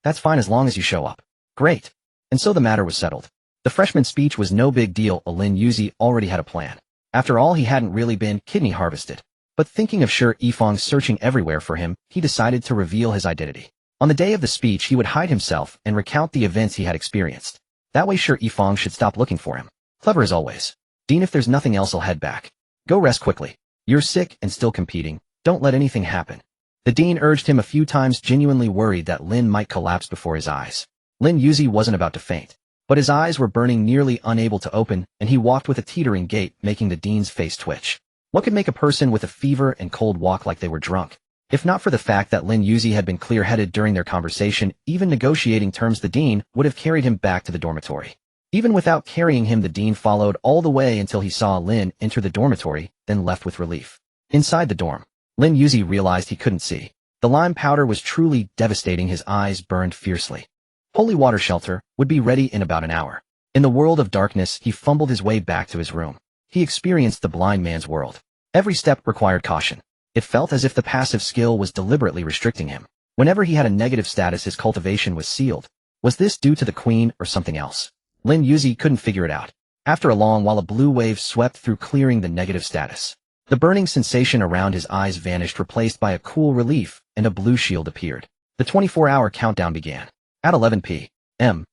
That's fine as long as you show up. Great. And so the matter was settled. The freshman speech was no big deal. Lin Yuzi already had a plan. After all, he hadn't really been kidney harvested. But thinking of Shi Yifang searching everywhere for him, he decided to reveal his identity. On the day of the speech, he would hide himself and recount the events he had experienced. That way Shi Yifang should stop looking for him. Clever as always. Dean, if there's nothing else, I'll head back. Go rest quickly. You're sick and still competing. Don't let anything happen. The dean urged him a few times, genuinely worried that Lin might collapse before his eyes. Lin Yuzi wasn't about to faint, but his eyes were burning, nearly unable to open, and he walked with a teetering gait, making the dean's face twitch. What could make a person with a fever and cold walk like they were drunk? If not for the fact that Lin Yuzi had been clear-headed during their conversation, even negotiating terms, the dean would have carried him back to the dormitory. Even without carrying him, the dean followed all the way until he saw Lin enter the dormitory, then left with relief. Inside the dorm, Lin Yuzi realized he couldn't see. The lime powder was truly devastating. His eyes burned fiercely. Holy water shelter would be ready in about an hour. In the world of darkness, he fumbled his way back to his room. He experienced the blind man's world. Every step required caution. It felt as if the passive skill was deliberately restricting him. Whenever he had a negative status, his cultivation was sealed. Was this due to the queen or something else? Lin Yuzi couldn't figure it out. After a long while, a blue wave swept through, clearing the negative status. The burning sensation around his eyes vanished, replaced by a cool relief, and a blue shield appeared. The 24-hour countdown began. At 11 p.m.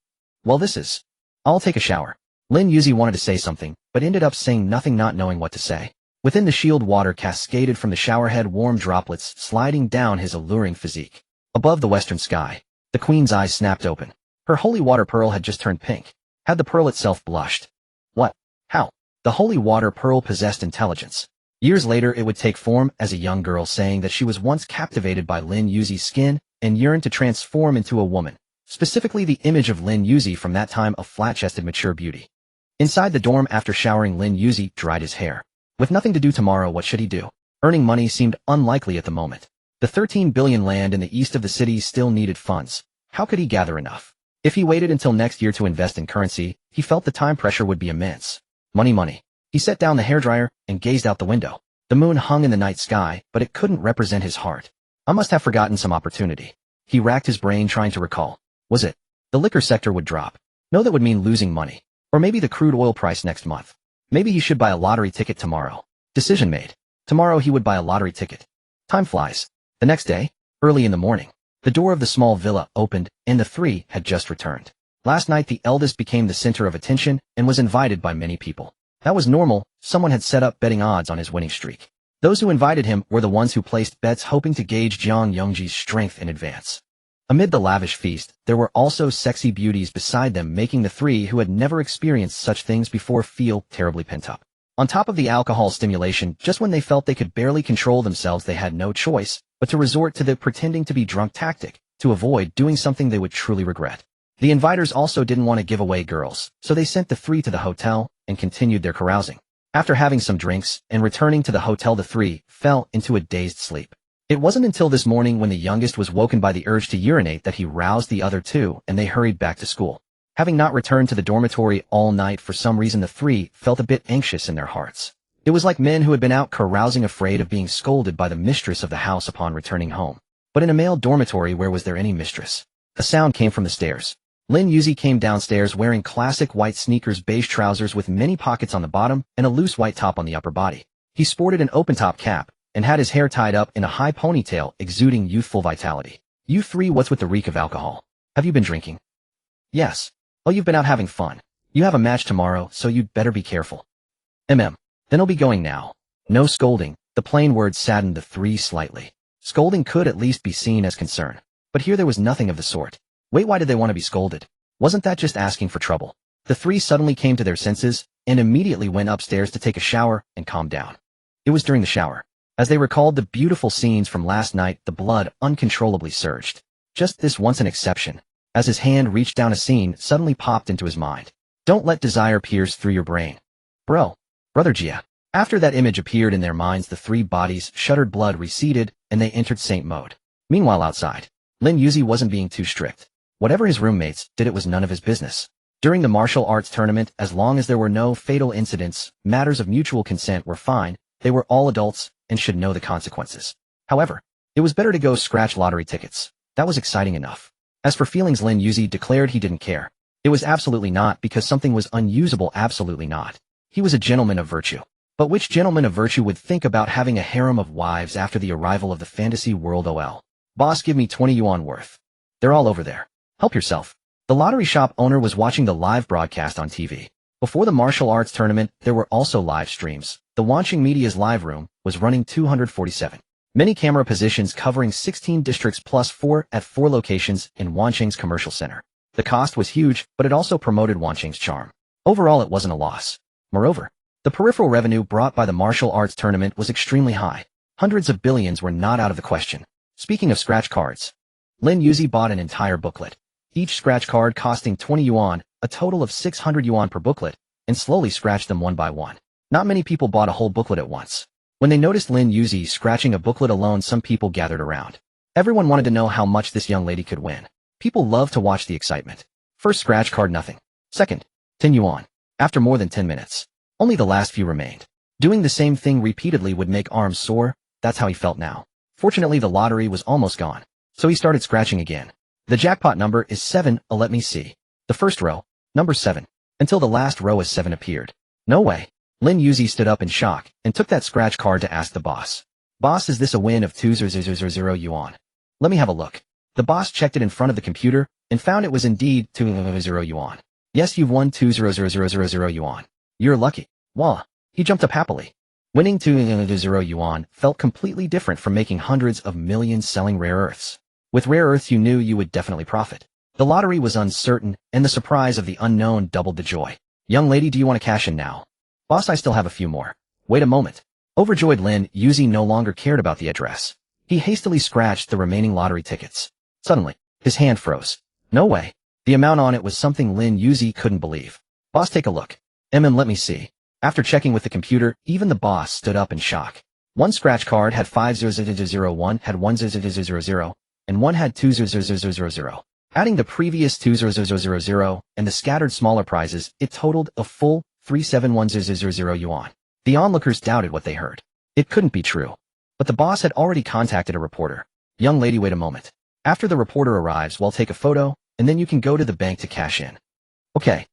Well, this is... I'll take a shower. Lin Yuzi wanted to say something, but ended up saying nothing, not knowing what to say. Within the shield, water cascaded from the showerhead, warm droplets sliding down his alluring physique. Above the western sky, the queen's eyes snapped open. Her holy water pearl had just turned pink. Had the pearl itself blushed? What? How? The holy water pearl possessed intelligence. Years later, it would take form as a young girl, saying that she was once captivated by Lin Yuzi's skin and yearned to transform into a woman. Specifically, the image of Lin Yuzi from that time, a flat-chested, mature beauty. Inside the dorm, after showering, Lin Yuzi dried his hair. With nothing to do tomorrow, what should he do? Earning money seemed unlikely at the moment. The 13 billion land in the east of the city still needed funds. How could he gather enough? If he waited until next year to invest in currency, he felt the time pressure would be immense. Money, money. He set down the hairdryer and gazed out the window. The moon hung in the night sky, but it couldn't represent his heart. I must have forgotten some opportunity. He racked his brain, trying to recall. Was it? The liquor sector would drop. No, that would mean losing money. Or maybe the crude oil price next month. Maybe he should buy a lottery ticket tomorrow. Decision made. Tomorrow he would buy a lottery ticket. Time flies. The next day, early in the morning, the door of the small villa opened, and the three had just returned. Last night, the eldest became the center of attention and was invited by many people. That was normal. Someone had set up betting odds on his winning streak. Those who invited him were the ones who placed bets, hoping to gauge Jiang Yongji's strength in advance. Amid the lavish feast, there were also sexy beauties beside them, making the three who had never experienced such things before feel terribly pent up. On top of the alcohol stimulation, just when they felt they could barely control themselves, they had no choice but to resort to the pretending to be drunk tactic to avoid doing something they would truly regret. The inviters also didn't want to give away girls, so they sent the three to the hotel and continued their carousing. After having some drinks and returning to the hotel, the three fell into a dazed sleep. It wasn't until this morning, when the youngest was woken by the urge to urinate, that he roused the other two and they hurried back to school. Having not returned to the dormitory all night, for some reason the three felt a bit anxious in their hearts. It was like men who had been out carousing, afraid of being scolded by the mistress of the house upon returning home. But in a male dormitory, where was there any mistress? A sound came from the stairs. Lin Yuzi came downstairs wearing classic white sneakers, beige trousers with many pockets on the bottom, and a loose white top on the upper body. He sported an open-top cap and had his hair tied up in a high ponytail, exuding youthful vitality. You three, what's with the reek of alcohol? Have you been drinking? Yes. Oh, you've been out having fun. You have a match tomorrow, so you'd better be careful. Then I'll be going now. No scolding. The plain words saddened the three slightly. Scolding could at least be seen as concern. But here there was nothing of the sort. Wait, why did they want to be scolded? Wasn't that just asking for trouble? The three suddenly came to their senses and immediately went upstairs to take a shower and calm down. It was during the shower. As they recalled the beautiful scenes from last night, the blood uncontrollably surged. Just this once an exception. As his hand reached down, a scene suddenly popped into his mind. Don't let desire pierce through your brain. Brother Jia. After that image appeared in their minds, the three bodies shuddered, blood receded, and they entered saint mode. Meanwhile outside, Lin Yuzi wasn't being too strict. Whatever his roommates did, it was none of his business. During the martial arts tournament, as long as there were no fatal incidents, matters of mutual consent were fine. They were all adults and should know the consequences. However, it was better to go scratch lottery tickets. That was exciting enough. As for feelings, Lin Yuzi declared he didn't care. It was absolutely not because something was unusable, absolutely not. He was a gentleman of virtue. But which gentleman of virtue would think about having a harem of wives after the arrival of the fantasy world? OL. Boss, give me 20 yuan worth. They're all over there. Help yourself. The lottery shop owner was watching the live broadcast on TV. Before the martial arts tournament, there were also live streams. The Wancheng Media's live room was running 247. Many camera positions covering 16 districts plus 4 at 4 locations in Wancheng's commercial center. The cost was huge, but it also promoted Wancheng's charm. Overall, it wasn't a loss. Moreover, the peripheral revenue brought by the martial arts tournament was extremely high. Hundreds of billions were not out of the question. Speaking of scratch cards, Lin Yuzi bought an entire booklet. Each scratch card costing 20 yuan, a total of 600 yuan per booklet, and slowly scratched them one by one. Not many people bought a whole booklet at once. When they noticed Lin Yuzi scratching a booklet alone, some people gathered around. Everyone wanted to know how much this young lady could win. People loved to watch the excitement. First scratch card, nothing. Second, 10 yuan. After more than 10 minutes, only the last few remained. Doing the same thing repeatedly would make arms sore. That's how he felt now. Fortunately, the lottery was almost gone, so he started scratching again. The jackpot number is 7. Let me see. The first row, number 7. Until the last row as 7 appeared. No way. Lin Yuzi stood up in shock and took that scratch card to ask the boss. Boss, is this a win of 2,000 yuan? Let me have a look. The boss checked it in front of the computer and found it was indeed 2,000 yuan. Yes, you've won 2,000 yuan. You're lucky. Voila. He jumped up happily. Winning 2,000 yuan felt completely different from making hundreds of millions selling rare earths. With rare earths, you knew you would definitely profit. The lottery was uncertain, and the surprise of the unknown doubled the joy. Young lady, do you want to cash in now? Boss, I still have a few more. Wait a moment. Overjoyed Lin Yuzi no longer cared about the address. He hastily scratched the remaining lottery tickets. Suddenly, his hand froze. No way. The amount on it was something Lin Yuzi couldn't believe. Boss, take a look. Let me see. After checking with the computer, even the boss stood up in shock. One scratch card had 5,000, one had 1,000, and one had 2,000. Adding the previous 2,000 and the scattered smaller prizes, it totaled a full 371,000 yuan. The onlookers doubted what they heard. It couldn't be true. But the boss had already contacted a reporter. Young lady, wait a moment. After the reporter arrives, we'll take a photo, and then you can go to the bank to cash in. Okay.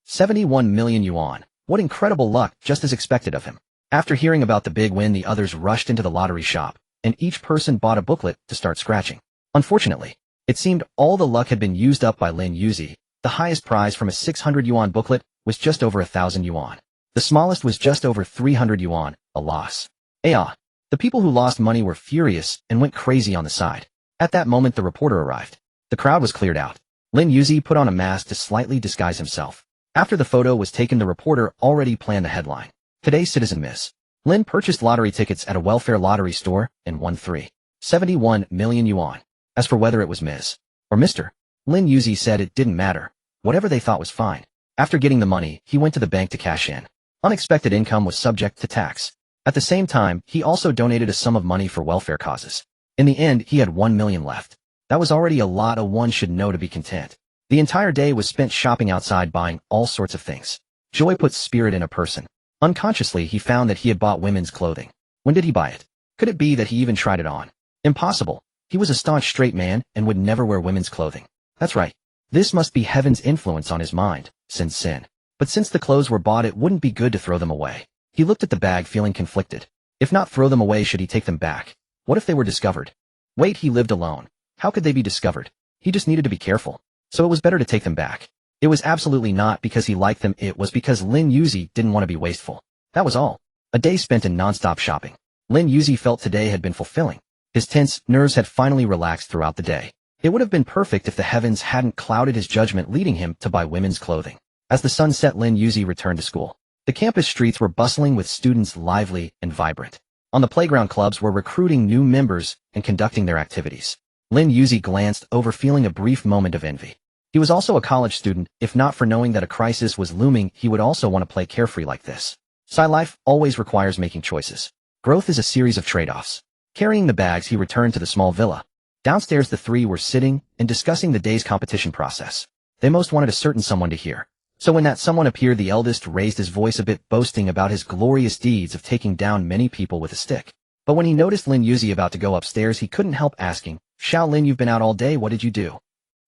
71 million yuan. What incredible luck, just as expected of him. After hearing about the big win, the others rushed into the lottery shop, and each person bought a booklet to start scratching. Unfortunately, it seemed all the luck had been used up by Lin Yuzi. The highest prize from a 600 yuan booklet was just over 1,000 yuan. The smallest was just over 300 yuan, a loss. The people who lost money were furious and went crazy on the side. At that moment the reporter arrived. The crowd was cleared out. Lin Yuzi put on a mask to slightly disguise himself. After the photo was taken, the reporter already planned the headline. Today's citizen Miss Lin purchased lottery tickets at a welfare lottery store and won 371 million yuan. As for whether it was Ms. or Mr. Lin Yuzi said it didn't matter. Whatever they thought was fine. After getting the money, he went to the bank to cash in. Unexpected income was subject to tax. At the same time, he also donated a sum of money for welfare causes. In the end, he had 1 million left. That was already a lot. One should know to be content. The entire day was spent shopping outside, buying all sorts of things. Joy puts spirit in a person. Unconsciously, he found that he had bought women's clothing. When did he buy it? Could it be that he even tried it on? Impossible. He was a staunch straight man and would never wear women's clothing. That's right. This must be heaven's influence on his mind, sin. But since the clothes were bought, it wouldn't be good to throw them away. He looked at the bag feeling conflicted. If not throw them away, should he take them back? What if they were discovered? Wait, he lived alone. How could they be discovered? He just needed to be careful. So it was better to take them back. It was absolutely not because he liked them, it was because Lin Yuzi didn't want to be wasteful. That was all. A day spent in non-stop shopping. Lin Yuzi felt today had been fulfilling. His tense nerves had finally relaxed throughout the day. It would have been perfect if the heavens hadn't clouded his judgment, leading him to buy women's clothing. As the sun set, Lin Yuzi returned to school. The campus streets were bustling with students, lively and vibrant. On the playground, clubs were recruiting new members and conducting their activities. Lin Yuzi glanced over, feeling a brief moment of envy. He was also a college student. If not for knowing that a crisis was looming, he would also want to play carefree like this. Sci life always requires making choices. Growth is a series of trade-offs. Carrying the bags, he returned to the small villa. Downstairs, the three were sitting and discussing the day's competition process. They most wanted a certain someone to hear. So when that someone appeared, the eldest raised his voice a bit, boasting about his glorious deeds of taking down many people with a stick. But when he noticed Lin Yuzi about to go upstairs, he couldn't help asking, "Xiao Lin, you've been out all day, what did you do?"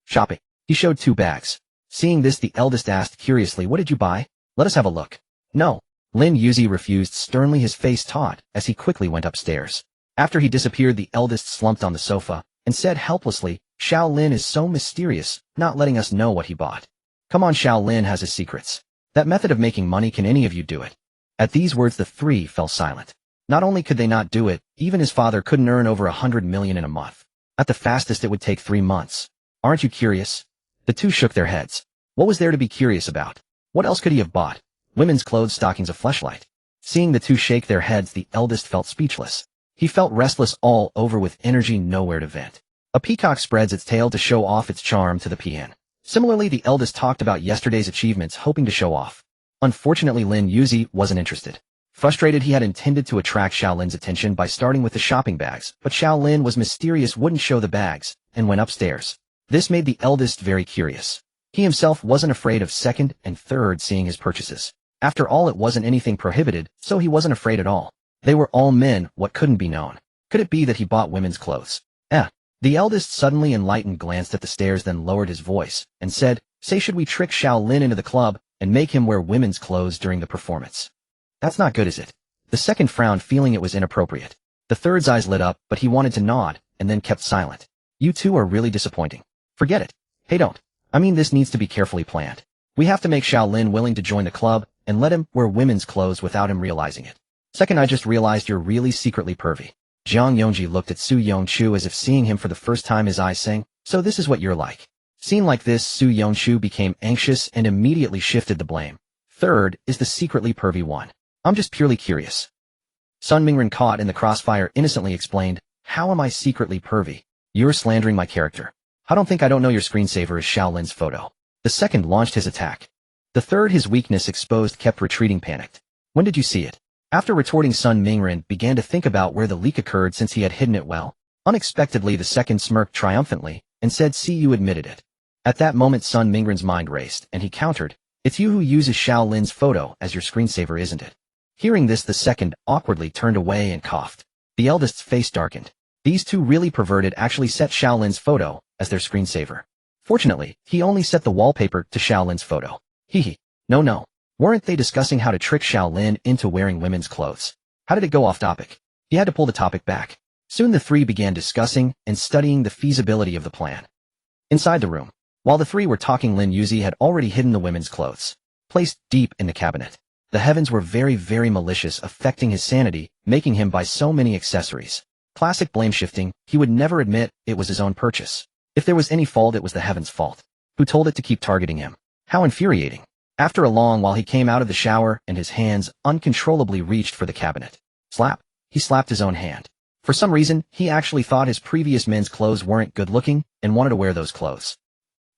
"Shopping." He showed 2 bags. Seeing this, the eldest asked curiously, "What did you buy? Let us have a look." "No." Lin Yuzi refused sternly, his face taut, as he quickly went upstairs. After he disappeared, the eldest slumped on the sofa and said helplessly, "Xiao Lin is so mysterious, not letting us know what he bought. Come on, Xiao Lin has his secrets. That method of making money, can any of you do it?" At these words, the 3 fell silent. Not only could they not do it, even his father couldn't earn over 100 million in a month. At the fastest, it would take 3 months. "Aren't you curious?" The 2 shook their heads. What was there to be curious about? What else could he have bought? Women's clothes, stockings, a fleshlight. Seeing the 2 shake their heads, the eldest felt speechless. He felt restless all over, with energy nowhere to vent. A peacock spreads its tail to show off its charm to the peon. Similarly, the eldest talked about yesterday's achievements, hoping to show off. Unfortunately, Lin Yuzi wasn't interested. Frustrated, he had intended to attract Xiao Lin's attention by starting with the shopping bags, but Xiao Lin was mysterious, wouldn't show the bags, and went upstairs. This made the eldest very curious. He himself wasn't afraid of second and third seeing his purchases. After all, it wasn't anything prohibited, so he wasn't afraid at all. They were all men. What couldn't be known? Could it be that he bought women's clothes? The eldest, suddenly enlightened, glanced at the stairs, then lowered his voice and said, "Say, should we trick Xiao Lin into the club and make him wear women's clothes during the performance?" "That's not good, is it?" The second frowned, feeling it was inappropriate. The third's eyes lit up, but he wanted to nod and then kept silent. "You two are really disappointing. Forget it." "Hey, don't. I mean, this needs to be carefully planned. We have to make Xiao Lin willing to join the club and let him wear women's clothes without him realizing it. Second, I just realized you're really secretly pervy." Jiang Yongji looked at Su Yongchu as if seeing him for the first time, his eyes saying, "So this is what you're like." Seen like this, Su Yongchu became anxious and immediately shifted the blame. "Third is the secretly pervy one. I'm just purely curious." Sun Mingren, caught in the crossfire, innocently explained, "How am I secretly pervy? You're slandering my character. I don't know your screensaver is Xiao Lin's photo." The second launched his attack. The third, his weakness exposed, kept retreating, panicked. "When did you see it?" After retorting, Sun Mingren began to think about where the leak occurred, since he had hidden it well. Unexpectedly, the second smirked triumphantly and said, "See, you admitted it." At that moment, Sun Mingren's mind raced, and he countered, "It's you who uses Xiao Lin's photo as your screensaver, isn't it?" Hearing this, the second awkwardly turned away and coughed. The eldest's face darkened. These 2 really perverted actually set Xiao Lin's photo as their screensaver. Fortunately, he only set the wallpaper to Xiao Lin's photo. Hee. No. Weren't they discussing how to trick Xiao Lin into wearing women's clothes? How did it go off topic? He had to pull the topic back. Soon the 3 began discussing and studying the feasibility of the plan. Inside the room, while the 3 were talking, Lin Yuzi had already hidden the women's clothes, placed deep in the cabinet. The heavens were very, very malicious, affecting his sanity, making him buy so many accessories. Classic blame shifting, he would never admit it was his own purchase. If there was any fault, it was the heaven's fault. Who told it to keep targeting him? How infuriating. After a long while, he came out of the shower and his hands uncontrollably reached for the cabinet. Slap. He slapped his own hand. For some reason, he actually thought his previous men's clothes weren't good looking and wanted to wear those clothes.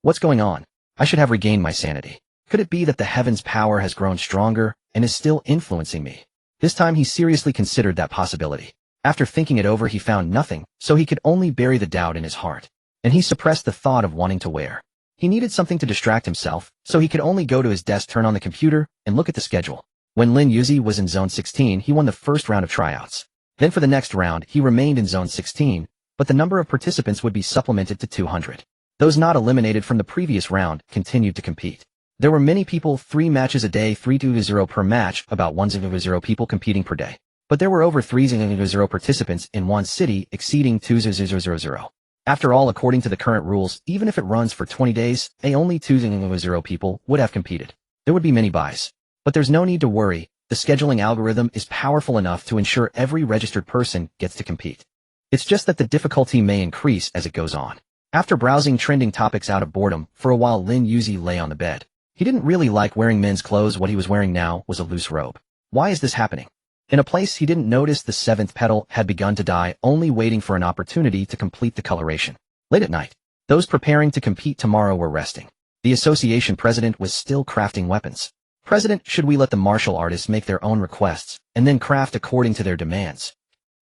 What's going on? I should have regained my sanity. Could it be that the heaven's power has grown stronger and is still influencing me? This time he seriously considered that possibility. After thinking it over, he found nothing, so he could only bury the doubt in his heart. And he suppressed the thought of wanting to wear. He needed something to distract himself, so he could only go to his desk, turn on the computer, and look at the schedule. When Lin Yuzi was in Zone 16, he won the first round of tryouts. Then for the next round, he remained in Zone 16, but the number of participants would be supplemented to 200. Those not eliminated from the previous round continued to compete. There were many people, 3 matches a day, 3-0 per match, about 1-0 people competing per day. But there were over 3-0 participants in one city, exceeding 2-0. After all, according to the current rules, even if it runs for 20 days, only 2-0 people would have competed. There would be many buys. But there's no need to worry. The scheduling algorithm is powerful enough to ensure every registered person gets to compete. It's just that the difficulty may increase as it goes on. After browsing trending topics out of boredom, for a while Lin Yuzi lay on the bed. He didn't really like wearing men's clothes. What he was wearing now was a loose robe. Why is this happening? In a place he didn't notice, the 7th petal had begun to die, only waiting for an opportunity to complete the coloration. Late at night, those preparing to compete tomorrow were resting. The association president was still crafting weapons. President, should we let the martial artists make their own requests and then craft according to their demands?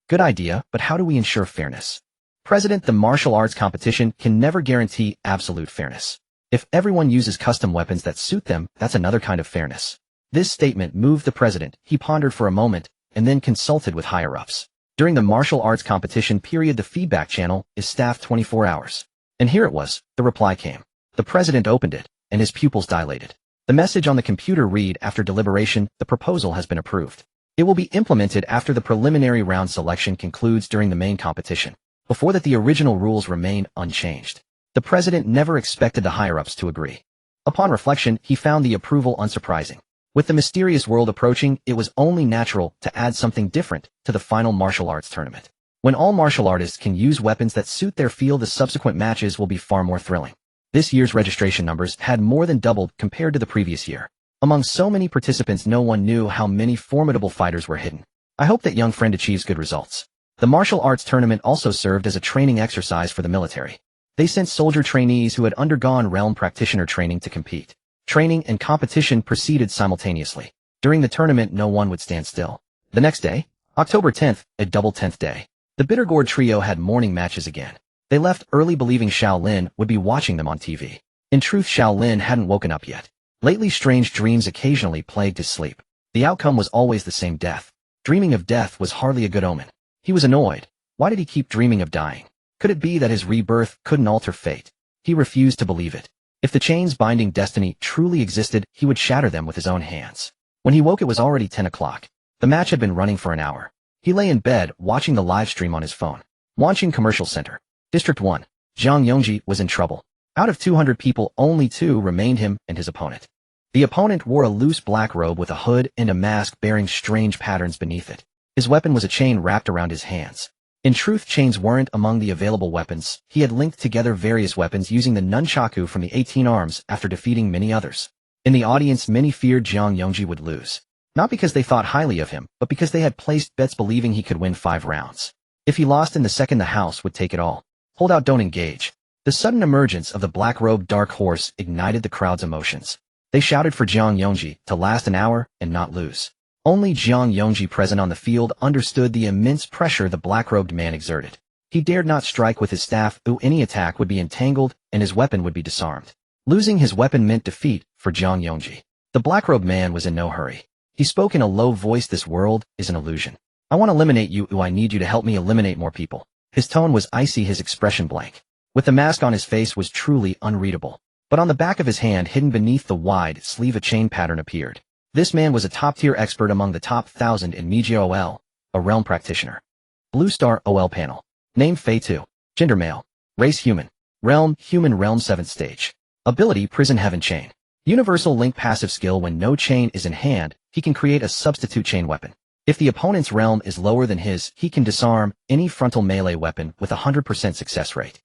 Good idea, but how do we ensure fairness? President, the martial arts competition can never guarantee absolute fairness. If everyone uses custom weapons that suit them, that's another kind of fairness. This statement moved the president. He pondered for a moment and then consulted with higher-ups. During the martial arts competition period, the feedback channel is staffed 24 hours. And here it was. The reply came. The president opened it, and his pupils dilated. The message on the computer read, after deliberation, the proposal has been approved. It will be implemented after the preliminary round selection concludes during the main competition. Before that, the original rules remain unchanged. The president never expected the higher-ups to agree. Upon reflection, he found the approval unsurprising. With the mysterious world approaching, it was only natural to add something different to the final martial arts tournament. When all martial artists can use weapons that suit their field, the subsequent matches will be far more thrilling. This year's registration numbers had more than doubled compared to the previous year. Among so many participants, no one knew how many formidable fighters were hidden. I hope that young friend achieves good results. The martial arts tournament also served as a training exercise for the military. They sent soldier trainees who had undergone realm practitioner training to compete. Training and competition proceeded simultaneously. During the tournament, no one would stand still. The next day, October 10th, a double 10th day, the Bittergourd trio had morning matches again. They left early believing Xiao Lin would be watching them on TV. In truth, Xiao Lin hadn't woken up yet. Lately, strange dreams occasionally plagued his sleep. The outcome was always the same: death. Dreaming of death was hardly a good omen. He was annoyed. Why did he keep dreaming of dying? Could it be that his rebirth couldn't alter fate? He refused to believe it. If the chains binding destiny truly existed, he would shatter them with his own hands. When he woke, it was already 10 o'clock. The match had been running for an hour. He lay in bed, watching the live stream on his phone. Launching Commercial Center. District 1. Zhang Yongji was in trouble. Out of 200 people, only 2 remained, him and his opponent. The opponent wore a loose black robe with a hood and a mask bearing strange patterns beneath it. His weapon was a chain wrapped around his hands. In truth, chains weren't among the available weapons. He had linked together various weapons using the nunchaku from the 18 arms after defeating many others. In the audience, many feared Zhang Yongji would lose. Not because they thought highly of him, but because they had placed bets believing he could win 5 rounds. If he lost in the second, the house would take it all. Hold out, don't engage. The sudden emergence of the black-robed dark horse ignited the crowd's emotions. They shouted for Zhang Yongji to last an hour and not lose. Only Zhang Yongji, present on the field, understood the immense pressure the black-robed man exerted. He dared not strike with his staff, or any attack would be entangled and his weapon would be disarmed. Losing his weapon meant defeat for Zhang Yongji. The black-robed man was in no hurry. He spoke in a low voice. This world is an illusion. I want to eliminate you, I need you to help me eliminate more people. His tone was icy, his expression blank. With the mask on, his face was truly unreadable. But on the back of his hand, hidden beneath the wide sleeve, a chain pattern appeared. This man was a top-tier expert among the top 1,000 in Meiji OL, a realm practitioner. Blue Star OL panel. Name Fei 2. Gender male. Race human. Realm human. Realm 7th stage. Ability Prison Heaven Chain. Universal link passive skill. When no chain is in hand, he can create a substitute chain weapon. If the opponent's realm is lower than his, he can disarm any frontal melee weapon with a 100% success rate.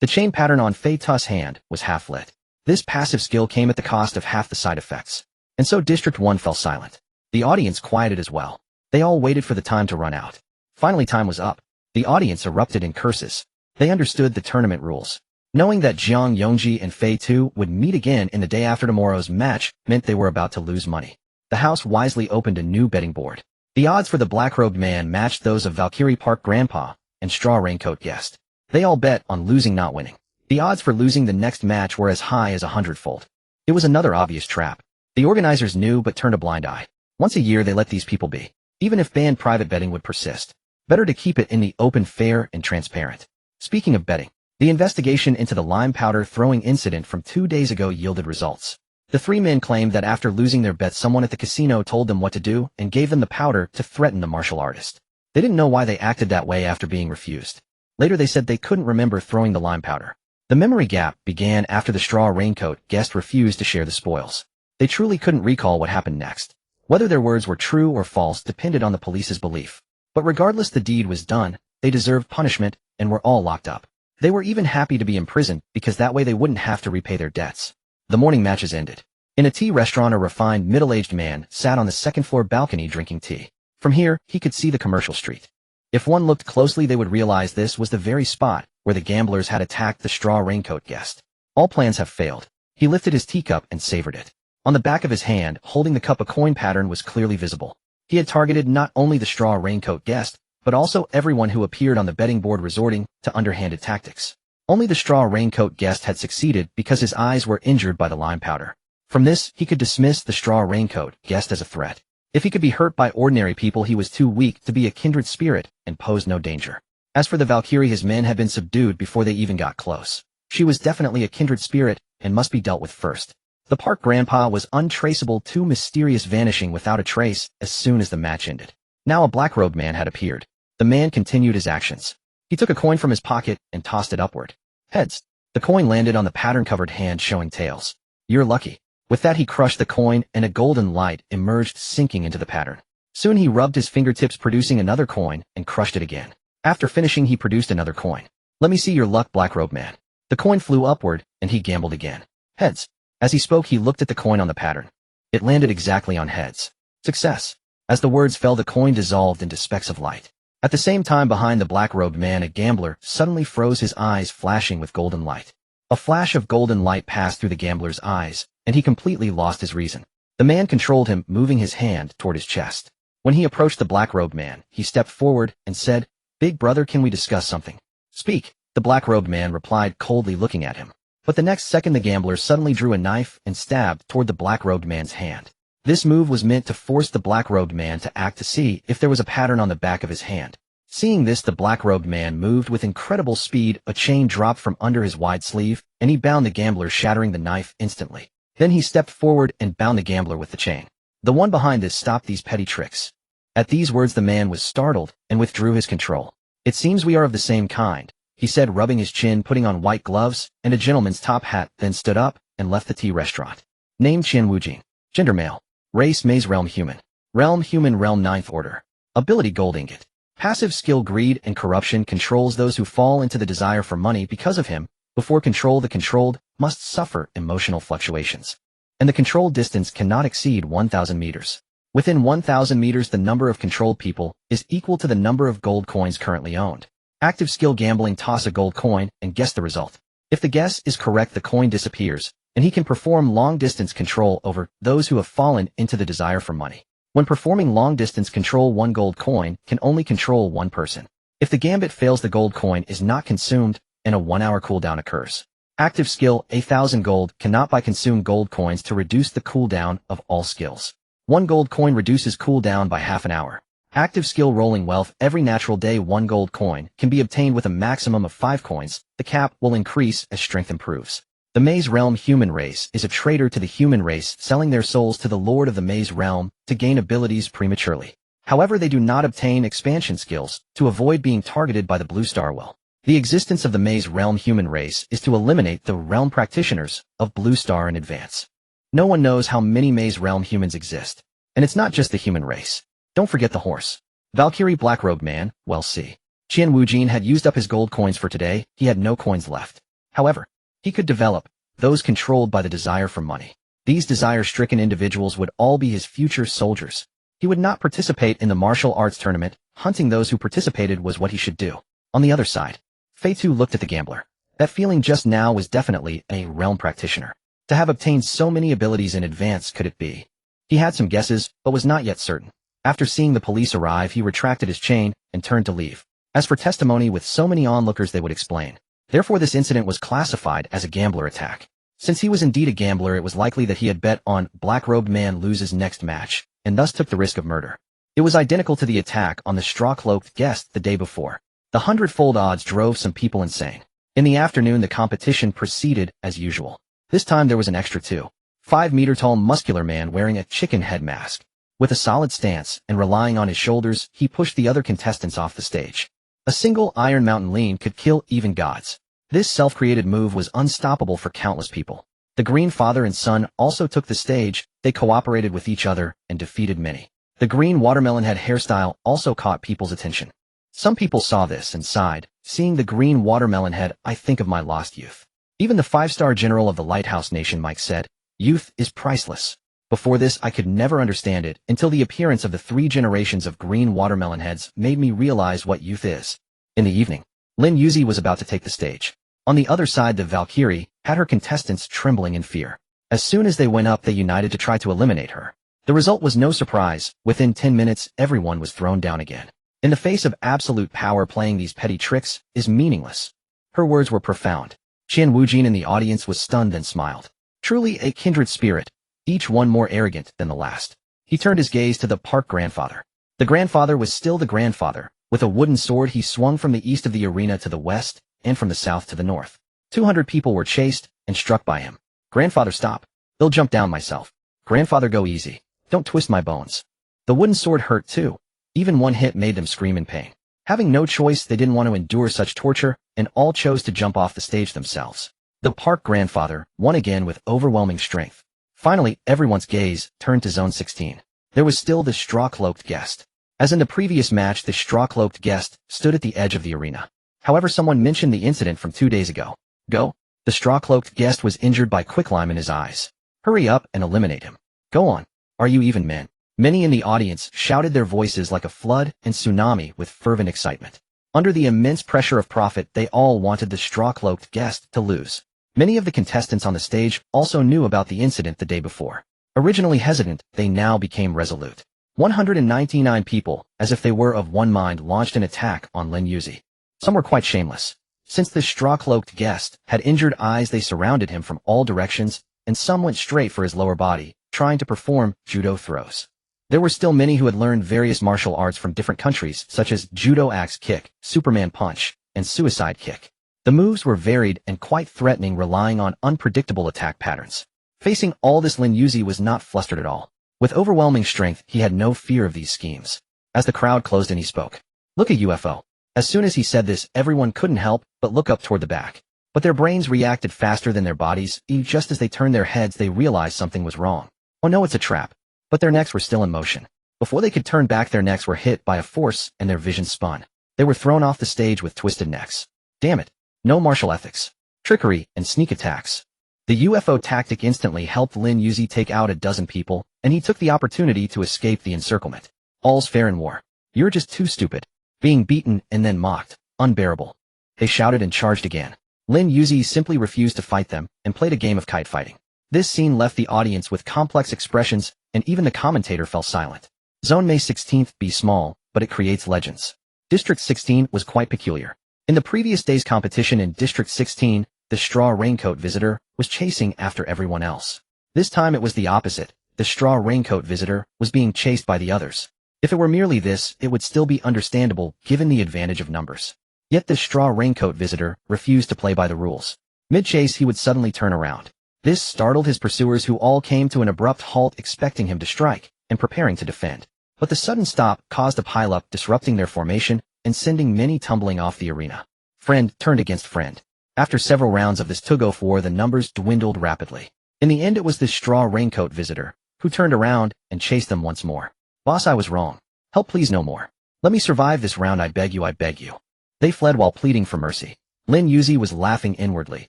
The chain pattern on Fei Tu's hand was half lit. This passive skill came at the cost of half the side effects. And so District 1 fell silent. The audience quieted as well. They all waited for the time to run out. Finally time was up. The audience erupted in curses. They understood the tournament rules. Knowing that Jiang Yongji and Fei Tu would meet again in the day after tomorrow's match meant they were about to lose money. The house wisely opened a new betting board. The odds for the black-robed man matched those of Valkyrie Park Grandpa and Straw Raincoat Guest. They all bet on losing, not winning. The odds for losing the next match were as high as 100-fold. It was another obvious trap. The organizers knew but turned a blind eye. Once a year they let these people be. Even if banned, private betting would persist. Better to keep it in the open, fair, and transparent. Speaking of betting, the investigation into the lime powder throwing incident from 2 days ago yielded results. The three men claimed that after losing their bets, someone at the casino told them what to do and gave them the powder to threaten the martial artist. They didn't know why they acted that way after being refused. Later they said they couldn't remember throwing the lime powder. The memory gap began after the Straw Raincoat Guest refused to share the spoils. They truly couldn't recall what happened next. Whether their words were true or false depended on the police's belief. But regardless, the deed was done, they deserved punishment, and were all locked up. They were even happy to be imprisoned because that way they wouldn't have to repay their debts. The morning matches ended. In a tea restaurant, a refined middle-aged man sat on the second-floor balcony drinking tea. From here, he could see the commercial street. If one looked closely, they would realize this was the very spot where the gamblers had attacked the Straw Raincoat Guest. All plans have failed. He lifted his teacup and savored it. On the back of his hand, holding the cup, a coin pattern was clearly visible. He had targeted not only the Straw Raincoat Guest, but also everyone who appeared on the betting board resorting to underhanded tactics. Only the Straw Raincoat Guest had succeeded because his eyes were injured by the lime powder. From this, he could dismiss the Straw Raincoat Guest as a threat. If he could be hurt by ordinary people, he was too weak to be a kindred spirit and posed no danger. As for the Valkyrie, his men had been subdued before they even got close. She was definitely a kindred spirit and must be dealt with first. The park grandpa was untraceable, too mysterious, vanishing without a trace as soon as the match ended. Now a black-robed man had appeared. The man continued his actions. He took a coin from his pocket and tossed it upward. Heads. The coin landed on the pattern-covered hand, showing tails. You're lucky. With that, he crushed the coin and a golden light emerged, sinking into the pattern. Soon he rubbed his fingertips, producing another coin, and crushed it again. After finishing, he produced another coin. Let me see your luck, black-robed man. The coin flew upward, and he gambled again. Heads. As he spoke, he looked at the coin on the pattern. It landed exactly on heads. Success. As the words fell, the coin dissolved into specks of light. At the same time, behind the black-robed man, a gambler suddenly froze, his eyes flashing with golden light. A flash of golden light passed through the gambler's eyes, and he completely lost his reason. The man controlled him, moving his hand toward his chest. When he approached the black-robed man, he stepped forward and said, "Big brother, can we discuss something?" "Speak," the black-robed man replied, coldly looking at him. But the next second, the gambler suddenly drew a knife and stabbed toward the black-robed man's hand. This move was meant to force the black-robed man to act to see if there was a pattern on the back of his hand. Seeing this, the black-robed man moved with incredible speed. A chain dropped from under his wide sleeve, and he bound the gambler, shattering the knife instantly. Then he stepped forward and bound the gambler with the chain. The one behind this stopped these petty tricks. At these words, the man was startled and withdrew his control. "It seems we are of the same kind," he said, rubbing his chin, putting on white gloves and a gentleman's top hat, then stood up and left the tea restaurant. Name: Chen Wujing. Gender: male. Race: Maze. Realm: human. Realm: human. Realm: ninth order. Ability: gold ingot. Passive skill: greed and corruption, controls those who fall into the desire for money because of him. Before control, the controlled must suffer emotional fluctuations. And the controlled distance cannot exceed 1,000 meters. Within 1,000 meters, the number of controlled people is equal to the number of gold coins currently owned. Active skill: gambling. Toss a gold coin and guess the result. If the guess is correct, the coin disappears, and he can perform long-distance control over those who have fallen into the desire for money. When performing long-distance control, one gold coin can only control one person. If the gambit fails, the gold coin is not consumed, and a 1-hour cooldown occurs. Active skill: 1,000 gold, cannot buy consume gold coins to reduce the cooldown of all skills. 1 gold coin reduces cooldown by half an hour. Active skill: rolling wealth. Every natural day, 1 gold coin can be obtained with a maximum of 5 coins. The cap will increase as strength improves. The Maze Realm human race is a traitor to the human race, selling their souls to the Lord of the Maze Realm to gain abilities prematurely. However, they do not obtain expansion skills to avoid being targeted by the Blue Star Well. The existence of the Maze Realm human race is to eliminate the realm practitioners of Blue Star in advance. No one knows how many Maze Realm humans exist. And it's not just the human race. Don't forget the horse. Valkyrie Black-Robed Man, well see. Qian Wujin had used up his gold coins for today, he had no coins left. However, he could develop those controlled by the desire for money. These desire-stricken individuals would all be his future soldiers. He would not participate in the martial arts tournament, hunting those who participated was what he should do. On the other side, Fei Tu looked at the gambler. That feeling just now was definitely a realm practitioner. To have obtained so many abilities in advance could it be? He had some guesses, but was not yet certain. After seeing the police arrive, he retracted his chain and turned to leave. As for testimony with so many onlookers they would explain. Therefore this incident was classified as a gambler attack. Since he was indeed a gambler, it was likely that he had bet on Black-Robed Man loses next match, and thus took the risk of murder. It was identical to the attack on the straw-cloaked guest the day before. The 100-fold odds drove some people insane. In the afternoon the competition proceeded as usual. This time there was an extra 5-meter-tall muscular man wearing a chicken head mask. With a solid stance and relying on his shoulders, he pushed the other contestants off the stage. A single Iron Mountain lean could kill even gods. This self-created move was unstoppable for countless people. The Green father and son also took the stage, they cooperated with each other and defeated many. The green watermelon head hairstyle also caught people's attention. Some people saw this and sighed, seeing the green watermelon head, I think of my lost youth. Even the 5-star general of the Lighthouse Nation Mike said, youth is priceless. Before this I could never understand it until the appearance of the 3 generations of green watermelon heads made me realize what youth is. In the evening, Lin Yuzi was about to take the stage. On the other side the Valkyrie had her contestants trembling in fear. As soon as they went up they united to try to eliminate her. The result was no surprise, within 10 minutes everyone was thrown down again. In the face of absolute power, playing these petty tricks is meaningless. Her words were profound. Qian Wujin in the audience was stunned and smiled. Truly a kindred spirit, each one more arrogant than the last. He turned his gaze to the park grandfather. The grandfather was still the grandfather. With a wooden sword he swung from the east of the arena to the west, and from the south to the north. 200 people were chased and struck by him. Grandfather, stop. They'll jump down myself. Grandfather, go easy. Don't twist my bones. The wooden sword hurt too. Even one hit made them scream in pain. Having no choice, they didn't want to endure such torture, and all chose to jump off the stage themselves. The park grandfather won again with overwhelming strength. Finally, everyone's gaze turned to Zone 16. There was still the straw-cloaked guest. As in the previous match, the straw-cloaked guest stood at the edge of the arena. However, someone mentioned the incident from 2 days ago. Go. The straw-cloaked guest was injured by quicklime in his eyes. Hurry up and eliminate him. Go on. Are you even men? Many in the audience shouted, their voices like a flood and tsunami with fervent excitement. Under the immense pressure of profit, they all wanted the straw-cloaked guest to lose. Many of the contestants on the stage also knew about the incident the day before. Originally hesitant, they now became resolute. 199 people, as if they were of one mind, launched an attack on Lin Yuzi. Some were quite shameless. Since the straw-cloaked guest had injured eyes, they surrounded him from all directions, and some went straight for his lower body, trying to perform judo throws. There were still many who had learned various martial arts from different countries, such as judo axe kick, Superman punch, and suicide kick. The moves were varied and quite threatening, relying on unpredictable attack patterns. Facing all this, Lin Yuzi was not flustered at all. With overwhelming strength, he had no fear of these schemes. As the crowd closed in, he spoke. Look at UFO. As soon as he said this, everyone couldn't help but look up toward the back. But their brains reacted faster than their bodies. Just as they turned their heads, they realized something was wrong. Oh no, it's a trap. But their necks were still in motion. Before they could turn back, their necks were hit by a force and their vision spun. They were thrown off the stage with twisted necks. Damn it. No martial ethics. Trickery and sneak attacks. The UFO tactic instantly helped Lin Yuzi take out a dozen people, and he took the opportunity to escape the encirclement. All's fair in war. You're just too stupid. Being beaten and then mocked. Unbearable. They shouted and charged again. Lin Yuzi simply refused to fight them and played a game of kite fighting. This scene left the audience with complex expressions, and even the commentator fell silent. Zone May 16th be small, but it creates legends. District 16 was quite peculiar. In the previous day's competition in District 16, the straw raincoat visitor was chasing after everyone else. This time it was the opposite. The straw raincoat visitor was being chased by the others. If it were merely this, it would still be understandable given the advantage of numbers. Yet the straw raincoat visitor refused to play by the rules. Mid-chase he would suddenly turn around. This startled his pursuers, who all came to an abrupt halt, expecting him to strike and preparing to defend. But the sudden stop caused a pileup, disrupting their formation and sending many tumbling off the arena. Friend turned against friend. After several rounds of this tug-of-war, the numbers dwindled rapidly. In the end, it was the straw raincoat visitor who turned around and chased them once more. Boss, I was wrong. Help please no more. Let me survive this round, I beg you, I beg you. They fled while pleading for mercy. Lin Yuzi was laughing inwardly,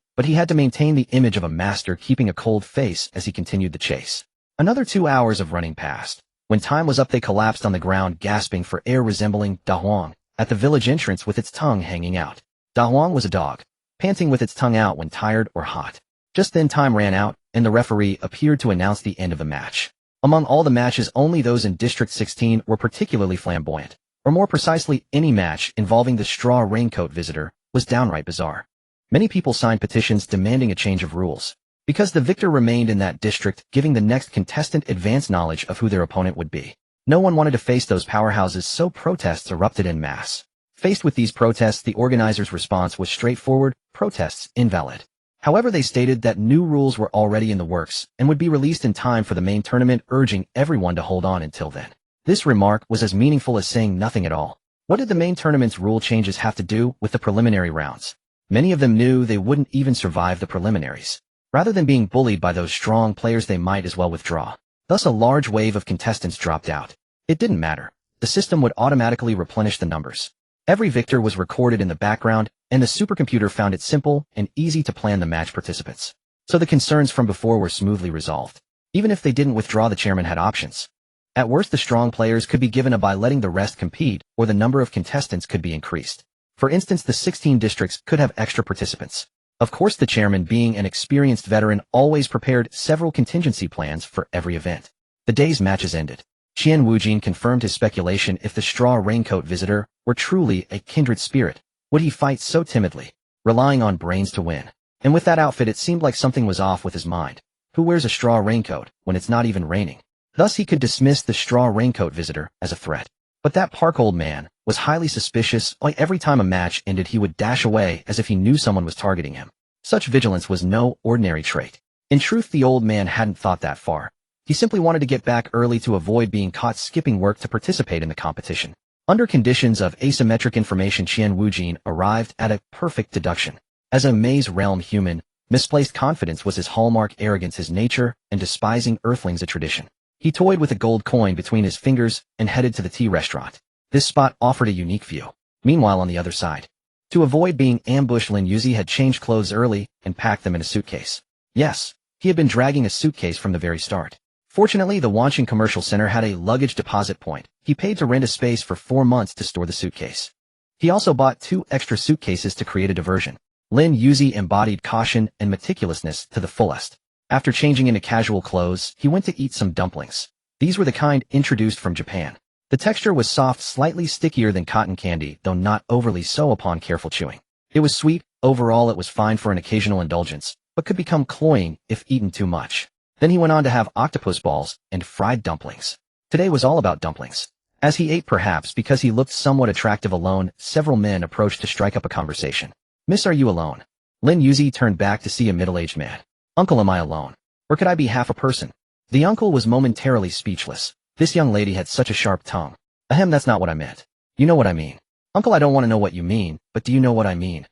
but he had to maintain the image of a master keeping a cold face as he continued the chase. Another 2 hours of running passed. When time was up, they collapsed on the ground, gasping for air, resembling Da Huang at the village entrance with its tongue hanging out. Da Huang was a dog, panting with its tongue out when tired or hot. Just then time ran out, and the referee appeared to announce the end of the match. Among all the matches, only those in District 16 were particularly flamboyant, or more precisely, any match involving the straw raincoat visitor was downright bizarre. Many people signed petitions demanding a change of rules, because the victor remained in that district, giving the next contestant advanced knowledge of who their opponent would be. No one wanted to face those powerhouses, so protests erupted en masse. Faced with these protests, the organizers' response was straightforward: protests invalid. However, they stated that new rules were already in the works and would be released in time for the main tournament, urging everyone to hold on until then. This remark was as meaningful as saying nothing at all. What did the main tournament's rule changes have to do with the preliminary rounds? Many of them knew they wouldn't even survive the preliminaries. Rather than being bullied by those strong players, they might as well withdraw. Thus, a large wave of contestants dropped out. It didn't matter. The system would automatically replenish the numbers. Every victor was recorded in the background, and the supercomputer found it simple and easy to plan the match participants. So the concerns from before were smoothly resolved. Even if they didn't withdraw, the chairman had options. At worst, the strong players could be given a by letting the rest compete, or the number of contestants could be increased. For instance, the 16 districts could have extra participants. Of course, the chairman, being an experienced veteran, always prepared several contingency plans for every event. The day's matches ended. Qian Wujin confirmed his speculation: if the straw raincoat visitor were truly a kindred spirit, would he fight so timidly, relying on brains to win? And with that outfit, it seemed like something was off with his mind. Who wears a straw raincoat when it's not even raining? Thus he could dismiss the straw raincoat visitor as a threat. But that park old man was highly suspicious. Every time a match ended, he would dash away as if he knew someone was targeting him. Such vigilance was no ordinary trait. In truth, the old man hadn't thought that far. He simply wanted to get back early to avoid being caught skipping work to participate in the competition. Under conditions of asymmetric information, Qian Wujin arrived at a perfect deduction. As a maze realm human, misplaced confidence was his hallmark, arrogance his nature, and despising earthlings a tradition. He toyed with a gold coin between his fingers and headed to the tea restaurant. This spot offered a unique view. Meanwhile, on the other side, to avoid being ambushed, Lin Yuzi had changed clothes early and packed them in a suitcase. Yes, he had been dragging a suitcase from the very start. Fortunately, the Wancheng Commercial Center had a luggage deposit point. He paid to rent a space for 4 months to store the suitcase. He also bought 2 extra suitcases to create a diversion. Lin Yuzi embodied caution and meticulousness to the fullest. After changing into casual clothes, he went to eat some dumplings. These were the kind introduced from Japan. The texture was soft, slightly stickier than cotton candy, though not overly so upon careful chewing. It was sweet. Overall, it was fine for an occasional indulgence, but could become cloying if eaten too much. Then he went on to have octopus balls and fried dumplings. Today was all about dumplings. As he ate, perhaps because he looked somewhat attractive alone, several men approached to strike up a conversation. "Miss, are you alone?" Lin Yuzi turned back to see a middle-aged man. "Uncle, am I alone? Or could I be half a person?" The uncle was momentarily speechless. This young lady had such a sharp tongue. "Ahem, that's not what I meant. You know what I mean." "Uncle, I don't want to know what you mean, but do you know what I mean?"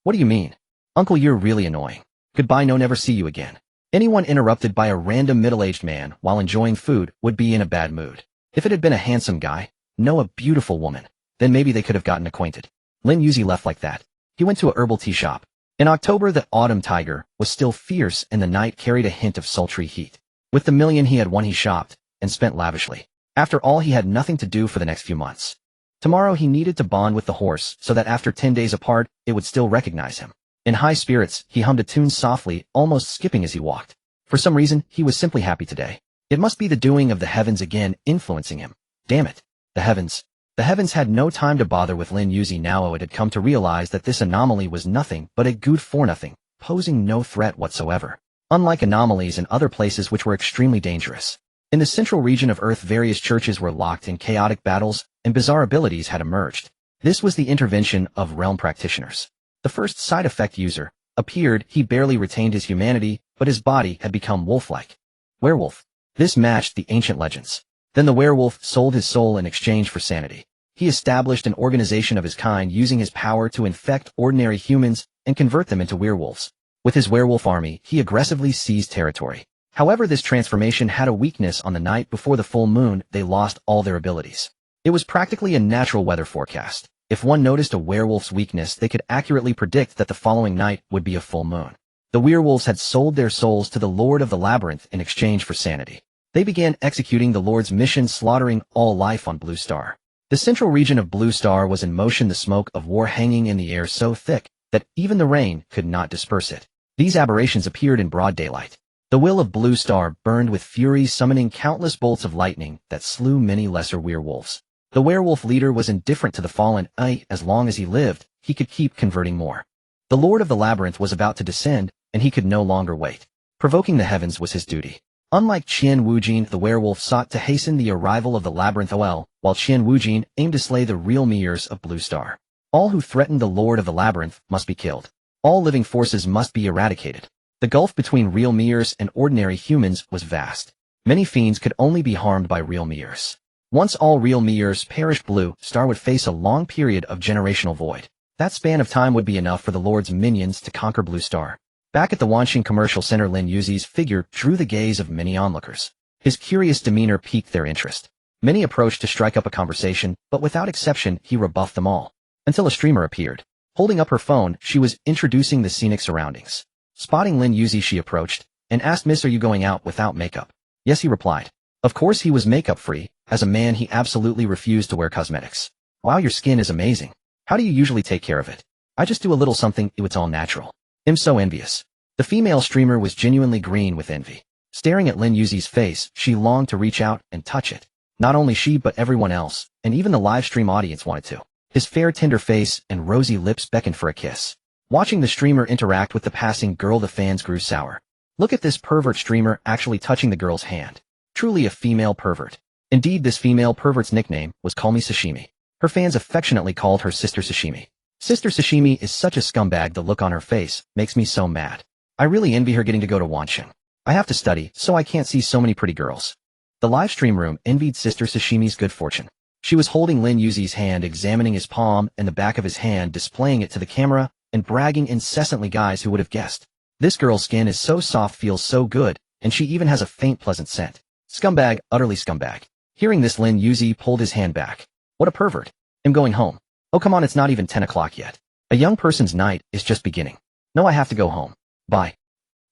"What do you mean?" "Uncle, you're really annoying. Goodbye, no, never see you again." Anyone interrupted by a random middle-aged man while enjoying food would be in a bad mood. If it had been a handsome guy, no, a beautiful woman, then maybe they could have gotten acquainted. Lin Yuzi left like that. He went to a herbal tea shop. In October, the autumn tiger was still fierce and the night carried a hint of sultry heat. With the million he had won, he shopped and spent lavishly. After all, he had nothing to do for the next few months. Tomorrow he needed to bond with the horse so that after 10 days apart, it would still recognize him. In high spirits, he hummed a tune softly, almost skipping as he walked. For some reason, he was simply happy today. It must be the doing of the heavens again influencing him. Damn it. The heavens. The heavens had no time to bother with Lin Yuzi now. It had come to realize that this anomaly was nothing but a good-for-nothing, posing no threat whatsoever. Unlike anomalies in other places which were extremely dangerous. In the central region of Earth, various churches were locked in chaotic battles, and bizarre abilities had emerged. This was the intervention of realm practitioners. The first side effect user appeared. He barely retained his humanity, but his body had become wolf-like. Werewolf. This matched the ancient legends. Then the werewolf sold his soul in exchange for sanity. He established an organization of his kind, using his power to infect ordinary humans and convert them into werewolves. With his werewolf army, he aggressively seized territory. However, this transformation had a weakness. On the night before the full moon, they lost all their abilities. It was practically a natural weather forecast. If one noticed a werewolf's weakness, they could accurately predict that the following night would be a full moon. The werewolves had sold their souls to the Lord of the Labyrinth in exchange for sanity. They began executing the Lord's mission, slaughtering all life on Blue Star. The central region of Blue Star was in motion, the smoke of war hanging in the air so thick that even the rain could not disperse it. These aberrations appeared in broad daylight. The will of Blue Star burned with fury, summoning countless bolts of lightning that slew many lesser werewolves. The werewolf leader was indifferent to the fallen. As long as he lived, he could keep converting more. The Lord of the Labyrinth was about to descend, and he could no longer wait. Provoking the heavens was his duty. Unlike Qian Wujin, the werewolf sought to hasten the arrival of the Labyrinth while Qian Wujin aimed to slay the real Meers of Blue Star. All who threatened the Lord of the Labyrinth must be killed. All living forces must be eradicated. The gulf between real Meers and ordinary humans was vast. Many fiends could only be harmed by real Meers. Once all real Meers perished, Blue Star would face a long period of generational void. That span of time would be enough for the Lord's minions to conquer Blue Star. Back at the Wanxing Commercial Center, Lin Yuzi's figure drew the gaze of many onlookers. His curious demeanor piqued their interest. Many approached to strike up a conversation, but without exception, he rebuffed them all. Until a streamer appeared. Holding up her phone, she was introducing the scenic surroundings. Spotting Lin Yuzi, she approached and asked, "Miss, are you going out without makeup?" "Yes," he replied. Of course he was makeup-free. As a man, he absolutely refused to wear cosmetics. "Wow, your skin is amazing. How do you usually take care of it?" "I just do a little something, it's all natural." "I'm so envious." The female streamer was genuinely green with envy. Staring at Lin Yuzi's face, she longed to reach out and touch it. Not only she, but everyone else, and even the live stream audience wanted to. His fair, tender face and rosy lips beckoned for a kiss. Watching the streamer interact with the passing girl, the fans grew sour. Look at this pervert streamer actually touching the girl's hand. Truly a female pervert. Indeed, this female pervert's nickname was Call Me Sashimi. Her fans affectionately called her Sister Sashimi. Sister Sashimi is such a scumbag. The look on her face makes me so mad. I really envy her getting to go to Wanxing. I have to study, so I can't see so many pretty girls. The live stream room envied Sister Sashimi's good fortune. She was holding Lin Yuzi's hand, examining his palm and the back of his hand, displaying it to the camera, and bragging incessantly. Guys, who would have guessed? This girl's skin is so soft, feels so good, and she even has a faint pleasant scent. Scumbag, utterly scumbag. Hearing this, Lin Yuzi pulled his hand back. What a pervert. I'm going home. Oh come on, it's not even 10 o'clock yet. A young person's night is just beginning. No, I have to go home. Bye.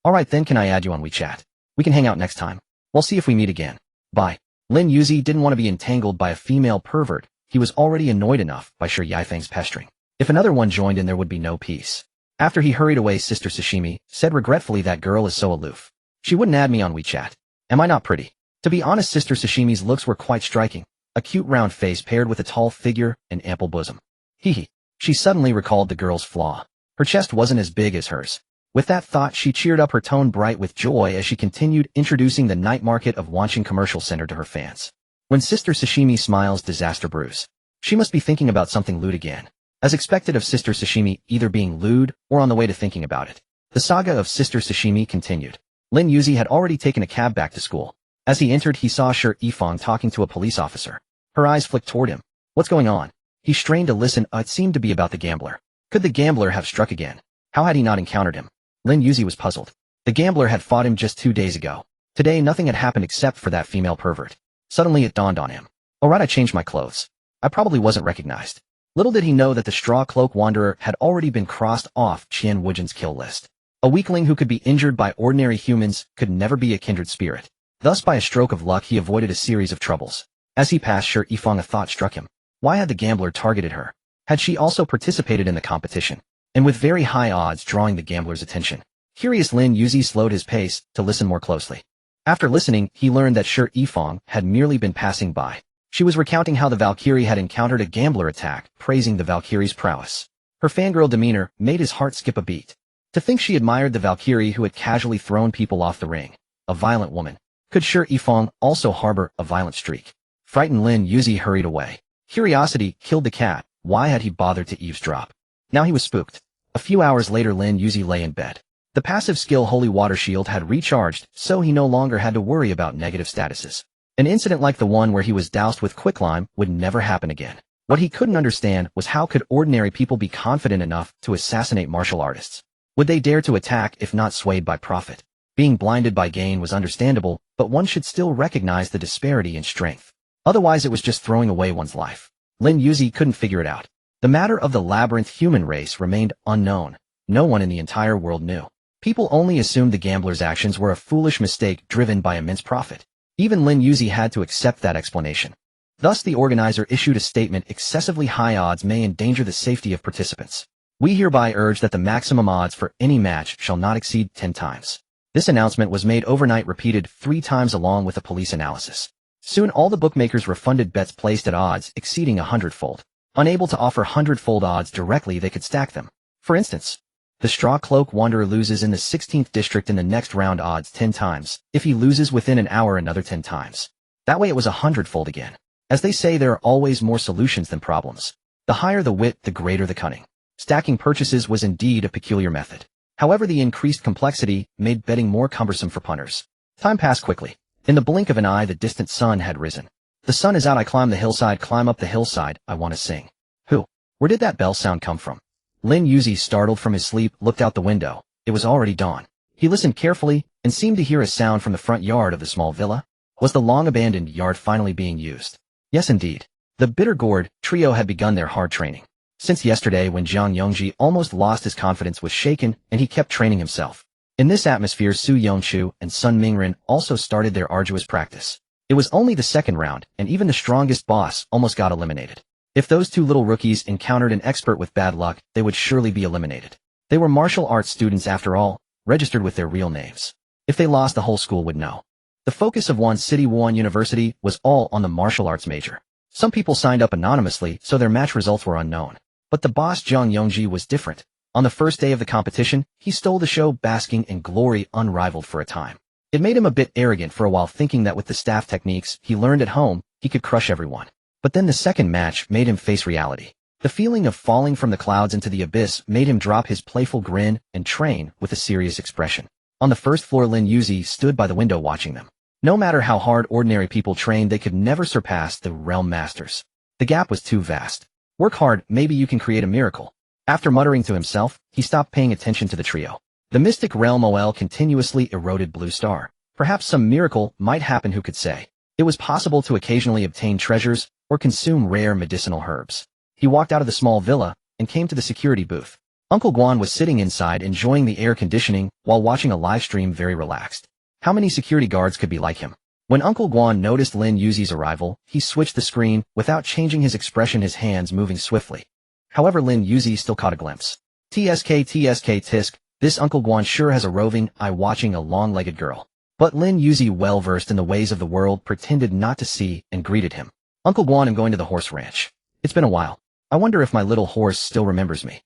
Alright then, can I add you on WeChat? We can hang out next time. We'll see if we meet again. Bye. Lin Yuzi didn't want to be entangled by a female pervert. He was already annoyed enough by Shi Yifeng's pestering. If another one joined in, there would be no peace. After he hurried away, Sister Sashimi said regretfully, "That girl is so aloof. She wouldn't add me on WeChat. Am I not pretty?" To be honest, Sister Sashimi's looks were quite striking. A cute round face paired with a tall figure and ample bosom. Hee. She suddenly recalled the girl's flaw. Her chest wasn't as big as hers. With that thought, she cheered up, her tone bright with joy as she continued introducing the night market of Wanxing Commercial Center to her fans. When Sister Sashimi smiles, disaster brews. She must be thinking about something lewd again. As expected of Sister Sashimi, either being lewd or on the way to thinking about it. The saga of Sister Sashimi continued. Lin Yuzi had already taken a cab back to school. As he entered, he saw Shi Yifeng talking to a police officer. Her eyes flicked toward him. What's going on? He strained to listen. It seemed to be about the gambler. Could the gambler have struck again? How had he not encountered him? Lin Yuzi was puzzled. The gambler had fought him just 2 days ago. Today nothing had happened except for that female pervert. Suddenly it dawned on him. Alright, I changed my clothes. I probably wasn't recognized. Little did he know that the straw cloak wanderer had already been crossed off Qian Wujin's kill list. A weakling who could be injured by ordinary humans could never be a kindred spirit. Thus, by a stroke of luck, he avoided a series of troubles. As he passed Shi Yifeng, a thought struck him. Why had the gambler targeted her? Had she also participated in the competition? And with very high odds drawing the gambler's attention. Curious, Lin Yuzi slowed his pace to listen more closely. After listening, he learned that Shi Yifeng had merely been passing by. She was recounting how the Valkyrie had encountered a gambler attack, praising the Valkyrie's prowess. Her fangirl demeanor made his heart skip a beat. To think she admired the Valkyrie who had casually thrown people off the ring. A violent woman. Could Shi Yifeng also harbor a violent streak? Frightened, Lin Yuzi hurried away. Curiosity killed the cat. Why had he bothered to eavesdrop? Now he was spooked. A few hours later, Lin Yuzi lay in bed. The passive skill Holy Water Shield had recharged, so he no longer had to worry about negative statuses. An incident like the one where he was doused with quicklime would never happen again. What he couldn't understand was how could ordinary people be confident enough to assassinate martial artists? Would they dare to attack if not swayed by profit? Being blinded by gain was understandable, but one should still recognize the disparity in strength. Otherwise it was just throwing away one's life. Lin Yuzi couldn't figure it out. The matter of the labyrinth human race remained unknown. No one in the entire world knew. People only assumed the gambler's actions were a foolish mistake driven by immense profit. Even Lin Yuzi had to accept that explanation. Thus the organizer issued a statement: excessively high odds may endanger the safety of participants. We hereby urge that the maximum odds for any match shall not exceed 10 times. This announcement was made overnight, repeated 3 times along with a police analysis. Soon all the bookmakers refunded bets placed at odds exceeding 100-fold. Unable to offer 100-fold odds directly, they could stack them. For instance, the Straw Cloak Wanderer loses in the 16th district in the next round, odds 10 times. If he loses within an hour, another 10 times. That way it was 100-fold again. As they say, there are always more solutions than problems. The higher the wit, the greater the cunning. Stacking purchases was indeed a peculiar method. However, the increased complexity made betting more cumbersome for punters. Time passed quickly. In the blink of an eye, the distant sun had risen. The sun is out, I climb the hillside, climb up the hillside, I want to sing. Who? Where did that bell sound come from? Lin Yuzi, startled from his sleep, looked out the window. It was already dawn. He listened carefully and seemed to hear a sound from the front yard of the small villa. Was the long-abandoned yard finally being used? Yes, indeed. The Bitter Gourd trio had begun their hard training. Since yesterday, when Jiang Yongji almost lost his confidence, was shaken, and he kept training himself. In this atmosphere, Su Yongchu and Sun Mingren also started their arduous practice. It was only the second round, and even the strongest boss almost got eliminated. If those two little rookies encountered an expert with bad luck, they would surely be eliminated. They were martial arts students after all, registered with their real names. If they lost, the whole school would know. The focus of Wuhan City Wuhan University was all on the martial arts major. Some people signed up anonymously, so their match results were unknown. But the boss Jiang Yongji was different. On the first day of the competition, he stole the show, basking in glory unrivaled for a time. It made him a bit arrogant for a while, thinking that with the staff techniques he learned at home, he could crush everyone. But then the second match made him face reality. The feeling of falling from the clouds into the abyss made him drop his playful grin and train with a serious expression. On the first floor, Lin Yuzi stood by the window watching them. No matter how hard ordinary people trained, they could never surpass the realm masters. The gap was too vast. Work hard, maybe you can create a miracle. After muttering to himself, he stopped paying attention to the trio. The mystic realm OL continuously eroded Blue Star. Perhaps some miracle might happen, who could say? It was possible to occasionally obtain treasures or consume rare medicinal herbs. He walked out of the small villa and came to the security booth. Uncle Guan was sitting inside enjoying the air conditioning while watching a live stream, very relaxed. How many security guards could be like him? When Uncle Guan noticed Lin Yuzi's arrival, he switched the screen without changing his expression, his hands moving swiftly. However, Lin Yuzi still caught a glimpse. TSK tisk, this Uncle Guan sure has a roving eye watching a long-legged girl. But Lin Yuzi, well versed in the ways of the world, pretended not to see and greeted him. Uncle Guan, I'm going to the horse ranch. It's been a while. I wonder if my little horse still remembers me.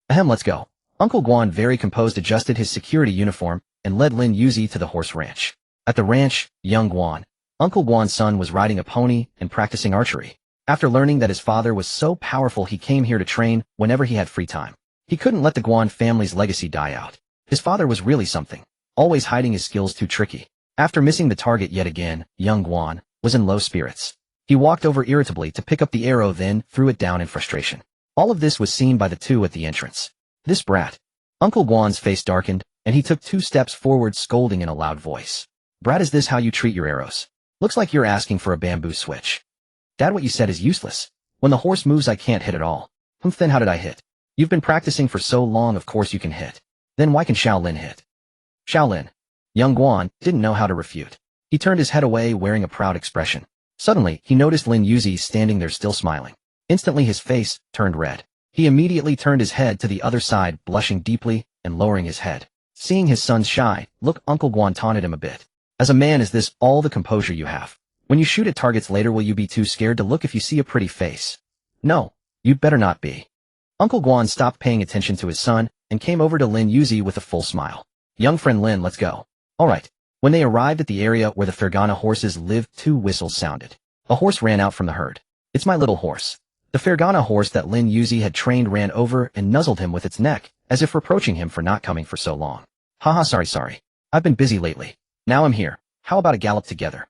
Ahem, let's go. Uncle Guan, very composed, adjusted his security uniform and led Lin Yuzi to the horse ranch. At the ranch, young Guan, Uncle Guan's son, was riding a pony and practicing archery. After learning that his father was so powerful, he came here to train whenever he had free time. He couldn't let the Guan family's legacy die out. His father was really something, always hiding his skills too tricky. After missing the target yet again, young Guan was in low spirits. He walked over irritably to pick up the arrow, then threw it down in frustration. All of this was seen by the two at the entrance. This brat. Uncle Guan's face darkened, and he took 2 steps forward, scolding in a loud voice. Brat, is this how you treat your arrows? Looks like you're asking for a bamboo switch. Dad, what you said is useless. When the horse moves, I can't hit at all. Then how did I hit? You've been practicing for so long, of course you can hit. Then why can Shaolin hit? Shaolin. Young Guan didn't know how to refute. He turned his head away, wearing a proud expression. Suddenly, he noticed Lin Yuzi standing there, still smiling. Instantly his face turned red. He immediately turned his head to the other side, blushing deeply and lowering his head. Seeing his son's shy look, Uncle Guan taunted him a bit. As a man, is this all the composure you have? When you shoot at targets later, will you be too scared to look if you see a pretty face? No, you'd better not be. Uncle Guan stopped paying attention to his son and came over to Lin Yuzi with a full smile. Young friend Lin, let's go. All right. When they arrived at the area where the Fergana horses lived, 2 whistles sounded. A horse ran out from the herd. It's my little horse. The Fergana horse that Lin Yuzi had trained ran over and nuzzled him with its neck, as if reproaching him for not coming for so long. Haha, sorry. I've been busy lately. Now I'm here. How about a gallop together?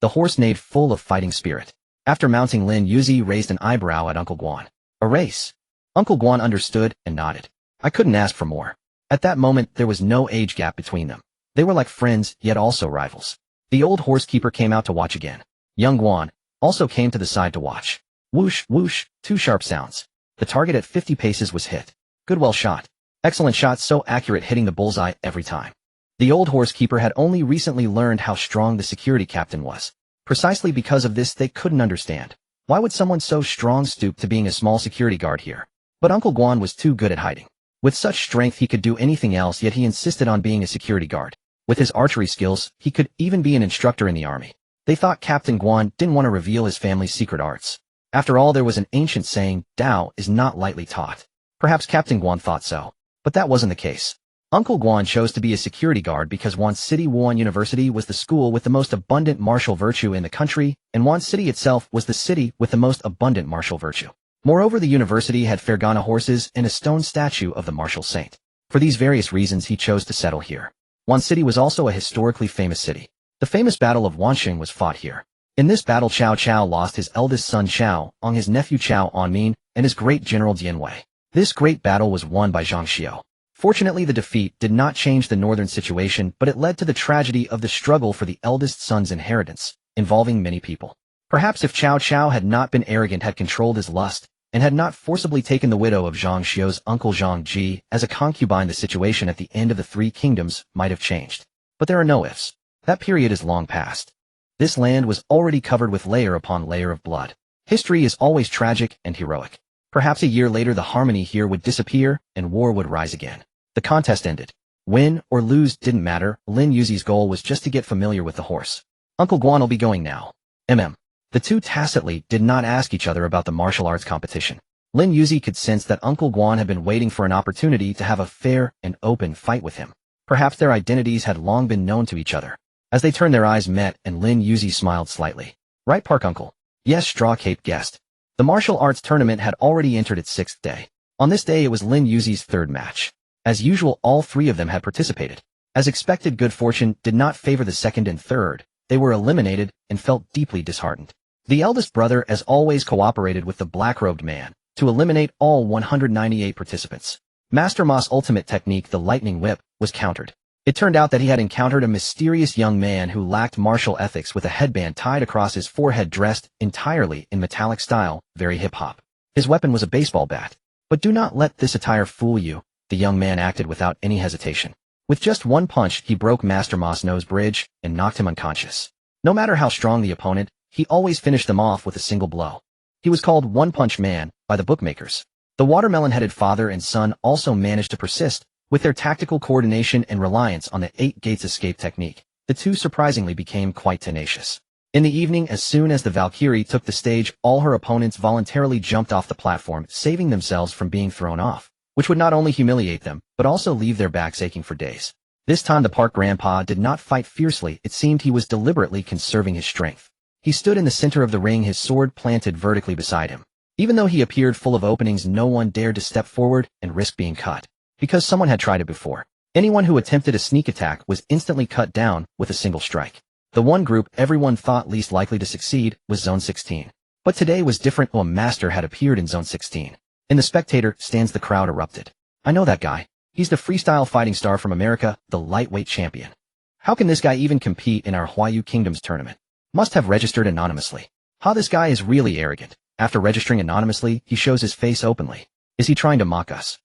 The horse neighed, full of fighting spirit. After mounting, Lin Yuzi raised an eyebrow at Uncle Guan. A race? Uncle Guan understood and nodded. I couldn't ask for more. At that moment, there was no age gap between them. They were like friends, yet also rivals. The old horsekeeper came out to watch again. Young Guan, also came to the side to watch. Whoosh, whoosh, two sharp sounds. The target at 50 paces was hit. Good, well shot. Excellent shot, so accurate, hitting the bullseye every time. The old horsekeeper had only recently learned how strong the security captain was. Precisely because of this, they couldn't understand. Why would someone so strong stoop to being a small security guard here? But Uncle Guan was too good at hiding. With such strength he could do anything else, yet he insisted on being a security guard. With his archery skills, he could even be an instructor in the army. They thought Captain Guan didn't want to reveal his family's secret arts. After all, there was an ancient saying, Tao is not lightly taught. Perhaps Captain Guan thought so. But that wasn't the case. Uncle Guan chose to be a security guard because Wan City Wuhan University was the school with the most abundant martial virtue in the country, and Wan City itself was the city with the most abundant martial virtue. Moreover, the university had Fergana horses and a stone statue of the martial saint. For these various reasons, he chose to settle here. Wan City was also a historically famous city. The famous Battle of Wansheng was fought here. In this battle, Cao Cao lost his eldest son Cao on his nephew Cao Onmin and his great general Dian Wei. This great battle was won by Zhang Xiu. Fortunately, the defeat did not change the northern situation, but it led to the tragedy of the struggle for the eldest son's inheritance, involving many people. Perhaps if Cao Cao had not been arrogant, had controlled his lust, and had not forcibly taken the widow of Zhang Xiu's uncle Zhang Ji as a concubine, the situation at the end of the Three Kingdoms might have changed. But there are no ifs. That period is long past. This land was already covered with layer upon layer of blood. History is always tragic and heroic. Perhaps a year later the harmony here would disappear and war would rise again. The contest ended. Win or lose didn't matter. Lin Yuzi's goal was just to get familiar with the horse. Uncle Guan will be going now. The two tacitly did not ask each other about the martial arts competition. Lin Yuzi could sense that Uncle Guan had been waiting for an opportunity to have a fair and open fight with him. Perhaps their identities had long been known to each other. As they turned, their eyes met, and Lin Yuzi smiled slightly. Right, Park Uncle? Yes, Straw Cape guessed. The martial arts tournament had already entered its 6th day. On this day, it was Lin Yuzi's 3rd match. As usual, all 3 of them had participated. As expected, good fortune did not favor the 2nd and 3rd. They were eliminated and felt deeply disheartened. The eldest brother, as always, cooperated with the black-robed man to eliminate all 198 participants. Master Ma's ultimate technique, the lightning whip, was countered. It turned out that he had encountered a mysterious young man who lacked martial ethics with a headband tied across his forehead, dressed entirely in metallic style, very hip-hop. His weapon was a baseball bat. But do not let this attire fool you. The young man acted without any hesitation. With just one punch, he broke Master Ma's nose bridge and knocked him unconscious. No matter how strong the opponent, he always finished them off with a single blow. He was called One Punch Man by the bookmakers. The watermelon-headed father and son also managed to persist. With their tactical coordination and reliance on the 8 gates escape technique, the two surprisingly became quite tenacious. In the evening, as soon as the Valkyrie took the stage, all her opponents voluntarily jumped off the platform, saving themselves from being thrown off, which would not only humiliate them, but also leave their backs aching for days. This time the park grandpa did not fight fiercely. It seemed he was deliberately conserving his strength. He stood in the center of the ring, his sword planted vertically beside him. Even though he appeared full of openings, no one dared to step forward and risk being cut. Because someone had tried it before. Anyone who attempted a sneak attack was instantly cut down with a single strike. The one group everyone thought least likely to succeed was Zone 16. But today was different. A master had appeared in Zone 16. In the spectator stands, the crowd erupted. I know that guy. He's the freestyle fighting star from America, the lightweight champion. How can this guy even compete in our Huayu Kingdoms tournament? Must have registered anonymously. This guy is really arrogant. After registering anonymously, he shows his face openly. Is he trying to mock us?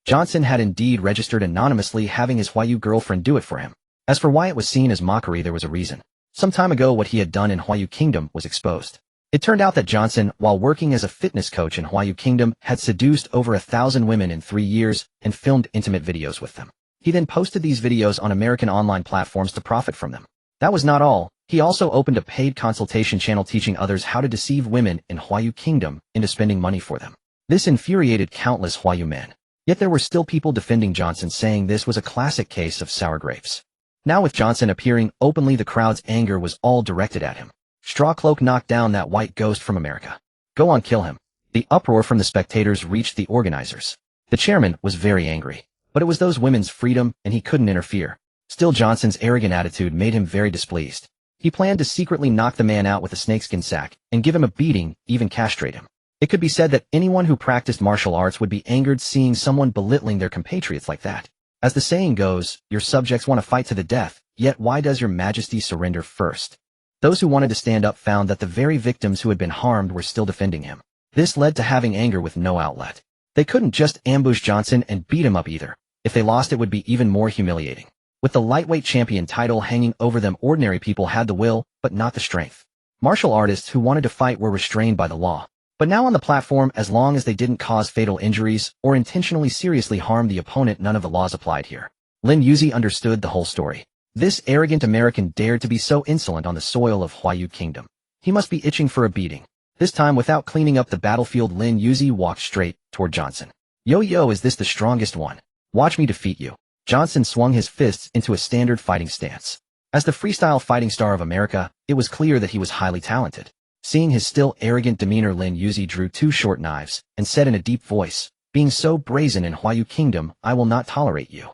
Johnson had indeed registered anonymously, having his Huayu girlfriend do it for him. As for why it was seen as mockery, there was a reason. Some time ago, what he had done in Huayu Kingdom was exposed. It turned out that Johnson, while working as a fitness coach in Huayu Kingdom, had seduced over 1,000 women in 3 years and filmed intimate videos with them. He then posted these videos on American online platforms to profit from them. That was not all. He also opened a paid consultation channel teaching others how to deceive women in Huayu Kingdom into spending money for them. This infuriated countless Huayu men. Yet there were still people defending Johnson, saying this was a classic case of sour grapes. Now with Johnson appearing openly, the crowd's anger was all directed at him. Straw Cloak knocked down that white ghost from America. Go on, kill him. The uproar from the spectators reached the organizers. The chairman was very angry, but it was those women's freedom and he couldn't interfere. Still, Johnson's arrogant attitude made him very displeased. He planned to secretly knock the man out with a snakeskin sack and give him a beating, even castrate him. It could be said that anyone who practiced martial arts would be angered seeing someone belittling their compatriots like that. As the saying goes, your subjects want to fight to the death, yet why does your majesty surrender first? Those who wanted to stand up found that the very victims who had been harmed were still defending him. This led to having anger with no outlet. They couldn't just ambush Johnson and beat him up either. If they lost, it would be even more humiliating. With the lightweight champion title hanging over them, ordinary people had the will, but not the strength. Martial artists who wanted to fight were restrained by the law. But now on the platform, as long as they didn't cause fatal injuries or intentionally seriously harm the opponent, none of the laws applied here. Lin Yuzi understood the whole story. This arrogant American dared to be so insolent on the soil of Huayu Kingdom. He must be itching for a beating. This time, without cleaning up the battlefield, Lin Yuzi walked straight toward Johnson. Yo, is this the strongest one? Watch me defeat you. Johnson swung his fists into a standard fighting stance. As the freestyle fighting star of America, it was clear that he was highly talented. Seeing his still arrogant demeanor, Lin Yuzi drew two short knives and said in a deep voice, "Being so brazen in Huayu Kingdom, I will not tolerate you."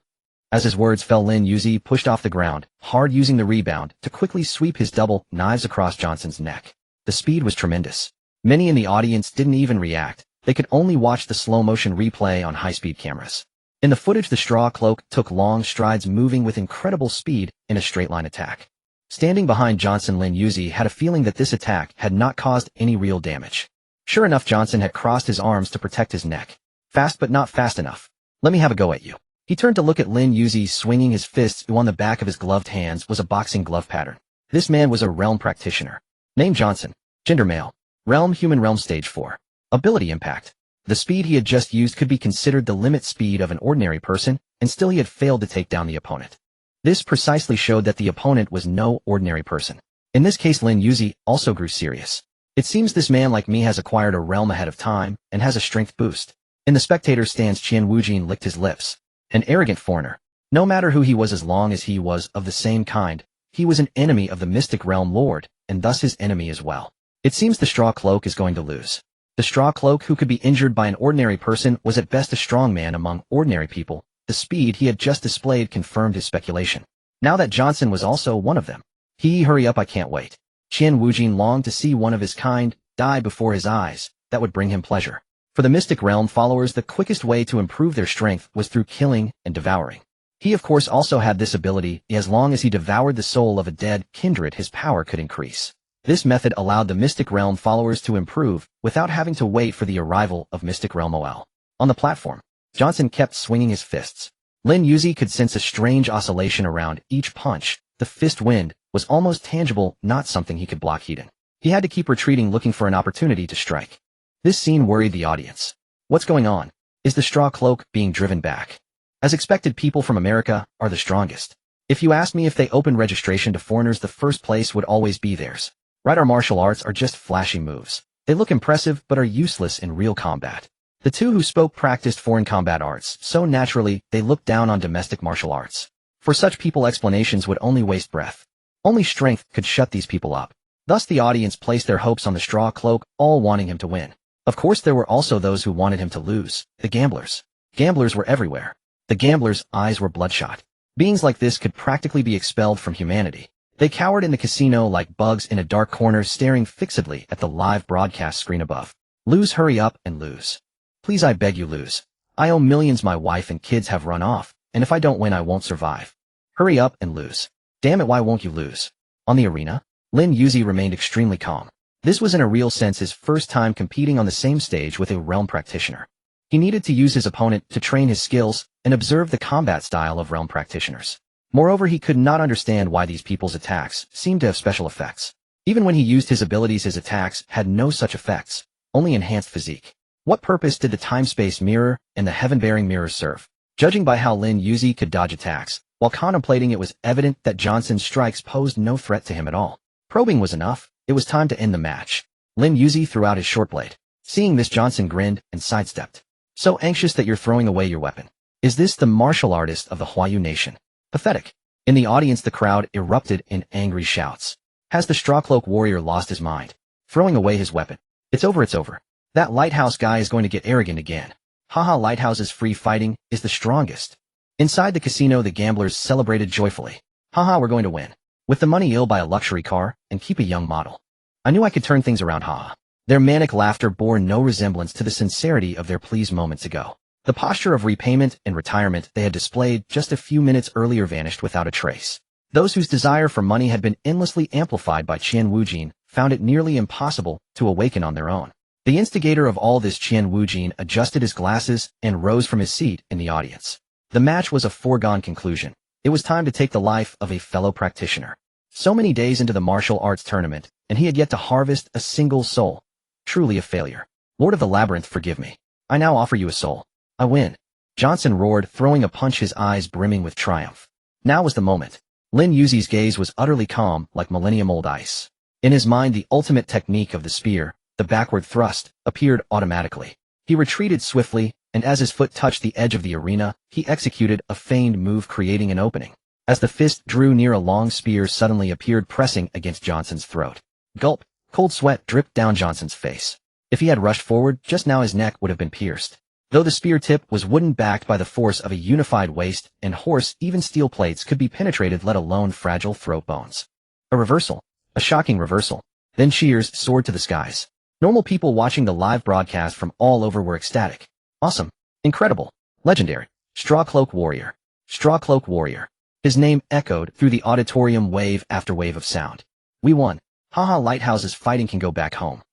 As his words fell, Lin Yuzi pushed off the ground, hard, using the rebound to quickly sweep his double knives across Johnson's neck. The speed was tremendous. Many in the audience didn't even react. They could only watch the slow-motion replay on high-speed cameras. In the footage, the straw cloak took long strides, moving with incredible speed in a straight-line attack. Standing behind Johnson, Lin Yuzi had a feeling that this attack had not caused any real damage. Sure enough, Johnson had crossed his arms to protect his neck. Fast, but not fast enough. Let me have a go at you. He turned to look at Lin Yuzi, swinging his fists, who on the back of his gloved hands was a boxing glove pattern. This man was a realm practitioner. Name Johnson. Gender male. Realm human. Realm stage 4. Ability impact. The speed he had just used could be considered the limit speed of an ordinary person, and still he had failed to take down the opponent. This precisely showed that the opponent was no ordinary person. In this case, Lin Yuzi also grew serious. It seems this man, like me, has acquired a realm ahead of time and has a strength boost. In the spectator stands, Qian Wujin licked his lips. An arrogant foreigner. No matter who he was, as long as he was of the same kind, he was an enemy of the mystic realm lord, and thus his enemy as well. It seems the straw cloak is going to lose. The straw cloak, who could be injured by an ordinary person, was at best a strong man among ordinary people. The speed he had just displayed confirmed his speculation. Now that Johnson was also one of them. Hurry up, I can't wait. Qian Wujin longed to see one of his kind die before his eyes. That would bring him pleasure. For the mystic realm followers, the quickest way to improve their strength was through killing and devouring. He of course also had this ability. As long as he devoured the soul of a dead kindred, his power could increase. This method allowed the mystic realm followers to improve without having to wait for the arrival of mystic realm OL. On the platform, Johnson kept swinging his fists. Lin Yuzi could sense a strange oscillation around each punch. The fist wind was almost tangible, not something he could block Heaton. He had to keep retreating, looking for an opportunity to strike. This scene worried the audience. What's going on? Is the straw cloak being driven back? As expected, people from America are the strongest. If you asked me if they opened registration to foreigners, the first place would always be theirs. Right, our martial arts are just flashy moves. They look impressive but are useless in real combat. The two who spoke practiced foreign combat arts, so naturally they looked down on domestic martial arts. For such people, explanations would only waste breath. Only strength could shut these people up. Thus the audience placed their hopes on the straw cloak, all wanting him to win. Of course, there were also those who wanted him to lose. The gamblers. Gamblers were everywhere. The gamblers' eyes were bloodshot. Beings like this could practically be expelled from humanity. They cowered in the casino like bugs in a dark corner, staring fixedly at the live broadcast screen above. Lose, hurry up and lose. Please, I beg you, lose. I owe millions, my wife and kids have run off, and if I don't win, I won't survive. Hurry up and lose. Damn it, why won't you lose? On the arena, Lin Yuzi remained extremely calm. This was in a real sense his first time competing on the same stage with a realm practitioner. He needed to use his opponent to train his skills and observe the combat style of realm practitioners. Moreover, he could not understand why these people's attacks seemed to have special effects. Even when he used his abilities, his attacks had no such effects, only enhanced physique. What purpose did the time-space mirror and the heaven-bearing mirror serve? Judging by how Lin Yuzi could dodge attacks, while contemplating, it was evident that Johnson's strikes posed no threat to him at all. Probing was enough. It was time to end the match. Lin Yuzi threw out his short blade. Seeing this, Johnson grinned and sidestepped. So anxious that you're throwing away your weapon. Is this the martial artist of the Huayu nation? Pathetic. In the audience, the crowd erupted in angry shouts. Has the Strawcloak warrior lost his mind? Throwing away his weapon. It's over, it's over. That Lighthouse guy is going to get arrogant again. Haha, Lighthouse's free fighting is the strongest. Inside the casino, the gamblers celebrated joyfully. Haha, we're going to win. With the money, you'll buy a luxury car and keep a young model. I knew I could turn things around, haha. Their manic laughter bore no resemblance to the sincerity of their pleas moments ago. The posture of repayment and retirement they had displayed just a few minutes earlier vanished without a trace. Those whose desire for money had been endlessly amplified by Qian Wujin found it nearly impossible to awaken on their own. The instigator of all this, Qian Wujin, adjusted his glasses and rose from his seat in the audience. The match was a foregone conclusion. It was time to take the life of a fellow practitioner. So many days into the martial arts tournament, and he had yet to harvest a single soul. Truly a failure. Lord of the Labyrinth, forgive me. I now offer you a soul. I win. Johnson roared, throwing a punch, his eyes brimming with triumph. Now was the moment. Lin Yuzi's gaze was utterly calm, like millennium-old ice. In his mind, the ultimate technique of the spear, the backward thrust, appeared automatically. He retreated swiftly, and as his foot touched the edge of the arena, he executed a feigned move, creating an opening. As the fist drew near, a long spear suddenly appeared, pressing against Johnson's throat. Gulp! Cold sweat dripped down Johnson's face. If he had rushed forward, just now his neck would have been pierced. Though the spear tip was wooden, backed by the force of a unified waist and horse, even steel plates could be penetrated, let alone fragile throat bones. A reversal. A shocking reversal. Then cheers soared to the skies. Normal people watching the live broadcast from all over were ecstatic. Awesome. Incredible. Legendary. Straw Cloak Warrior. Straw Cloak Warrior. His name echoed through the auditorium, wave after wave of sound. We won. Haha, Lighthouse's fighting can go back home.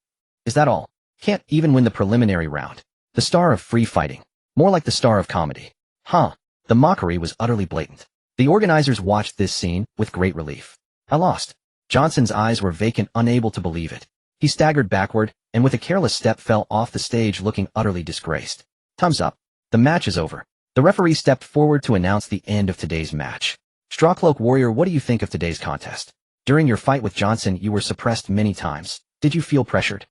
Is that all? Can't even win the preliminary round. The star of free fighting. More like the star of comedy. Huh. The mockery was utterly blatant. The organizers watched this scene with great relief. I lost. Johnson's eyes were vacant, unable to believe it. He staggered backward, and with a careless step fell off the stage, looking utterly disgraced. Thumbs up. The match is over. The referee stepped forward to announce the end of today's match. Strawcloak Warrior, what do you think of today's contest? During your fight with Johnson, you were suppressed many times. Did you feel pressured?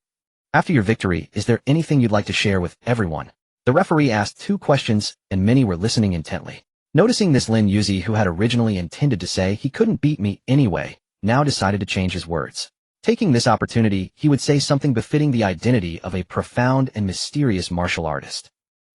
After your victory, is there anything you'd like to share with everyone? The referee asked 2 questions, and many were listening intently. Noticing this, Lin Yuzi, who had originally intended to say he couldn't beat me anyway, now decided to change his words. Taking this opportunity, he would say something befitting the identity of a profound and mysterious martial artist.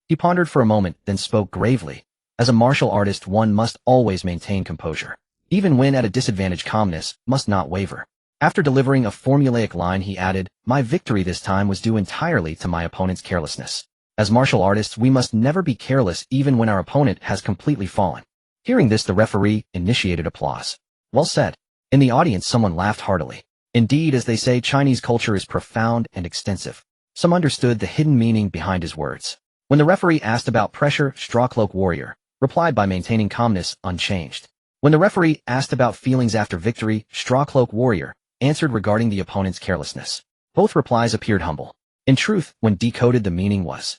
He pondered for a moment, then spoke gravely. As a martial artist, one must always maintain composure. Even when at a disadvantage, calmness must not waver. After delivering a formulaic line, he added, "My victory this time was due entirely to my opponent's carelessness. As martial artists, we must never be careless even when our opponent has completely fallen." Hearing this, the referee initiated applause. Well said. In the audience, someone laughed heartily. Indeed, as they say, Chinese culture is profound and extensive. Some understood the hidden meaning behind his words. When the referee asked about pressure, Strawcloak Warrior replied by maintaining calmness unchanged. When the referee asked about feelings after victory, Strawcloak Warrior answered regarding the opponent's carelessness. Both replies appeared humble. In truth, when decoded, the meaning was,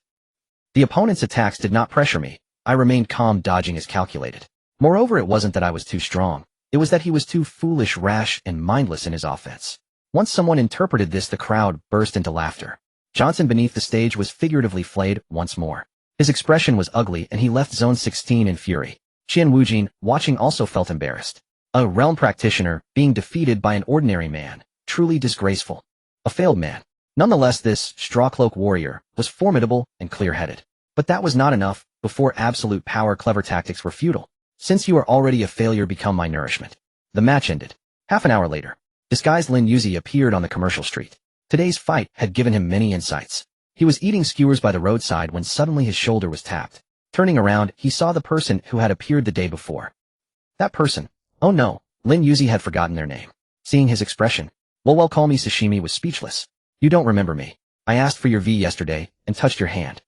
the opponent's attacks did not pressure me. I remained calm, dodging as calculated. Moreover, it wasn't that I was too strong. It was that he was too foolish, rash, and mindless in his offense. Once someone interpreted this, the crowd burst into laughter. Johnson beneath the stage was figuratively flayed once more. His expression was ugly, and he left Zone 16 in fury. Qian Wujin, watching, also felt embarrassed. A realm practitioner being defeated by an ordinary man, truly disgraceful. A failed man. Nonetheless, this Strawcloak Warrior was formidable and clear-headed. But that was not enough. Before absolute power, clever tactics were futile. Since you are already a failure, become my nourishment. The match ended. Half an hour later, disguised Lin Yuzi appeared on the commercial street. Today's fight had given him many insights. He was eating skewers by the roadside when suddenly his shoulder was tapped. Turning around, he saw the person who had appeared the day before. That person. Oh no, Lin Yuzi had forgotten their name. Seeing his expression, well, call me Sashimi, was speechless. You don't remember me. I asked for your V yesterday and touched your hand.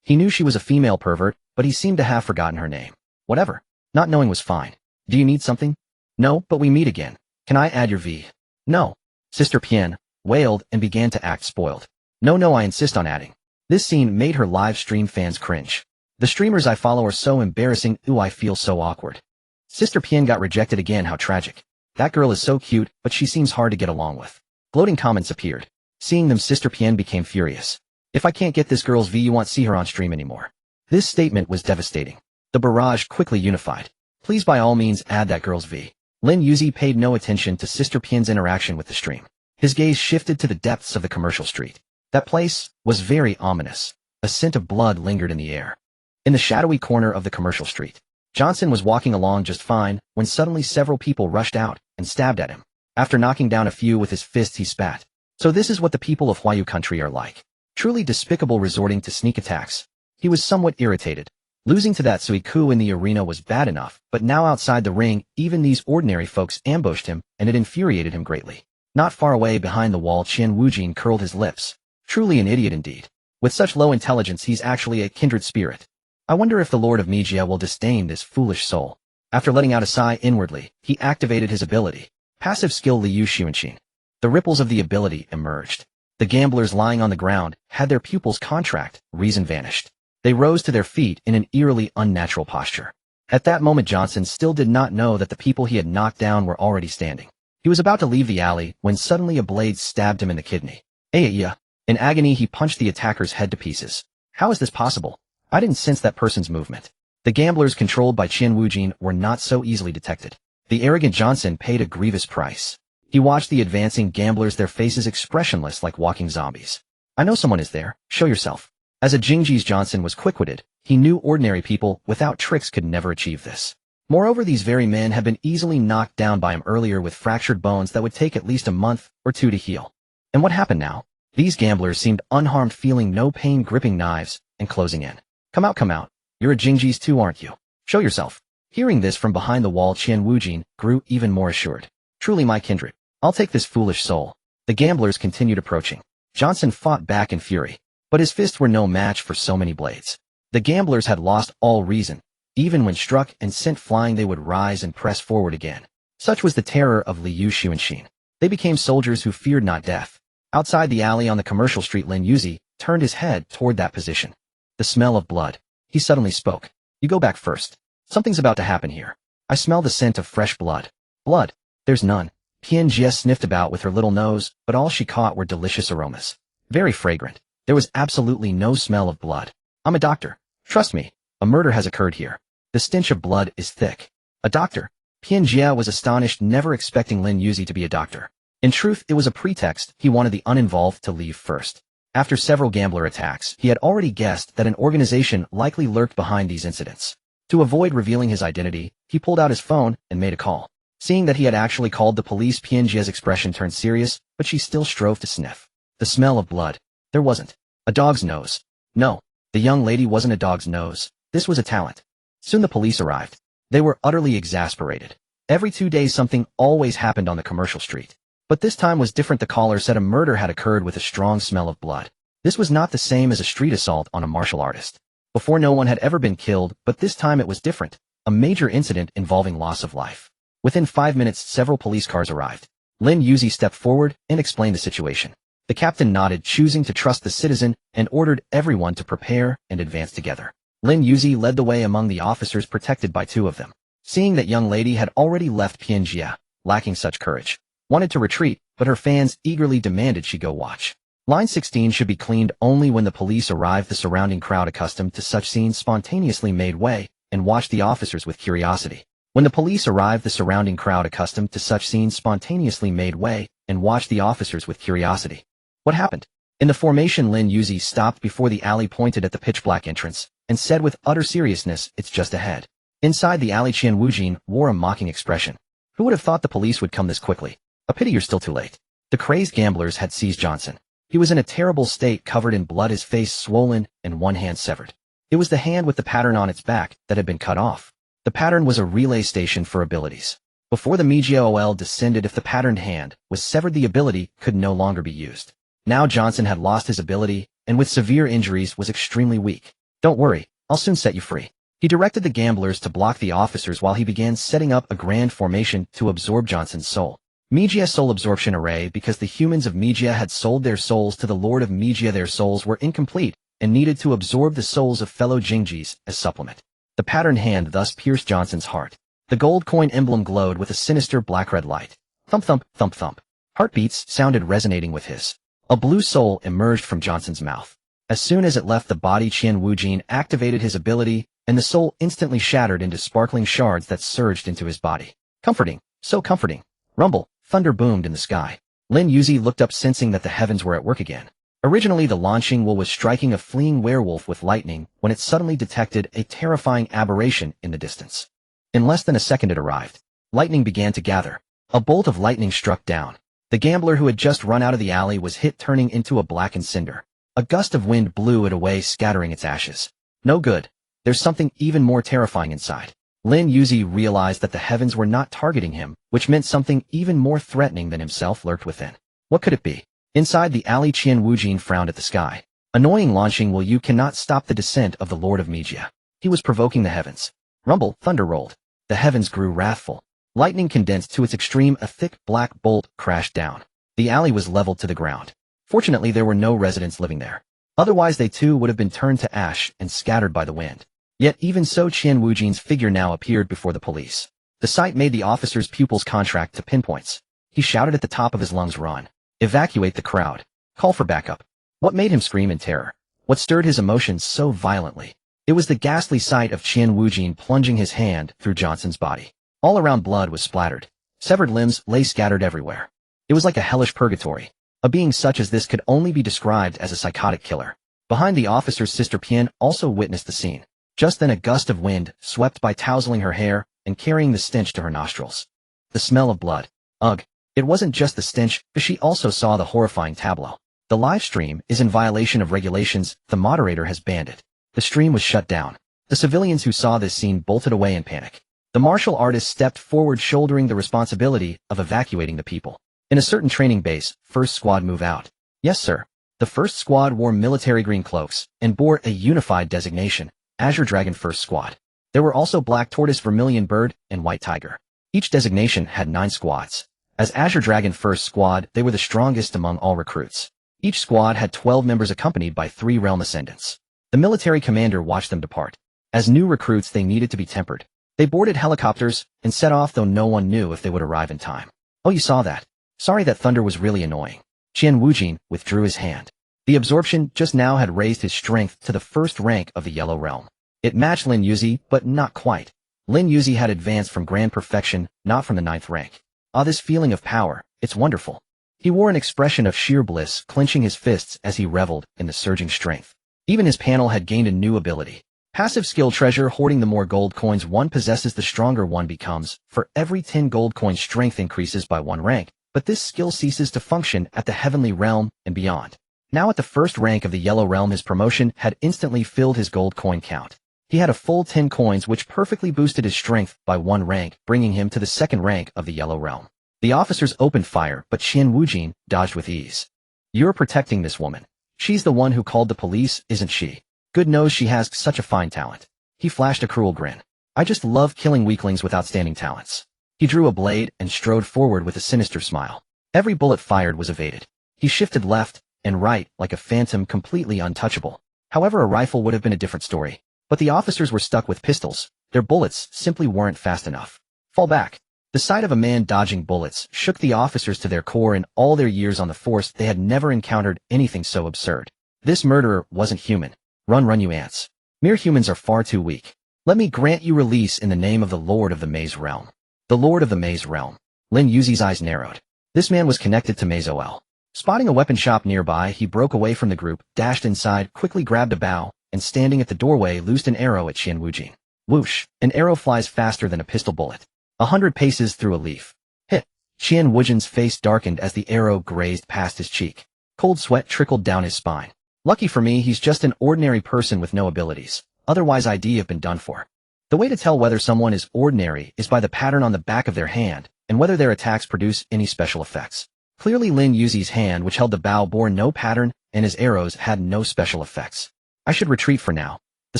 He knew she was a female pervert, but he seemed to have forgotten her name. Whatever. Not knowing was fine. Do you need something? No, but we meet again. Can I add your V? No. Sister Pian wailed and began to act spoiled. No, I insist on adding. This scene made her live stream fans cringe. The streamers I follow are so embarrassing. Ooh, I feel so awkward. Sister Pian got rejected again. How tragic. That girl is so cute, but she seems hard to get along with. Gloating comments appeared. Seeing them, Sister Pian became furious. If I can't get this girl's V, you won't see her on stream anymore. This statement was devastating. The barrage quickly unified. Please by all means add that girl's V. Lin Yuzi paid no attention to Sister Pian's interaction with the stream. His gaze shifted to the depths of the commercial street. That place was very ominous. A scent of blood lingered in the air. In the shadowy corner of the commercial street, Johnson was walking along just fine when suddenly several people rushed out and stabbed at him. After knocking down a few with his fists, he spat. So this is what the people of Huayu country are like. Truly despicable, resorting to sneak attacks. He was somewhat irritated. Losing to that Suiku in the arena was bad enough, but now outside the ring, even these ordinary folks ambushed him, and it infuriated him greatly. Not far away behind the wall, Qian Wujin curled his lips. Truly an idiot indeed. With such low intelligence, he's actually a kindred spirit. I wonder if the Lord of Mijia will disdain this foolish soul. After letting out a sigh inwardly, he activated his ability. Passive skill Liu Xuanxin. The ripples of the ability emerged. The gamblers lying on the ground had their pupils contract, reason vanished. They rose to their feet in an eerily unnatural posture. At that moment, Johnson still did not know that the people he had knocked down were already standing. He was about to leave the alley when suddenly a blade stabbed him in the kidney. Ayya! In agony, he punched the attacker's head to pieces. How is this possible? I didn't sense that person's movement. The gamblers controlled by Qian Wujin were not so easily detected. The arrogant Johnson paid a grievous price. He watched the advancing gamblers, their faces expressionless like walking zombies. I know someone is there. Show yourself. As a Jingji's, Johnson was quick-witted. He knew ordinary people without tricks could never achieve this. Moreover, these very men had been easily knocked down by him earlier with fractured bones that would take at least a month or two to heal. And what happened now? These gamblers seemed unharmed, feeling no pain, gripping knives and closing in. Come out. You're a Jingji's too, aren't you? Show yourself. Hearing this from behind the wall, Qian Wujin grew even more assured. Truly my kindred. I'll take this foolish soul. The gamblers continued approaching. Johnson fought back in fury, but his fists were no match for so many blades. The gamblers had lost all reason. Even when struck and sent flying, they would rise and press forward again. Such was the terror of Liu Xuanxin. They became soldiers who feared not death. Outside the alley on the commercial street, Lin Yuzi turned his head toward that position. The smell of blood. He suddenly spoke. You go back first. Something's about to happen here. I smell the scent of fresh blood. Blood? There's none. Pian Jie sniffed about with her little nose, but all she caught were delicious aromas. Very fragrant. There was absolutely no smell of blood. I'm a doctor. Trust me. A murder has occurred here. The stench of blood is thick. A doctor? Pian Jie was astonished, never expecting Lin Yuzi to be a doctor. In truth, it was a pretext. He wanted the uninvolved to leave first. After several gambler attacks, he had already guessed that an organization likely lurked behind these incidents. To avoid revealing his identity, he pulled out his phone and made a call. Seeing that he had actually called the police, Pian Jie's expression turned serious, but she still strove to sniff. The smell of blood. There wasn't. A dog's nose. No, the young lady wasn't a dog's nose. This was a talent. Soon the police arrived. They were utterly exasperated. Every 2 days something always happened on the commercial street. But this time was different. The caller said a murder had occurred with a strong smell of blood. This was not the same as a street assault on a martial artist. Before, no one had ever been killed, but this time it was different. A major incident involving loss of life. Within 5 minutes, several police cars arrived. Lin Yuzi stepped forward and explained the situation. The captain nodded, choosing to trust the citizen, and ordered everyone to prepare and advance together. Lin Yuzi led the way among the officers, protected by 2 of them. Seeing that young lady had already left, Pian Jie, lacking such courage, wanted to retreat, but her fans eagerly demanded she go watch. Line 16 should be cleaned only when the police arrived. The surrounding crowd, accustomed to such scenes, spontaneously made way and watched the officers with curiosity. When the police arrived, the surrounding crowd, accustomed to such scenes, spontaneously made way and watched the officers with curiosity. What happened? In the formation, Lin Yuzi stopped before the alley, pointed at the pitch-black entrance, and said with utter seriousness, it's just ahead. Inside the alley, Qian Wujin wore a mocking expression. Who would have thought the police would come this quickly? A pity you're still too late. The crazed gamblers had seized Johnson. He was in a terrible state, covered in blood, his face swollen and one hand severed. It was the hand with the pattern on its back that had been cut off. The pattern was a relay station for abilities. Before the Mijia OL descended, if the patterned hand was severed, the ability could no longer be used. Now Johnson had lost his ability, and with severe injuries was extremely weak. Don't worry, I'll soon set you free. He directed the gamblers to block the officers while he began setting up a grand formation to absorb Johnson's soul. Mijia Soul Absorption Array. Because the humans of Mijia had sold their souls to the Lord of Mijia, their souls were incomplete and needed to absorb the souls of fellow Jingjis as supplement. The patterned hand thus pierced Johnson's heart. The gold coin emblem glowed with a sinister black-red light. Thump thump, thump thump. Heartbeats sounded resonating with his. A blue soul emerged from Johnson's mouth. As soon as it left the body, Qian Wujin activated his ability, and the soul instantly shattered into sparkling shards that surged into his body. Comforting, so comforting. Rumble, thunder boomed in the sky. Lin Yuzi looked up, sensing that the heavens were at work again. Originally, the launching will was striking a fleeing werewolf with lightning when it suddenly detected a terrifying aberration in the distance. In less than a second it arrived. Lightning began to gather. A bolt of lightning struck down. The gambler who had just run out of the alley was hit, turning into a blackened cinder. A gust of wind blew it away, scattering its ashes. No good. there's something even more terrifying inside. Lin Yuzi realized that the heavens were not targeting him, which meant something even more threatening than himself lurked within. What could it be? Inside the alley, Qian Wujin frowned at the sky. Annoying launching, will you cannot stop the descent of the Lord of Megia. He was provoking the heavens. Rumble, thunder rolled. The heavens grew wrathful. Lightning condensed to its extreme, a thick black bolt crashed down. The alley was leveled to the ground. Fortunately, there were no residents living there. Otherwise, they too would have been turned to ash and scattered by the wind. Yet even so, Qian Wujin's figure now appeared before the police. The sight made the officer's pupils contract to pinpoints. He shouted at the top of his lungs, "Run! Evacuate the crowd! Call for backup!" What made him scream in terror? What stirred his emotions so violently? It was the ghastly sight of Qian Wujin plunging his hand through Johnson's body. All around, blood was splattered. Severed limbs lay scattered everywhere. It was like a hellish purgatory. A being such as this could only be described as a psychotic killer. Behind the officer's sister Pian also witnessed the scene. Just then a gust of wind swept by, tousling her hair and carrying the stench to her nostrils. The smell of blood. Ugh. It wasn't just the stench, but she also saw the horrifying tableau. The live stream is in violation of regulations. The moderator has banned it. The stream was shut down. The civilians who saw this scene bolted away in panic. The martial artist stepped forward, shouldering the responsibility of evacuating the people. In a certain training base, first squad move out. Yes, sir. The first squad wore military green cloaks and bore a unified designation, Azure Dragon First Squad. There were also Black Tortoise, Vermilion Bird, and White Tiger. Each designation had 9 squads. As Azure Dragon First Squad, they were the strongest among all recruits. Each squad had 12 members accompanied by 3 realm ascendants. The military commander watched them depart. As new recruits, they needed to be tempered. They boarded helicopters and set off, though no one knew if they would arrive in time. Oh, you saw that? Sorry, that thunder was really annoying. Qian Wujin withdrew his hand. The absorption just now had raised his strength to the first rank of the Yellow Realm. It matched Lin Yuzi, but not quite. Lin Yuzi had advanced from grand perfection, not from the 9th rank. Ah, this feeling of power, it's wonderful. He wore an expression of sheer bliss, clenching his fists as he reveled in the surging strength. Even his panel had gained a new ability. Passive skill treasure, hoarding. The more gold coins one possesses, the stronger one becomes. For every 10 gold coins, strength increases by 1 rank, but this skill ceases to function at the Heavenly Realm and beyond. Now at the first rank of the Yellow Realm, his promotion had instantly filled his gold coin count. He had a full 10 coins, which perfectly boosted his strength by 1 rank, bringing him to the 2nd rank of the Yellow Realm. The officers opened fire, but Qian Wujin dodged with ease. You're protecting this woman. She's the one who called the police, isn't she? Good knows she has such a fine talent. He flashed a cruel grin. I just love killing weaklings with outstanding talents. He drew a blade and strode forward with a sinister smile. Every bullet fired was evaded. He shifted left and right like a phantom, completely untouchable. However, a rifle would have been a different story. But the officers were stuck with pistols. Their bullets simply weren't fast enough. Fall back. The sight of a man dodging bullets shook the officers to their core. In all their years on the force, they had never encountered anything so absurd. This murderer wasn't human. Run, you ants. Mere humans are far too weak. Let me grant you release in the name of the Lord of the Maze Realm. The Lord of the Maze Realm. Lin Yuzi's eyes narrowed. This man was connected to Maze OL. Spotting a weapon shop nearby, he broke away from the group, dashed inside, quickly grabbed a bow, and standing at the doorway, loosed an arrow at Qian Wujin. Whoosh! An arrow flies faster than a pistol bullet. 100 paces through a leaf. Hit! Qian Wujin's face darkened as the arrow grazed past his cheek. Cold sweat trickled down his spine. Lucky for me, he's just an ordinary person with no abilities. Otherwise, I'd have been done for. The way to tell whether someone is ordinary is by the pattern on the back of their hand, and whether their attacks produce any special effects. Clearly, Lin Yuzi's hand, which held the bow, bore no pattern, and his arrows had no special effects. I should retreat for now. The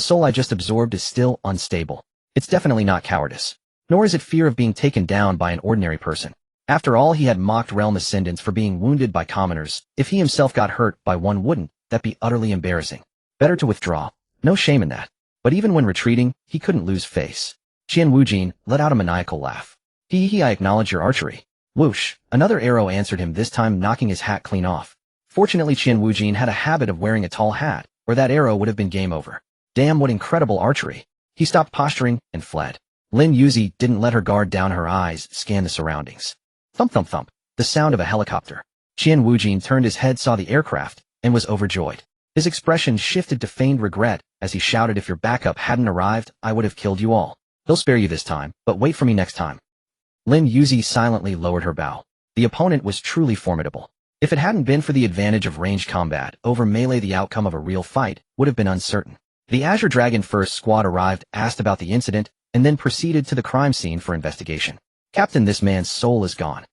soul I just absorbed is still unstable. It's definitely not cowardice. Nor is it fear of being taken down by an ordinary person. After all, he had mocked realm ascendants for being wounded by commoners. If he himself got hurt by one, wouldn't that be utterly embarrassing? Better to withdraw. No shame in that. But even when retreating, he couldn't lose face. Qian Wujin let out a maniacal laugh. I acknowledge your archery. Whoosh! Another arrow answered him, this time knocking his hat clean off. Fortunately, Qian Wujin had a habit of wearing a tall hat, or that arrow would have been game over. Damn, what incredible archery. He stopped posturing and fled. Lin Yuzi didn't let her guard down, her eyes scan the surroundings. Thump thump thump, the sound of a helicopter. Qian Wujin turned his head, saw the aircraft, and was overjoyed. His expression shifted to feigned regret as he shouted, if your backup hadn't arrived, I would have killed you all. They'll spare you this time, but wait for me next time. Lin Yuzi silently lowered her bow. The opponent was truly formidable. If it hadn't been for the advantage of ranged combat over melee, the outcome of a real fight would have been uncertain. The Azure Dragon First Squad arrived, asked about the incident, and then proceeded to the crime scene for investigation. Captain, this man's soul is gone.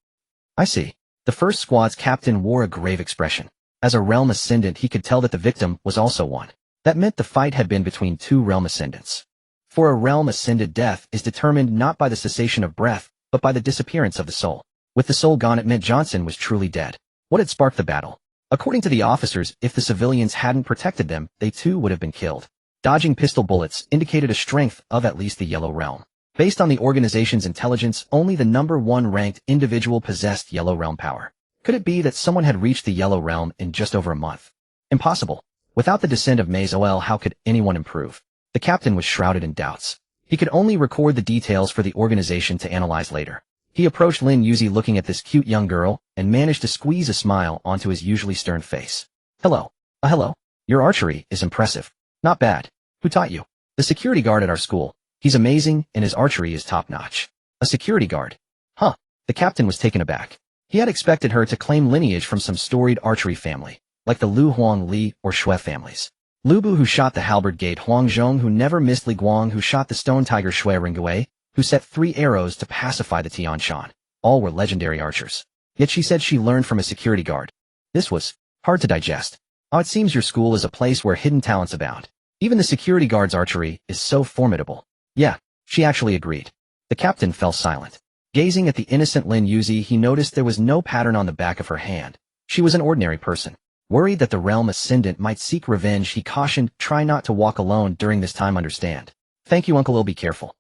I see. The First Squad's captain wore a grave expression. As a realm ascendant, he could tell that the victim was also one. That meant the fight had been between two realm ascendants. For a realm ascended, death is determined not by the cessation of breath, but by the disappearance of the soul. With the soul gone, it meant Johnson was truly dead. What had sparked the battle? According to the officers, if the civilians hadn't protected them, they too would have been killed. Dodging pistol bullets indicated a strength of at least the Yellow Realm. Based on the organization's intelligence, only the number 1 ranked individual possessed Yellow Realm power. Could it be that someone had reached the Yellow Realm in just over a month? Impossible. Without the descent of Maze OL, how could anyone improve? The captain was shrouded in doubts. He could only record the details for the organization to analyze later. He approached Lin Yuzi looking at this cute young girl and managed to squeeze a smile onto his usually stern face. Hello. Hello. Your archery is impressive. Not bad. Who taught you? The security guard at our school. He's amazing and his archery is top-notch. A security guard? Huh. The captain was taken aback. He had expected her to claim lineage from some storied archery family, like the Lu Huang Li or Shui families. Lu Bu, who shot the halberd gate, Huang Zhong, who never missed, Li Guang, who shot the stone tiger, Shui Ringwei, who set 3 arrows to pacify the Tian Shan. All were legendary archers. Yet she said she learned from a security guard. This was hard to digest. Oh, it seems your school is a place where hidden talents abound. Even the security guard's archery is so formidable. Yeah, she actually agreed. The captain fell silent. Gazing at the innocent Lin Yuzi, he noticed there was no pattern on the back of her hand. She was an ordinary person. Worried that the realm ascendant might seek revenge, he cautioned, try not to walk alone during this time, understand? Thank you, Uncle, I'll be careful.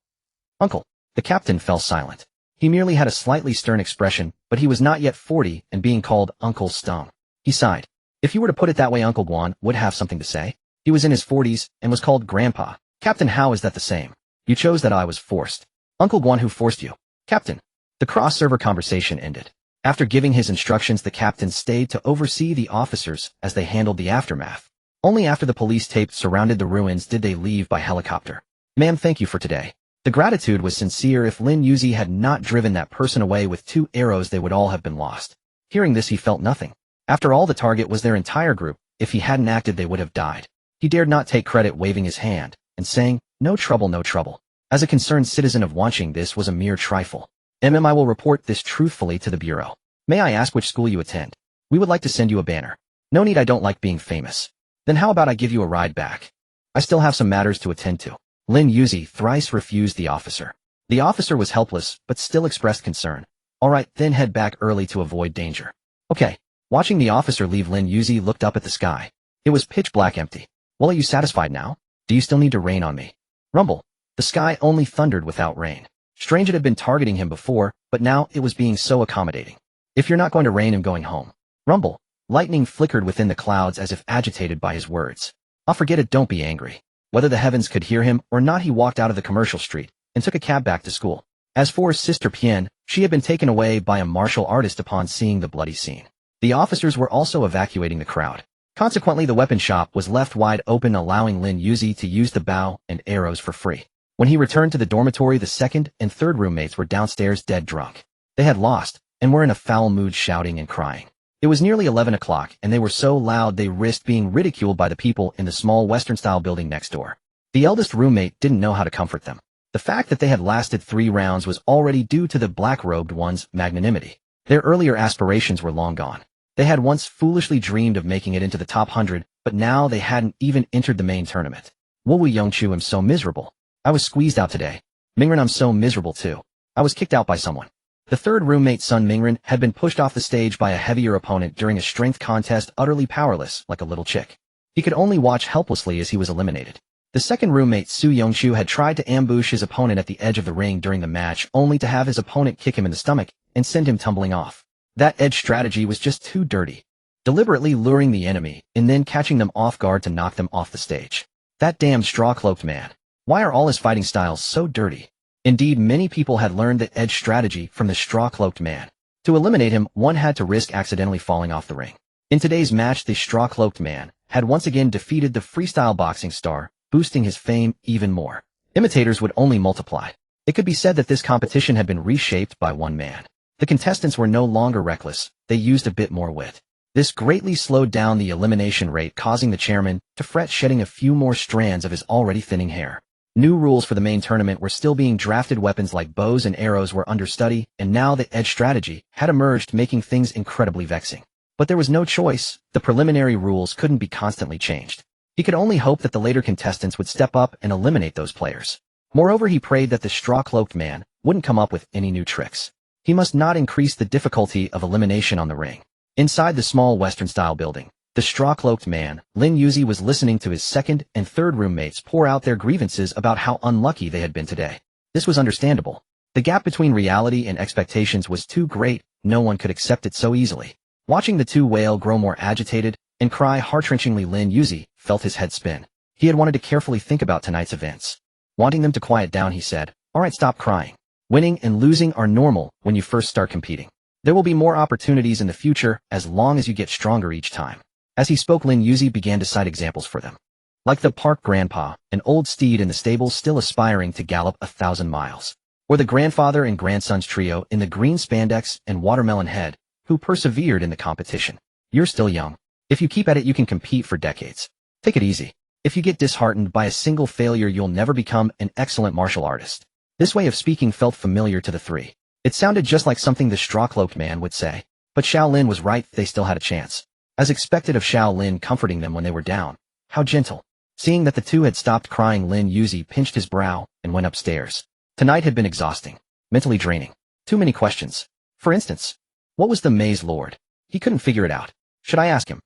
Uncle. The captain fell silent. He merely had a slightly stern expression, but he was not yet 40 and being called Uncle stung. He sighed. If you were to put it that way, Uncle Guan would have something to say. He was in his 40s and was called Grandpa. Captain, how is that the same? You chose that, I was forced. Uncle Guan, who forced you? Captain. The cross-server conversation ended. After giving his instructions, the captain stayed to oversee the officers as they handled the aftermath. Only after the police tape surrounded the ruins did they leave by helicopter. Ma'am, thank you for today. The gratitude was sincere. If Lin Yuzi had not driven that person away with 2 arrows, they would all have been lost. Hearing this, he felt nothing. After all, the target was their entire group. If he hadn't acted, they would have died. He dared not take credit, waving his hand and saying, no trouble, no trouble. As a concerned citizen of Wanqing, this was a mere trifle. I will report this truthfully to the bureau. May I ask which school you attend? We would like to send you a banner. No need, I don't like being famous. Then how about I give you a ride back? I still have some matters to attend to. Lin Yuzi thrice refused the officer. The officer was helpless, but still expressed concern. All right, then head back early to avoid danger. Okay. Watching the officer leave, Lin Yuzi looked up at the sky. It was pitch black, empty. Well, are you satisfied now? Do you still need to rain on me? Rumble. The sky only thundered without rain. Strange, it had been targeting him before, but now it was being so accommodating. If you're not going to rain, I'm going home. Rumble. Lightning flickered within the clouds as if agitated by his words. I'll forget it, don't be angry. Whether the heavens could hear him or not, he walked out of the commercial street and took a cab back to school. As for his sister Pian, she had been taken away by a martial artist upon seeing the bloody scene. The officers were also evacuating the crowd. Consequently, the weapon shop was left wide open, allowing Lin Yuzi to use the bow and arrows for free. When he returned to the dormitory, the 2nd and 3rd roommates were downstairs dead drunk. They had lost and were in a foul mood, shouting and crying. It was nearly 11 o'clock, and they were so loud they risked being ridiculed by the people in the small Western-style building next door. The eldest roommate didn't know how to comfort them. The fact that they had lasted 3 rounds was already due to the black-robed one's magnanimity. Their earlier aspirations were long gone. They had once foolishly dreamed of making it into the top 100, but now they hadn't even entered the main tournament. Wowu Yongchu, I'm so miserable. I was squeezed out today. Mingren, I'm so miserable too. I was kicked out by someone. The 3rd roommate, Sun Mingren, had been pushed off the stage by a heavier opponent during a strength contest, utterly powerless, like a little chick. He could only watch helplessly as he was eliminated. The 2nd roommate, Su Yongchu, had tried to ambush his opponent at the edge of the ring during the match, only to have his opponent kick him in the stomach and send him tumbling off. That edge strategy was just too dirty. Deliberately luring the enemy and then catching them off guard to knock them off the stage. That damn straw-cloaked man. Why are all his fighting styles so dirty? Indeed, many people had learned the edge strategy from the straw-cloaked man. To eliminate him, one had to risk accidentally falling off the ring. In today's match, the straw-cloaked man had once again defeated the freestyle boxing star, boosting his fame even more. Imitators would only multiply. It could be said that this competition had been reshaped by one man. The contestants were no longer reckless, they used a bit more wit. This greatly slowed down the elimination rate, causing the chairman to fret, shedding a few more strands of his already thinning hair. New rules for the main tournament were still being drafted. Weapons like bows and arrows were under study, and now the edge strategy had emerged, making things incredibly vexing. But there was no choice. The preliminary rules couldn't be constantly changed. He could only hope that the later contestants would step up and eliminate those players. Moreover, he prayed that the straw-cloaked man wouldn't come up with any new tricks. He must not increase the difficulty of elimination on the ring. Inside the small Western-style building, the straw-cloaked man, Lin Yuzi, was listening to his second and third roommates pour out their grievances about how unlucky they had been today. This was understandable. The gap between reality and expectations was too great. No one could accept it so easily. Watching the two wail, grow more agitated, and cry heart-wrenchingly, Lin Yuzi felt his head spin. He had wanted to carefully think about tonight's events. Wanting them to quiet down, he said, "All right, stop crying. Winning and losing are normal when you first start competing. There will be more opportunities in the future as long as you get stronger each time." As he spoke, Lin Yuzi began to cite examples for them. Like the park grandpa, an old steed in the stables still aspiring to gallop 1,000 miles. Or the grandfather and grandson's trio in the green spandex and watermelon head, who persevered in the competition. You're still young. If you keep at it, you can compete for decades. Take it easy. If you get disheartened by a single failure, you'll never become an excellent martial artist. This way of speaking felt familiar to the three. It sounded just like something the straw-cloaked man would say. But Xiao Lin was right, they still had a chance. As expected of Xiao Lin comforting them when they were down. How gentle. Seeing that the two had stopped crying, Lin Yuzi pinched his brow and went upstairs. Tonight had been exhausting. Mentally draining. Too many questions. For instance, what was the Maze Lord? He couldn't figure it out. Should I ask him?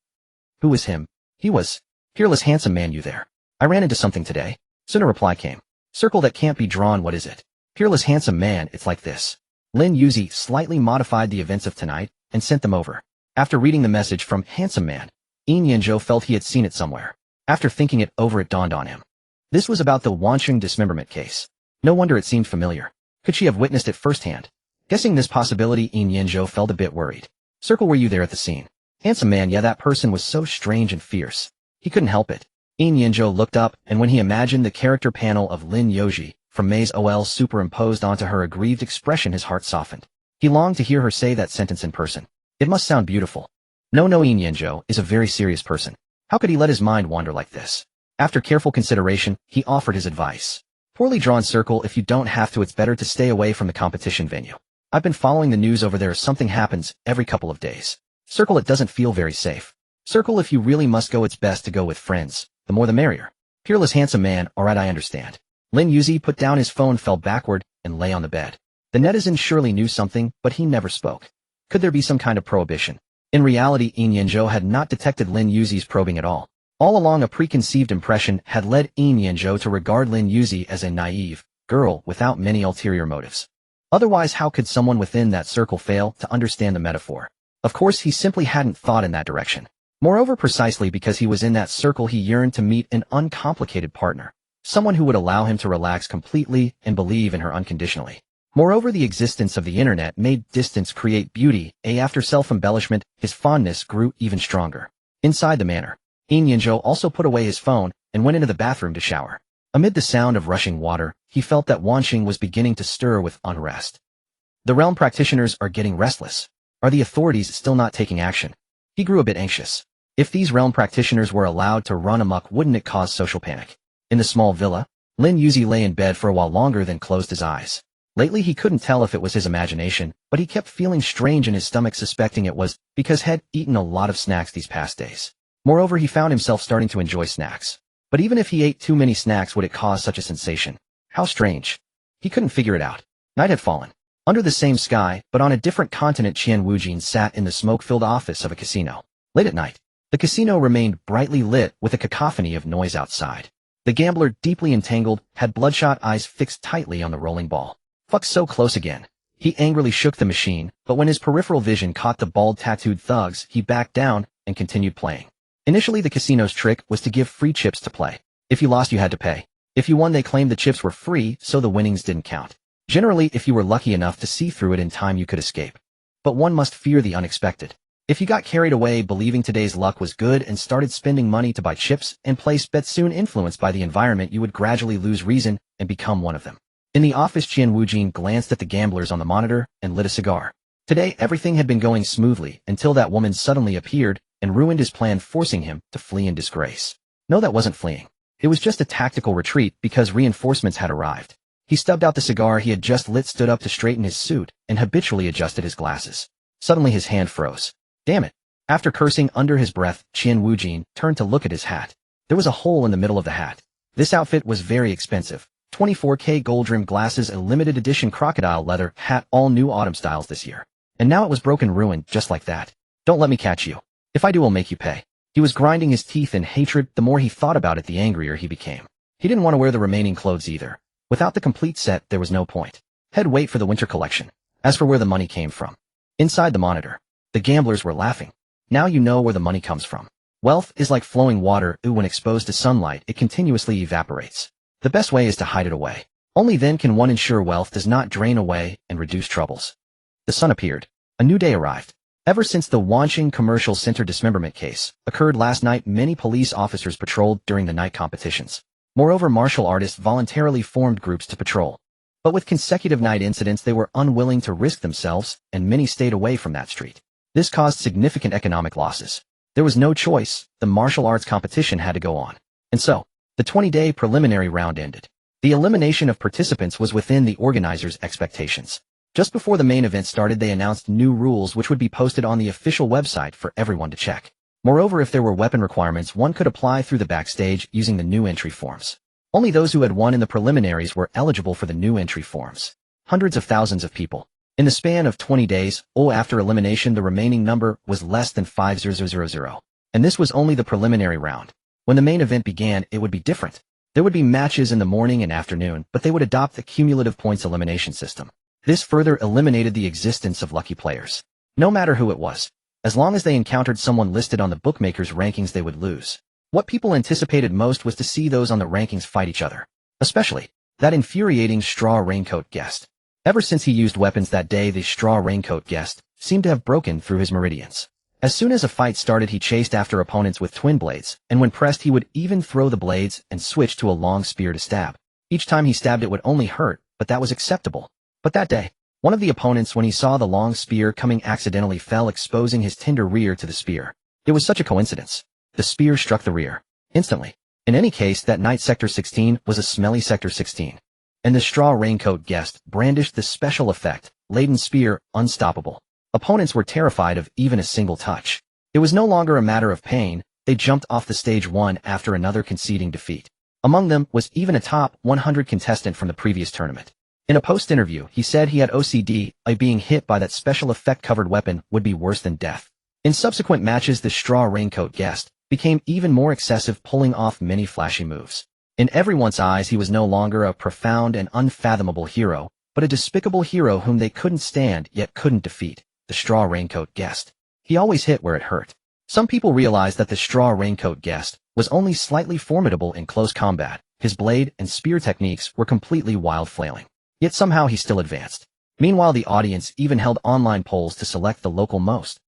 Who was him? He was. Peerless handsome man, you there? I ran into something today. Soon a reply came. Circle that can't be drawn, what is it? Peerless handsome man, it's like this. Lin Yuzi slightly modified the events of tonight and sent them over. After reading the message from handsome man, Yin Yanzhou felt he had seen it somewhere. After thinking it over, it dawned on him. This was about the Wansheng dismemberment case. No wonder it seemed familiar. Could she have witnessed it firsthand? Guessing this possibility, Yin Yanzhou felt a bit worried. Circle, were you there at the scene? Handsome man, yeah, that person was so strange and fierce. He couldn't help it. Yin Yanzhou looked up, and when he imagined the character panel of Lin Yoji from Maze OL superimposed onto her aggrieved expression, his heart softened. He longed to hear her say that sentence in person. It must sound beautiful. No, Yin Yanzhou is a very serious person. How could he let his mind wander like this? After careful consideration, he offered his advice. Poorly drawn circle, if you don't have to, it's better to stay away from the competition venue. I've been following the news over there. Something happens every couple of days. Circle, it doesn't feel very safe. Circle, if you really must go, it's best to go with friends. The more the merrier. Peerless handsome man, alright, I understand. Lin Yuzi put down his phone, fell backward, and lay on the bed. The netizen surely knew something, but he never spoke. Could there be some kind of prohibition? In reality, Yin Yanzhou had not detected Lin Yuzi's probing at all. All along, a preconceived impression had led Yin Yanzhou to regard Lin Yuzi as a naive girl without many ulterior motives. Otherwise, how could someone within that circle fail to understand the metaphor? Of course, he simply hadn't thought in that direction. Moreover, precisely because he was in that circle, he yearned to meet an uncomplicated partner. Someone who would allow him to relax completely and believe in her unconditionally. Moreover, the existence of the internet made distance create beauty. After self-embellishment, his fondness grew even stronger. Inside the manor, Yin Yanzhou also put away his phone and went into the bathroom to shower. Amid the sound of rushing water, he felt that Wansheng was beginning to stir with unrest. The realm practitioners are getting restless. Are the authorities still not taking action? He grew a bit anxious. If these realm practitioners were allowed to run amok, wouldn't it cause social panic? In the small villa, Lin Yuzi lay in bed for a while longer, then closed his eyes. Lately he couldn't tell if it was his imagination, but he kept feeling strange in his stomach, suspecting it was because he had eaten a lot of snacks these past days. Moreover, he found himself starting to enjoy snacks. But even if he ate too many snacks, would it cause such a sensation? How strange. He couldn't figure it out. Night had fallen. Under the same sky, but on a different continent, Qian Wujin sat in the smoke-filled office of a casino. Late at night, the casino remained brightly lit with a cacophony of noise outside. The gambler, deeply entangled, had bloodshot eyes fixed tightly on the rolling ball. Fuck, so close again. He angrily shook the machine, but when his peripheral vision caught the bald tattooed thugs, he backed down and continued playing. Initially, the casino's trick was to give free chips to play. If you lost, you had to pay. If you won, they claimed the chips were free, so the winnings didn't count. Generally, if you were lucky enough to see through it in time, you could escape. But one must fear the unexpected. If you got carried away believing today's luck was good and started spending money to buy chips and place bets, soon influenced by the environment, you would gradually lose reason and become one of them. In the office, Qian Wujin glanced at the gamblers on the monitor and lit a cigar. Today everything had been going smoothly until that woman suddenly appeared and ruined his plan, forcing him to flee in disgrace. No, that wasn't fleeing. It was just a tactical retreat because reinforcements had arrived. He stubbed out the cigar he had just lit, stood up to straighten his suit, and habitually adjusted his glasses. Suddenly his hand froze. Damn it. After cursing under his breath, Qian Wujin turned to look at his hat. There was a hole in the middle of the hat. This outfit was very expensive. 24K gold-rimmed glasses, a limited edition crocodile leather hat, all new autumn styles this year. And now it was broken, ruined, just like that. Don't let me catch you. If I do, I'll make you pay. He was grinding his teeth in hatred. The more he thought about it, the angrier he became. He didn't want to wear the remaining clothes either. Without the complete set, there was no point. He'd wait for the winter collection. As for where the money came from. Inside the monitor, the gamblers were laughing. Now you know where the money comes from. Wealth is like flowing water. When exposed to sunlight, it continuously evaporates. The best way is to hide it away. Only then can one ensure wealth does not drain away and reduce troubles. The sun appeared. A new day arrived. Ever since the Wanqing Commercial Center dismemberment case occurred last night, many police officers patrolled during the night competitions. Moreover, martial artists voluntarily formed groups to patrol. But with consecutive night incidents, they were unwilling to risk themselves, and many stayed away from that street. This caused significant economic losses. There was no choice. The martial arts competition had to go on. And so, the 20-day preliminary round ended. The elimination of participants was within the organizers' expectations. Just before the main event started, they announced new rules which would be posted on the official website for everyone to check. Moreover, if there were weapon requirements, one could apply through the backstage using the new entry forms. Only those who had won in the preliminaries were eligible for the new entry forms. Hundreds of thousands of people. In the span of 20 days, after elimination, the remaining number was less than 5,000. And this was only the preliminary round. When the main event began, it would be different. There would be matches in the morning and afternoon, but they would adopt the cumulative points elimination system. This further eliminated the existence of lucky players. No matter who it was. As long as they encountered someone listed on the bookmakers' rankings, they would lose. What people anticipated most was to see those on the rankings fight each other. Especially, that infuriating straw raincoat guest. Ever since he used weapons that day, the straw raincoat guest seemed to have broken through his meridians. As soon as a fight started, he chased after opponents with twin blades, and when pressed he would even throw the blades and switch to a long spear to stab. Each time he stabbed, it would only hurt, but that was acceptable. But that day, one of the opponents, when he saw the long spear coming, accidentally fell, exposing his tender rear to the spear. It was such a coincidence. The spear struck the rear. Instantly. In any case, that night Sector 16 was a smelly Sector 16. And the straw raincoat guest brandished the special effect, laden spear, unstoppable. Opponents were terrified of even a single touch. It was no longer a matter of pain. They jumped off the stage one after another, conceding defeat. Among them was even a top 100 contestant from the previous tournament. In a post-interview, he said he had OCD, being hit by that special effect-covered weapon would be worse than death. In subsequent matches, the straw raincoat guest became even more excessive, pulling off many flashy moves. In everyone's eyes, he was no longer a profound and unfathomable hero, but a despicable hero whom they couldn't stand yet couldn't defeat, the straw raincoat guest. He always hit where it hurt. Some people realized that the straw raincoat guest was only slightly formidable in close combat. His blade and spear techniques were completely wild, flailing. Yet somehow he still advanced. Meanwhile, the audience even held online polls to select the local most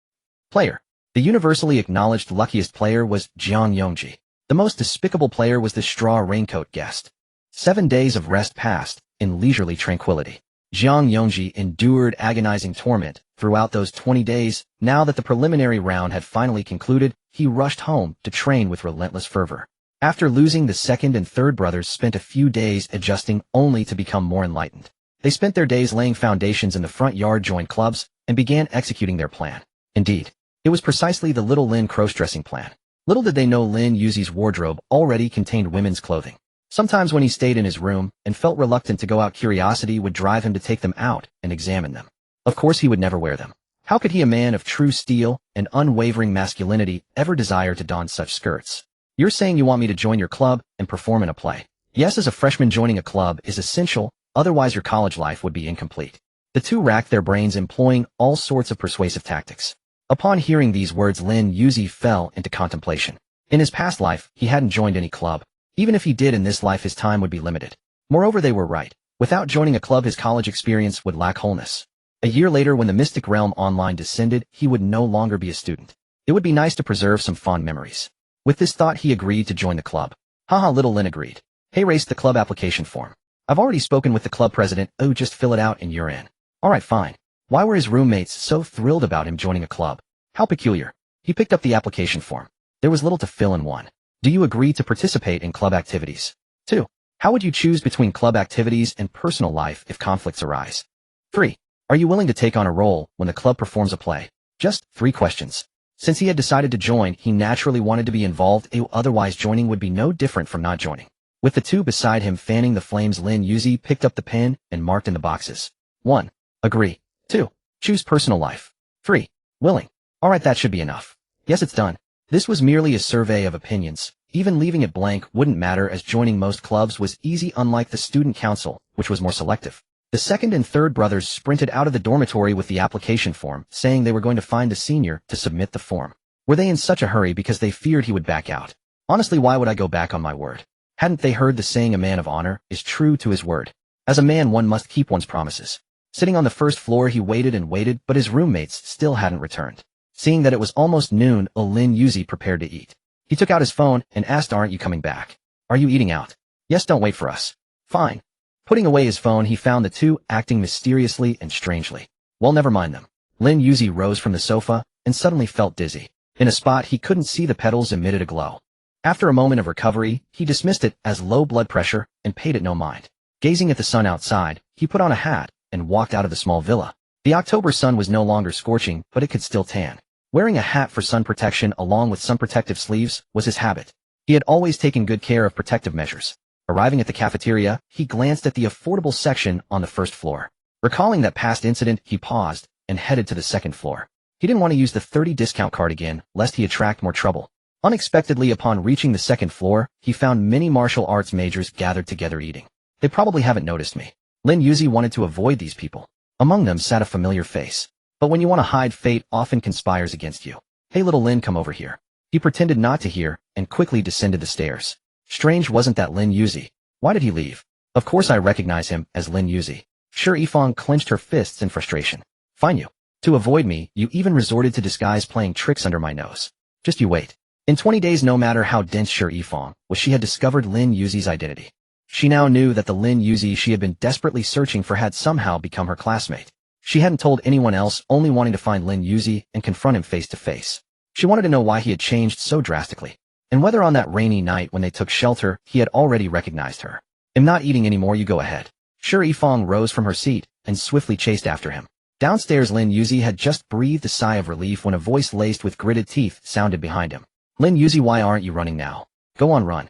player. The universally acknowledged luckiest player was Jiang Yongji. The most despicable player was the straw raincoat guest. 7 days of rest passed in leisurely tranquility. Jiang Yongji endured agonizing torment throughout those 20 days. Now that the preliminary round had finally concluded, he rushed home to train with relentless fervor. After losing, the second and third brothers spent a few days adjusting, only to become more enlightened. They spent their days laying foundations in the front yard, joined clubs, and began executing their plan. Indeed, it was precisely the little Lin cross-dressing plan. Little did they know Lin Yuzi's wardrobe already contained women's clothing. Sometimes when he stayed in his room and felt reluctant to go out, curiosity would drive him to take them out and examine them. Of course, he would never wear them. How could he, a man of true steel and unwavering masculinity, ever desire to don such skirts? You're saying you want me to join your club and perform in a play? Yes, as a freshman, joining a club is essential, otherwise your college life would be incomplete. The two racked their brains, employing all sorts of persuasive tactics. Upon hearing these words, Lin Yuzi fell into contemplation. In his past life, he hadn't joined any club. Even if he did in this life, his time would be limited. Moreover, they were right. Without joining a club, his college experience would lack wholeness. A year later, when the Mystic Realm Online descended, he would no longer be a student. It would be nice to preserve some fond memories. With this thought, he agreed to join the club. Haha, little Lin agreed. Hey, race the club application form. I've already spoken with the club president. Oh, just fill it out and you're in. Alright, fine. Why were his roommates so thrilled about him joining a club? How peculiar. He picked up the application form. There was little to fill in. 1. Do you agree to participate in club activities? 2. How would you choose between club activities and personal life if conflicts arise? 3. Are you willing to take on a role when the club performs a play? Just 3 questions. Since he had decided to join, he naturally wanted to be involved, otherwise joining would be no different from not joining. With the 2 beside him fanning the flames, Lin Yuzi picked up the pen and marked in the boxes. 1. Agree. 2. Choose personal life. 3. Willing. Alright, that should be enough. Yes, it's done. This was merely a survey of opinions. Even leaving it blank wouldn't matter, as joining most clubs was easy, unlike the student council, which was more selective. The second and third brothers sprinted out of the dormitory with the application form, saying they were going to find a senior to submit the form. Were they in such a hurry because they feared he would back out? Honestly, why would I go back on my word? Hadn't they heard the saying, a man of honor is true to his word? As a man, one must keep one's promises. Sitting on the first floor, he waited and waited, but his roommates still hadn't returned. Seeing that it was almost noon, Lin Yuzi prepared to eat. He took out his phone and asked, "Aren't you coming back? Are you eating out?" "Yes, don't wait for us." "Fine." Putting away his phone, he found the 2 acting mysteriously and strangely. Well, never mind them. Lin Yuzi rose from the sofa and suddenly felt dizzy. In a spot he couldn't see, the petals emitted a glow. After a moment of recovery, he dismissed it as low blood pressure and paid it no mind. Gazing at the sun outside, he put on a hat and walked out of the small villa. The October sun was no longer scorching, but it could still tan. Wearing a hat for sun protection along with sun protective sleeves was his habit. He had always taken good care of protective measures. Arriving at the cafeteria, he glanced at the affordable section on the first floor. Recalling that past incident, he paused and headed to the second floor. He didn't want to use the 30 discount card again, lest he attract more trouble. Unexpectedly, upon reaching the second floor, he found many martial arts majors gathered together eating. They probably haven't noticed me. Lin Yuzi wanted to avoid these people. Among them sat a familiar face. But when you want to hide, fate often conspires against you. "Hey little Lin, come over here." He pretended not to hear and quickly descended the stairs. Strange, wasn't that Lin Yuzi? Why did he leave? Of course I recognize him as Lin Yuzi. Sure, Yifeng clenched her fists in frustration. "Fine you. To avoid me, you even resorted to disguise, playing tricks under my nose. Just you wait." In 20 days, no matter how dense Sure Yifeng was, she had discovered Lin Yuzi's identity. She now knew that the Lin Yuzi she had been desperately searching for had somehow become her classmate. She hadn't told anyone else, only wanting to find Lin Yuzi and confront him face to face. She wanted to know why he had changed so drastically, and whether on that rainy night when they took shelter he had already recognized her. "I'm not eating anymore, you go ahead." Sure Yifeng rose from her seat and swiftly chased after him. Downstairs, Lin Yuzi had just breathed a sigh of relief when a voice laced with gritted teeth sounded behind him. "Lin Yuzi, why aren't you running now? Go on, run."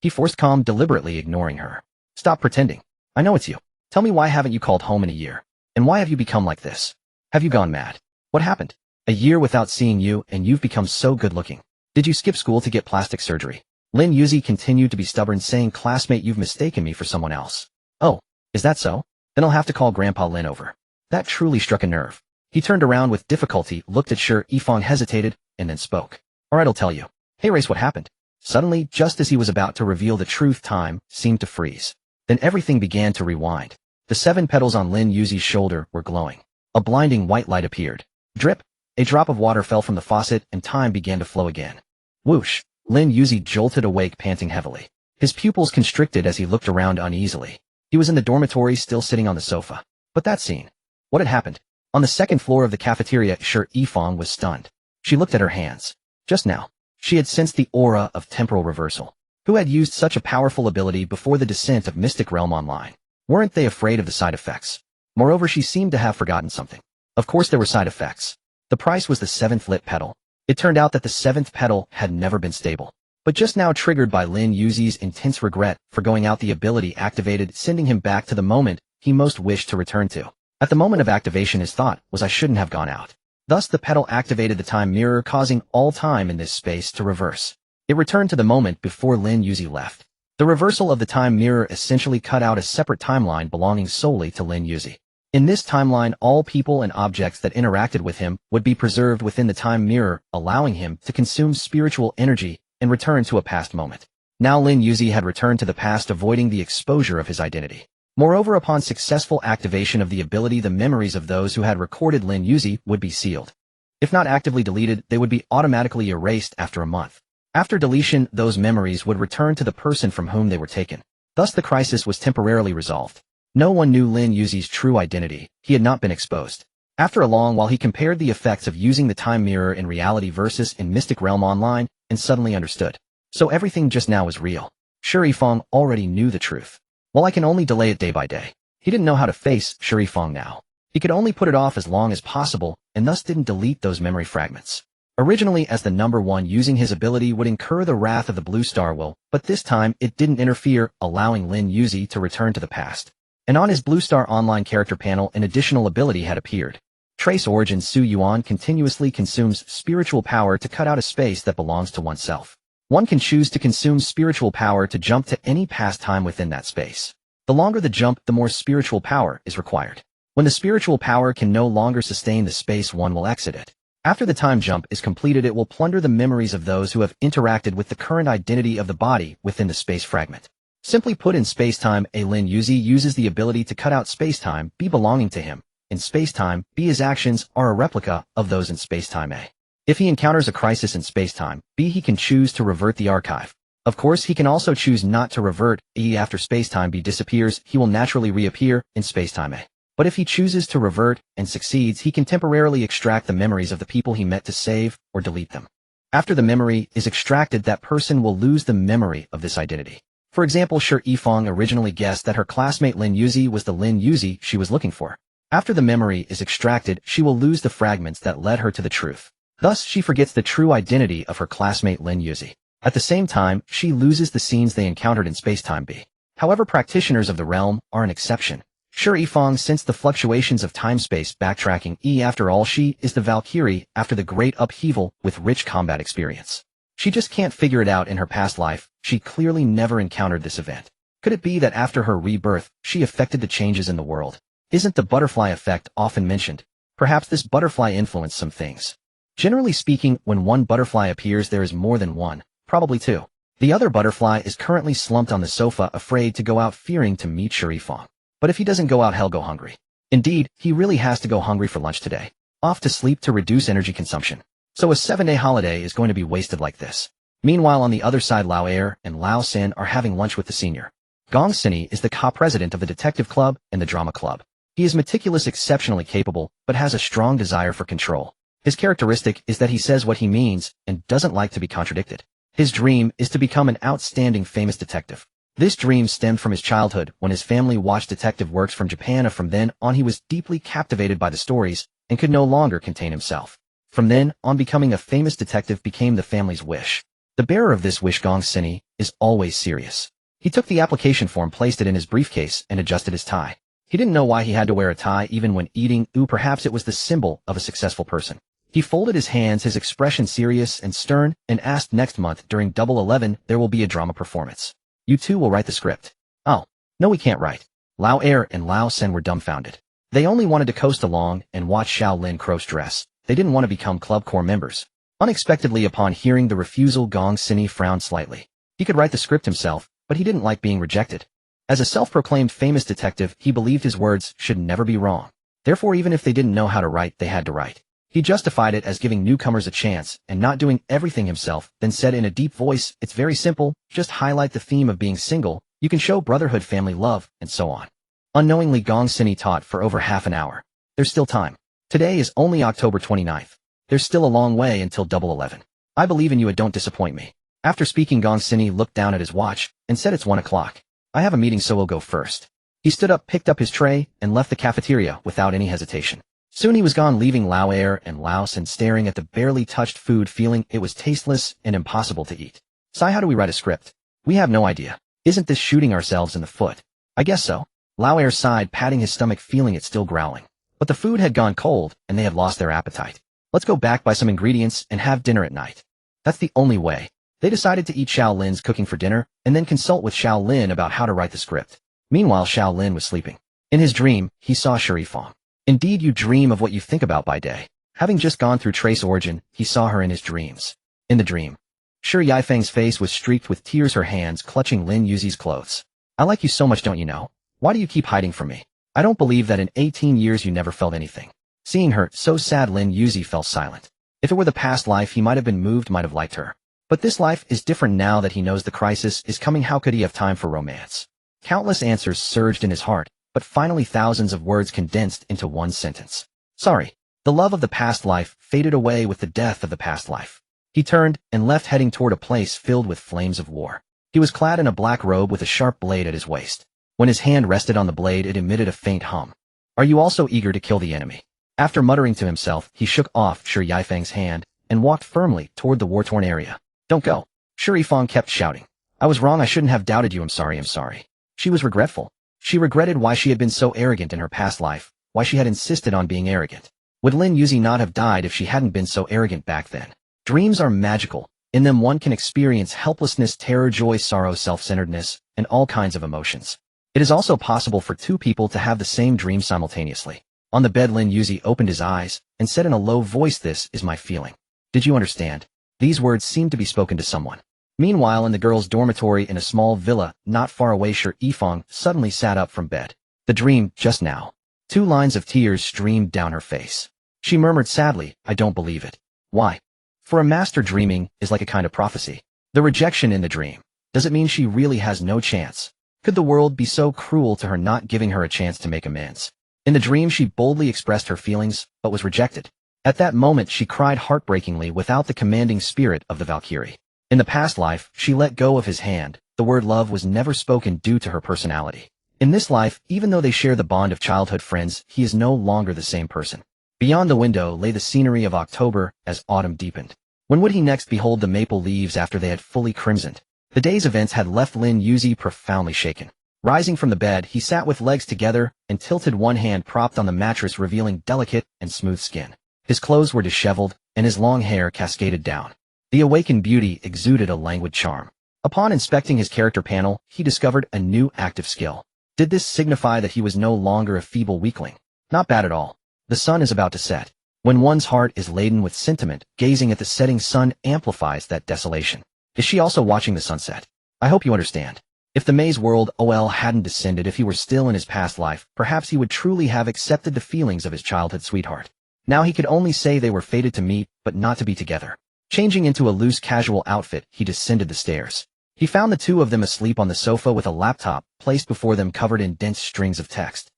He forced calm, deliberately ignoring her. "Stop pretending. I know it's you. Tell me, why haven't you called home in a year? And why have you become like this? Have you gone mad? What happened? A year without seeing you and you've become so good looking. Did you skip school to get plastic surgery?" Lin Yuzi continued to be stubborn, saying, "Classmate, you've mistaken me for someone else." "Oh, is that so? Then I'll have to call Grandpa Lin over." That truly struck a nerve. He turned around with difficulty, looked at Sure Yifeng, hesitated, and then spoke. "Alright, I'll tell you. Hey Race, what happened?" Suddenly, just as he was about to reveal the truth, time seemed to freeze. Then everything began to rewind. The 7 petals on Lin Yuzi's shoulder were glowing. A blinding white light appeared. Drip! A drop of water fell from the faucet and time began to flow again. Whoosh! Lin Yuzi jolted awake, panting heavily. His pupils constricted as he looked around uneasily. He was in the dormitory, still sitting on the sofa. But that scene. What had happened? On the second floor of the cafeteria, Sure Yifeng was stunned. She looked at her hands. Just now, she had sensed the aura of temporal reversal. Who had used such a powerful ability before the descent of Mystic Realm Online? Weren't they afraid of the side effects? Moreover, she seemed to have forgotten something. Of course there were side effects. The price was the 7th lit petal. It turned out that the 7th petal had never been stable. But just now, triggered by Lin Yuzi's intense regret for going out, the ability activated, sending him back to the moment he most wished to return to. At the moment of activation, his thought was, "I shouldn't have gone out." Thus the petal activated the time mirror, causing all time in this space to reverse. It returned to the moment before Lin Yuzi left. The reversal of the time mirror essentially cut out a separate timeline belonging solely to Lin Yuzi. In this timeline, all people and objects that interacted with him would be preserved within the time mirror, allowing him to consume spiritual energy and return to a past moment. Now Lin Yuzi had returned to the past, avoiding the exposure of his identity. Moreover, upon successful activation of the ability, the memories of those who had recorded Lin Yuzi would be sealed. If not actively deleted, they would be automatically erased after a month. After deletion, those memories would return to the person from whom they were taken. Thus the crisis was temporarily resolved. No one knew Lin Yuzi's true identity. He had not been exposed. After a long while he compared the effects of using the time mirror in reality versus in Mystic Realm Online and suddenly understood. So everything just now is real. Shuri Fong already knew the truth. Well, I can only delay it day by day. He didn't know how to face Shuri Fong now. He could only put it off as long as possible and thus didn't delete those memory fragments. Originally, as the number one, using his ability would incur the wrath of the Blue Star Will, but this time it didn't interfere, allowing Lin Yuzi to return to the past. And on his Blue Star Online character panel, an additional ability had appeared. Trace Origin Su Yuan continuously consumes spiritual power to cut out a space that belongs to oneself. One can choose to consume spiritual power to jump to any past time within that space. The longer the jump, the more spiritual power is required. When the spiritual power can no longer sustain the space, one will exit it. After the time jump is completed, it will plunder the memories of those who have interacted with the current identity of the body within the space fragment. Simply put, in space-time, a Lin Yuzi uses the ability to cut out space-time B belonging to him. In space-time B, his actions are a replica of those in space-time A. If he encounters a crisis in space-time B, he can choose to revert the archive. Of course, he can also choose not to revert E. After space-time B disappears, he will naturally reappear in space-time A. But if he chooses to revert and succeeds, he can temporarily extract the memories of the people he met to save or delete them. After the memory is extracted, that person will lose the memory of this identity. For example, Shuri Fong originally guessed that her classmate Lin Yuzi was the Lin Yuzi she was looking for. After the memory is extracted, she will lose the fragments that led her to the truth. Thus, she forgets the true identity of her classmate Lin Yuzi. At the same time, she loses the scenes they encountered in space-time B. However, practitioners of the realm are an exception. Shuri Fong sensed the fluctuations of time-space backtracking. After all, she is the Valkyrie after the great upheaval with rich combat experience. She just can't figure it out in her past life. She clearly never encountered this event. Could it be that after her rebirth, she affected the changes in the world? Isn't the butterfly effect often mentioned? Perhaps this butterfly influenced some things. Generally speaking, when one butterfly appears, there is more than one, probably two. The other butterfly is currently slumped on the sofa, afraid to go out, fearing to meet Shuri Fong. But if he doesn't go out, he'll go hungry. Indeed, he really has to go hungry for lunch today. Off to sleep to reduce energy consumption. So a 7-day holiday is going to be wasted like this. Meanwhile, on the other side, Lao Air and Lao Sin are having lunch with the senior. Gong Sini is the co-president of the detective club and the drama club. He is meticulous, exceptionally capable, but has a strong desire for control. His characteristic is that he says what he means and doesn't like to be contradicted. His dream is to become an outstanding famous detective. This dream stemmed from his childhood when his family watched detective works from Japan. From then on, he was deeply captivated by the stories and could no longer contain himself. From then on, becoming a famous detective became the family's wish. The bearer of this wish, Gong Sini, is always serious. He took the application form, placed it in his briefcase, and adjusted his tie. He didn't know why he had to wear a tie even when eating. Perhaps it was the symbol of a successful person. He folded his hands, his expression serious and stern, and asked, next month during Double 11, there will be a drama performance. You two will write the script. Oh, no, we can't write. Lao Air and Lao Sen were dumbfounded. They only wanted to coast along and watch Shaolin Crows dress. They didn't want to become club corps members. Unexpectedly, upon hearing the refusal, Gong Sini frowned slightly. He could write the script himself, but he didn't like being rejected. As a self-proclaimed famous detective, he believed his words should never be wrong. Therefore, even if they didn't know how to write, they had to write. He justified it as giving newcomers a chance and not doing everything himself, then said in a deep voice, it's very simple, just highlight the theme of being single, you can show brotherhood, family love, and so on. Unknowingly, Gong Sini taught for over half an hour. There's still time. Today is only October 29th. There's still a long way until Double 11. I believe in you and don't disappoint me. After speaking, Gong Sini looked down at his watch and said it's 1 o'clock. I have a meeting, so we'll go first. He stood up, picked up his tray, and left the cafeteria without any hesitation. Soon he was gone, leaving Lao Air and Lao Sen staring at the barely touched food, feeling it was tasteless and impossible to eat. Sai, how do we write a script? We have no idea. Isn't this shooting ourselves in the foot? I guess so. Lao Air sighed, patting his stomach, feeling it still growling. But the food had gone cold, and they had lost their appetite. Let's go back, buy some ingredients, and have dinner at night. That's the only way. They decided to eat Shaolin's cooking for dinner, and then consult with Shaolin about how to write the script. Meanwhile, Shaolin was sleeping. In his dream, he saw Shuri Fong. Indeed, you dream of what you think about by day. Having just gone through Trace Origin, he saw her in his dreams. In the dream, Shuri Yifeng's face was streaked with tears, her hands clutching Lin Yuzi's clothes. I like you so much, don't you know? Why do you keep hiding from me? I don't believe that in 18 years you never felt anything. Seeing her so sad, Lin Yuzi fell silent. If it were the past life, he might have been moved, might have liked her. But this life is different now that he knows the crisis is coming. How could he have time for romance? Countless answers surged in his heart, but finally thousands of words condensed into one sentence. Sorry. The love of the past life faded away with the death of the past life. He turned and left, heading toward a place filled with flames of war. He was clad in a black robe with a sharp blade at his waist. When his hand rested on the blade, it emitted a faint hum. Are you also eager to kill the enemy? After muttering to himself, he shook off Shi Yifeng's hand and walked firmly toward the war-torn area. Don't go. Shi Yifeng kept shouting. I was wrong, I shouldn't have doubted you, I'm sorry. She was regretful. She regretted why she had been so arrogant in her past life, why she had insisted on being arrogant. Would Lin Yuzi not have died if she hadn't been so arrogant back then? Dreams are magical. In them one can experience helplessness, terror, joy, sorrow, self-centeredness, and all kinds of emotions. It is also possible for two people to have the same dream simultaneously. On the bed, Lin Yuzi opened his eyes and said in a low voice, "This is my feeling." Did you understand? These words seemed to be spoken to someone. Meanwhile, in the girls' dormitory in a small villa not far away, Shi Yifeng suddenly sat up from bed. The dream, just now. 2 lines of tears streamed down her face. She murmured sadly, I don't believe it. Why? For a master, dreaming is like a kind of prophecy. The rejection in the dream. Does it mean she really has no chance? Could the world be so cruel to her, not giving her a chance to make amends? In the dream, she boldly expressed her feelings, but was rejected. At that moment, she cried heartbreakingly without the commanding spirit of the Valkyrie. In the past life, she let go of his hand. The word love was never spoken due to her personality. In this life, even though they share the bond of childhood friends, he is no longer the same person. Beyond the window lay the scenery of October as autumn deepened. When would he next behold the maple leaves after they had fully crimsoned? The day's events had left Lin Yuzi profoundly shaken. Rising from the bed, he sat with legs together and tilted one hand propped on the mattress, revealing delicate and smooth skin. His clothes were disheveled, and his long hair cascaded down. The awakened beauty exuded a languid charm. Upon inspecting his character panel, he discovered a new active skill. Did this signify that he was no longer a feeble weakling? Not bad at all. The sun is about to set. When one's heart is laden with sentiment, gazing at the setting sun amplifies that desolation. Is she also watching the sunset? I hope you understand. If the maze world OL hadn't descended, if he were still in his past life, perhaps he would truly have accepted the feelings of his childhood sweetheart. Now he could only say they were fated to meet, but not to be together. Changing into a loose casual outfit, he descended the stairs. He found the two of them asleep on the sofa with a laptop placed before them covered in dense strings of text.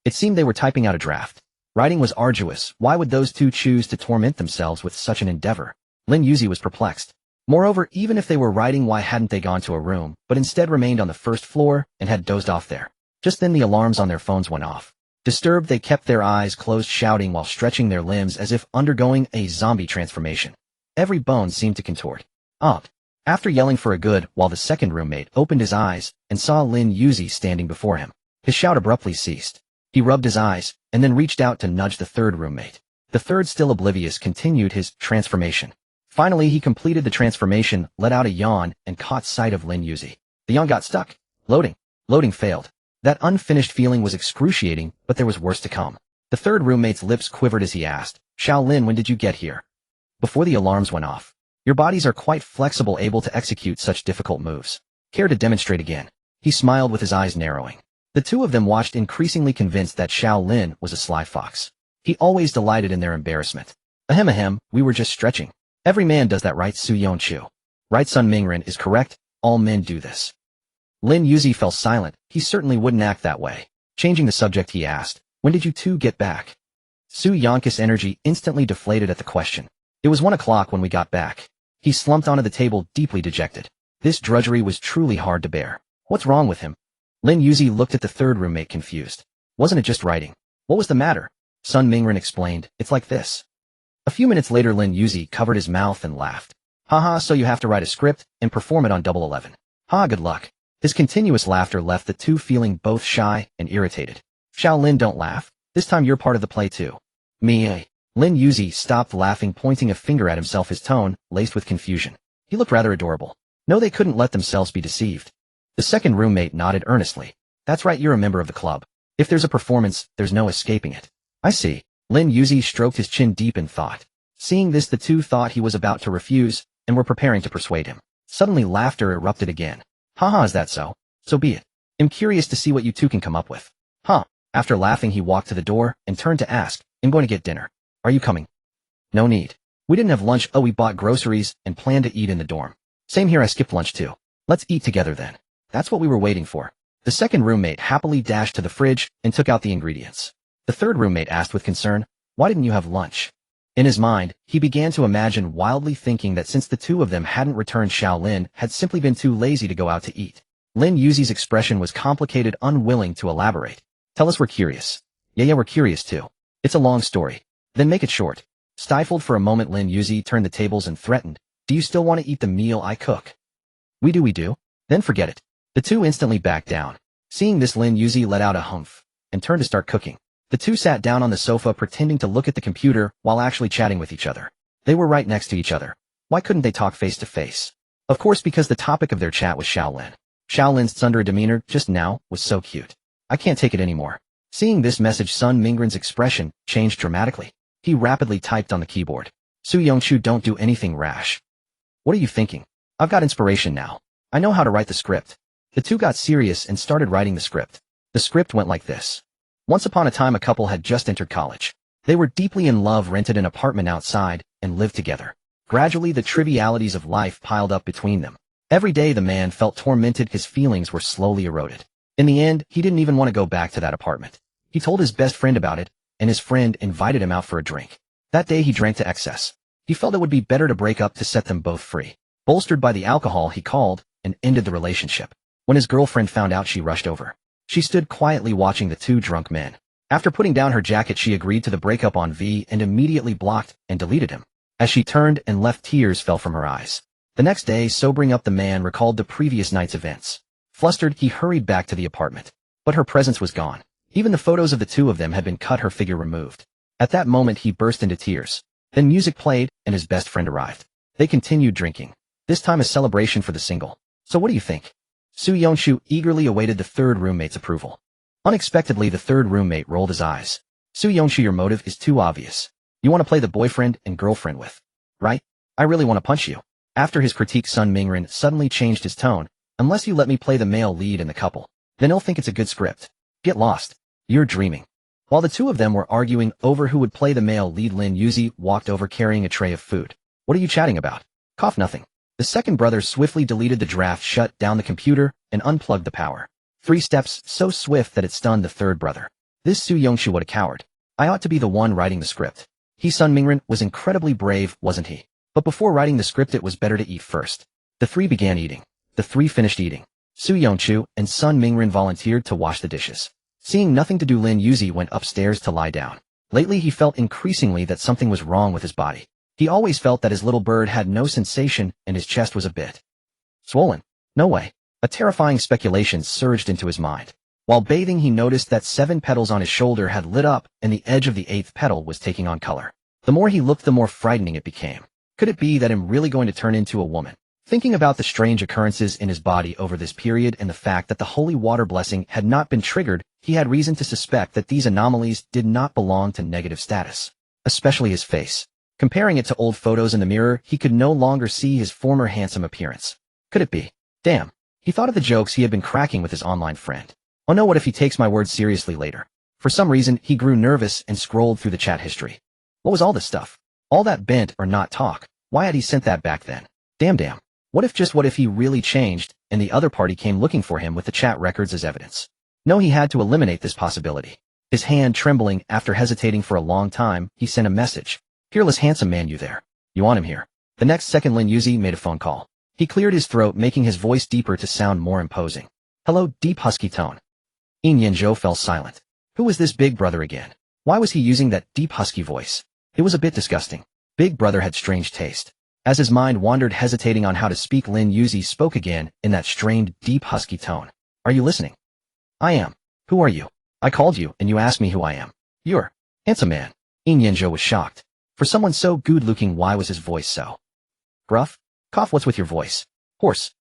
It seemed they were typing out a draft. Writing was arduous. Why would those two choose to torment themselves with such an endeavor? Lin Yuzi was perplexed. Moreover, even if they were writing, why hadn't they gone to a room, but instead remained on the first floor and had dozed off there? Just then the alarms on their phones went off. Disturbed, they kept their eyes closed, shouting while stretching their limbs as if undergoing a zombie transformation. Every bone seemed to contort. Up. After yelling for a good while, the second roommate opened his eyes and saw Lin Yuzi standing before him. His shout abruptly ceased. He rubbed his eyes and then reached out to nudge the third roommate. The third, still oblivious, continued his transformation. Finally, he completed the transformation, let out a yawn, and caught sight of Lin Yuzi. The yawn got stuck. Loading. Loading failed. That unfinished feeling was excruciating, but there was worse to come. The third roommate's lips quivered as he asked, Shaolin, when did you get here? Before the alarms went off. Your bodies are quite flexible, able to execute such difficult moves. Care to demonstrate again? He smiled with his eyes narrowing. The two of them watched, increasingly convinced that Shaolin was a sly fox. He always delighted in their embarrassment. Ahem ahem, we were just stretching. Every man does that, right, Su Yonchu? Right, Sun Mingren is correct. All men do this. Lin Yuzi fell silent. He certainly wouldn't act that way. Changing the subject, he asked, when did you two get back? Su Yanki's energy instantly deflated at the question. It was 1 o'clock when we got back. He slumped onto the table, deeply dejected. This drudgery was truly hard to bear. What's wrong with him? Lin Yuzi looked at the third roommate, confused. Wasn't it just writing? What was the matter? Sun Mingren explained, it's like this. A few minutes later, Lin Yuzi covered his mouth and laughed. Haha, so you have to write a script and perform it on Double 11. Ha, good luck. His continuous laughter left the two feeling both shy and irritated. Shaolin, don't laugh. This time you're part of the play too. Me. Lin Yuzi stopped laughing, pointing a finger at himself, his tone laced with confusion. He looked rather adorable. No, they couldn't let themselves be deceived. The second roommate nodded earnestly. That's right, you're a member of the club. If there's a performance, there's no escaping it. I see. Lin Yuzi stroked his chin deep in thought. Seeing this, the two thought he was about to refuse and were preparing to persuade him. Suddenly laughter erupted again. Haha, is that so? So be it. I'm curious to see what you two can come up with. Huh. After laughing, he walked to the door and turned to ask, I'm going to get dinner. Are you coming? No need. We didn't have lunch. Oh, we bought groceries and planned to eat in the dorm. Same here, I skipped lunch too. Let's eat together then. That's what we were waiting for. The second roommate happily dashed to the fridge and took out the ingredients. The third roommate asked with concern, Why didn't you have lunch? In his mind, he began to imagine wildly thinking that since the two of them hadn't returned, Xiaolin had simply been too lazy to go out to eat. Lin Yuzi's expression was complicated, unwilling to elaborate. Tell us we're curious. Yeah, we're curious too. It's a long story. Then make it short. Stifled for a moment, Lin Yuzi turned the tables and threatened, do you still want to eat the meal I cook? We do. Then forget it. The two instantly backed down. Seeing this, Lin Yuzi let out a humph and turned to start cooking. The two sat down on the sofa pretending to look at the computer while actually chatting with each other. They were right next to each other. Why couldn't they talk face to face? Of course, because the topic of their chat was Xiaolin. Xiaolin's tsundere demeanor just now was so cute. I can't take it anymore. Seeing this message, Sun Mingren's expression changed dramatically. He rapidly typed on the keyboard. Su Yongchu, don't do anything rash. What are you thinking? I've got inspiration now. I know how to write the script. The two got serious and started writing the script. The script went like this. Once upon a time, a couple had just entered college. They were deeply in love, rented an apartment outside, and lived together. Gradually, the trivialities of life piled up between them. Every day, the man felt tormented. His feelings were slowly eroded. In the end, he didn't even want to go back to that apartment. He told his best friend about it, and his friend invited him out for a drink. That day, he drank to excess. He felt it would be better to break up to set them both free. Bolstered by the alcohol, he called and ended the relationship. When his girlfriend found out, she rushed over. She stood quietly watching the two drunk men. After putting down her jacket, she agreed to the breakup on V and immediately blocked and deleted him. As she turned and left, tears fell from her eyes. The next day, sobering up, the man recalled the previous night's events. Flustered, he hurried back to the apartment. But her presence was gone. Even the photos of the two of them had been cut, her figure removed. At that moment, he burst into tears. Then music played, and his best friend arrived. They continued drinking. This time a celebration for the single. So what do you think? Su Yongchu eagerly awaited the third roommate's approval. Unexpectedly, the third roommate rolled his eyes. Su Yongchu, your motive is too obvious. You want to play the boyfriend and girlfriend with, right? I really want to punch you. After his critique, Sun Mingren suddenly changed his tone. Unless you let me play the male lead in the couple, then he'll think it's a good script. Get lost. You're dreaming. While the two of them were arguing over who would play the male lead, Lin Yuzi walked over carrying a tray of food. What are you chatting about? Cough, nothing. The second brother swiftly deleted the draft, shut down the computer, and unplugged the power. 3 steps so swift that it stunned the third brother. This Su Yongchu, what a coward. I ought to be the one writing the script. He, Sun Mingren, was incredibly brave, wasn't he? But before writing the script, it was better to eat first. The 3 began eating. The 3 finished eating. Su Yongchu and Sun Mingren volunteered to wash the dishes. Seeing nothing to do, Lin Yuzi went upstairs to lie down. Lately, he felt increasingly that something was wrong with his body. He always felt that his little bird had no sensation and his chest was a bit swollen. No way. A terrifying speculation surged into his mind. While bathing, he noticed that 7 petals on his shoulder had lit up and the edge of the 8th petal was taking on color. The more he looked, the more frightening it became. Could it be that I'm really going to turn into a woman? Thinking about the strange occurrences in his body over this period and the fact that the holy water blessing had not been triggered, he had reason to suspect that these anomalies did not belong to negative status. Especially his face. Comparing it to old photos in the mirror, he could no longer see his former handsome appearance. Could it be? Damn. He thought of the jokes he had been cracking with his online friend. Oh no, what if he takes my words seriously later? For some reason, he grew nervous and scrolled through the chat history. What was all this stuff? All that bent or not talk? Why had he sent that back then? Damn. What if he really changed, and the other party came looking for him with the chat records as evidence? No, he had to eliminate this possibility. His hand trembling, after hesitating for a long time, he sent a message. Peerless handsome man, you there? You want him here? The next second, Lin Yuzi made a phone call. He cleared his throat, making his voice deeper to sound more imposing. Hello, deep husky tone. Yin Yanzhou fell silent. Who was this big brother again? Why was he using that deep husky voice? It was a bit disgusting. Big brother had strange taste. As his mind wandered, hesitating on how to speak, Lin Yuzi spoke again in that strained, deep husky tone. Are you listening? I am. Who are you? I called you, and you asked me who I am. You're handsome man. Yin Yanzhou was shocked. For someone so good-looking, why was his voice so gruff? Cough, what's with your voice? Horse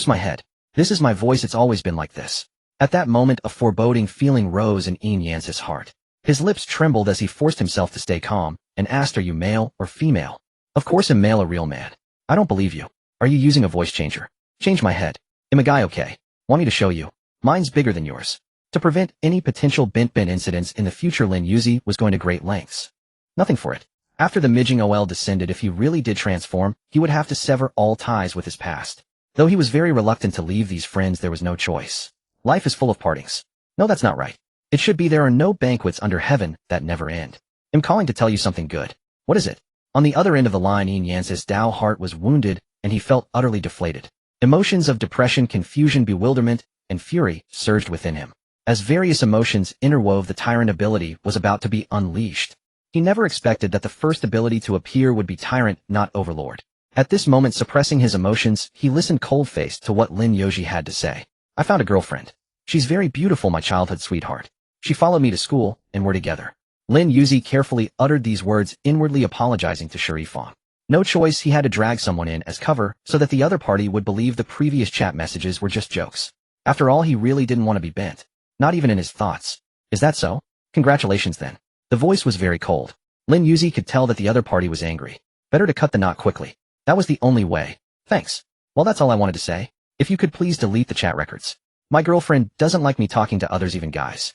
my head. This is my voice, it's always been like this. At that moment, a foreboding feeling rose in Yin Yan's heart. His lips trembled as he forced himself to stay calm, and asked, are you male or female? Of course I'm male, a real man. I don't believe you. Are you using a voice changer? Change my head. Am a guy okay? Want me to show you? Mine's bigger than yours. To prevent any potential bent incidents in the future, Lin Yuzi was going to great lengths. Nothing for it. After the Mijing OL descended, if he really did transform, he would have to sever all ties with his past. Though he was very reluctant to leave these friends, there was no choice. Life is full of partings. No, that's not right. It should be there are no banquets under heaven that never end. I'm calling to tell you something good. What is it? On the other end of the line, Yin Yan's Dao heart was wounded, and he felt utterly deflated. Emotions of depression, confusion, bewilderment, and fury surged within him. As various emotions interwove, the tyrant ability was about to be unleashed. He never expected that the first ability to appear would be tyrant, not overlord. At this moment, suppressing his emotions, he listened cold-faced to what Lin Yoji had to say. I found a girlfriend. She's very beautiful, my childhood sweetheart. She followed me to school, and we're together. Lin Yoji carefully uttered these words, inwardly apologizing to Sharifong. No choice, he had to drag someone in as cover so that the other party would believe the previous chat messages were just jokes. After all, he really didn't want to be bent. Not even in his thoughts. Is that so? Congratulations then. The voice was very cold. Lin Yoji could tell that the other party was angry. Better to cut the knot quickly. That was the only way. Thanks. Well, that's all I wanted to say. If you could please delete the chat records. My girlfriend doesn't like me talking to others, even guys.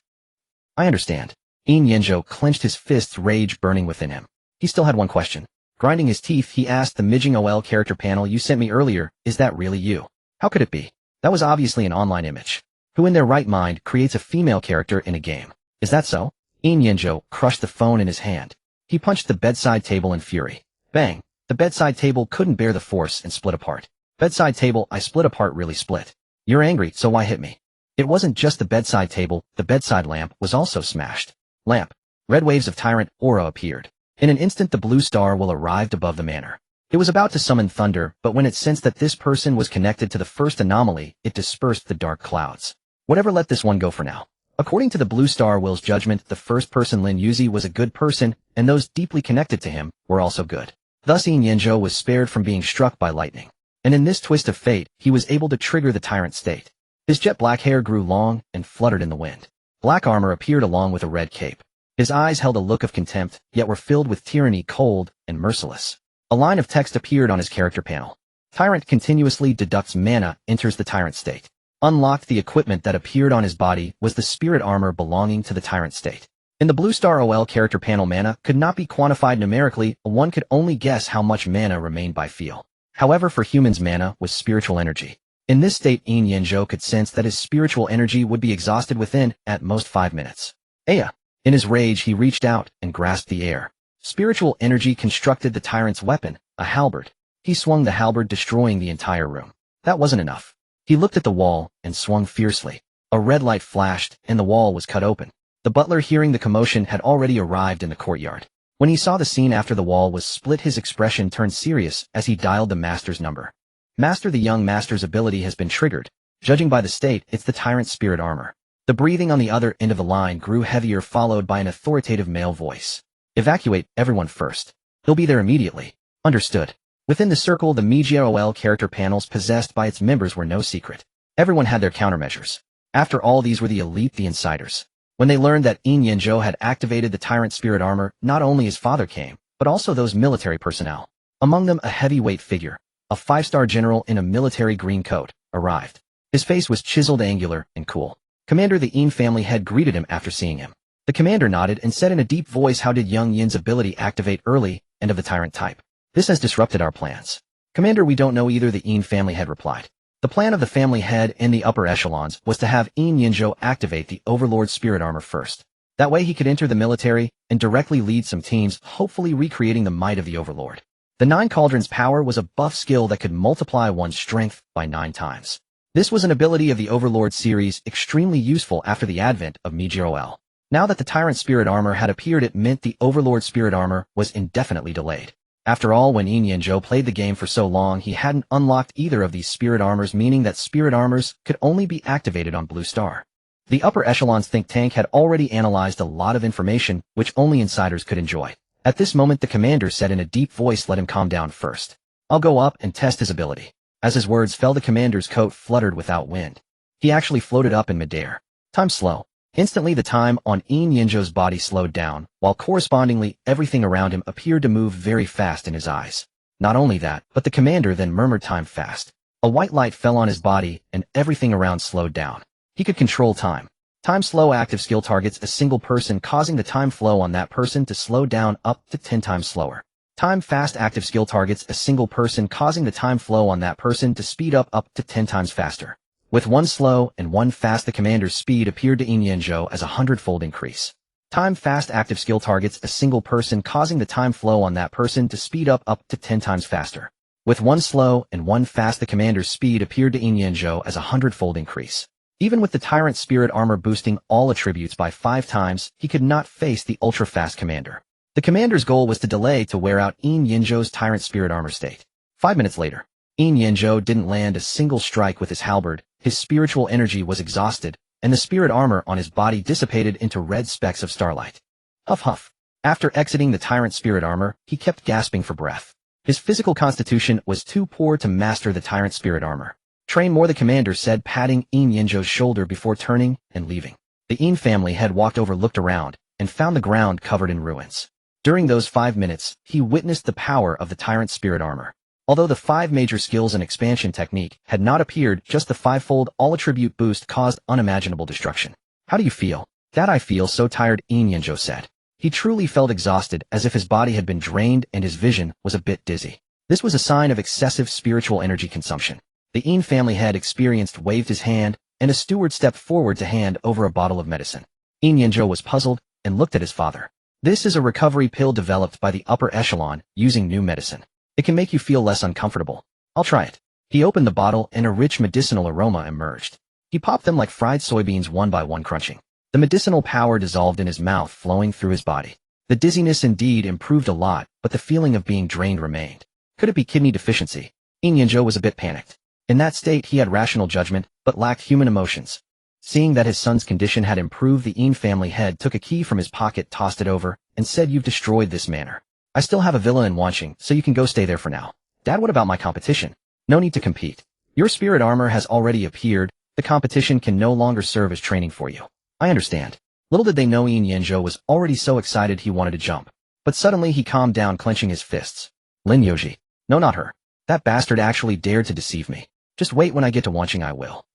I understand. Yin Yanzhou clenched his fists, rage burning within him. He still had one question. Grinding his teeth, he asked the Mijing OL character panel you sent me earlier, is that really you? How could it be? That was obviously an online image. Who in their right mind creates a female character in a game? Is that so? Yin Yanzhou crushed the phone in his hand. He punched the bedside table in fury. Bang! The bedside table couldn't bear the force and split apart. Bedside table, I split apart, really split. You're angry, so why hit me? It wasn't just the bedside table, the bedside lamp was also smashed. Lamp. Red waves of tyrant aura appeared. In an instant, the blue star will arrived above the manor. It was about to summon thunder, but when it sensed that this person was connected to the first anomaly, it dispersed the dark clouds. Whatever, let this one go for now. According to the blue star will's judgment, the first person, Lin Yoji, was a good person, and those deeply connected to him were also good. Thus, Yin Yanzhou was spared from being struck by lightning. And in this twist of fate, he was able to trigger the tyrant state. His jet black hair grew long and fluttered in the wind. Black armor appeared along with a red cape. His eyes held a look of contempt, yet were filled with tyranny, cold and merciless. A line of text appeared on his character panel. Tyrant continuously deducts mana, enters the tyrant state. Unlocked. The equipment that appeared on his body was the spirit armor belonging to the tyrant state. In the Blue Star OL character panel, mana could not be quantified numerically, one could only guess how much mana remained by feel. However, for humans, mana was spiritual energy. In this state, Yin Yanzhou could sense that his spiritual energy would be exhausted within, at most, 5 minutes. Aya! In his rage, he reached out and grasped the air. Spiritual energy constructed the tyrant's weapon, a halberd. He swung the halberd, destroying the entire room. That wasn't enough. He looked at the wall and swung fiercely. A red light flashed, and the wall was cut open. The butler, hearing the commotion, had already arrived in the courtyard. When he saw the scene after the wall was split, his expression turned serious as he dialed the master's number. Master, the young master's ability has been triggered. Judging by the state, it's the tyrant's spirit armor. The breathing on the other end of the line grew heavier, followed by an authoritative male voice. Evacuate everyone first. He'll be there immediately. Understood. Within the circle, the MGOL character panels possessed by its members were no secret. Everyone had their countermeasures. After all, these were the elite, the insiders. When they learned that Yin Yanzhou had activated the tyrant spirit armor, not only his father came, but also those military personnel. Among them, a heavyweight figure, a 5-star general in a military green coat, arrived. His face was chiseled, angular, and cool. Commander, the Yin family head, greeted him after seeing him. The commander nodded and said in a deep voice, how did young Yin's ability activate early, and of the tyrant type? This has disrupted our plans. Commander, we don't know either, the Yin family head replied. The plan of the family head in the upper echelons was to have Yin Yanzhou activate the Overlord's spirit armor first. That way he could enter the military and directly lead some teams, hopefully recreating the might of the Overlord. The 9 Cauldrons power was a buff skill that could multiply one's strength by 9 times. This was an ability of the Overlord series, extremely useful after the advent of MGOL. Now that the Tyrant Spirit Armor had appeared, it meant the Overlord Spirit Armor was indefinitely delayed. After all, when Yin Yanzhou played the game for so long, he hadn't unlocked either of these Spirit Armors, meaning that Spirit Armors could only be activated on Blue Star. The upper echelons think tank had already analyzed a lot of information, which only insiders could enjoy. At this moment, the commander said in a deep voice, let him calm down first. I'll go up and test his ability. As his words fell, the commander's coat fluttered without wind. He actually floated up in midair. Time slow. Instantly, the time on Yin Yanzhou's body slowed down, while correspondingly everything around him appeared to move very fast in his eyes. Not only that, but the commander then murmured, time fast. A white light fell on his body, and everything around slowed down. He could control time. Time slow active skill targets a single person, causing the time flow on that person to slow down up to 10 times slower. Time fast active skill targets a single person, causing the time flow on that person to speed up to 10 times faster. With one slow and one fast, the commander's speed appeared to Yin Yanzhou as a 100-fold increase. Time fast active skill targets a single person, causing the time flow on that person to speed up to 10 times faster. With one slow and one fast, the commander's speed appeared to Yin Yanzhou as a 100-fold increase. Even with the Tyrant Spirit armor boosting all attributes by 5 times, he could not face the ultra-fast commander. The commander's goal was to delay to wear out Yin Yanzhou's Tyrant Spirit armor state. 5 minutes later, Yin Yanzhou didn't land a single strike with his halberd, his spiritual energy was exhausted, and the spirit armor on his body dissipated into red specks of starlight. Huff huff. After exiting the Tyrant Spirit armor, he kept gasping for breath. His physical constitution was too poor to master the Tyrant Spirit armor. Train more, the commander said, patting Yin Yanzhou's shoulder before turning and leaving. The Yin family had walked over, looked around, and found the ground covered in ruins. During those 5 minutes, he witnessed the power of the Tyrant Spirit armor. Although the 5 major skills and expansion technique had not appeared, just the 5-fold all-attribute boost caused unimaginable destruction. How do you feel? That I feel so tired, Yin Yanzhou said. He truly felt exhausted, as if his body had been drained and his vision was a bit dizzy. This was a sign of excessive spiritual energy consumption. The Yin family head experienced waved his hand, and a steward stepped forward to hand over a bottle of medicine. Yin Yanzhou was puzzled and looked at his father. This is a recovery pill developed by the upper echelon using new medicine. It can make you feel less uncomfortable. I'll try it. He opened the bottle and a rich medicinal aroma emerged. He popped them like fried soybeans, one by one, crunching. The medicinal power dissolved in his mouth, flowing through his body. The dizziness indeed improved a lot, but the feeling of being drained remained. Could it be kidney deficiency? Yin Yanzhou was a bit panicked. In that state, he had rational judgment, but lacked human emotions. Seeing that his son's condition had improved, the Yin family head took a key from his pocket, tossed it over, and said, "You've destroyed this manor. I still have a villa in Wanqing, so you can go stay there for now. Dad, what about my competition? No need to compete. Your spirit armor has already appeared. The competition can no longer serve as training for you." I understand. Little did they know Yin Yanzhou was already so excited he wanted to jump. But suddenly he calmed down, clenching his fists. Lin Yoji. No, not her. That bastard actually dared to deceive me. Just wait, when I get to Wanqing I will.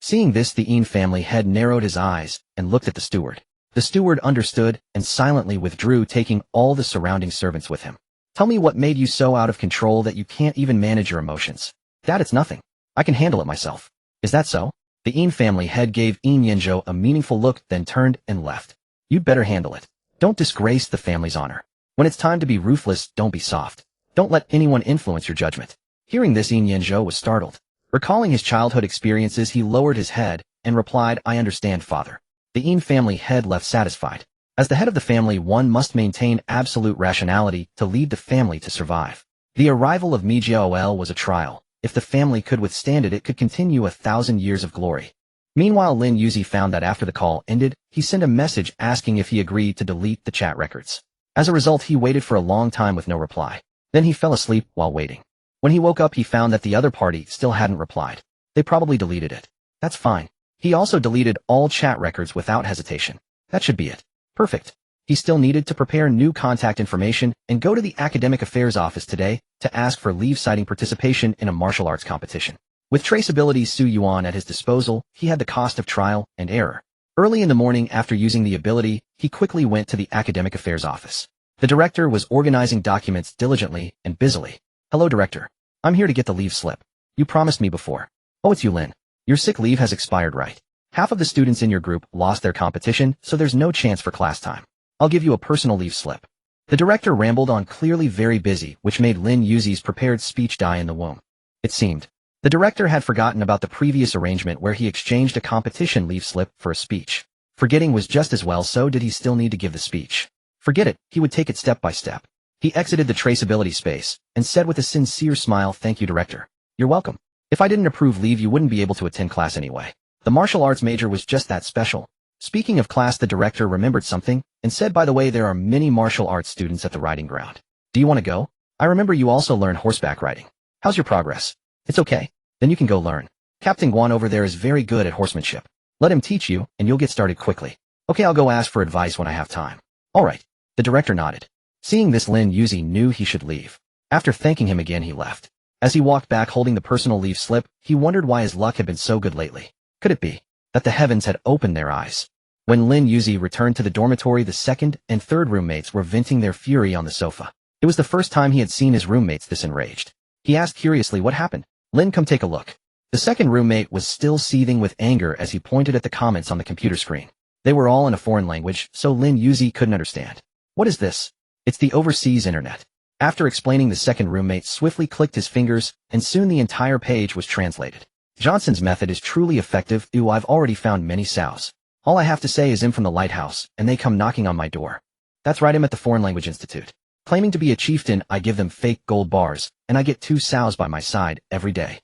Seeing this, the Yin family head narrowed his eyes and looked at the steward. The steward understood and silently withdrew, taking all the surrounding servants with him. Tell me what made you so out of control that you can't even manage your emotions. Dad, it's nothing. I can handle it myself. Is that so? The Yin family head gave Yin Yanzhou a meaningful look, then turned and left. You'd better handle it. Don't disgrace the family's honor. When it's time to be ruthless, don't be soft. Don't let anyone influence your judgment. Hearing this, Yin Yanzhou was startled. Recalling his childhood experiences, he lowered his head and replied, I understand, father. The Yin family head left satisfied. As the head of the family, one must maintain absolute rationality to lead the family to survive. The arrival of Mijiao was a trial. If the family could withstand it, it could continue 1,000 years of glory. Meanwhile, Lin Yuzi found that after the call ended, he sent a message asking if he agreed to delete the chat records. As a result, he waited for a long time with no reply. Then he fell asleep while waiting. When he woke up, he found that the other party still hadn't replied. They probably deleted it. That's fine. He also deleted all chat records without hesitation. That should be it. Perfect. He still needed to prepare new contact information and go to the Academic Affairs office today to ask for leave citing participation in a martial arts competition. With traceability Su Yuan at his disposal, he had the cost of trial and error. Early in the morning, after using the ability, he quickly went to the Academic Affairs office. The director was organizing documents diligently and busily. Hello, director. I'm here to get the leave slip. You promised me before. Oh, it's you, Lin. Your sick leave has expired, right? Half of the students in your group lost their competition, so there's no chance for class time. I'll give you a personal leave slip. The director rambled on, clearly very busy, which made Lin Yuzi's prepared speech die in the womb. It seemed the director had forgotten about the previous arrangement where he exchanged a competition leave slip for a speech. Forgetting was just as well, so did he still need to give the speech? Forget it, he would take it step by step. He exited the traceability space and said with a sincere smile, "Thank you, director. You're welcome. If I didn't approve leave, you wouldn't be able to attend class anyway. The martial arts major was just that special." Speaking of class, the director remembered something and said, "By the way, there are many martial arts students at the riding ground. Do you want to go? I remember you also learn horseback riding. How's your progress? It's okay. Then you can go learn. Captain Guan over there is very good at horsemanship. Let him teach you and you'll get started quickly." "Okay, I'll go ask for advice when I have time." "All right." The director nodded. Seeing this, Lin Yuzi knew he should leave. After thanking him again, he left. As he walked back holding the personal leave slip, he wondered why his luck had been so good lately. Could it be that the heavens had opened their eyes? When Lin Yuzi returned to the dormitory, the second and third roommates were venting their fury on the sofa. It was the first time he had seen his roommates this enraged. He asked curiously, "What happened?" "Lin, come take a look." The second roommate was still seething with anger as he pointed at the comments on the computer screen. They were all in a foreign language, so Lin Yuzi couldn't understand. What is this? It's the overseas internet. After explaining, the second roommate swiftly clicked his fingers, and soon the entire page was translated. Johnson's method is truly effective. I've already found many sows. All I have to say is I'm from the lighthouse, and they come knocking on my door. That's right, I'm at the Foreign Language Institute. Claiming to be a chieftain, I give them fake gold bars, and I get 2 sows by my side every day.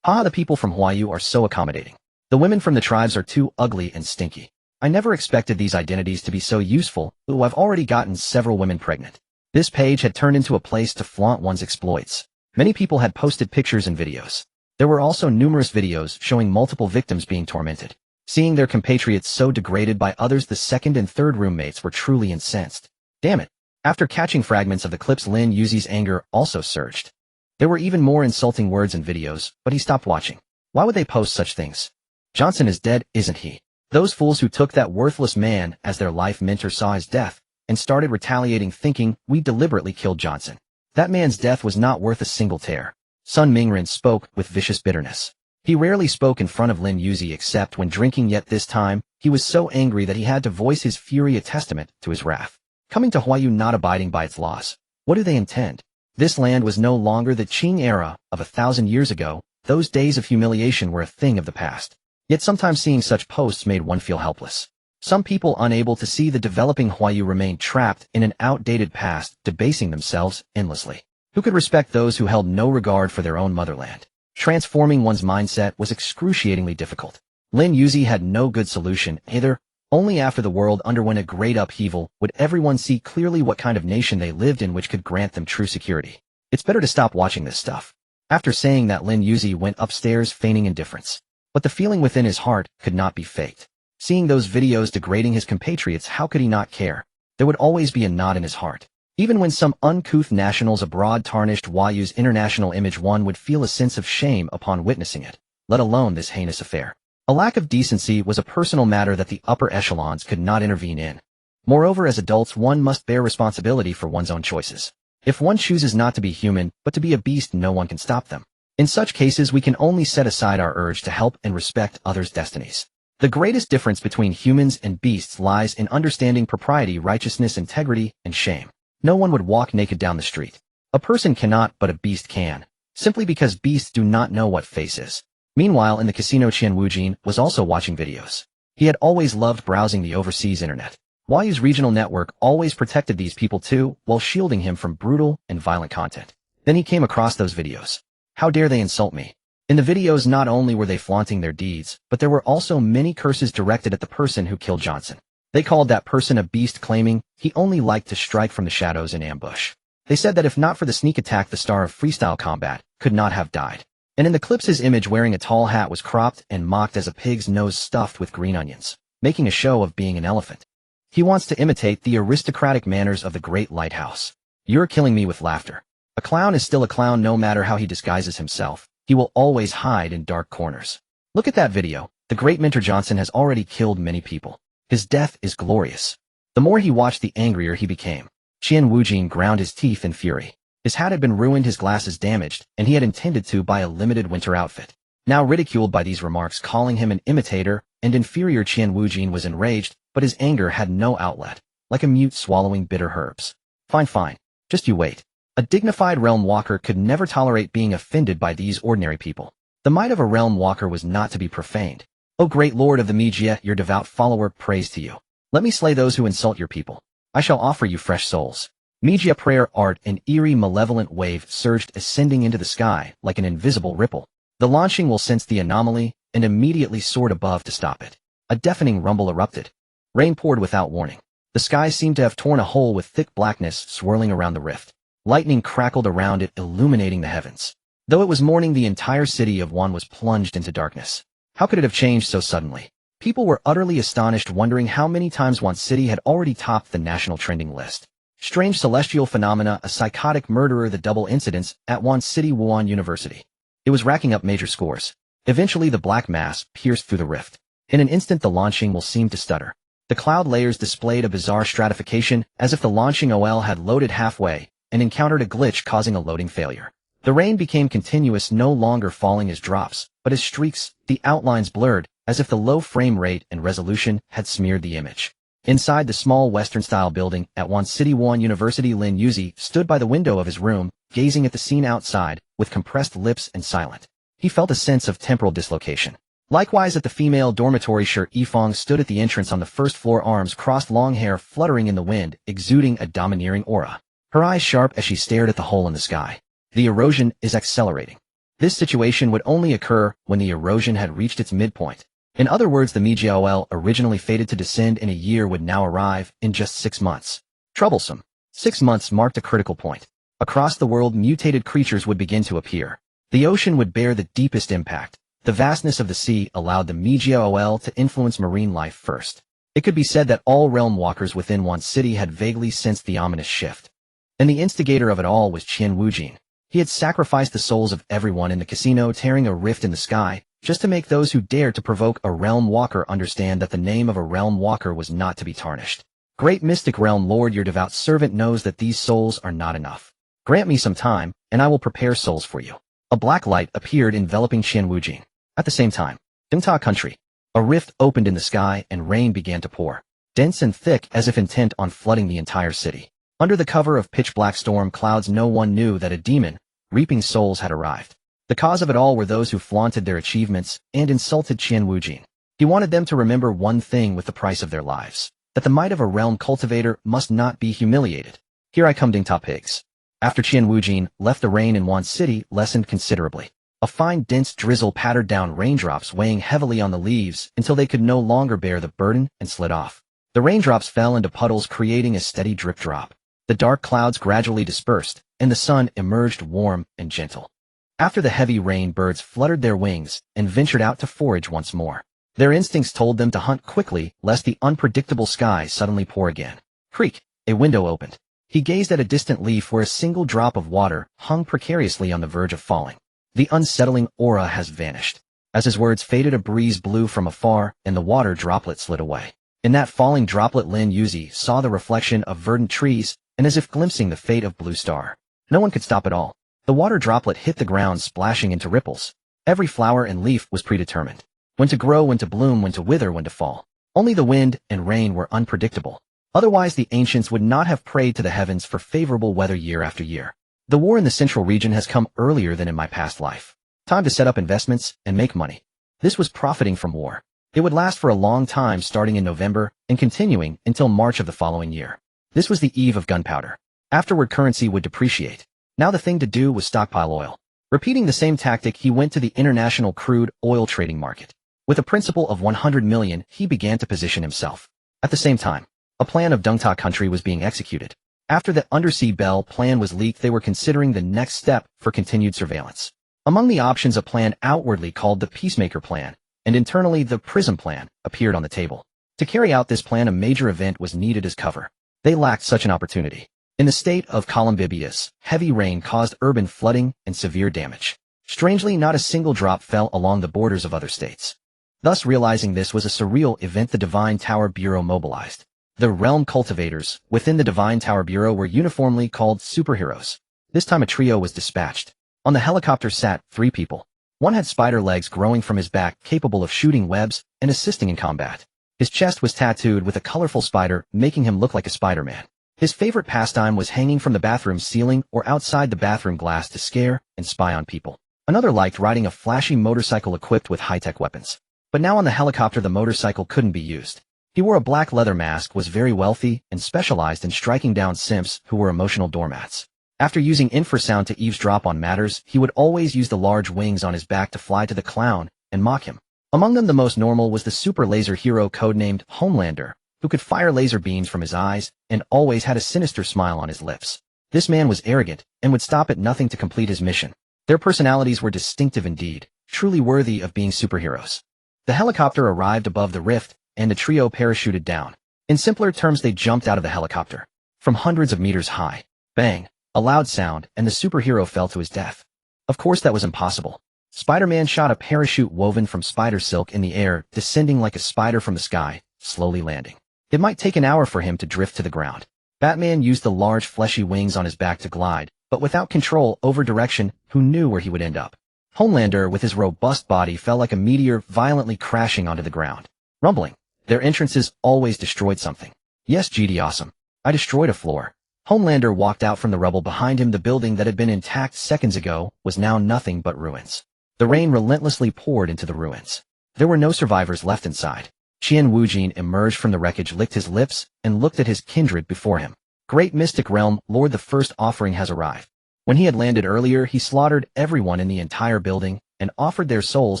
The people from Hawaii are so accommodating. The women from the tribes are too ugly and stinky. I never expected these identities to be so useful. I've already gotten several women pregnant. This page had turned into a place to flaunt one's exploits. Many people had posted pictures and videos. There were also numerous videos showing multiple victims being tormented. Seeing their compatriots so degraded by others, the second and third roommates were truly incensed. Damn it. After catching fragments of the clips, Lin Yuzi's anger also surged. There were even more insulting words and videos, but he stopped watching. Why would they post such things? Johnson is dead, isn't he? Those fools who took that worthless man as their life mentor saw his death and started retaliating, thinking we deliberately killed Johnson. That man's death was not worth a single tear. Sun Mingren spoke with vicious bitterness. He rarely spoke in front of Lin Yuzi except when drinking, yet this time, he was so angry that he had to voice his fury, a testament to his wrath. Coming to Hawaii, not abiding by its laws. What do they intend? This land was no longer the Qing era of 1,000 years ago. Those days of humiliation were a thing of the past. Yet sometimes seeing such posts made one feel helpless. Some people, unable to see the developing Hawaii, remained trapped in an outdated past, debasing themselves endlessly. Who could respect those who held no regard for their own motherland? Transforming one's mindset was excruciatingly difficult. Lin Yuzi had no good solution either. Only after the world underwent a great upheaval would everyone see clearly what kind of nation they lived in, which could grant them true security. It's better to stop watching this stuff. After saying that, Lin Yuzi went upstairs, feigning indifference. But the feeling within his heart could not be faked. Seeing those videos degrading his compatriots, how could he not care? There would always be a knot in his heart. Even when some uncouth nationals abroad tarnished Hawaii's international image, one would feel a sense of shame upon witnessing it, let alone this heinous affair. A lack of decency was a personal matter that the upper echelons could not intervene in. Moreover, as adults, one must bear responsibility for one's own choices. If one chooses not to be human, but to be a beast, no one can stop them. In such cases, we can only set aside our urge to help and respect others' destinies. The greatest difference between humans and beasts lies in understanding propriety, righteousness, integrity, and shame. No one would walk naked down the street. A person cannot, but a beast can, simply because beasts do not know what face is. Meanwhile, in the casino, Qian Wujin was also watching videos. He had always loved browsing the overseas internet. Hawaii's regional network always protected these people too, while shielding him from brutal and violent content. Then he came across those videos. How dare they insult me? In the videos, not only were they flaunting their deeds, but there were also many curses directed at the person who killed Johnson. They called that person a beast, claiming he only liked to strike from the shadows in ambush. They said that if not for the sneak attack, the star of freestyle combat could not have died. And in the clips, his image wearing a tall hat was cropped and mocked as a pig's nose stuffed with green onions, making a show of being an elephant. He wants to imitate the aristocratic manners of the great lighthouse. You're killing me with laughter. A clown is still a clown no matter how he disguises himself. He will always hide in dark corners. Look at that video. The great mentor Johnson has already killed many people. His death is glorious. The more he watched, the angrier he became. Qian Wujin ground his teeth in fury. His hat had been ruined, his glasses damaged, and he had intended to buy a limited winter outfit. Now ridiculed by these remarks, calling him an imitator and inferior, Qian Wujin was enraged, but his anger had no outlet, like a mute swallowing bitter herbs. Fine. Just you wait. A dignified realm walker could never tolerate being offended by these ordinary people. The might of a realm walker was not to be profaned. O great lord of the Mijia, your devout follower prays to you. Let me slay those who insult your people. I shall offer you fresh souls. Mijia prayer art, an eerie malevolent wave surged, ascending into the sky like an invisible ripple. The launching will sense the anomaly and immediately soared above to stop it. A deafening rumble erupted. Rain poured without warning. The sky seemed to have torn a hole with thick blackness swirling around the rift. Lightning crackled around it, illuminating the heavens. Though it was morning, the entire city of Wan was plunged into darkness. How could it have changed so suddenly? People were utterly astonished, wondering how many times Wan City had already topped the national trending list. Strange celestial phenomena, a psychotic murderer, the double incidents at Wan City Wuhan University. It was racking up major scores. Eventually, the black mass pierced through the rift. In an instant, the launching will seemed to stutter. The cloud layers displayed a bizarre stratification, as if the launching OL had loaded halfway and encountered a glitch, causing a loading failure. The rain became continuous, no longer falling as drops, but as streaks, the outlines blurred, as if the low frame rate and resolution had smeared the image. Inside the small Western-style building at One City One University, Lin Yuzi stood by the window of his room, gazing at the scene outside, with compressed lips and silent. He felt a sense of temporal dislocation. Likewise at the female dormitory, Shi Yifeng stood at the entrance on the first floor, arms crossed, long hair fluttering in the wind, exuding a domineering aura. Her eyes sharp as she stared at the hole in the sky. The erosion is accelerating. This situation would only occur when the erosion had reached its midpoint. In other words, the Mijiao originally fated to descend in a year would now arrive in just 6 months. Troublesome. 6 months marked a critical point. Across the world, mutated creatures would begin to appear. The ocean would bear the deepest impact. The vastness of the sea allowed the Mijiao to influence marine life first. It could be said that all realm walkers within one city had vaguely sensed the ominous shift. And the instigator of it all was Qian Wujin. He had sacrificed the souls of everyone in the casino, tearing a rift in the sky, just to make those who dared to provoke a realm walker understand that the name of a realm walker was not to be tarnished. Great mystic realm lord, your devout servant knows that these souls are not enough. Grant me some time, and I will prepare souls for you. A black light appeared enveloping Qian Wujin. At the same time, Dingta country. A rift opened in the sky and rain began to pour. Dense and thick, as if intent on flooding the entire city. Under the cover of pitch-black storm clouds, no one knew that a demon, reaping souls, had arrived. The cause of it all were those who flaunted their achievements and insulted Qian Wujin. He wanted them to remember one thing with the price of their lives, that the might of a realm cultivator must not be humiliated. Here I come, Dingta pigs. After Qian Wujin left, the rain in one city lessened considerably. A fine dense drizzle pattered down, raindrops weighing heavily on the leaves until they could no longer bear the burden and slid off. The raindrops fell into puddles, creating a steady drip drop. The dark clouds gradually dispersed, and the sun emerged warm and gentle. After the heavy rain, birds fluttered their wings and ventured out to forage once more. Their instincts told them to hunt quickly, lest the unpredictable sky suddenly pour again. Creak! A window opened. He gazed at a distant leaf where a single drop of water hung precariously on the verge of falling. The unsettling aura has vanished. As his words faded, a breeze blew from afar, and the water droplet slid away. In that falling droplet, Lin Yuzi saw the reflection of verdant trees, and as if glimpsing the fate of Blue Star. No one could stop it all. The water droplet hit the ground, splashing into ripples. Every flower and leaf was predetermined. When to grow, when to bloom, when to wither, when to fall. Only the wind and rain were unpredictable. Otherwise, the ancients would not have prayed to the heavens for favorable weather year after year. The war in the central region has come earlier than in my past life. Time to set up investments and make money. This was profiting from war. It would last for a long time, starting in November and continuing until March of the following year. This was the eve of gunpowder. Afterward, currency would depreciate. Now the thing to do was stockpile oil. Repeating the same tactic, he went to the international crude oil trading market. With a principal of 100 million, he began to position himself. At the same time, a plan of Dungta country was being executed. After the undersea bell plan was leaked, they were considering the next step for continued surveillance. Among the options, a plan outwardly called the Peacemaker Plan, and internally the Prism Plan, appeared on the table. To carry out this plan, a major event was needed as cover. They lacked such an opportunity. In the state of Columbibius, heavy rain caused urban flooding and severe damage. Strangely, not a single drop fell along the borders of other states. Thus, realizing this was a surreal event, the Divine Tower Bureau mobilized. The realm cultivators within the Divine Tower Bureau were uniformly called superheroes. This time a trio was dispatched. On the helicopter sat 3 people. One had spider legs growing from his back, capable of shooting webs and assisting in combat. His chest was tattooed with a colorful spider, making him look like a Spider-Man. His favorite pastime was hanging from the bathroom ceiling or outside the bathroom glass to scare and spy on people. Another liked riding a flashy motorcycle equipped with high-tech weapons. But now on the helicopter, the motorcycle couldn't be used. He wore a black leather mask, was very wealthy, and specialized in striking down simps who were emotional doormats. After using infrasound to eavesdrop on matters, he would always use the large wings on his back to fly to the clown and mock him. Among them, the most normal was the super laser hero codenamed Homelander, who could fire laser beams from his eyes and always had a sinister smile on his lips. This man was arrogant and would stop at nothing to complete his mission. Their personalities were distinctive indeed, truly worthy of being superheroes. The helicopter arrived above the rift, and the trio parachuted down. In simpler terms, they jumped out of the helicopter. From hundreds of meters high. Bang! A loud sound, and the superhero fell to his death. Of course that was impossible. Spider-Man shot a parachute woven from spider silk in the air, descending like a spider from the sky, slowly landing. It might take an hour for him to drift to the ground. Batman used the large fleshy wings on his back to glide, but without control over direction, who knew where he would end up? Homelander, with his robust body, fell like a meteor, violently crashing onto the ground. Rumbling. Their entrances always destroyed something. Yes, GD awesome. I destroyed a floor. Homelander walked out from the rubble behind him. The building that had been intact seconds ago was now nothing but ruins. The rain relentlessly poured into the ruins. There were no survivors left inside. Qian Wujin emerged from the wreckage, licked his lips, and looked at his kindred before him. Great Mystic Realm, Lord, the first offering has arrived. When he had landed earlier, he slaughtered everyone in the entire building and offered their souls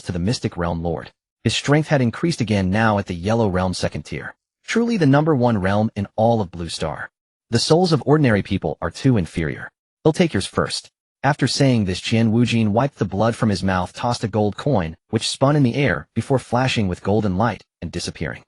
to the Mystic Realm Lord. His strength had increased again now at the Yellow Realm second tier. Truly the #1 realm in all of Blue Star. The souls of ordinary people are too inferior. They'll take yours first. After saying this, Qian Wujin wiped the blood from his mouth, tossed a gold coin, which spun in the air before flashing with golden light and disappearing.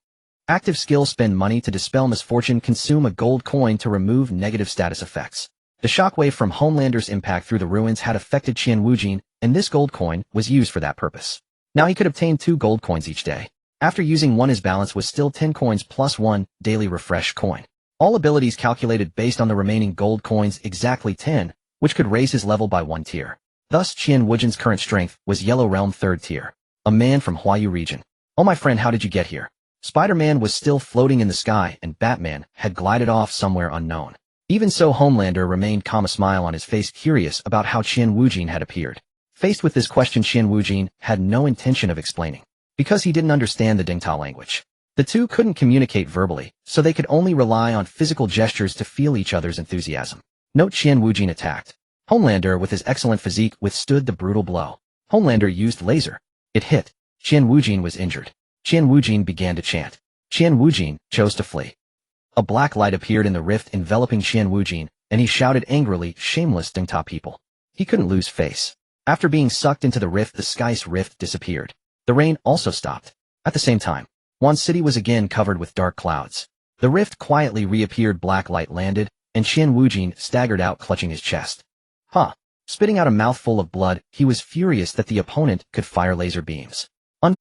Active skill: spend money to dispel misfortune, consume a gold coin to remove negative status effects. The shockwave from Homelander's impact through the ruins had affected Qian Wujin, and this gold coin was used for that purpose. Now he could obtain 2 gold coins each day. After using one, his balance was still 10 coins plus 1 daily refresh coin. All abilities calculated based on the remaining gold coins, exactly 10, which could raise his level by 1 tier. Thus, Qian Wujin's current strength was Yellow Realm 3rd tier. A man from Huayu region. Oh my friend, how did you get here? Spider-Man was still floating in the sky, and Batman had glided off somewhere unknown. Even so, Homelander remained calm, a smile on his face, curious about how Qian Wujin had appeared. Faced with this question, Qian Wujin had no intention of explaining, because he didn't understand the Dingta language. The two couldn't communicate verbally, so they could only rely on physical gestures to feel each other's enthusiasm. Note: Qian Wujin attacked. Homelander, with his excellent physique, withstood the brutal blow. Homelander used laser. It hit. Qian Wujin was injured. Qian Wujin began to chant. Qian Wujin chose to flee. A black light appeared in the rift enveloping Qian Wujin, and he shouted angrily, "Shameless Dingta people." He couldn't lose face. After being sucked into the rift, the sky's rift disappeared. The rain also stopped. At the same time, Wan City was again covered with dark clouds. The rift quietly reappeared, black light landed, and Qian Wujin staggered out, clutching his chest. Spitting out a mouthful of blood, he was furious that the opponent could fire laser beams.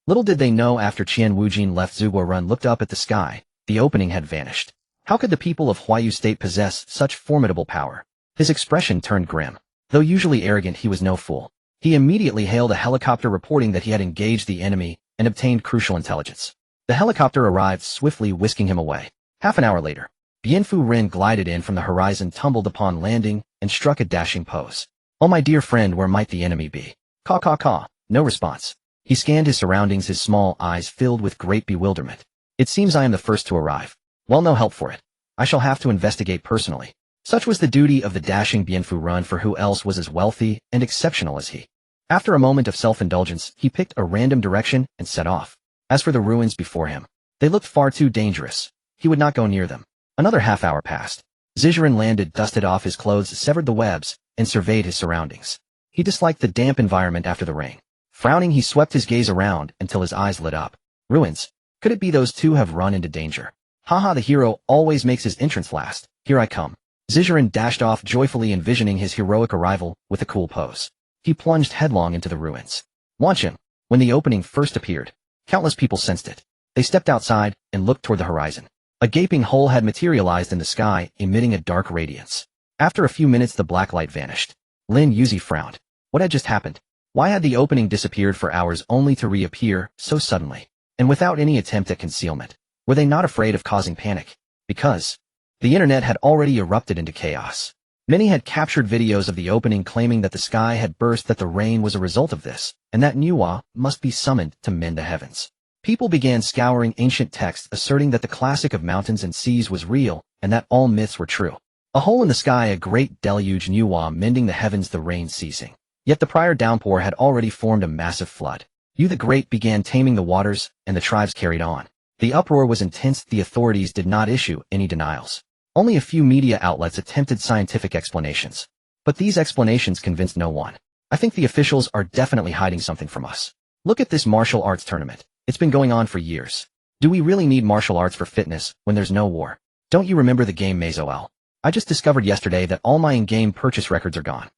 Little did they know, after Qian Wujin left Zhuguo and looked up at the sky, the opening had vanished. How could the people of Huayu State possess such formidable power? His expression turned grim. Though usually arrogant, he was no fool. He immediately hailed a helicopter, reporting that he had engaged the enemy and obtained crucial intelligence. The helicopter arrived swiftly, whisking him away. Half an hour later, Bienfu Ren glided in from the horizon, tumbled upon landing, and struck a dashing pose. "Oh my dear friend, where might the enemy be?" Caw caw caw. No response. He scanned his surroundings, his small eyes filled with great bewilderment. "It seems I am the first to arrive. Well, no help for it. I shall have to investigate personally." Such was the duty of the dashing Bienfu Ren, for who else was as wealthy and exceptional as he? After a moment of self-indulgence, he picked a random direction and set off. As for the ruins before him, they looked far too dangerous. He would not go near them. Another half hour passed. Zizuran landed, dusted off his clothes, severed the webs, and surveyed his surroundings. He disliked the damp environment after the rain. Frowning, he swept his gaze around until his eyes lit up. Ruins. Could it be those two have run into danger? Haha, the hero always makes his entrance last. Here I come. Zizuran dashed off, joyfully envisioning his heroic arrival with a cool pose. He plunged headlong into the ruins. Watch him. When the opening first appeared, countless people sensed it. They stepped outside and looked toward the horizon. A gaping hole had materialized in the sky, emitting a dark radiance. After a few minutes, the black light vanished. Lin Yuzi frowned. What had just happened? Why had the opening disappeared for hours only to reappear so suddenly, and without any attempt at concealment? Were they not afraid of causing panic? Because the internet had already erupted into chaos. Many had captured videos of the opening, claiming that the sky had burst, that the rain was a result of this, and that Nuwa must be summoned to mend the heavens. People began scouring ancient texts, asserting that the classic of mountains and seas was real, and that all myths were true. A hole in the sky, a great deluge, Nuwa mending the heavens, the rain ceasing. Yet the prior downpour had already formed a massive flood. Yu the Great began taming the waters, and the tribes carried on. The uproar was intense. The authorities did not issue any denials. Only a few media outlets attempted scientific explanations. But these explanations convinced no one. I think the officials are definitely hiding something from us. Look at this martial arts tournament. It's been going on for years. Do we really need martial arts for fitness when there's no war? Don't you remember the game Mazoel? I just discovered yesterday that all my in-game purchase records are gone.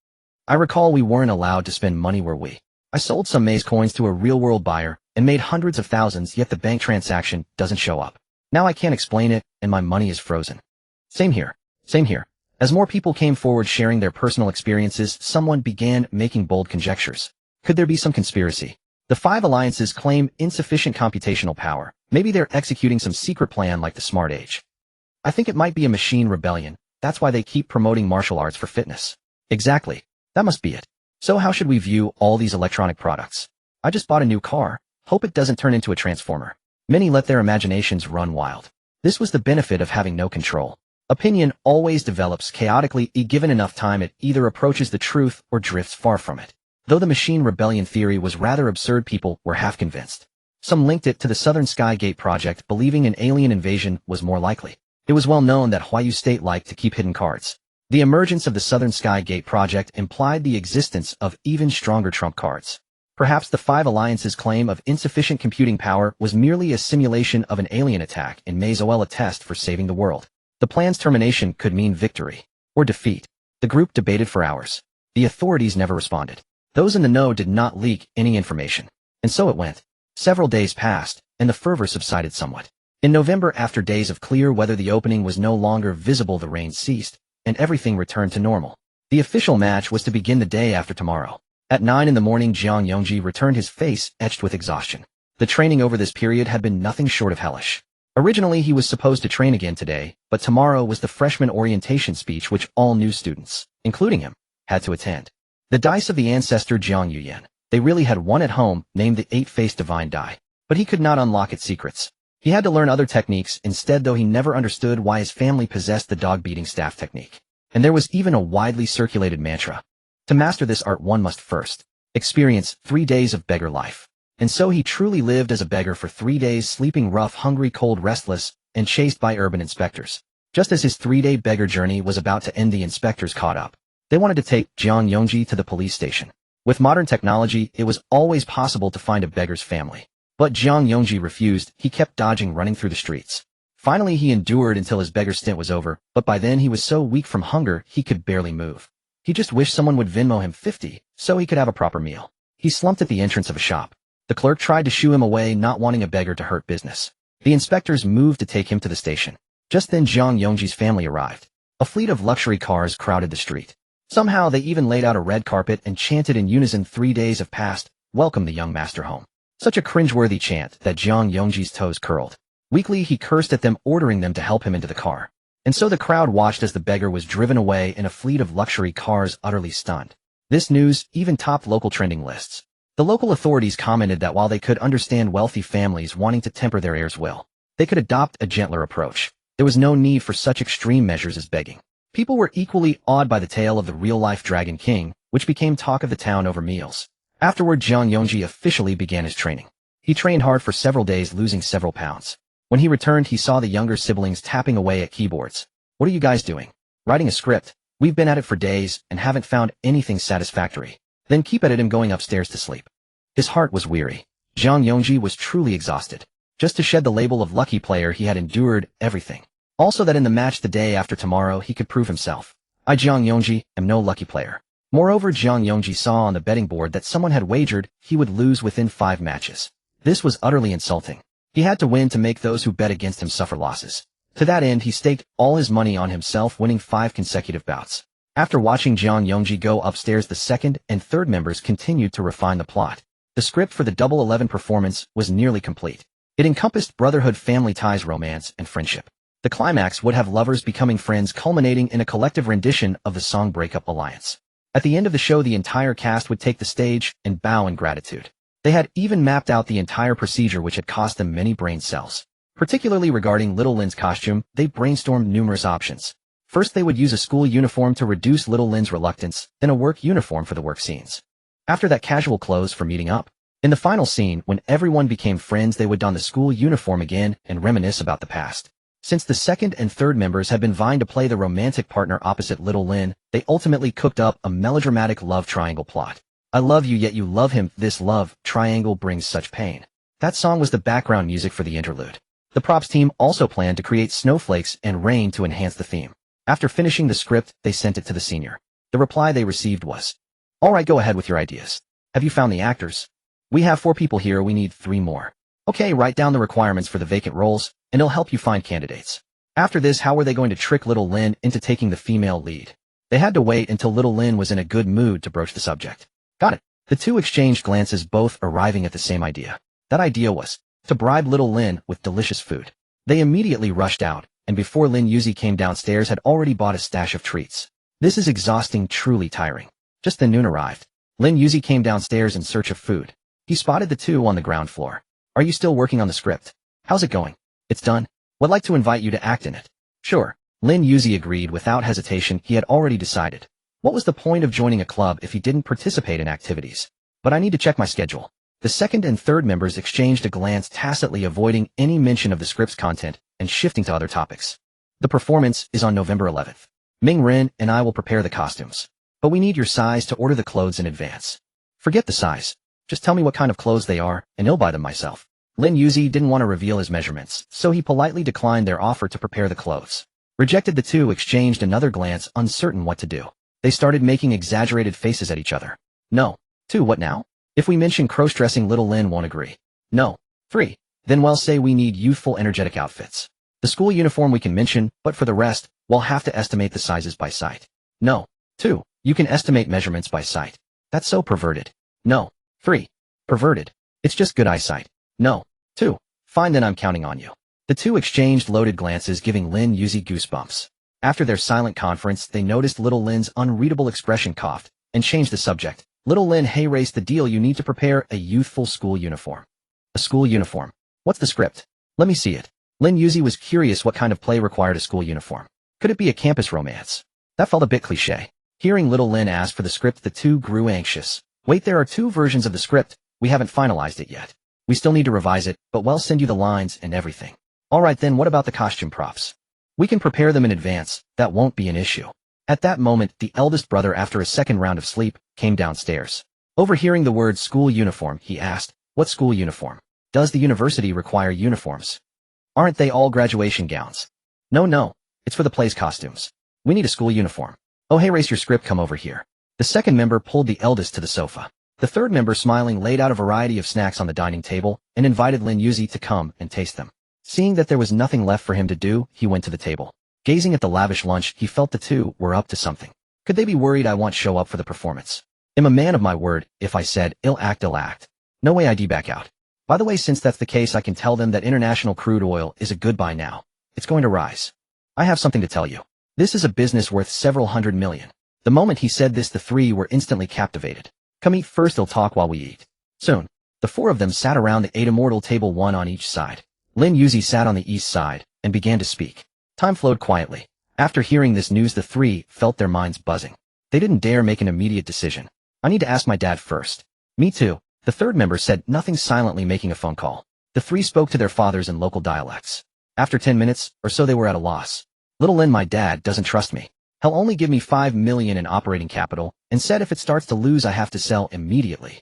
I recall we weren't allowed to spend money, were we? I sold some Maze coins to a real-world buyer and made hundreds of thousands, yet the bank transaction doesn't show up. Now I can't explain it, and my money is frozen. Same here. Same here. As more people came forward sharing their personal experiences, someone began making bold conjectures. Could there be some conspiracy? The five alliances claim insufficient computational power. Maybe they're executing some secret plan like the Smart Age. I think it might be a machine rebellion. That's why they keep promoting martial arts for fitness. Exactly. That must be it. So how should we view all these electronic products? I just bought a new car. Hope it doesn't turn into a transformer. Many let their imaginations run wild. This was the benefit of having no control. Opinion always develops chaotically. Given enough time, it either approaches the truth or drifts far from it. Though the machine rebellion theory was rather absurd, people were half convinced. Some linked it to the Southern Sky Gate project, believing an alien invasion was more likely. It was well known that Huayu State liked to keep hidden cards. The emergence of the Southern Sky Gate project implied the existence of even stronger trump cards. Perhaps the Five Alliances' claim of insufficient computing power was merely a simulation of an alien attack and may as well a test for saving the world. The plan's termination could mean victory or defeat. The group debated for hours. The authorities never responded. Those in the know did not leak any information. And so it went. Several days passed, and the fervor subsided somewhat. In November, after days of clear weather, the opening was no longer visible. The rain ceased, and everything returned to normal. The official match was to begin the day after tomorrow. At 9 in the morning, Jiang Yongji returned, his face etched with exhaustion. The training over this period had been nothing short of hellish. Originally, he was supposed to train again today, but tomorrow was the freshman orientation speech which all new students, including him, had to attend. The dice of the ancestor Jiang Yuyan. They really had one at home, named the Eight-Faced Divine Die. But he could not unlock its secrets. He had to learn other techniques instead, though he never understood why his family possessed the dog-beating staff technique. And there was even a widely circulated mantra. To master this art, one must first experience 3 days of beggar life. And so he truly lived as a beggar for 3 days, sleeping rough, hungry, cold, restless, and chased by urban inspectors. Just as his 3-day beggar journey was about to end, the inspectors caught up. They wanted to take Jiang Yongji to the police station. With modern technology, it was always possible to find a beggar's family. But Jiang Yongji refused. He kept dodging, running through the streets. Finally, he endured until his beggar stint was over, but by then he was so weak from hunger he could barely move. He just wished someone would Venmo him 50 so he could have a proper meal. He slumped at the entrance of a shop. The clerk tried to shoo him away, not wanting a beggar to hurt business. The inspectors moved to take him to the station. Just then Jiang Yongji's family arrived. A fleet of luxury cars crowded the street. Somehow they even laid out a red carpet and chanted in unison, 3 days have passed, welcome the young master home. Such a cringeworthy chant that Jiang Yongji's toes curled. Weakly he cursed at them, ordering them to help him into the car. And so the crowd watched as the beggar was driven away in a fleet of luxury cars, utterly stunned. This news even topped local trending lists. The local authorities commented that while they could understand wealthy families wanting to temper their heirs' will, they could adopt a gentler approach. There was no need for such extreme measures as begging. People were equally awed by the tale of the real-life Dragon King, which became talk of the town over meals. Afterward, Jiang Yongji officially began his training. He trained hard for several days, losing several pounds. When he returned, he saw the younger siblings tapping away at keyboards. What are you guys doing? Writing a script. We've been at it for days and haven't found anything satisfactory. Then keep at it. I'm going upstairs to sleep. His heart was weary. Jiang Yongji was truly exhausted. Just to shed the label of lucky player, he had endured everything. Also that in the match the day after tomorrow he could prove himself. I, Jiang Yongji, am no lucky player. Moreover, Jiang Yongji saw on the betting board that someone had wagered he would lose within 5 matches. This was utterly insulting. He had to win to make those who bet against him suffer losses. To that end, he staked all his money on himself, winning 5 consecutive bouts. After watching Jiang Yongji go upstairs, the second and third members continued to refine the plot. The script for the Double 11 performance was nearly complete. It encompassed brotherhood, family ties, romance, and friendship. The climax would have lovers becoming friends, culminating in a collective rendition of the song Breakup Alliance. At the end of the show, the entire cast would take the stage and bow in gratitude. They had even mapped out the entire procedure, which had cost them many brain cells. Particularly regarding Little Lin's costume, they brainstormed numerous options. First, they would use a school uniform to reduce Little Lin's reluctance, then a work uniform for the work scenes. After that, casual clothes for meeting up. In the final scene, when everyone became friends, they would don the school uniform again and reminisce about the past. Since the second and third members had been vying to play the romantic partner opposite Little Lin, they ultimately cooked up a melodramatic love triangle plot. I love you, yet you love him. This love triangle brings such pain. That song was the background music for the interlude. The props team also planned to create snowflakes and rain to enhance the theme. After finishing the script, they sent it to the senior. The reply they received was, "All right, go ahead with your ideas. Have you found the actors? We have 4 people here, we need 3 more. Okay, write down the requirements for the vacant roles, and it'll help you find candidates." After this, how were they going to trick little Lin into taking the female lead? They had to wait until little Lin was in a good mood to broach the subject. Got it. The two exchanged glances, both arriving at the same idea. That idea was to bribe little Lin with delicious food. They immediately rushed out, and before Lin Yuzi came downstairs had already bought a stash of treats. This is exhausting, truly tiring. Just then noon arrived. Lin Yuzi came downstairs in search of food. He spotted the two on the ground floor. Are you still working on the script? How's it going? It's done. Would like to invite you to act in it. Sure. Lin Yuzi agreed without hesitation. He had already decided. What was the point of joining a club if he didn't participate in activities? But I need to check my schedule. The second and third members exchanged a glance, tacitly avoiding any mention of the script's content and shifting to other topics. The performance is on November 11th. Ming Ren and I will prepare the costumes. But we need your size to order the clothes in advance. Forget the size. Just tell me what kind of clothes they are, and I'll buy them myself. Lin Yuzi didn't want to reveal his measurements, so he politely declined their offer to prepare the clothes. Rejected, the two exchanged another glance, uncertain what to do. They started making exaggerated faces at each other. No. 2. What now? If we mention cross-dressing, little Lin won't agree. No. 3. Then we'll say we need youthful, energetic outfits. The school uniform we can mention, but for the rest, we'll have to estimate the sizes by sight. No. 2. You can estimate measurements by sight. That's so perverted. No. 3. Perverted. It's just good eyesight. No. 2. Fine, then I'm counting on you. The two exchanged loaded glances, giving Lin Yuzi goosebumps. After their silent conference, they noticed little Lin's unreadable expression, coughed, and changed the subject. Little Lin, hey, race the deal. You need to prepare a youthful school uniform. A school uniform? What's the script? Let me see it. Lin Yuzi was curious what kind of play required a school uniform. Could it be a campus romance? That felt a bit cliché. Hearing little Lin ask for the script, the two grew anxious. Wait, there are 2 versions of the script. We haven't finalized it yet. We still need to revise it, but we'll send you the lines and everything. Alright then, what about the costume props? We can prepare them in advance. That won't be an issue. At that moment, the eldest brother, after a second round of sleep, came downstairs. Overhearing the word school uniform, he asked, what school uniform? Does the university require uniforms? Aren't they all graduation gowns? No. It's for the play's costumes. We need a school uniform. Oh hey, race your script, come over here. The second member pulled the eldest to the sofa. The third member, smiling, laid out a variety of snacks on the dining table and invited Lin Yuzi to come and taste them. Seeing that there was nothing left for him to do, he went to the table. Gazing at the lavish lunch, he felt the two were up to something. Could they be worried I won't show up for the performance? I'm a man of my word. If I said, I'll act. No way I'd back out. By the way, since that's the case, I can tell them that international crude oil is a goodbye now. It's going to rise. I have something to tell you. This is a business worth several hundred million. The moment he said this, the three were instantly captivated. Come eat first, I'll talk while we eat. Soon, the 4 of them sat around the 8 immortal table, 1 on each side. Lin Yuzi sat on the east side and began to speak. Time flowed quietly. After hearing this news, the 3 felt their minds buzzing. They didn't dare make an immediate decision. I need to ask my dad first. Me too. The third member said, nothing, silently making a phone call. The 3 spoke to their fathers in local dialects. After 10 minutes or so, they were at a loss. Little Lin, my dad doesn't trust me. He'll only give me 5 million in operating capital and said if it starts to lose, I have to sell immediately.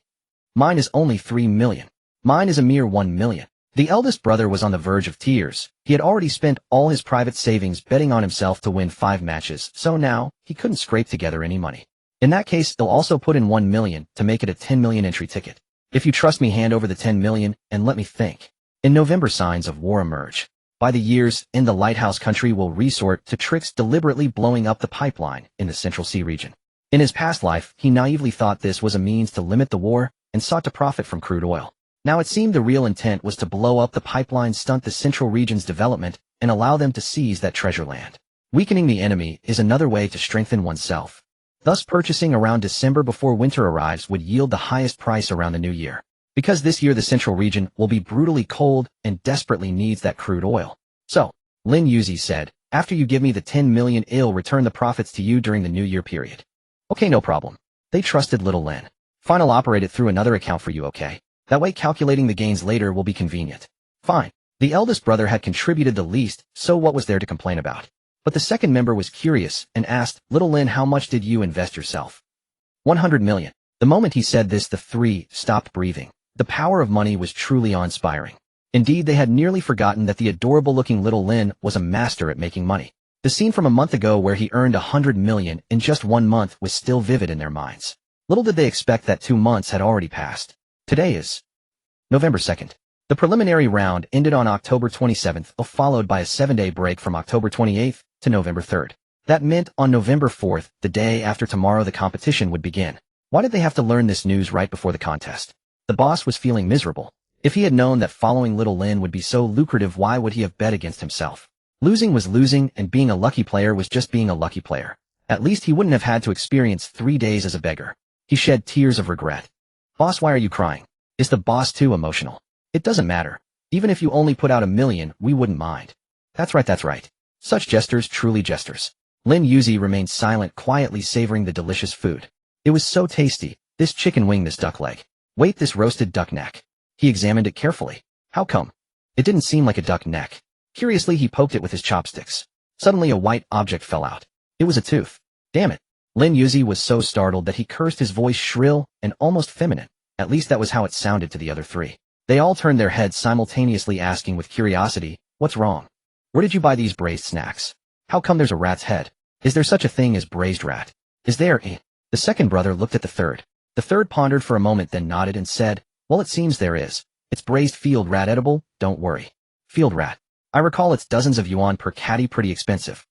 Mine is only 3 million. Mine is a mere 1 million. The eldest brother was on the verge of tears. He had already spent all his private savings betting on himself to win 5 matches, so now he couldn't scrape together any money. In that case, they'll also put in 1 million to make it a 10 million entry ticket. If you trust me, hand over the 10 million and let me think. In November, signs of war emerge. By the years, in the lighthouse country will resort to tricks, deliberately blowing up the pipeline in the Central Sea region. In his past life, he naively thought this was a means to limit the war and sought to profit from crude oil. Now it seemed the real intent was to blow up the pipeline, stunt the central region's development, and allow them to seize that treasure land. Weakening the enemy is another way to strengthen oneself. Thus, purchasing around December before winter arrives would yield the highest price around the new year. Because this year the central region will be brutally cold and desperately needs that crude oil. So, Lin Yuzi said, after you give me the 10 million, I'll return the profits to you during the new year period. Okay, no problem. They trusted little Lin. Fine, I'll operate it through another account for you, okay? That way calculating the gains later will be convenient. Fine. The eldest brother had contributed the least, so what was there to complain about? But the second member was curious and asked, Little Lin, how much did you invest yourself? 100 million. The moment he said this, the 3 stopped breathing. The power of money was truly awe-inspiring. Indeed, they had nearly forgotten that the adorable-looking little Lin was a master at making money. The scene from a month ago where he earned 100 million in just 1 month was still vivid in their minds. Little did they expect that 2 months had already passed. Today is November 2nd. The preliminary round ended on October 27th, followed by a 7-day break from October 28th to November 3rd. That meant on November 4th, the day after tomorrow, the competition would begin. Why did they have to learn this news right before the contest? The boss was feeling miserable. If he had known that following Little Lin would be so lucrative, why would he have bet against himself? Losing was losing, and being a lucky player was just being a lucky player. At least he wouldn't have had to experience 3 days as a beggar. He shed tears of regret. Boss, why are you crying? Is the boss too emotional? It doesn't matter. Even if you only put out 1 million, we wouldn't mind. That's right, that's right. Such jesters, truly jesters. Lin Yuzi remained silent, quietly savoring the delicious food. It was so tasty, this chicken wing, this duck leg. Wait, this roasted duck neck. He examined it carefully. How come? It didn't seem like a duck neck. Curiously, he poked it with his chopsticks. Suddenly a white object fell out. It was a tooth. Damn it. Lin Yuzi was so startled that he cursed, his voice shrill and almost feminine. At least that was how it sounded to the other three. They all turned their heads simultaneously, asking with curiosity, "What's wrong? Where did you buy these braised snacks? How come there's a rat's head? Is there such a thing as braised rat? Is there a—" The second brother looked at the third. The third pondered for a moment, then nodded and said, "Well, it seems there is. It's braised field rat, edible, don't worry. Field rat. I recall it's dozens of yuan per catty, pretty expensive."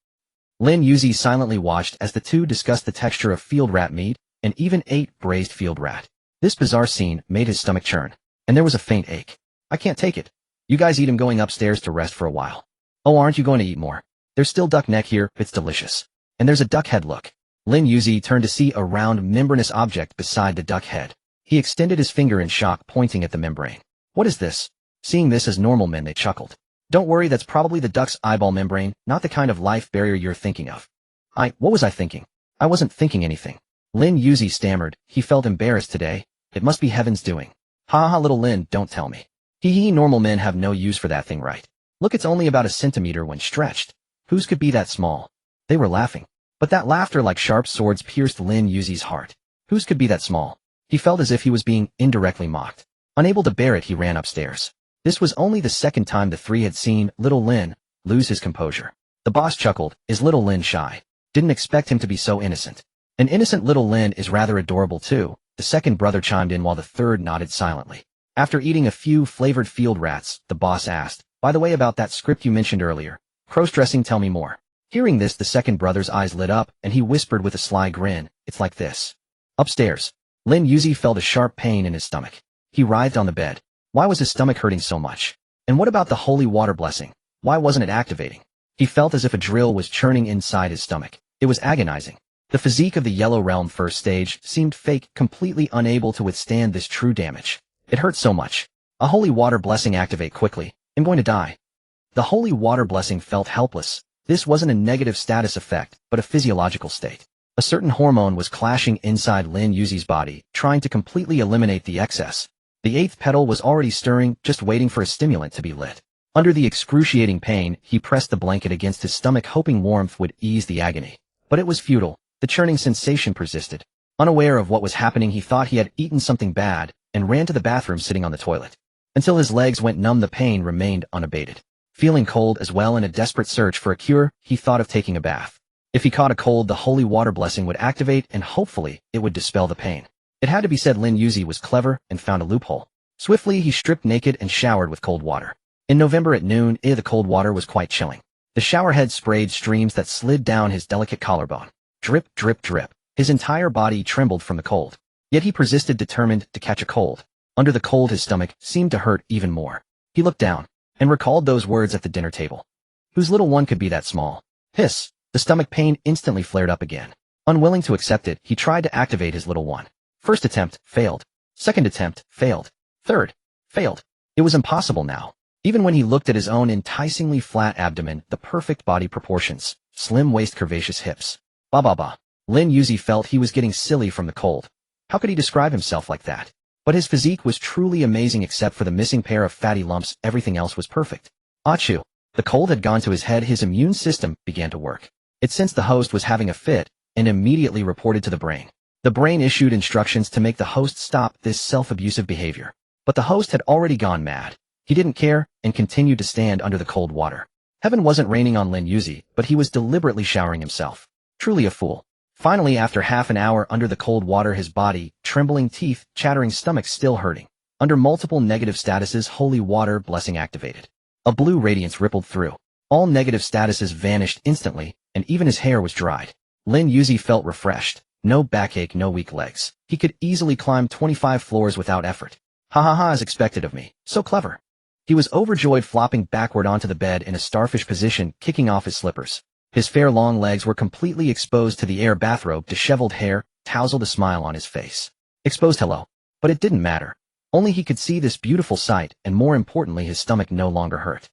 Lin Yuzi silently watched as the two discussed the texture of field rat meat and even ate braised field rat. This bizarre scene made his stomach churn, and there was a faint ache. "I can't take it. You guys eat him, going upstairs to rest for a while." "Oh, aren't you going to eat more? There's still duck neck here, it's delicious. And there's a duck head, look." Lin Yuzi turned to see a round, membranous object beside the duck head. He extended his finger in shock, pointing at the membrane. "What is this?" Seeing this as normal men, they chuckled. "Don't worry, that's probably the duck's eyeball membrane, not the kind of life barrier you're thinking of." What was I thinking? I wasn't thinking anything." Lin Yuzi stammered. He felt embarrassed today. It must be heaven's doing. "Ha ha, little Lin, don't tell me. Hee, normal men have no use for that thing, right? Look, it's only about a centimeter when stretched. Whose could be that small?" They were laughing. But that laughter, like sharp swords, pierced Lin Yuzi's heart. Whose could be that small? He felt as if he was being indirectly mocked. Unable to bear it, he ran upstairs. This was only the second time the three had seen Little Lin lose his composure. The boss chuckled. "Is Little Lin shy? Didn't expect him to be so innocent." "An innocent Little Lin is rather adorable too," the second brother chimed in while the third nodded silently. After eating a few flavored field rats, the boss asked, "By the way, about that script you mentioned earlier, cross-dressing, tell me more." Hearing this, the second brother's eyes lit up, and he whispered with a sly grin, "It's like this." Upstairs, Lin Yuzi felt a sharp pain in his stomach. He writhed on the bed. Why was his stomach hurting so much? And what about the holy water blessing? Why wasn't it activating? He felt as if a drill was churning inside his stomach. It was agonizing. The physique of the Yellow Realm first stage seemed fake, completely unable to withstand this true damage. It hurt so much. "A holy water blessing, activate quickly. I'm going to die." The holy water blessing felt helpless. This wasn't a negative status effect, but a physiological state. A certain hormone was clashing inside Lin Yuzi's body, trying to completely eliminate the excess. The eighth petal was already stirring, just waiting for a stimulant to be lit. Under the excruciating pain, he pressed the blanket against his stomach, hoping warmth would ease the agony. But it was futile. The churning sensation persisted. Unaware of what was happening, he thought he had eaten something bad, and ran to the bathroom, sitting on the toilet. Until his legs went numb, the pain remained unabated. Feeling cold as well, in a desperate search for a cure, he thought of taking a bath. If he caught a cold, the holy water blessing would activate, and hopefully, it would dispel the pain. It had to be said, Lin Yuzi was clever and found a loophole. Swiftly, he stripped naked and showered with cold water. In November at noon, the cold water was quite chilling. The shower head sprayed streams that slid down his delicate collarbone. Drip, drip, drip. His entire body trembled from the cold. Yet he persisted, determined to catch a cold. Under the cold, his stomach seemed to hurt even more. He looked down and recalled those words at the dinner table. Whose little one could be that small? Hiss. The stomach pain instantly flared up again. Unwilling to accept it, he tried to activate his little one. First attempt, failed. Second attempt, failed. Third, failed. It was impossible now. Even when he looked at his own enticingly flat abdomen, the perfect body proportions, slim waist, curvaceous hips. Ba. Lin Yuzi felt he was getting silly from the cold. How could he describe himself like that? But his physique was truly amazing. Except for the missing pair of fatty lumps, everything else was perfect. Achoo. The cold had gone to his head. His immune system began to work. It sensed the host was having a fit, and immediately reported to the brain. The brain issued instructions to make the host stop this self-abusive behavior. But the host had already gone mad. He didn't care, and continued to stand under the cold water. Heaven wasn't raining on Lin Yuzi, but he was deliberately showering himself. Truly a fool. Finally, after half an hour under the cold water, his body, trembling, teeth, chattering stomach still hurting, Under multiple negative statuses, holy water blessing activated. A blue radiance rippled through. All negative statuses vanished instantly, and even his hair was dried. Lin Yuzi felt refreshed. No backache, no weak legs. He could easily climb 25 floors without effort. Ha ha ha, as expected of me. So clever. He was overjoyed, flopping backward onto the bed in a starfish position, kicking off his slippers. His fair long legs were completely exposed to the air bathrobe, disheveled hair, tousled, a smile on his face. Exposed, hello. But it didn't matter. Only he could see this beautiful sight, and more importantly, his stomach no longer hurt.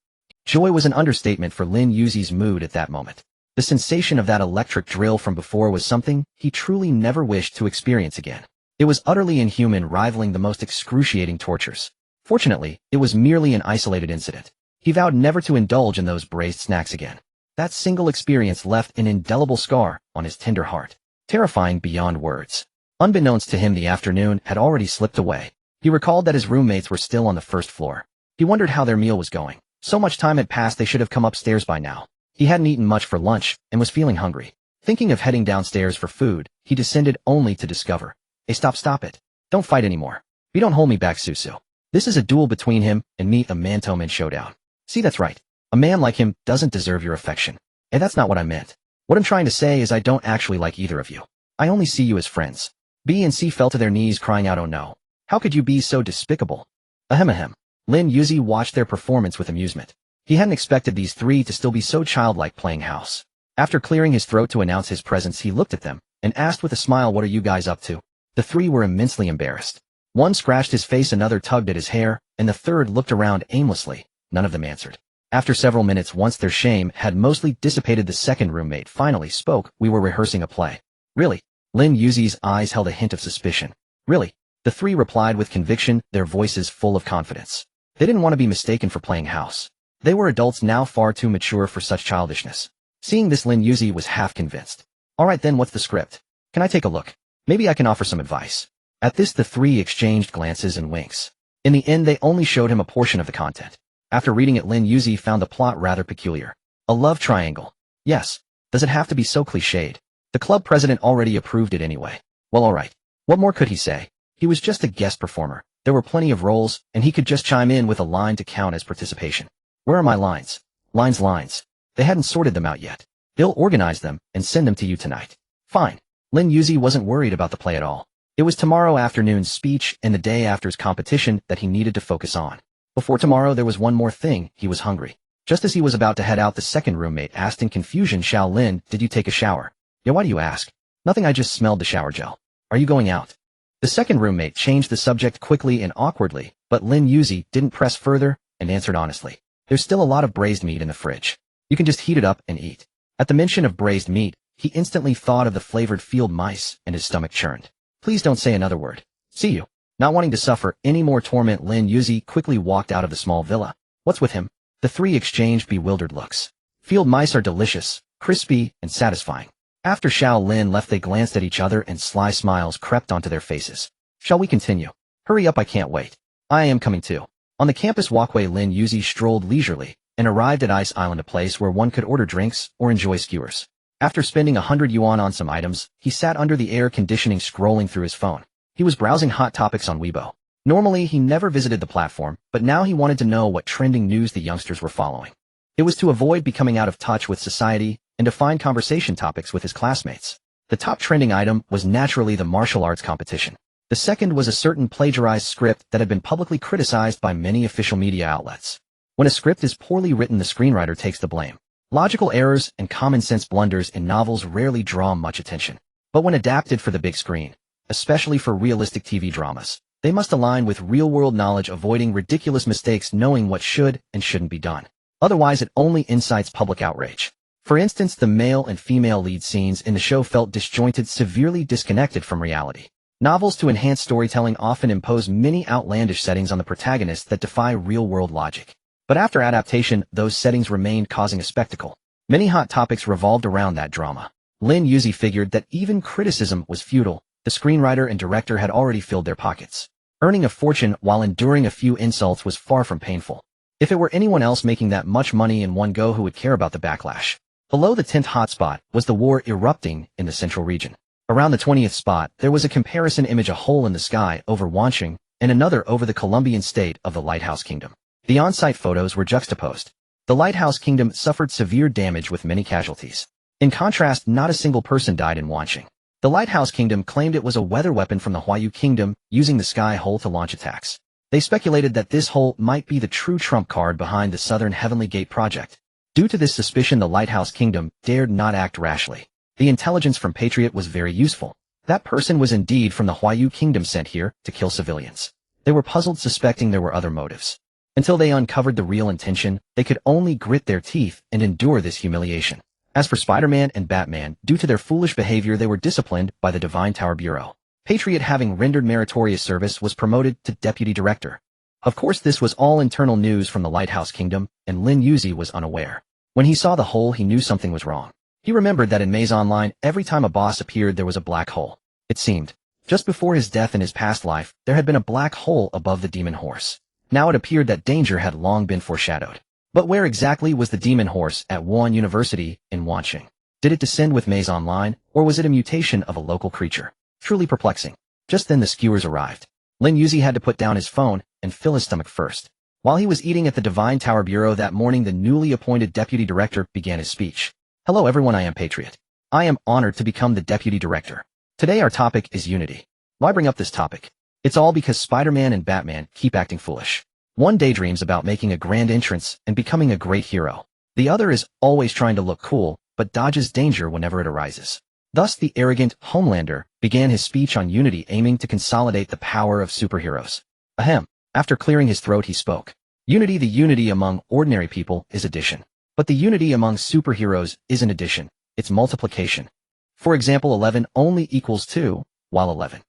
Joy was an understatement for Lin Yuzi's mood at that moment. The sensation of that electric drill from before was something he truly never wished to experience again. It was utterly inhuman, rivaling the most excruciating tortures. Fortunately, it was merely an isolated incident. He vowed never to indulge in those braised snacks again. That single experience left an indelible scar on his tender heart, terrifying beyond words. Unbeknownst to him, the afternoon had already slipped away. He recalled that his roommates were still on the first floor. He wondered how their meal was going. So much time had passed, they should have come upstairs by now. He hadn't eaten much for lunch and was feeling hungry. Thinking of heading downstairs for food, he descended only to discover. Hey, stop it. Don't fight anymore. You don't hold me back, Susu. This is a duel between him and me, a man-to-man showdown. See, that's right. A man like him doesn't deserve your affection. And that's not what I meant. What I'm trying to say is I don't actually like either of you. I only see you as friends. B and C fell to their knees, crying out, oh no. How could you be so despicable? Ahem ahem. Lin Yuzi watched their performance with amusement. He hadn't expected these three to still be so childlike, playing house. After clearing his throat to announce his presence, he looked at them and asked with a smile, what are you guys up to? The three were immensely embarrassed. One scratched his face, another tugged at his hair, and the third looked around aimlessly. None of them answered. After several minutes, once their shame had mostly dissipated, the second roommate finally spoke. We were rehearsing a play. Really? Lin Yuzi's eyes held a hint of suspicion. Really? The three replied with conviction, their voices full of confidence. They didn't want to be mistaken for playing house. They were adults now, far too mature for such childishness. Seeing this, Lin Yuzi was half convinced. All right then, what's the script? Can I take a look? Maybe I can offer some advice. At this, the three exchanged glances and winks. In the end, they only showed him a portion of the content. After reading it, Lin Yuzi found the plot rather peculiar. A love triangle. Yes. Does it have to be so cliched? The club president already approved it anyway. Well, all right. What more could he say? He was just a guest performer. There were plenty of roles, and he could just chime in with a line to count as participation. Where are my lines? Lines. They hadn't sorted them out yet. They'll organize them and send them to you tonight. Fine. Lin Yuzi wasn't worried about the play at all. It was tomorrow afternoon's speech and the day after's competition that he needed to focus on. Before tomorrow, there was one more thing. He was hungry. Just as he was about to head out, the second roommate asked in confusion, Xiao Lin, did you take a shower? Yeah, why do you ask? Nothing, I just smelled the shower gel. Are you going out? The second roommate changed the subject quickly and awkwardly, but Lin Yuzi didn't press further and answered honestly. There's still a lot of braised meat in the fridge. You can just heat it up and eat. At the mention of braised meat, he instantly thought of the flavored field mice and his stomach churned. Please don't say another word. See you. Not wanting to suffer any more torment, Lin Yuzi quickly walked out of the small villa. What's with him? The three exchanged bewildered looks. Field mice are delicious, crispy, and satisfying. After Xiao Lin left, they glanced at each other and sly smiles crept onto their faces. Shall we continue? Hurry up, I can't wait. I am coming too. On the campus walkway, Lin Yuzi strolled leisurely and arrived at Ice Island, a place where one could order drinks or enjoy skewers. After spending 100 yuan on some items, he sat under the air conditioning scrolling through his phone. He was browsing hot topics on Weibo. Normally, he never visited the platform, but now he wanted to know what trending news the youngsters were following. It was to avoid becoming out of touch with society and to find conversation topics with his classmates. The top trending item was naturally the martial arts competition. The second was a certain plagiarized script that had been publicly criticized by many official media outlets. When a script is poorly written, the screenwriter takes the blame. Logical errors and common sense blunders in novels rarely draw much attention. But when adapted for the big screen, especially for realistic TV dramas, they must align with real-world knowledge, avoiding ridiculous mistakes, knowing what should and shouldn't be done. Otherwise, it only incites public outrage. For instance, the male and female lead scenes in the show felt disjointed, severely disconnected from reality. Novels to enhance storytelling often impose many outlandish settings on the protagonist that defy real-world logic. But after adaptation, those settings remained, causing a spectacle. Many hot topics revolved around that drama. Lin Yuzi figured that even criticism was futile. The screenwriter and director had already filled their pockets. Earning a fortune while enduring a few insults was far from painful. If it were anyone else making that much money in one go, who would care about the backlash? Below the 10th hotspot was the war erupting in the central region. Around the 20th spot, there was a comparison image, a hole in the sky over Wancheng, and another over the Colombian state of the Lighthouse Kingdom. The on-site photos were juxtaposed. The Lighthouse Kingdom suffered severe damage with many casualties. In contrast, not a single person died in Wanqing. The Lighthouse Kingdom claimed it was a weather weapon from the Huayu Kingdom, using the sky hole to launch attacks. They speculated that this hole might be the true trump card behind the Southern Heavenly Gate project. Due to this suspicion, the Lighthouse Kingdom dared not act rashly. The intelligence from Patriot was very useful. That person was indeed from the Huayu Kingdom sent here to kill civilians. They were puzzled, suspecting there were other motives. Until they uncovered the real intention, they could only grit their teeth and endure this humiliation. As for Spider-Man and Batman, due to their foolish behavior, they were disciplined by the Divine Tower Bureau. Patriot, having rendered meritorious service, was promoted to Deputy Director. Of course, this was all internal news from the Lighthouse Kingdom, and Lin Yuzi was unaware. When he saw the hole, he knew something was wrong. He remembered that in Maze Online, every time a boss appeared, there was a black hole. It seemed. Just before his death in his past life, there had been a black hole above the demon horse. Now it appeared that danger had long been foreshadowed. But where exactly was the demon horse at Wuhan University in Wanqing? Did it descend with Maze Online, or was it a mutation of a local creature? Truly perplexing. Just then the skewers arrived. Lin Yuzi had to put down his phone and fill his stomach first. While he was eating at the Divine Tower Bureau that morning, the newly appointed deputy director began his speech. Hello everyone, I am Patriot. I am honored to become the deputy director. Today our topic is unity. Why bring up this topic? It's all because Spider-Man and Batman keep acting foolish. One daydreams about making a grand entrance and becoming a great hero. The other is always trying to look cool, but dodges danger whenever it arises. Thus the arrogant Homelander began his speech on unity, aiming to consolidate the power of superheroes. Ahem. After clearing his throat, he spoke. Unity, the unity among ordinary people is addition. But the unity among superheroes isn't addition, it's multiplication. For example, 11 only equals 2, while 11.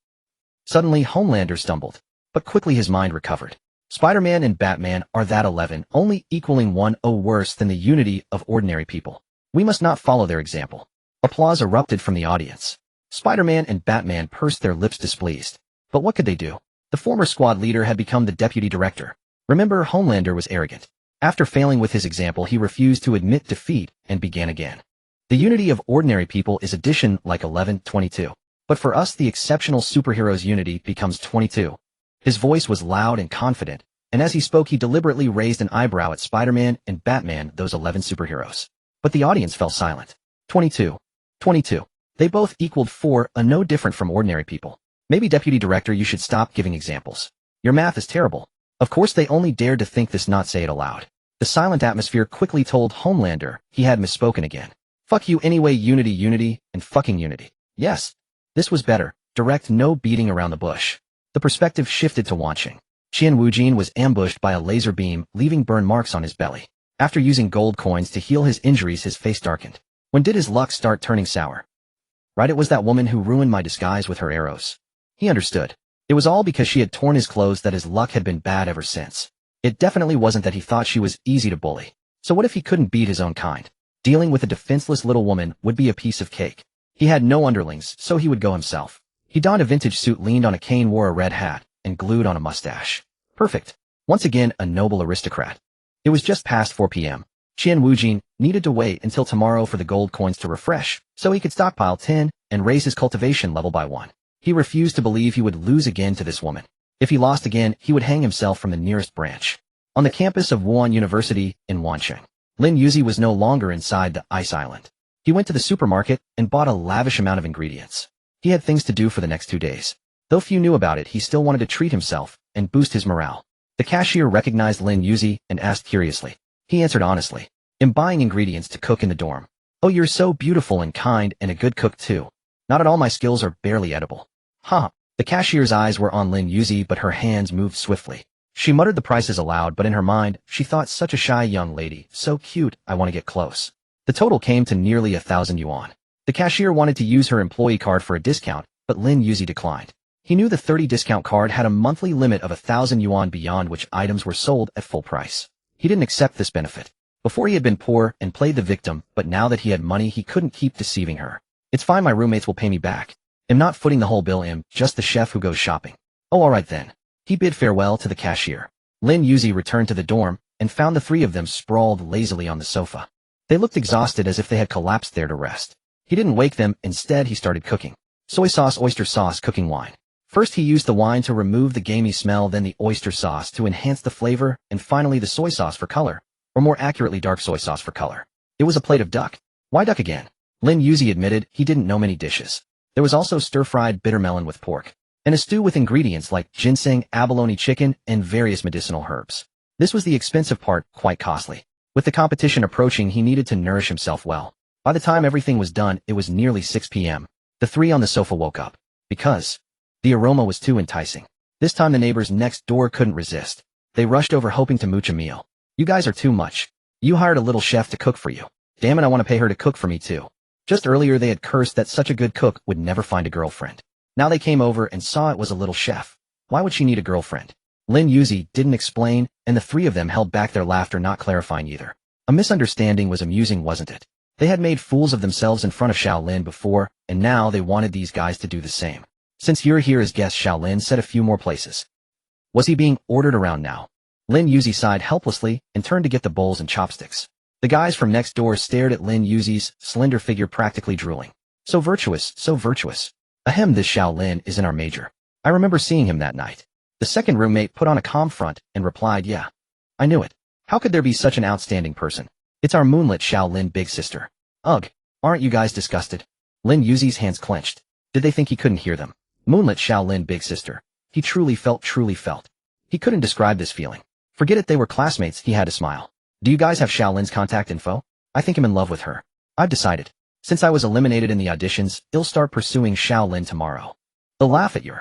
Suddenly, Homelander stumbled, but quickly his mind recovered. Spider-Man and Batman are that 11 only equaling 1, oh, worse than the unity of ordinary people. We must not follow their example. Applause erupted from the audience. Spider-Man and Batman pursed their lips displeased. But what could they do? The former squad leader had become the deputy director. Remember, Homelander was arrogant. After failing with his example, he refused to admit defeat and began again. The unity of ordinary people is addition, like 11, 22. But for us, the exceptional superheroes' unity becomes 22. His voice was loud and confident, and as he spoke, he deliberately raised an eyebrow at Spider-Man and Batman, those 11 superheroes. But the audience fell silent. 22. 22. They both equaled 4, no different from ordinary people. Maybe, Deputy Director, you should stop giving examples. Your math is terrible. Of course, they only dared to think this, not say it aloud. The silent atmosphere quickly told Homelander he had misspoken again. Fuck you anyway, unity, unity, and fucking unity. Yes. This was better. Direct, no beating around the bush. The perspective shifted to Wanqing. Qian Wujin was ambushed by a laser beam, leaving burn marks on his belly. After using gold coins to heal his injuries, his face darkened. When did his luck start turning sour? Right, it was that woman who ruined my disguise with her arrows. He understood. It was all because she had torn his clothes that his luck had been bad ever since. It definitely wasn't that he thought she was easy to bully. So what if he couldn't beat his own kind? Dealing with a defenseless little woman would be a piece of cake. He had no underlings, so he would go himself. He donned a vintage suit, leaned on a cane, wore a red hat, and glued on a mustache. Perfect. Once again, a noble aristocrat. It was just past 4 p.m. Qian Wujin needed to wait until tomorrow for the gold coins to refresh, so he could stockpile 10 and raise his cultivation level by 1. He refused to believe he would lose again to this woman. If he lost again, he would hang himself from the nearest branch. On the campus of Wuhan University in Wanqing, Lin Yuzi was no longer inside the ice island. He went to the supermarket and bought a lavish amount of ingredients. He had things to do for the next 2 days. Though few knew about it, he still wanted to treat himself and boost his morale. The cashier recognized Lin Yuzi and asked curiously. He answered honestly. I'm buying ingredients to cook in the dorm. Oh, you're so beautiful and kind and a good cook too. Not at all, my skills are barely edible. Huh. The cashier's eyes were on Lin Yuzi, but her hands moved swiftly. She muttered the prices aloud, but in her mind, she thought, such a shy young lady, so cute, I want to get close. The total came to nearly 1,000 yuan. The cashier wanted to use her employee card for a discount, but Lin Yuzi declined. He knew the 30 discount card had a monthly limit of 1,000 yuan, beyond which items were sold at full price. He didn't accept this benefit. Before he had been poor and played the victim, but now that he had money, he couldn't keep deceiving her. It's fine, my roommates will pay me back. I'm not footing the whole bill, I'm just the chef who goes shopping. Oh, alright then. He bid farewell to the cashier. Lin Yuzi returned to the dorm and found the 3 of them sprawled lazily on the sofa. They looked exhausted, as if they had collapsed there to rest. He didn't wake them, instead he started cooking. Soy sauce, oyster sauce, cooking wine. First he used the wine to remove the gamey smell, then the oyster sauce to enhance the flavor, and finally the soy sauce for color, or more accurately dark soy sauce for color. It was a plate of duck. Why duck again? Lin Yuzi admitted he didn't know many dishes. There was also stir-fried bitter melon with pork, and a stew with ingredients like ginseng, abalone chicken, and various medicinal herbs. This was the expensive part, quite costly. With the competition approaching, he needed to nourish himself well. By the time everything was done, it was nearly 6 p.m. The three on the sofa woke up, because the aroma was too enticing. This time the neighbors next door couldn't resist. They rushed over hoping to mooch a meal. You guys are too much. You hired a little chef to cook for you. Damn it, I want to pay her to cook for me too. Just earlier they had cursed that such a good cook would never find a girlfriend. Now they came over and saw it was a little chef. Why would she need a girlfriend? Lin Yuzi didn't explain, and the three of them held back their laughter, not clarifying either. A misunderstanding was amusing, wasn't it? They had made fools of themselves in front of Shaolin before, and now they wanted these guys to do the same. Since you're here as guests, Shaolin said a few more places. Was he being ordered around now? Lin Yuzi sighed helplessly and turned to get the bowls and chopsticks. The guys from next door stared at Lin Yuzi's slender figure, practically drooling. So virtuous, so virtuous. Ahem, this Shaolin isn't our major. I remember seeing him that night. The second roommate put on a calm front and replied, yeah. I knew it. How could there be such an outstanding person? It's our moonlit Shaolin big sister. Ugh, aren't you guys disgusted? Lin Yuzi's hands clenched. Did they think he couldn't hear them? Moonlit Shaolin big sister. He truly felt. He couldn't describe this feeling. Forget it, they were classmates, he had to smile. Do you guys have Shaolin's contact info? I think I'm in love with her. I've decided. Since I was eliminated in the auditions, I'll start pursuing Shaolin tomorrow. They'll laugh at you.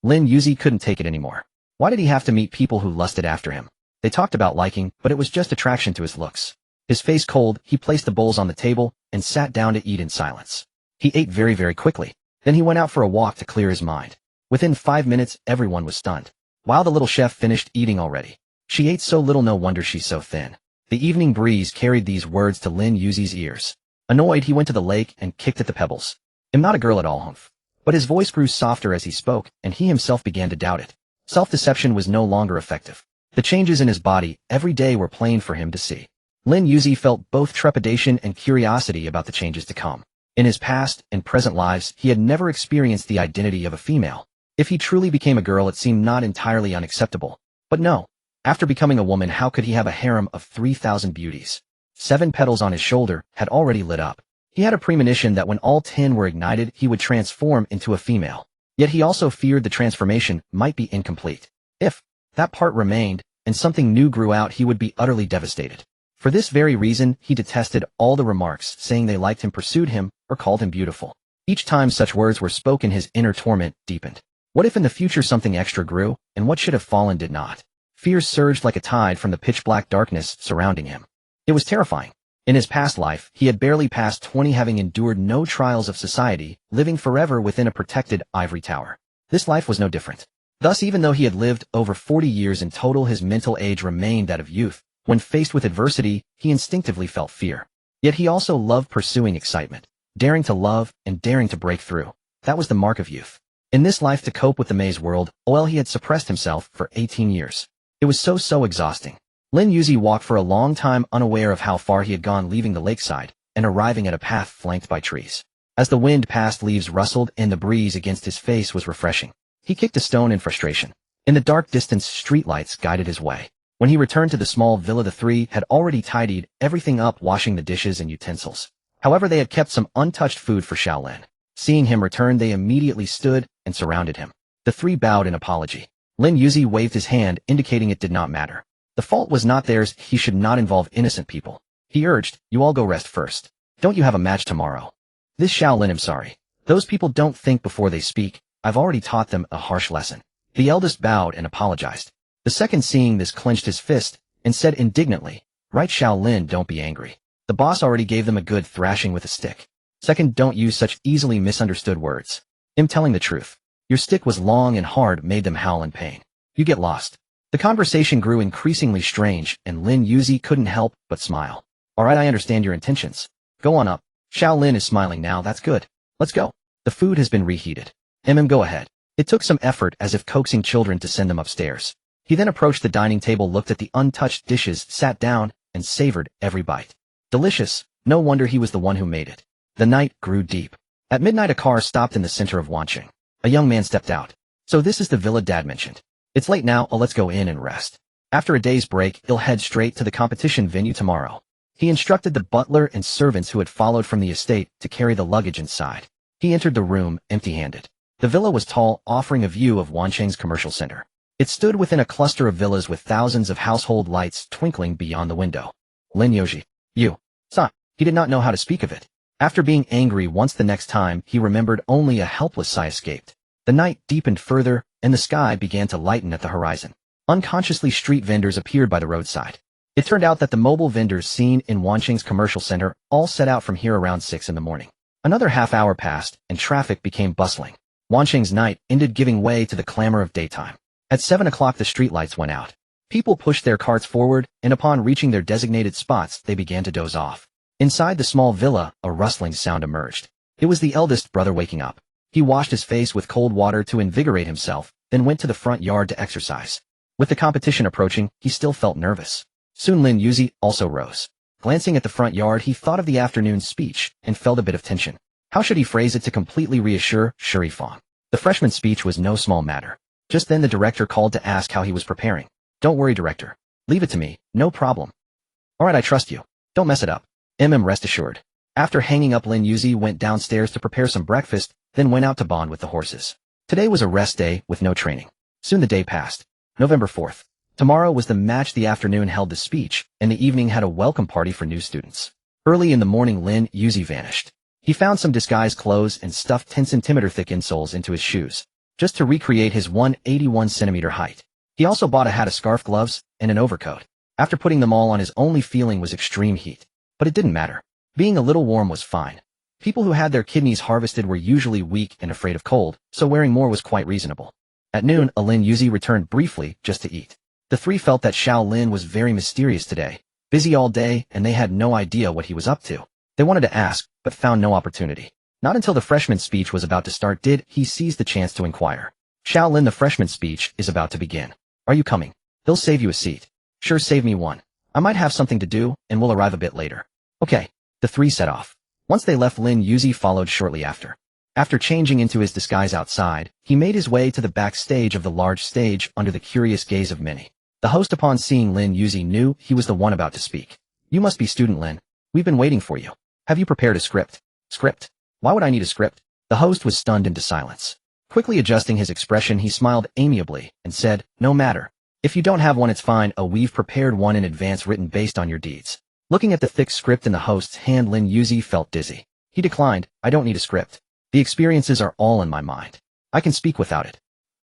Lin Yuzi couldn't take it anymore. Why did he have to meet people who lusted after him? They talked about liking, but it was just attraction to his looks. His face cold, he placed the bowls on the table and sat down to eat in silence. He ate very quickly. Then he went out for a walk to clear his mind. Within 5 minutes, everyone was stunned. While the little chef finished eating already. She ate so little, no wonder she's so thin. The evening breeze carried these words to Lin Yuzi's ears. Annoyed, he went to the lake and kicked at the pebbles. I'm not a girl at all, humph. But his voice grew softer as he spoke, and he himself began to doubt it. Self-deception was no longer effective. The changes in his body every day were plain for him to see. Lin Yuzi felt both trepidation and curiosity about the changes to come. In his past and present lives, he had never experienced the identity of a female. If he truly became a girl, it seemed not entirely unacceptable. But no. After becoming a woman, how could he have a harem of 3,000 beauties? 7 petals on his shoulder had already lit up. He had a premonition that when all 10 were ignited, he would transform into a female. Yet he also feared the transformation might be incomplete. If that part remained, and something new grew out, he would be utterly devastated. For this very reason, he detested all the remarks saying they liked him, pursued him, or called him beautiful. Each time such words were spoken, his inner torment deepened. What if in the future something extra grew, and what should have fallen did not? Fear surged like a tide from the pitch-black darkness surrounding him. It was terrifying. In his past life, he had barely passed 20, having endured no trials of society, living forever within a protected ivory tower. This life was no different. Thus, even though he had lived over 40 years in total, his mental age remained that of youth. When faced with adversity, he instinctively felt fear. Yet he also loved pursuing excitement, daring to love and daring to break through. That was the mark of youth. In this life, to cope with the maze world, he had suppressed himself for 18 years. It was so exhausting. Lin Yuzi walked for a long time, unaware of how far he had gone, leaving the lakeside and arriving at a path flanked by trees. As the wind passed, leaves rustled and the breeze against his face was refreshing. He kicked a stone in frustration. In the dark distance, streetlights guided his way. When he returned to the small villa, the three had already tidied everything up, washing the dishes and utensils. However, they had kept some untouched food for Shaolin. Seeing him return, they immediately stood and surrounded him. The three bowed in apology. Lin Yuzi waved his hand, indicating it did not matter. The fault was not theirs, he should not involve innocent people. He urged, you all go rest first. Don't you have a match tomorrow? This Shaolin, I'm sorry. Those people don't think before they speak. I've already taught them a harsh lesson. The eldest bowed and apologized. The second, seeing this, clenched his fist and said indignantly, right Shaolin, don't be angry. The boss already gave them a good thrashing with a stick. Second, don't use such easily misunderstood words. I'm telling the truth. Your stick was long and hard, made them howl in pain. You get lost. The conversation grew increasingly strange, and Lin Yuzi couldn't help but smile. Alright, I understand your intentions. Go on up. Shaolin is smiling now, that's good. Let's go. The food has been reheated. Go ahead. It took some effort, as if coaxing children, to send them upstairs. He then approached the dining table, looked at the untouched dishes, sat down, and savored every bite. Delicious. No wonder he was the one who made it. The night grew deep. At midnight, a car stopped in the center of Wancheng. A young man stepped out. So this is the villa Dad mentioned. It's late now, let's go in and rest. After a day's break, he'll head straight to the competition venue tomorrow. He instructed the butler and servants who had followed from the estate to carry the luggage inside. He entered the room empty-handed. The villa was tall, offering a view of Wancheng's commercial center. It stood within a cluster of villas with thousands of household lights twinkling beyond the window. Lin Yoji. You. Son. He did not know how to speak of it. After being angry once the next time, he remembered only a helpless sigh escaped. The night deepened further, and the sky began to lighten at the horizon. Unconsciously, street vendors appeared by the roadside. It turned out that the mobile vendors seen in Wancheng's commercial center all set out from here around 6 in the morning. Another half hour passed, and traffic became bustling. Wancheng's night ended, giving way to the clamor of daytime. At 7 o'clock the streetlights went out. People pushed their carts forward, and upon reaching their designated spots, they began to doze off. Inside the small villa, a rustling sound emerged. It was the eldest brother waking up. He washed his face with cold water to invigorate himself, then went to the front yard to exercise. With the competition approaching, he still felt nervous. Soon Lin Yuzi also rose. Glancing at the front yard, he thought of the afternoon's speech and felt a bit of tension. How should he phrase it to completely reassure Shuri Fong? The freshman's speech was no small matter. Just then the director called to ask how he was preparing. Don't worry, director. Leave it to me, no problem. Alright, I trust you. Don't mess it up. Rest assured. After hanging up, Lin Yuzi went downstairs to prepare some breakfast, then went out to bond with the horses. Today was a rest day with no training. Soon the day passed. November 4th. Tomorrow was the match. The afternoon held the speech, and the evening had a welcome party for new students. Early in the morning, Lin Yuzi vanished. He found some disguise clothes and stuffed 10-centimeter thick insoles into his shoes, just to recreate his 181-centimeter height. He also bought a hat, a scarf, gloves, and an overcoat. After putting them all on, his only feeling was extreme heat. But it didn't matter. Being a little warm was fine. People who had their kidneys harvested were usually weak and afraid of cold, so wearing more was quite reasonable. At noon, Lin Yuzi returned briefly just to eat. The three felt that Xiao Lin was very mysterious today, busy all day, and they had no idea what he was up to. They wanted to ask, but found no opportunity. Not until the freshman's speech was about to start did he seize the chance to inquire. Xiao Lin, the freshman's speech is about to begin. Are you coming? He'll save you a seat. Sure, save me one. I might have something to do, and we'll arrive a bit later. Okay. The three set off. Once they left, Lin Yuzi followed shortly after. After changing into his disguise outside, he made his way to the backstage of the large stage under the curious gaze of many. The host, upon seeing Lin Yuzi, knew he was the one about to speak. You must be student Lin. We've been waiting for you. Have you prepared a script? Script? Why would I need a script? The host was stunned into silence. Quickly adjusting his expression, he smiled amiably and said, no matter. If you don't have one, it's fine. We've prepared one in advance, written based on your deeds. Looking at the thick script in the host's hand, Lin Yuzi felt dizzy. He declined, I don't need a script. The experiences are all in my mind. I can speak without it.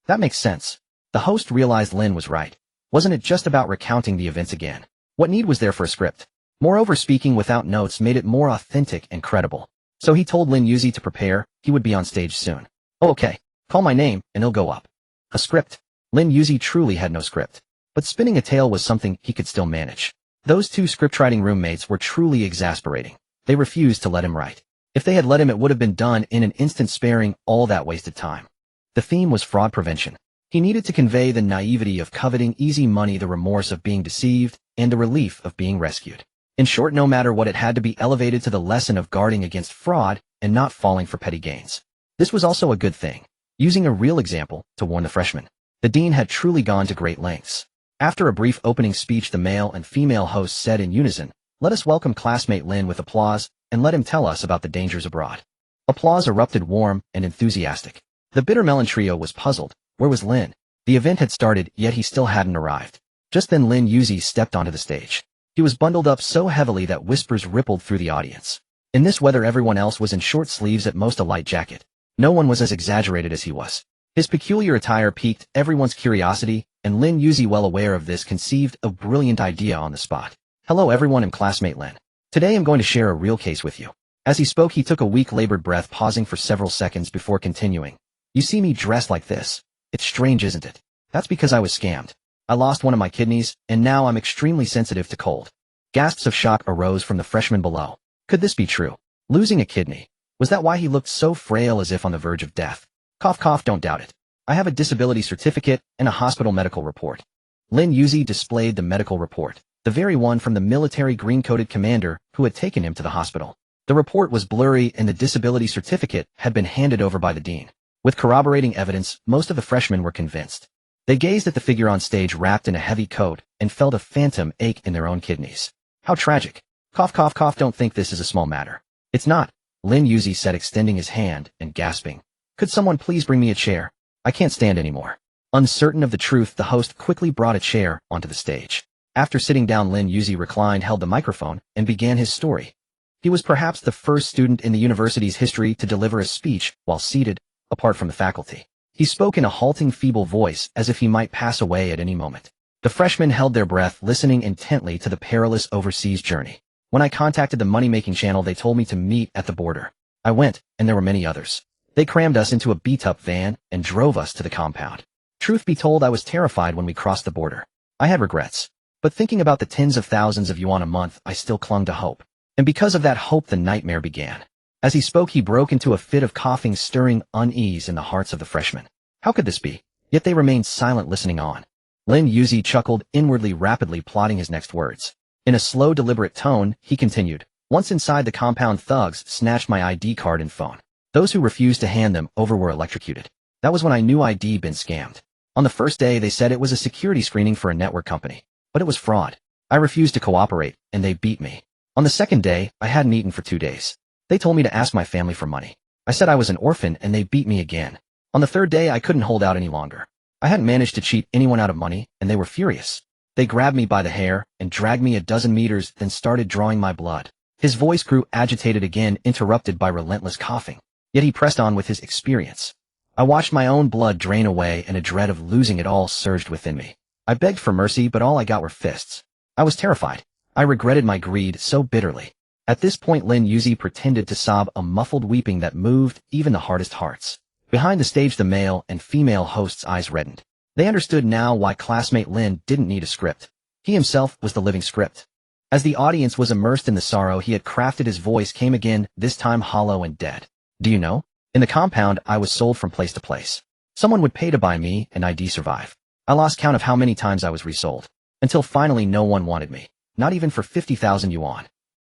That makes sense. The host realized Lin was right. Wasn't it just about recounting the events again? What need was there for a script? Moreover, speaking without notes made it more authentic and credible. So he told Lin Yuzi to prepare, he would be on stage soon. Oh, okay. Call my name, and it'll go up. A script? Lin Yuzi truly had no script. But spinning a tale was something he could still manage. Those two scriptwriting roommates were truly exasperating. They refused to let him write. If they had let him, it would have been done in an instant, sparing all that wasted time. The theme was fraud prevention. He needed to convey the naivety of coveting easy money, the remorse of being deceived, and the relief of being rescued. In short, no matter what, it had to be elevated to the lesson of guarding against fraud and not falling for petty gains. This was also a good thing, using a real example to warn the freshmen. The dean had truly gone to great lengths. After a brief opening speech, the male and female hosts said in unison, let us welcome classmate Lin with applause, and let him tell us about the dangers abroad. Applause erupted, warm and enthusiastic. The bitter melon trio was puzzled. Where was Lin? The event had started, yet he still hadn't arrived. Just then Lin Yuzi stepped onto the stage. He was bundled up so heavily that whispers rippled through the audience. In this weather, everyone else was in short sleeves, at most a light jacket. No one was as exaggerated as he was. His peculiar attire piqued everyone's curiosity, and Lin Yuzi, well aware of this, conceived a brilliant idea on the spot. Hello everyone, I'm classmate Lin. Today I'm going to share a real case with you. As he spoke, he took a weak, labored breath, pausing for several seconds before continuing. You see me dressed like this? It's strange, isn't it? That's because I was scammed. I lost one of my kidneys, and now I'm extremely sensitive to cold. Gasps of shock arose from the freshmen below. Could this be true? Losing a kidney. Was that why he looked so frail, as if on the verge of death? Cough, cough, don't doubt it. I have a disability certificate and a hospital medical report. Lin Yuzi displayed the medical report, the very one from the military green-coated commander who had taken him to the hospital. The report was blurry, and the disability certificate had been handed over by the dean. With corroborating evidence, most of the freshmen were convinced. They gazed at the figure on stage wrapped in a heavy coat and felt a phantom ache in their own kidneys. How tragic. Cough, cough, cough. Don't think this is a small matter. It's not, Lin Yuzi said, extending his hand and gasping. Could someone please bring me a chair? I can't stand anymore. Uncertain of the truth, the host quickly brought a chair onto the stage. After sitting down, Lin Yuzi reclined, held the microphone, and began his story. He was perhaps the first student in the university's history to deliver a speech while seated, apart from the faculty. He spoke in a halting, feeble voice, as if he might pass away at any moment. The freshmen held their breath, listening intently to the perilous overseas journey. When I contacted the money-making channel, they told me to meet at the border. I went, and there were many others. They crammed us into a beat-up van and drove us to the compound. Truth be told, I was terrified when we crossed the border. I had regrets. But thinking about the tens of thousands of yuan a month, I still clung to hope. And because of that hope, the nightmare began. As he spoke, he broke into a fit of coughing, stirring unease in the hearts of the freshmen. How could this be? Yet they remained silent, listening on. Lin Yuzi chuckled inwardly, rapidly plotting his next words. In a slow, deliberate tone, he continued. Once inside the compound, thugs snatched my ID card and phone. Those who refused to hand them over were electrocuted. That was when I knew I'd been scammed. On the first day, they said it was a security screening for a network company. But it was fraud. I refused to cooperate, and they beat me. On the second day, I hadn't eaten for 2 days. They told me to ask my family for money. I said I was an orphan, and they beat me again. On the third day, I couldn't hold out any longer. I hadn't managed to cheat anyone out of money, and they were furious. They grabbed me by the hair and dragged me a dozen meters, then started drawing my blood. His voice grew agitated again, interrupted by relentless coughing. Yet he pressed on with his experience. I watched my own blood drain away, and a dread of losing it all surged within me. I begged for mercy, but all I got were fists. I was terrified. I regretted my greed so bitterly. At this point, Lin Yuzi pretended to sob, a muffled weeping that moved even the hardest hearts. Behind the stage, the male and female hosts' eyes reddened. They understood now why classmate Lin didn't need a script. He himself was the living script. As the audience was immersed in the sorrow he had crafted, his voice came again, this time hollow and dead. Do you know? In the compound, I was sold from place to place. Someone would pay to buy me, and I'd survive. I lost count of how many times I was resold. Until finally no one wanted me. Not even for 50,000 yuan.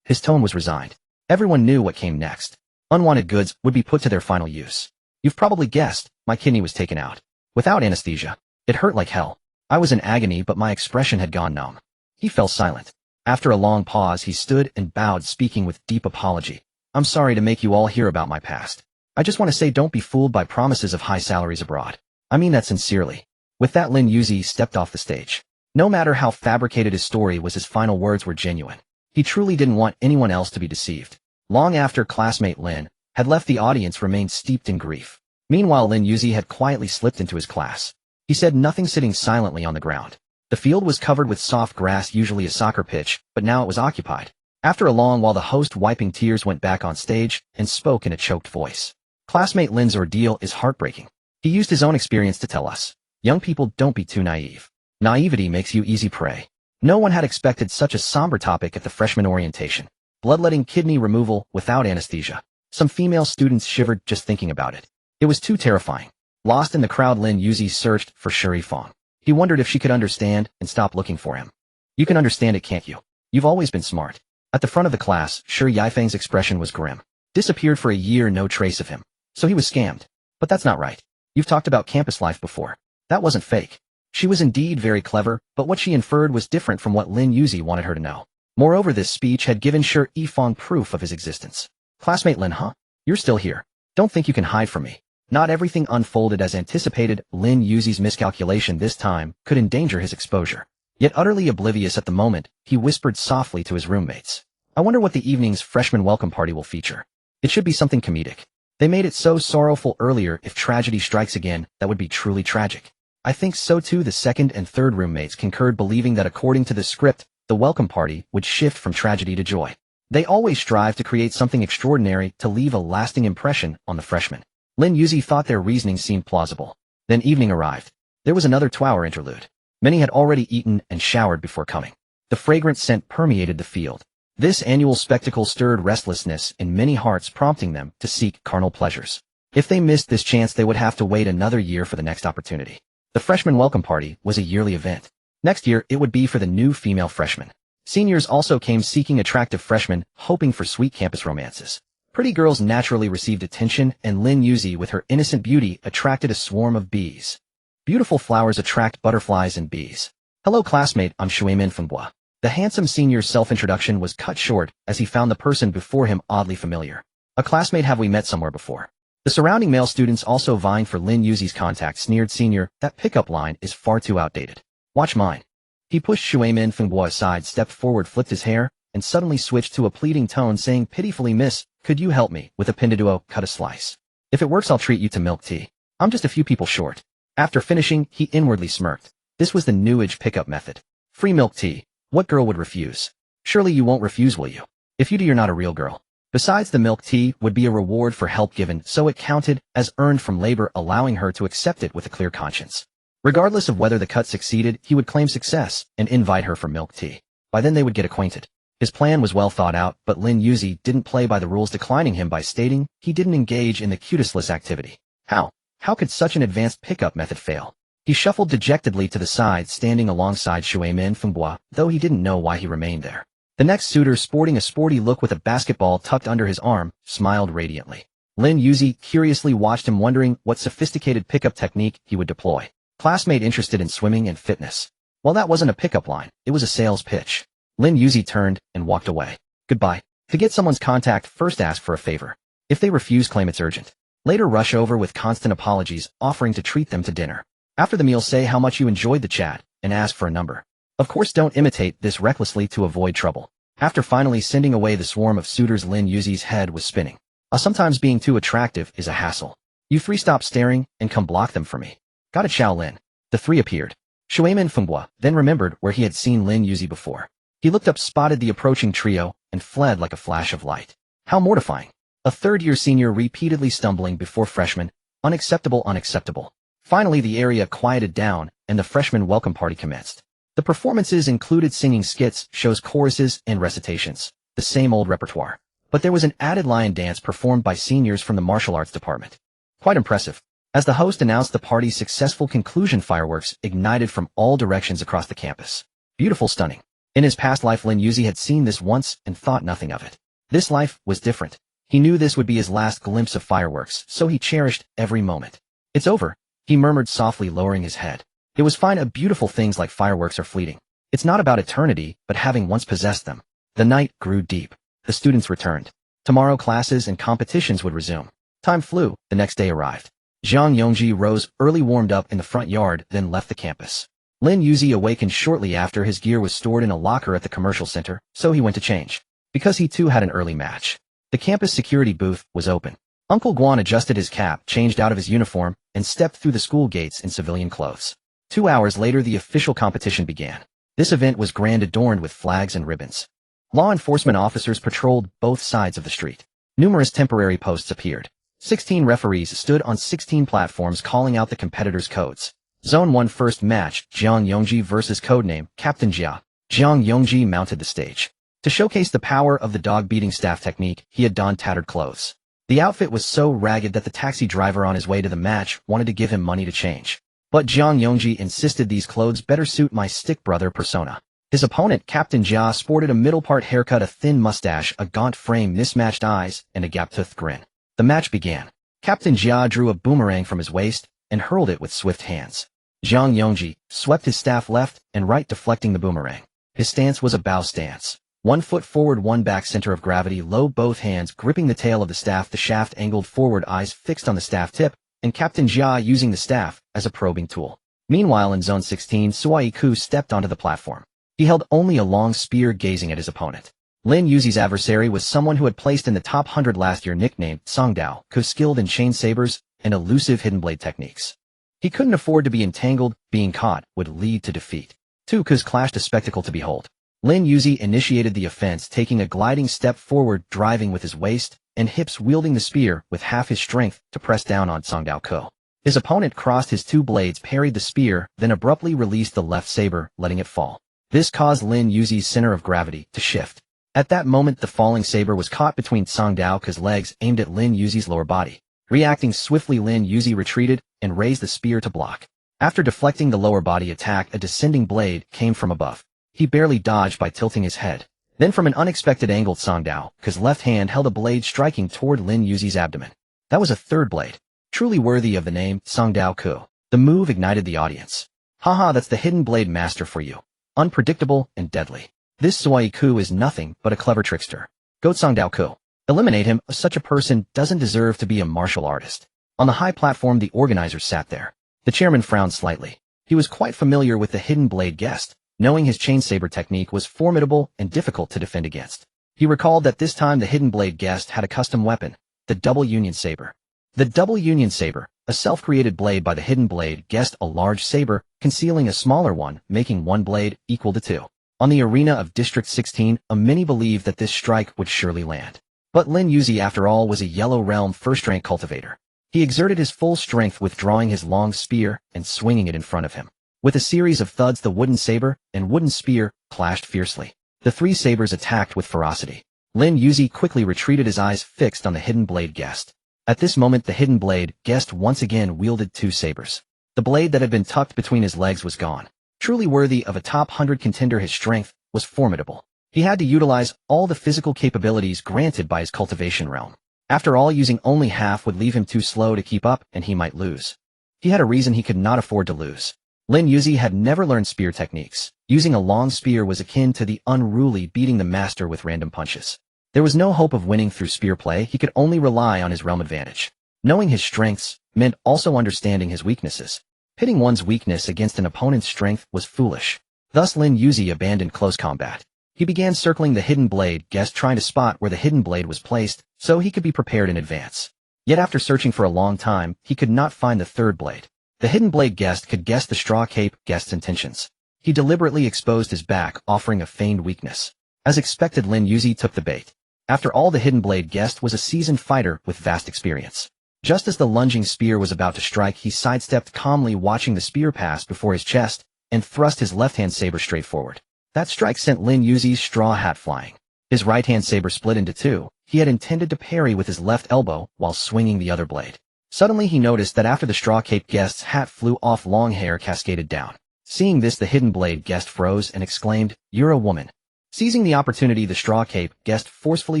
His tone was resigned. Everyone knew what came next. Unwanted goods would be put to their final use. You've probably guessed, my kidney was taken out. Without anesthesia. It hurt like hell. I was in agony, but my expression had gone numb. He fell silent. After a long pause, he stood and bowed, speaking with deep apology. I'm sorry to make you all hear about my past. I just want to say, don't be fooled by promises of high salaries abroad. I mean that sincerely. With that, Lin Yuzi stepped off the stage. No matter how fabricated his story was, his final words were genuine. He truly didn't want anyone else to be deceived. Long after classmate Lin had left, the audience remained steeped in grief. Meanwhile, Lin Yuzi had quietly slipped into his class. He said nothing, sitting silently on the ground. The field was covered with soft grass, usually a soccer pitch, but now it was occupied. After a long while, the host, wiping tears, went back on stage and spoke in a choked voice. Classmate Lin's ordeal is heartbreaking. He used his own experience to tell us. Young people, don't be too naive. Naivety makes you easy prey. No one had expected such a somber topic at the freshman orientation. Bloodletting, kidney removal without anesthesia. Some female students shivered just thinking about it. It was too terrifying. Lost in the crowd, Lin Yuzi searched for Shuri Fong. He wondered if she could understand and stop looking for him. You can understand it, can't you? You've always been smart. At the front of the class, Shuri Yifeng's expression was grim. Disappeared for a year, no trace of him. So he was scammed. But that's not right. You've talked about campus life before. That wasn't fake. She was indeed very clever, but what she inferred was different from what Lin Yuzi wanted her to know. Moreover, this speech had given Shuri Yifeng proof of his existence. Classmate Lin, huh? You're still here. Don't think you can hide from me. Not everything unfolded as anticipated. Lin Yuzi's miscalculation this time could endanger his exposure. Yet utterly oblivious at the moment, he whispered softly to his roommates. I wonder what the evening's freshman welcome party will feature. It should be something comedic. They made it so sorrowful earlier. If tragedy strikes again, that would be truly tragic. I think so too. The second and third roommates concurred, believing that according to the script, the welcome party would shift from tragedy to joy. They always strive to create something extraordinary to leave a lasting impression on the freshmen. Lin Yuzi thought their reasoning seemed plausible. Then evening arrived. There was another 2-hour interlude. Many had already eaten and showered before coming. The fragrant scent permeated the field. This annual spectacle stirred restlessness in many hearts, prompting them to seek carnal pleasures. If they missed this chance, they would have to wait another year for the next opportunity. The freshman welcome party was a yearly event. Next year, it would be for the new female freshmen. Seniors also came, seeking attractive freshmen, hoping for sweet campus romances. Pretty girls naturally received attention, and Lin Yuzi with her innocent beauty attracted a swarm of bees. Beautiful flowers attract butterflies and bees. Hello classmate, I'm Shuimin Fengbo. The handsome senior's self-introduction was cut short as he found the person before him oddly familiar. A classmate, have we met somewhere before? The surrounding male students also vying for Lin Yuzi's contact sneered, senior, that pickup line is far too outdated. Watch mine. He pushed Shuimin Fengbo aside, stepped forward, flipped his hair, and suddenly switched to a pleading tone saying pitifully, miss, could you help me with a pinduoduo, cut a slice. If it works I'll treat you to milk tea. I'm just a few people short. After finishing, he inwardly smirked. This was the new age pickup method. Free milk tea. What girl would refuse? Surely you won't refuse, will you? If you do, you're not a real girl. Besides, the milk tea would be a reward for help given, so it counted as earned from labor, allowing her to accept it with a clear conscience. Regardless of whether the cut succeeded, he would claim success and invite her for milk tea. By then they would get acquainted. His plan was well thought out, but Lin Yuzi didn't play by the rules, declining him by stating he didn't engage in the cutestless activity. How? How could such an advanced pickup method fail? He shuffled dejectedly to the side, standing alongside Shuimin Fengbo, though he didn't know why he remained there. The next suitor, sporting a sporty look with a basketball tucked under his arm, smiled radiantly. Lin Yuzi curiously watched him, wondering what sophisticated pickup technique he would deploy. Classmate interested in swimming and fitness. Well, that wasn't a pickup line, it was a sales pitch. Lin Yuzi turned and walked away. Goodbye. To get someone's contact, first ask for a favor. If they refuse, claim it's urgent. Later rush over with constant apologies, offering to treat them to dinner. After the meal, say how much you enjoyed the chat, and ask for a number. Of course, don't imitate this recklessly to avoid trouble. After finally sending away the swarm of suitors, Lin Yuzi's head was spinning. Sometimes being too attractive is a hassle. You three stop staring and come block them for me. Got it, Shaolin. The three appeared. Shuimin Fengbo then remembered where he had seen Lin Yuzi before. He looked up, spotted the approaching trio, and fled like a flash of light. How mortifying. A third-year senior repeatedly stumbling before freshmen. Unacceptable, unacceptable. Finally, the area quieted down, and the freshman welcome party commenced. The performances included singing skits, shows, choruses, and recitations. The same old repertoire. But there was an added lion dance performed by seniors from the martial arts department. Quite impressive. As the host announced the party's successful conclusion, fireworks ignited from all directions across the campus. Beautiful, stunning. In his past life, Lin Yuzi had seen this once and thought nothing of it. This life was different. He knew this would be his last glimpse of fireworks, so he cherished every moment. It's over, he murmured softly, lowering his head. It was fine. Beautiful things like fireworks are fleeting. It's not about eternity, but having once possessed them. The night grew deep. The students returned. Tomorrow classes and competitions would resume. Time flew. The next day arrived. Zhang Yongji rose early, warmed up in the front yard, then left the campus. Lin Yuzi awakened shortly after. His gear was stored in a locker at the commercial center, so he went to change. Because he too had an early match. The campus security booth was open. Uncle Guan adjusted his cap, changed out of his uniform, and stepped through the school gates in civilian clothes. 2 hours later, the official competition began. This event was grand, adorned with flags and ribbons. Law enforcement officers patrolled both sides of the street. Numerous temporary posts appeared. 16 referees stood on 16 platforms, calling out the competitors' codes. Zone 1 first match, Jiang Yongji versus codename Captain Jia. Jiang Yongji mounted the stage. To showcase the power of the dog-beating staff technique, he had donned tattered clothes. The outfit was so ragged that the taxi driver on his way to the match wanted to give him money to change. But Jiang Yongji insisted these clothes better suit my stick brother persona. His opponent, Captain Jia, sported a middle-part haircut, a thin mustache, a gaunt frame, mismatched eyes, and a gap-toothed grin. The match began. Captain Jia drew a boomerang from his waist and hurled it with swift hands. Jiang Yongji swept his staff left and right, deflecting the boomerang. His stance was a bow stance. 1 foot forward, 1 back, center of gravity low, both hands gripping the tail of the staff, the shaft angled forward, eyes fixed on the staff tip, and Captain Jia using the staff as a probing tool. Meanwhile, in Zone 16, Suai Ku stepped onto the platform. He held only a long spear, gazing at his opponent. Lin Yuzi's adversary was someone who had placed in the top 100 last year, nicknamed Songdao, skilled in chain sabers and elusive hidden blade techniques. He couldn't afford to be entangled. Being caught would lead to defeat. Two Kus clashed, a spectacle to behold. Lin Yuzi initiated the offense, taking a gliding step forward, driving with his waist and hips, wielding the spear with half his strength to press down on Songdao Ko. His opponent crossed his two blades, parried the spear, then abruptly released the left saber, letting it fall. This caused Lin Yuzi's center of gravity to shift. At that moment, the falling saber was caught between Songdao Ko's legs, aimed at Lin Yuzi's lower body. Reacting swiftly, Lin Yuzi retreated and raised the spear to block. After deflecting the lower body attack, a descending blade came from above. He barely dodged by tilting his head. Then from an unexpected angle, Songdao's left hand held a blade striking toward Lin Yuzi's abdomen. That was a third blade. Truly worthy of the name Songdao-ku. The move ignited the audience. Haha, that's the hidden blade master for you. Unpredictable and deadly. This Soi-ku is nothing but a clever trickster. Go Songdao-ku. Eliminate him, such a person doesn't deserve to be a martial artist. On the high platform the organizers sat there. The chairman frowned slightly. He was quite familiar with the hidden blade guest, knowing his chain saber technique was formidable and difficult to defend against. He recalled that this time the hidden blade guest had a custom weapon, the double union saber. The double union saber, a self-created blade by the hidden blade guest, a large saber, concealing a smaller one, making one blade equal to two. On the arena of District 16, many believed that this strike would surely land. But Lin Yuzi, after all, was a Yellow Realm first-rank cultivator. He exerted his full strength, withdrawing his long spear and swinging it in front of him. With a series of thuds, the wooden saber and wooden spear clashed fiercely. The three sabers attacked with ferocity. Lin Yuzi quickly retreated, his eyes fixed on the hidden blade guest. At this moment the hidden blade guest once again wielded two sabers. The blade that had been tucked between his legs was gone. Truly worthy of a top 100 contender, his strength was formidable. He had to utilize all the physical capabilities granted by his cultivation realm. After all, using only half would leave him too slow to keep up, and he might lose. He had a reason he could not afford to lose. Lin Yuzi had never learned spear techniques. Using a long spear was akin to the unruly beating the master with random punches. There was no hope of winning through spear play. He could only rely on his realm advantage. Knowing his strengths meant also understanding his weaknesses. Pitting one's weakness against an opponent's strength was foolish. Thus Lin Yuzi abandoned close combat. He began circling the hidden blade guest, trying to spot where the hidden blade was placed so he could be prepared in advance. Yet after searching for a long time, he could not find the third blade. The hidden blade guest could guess the straw cape guest's intentions. He deliberately exposed his back, offering a feigned weakness. As expected, Lin Yuzi took the bait. After all, the hidden blade guest was a seasoned fighter with vast experience. Just as the lunging spear was about to strike, he sidestepped calmly, watching the spear pass before his chest, and thrust his left-hand saber straight forward. That strike sent Lin Yuzi's straw hat flying. His right-hand saber split into two. He had intended to parry with his left elbow while swinging the other blade. Suddenly he noticed that after the straw cape guest's hat flew off, long hair cascaded down. Seeing this, the hidden blade guest froze and exclaimed, "You're a woman." Seizing the opportunity, the straw cape guest forcefully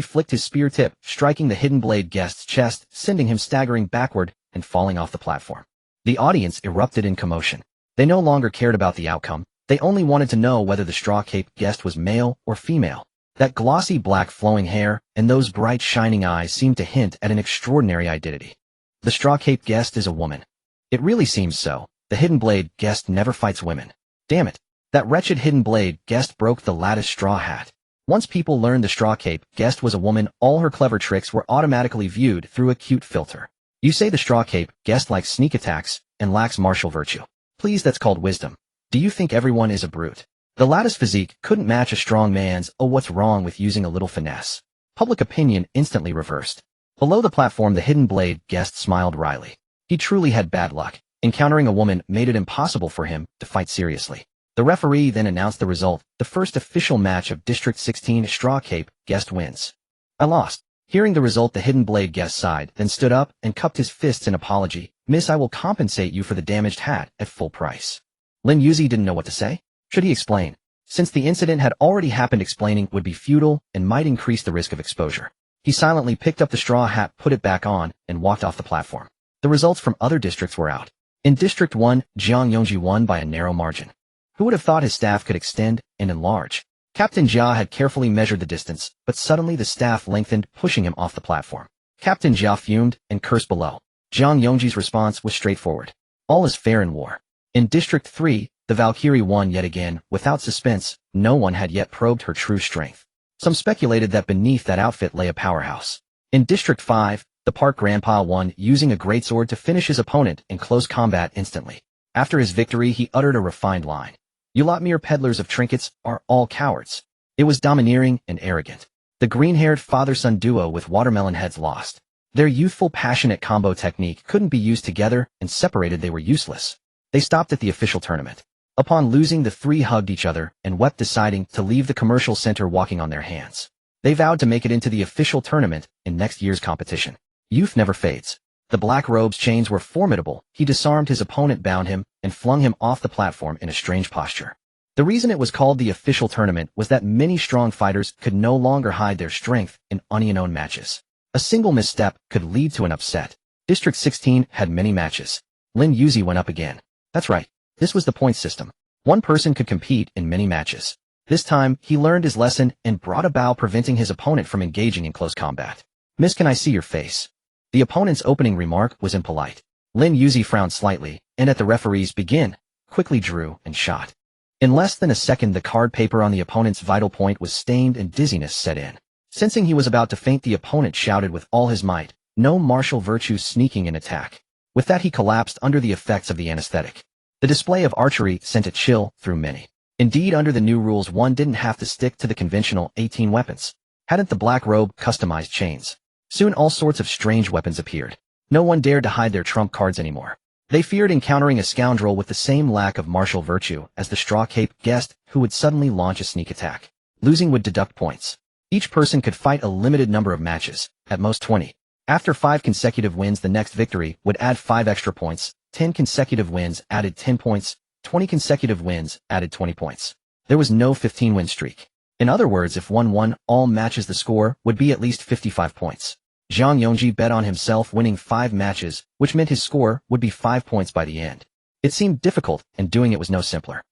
flicked his spear tip, striking the hidden blade guest's chest, sending him staggering backward and falling off the platform. The audience erupted in commotion. They no longer cared about the outcome. They only wanted to know whether the straw cape guest was male or female. That glossy black flowing hair and those bright shining eyes seemed to hint at an extraordinary identity. The straw cape guest is a woman. It really seems so. The hidden blade guest never fights women. Damn it. That wretched hidden blade guest broke the lattice straw hat. Once people learned the straw cape guest was a woman, all her clever tricks were automatically viewed through a cute filter. You say the straw cape guest likes sneak attacks and lacks martial virtue. Please, that's called wisdom. Do you think everyone is a brute? The lattice physique couldn't match a strong man's. Oh, what's wrong with using a little finesse? Public opinion instantly reversed. Below the platform, the hidden blade guest smiled wryly. He truly had bad luck. Encountering a woman made it impossible for him to fight seriously. The referee then announced the result. The first official match of District 16, straw cape guest wins. I lost. Hearing the result, the hidden blade guest sighed, then stood up and cupped his fists in apology. Miss, I will compensate you for the damaged hat at full price. Lin Yuzi didn't know what to say. Should he explain? Since the incident had already happened, explaining would be futile and might increase the risk of exposure. He silently picked up the straw hat, put it back on, and walked off the platform. The results from other districts were out. In District 1, Jiang Yongji won by a narrow margin. Who would have thought his staff could extend and enlarge? Captain Jia had carefully measured the distance, but suddenly the staff lengthened, pushing him off the platform. Captain Jia fumed and cursed below. Jiang Yongji's response was straightforward. All is fair in war. In District 3, the Valkyrie won yet again, without suspense. No one had yet probed her true strength. Some speculated that beneath that outfit lay a powerhouse. In District 5, the Park Grandpa won, using a greatsword to finish his opponent in close combat instantly. After his victory, he uttered a refined line. You lot mere peddlers of trinkets are all cowards. It was domineering and arrogant. The green-haired father-son duo with watermelon heads lost. Their youthful, passionate combo technique couldn't be used together, and separated they were useless. They stopped at the official tournament. Upon losing, the three hugged each other and wept, deciding to leave the commercial center walking on their hands. They vowed to make it into the official tournament in next year's competition. Youth never fades. The black robe's chains were formidable. He disarmed his opponent, bound him, and flung him off the platform in a strange posture. The reason it was called the official tournament was that many strong fighters could no longer hide their strength in unknown matches. A single misstep could lead to an upset. District 16 had many matches. Lin Yuzi went up again. That's right. This was the point system. One person could compete in many matches. This time, he learned his lesson and brought a bow preventing his opponent from engaging in close combat. Miss, can I see your face? The opponent's opening remark was impolite. Lin Yuzi frowned slightly, and at the referee's begin, quickly drew and shot. In less than a second, the card paper on the opponent's vital point was stained and dizziness set in. Sensing he was about to faint, the opponent shouted with all his might, "No martial virtue sneaking in attack." With that, he collapsed under the effects of the anesthetic. The display of archery sent a chill through many. Indeed, under the new rules, one didn't have to stick to the conventional 18 weapons. Hadn't the black robe customized chains? Soon all sorts of strange weapons appeared. No one dared to hide their trump cards anymore. They feared encountering a scoundrel with the same lack of martial virtue as the straw-cape guest who would suddenly launch a sneak attack. Losing would deduct points. Each person could fight a limited number of matches, at most 20. After 5 consecutive wins, the next victory would add 5 extra points. 10 consecutive wins added 10 points. 20 consecutive wins added 20 points. There was no 15-win streak. In other words, if one won all matches, the score would be at least 55 points. Zhang Yongji bet on himself winning 5 matches, which meant his score would be 5 points by the end. It seemed difficult, and doing it was no simpler.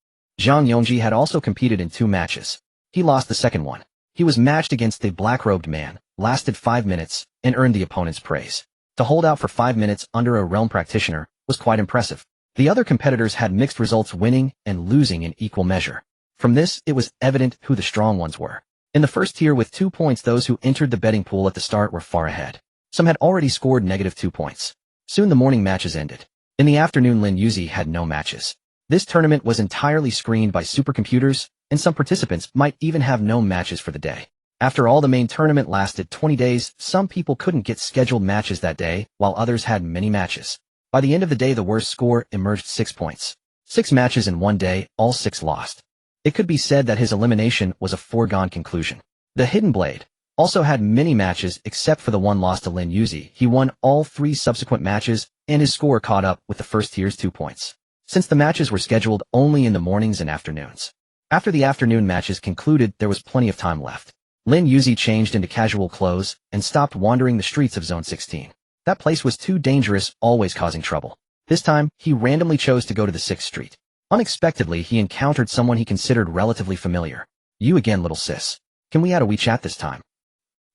Zhang Yongji had also competed in 2 matches. He lost the second one. He was matched against the black-robed man, lasted 5 minutes, and earned the opponent's praise. To hold out for 5 minutes under a realm practitioner was quite impressive. The other competitors had mixed results, winning and losing in equal measure. From this, it was evident who the strong ones were. In the first tier with 2 points, those who entered the betting pool at the start were far ahead. Some had already scored -2 points. Soon the morning matches ended. In the afternoon, Lin Yuzi had no matches. This tournament was entirely screened by supercomputers, and some participants might even have no matches for the day. After all, the main tournament lasted 20 days, some people couldn't get scheduled matches that day, while others had many matches. By the end of the day, the worst score emerged: 6 points. 6 matches in one day, all 6 lost. It could be said that his elimination was a foregone conclusion. The Hidden Blade also had many matches except for the one lost to Lin Yuzi. He won all 3 subsequent matches, and his score caught up with the first tier's 2 points. Since the matches were scheduled only in the mornings and afternoons. After the afternoon matches concluded, there was plenty of time left. Lin Yuzi changed into casual clothes and stopped wandering the streets of Zone 16. That place was too dangerous, always causing trouble. This time, he randomly chose to go to the 6th Street. Unexpectedly, he encountered someone he considered relatively familiar. "You again, little sis. Can we add a WeChat this time?"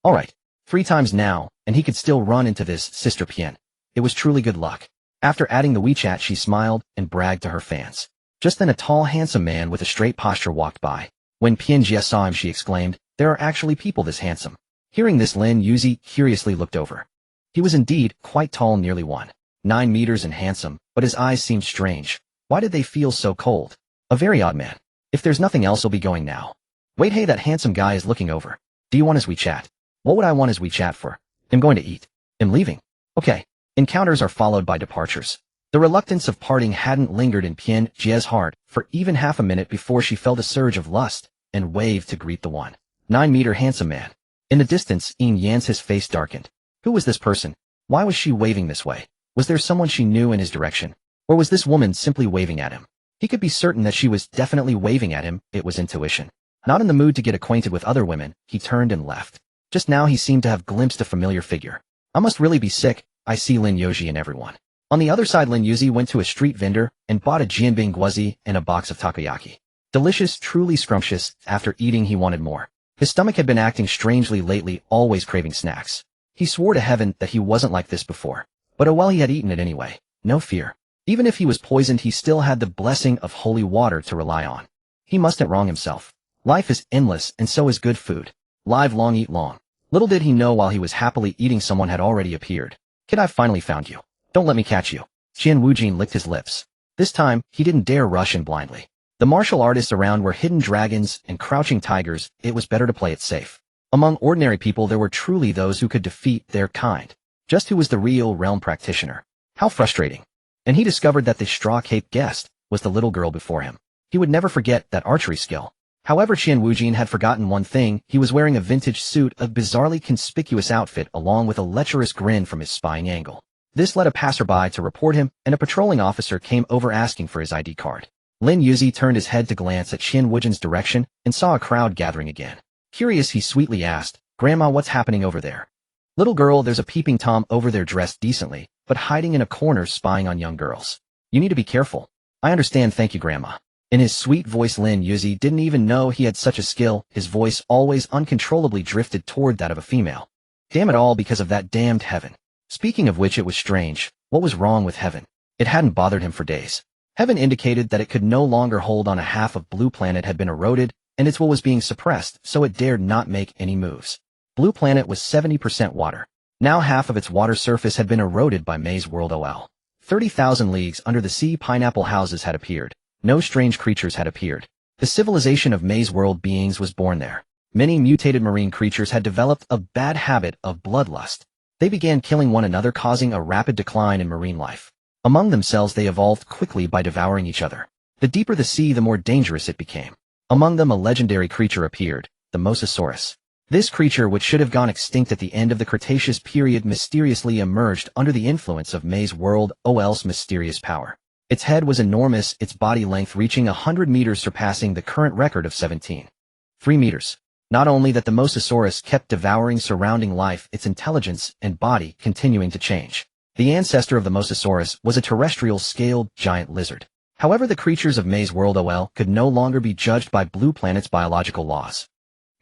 Alright, 3 times now, and he could still run into this Sister Pian. It was truly good luck. After adding the WeChat, she smiled and bragged to her fans. Just then a tall, handsome man with a straight posture walked by. When Pian Jia saw him, she exclaimed, "There are actually people this handsome." Hearing this, Lin Yuzi curiously looked over. He was indeed quite tall, nearly 1.9 meters, and handsome, but his eyes seemed strange. Why did they feel so cold? A very odd man. If there's nothing else, I'll be going now. Wait, hey, that handsome guy is looking over. Do you want his WeChat? What would I want his WeChat for? I'm going to eat. I'm leaving. Okay. Encounters are followed by departures. The reluctance of parting hadn't lingered in Pian Jia's heart for even half a minute before she felt a surge of lust and waved to greet the 1.9-meter handsome man. In the distance, Yin Yan's his face darkened. Who was this person? Why was she waving this way? Was there someone she knew in his direction? Or was this woman simply waving at him? He could be certain that she was definitely waving at him. It was intuition. Not in the mood to get acquainted with other women, he turned and left. Just now he seemed to have glimpsed a familiar figure. I must really be sick. I see Lin Yuzi and everyone. On the other side, Lin Yuzi went to a street vendor and bought a jianbing guozi and a box of takoyaki. Delicious, truly scrumptious. After eating, he wanted more. His stomach had been acting strangely lately, always craving snacks. He swore to heaven that he wasn't like this before. But oh well, he had eaten it anyway. No fear. Even if he was poisoned, he still had the blessing of holy water to rely on. He mustn't wrong himself. Life is endless, and so is good food. Live long, eat long. Little did he know, while he was happily eating, someone had already appeared. "Kid, I've finally found you. Don't let me catch you." Qian Wujin licked his lips. This time, he didn't dare rush in blindly. The martial artists around were hidden dragons and crouching tigers. It was better to play it safe. Among ordinary people, there were truly those who could defeat their kind. Just who was the real realm practitioner? How frustrating. And he discovered that the straw-cape guest was the little girl before him. He would never forget that archery skill. However, Qian Wujin had forgotten one thing. He was wearing a vintage suit, a bizarrely conspicuous outfit, along with a lecherous grin from his spying angle. This led a passerby to report him, and a patrolling officer came over asking for his ID card. Lin Yuzi turned his head to glance at Shin Wujin's direction and saw a crowd gathering again. Curious, he sweetly asked, "Grandma, what's happening over there?" "Little girl, there's a peeping Tom over there dressed decently, but hiding in a corner spying on young girls. You need to be careful." "I understand, thank you, Grandma." In his sweet voice, Lin Yuzi didn't even know he had such a skill. His voice always uncontrollably drifted toward that of a female. Damn it all, because of that damned heaven. Speaking of which, it was strange. What was wrong with heaven? It hadn't bothered him for days. Heaven indicated that it could no longer hold on. A half of Blue Planet had been eroded, and its will was being suppressed, so it dared not make any moves. Blue Planet was 70% water. Now half of its water surface had been eroded by Maze World OL. 30,000 leagues under the sea, pineapple houses had appeared. No strange creatures had appeared. The civilization of Maze World beings was born there. Many mutated marine creatures had developed a bad habit of bloodlust. They began killing one another, causing a rapid decline in marine life. Among themselves, they evolved quickly by devouring each other. The deeper the sea, the more dangerous it became. Among them, a legendary creature appeared, the Mosasaurus. This creature, which should have gone extinct at the end of the Cretaceous period, mysteriously emerged under the influence of Maze World OL's mysterious power. Its head was enormous, its body length reaching 100 meters, surpassing the current record of 17.3 meters. Not only that, the Mosasaurus kept devouring surrounding life, its intelligence and body continuing to change. The ancestor of the Mosasaurus was a terrestrial scaled giant lizard. However, the creatures of Maze World OL could no longer be judged by Blue Planet's biological laws.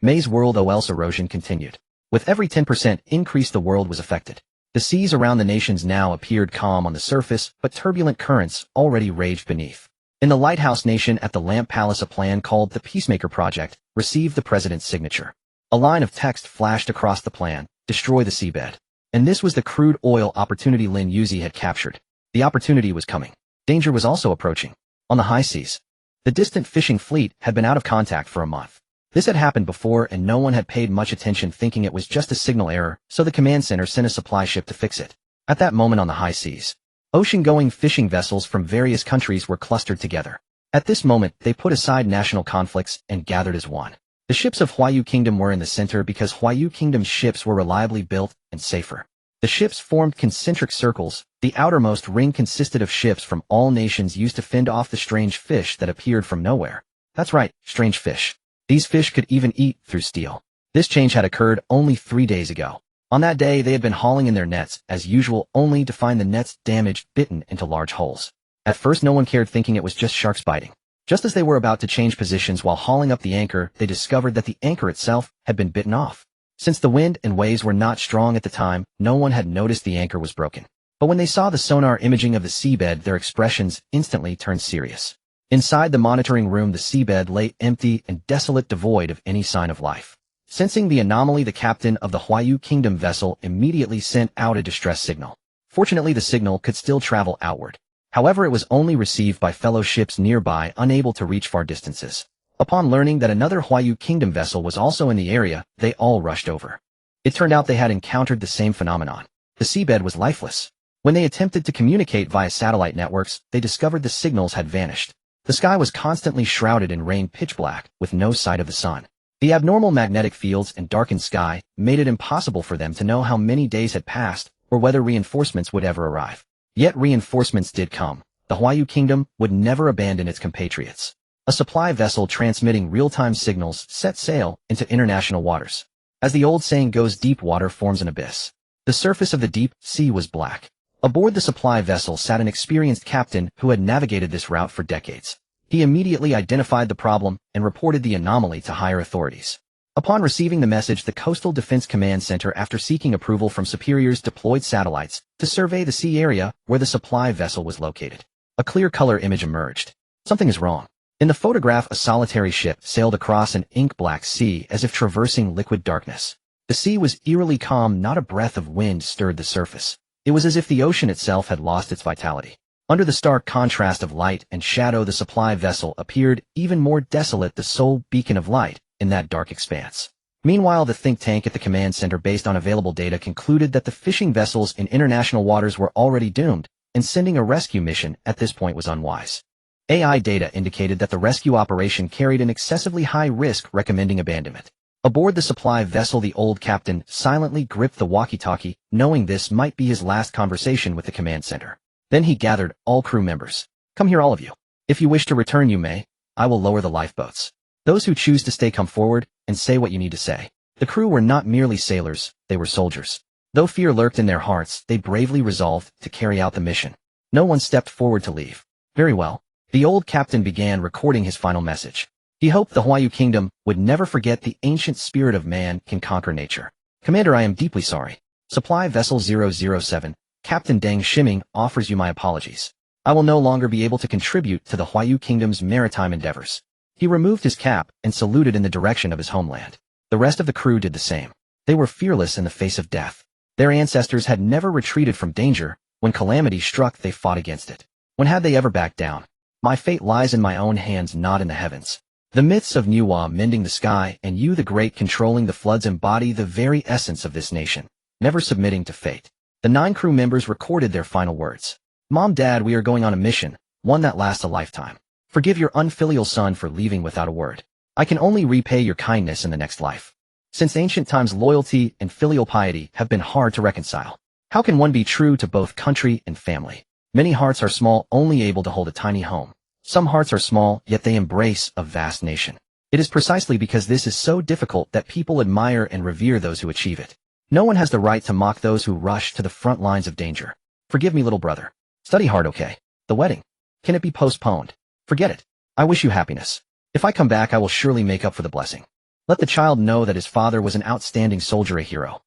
Maze World OL's erosion continued. With every 10% increase, the world was affected. The seas around the nations now appeared calm on the surface, but turbulent currents already raged beneath. In the Lighthouse Nation at the Lamp Palace, a plan called the Peacemaker Project received the president's signature. A line of text flashed across the plan: destroy the seabed. And this was the crude oil opportunity Lin Yuzi had captured. The opportunity was coming. Danger was also approaching. On the high seas, the distant fishing fleet had been out of contact for a month. This had happened before, and no one had paid much attention, thinking it was just a signal error, so the command center sent a supply ship to fix it. At that moment on the high seas, ocean-going fishing vessels from various countries were clustered together. At this moment, they put aside national conflicts and gathered as one. The ships of Huayu Kingdom were in the center because Huayu Kingdom's ships were reliably built and safer. The ships formed concentric circles. The outermost ring consisted of ships from all nations used to fend off the strange fish that appeared from nowhere. That's right, strange fish. These fish could even eat through steel. This change had occurred only 3 days ago. On that day, they had been hauling in their nets, as usual, only to find the nets damaged, bitten into large holes. At first, no one cared, thinking it was just sharks biting. Just as they were about to change positions while hauling up the anchor, they discovered that the anchor itself had been bitten off. Since the wind and waves were not strong at the time, no one had noticed the anchor was broken. But when they saw the sonar imaging of the seabed, their expressions instantly turned serious. Inside the monitoring room, the seabed lay empty and desolate, devoid of any sign of life. Sensing the anomaly, the captain of the Huayu Kingdom vessel immediately sent out a distress signal. Fortunately, the signal could still travel outward. However, it was only received by fellow ships nearby, unable to reach far distances. Upon learning that another Huayu Kingdom vessel was also in the area, they all rushed over. It turned out they had encountered the same phenomenon. The seabed was lifeless. When they attempted to communicate via satellite networks, they discovered the signals had vanished. The sky was constantly shrouded in rain, pitch black, with no sight of the sun. The abnormal magnetic fields and darkened sky made it impossible for them to know how many days had passed or whether reinforcements would ever arrive. Yet reinforcements did come. The Huayu Kingdom would never abandon its compatriots. A supply vessel transmitting real-time signals set sail into international waters. As the old saying goes, deep water forms an abyss. The surface of the deep sea was black. Aboard the supply vessel sat an experienced captain who had navigated this route for decades. He immediately identified the problem and reported the anomaly to higher authorities. Upon receiving the message, the Coastal Defense Command Center, after seeking approval from superiors, deployed satellites to survey the sea area where the supply vessel was located. A clear color image emerged. Something is wrong. In the photograph, a solitary ship sailed across an ink-black sea as if traversing liquid darkness. The sea was eerily calm, not a breath of wind stirred the surface. It was as if the ocean itself had lost its vitality. Under the stark contrast of light and shadow, the supply vessel appeared even more desolate, the sole beacon of light in that dark expanse. Meanwhile, the think tank at the command center, based on available data, concluded that the fishing vessels in international waters were already doomed, and sending a rescue mission at this point was unwise. AI data indicated that the rescue operation carried an excessively high risk, recommending abandonment. Aboard the supply vessel, the old captain silently gripped the walkie-talkie, knowing this might be his last conversation with the command center. Then he gathered all crew members. "Come here, all of you. If you wish to return you may. I will lower the lifeboats. Those who choose to stay come forward and say what you need to say. The crew were not merely sailors, they were soldiers. Though fear lurked in their hearts, they bravely resolved to carry out the mission. No one stepped forward to leave. Very well. The old captain began recording his final message. He hoped the Huayu kingdom would never forget the ancient spirit of man can conquer nature. Commander, I am deeply sorry. Supply Vessel 007, Captain Deng Shiming offers you my apologies. I will no longer be able to contribute to the Huayu kingdom's maritime endeavors. He removed his cap and saluted in the direction of his homeland. The rest of the crew did the same. They were fearless in the face of death. Their ancestors had never retreated from danger. When calamity struck, they fought against it. When had they ever backed down? My fate lies in my own hands, not in the heavens. The myths of Nuwa mending the sky and you the great controlling the floods embody the very essence of this nation, never submitting to fate. The 9 crew members recorded their final words. Mom, Dad, we are going on a mission, one that lasts a lifetime. Forgive your unfilial son for leaving without a word. I can only repay your kindness in the next life. Since ancient times, loyalty and filial piety have been hard to reconcile. How can one be true to both country and family? Many hearts are small, only able to hold a tiny home. Some hearts are small, yet they embrace a vast nation. It is precisely because this is so difficult that people admire and revere those who achieve it. No one has the right to mock those who rush to the front lines of danger. Forgive me, little brother. Study hard, okay? The wedding. Can it be postponed? Forget it. I wish you happiness. If I come back, I will surely make up for the blessing. Let the child know that his father was an outstanding soldier, a hero.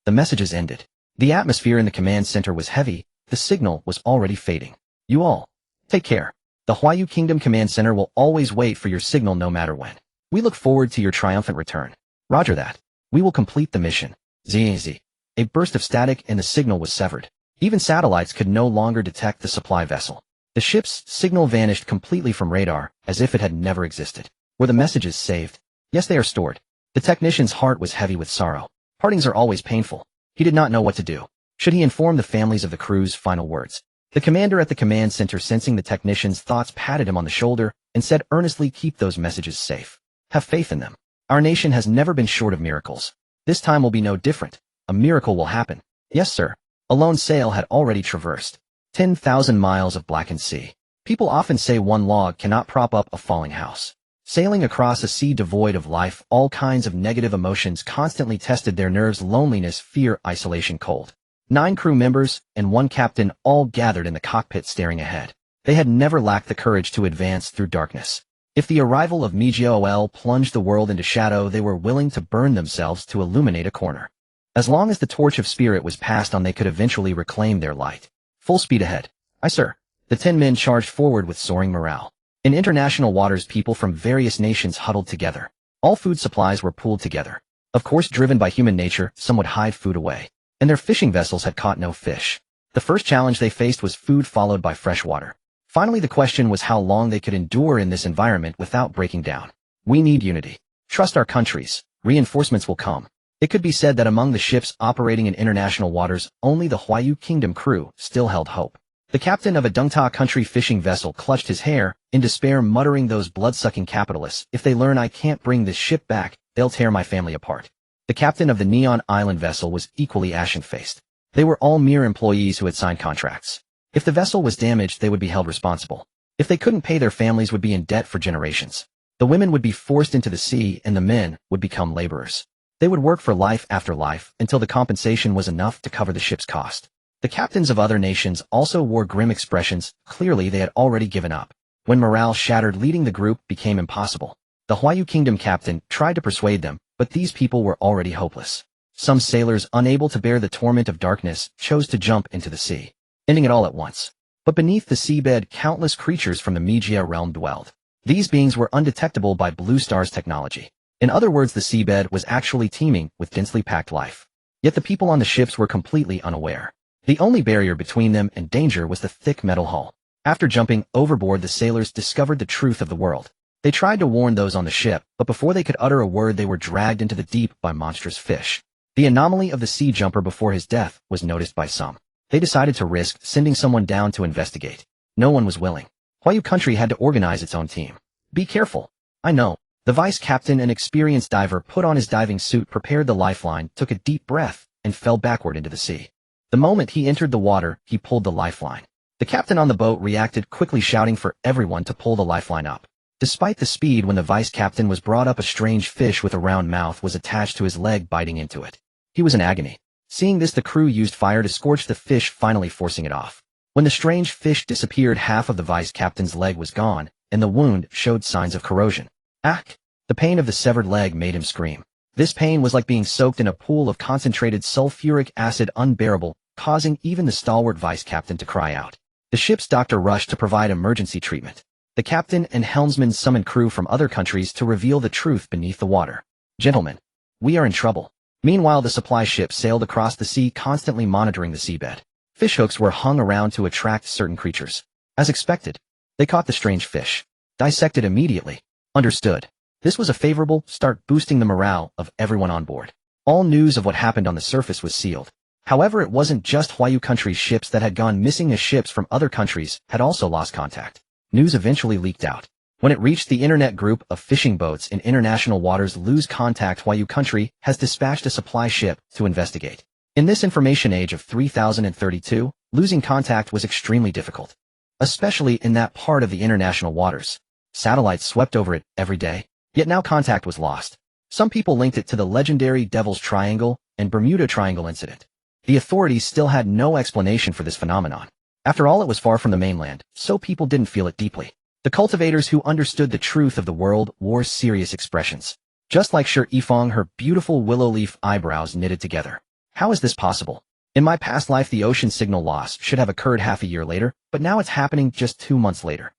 The messages ended. The atmosphere in the command center was heavy. The signal was already fading. You all, take care. The Huayu Kingdom Command Center will always wait for your signal no matter when. We look forward to your triumphant return. Roger that. We will complete the mission. ZZ. A burst of static and the signal was severed. Even satellites could no longer detect the supply vessel. The ship's signal vanished completely from radar, as if it had never existed. Were the messages saved? Yes, they are stored. The technician's heart was heavy with sorrow. Partings are always painful. He did not know what to do. Should he inform the families of the crew's final words? The commander at the command center, sensing the technician's thoughts, patted him on the shoulder and said earnestly, keep those messages safe. Have faith in them. Our nation has never been short of miracles. This time will be no different. A miracle will happen. Yes, sir. A lone sail had already traversed 10,000 miles of blackened sea. People often say one log cannot prop up a falling house. Sailing across a sea devoid of life, all kinds of negative emotions constantly tested their nerves: loneliness, fear, isolation, cold. 9 crew members and 1 captain all gathered in the cockpit staring ahead. They had never lacked the courage to advance through darkness. If the arrival of Mijio plunged the world into shadow, they were willing to burn themselves to illuminate a corner. As long as the torch of spirit was passed on, they could eventually reclaim their light. Full speed ahead. Aye, sir. The 10 men charged forward with soaring morale. In international waters, people from various nations huddled together. All food supplies were pooled together. Of course, driven by human nature, some would hide food away. And their fishing vessels had caught no fish. The first challenge they faced was food, followed by fresh water. Finally, the question was how long they could endure in this environment without breaking down. We need unity. Trust our countries. Reinforcements will come. It could be said that among the ships operating in international waters, only the Huayu Kingdom crew still held hope. The captain of a Dungta country fishing vessel clutched his hair, in despair, muttering, those blood-sucking capitalists, if they learn I can't bring this ship back, they'll tear my family apart. The captain of the Neon Island vessel was equally ashen-faced. They were all mere employees who had signed contracts. If the vessel was damaged, they would be held responsible. If they couldn't pay, their families would be in debt for generations. The women would be forced into the sea, and the men would become laborers. They would work for life after life until the compensation was enough to cover the ship's cost. The captains of other nations also wore grim expressions. Clearly, they had already given up. When morale shattered, leading the group became impossible. The Huayu Kingdom captain tried to persuade them, but these people were already hopeless. Some sailors, unable to bear the torment of darkness, chose to jump into the sea, ending it all at once. But beneath the seabed, countless creatures from the Mijia realm dwelled. These beings were undetectable by Blue Star's technology. In other words, the seabed was actually teeming with densely packed life. Yet the people on the ships were completely unaware. The only barrier between them and danger was the thick metal hull. After jumping overboard, the sailors discovered the truth of the world. They tried to warn those on the ship, but before they could utter a word, they were dragged into the deep by monstrous fish. The anomaly of the sea jumper before his death was noticed by some. They decided to risk sending someone down to investigate. No one was willing. Huayu country had to organize its own team. Be careful. I know. The vice captain, an experienced diver, put on his diving suit, prepared the lifeline, took a deep breath, and fell backward into the sea. The moment he entered the water, he pulled the lifeline. The captain on the boat reacted quickly, shouting for everyone to pull the lifeline up. Despite the speed, when the vice captain was brought up, a strange fish with a round mouth was attached to his leg, biting into it. He was in agony. Seeing this, the crew used fire to scorch the fish, finally forcing it off. When the strange fish disappeared, half of the vice captain's leg was gone, and the wound showed signs of corrosion. Ack! The pain of the severed leg made him scream. This pain was like being soaked in a pool of concentrated sulfuric acid, unbearable, causing even the stalwart vice captain to cry out. The ship's doctor rushed to provide emergency treatment. The captain and helmsman summoned crew from other countries to reveal the truth beneath the water. Gentlemen, we are in trouble. Meanwhile, the supply ship sailed across the sea, constantly monitoring the seabed. Fishhooks were hung around to attract certain creatures. As expected, they caught the strange fish. Dissected immediately. Understood. This was a favorable start, boosting the morale of everyone on board. All news of what happened on the surface was sealed. However, it wasn't just Huayu country's ships that had gone missing, as ships from other countries had also lost contact. News eventually leaked out. When it reached the internet, group of fishing boats in international waters lose contact. Huayu country has dispatched a supply ship to investigate. In this information age of 3032, losing contact was extremely difficult, especially in that part of the international waters. Satellites swept over it every day, yet now contact was lost. Some people linked it to the legendary Devil's Triangle and Bermuda Triangle incident. The authorities still had no explanation for this phenomenon. After all, it was far from the mainland, so people didn't feel it deeply. The cultivators who understood the truth of the world wore serious expressions. Just like Shi Yifeng, her beautiful willow leaf eyebrows knitted together. How is this possible? In my past life, the ocean signal loss should have occurred half a year later, but now it's happening just 2 months later.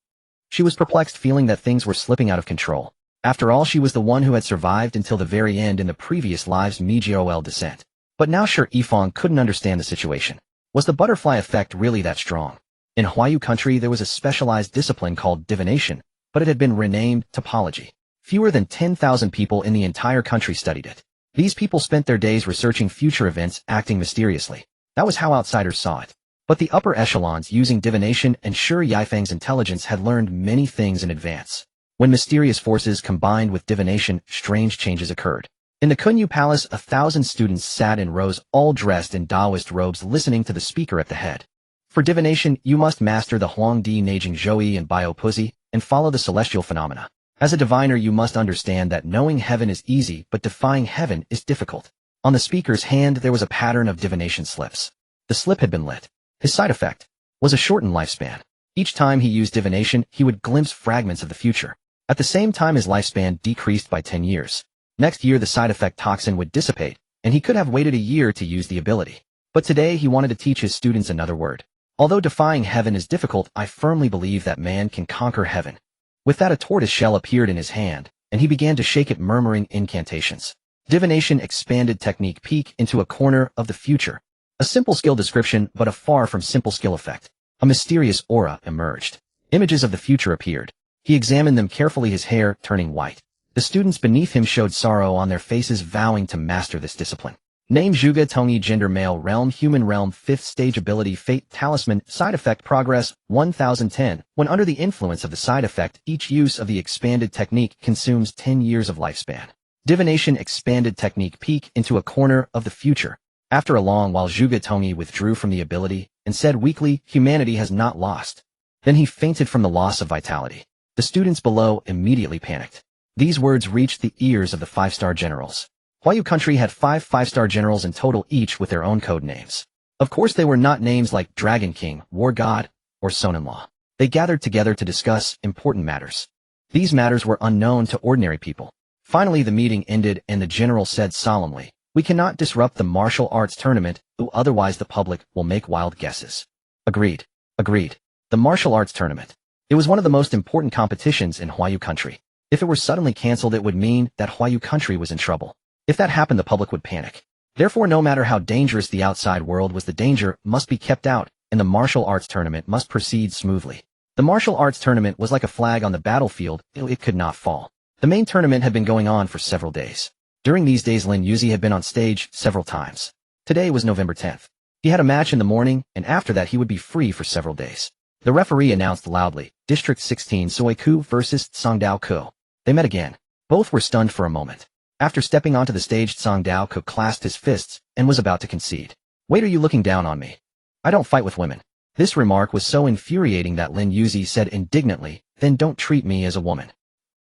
She was perplexed, feeling that things were slipping out of control. After all, she was the one who had survived until the very end in the previous live's Migol descent. But now Shi Yifeng couldn't understand the situation. Was the butterfly effect really that strong? In Huayu country, there was a specialized discipline called divination, but it had been renamed topology. Fewer than 10,000 people in the entire country studied it. These people spent their days researching future events, acting mysteriously. That was how outsiders saw it. But the upper echelons, using divination and Shi Yifeng's intelligence, had learned many things in advance. When mysterious forces combined with divination, strange changes occurred. In the Kunyu Palace, 1,000 students sat in rows, all dressed in Taoist robes, listening to the speaker at the head. For divination, you must master the Huangdi, Neijing Zhouyi, and Biopuzi, and follow the celestial phenomena. As a diviner, you must understand that knowing heaven is easy, but defying heaven is difficult. On the speaker's hand, there was a pattern of divination slips. The slip had been lit. His side effect was a shortened lifespan. Each time he used divination, he would glimpse fragments of the future. At the same time, his lifespan decreased by 10 years. Next year, the side effect toxin would dissipate, and he could have waited a year to use the ability. But today, he wanted to teach his students another word. Although defying heaven is difficult, I firmly believe that man can conquer heaven. With that, a tortoise shell appeared in his hand, and he began to shake it, murmuring incantations. Divination expanded technique peek into a corner of the future. A simple skill description, but a far from simple skill effect. A mysterious aura emerged. Images of the future appeared. He examined them carefully, his hair turning white. The students beneath him showed sorrow on their faces, vowing to master this discipline. Name: Zhuge Tongyi. Gender: male. Realm: human realm. 5th stage ability: Fate Talisman. Side effect: Progress 1010. When under the influence of the side effect, each use of the expanded technique consumes 10 years of lifespan. Divination expanded technique peek into a corner of the future. After a long while, Zhuge Tongyi withdrew from the ability and said weakly, "Humanity has not lost." Then he fainted from the loss of vitality. The students below immediately panicked. These words reached the ears of the 5-star generals. Huayu country had 5 5-star generals in total, each with their own code names. Of course, they were not names like Dragon King, War God, or Son-in-law. They gathered together to discuss important matters. These matters were unknown to ordinary people. Finally, the meeting ended and the general said solemnly, "We cannot disrupt the martial arts tournament, otherwise the public will make wild guesses." Agreed. Agreed. The martial arts tournament. It was one of the most important competitions in Huayu country. If it were suddenly cancelled, it would mean that Huayu country was in trouble. If that happened, the public would panic. Therefore, no matter how dangerous the outside world was, the danger must be kept out, and the martial arts tournament must proceed smoothly. The martial arts tournament was like a flag on the battlefield, it could not fall. The main tournament had been going on for several days. During these days, Lin Yuzi had been on stage several times. Today was November 10th. He had a match in the morning, and after that he would be free for several days. The referee announced loudly, District 16 Soiku versus Songdao-ku. They met again. Both were stunned for a moment. After stepping onto the stage, Songdao-ku clasped his fists and was about to concede. "Wait, are you looking down on me? I don't fight with women." This remark was so infuriating that Lin Yuzi said indignantly, "Then don't treat me as a woman."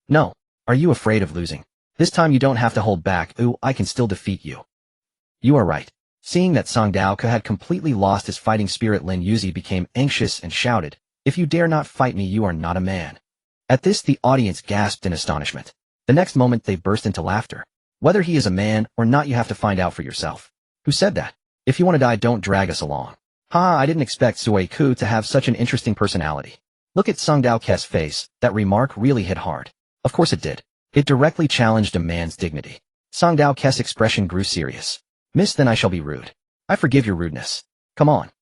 "No. Are you afraid of losing? This time you don't have to hold back. Ooh, I can still defeat you." "You are right." Seeing that Song Daoka had completely lost his fighting spirit, Lin Yuzi became anxious and shouted, "If you dare not fight me, you are not a man." At this, the audience gasped in astonishment. The next moment, they burst into laughter. "Whether he is a man or not, you have to find out for yourself." "Who said that? If you want to die, don't drag us along." "Ha, I didn't expect Sui-ku to have such an interesting personality." Look at Song Daoka's face. That remark really hit hard. Of course it did. It directly challenged a man's dignity. Song Daoka's expression grew serious. "Miss, then I shall be rude. I forgive your rudeness. Come on."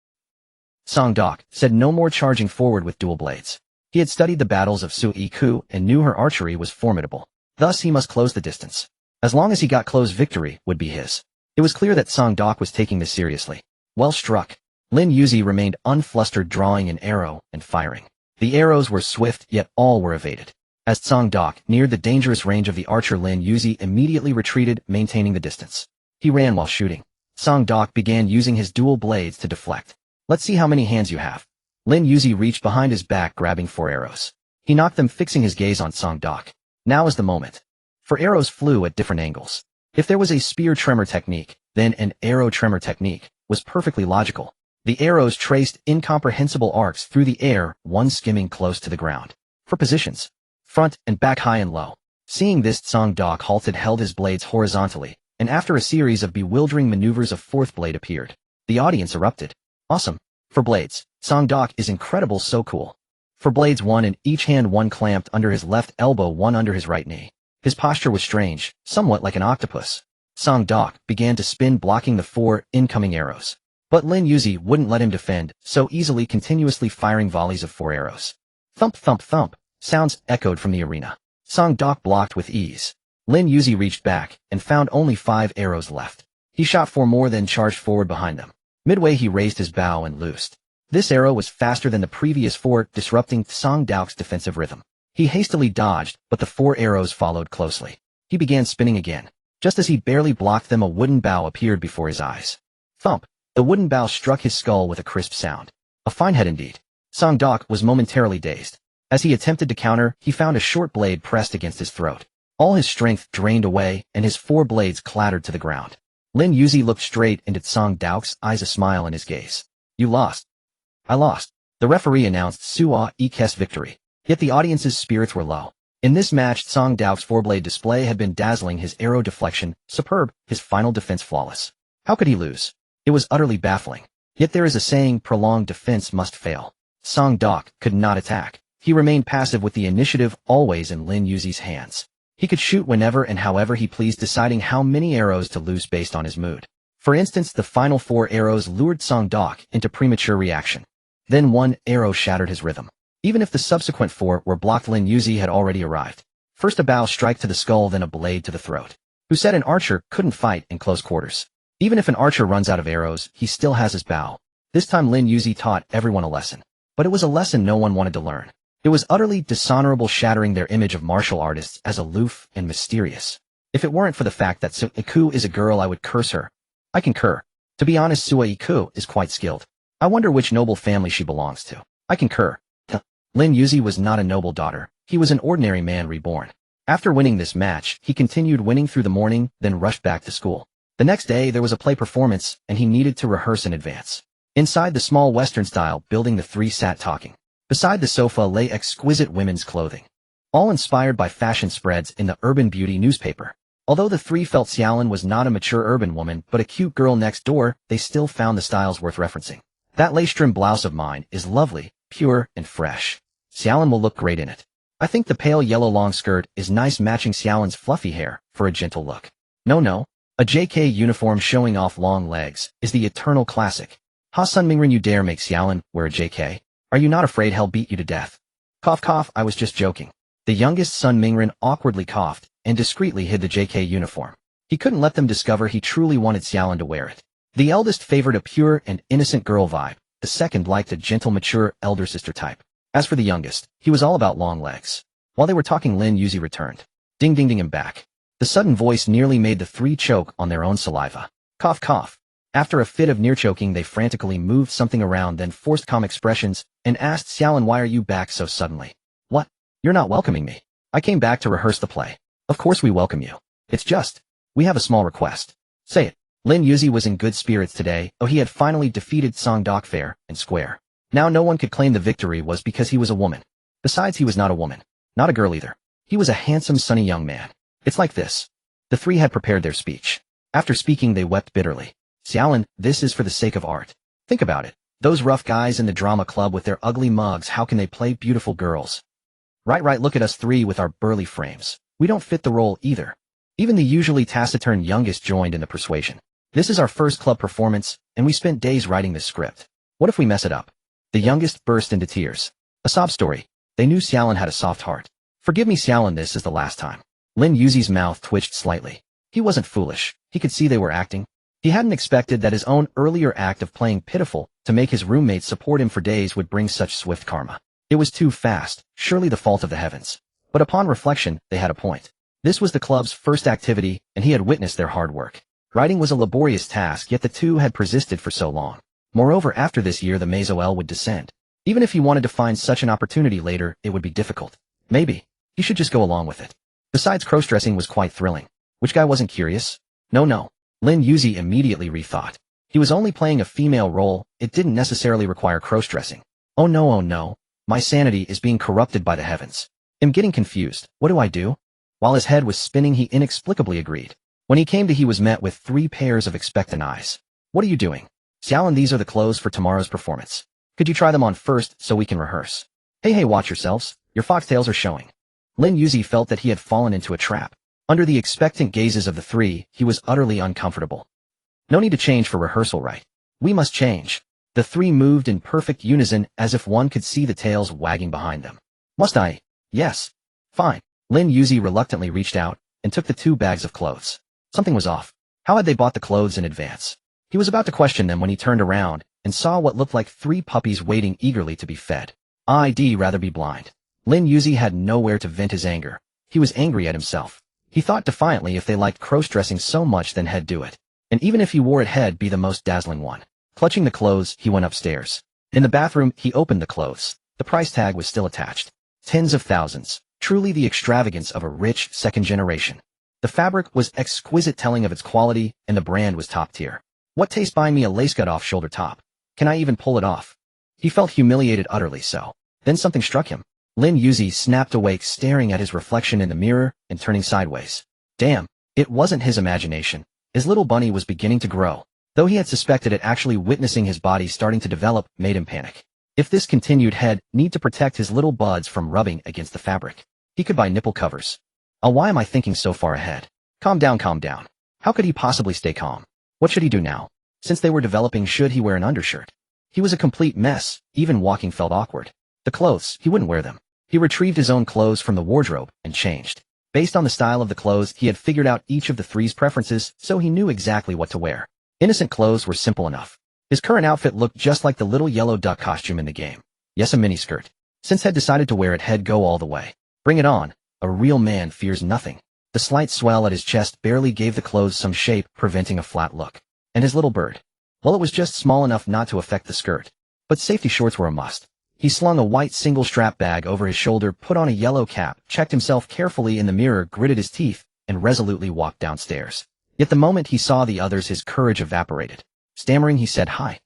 Song Daok said, no more charging forward with dual blades. He had studied the battles of Sui-ku and knew her archery was formidable. Thus he must close the distance. As long as he got close, victory would be his. It was clear that Song Daok was taking this seriously. Well struck. Lin Yuzi remained unflustered, drawing an arrow and firing. The arrows were swift, yet all were evaded. As Song Daok neared the dangerous range of the archer, Lin Yuzi immediately retreated, maintaining the distance. He ran while shooting. Song Daok began using his dual blades to deflect. "Let's see how many hands you have." Lin Yuzi reached behind his back, grabbing 4 arrows. He knocked them, fixing his gaze on Song Daok. Now is the moment. 4 arrows flew at different angles. If there was a spear tremor technique, then an arrow tremor technique was perfectly logical. The arrows traced incomprehensible arcs through the air, one skimming close to the ground. For positions: front and back, high and low. Seeing this, Song Daok halted, held his blades horizontally, and after a series of bewildering maneuvers, a 4th blade appeared. The audience erupted. "Awesome. 4 blades. Song Daok is incredible, so cool." 4 blades, 1 in each hand, 1 clamped under his left elbow, 1 under his right knee. His posture was strange, somewhat like an octopus. Song Daok began to spin, blocking the 4 incoming arrows. But Lin Yuzi wouldn't let him defend so easily, continuously firing volleys of 4 arrows. Thump, thump, thump. Sounds echoed from the arena. Song Daok blocked with ease. Lin Yuzi reached back and found only 5 arrows left. He shot 4 more, then charged forward behind them. Midway, he raised his bow and loosed. This arrow was faster than the previous 4, disrupting Song Daok's defensive rhythm. He hastily dodged, but the 4 arrows followed closely. He began spinning again. Just as he barely blocked them, a wooden bow appeared before his eyes. Thump! The wooden bow struck his skull with a crisp sound. A fine head indeed. Song Daok was momentarily dazed. As he attempted to counter, he found a short blade pressed against his throat. All his strength drained away, and his 4 blades clattered to the ground. Lin Yuzi looked straight into Song Daok's eyes, a smile in his gaze. "You lost." "I lost." The referee announced Sui-ku's victory. Yet the audience's spirits were low. In this match, Song Daok's 4-blade display had been dazzling, his arrow deflection superb, his final defense flawless. How could he lose? It was utterly baffling. Yet there is a saying, prolonged defense must fail. Song Daok could not attack. He remained passive, with the initiative always in Lin Yuzi's hands. He could shoot whenever and however he pleased, deciding how many arrows to loose based on his mood. For instance, the final 4 arrows lured Song Daok into premature reaction. Then 1 arrow shattered his rhythm. Even if the subsequent 4 were blocked, Lin Yuzi had already arrived. First a bow strike to the skull, then a blade to the throat. Who said an archer couldn't fight in close quarters? Even if an archer runs out of arrows, he still has his bow. This time Lin Yuzi taught everyone a lesson. But it was a lesson no one wanted to learn. It was utterly dishonorable, shattering their image of martial artists as aloof and mysterious. If it weren't for the fact that Sui-ku is a girl, I would curse her. I concur. To be honest, Sui-ku is quite skilled. I wonder which noble family she belongs to. I concur. Lin Yuzi was not a noble daughter. He was an ordinary man reborn. After winning this match, he continued winning through the morning, then rushed back to school. The next day there was a play performance, and he needed to rehearse in advance. Inside the small Western-style building, the 3 sat talking. Beside the sofa lay exquisite women's clothing, all inspired by fashion spreads in the Urban Beauty newspaper. Although the 3 felt Xiaolin was not a mature urban woman but a cute girl next door, they still found the styles worth referencing. "That lace-trim blouse of mine is lovely, pure, and fresh. Xiaolin will look great in it. I think the pale yellow long skirt is nice, matching Xiaolin's fluffy hair for a gentle look. No, a JK uniform showing off long legs is the eternal classic. Ha, Sun Mingren, you dare make Xiaolin wear a JK? Are you not afraid he'll beat you to death?" Cough, cough, I was just joking. The youngest Sun Mingren awkwardly coughed and discreetly hid the JK uniform. He couldn't let them discover he truly wanted Xiaolin to wear it. The eldest favored a pure and innocent girl vibe. The second liked a gentle, mature, elder sister type. As for the youngest, he was all about long legs. While they were talking, Lin Yuzi returned. Ding ding ding, him back. The sudden voice nearly made the 3 choke on their own saliva. Cough, cough. After a fit of near-choking, they frantically moved something around, then forced calm expressions, and asked Xiaolin, "Why are you back so suddenly?" "What? You're not welcoming me. I came back to rehearse the play." "Of course we welcome you. It's just, we have a small request." "Say it." Lin Yuzi was in good spirits today. He had finally defeated Song Dok fair and square. Now no one could claim the victory was because he was a woman. Besides, he was not a woman. Not a girl either. He was a handsome, sunny young man. "It's like this." The three had prepared their speech. After speaking, they wept bitterly. "Xiaolin, this is for the sake of art. Think about it. Those rough guys in the drama club with their ugly mugs, how can they play beautiful girls? Right, look at us three with our burly frames. We don't fit the role either." Even the usually taciturn youngest joined in the persuasion. "This is our first club performance, and we spent days writing this script. What if we mess it up?" The youngest burst into tears. A sob story. They knew Xiaolin had a soft heart. "Forgive me, Xiaolin, this is the last time." Lin Yuzi's mouth twitched slightly. He wasn't foolish. He could see they were acting. He hadn't expected that his own earlier act of playing pitiful to make his roommates support him for days would bring such swift karma. It was too fast, surely the fault of the heavens. But upon reflection, they had a point. This was the club's first activity, and he had witnessed their hard work. Writing was a laborious task, yet the two had persisted for so long. Moreover, after this year the Mazoel would descend. Even if he wanted to find such an opportunity later, it would be difficult. Maybe he should just go along with it. Besides, cross-dressing was quite thrilling. Which guy wasn't curious? No. Lin Yuzi immediately rethought. He was only playing a female role, it didn't necessarily require cross-dressing. Oh no. My sanity is being corrupted by the heavens. I'm getting confused. What do I do? While his head was spinning, he inexplicably agreed. When he came to, he was met with 3 pairs of expectant eyes. "What are you doing?" "Xiaolin, these are the clothes for tomorrow's performance. Could you try them on first so we can rehearse?" Hey, watch yourselves. Your foxtails are showing." Lin Yuzi felt that he had fallen into a trap. Under the expectant gazes of the three, he was utterly uncomfortable. "No need to change for rehearsal, right?" "We must change." The three moved in perfect unison, as if one could see the tails wagging behind them. "Must I?" "Yes." "Fine." Lin Yuzi reluctantly reached out and took the 2 bags of clothes. Something was off. How had they bought the clothes in advance? He was about to question them when he turned around and saw what looked like 3 puppies waiting eagerly to be fed. I'd rather be blind. Lin Yuzi had nowhere to vent his anger. He was angry at himself. He thought defiantly, if they liked cross-dressing so much, then he'd do it. And even if he wore it, he'd be the most dazzling one. Clutching the clothes, he went upstairs. In the bathroom, he opened the clothes. The price tag was still attached. Tens of thousands. Truly the extravagance of a rich second generation. The fabric was exquisite, telling of its quality, and the brand was top tier. What taste buying me a lace-cut off shoulder top? Can I even pull it off? He felt humiliated, utterly so. Then something struck him. Lin Yuzi snapped awake, staring at his reflection in the mirror and turning sideways. Damn, it wasn't his imagination. His little bunny was beginning to grow. Though he had suspected it, actually witnessing his body starting to develop made him panic. If this continued, he'd need to protect his little buds from rubbing against the fabric. He could buy nipple covers. Oh, why am I thinking so far ahead? Calm down. How could he possibly stay calm? What should he do now? Since they were developing, should he wear an undershirt? He was a complete mess. Even walking felt awkward. The clothes, he wouldn't wear them. He retrieved his own clothes from the wardrobe and changed. Based on the style of the clothes, he had figured out each of the three's preferences, so he knew exactly what to wear. Innocent clothes were simple enough. His current outfit looked just like the little yellow duck costume in the game. Yes, a miniskirt. Since he'd decided to wear it, he'd go all the way. Bring it on. A real man fears nothing. The slight swell at his chest barely gave the clothes some shape, preventing a flat look. And his little bird. Well, it was just small enough not to affect the skirt. But safety shorts were a must. He slung a white single-strap bag over his shoulder, put on a yellow cap, checked himself carefully in the mirror, gritted his teeth, and resolutely walked downstairs. Yet the moment he saw the others, his courage evaporated. Stammering, he said, Hi.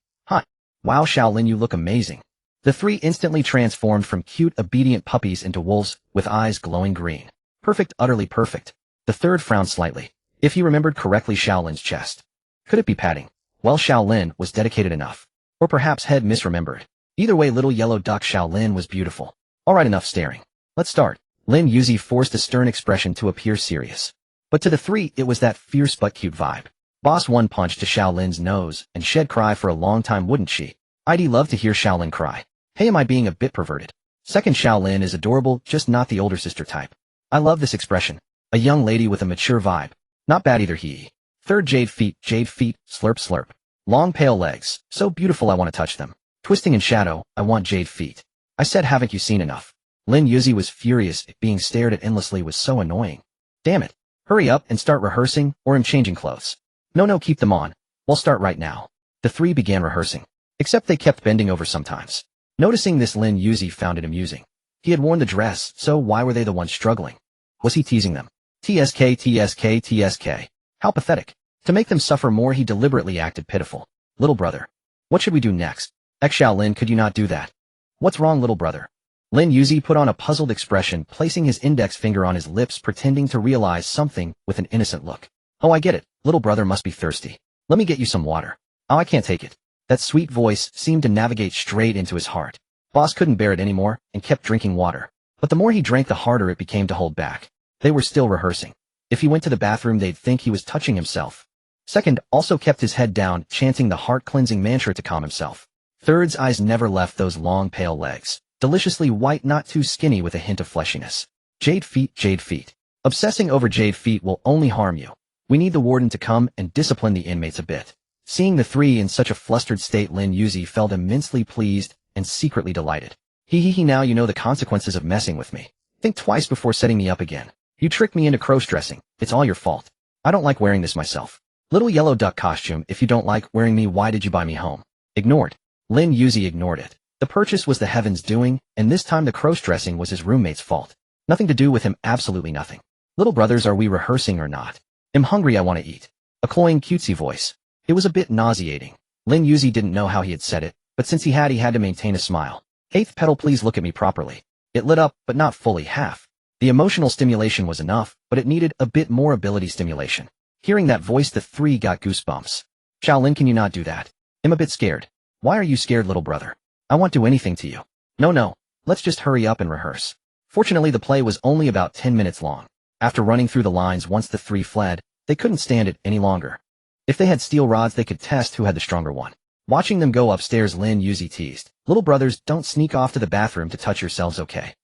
Wow, Shaolin, you look amazing." The three instantly transformed from cute, obedient puppies into wolves, with eyes glowing green. Perfect, utterly perfect. The third frowned slightly. If he remembered correctly, Shaolin's chest. Could it be padding? Well, Shaolin was dedicated enough. Or perhaps had misremembered. Either way, little yellow duck Shaolin was beautiful. Alright, enough staring. Let's start. Lin Yuzi forced a stern expression to appear serious. But to the three, it was that fierce but cute vibe. Boss one punched to Shaolin's nose and shed cry for a long time, wouldn't she? I'd love to hear Shaolin cry. Hey, am I being a bit perverted? Second, Shaolin is adorable, just not the older sister type. I love this expression. A young lady with a mature vibe. Not bad either, he. Third, jade feet, slurp. Long pale legs, so beautiful I want to touch them. Twisting in shadow, I want jade feet. I said, haven't you seen enough? Lin Yuzi was furious. Being stared at endlessly was so annoying. Damn it. Hurry up and start rehearsing, or I'm changing clothes. No, keep them on. We'll start right now. The three began rehearsing. Except they kept bending over sometimes. Noticing this, Lin Yuzi found it amusing. He had worn the dress, so why were they the ones struggling? Was he teasing them? TSK, TSK, TSK. How pathetic. To make them suffer more, he deliberately acted pitiful. Little brother. What should we do next? Xiaolin, could you not do that? What's wrong, little brother? Lin Yuzi put on a puzzled expression, placing his index finger on his lips, pretending to realize something with an innocent look. Oh, I get it. Little brother must be thirsty. Let me get you some water. Oh, I can't take it. That sweet voice seemed to navigate straight into his heart. Boss couldn't bear it anymore and kept drinking water. But the more he drank, the harder it became to hold back. They were still rehearsing. If he went to the bathroom, they'd think he was touching himself. Second also kept his head down, chanting the heart-cleansing mantra to calm himself. Third's eyes never left those long, pale legs. Deliciously white, not too skinny, with a hint of fleshiness. Jade feet, jade feet. Obsessing over jade feet will only harm you. We need the warden to come and discipline the inmates a bit. Seeing the three in such a flustered state, Lin Yuzi felt immensely pleased and secretly delighted. Now you know the consequences of messing with me. Think twice before setting me up again. You tricked me into cross-dressing. It's all your fault. I don't like wearing this myself. Little yellow duck costume, if you don't like wearing me, why did you buy me home? Ignored. Lin Yuzi ignored it. The purchase was the heavens' doing, and this time the cross-dressing was his roommate's fault. Nothing to do with him, absolutely nothing. Little brothers, are we rehearsing or not? I'm hungry, I want to eat. A cloying, cutesy voice. It was a bit nauseating. Lin Yuzi didn't know how he had said it, but since he had to maintain a smile. Eighth petal, please look at me properly. It lit up, but not fully, half. The emotional stimulation was enough, but it needed a bit more ability stimulation. Hearing that voice, the three got goosebumps. Xiaolin, can you not do that? I'm a bit scared. Why are you scared, little brother? I won't do anything to you. No, let's just hurry up and rehearse. Fortunately, the play was only about 10 minutes long. After running through the lines once the three fled, they couldn't stand it any longer. If they had steel rods, they could test who had the stronger one. Watching them go upstairs, Lin Yuzi teased. Little brothers, don't sneak off to the bathroom to touch yourselves, okay?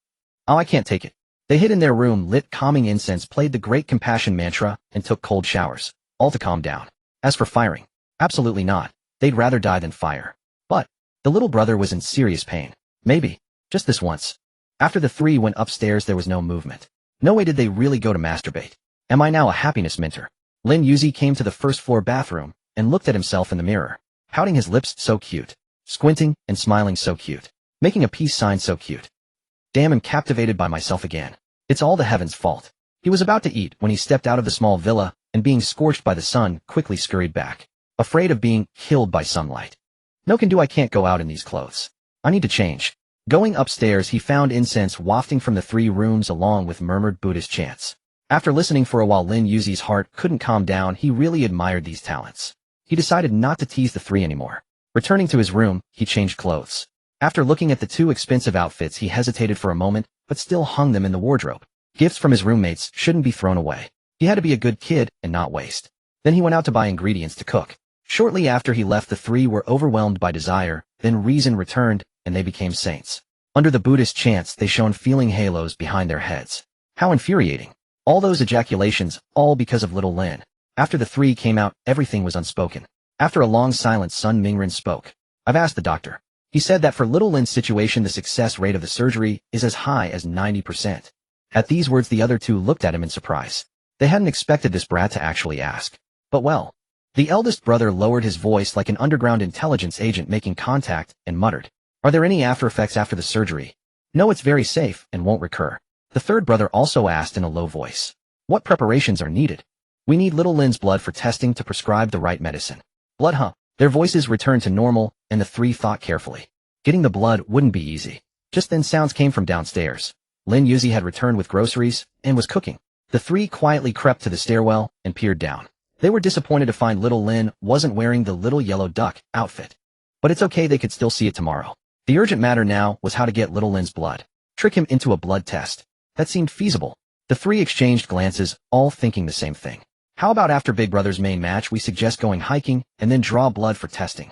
Oh, I can't take it. They hid in their room, lit calming incense, played the great compassion mantra, and took cold showers, all to calm down. As for firing, absolutely not. They'd rather die than fire. But the little brother was in serious pain. Maybe, just this once. After the three went upstairs, there was no movement. No way did they really go to masturbate. Am I now a happiness minter? Lin Yuzi came to the first floor bathroom and looked at himself in the mirror, pouting his lips, so cute. Squinting and smiling, so cute. Making a peace sign, so cute. Damn, I'm captivated by myself again. It's all the heavens' fault. He was about to eat when he stepped out of the small villa and, being scorched by the sun, quickly scurried back, afraid of being killed by sunlight. No can do, I can't go out in these clothes. I need to change. Going upstairs, he found incense wafting from the three rooms along with murmured Buddhist chants. After listening for a while, Lin Yuzi's heart couldn't calm down. He really admired these talents. He decided not to tease the three anymore. Returning to his room, he changed clothes. After looking at the two expensive outfits, he hesitated for a moment, but still hung them in the wardrobe. Gifts from his roommates shouldn't be thrown away. He had to be a good kid and not waste. Then he went out to buy ingredients to cook. Shortly after he left, the three were overwhelmed by desire, then reason returned, and they became saints. Under the Buddhist chants, they shone, feeling halos behind their heads. How infuriating. All those ejaculations, all because of little Lin. After the three came out, everything was unspoken. After a long silence, Sun Mingren spoke. I've asked the doctor. He said that for little Lin's situation, the success rate of the surgery is as high as 90%. At these words, the other two looked at him in surprise. They hadn't expected this brat to actually ask. But well. The eldest brother lowered his voice like an underground intelligence agent making contact and muttered. Are there any after effects after the surgery? No, it's very safe and won't recur. The third brother also asked in a low voice. What preparations are needed? We need little Lin's blood for testing to prescribe the right medicine. Blood, huh? Their voices returned to normal, and the three thought carefully. Getting the blood wouldn't be easy. Just then sounds came from downstairs. Lin Yuzi had returned with groceries and was cooking. The three quietly crept to the stairwell and peered down. They were disappointed to find little Lin wasn't wearing the little yellow duck outfit. But it's okay, they could still see it tomorrow. The urgent matter now was how to get little Lin's blood. Trick him into a blood test. That seemed feasible. The three exchanged glances, all thinking the same thing. How about after Big Brother's main match, we suggest going hiking and then draw blood for testing?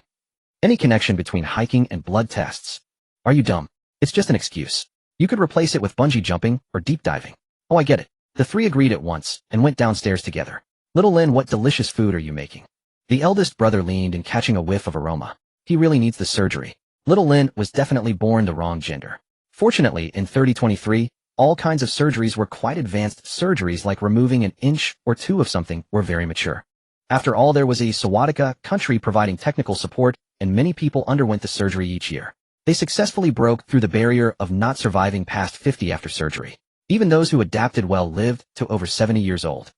Any connection between hiking and blood tests? Are you dumb? It's just an excuse. You could replace it with bungee jumping or deep diving. Oh, I get it. The three agreed at once and went downstairs together. Little Lin, what delicious food are you making? The eldest brother leaned in, catching a whiff of aroma. He really needs the surgery. Little Lin was definitely born the wrong gender. Fortunately, in 2023, all kinds of surgeries were quite advanced. Surgeries like removing an inch or two of something were very mature. After all, there was a Sawadika country providing technical support, and many people underwent the surgery each year. They successfully broke through the barrier of not surviving past 50 after surgery. Even those who adapted well lived to over 70 years old.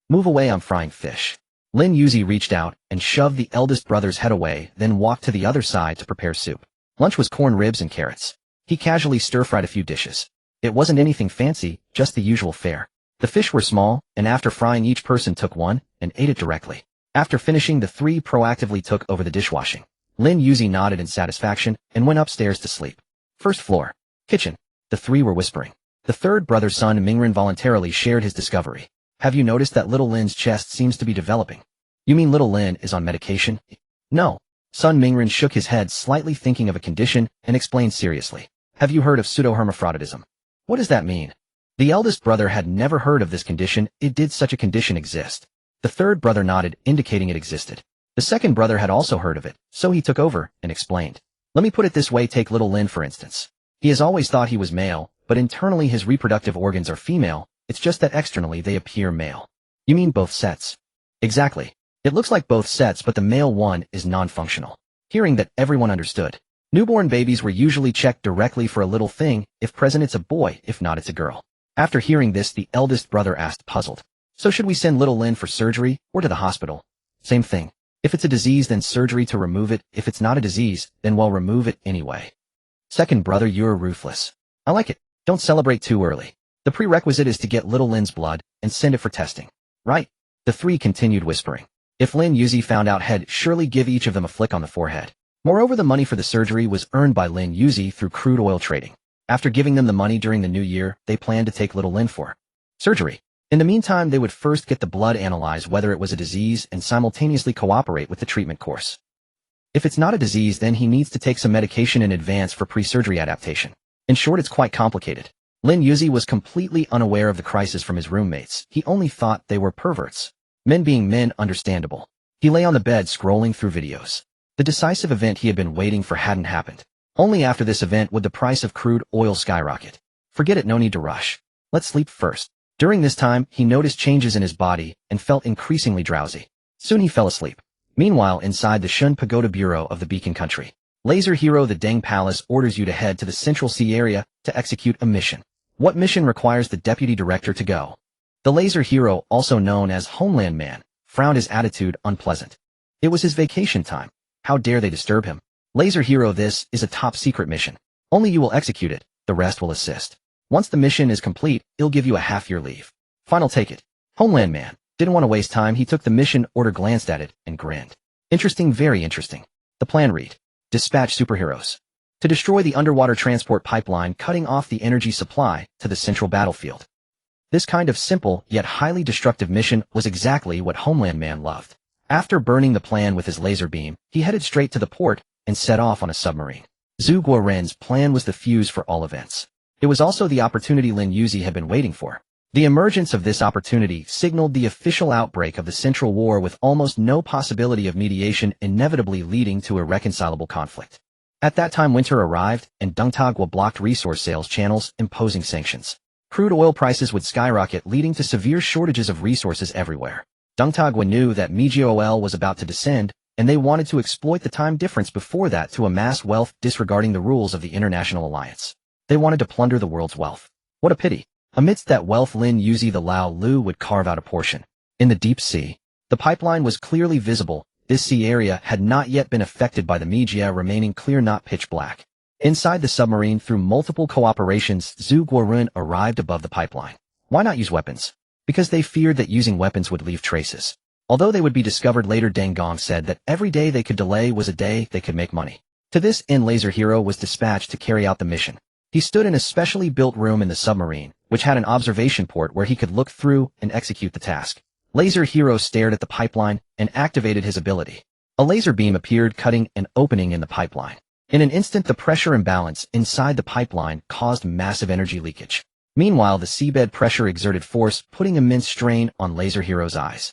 Move away, I'm frying fish. Lin Yuzi reached out and shoved the eldest brother's head away, then walked to the other side to prepare soup. Lunch was corn ribs and carrots. He casually stir-fried a few dishes. It wasn't anything fancy, just the usual fare. The fish were small, and after frying each person took one and ate it directly. After finishing, the three proactively took over the dishwashing. Lin Yuzi nodded in satisfaction and went upstairs to sleep. First floor. Kitchen. The three were whispering. The third brother's son Mingren voluntarily shared his discovery. Have you noticed that little Lin's chest seems to be developing? You mean little Lin is on medication? No. Son Mingren shook his head, slightly thinking of a condition, and explained seriously. Have you heard of pseudohermaphroditism? What does that mean? The eldest brother had never heard of this condition. Did such a condition exist? The third brother nodded, indicating it existed. The second brother had also heard of it, so he took over and explained. Let me put it this way, take little Lin for instance. He has always thought he was male, but internally his reproductive organs are female. It's just that externally they appear male. You mean both sets? Exactly. It looks like both sets, but the male one is non-functional. Hearing that, everyone understood. Newborn babies were usually checked directly for a little thing. If present, it's a boy. If not, it's a girl. After hearing this, the eldest brother asked, puzzled. So should we send little Lin for surgery or to the hospital? Same thing. If it's a disease, then surgery to remove it. If it's not a disease, then we'll remove it anyway. Second brother, you're ruthless. I like it. Don't celebrate too early. The prerequisite is to get little Lin's blood and send it for testing. Right? The three continued whispering. If Lin Yuzi found out, he'd surely give each of them a flick on the forehead. Moreover, the money for the surgery was earned by Lin Yuzi through crude oil trading. After giving them the money during the new year, they planned to take little Lin for surgery. In the meantime, they would first get the blood analyzed whether it was a disease and simultaneously cooperate with the treatment course. If it's not a disease, then he needs to take some medication in advance for pre-surgery adaptation. In short, it's quite complicated. Lin Yuzi was completely unaware of the crisis from his roommates. He only thought they were perverts. Men being men, understandable. He lay on the bed scrolling through videos. The decisive event he had been waiting for hadn't happened. Only after this event would the price of crude oil skyrocket. Forget it, no need to rush. Let's sleep first. During this time, he noticed changes in his body and felt increasingly drowsy. Soon he fell asleep. Meanwhile, inside the Shun Pagoda Bureau of the Beacon Country, Laser Hero the Deng Palace orders you to head to the Central Sea area to execute a mission. What mission requires the deputy director to go? The Laser Hero, also known as Homeland Man, frowned, his attitude unpleasant. It was his vacation time. How dare they disturb him? Laser Hero, this is a top-secret mission. Only you will execute it, the rest will assist. Once the mission is complete, it'll give you a half-year leave. Fine, I'll take it. Homeland Man didn't want to waste time. He took the mission order, glanced at it, and grinned. Interesting, very interesting. The plan read. Dispatch superheroes to destroy the underwater transport pipeline cutting off the energy supply to the central battlefield. This kind of simple yet highly destructive mission was exactly what Homeland Man loved. After burning the plan with his laser beam, he headed straight to the port and set off on a submarine. Zhu Guoren's plan was the fuse for all events. It was also the opportunity Lin Yuzi had been waiting for. The emergence of this opportunity signaled the official outbreak of the Central War, with almost no possibility of mediation, inevitably leading to irreconcilable conflict. At that time, winter arrived, and Dengtagwa blocked resource sales channels, imposing sanctions. Crude oil prices would skyrocket, leading to severe shortages of resources everywhere. Dengtagwa knew that MGOL was about to descend, and they wanted to exploit the time difference before that to amass wealth, disregarding the rules of the international alliance. They wanted to plunder the world's wealth. What a pity. Amidst that wealth, Lin Yuzi the Lao Lu would carve out a portion. In the deep sea, the pipeline was clearly visible. This sea area had not yet been affected by the Megia, remaining clear, not pitch black. Inside the submarine, through multiple cooperations, Zhu Guoren arrived above the pipeline. Why not use weapons? Because they feared that using weapons would leave traces. Although they would be discovered later, Deng Gong said that every day they could delay was a day they could make money. To this end, Laser Hero was dispatched to carry out the mission. He stood in a specially built room in the submarine, which had an observation port where he could look through and execute the task. Laser Hero stared at the pipeline and activated his ability. A laser beam appeared, cutting an opening in the pipeline. In an instant, the pressure imbalance inside the pipeline caused massive energy leakage. Meanwhile, the seabed pressure exerted force, putting immense strain on Laser Hero's eyes.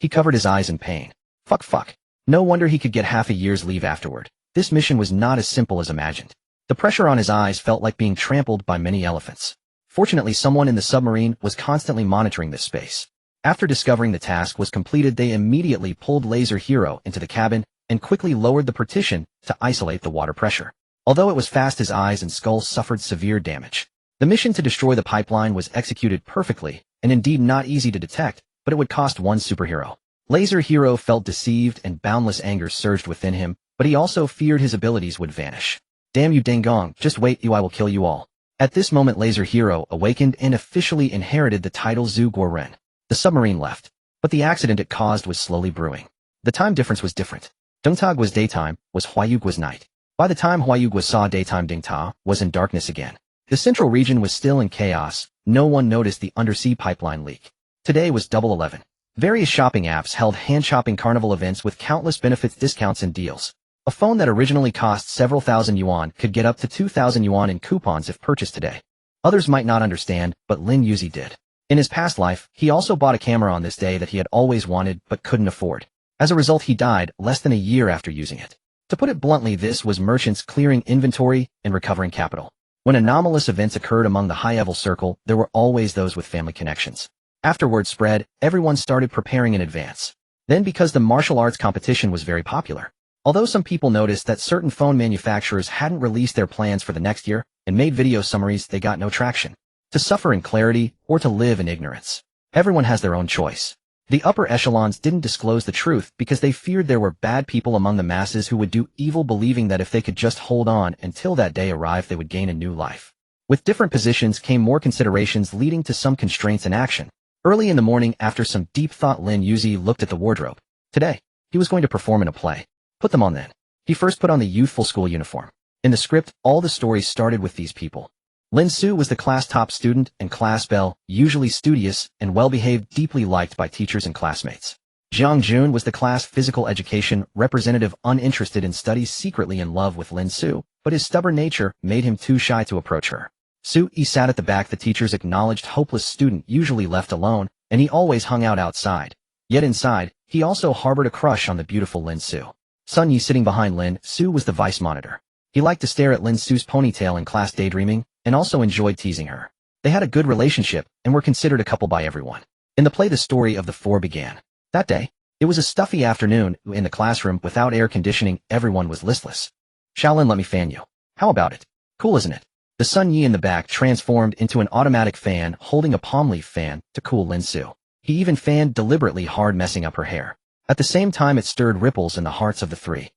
He covered his eyes in pain. Fuck. No wonder he could get half a year's leave afterward. This mission was not as simple as imagined. The pressure on his eyes felt like being trampled by many elephants. Fortunately, someone in the submarine was constantly monitoring this space. After discovering the task was completed, they immediately pulled Laser Hero into the cabin and quickly lowered the partition to isolate the water pressure. Although it was fast, his eyes and skull suffered severe damage. The mission to destroy the pipeline was executed perfectly, and indeed not easy to detect, but it would cost one superhero. Laser Hero felt deceived and boundless anger surged within him, but he also feared his abilities would vanish. Damn you ding dong, just wait, I will kill you all. At this moment Laser Hero awakened and officially inherited the title Zhu Guoren. The submarine left, but the accident it caused was slowly brewing. The time difference was different. Dengtag was daytime, was Huayug was night. By the time Huayug was saw daytime, Dingta was in darkness again. The central region was still in chaos. No one noticed the undersea pipeline leak. Today was Double 11. Various shopping apps held hand-shopping carnival events with countless benefits, discounts, and deals. A phone that originally cost several thousand yuan could get up to 2,000 yuan in coupons if purchased today. Others might not understand, but Lin Yuzi did. In his past life, he also bought a camera on this day that he had always wanted but couldn't afford. As a result, he died less than a year after using it. To put it bluntly, this was merchants clearing inventory and recovering capital. When anomalous events occurred among the high-level circle, there were always those with family connections. After word spread, everyone started preparing in advance. Then, because the martial arts competition was very popular, although some people noticed that certain phone manufacturers hadn't released their plans for the next year and made video summaries, they got no traction. To suffer in clarity or to live in ignorance. Everyone has their own choice. The upper echelons didn't disclose the truth because they feared there were bad people among the masses who would do evil, believing that if they could just hold on until that day arrived, they would gain a new life. With different positions came more considerations, leading to some constraints in action. Early in the morning, after some deep thought, Lin Yuzi looked at the wardrobe. Today, he was going to perform in a play. Put them on then. He first put on the youthful school uniform. In the script, all the stories started with these people. Lin Su was the class top student and class belle, usually studious and well-behaved, deeply liked by teachers and classmates. Jiang Jun was the class physical education representative, uninterested in studies, secretly in love with Lin Su, but his stubborn nature made him too shy to approach her. Su Yi sat at the back, the teacher's acknowledged hopeless student, usually left alone, and he always hung out outside. Yet inside, he also harbored a crush on the beautiful Lin Su. Sun Yi, sitting behind Lin Su, was the vice monitor. He liked to stare at Lin Su's ponytail in class, daydreaming, and also enjoyed teasing her. They had a good relationship and were considered a couple by everyone. In the play, the story of the four began. That day, it was a stuffy afternoon. In the classroom, without air conditioning, everyone was listless. Shaolin, let me fan you. How about it? Cool, isn't it? The Sun Yi in the back transformed into an automatic fan, holding a palm leaf fan to cool Lin Su. He even fanned deliberately hard, messing up her hair. At the same time, it stirred ripples in the hearts of the three.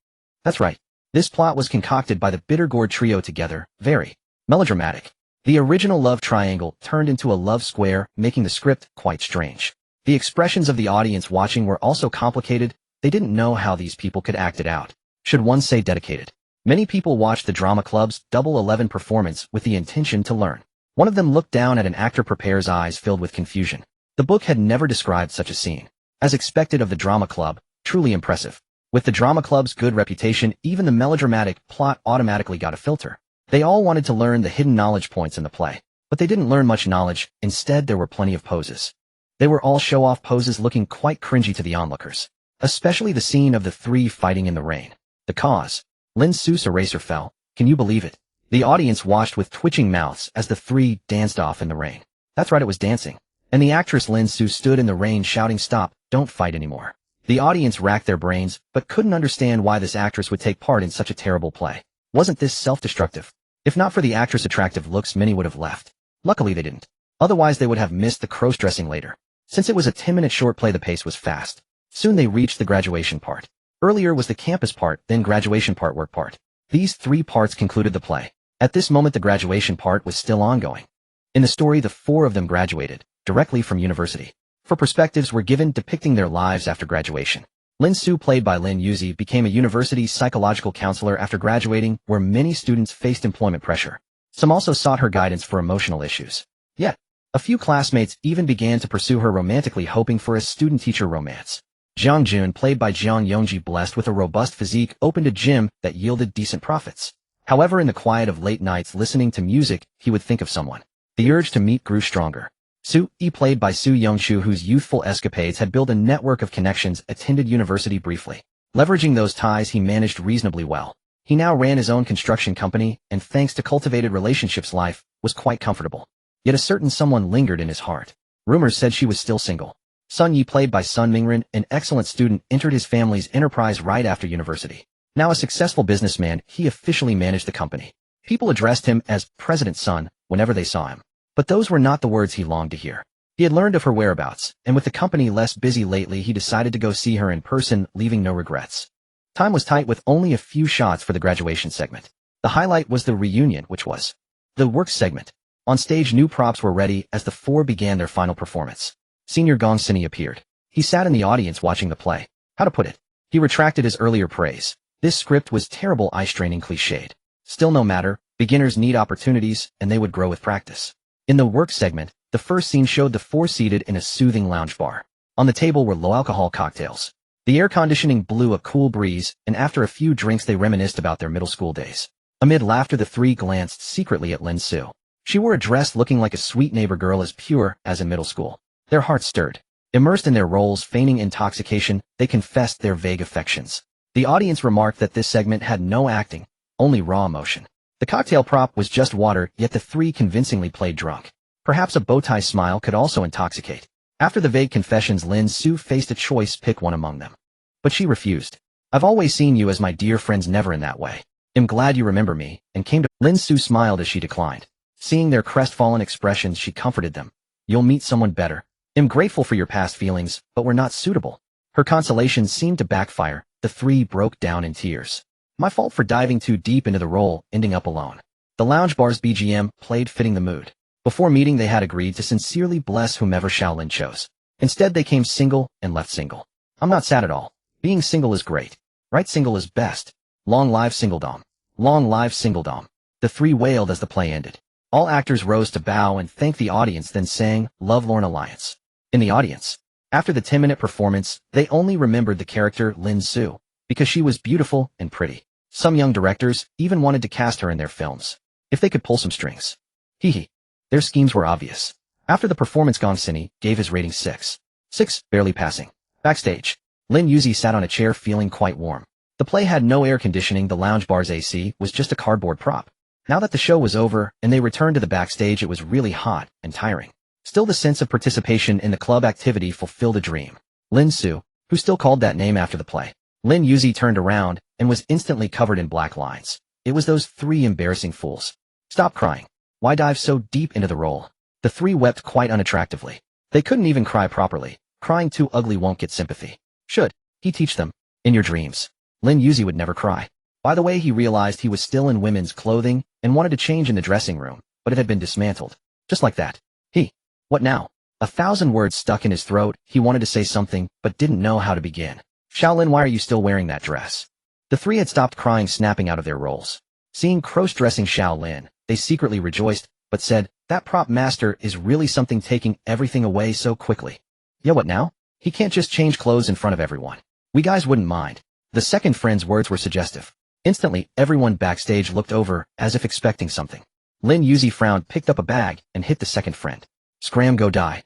That's right. This plot was concocted by the Bittergourd trio together, very melodramatic. The original love triangle turned into a love square, making the script quite strange. The expressions of the audience watching were also complicated. They didn't know how these people could act it out. Should one say dedicated? Many people watched the drama club's Double 11 performance with the intention to learn. One of them looked down at an actor, prepares eyes filled with confusion. The book had never described such a scene. As expected of the drama club, truly impressive. With the drama club's good reputation, even the melodramatic plot automatically got a filter. They all wanted to learn the hidden knowledge points in the play, but they didn't learn much knowledge. Instead, there were plenty of poses. They were all show-off poses, looking quite cringy to the onlookers. Especially the scene of the three fighting in the rain. The cause. Lin Su's eraser fell. Can you believe it? The audience watched with twitching mouths as the three danced off in the rain. That's right, it was dancing. And the actress Lin Su stood in the rain shouting, "Stop, don't fight anymore." The audience racked their brains, but couldn't understand why this actress would take part in such a terrible play. Wasn't this self-destructive? If not for the actress' attractive looks, many would have left. Luckily they didn't. Otherwise they would have missed the cross-dressing later. Since it was a 10-minute short play, the pace was fast. Soon they reached the graduation part. Earlier was the campus part, then graduation part, work part. These three parts concluded the play. At this moment the graduation part was still ongoing. In the story, the four of them graduated directly from university. For perspectives were given depicting their lives after graduation. Lin Su, played by Lin Yuzi, became a university psychological counselor after graduating, where many students faced employment pressure. Some also sought her guidance for emotional issues. Yet, a few classmates even began to pursue her romantically, hoping for a student-teacher romance. Jiang Jun, played by Jiang Yongji, blessed with a robust physique, opened a gym that yielded decent profits. However, in the quiet of late nights listening to music, he would think of someone. The urge to meet grew stronger. Su Yi, played by Su Yongshu, whose youthful escapades had built a network of connections, attended university briefly. Leveraging those ties, he managed reasonably well. He now ran his own construction company, and thanks to cultivated relationships, life was quite comfortable. Yet a certain someone lingered in his heart. Rumors said she was still single. Sun Yi, played by Sun Mingren, an excellent student, entered his family's enterprise right after university. Now a successful businessman, he officially managed the company. People addressed him as President Sun whenever they saw him. But those were not the words he longed to hear. He had learned of her whereabouts, and with the company less busy lately, he decided to go see her in person, leaving no regrets. Time was tight with only a few shots for the graduation segment. The highlight was the reunion, which was the work segment. On stage, new props were ready as the four began their final performance. Senior Gong Sini appeared. He sat in the audience watching the play. How to put it? He retracted his earlier praise. This script was terrible, eye-straining, cliched. Still, no matter, beginners need opportunities, and they would grow with practice. In the work segment, the first scene showed the four seated in a soothing lounge bar. On the table were low-alcohol cocktails. The air conditioning blew a cool breeze, and after a few drinks they reminisced about their middle school days. Amid laughter, the three glanced secretly at Lin Su. She wore a dress looking like a sweet neighbor girl, as pure as in middle school. Their hearts stirred. Immersed in their roles, feigning intoxication, they confessed their vague affections. The audience remarked that this segment had no acting, only raw emotion. The cocktail prop was just water, yet the three convincingly played drunk. Perhaps a bowtie smile could also intoxicate. After the vague confessions, Lin Su faced a choice: pick one among them. But she refused. I've always seen you as my dear friends, never in that way. I'm glad you remember me, and came to— Lin Su smiled as she declined. Seeing their crestfallen expressions, she comforted them. You'll meet someone better. I'm grateful for your past feelings, but we're not suitable. Her consolation seemed to backfire. The three broke down in tears. My fault for diving too deep into the role, ending up alone. The lounge bar's BGM played, fitting the mood. Before meeting, they had agreed to sincerely bless whomever Shaolin chose. Instead, they came single and left single. I'm not sad at all. Being single is great. Right, single is best. Long live singledom. Long live singledom. The three wailed as the play ended. All actors rose to bow and thank the audience, then sang Lovelorn Alliance. In the audience, after the 10-minute performance, they only remembered the character Lin Su, because she was beautiful and pretty. Some young directors even wanted to cast her in their films, if they could pull some strings. Hee. Their schemes were obvious. After the performance, Gong Sini gave his rating 6. 6, barely passing. Backstage, Lin Yuzi sat on a chair feeling quite warm. The play had no air conditioning, the lounge bar's AC was just a cardboard prop. Now that the show was over and they returned to the backstage, it was really hot and tiring. Still, the sense of participation in the club activity fulfilled a dream. Lin Su, who still called that name after the play. Lin Yuzi turned around and was instantly covered in black lines. It was those three embarrassing fools. Stop crying. Why dive so deep into the role? The three wept quite unattractively. They couldn't even cry properly. Crying too ugly won't get sympathy. Should he teach them? In your dreams, Lin Yuzi would never cry. By the way, he realized he was still in women's clothing and wanted to change in the dressing room, but it had been dismantled. Just like that. What now? 1,000 words stuck in his throat. He wanted to say something, but didn't know how to begin. Shaolin, why are you still wearing that dress? The three had stopped crying, snapping out of their roles. Seeing cross-dressing Shaolin, they secretly rejoiced, but said, that prop master is really something, taking everything away so quickly. Yeah, what now? He can't just change clothes in front of everyone. We guys wouldn't mind. The second friend's words were suggestive. Instantly, everyone backstage looked over, as if expecting something. Lin Yuzi frowned, picked up a bag, and hit the second friend. Scram, go die.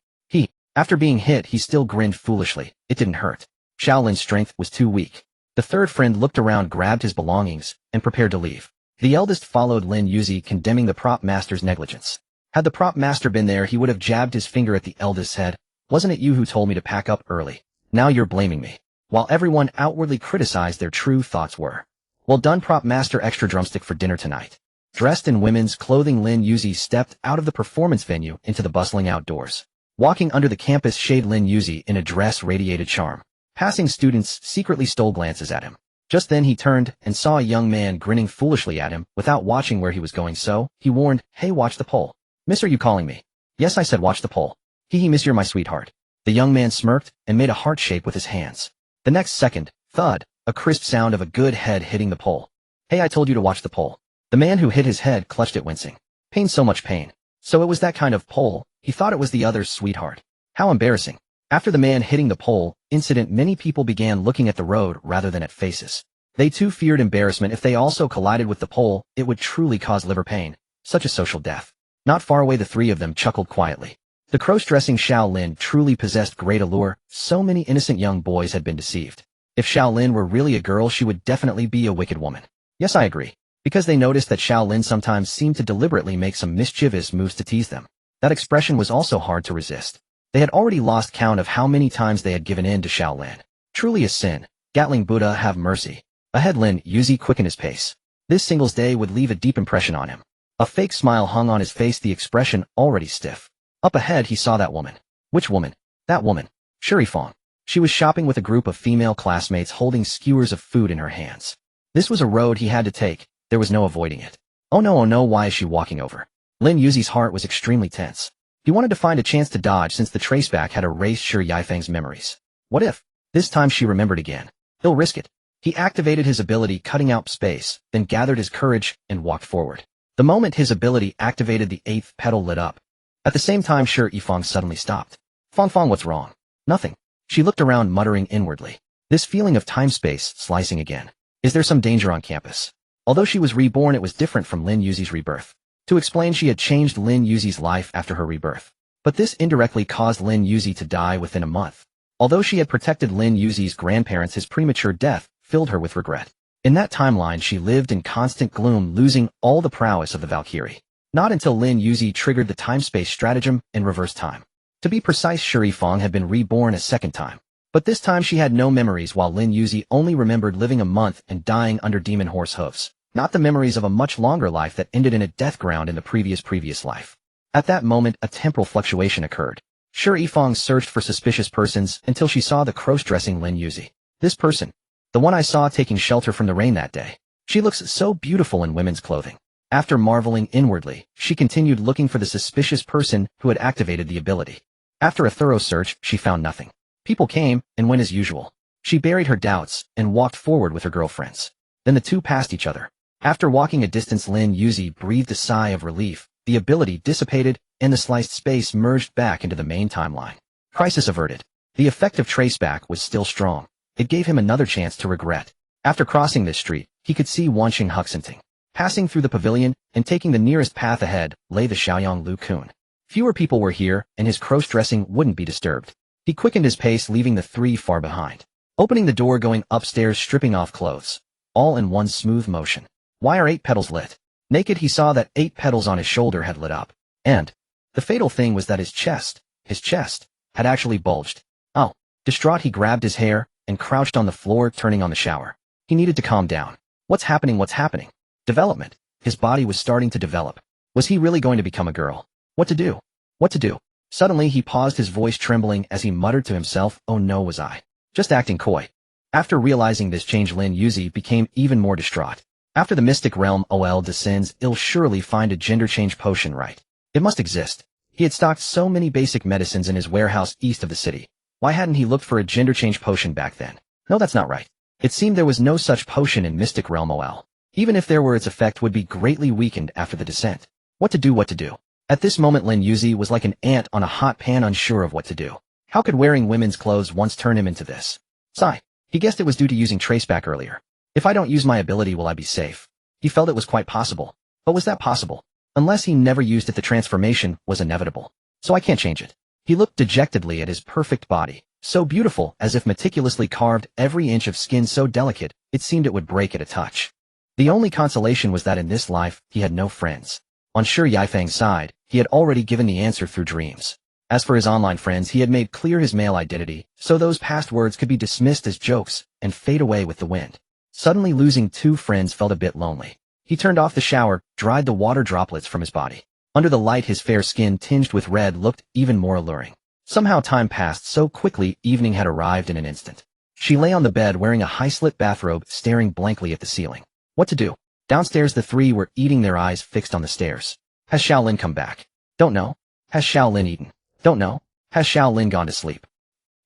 After being hit, he still grinned foolishly. It didn't hurt. Shaolin's strength was too weak. The third friend looked around, grabbed his belongings, and prepared to leave. The eldest followed Lin Yuzi, condemning the prop master's negligence. Had the prop master been there, he would have jabbed his finger at the eldest's head. Wasn't it you who told me to pack up early? Now you're blaming me. While everyone outwardly criticized, their true thoughts were, well done, prop master, extra drumstick for dinner tonight. Dressed in women's clothing, Lin Yuzi stepped out of the performance venue into the bustling outdoors. Walking under the campus shade, Lin Yuzi in a dress radiated charm. Passing students secretly stole glances at him. Just then he turned and saw a young man grinning foolishly at him without watching where he was going, so he warned, hey, watch the pole. Miss, are you calling me? Yes, I said watch the pole. Miss, you're my sweetheart. The young man smirked and made a heart shape with his hands. The next second, thud, a crisp sound of a good head hitting the pole. Hey, I told you to watch the pole. The man who hit his head clutched it, wincing. Pain, so much pain. So it was that kind of pole. He thought it was the other's sweetheart. How embarrassing. After the man hitting the pole incident, many people began looking at the road rather than at faces. They too feared embarrassment. If they also collided with the pole, it would truly cause liver pain. Such a social death. Not far away, the three of them chuckled quietly. The cross-dressing Shaolin truly possessed great allure. So many innocent young boys had been deceived. If Shaolin were really a girl, she would definitely be a wicked woman. Yes, I agree. Because they noticed that Shaolin sometimes seemed to deliberately make some mischievous moves to tease them. That expression was also hard to resist. They had already lost count of how many times they had given in to Shaolin. Truly a sin. Gatling Buddha, have mercy. Ahead, Lin Yuzi quickened his pace. This singles day would leave a deep impression on him. A fake smile hung on his face, the expression already stiff. Up ahead he saw that woman. Which woman? That woman. Shuri Fong. She was shopping with a group of female classmates holding skewers of food in her hands. This was a road he had to take. There was no avoiding it. Oh no, why is she walking over? Lin Yuzi's heart was extremely tense. He wanted to find a chance to dodge since the traceback had erased Shi Yifeng's memories. What if? This time she remembered again. He'll risk it. He activated his ability, cutting out space, then gathered his courage and walked forward. The moment his ability activated, the 8th petal lit up. At the same time, Shi Yifeng suddenly stopped. Fong, what's wrong? Nothing. She looked around, muttering inwardly. This feeling of time-space slicing again. Is there some danger on campus? Although she was reborn, it was different from Lin Yuzi's rebirth. To explain, she had changed Lin Yuzi's life after her rebirth. But this indirectly caused Lin Yuzi to die within a month. Although she had protected Lin Yuzi's grandparents, his premature death filled her with regret. In that timeline, she lived in constant gloom, losing all the prowess of the Valkyrie. Not until Lin Yuzi triggered the time-space stratagem in reverse time. To be precise, Shuri Fong had been reborn a second time. But this time she had no memories, while Lin Yuzi only remembered living a month and dying under demon horse hooves. Not the memories of a much longer life that ended in a death ground in the previous life. At that moment, a temporal fluctuation occurred. Shuri Fong searched for suspicious persons until she saw the cross-dressing Lin Yuzi. This person. The one I saw taking shelter from the rain that day. She looks so beautiful in women's clothing. After marveling inwardly, she continued looking for the suspicious person who had activated the ability. After a thorough search, she found nothing. People came and went as usual. She buried her doubts and walked forward with her girlfriends. Then the two passed each other. After walking a distance, Lin Yuzi breathed a sigh of relief. The ability dissipated, and the sliced space merged back into the main timeline. Crisis averted. The effect of traceback was still strong. It gave him another chance to regret. After crossing this street, he could see Wanqing Huxenting. Passing through the pavilion and taking the nearest path ahead lay the Shaoyang Lu Kun. Fewer people were here, and his cross-dressing wouldn't be disturbed. He quickened his pace, leaving the three far behind. Opening the door, going upstairs, stripping off clothes. All in one smooth motion. Why are 8 petals lit? Naked, he saw that 8 petals on his shoulder had lit up. And the fatal thing was that his chest, had actually bulged. Oh. Distraught, he grabbed his hair and crouched on the floor, turning on the shower. He needed to calm down. What's happening? Development. His body was starting to develop. Was he really going to become a girl? What to do? Suddenly he paused, his voice trembling as he muttered to himself, oh no, was I just acting coy? After realizing this change, Lin Yuzi became even more distraught. After the mystic realm OL descends, he'll surely find a gender change potion, right? It must exist. He had stocked so many basic medicines in his warehouse east of the city. Why hadn't he looked for a gender change potion back then? No, that's not right. It seemed there was no such potion in mystic realm OL. Even if there were, its effect would be greatly weakened after the descent. What to do? At this moment, Lin Yuzi was like an ant on a hot pan, unsure of what to do. How could wearing women's clothes once turn him into this? Sigh. He guessed it was due to using traceback earlier. If I don't use my ability, will I be safe? He felt it was quite possible. But was that possible? Unless he never used it, the transformation was inevitable. So I can't change it. He looked dejectedly at his perfect body, so beautiful, as if meticulously carved, every inch of skin so delicate, it seemed it would break at a touch. The only consolation was that in this life, he had no friends. On Shi Yifeng's side, he had already given the answer through dreams. As for his online friends, he had made clear his male identity, so those past words could be dismissed as jokes and fade away with the wind. Suddenly losing 2 friends felt a bit lonely. He turned off the shower, dried the water droplets from his body. Under the light, his fair skin tinged with red looked even more alluring. Somehow time passed so quickly, evening had arrived in an instant. She lay on the bed wearing a high-slit bathrobe, staring blankly at the ceiling. What to do? Downstairs, the three were eating, their eyes fixed on the stairs. Has Shaolin come back? Don't know. Has Shaolin eaten? Don't know. Has Shaolin gone to sleep?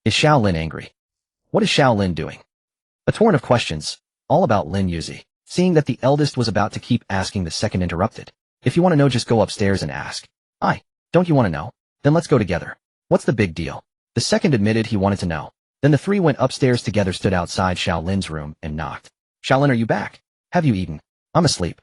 Is Shaolin angry? What is Shaolin doing? A torrent of questions, all about Lin Yuzi. Seeing that the eldest was about to keep asking, the second interrupted. If you want to know, just go upstairs and ask. Don't you want to know? Then let's go together. What's the big deal? The second admitted he wanted to know. Then the three went upstairs together, stood outside Shaolin's room, and knocked. Shaolin, are you back? Have you eaten? I'm asleep.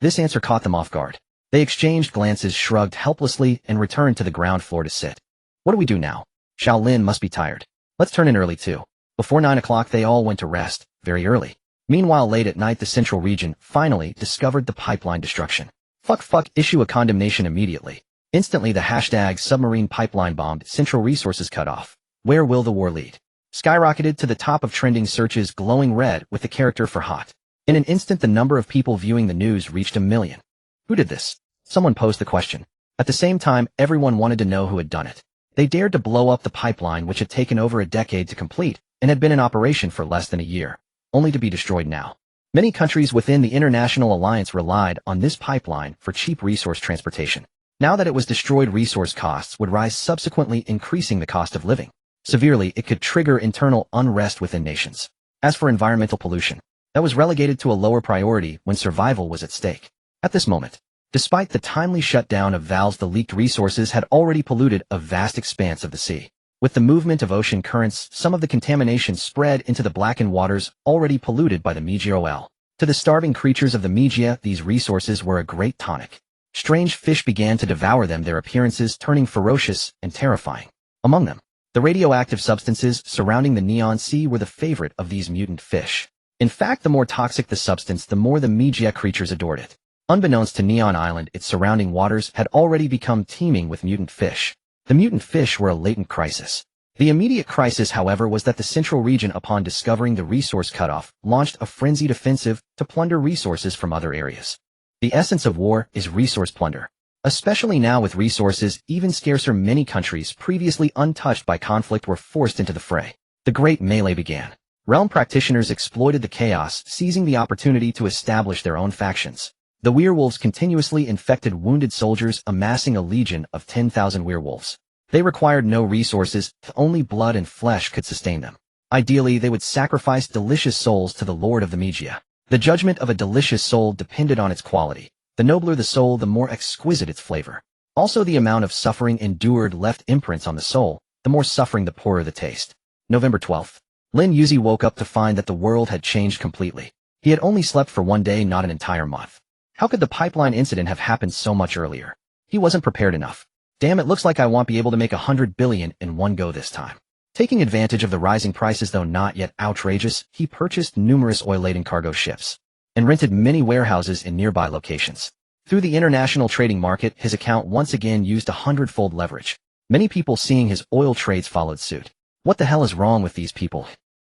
This answer caught them off guard. They exchanged glances, shrugged helplessly, and returned to the ground floor to sit. What do we do now? Shaolin must be tired. Let's turn in early too. Before 9 o'clock they all went to rest, very early. Meanwhile, late at night, the central region finally discovered the pipeline destruction. Fuck, issue a condemnation immediately. Instantly the hashtag submarine pipeline bombed, central resources cut off. Where will the war lead? Skyrocketed to the top of trending searches, glowing red with the character for hot. In an instant the number of people viewing the news reached 1 million. Who did this? Someone posed the question. At the same time, everyone wanted to know who had done it. They dared to blow up the pipeline which had taken over a decade to complete and had been in operation for less than a year, only to be destroyed now. Many countries within the international alliance relied on this pipeline for cheap resource transportation. Now that it was destroyed, resource costs would rise, subsequently increasing the cost of living. Severely, it could trigger internal unrest within nations. As for environmental pollution, that was relegated to a lower priority when survival was at stake. At this moment, despite the timely shutdown of valves, the leaked resources had already polluted a vast expanse of the sea. With the movement of ocean currents, some of the contamination spread into the blackened waters already polluted by the Megia. To the starving creatures of the Megia, these resources were a great tonic. Strange fish began to devour them, their appearances turning ferocious and terrifying. Among them, the radioactive substances surrounding the Neon Sea were the favorite of these mutant fish. In fact, the more toxic the substance, the more the Megia creatures adored it. Unbeknownst to Neon Island, its surrounding waters had already become teeming with mutant fish. The mutant fish were a latent crisis. The immediate crisis, however, was that the central region, upon discovering the resource cutoff, launched a frenzied offensive to plunder resources from other areas. The essence of war is resource plunder. Especially now with resources even scarcer, many countries previously untouched by conflict were forced into the fray. The great melee began. Realm practitioners exploited the chaos, seizing the opportunity to establish their own factions. The werewolves continuously infected wounded soldiers, amassing a legion of 10,000 werewolves. They required no resources, only blood and flesh could sustain them. Ideally, they would sacrifice delicious souls to the Lord of the Megia. The judgment of a delicious soul depended on its quality. The nobler the soul, the more exquisite its flavor. Also, the amount of suffering endured left imprints on the soul. The more suffering, the poorer the taste. November 12th. Lin Yuzi woke up to find that the world had changed completely. He had only slept for 1 day, not an entire month. How could the pipeline incident have happened so much earlier? He wasn't prepared enough. Damn, it looks like I won't be able to make 100 billion in one go this time. Taking advantage of the rising prices, though not yet outrageous, he purchased numerous oil-laden cargo ships and rented many warehouses in nearby locations. Through the international trading market, his account once again used 100-fold leverage. Many people seeing his oil trades followed suit. What the hell is wrong with these people?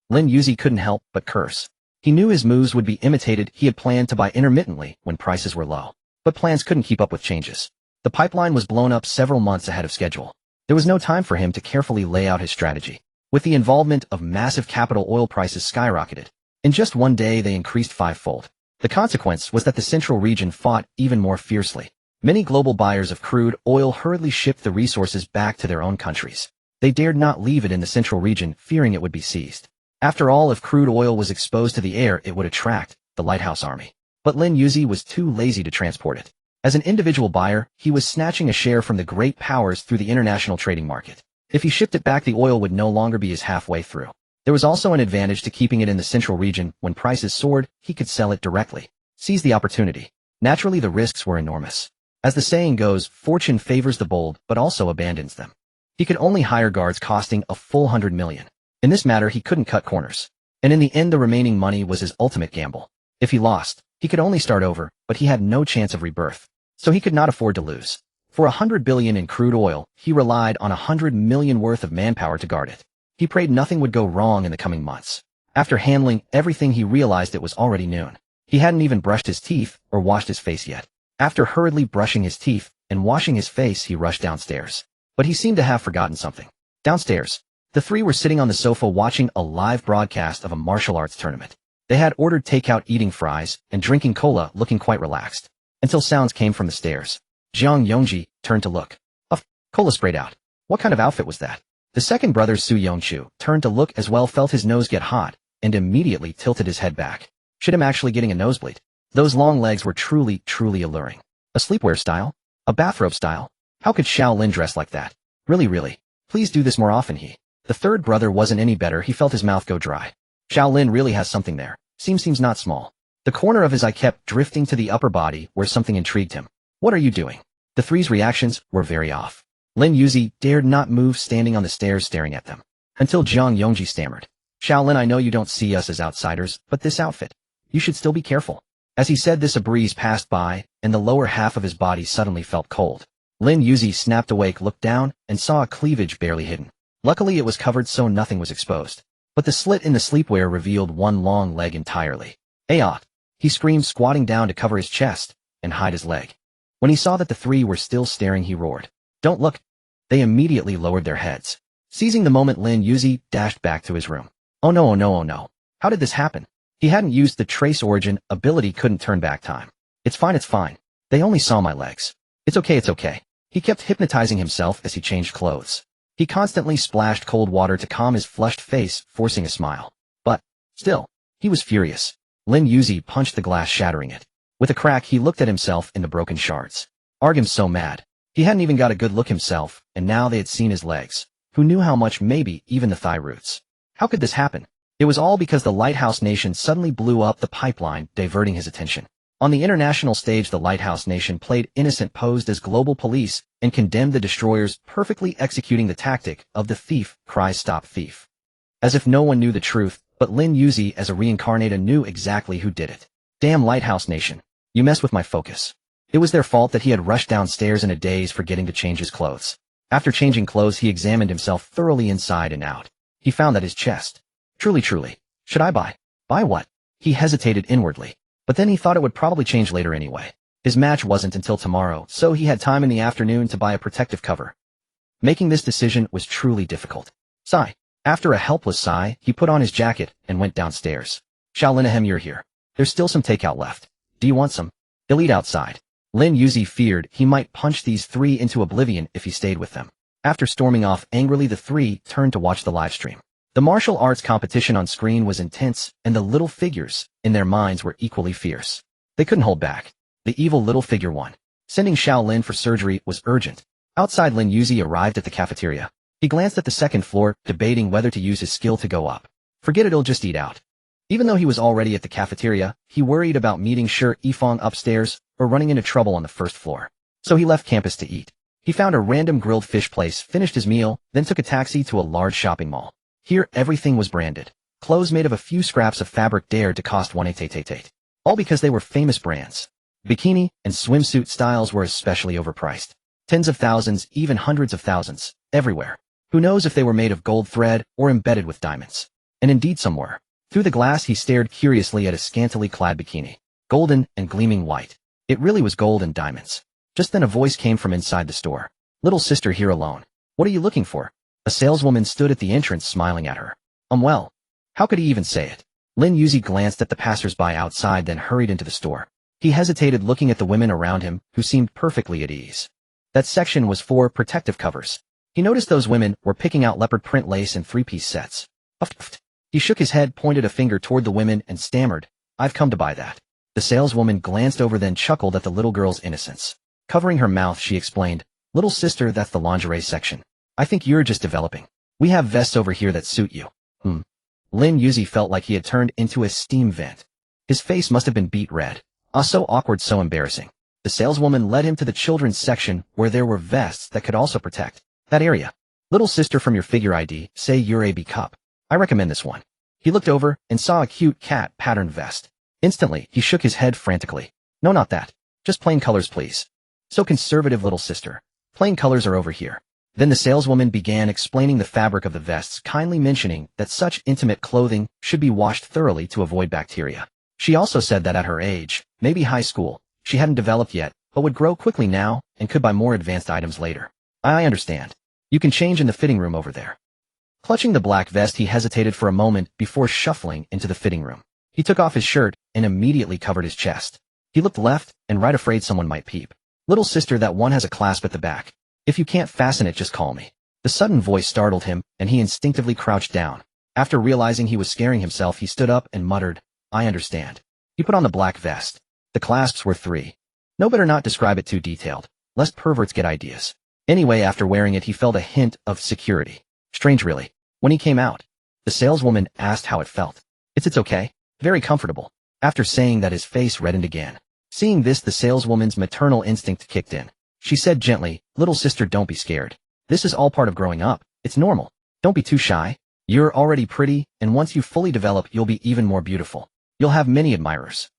Lin Yuzi couldn't help but curse. He knew his moves would be imitated. He had planned to buy intermittently when prices were low, but plans couldn't keep up with changes. The pipeline was blown up several months ahead of schedule. There was no time for him to carefully lay out his strategy. With the involvement of massive capital, oil prices skyrocketed. In just 1 day, they increased 5-fold. The consequence was that the central region fought even more fiercely. Many global buyers of crude oil hurriedly shipped the resources back to their own countries. They dared not leave it in the central region, fearing it would be seized. After all, if crude oil was exposed to the air, it would attract the Lighthouse Army. But Lin Yuzi was too lazy to transport it. As an individual buyer, he was snatching a share from the great powers through the international trading market. If he shipped it back, the oil would no longer be his halfway through. There was also an advantage to keeping it in the central region. When prices soared, he could sell it directly. Seize the opportunity. Naturally, the risks were enormous. As the saying goes, fortune favors the bold, but also abandons them. He could only hire guards costing a full 100 million. In this matter, he couldn't cut corners. And in the end, the remaining money was his ultimate gamble. If he lost, he could only start over, but he had no chance of rebirth. So he could not afford to lose. For 100 billion in crude oil, he relied on 100 million worth of manpower to guard it. He prayed nothing would go wrong in the coming months. After handling everything, he realized it was already noon. He hadn't even brushed his teeth or washed his face yet. After hurriedly brushing his teeth and washing his face, he rushed downstairs. But he seemed to have forgotten something. Downstairs, the three were sitting on the sofa watching a live broadcast of a martial arts tournament. They had ordered takeout, eating fries and drinking cola, looking quite relaxed. Until sounds came from the stairs. Jiang Yongji turned to look. Cola sprayed out. What kind of outfit was that? The second brother, Su Yongchu, turned to look as well, felt his nose get hot, and immediately tilted his head back. Should him actually getting a nosebleed. Those long legs were truly alluring. A sleepwear style? A bathrobe style? How could Xiao Lin dress like that? Really. Please do this more often. The third brother wasn't any better. He felt his mouth go dry. Xiao Lin really has something there. Seems not small. The corner of his eye kept drifting to the upper body where something intrigued him. What are you doing? The three's reactions were very off. Lin Yuzi dared not move, standing on the stairs staring at them. Until Jiang Yongji stammered. Xiao Lin, I know you don't see us as outsiders, but this outfit. You should still be careful. As he said this, a breeze passed by, and the lower half of his body suddenly felt cold. Lin Yuzi snapped awake, looked down, and saw a cleavage barely hidden. Luckily it was covered so nothing was exposed. But the slit in the sleepwear revealed one long leg entirely. Ayot! He screamed, squatting down to cover his chest and hide his leg. When he saw that the three were still staring, he roared, "Don't look!" They immediately lowered their heads. Seizing the moment, Lin Yuzi dashed back to his room. Oh no, oh no, oh no. How did this happen? He hadn't used the trace origin ability, couldn't turn back time. It's fine, it's fine. They only saw my legs. It's okay, it's okay. He kept hypnotizing himself as he changed clothes. He constantly splashed cold water to calm his flushed face, forcing a smile. But, still, he was furious. Lin Yuzi punched the glass, shattering it. With a crack, he looked at himself in the broken shards. Argham's so mad. He hadn't even got a good look himself, and now they had seen his legs. Who knew how much, maybe even the thigh roots. How could this happen? It was all because the Lighthouse Nation suddenly blew up the pipeline, diverting his attention. On the international stage, the Lighthouse Nation played innocent, posed as global police, and condemned the destroyers, perfectly executing the tactic of the thief cries stop thief. As if no one knew the truth, but Lin Yuzi as a reincarnated knew exactly who did it. Damn Lighthouse Nation. You messed with my focus. It was their fault that he had rushed downstairs in a daze, forgetting to change his clothes. After changing clothes, he examined himself thoroughly inside and out. He found that his chest. Truly. Should I buy? Buy what? He hesitated inwardly. But then he thought it would probably change later anyway. His match wasn't until tomorrow, so he had time in the afternoon to buy a protective cover. Making this decision was truly difficult. Sigh. After a helpless sigh, he put on his jacket and went downstairs. Shaolinahem, you're here. There's still some takeout left. Do you want some? He'll eat outside. Lin Yuzi feared he might punch these three into oblivion if he stayed with them. After storming off angrily, the three turned to watch the livestream. The martial arts competition on screen was intense, and the little figures, in their minds, were equally fierce. They couldn't hold back. The evil little figure won. Sending Shaolin for surgery was urgent. Outside, Lin Yuzi arrived at the cafeteria. He glanced at the second floor, debating whether to use his skill to go up. Forget it, he'll just eat out. Even though he was already at the cafeteria, he worried about meeting Shi Yifeng upstairs or running into trouble on the first floor. So he left campus to eat. He found a random grilled fish place, finished his meal, then took a taxi to a large shopping mall. Here, everything was branded. Clothes made of a few scraps of fabric dared to cost 188. All because they were famous brands. Bikini and swimsuit styles were especially overpriced. Tens of thousands, even hundreds of thousands, everywhere. Who knows if they were made of gold thread or embedded with diamonds. And indeed some were. Through the glass he stared curiously at a scantily clad bikini. Golden and gleaming white. It really was gold and diamonds. Just then a voice came from inside the store. Little sister, here alone. What are you looking for? A saleswoman stood at the entrance smiling at her. Well. How could he even say it? Lin Yuzi glanced at the passers-by outside, then hurried into the store. He hesitated, looking at the women around him, who seemed perfectly at ease. That section was for protective covers. He noticed those women were picking out leopard print lace and three-piece sets. Uft. He shook his head, pointed a finger toward the women, and stammered, "I've come to buy that." The saleswoman glanced over, then chuckled at the little girl's innocence. Covering her mouth, she explained, "Little sister, that's the lingerie section. I think you're just developing. We have vests over here that suit you." Lin Yuzi felt like he had turned into a steam vent. His face must have been beet red. So awkward, so embarrassing. The saleswoman led him to the children's section, where there were vests that could also protect that area. "Little sister, from your figure ID, say you're a B cup. I recommend this one." He looked over and saw a cute cat patterned vest. Instantly, he shook his head frantically. "No, not that. Just plain colors, please." "So conservative, little sister. Plain colors are over here." Then the saleswoman began explaining the fabric of the vests, kindly mentioning that such intimate clothing should be washed thoroughly to avoid bacteria. She also said that at her age, maybe high school, she hadn't developed yet, but would grow quickly now and could buy more advanced items later. I understand. You can change in the fitting room over there." Clutching the black vest, he hesitated for a moment before shuffling into the fitting room. He took off his shirt and immediately covered his chest. He looked left and right, afraid someone might peep. "Little sister, that one has a clasp at the back. If you can't fasten it, just call me." The sudden voice startled him, and he instinctively crouched down. After realizing he was scaring himself, he stood up and muttered, "I understand." He put on the black vest. The clasps were 3. No, better not describe it too detailed, lest perverts get ideas. Anyway, after wearing it, he felt a hint of security. Strange, really. When he came out, the saleswoman asked how it felt. It's okay. Very comfortable." After saying that, his face reddened again. Seeing this, the saleswoman's maternal instinct kicked in. She said gently, "Little sister, don't be scared. This is all part of growing up. It's normal. Don't be too shy. You're already pretty, and once you fully develop, you'll be even more beautiful. You'll have many admirers."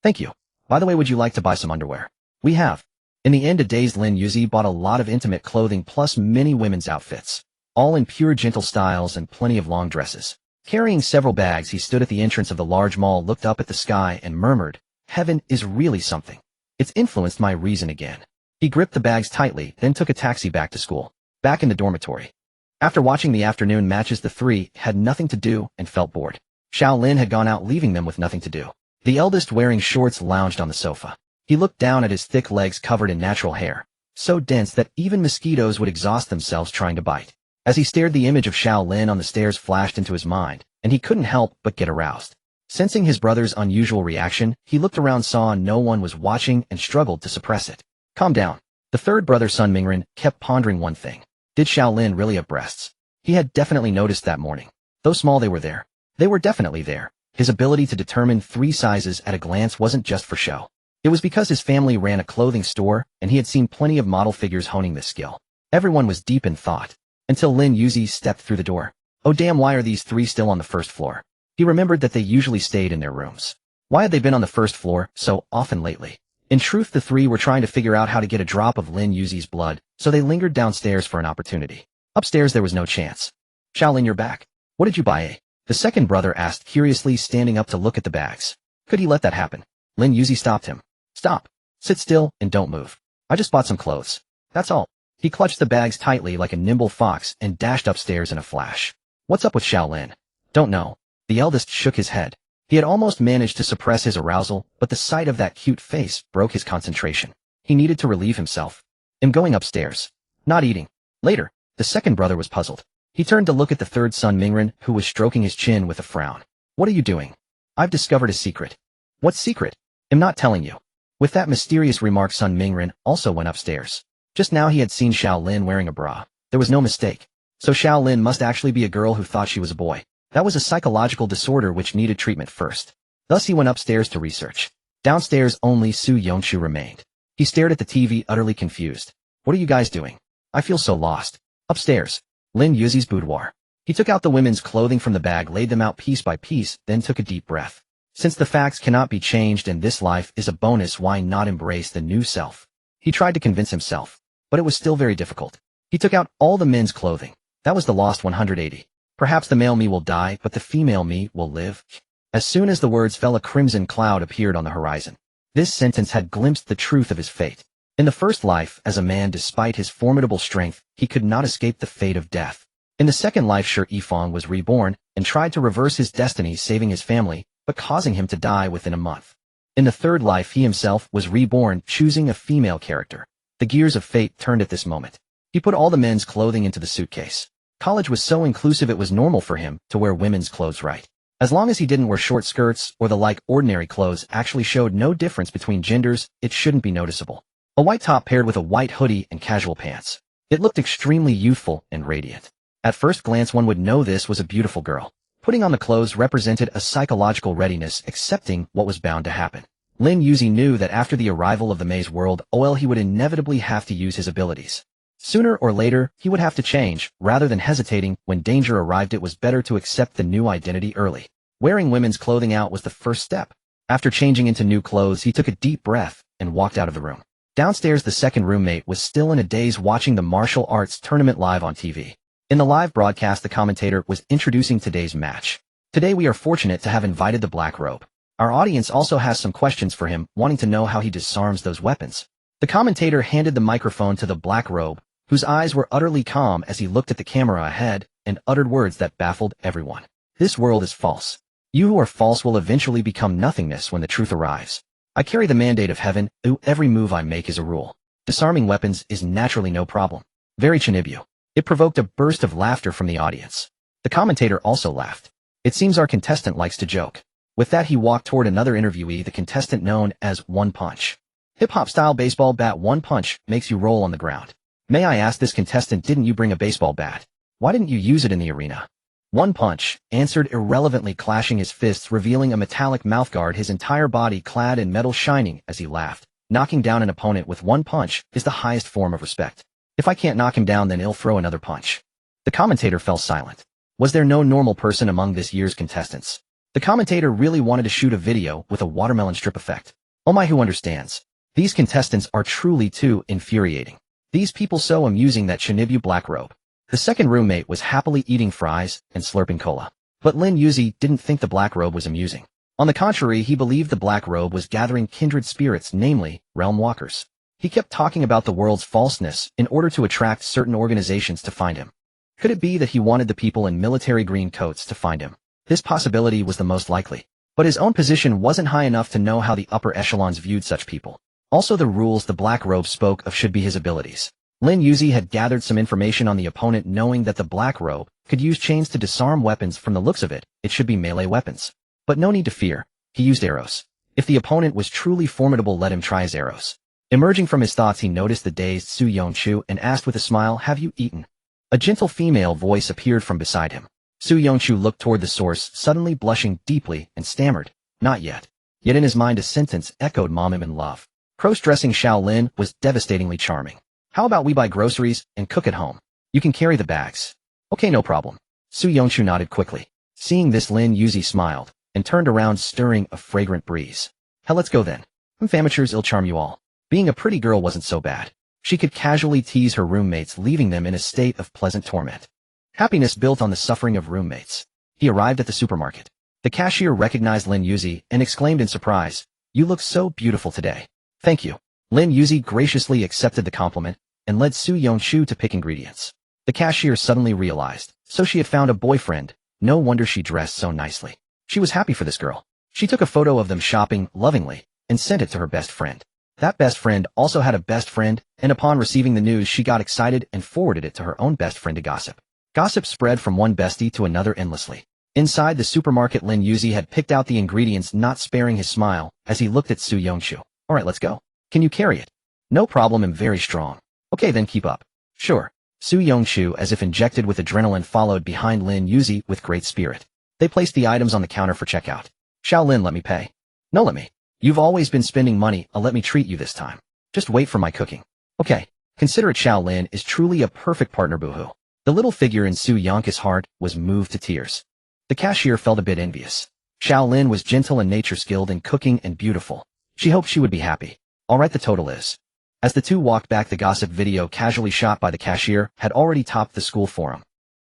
"Thank you. By the way, would you like to buy some underwear? We have In the end, a dazed Lin Yuzi bought a lot of intimate clothing plus many women's outfits, all in pure gentle styles and plenty of long dresses. Carrying several bags, he stood at the entrance of the large mall, looked up at the sky, and murmured, "Heaven is really something. It's influenced my reason again." He gripped the bags tightly, then took a taxi back to school. Back in the dormitory. After watching the afternoon matches, the three had nothing to do and felt bored. Xiao Lin had gone out, leaving them with nothing to do. The eldest, wearing shorts, lounged on the sofa. He looked down at his thick legs covered in natural hair, so dense that even mosquitoes would exhaust themselves trying to bite. As he stared, the image of Xiao Lin on the stairs flashed into his mind, and he couldn't help but get aroused. Sensing his brother's unusual reaction, he looked around, saw no one was watching, and struggled to suppress it. Calm down. The third brother, Sun Mingren, kept pondering one thing. Did Xiao Lin really have breasts? He had definitely noticed that morning. Though small, they were there. They were definitely there. His ability to determine 3 sizes at a glance wasn't just for show. It was because his family ran a clothing store, and he had seen plenty of model figures honing this skill. Everyone was deep in thought, until Lin Yuzi stepped through the door. Oh damn, why are these 3 still on the first floor? He remembered that they usually stayed in their rooms. Why had they been on the first floor so often lately? In truth, the 3 were trying to figure out how to get a drop of Lin Yuzi's blood, so they lingered downstairs for an opportunity. Upstairs there was no chance. "Xiao Lin, you're back. What did you buy, eh?" The second brother asked curiously, standing up to look at the bags. Could he let that happen? Lin Yuzi stopped him. "Stop. Sit still and don't move. I just bought some clothes. That's all." He clutched the bags tightly like a nimble fox and dashed upstairs in a flash. "What's up with Xiao Lin?" "Don't know." The eldest shook his head. He had almost managed to suppress his arousal, but the sight of that cute face broke his concentration. He needed to relieve himself. "I'm going upstairs. Not eating." Later, the second brother was puzzled. He turned to look at the third, Sun Mingren, who was stroking his chin with a frown. "What are you doing?" "I've discovered a secret." "What secret?" "I'm not telling you." With that mysterious remark, Sun Mingren also went upstairs. Just now he had seen Xiao Lin wearing a bra. There was no mistake. So Xiao Lin must actually be a girl who thought she was a boy. That was a psychological disorder which needed treatment first. Thus he went upstairs to research. Downstairs only Su Yongchu remained. He stared at the TV, utterly confused. "What are you guys doing? I feel so lost." Upstairs, Lin Yuzi's boudoir. He took out the women's clothing from the bag, laid them out piece by piece, then took a deep breath. Since the facts cannot be changed and this life is a bonus, why not embrace the new self? He tried to convince himself, but it was still very difficult. He took out all the men's clothing. That was the lost 180. Perhaps the male me will die, but the female me will live. As soon as the words fell, a crimson cloud appeared on the horizon. This sentence had glimpsed the truth of his fate. In the first life, as a man, despite his formidable strength, he could not escape the fate of death. In the second life, Shi Yifang was reborn and tried to reverse his destiny, saving his family, but causing him to die within a month. In the third life, he himself was reborn, choosing a female character. The gears of fate turned at this moment. He put all the men's clothing into the suitcase. College was so inclusive, it was normal for him to wear women's clothes, right? As long as he didn't wear short skirts or the like, ordinary clothes actually showed no difference between genders, it shouldn't be noticeable. A white top paired with a white hoodie and casual pants. It looked extremely youthful and radiant. At first glance one would know this was a beautiful girl. Putting on the clothes represented a psychological readiness, accepting what was bound to happen. Lin Yuzi knew that after the arrival of the maze world, he would inevitably have to use his abilities. Sooner or later, he would have to change. Rather than hesitating when danger arrived, it was better to accept the new identity early. Wearing women's clothing out was the first step. After changing into new clothes, he took a deep breath and walked out of the room. Downstairs, the second roommate was still in a daze, watching the martial arts tournament live on TV. In the live broadcast, the commentator was introducing today's match. Today we are fortunate to have invited the Black Robe. Our audience also has some questions for him, wanting to know how he disarms those weapons. The commentator handed the microphone to the Black Robe, whose eyes were utterly calm as he looked at the camera ahead and uttered words that baffled everyone. "This world is false. You who are false will eventually become nothingness when the truth arrives. I carry the mandate of heaven. Every move I make is a rule. Disarming weapons is naturally no problem." Very Chinibu. It provoked a burst of laughter from the audience. The commentator also laughed. "It seems our contestant likes to joke." With that, he walked toward another interviewee, the contestant known as One Punch. Hip-hop style baseball bat. One punch makes you roll on the ground. "May I ask this contestant, didn't you bring a baseball bat? Why didn't you use it in the arena?" One Punch answered irrelevantly, clashing his fists, revealing a metallic mouthguard, his entire body clad in metal shining as he laughed. Knocking down an opponent with one punch is the highest form of respect. If I can't knock him down, then he'll throw another punch. The commentator fell silent. Was there no normal person among this year's contestants? The commentator really wanted to shoot a video with a watermelon strip effect. Oh my, who understands? These contestants are truly too infuriating. These people so amusing that Shinibu Black Robe. The second roommate was happily eating fries and slurping cola. But Lin Yuzi didn't think the Black Robe was amusing. On the contrary, he believed the Black Robe was gathering kindred spirits, namely, realm walkers. He kept talking about the world's falseness in order to attract certain organizations to find him. Could it be that he wanted the people in military green coats to find him? This possibility was the most likely. But his own position wasn't high enough to know how the upper echelons viewed such people. Also, the rules the Black Robe spoke of should be his abilities. Lin Yuzi had gathered some information on the opponent, knowing that the Black Robe could use chains to disarm weapons. From the looks of it, it should be melee weapons. But no need to fear. He used arrows. If the opponent was truly formidable, let him try his arrows. Emerging from his thoughts, he noticed the dazed Su Yongchu and asked with a smile, "Have you eaten?" A gentle female voice appeared from beside him. Su Yongchu looked toward the source, suddenly blushing deeply, and stammered, "Not yet." Yet in his mind a sentence echoed, "Mom, I'm in love." Cross-dressing Shaolin was devastatingly charming. "How about we buy groceries and cook at home? You can carry the bags." "Okay, no problem." Su Yongchu nodded quickly. Seeing this, Lin Yuzi smiled and turned around, stirring a fragrant breeze. "Hell, let's go then. Amateurs, I'll charm you all." Being a pretty girl wasn't so bad. She could casually tease her roommates, leaving them in a state of pleasant torment. Happiness built on the suffering of roommates. He arrived at the supermarket. The cashier recognized Lin Yuzi and exclaimed in surprise, "You look so beautiful today." "Thank you." Lin Yuzi graciously accepted the compliment and led Su Yongchu to pick ingredients. The cashier suddenly realized, so she had found a boyfriend. No wonder she dressed so nicely. She was happy for this girl. She took a photo of them shopping lovingly and sent it to her best friend. That best friend also had a best friend, and upon receiving the news, she got excited and forwarded it to her own best friend to gossip. Gossip spread from one bestie to another endlessly. Inside the supermarket, Lin Yuzi had picked out the ingredients, not sparing his smile as he looked at Su Yongchu. "All right, let's go. Can you carry it?" "No problem, I'm very strong." "Okay, then keep up." "Sure." Su Yongchu, as if injected with adrenaline, followed behind Lin Yuzi with great spirit. They placed the items on the counter for checkout. "Shaolin, let me pay." "No, let me. You've always been spending money, let me treat you this time. Just wait for my cooking." "Okay." Considerate Shaolin is truly a perfect partner, boohoo. The little figure in Su Yongchu's heart was moved to tears. The cashier felt a bit envious. Shaolin was gentle and nature-skilled in cooking and beautiful. She hoped she would be happy. "All right, the total is." As the two walked back, the gossip video casually shot by the cashier had already topped the school forum.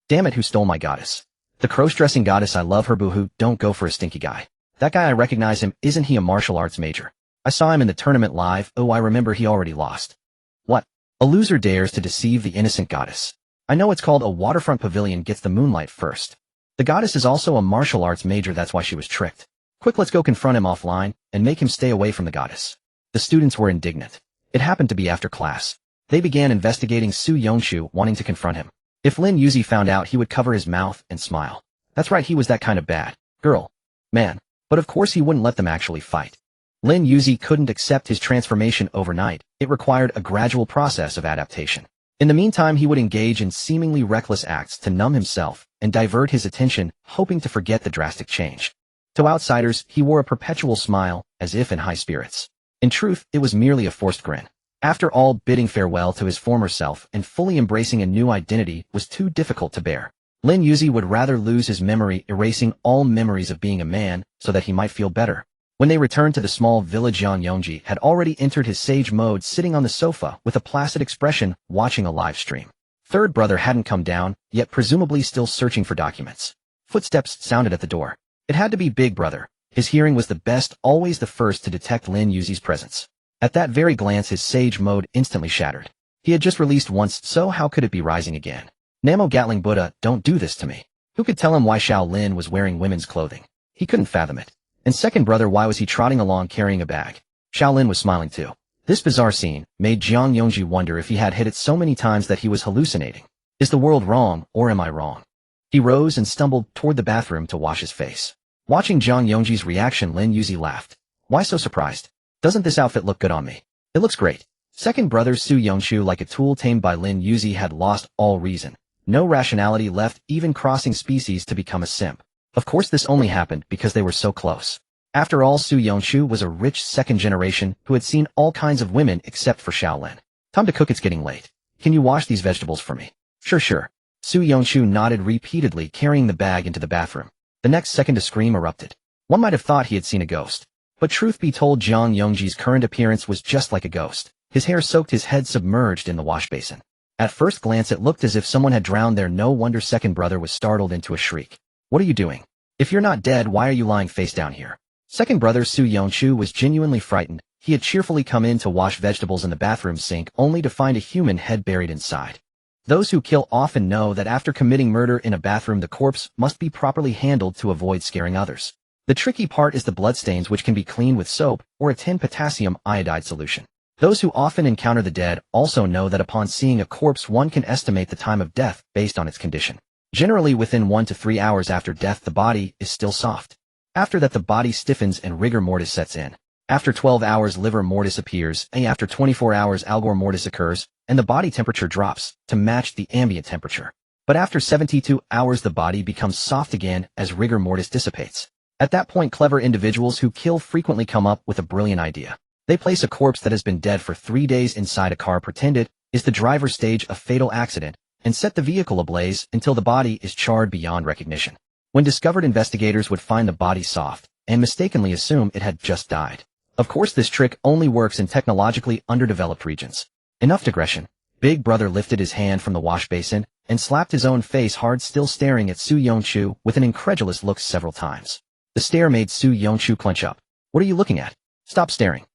"Damn it, who stole my goddess?" "The cross-dressing goddess, I love her, boohoo. Don't go for a stinky guy." "That guy, I recognize him. Isn't he a martial arts major? I saw him in the tournament live. Oh, I remember, he already lost." "What? A loser dares to deceive the innocent goddess. I know, it's called a waterfront pavilion, gets the moonlight first. The goddess is also a martial arts major, that's why she was tricked. Quick, let's go confront him offline and make him stay away from the goddess." The students were indignant. It happened to be after class. They began investigating Su Yongchu, wanting to confront him. If Lin Yuzi found out, he would cover his mouth and smile. That's right, he was that kind of bad girl. Man. But of course he wouldn't let them actually fight. Lin Yuzi couldn't accept his transformation overnight. It required a gradual process of adaptation. In the meantime, he would engage in seemingly reckless acts to numb himself and divert his attention, hoping to forget the drastic change. To outsiders, he wore a perpetual smile, as if in high spirits. In truth, it was merely a forced grin. After all, bidding farewell to his former self and fully embracing a new identity was too difficult to bear. Lin Yuzi would rather lose his memory, erasing all memories of being a man, so that he might feel better. When they returned to the small village, Yang Yongji had already entered his sage mode, sitting on the sofa with a placid expression, watching a live stream. Third brother hadn't come down, yet presumably still searching for documents. Footsteps sounded at the door. It had to be Big Brother. His hearing was the best, always the first to detect Lin Yuzi's presence. At that very glance, his sage mode instantly shattered. He had just released once, so how could it be rising again? Namo Gatling Buddha, don't do this to me. Who could tell him why Shaolin was wearing women's clothing? He couldn't fathom it. And second brother, why was he trotting along carrying a bag? Shaolin was smiling too. This bizarre scene made Jiang Yongji wonder if he had hit it so many times that he was hallucinating. Is the world wrong, or am I wrong? He rose and stumbled toward the bathroom to wash his face. Watching Jiang Yongji's reaction, Lin Yuzi laughed. Why so surprised? Doesn't this outfit look good on me? It looks great. Second brother Su Yongchu, like a tool tamed by Lin Yuzi, had lost all reason. No rationality left, even crossing species to become a simp. Of course this only happened because they were so close. After all, Su Yongchu was a rich second generation who had seen all kinds of women except for Shaolin. Time to cook, it's getting late. Can you wash these vegetables for me? Sure. Su Yongchu nodded repeatedly, carrying the bag into the bathroom. The next second a scream erupted. One might have thought he had seen a ghost. But truth be told, Jiang Yongji's current appearance was just like a ghost. His hair soaked, his head submerged in the wash basin. At first glance it looked as if someone had drowned there. No wonder second brother was startled into a shriek. What are you doing? If you're not dead, why are you lying face down here? Second brother Su Yongchu was genuinely frightened. He had cheerfully come in to wash vegetables in the bathroom sink only to find a human head buried inside. Those who kill often know that after committing murder in a bathroom the corpse must be properly handled to avoid scaring others. The tricky part is the bloodstains, which can be cleaned with soap or a tin potassium iodide solution. Those who often encounter the dead also know that upon seeing a corpse one can estimate the time of death based on its condition. Generally within 1 to 3 hours after death the body is still soft. After that the body stiffens and rigor mortis sets in. After 12 hours livor mortis appears, and after 24 hours algor mortis occurs, and the body temperature drops to match the ambient temperature. But after 72 hours the body becomes soft again as rigor mortis dissipates. At that point clever individuals who kill frequently come up with a brilliant idea. They place a corpse that has been dead for 3 days inside a car, pretend it is the driver's stage a fatal accident, and set the vehicle ablaze until the body is charred beyond recognition. When discovered, investigators would find the body soft and mistakenly assume it had just died. Of course this trick only works in technologically underdeveloped regions. Enough digression. Big brother lifted his hand from the wash basin and slapped his own face hard, still staring at Su Yongchu with an incredulous look several times. The stare made Su Yongchu clench up. What are you looking at? Stop staring.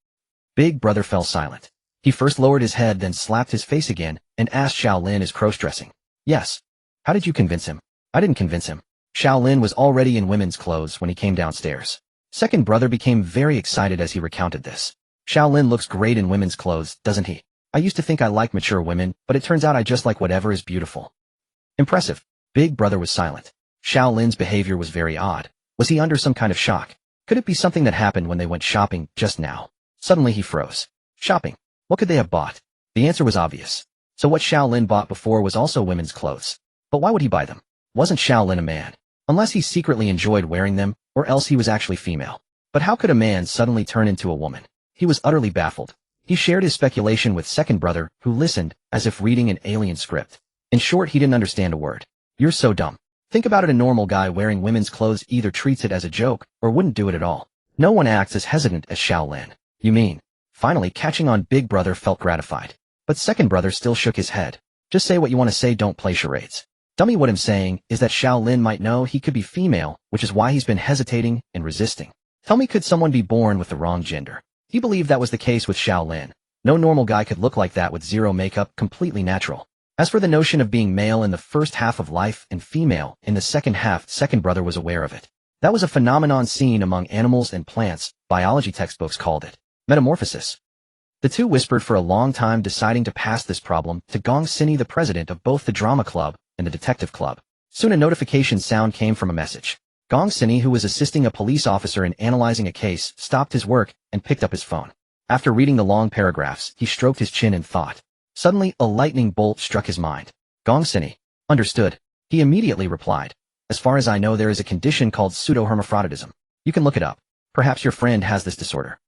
Big brother fell silent. He first lowered his head, then slapped his face again, and asked Shaolin, is cross-dressing? Yes. How did you convince him? I didn't convince him. Shaolin was already in women's clothes when he came downstairs. Second brother became very excited as he recounted this. Shaolin looks great in women's clothes, doesn't he? I used to think I liked mature women, but it turns out I just like whatever is beautiful. Impressive. Big brother was silent. Shaolin's behavior was very odd. Was he under some kind of shock? Could it be something that happened when they went shopping just now? Suddenly he froze. Shopping. What could they have bought? The answer was obvious. So what Shaolin bought before was also women's clothes. But why would he buy them? Wasn't Shaolin a man? Unless he secretly enjoyed wearing them, or else he was actually female. But how could a man suddenly turn into a woman? He was utterly baffled. He shared his speculation with second brother, who listened, as if reading an alien script. In short, he didn't understand a word. You're so dumb. Think about it, a normal guy wearing women's clothes either treats it as a joke, or wouldn't do it at all. No one acts as hesitant as Shaolin. You mean? Finally, catching on, big brother felt gratified. But second brother still shook his head. Just say what you want to say, don't play charades. Dummy, what I'm saying is that Shaolin might know he could be female, which is why he's been hesitating and resisting. Tell me, could someone be born with the wrong gender? He believed that was the case with Shaolin. No normal guy could look like that with zero makeup, completely natural. As for the notion of being male in the first half of life and female in the second half, second brother was aware of it. That was a phenomenon seen among animals and plants. Biology textbooks called it metamorphosis. The two whispered for a long time, deciding to pass this problem to Gong Sini, the president of both the drama club and the detective club. Soon a notification sound came from a message. Gong Sini, who was assisting a police officer in analyzing a case, stopped his work and picked up his phone. After reading the long paragraphs, he stroked his chin in thought. Suddenly, a lightning bolt struck his mind. Gong Sini. Understood. He immediately replied. As far as I know, there is a condition called pseudo-hermaphroditism. You can look it up. Perhaps your friend has this disorder.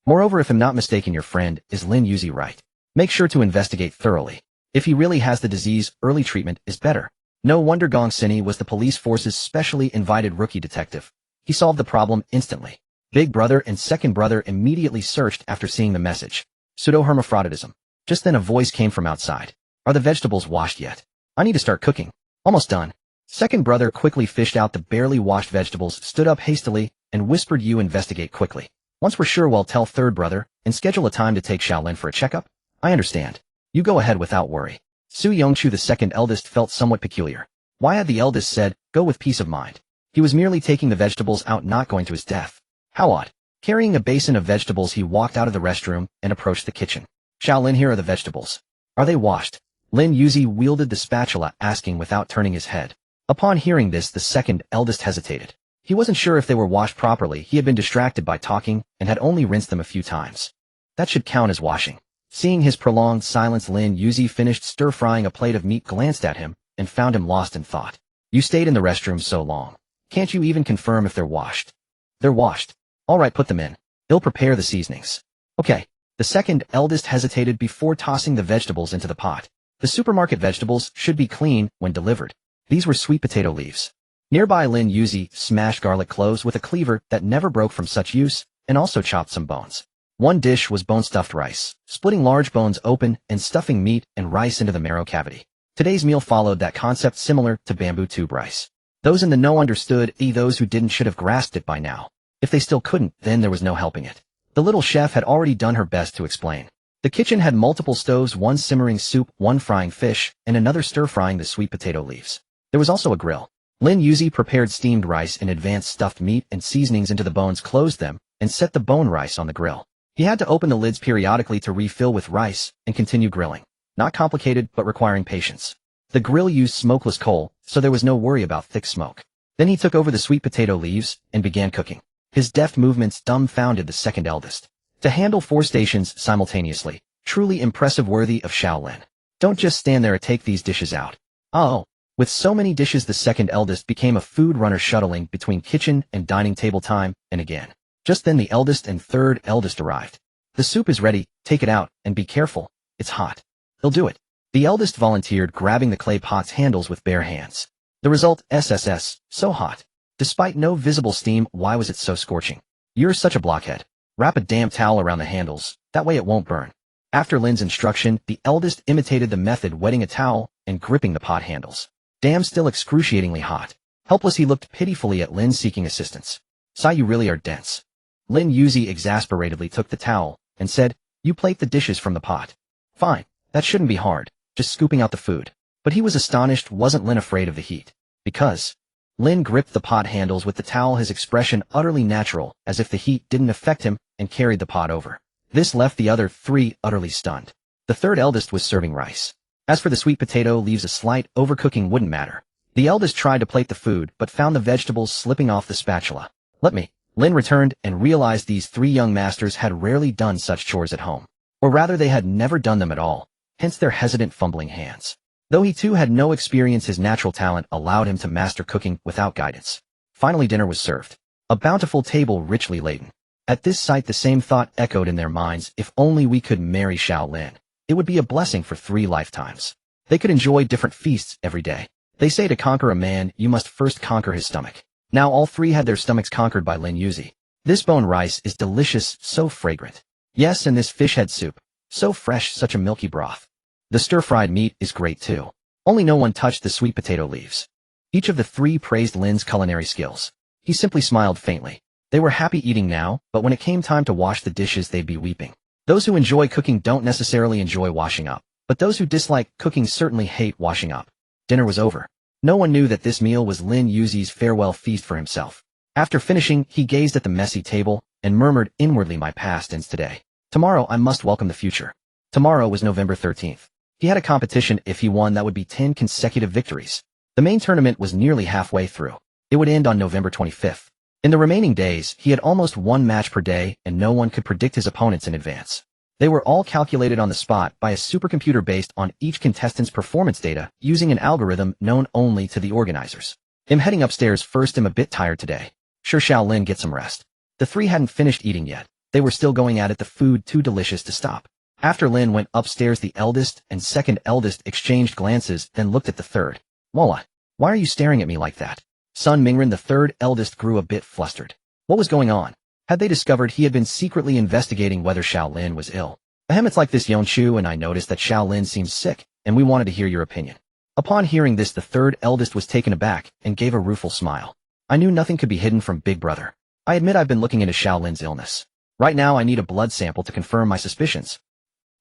Moreover, if I'm not mistaken, your friend is Lin Yuzi, right? Make sure to investigate thoroughly. If he really has the disease, early treatment is better. No wonder Gong Sini was the police force's specially invited rookie detective. He solved the problem instantly. Big brother and second brother immediately searched after seeing the message. Pseudo-hermaphroditism. Just then a voice came from outside. Are the vegetables washed yet? I need to start cooking. Almost done. Second brother quickly fished out the barely washed vegetables, stood up hastily, and whispered, you investigate quickly. Once we're sure, we'll tell third brother, and schedule a time to take Shaolin for a checkup. I understand. You go ahead without worry. Su Yongchu, the second eldest, felt somewhat peculiar. Why had the eldest said, go with peace of mind? He was merely taking the vegetables out, not going to his death. How odd. Carrying a basin of vegetables, he walked out of the restroom and approached the kitchen. Shaolin, here are the vegetables. Are they washed? Lin Yuzi wielded the spatula, asking without turning his head. Upon hearing this, the second eldest hesitated. He wasn't sure if they were washed properly. He had been distracted by talking and had only rinsed them a few times. That should count as washing. Seeing his prolonged silence, Lin Yuzi finished stir-frying a plate of meat, glanced at him, and found him lost in thought. You stayed in the restroom so long. Can't you even confirm if they're washed? They're washed. All right, put them in. They'll prepare the seasonings. Okay. The second eldest hesitated before tossing the vegetables into the pot. The supermarket vegetables should be clean when delivered. These were sweet potato leaves. Nearby, Lin Yuzi smashed garlic cloves with a cleaver that never broke from such use and also chopped some bones. One dish was bone-stuffed rice, splitting large bones open and stuffing meat and rice into the marrow cavity. Today's meal followed that concept similar to bamboo tube rice. Those in the know understood, those who didn't should have grasped it by now. If they still couldn't, then there was no helping it. The little chef had already done her best to explain. The kitchen had multiple stoves, one simmering soup, one frying fish, and another stir-frying the sweet potato leaves. There was also a grill. Lin Yuzi prepared steamed rice in advance, stuffed meat and seasonings into the bones, closed them, and set the bone rice on the grill. He had to open the lids periodically to refill with rice and continue grilling. Not complicated, but requiring patience. The grill used smokeless coal, so there was no worry about thick smoke. Then he took over the sweet potato leaves and began cooking. His deft movements dumbfounded the second eldest. To handle 4 stations simultaneously, truly impressive, worthy of Shaolin. Don't just stand there and take these dishes out. Oh. With so many dishes, the second eldest became a food runner, shuttling between kitchen and dining table time and again. Just then the eldest and third eldest arrived. The soup is ready, take it out, and be careful, it's hot. He'll do it. The eldest volunteered, grabbing the clay pot's handles with bare hands. The result, SSS, so hot. Despite no visible steam, why was it so scorching? You're such a blockhead. Wrap a damn towel around the handles, that way it won't burn. After Lin's instruction, the eldest imitated the method, wetting a towel and gripping the pot handles. Damn, still excruciatingly hot. Helpless, he looked pitifully at Lin, seeking assistance. Sai, you really are dense. Lin Yuzi exasperatedly took the towel and said, you plate the dishes from the pot. Fine, that shouldn't be hard, just scooping out the food. But he was astonished. Wasn't Lin afraid of the heat? Because Lin gripped the pot handles with the towel, his expression utterly natural, as if the heat didn't affect him, and carried the pot over. This left the other 3 utterly stunned. The third eldest was serving rice. As for the sweet potato leaves, a slight overcooking wouldn't matter. The eldest tried to plate the food, but found the vegetables slipping off the spatula. Let me. Lin returned and realized these 3 young masters had rarely done such chores at home. Or rather, they had never done them at all, hence their hesitant, fumbling hands. Though he too had no experience, his natural talent allowed him to master cooking without guidance. Finally, dinner was served. A bountiful table, richly laden. At this sight, the same thought echoed in their minds: if only we could marry Shaolin. It would be a blessing for 3 lifetimes. They could enjoy different feasts every day. They say to conquer a man, you must first conquer his stomach. Now all 3 had their stomachs conquered by Lin Yuzi. This bone rice is delicious, so fragrant. Yes, and this fish head soup. So fresh, such a milky broth. The stir-fried meat is great too. Only no one touched the sweet potato leaves. Each of the 3 praised Lin's culinary skills. He simply smiled faintly. They were happy eating now, but when it came time to wash the dishes, they'd be weeping. Those who enjoy cooking don't necessarily enjoy washing up, but those who dislike cooking certainly hate washing up. Dinner was over. No one knew that this meal was Lin Yuzi's farewell feast for himself. After finishing, he gazed at the messy table and murmured inwardly, my past ends today. Tomorrow I must welcome the future. Tomorrow was November 13th. He had a competition. If he won, that would be 10 consecutive victories. The main tournament was nearly halfway through. It would end on November 25th. In the remaining days, he had almost 1 match per day, and no one could predict his opponents in advance. They were all calculated on the spot by a supercomputer based on each contestant's performance data, using an algorithm known only to the organizers. I'm heading upstairs first. I'm a bit tired today. Sure, Shaolin, get some rest. The 3 hadn't finished eating yet. They were still going at it, the food too delicious to stop. After Lin went upstairs, the eldest and second eldest exchanged glances, then looked at the third. Walla, why are you staring at me like that? Sun Mingren, the third eldest, grew a bit flustered. What was going on? Had they discovered he had been secretly investigating whether Shaolin was ill? Ahem, it's like this, Yonshu, and I noticed that Shaolin seems sick, and we wanted to hear your opinion. Upon hearing this, the third eldest was taken aback and gave a rueful smile. I knew nothing could be hidden from Big Brother. I admit I've been looking into Shaolin's illness. Right now I need a blood sample to confirm my suspicions.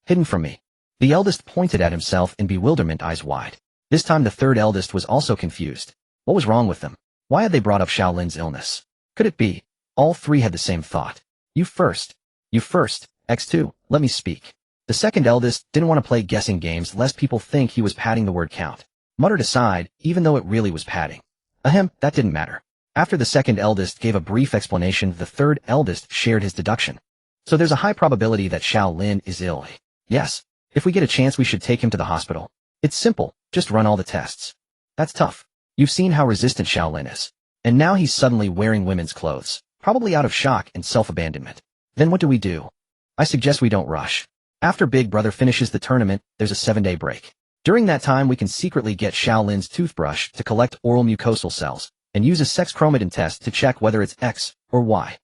Hidden from me. The eldest pointed at himself in bewilderment, eyes wide. This time the third eldest was also confused. What was wrong with them? Why had they brought up Shaolin's illness? Could it be? All 3 had the same thought. You first. You first. X2, let me speak. The second eldest didn't want to play guessing games lest people think he was padding the word count. Muttered aside, even though it really was padding. Ahem, that didn't matter. After the second eldest gave a brief explanation, the third eldest shared his deduction. So there's a high probability that Shaolin is ill. Yes. If we get a chance, we should take him to the hospital. It's simple, just run all the tests. That's tough. You've seen how resistant Shaolin is. And now he's suddenly wearing women's clothes, probably out of shock and self-abandonment. Then what do we do? I suggest we don't rush. After Big Brother finishes the tournament, there's a 7-day break. During that time, we can secretly get Shaolin's toothbrush to collect oral mucosal cells, and use a sex chromatin test to check whether it's X or Y.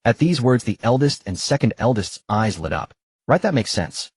At these words, the eldest and second eldest's eyes lit up. Right, that makes sense.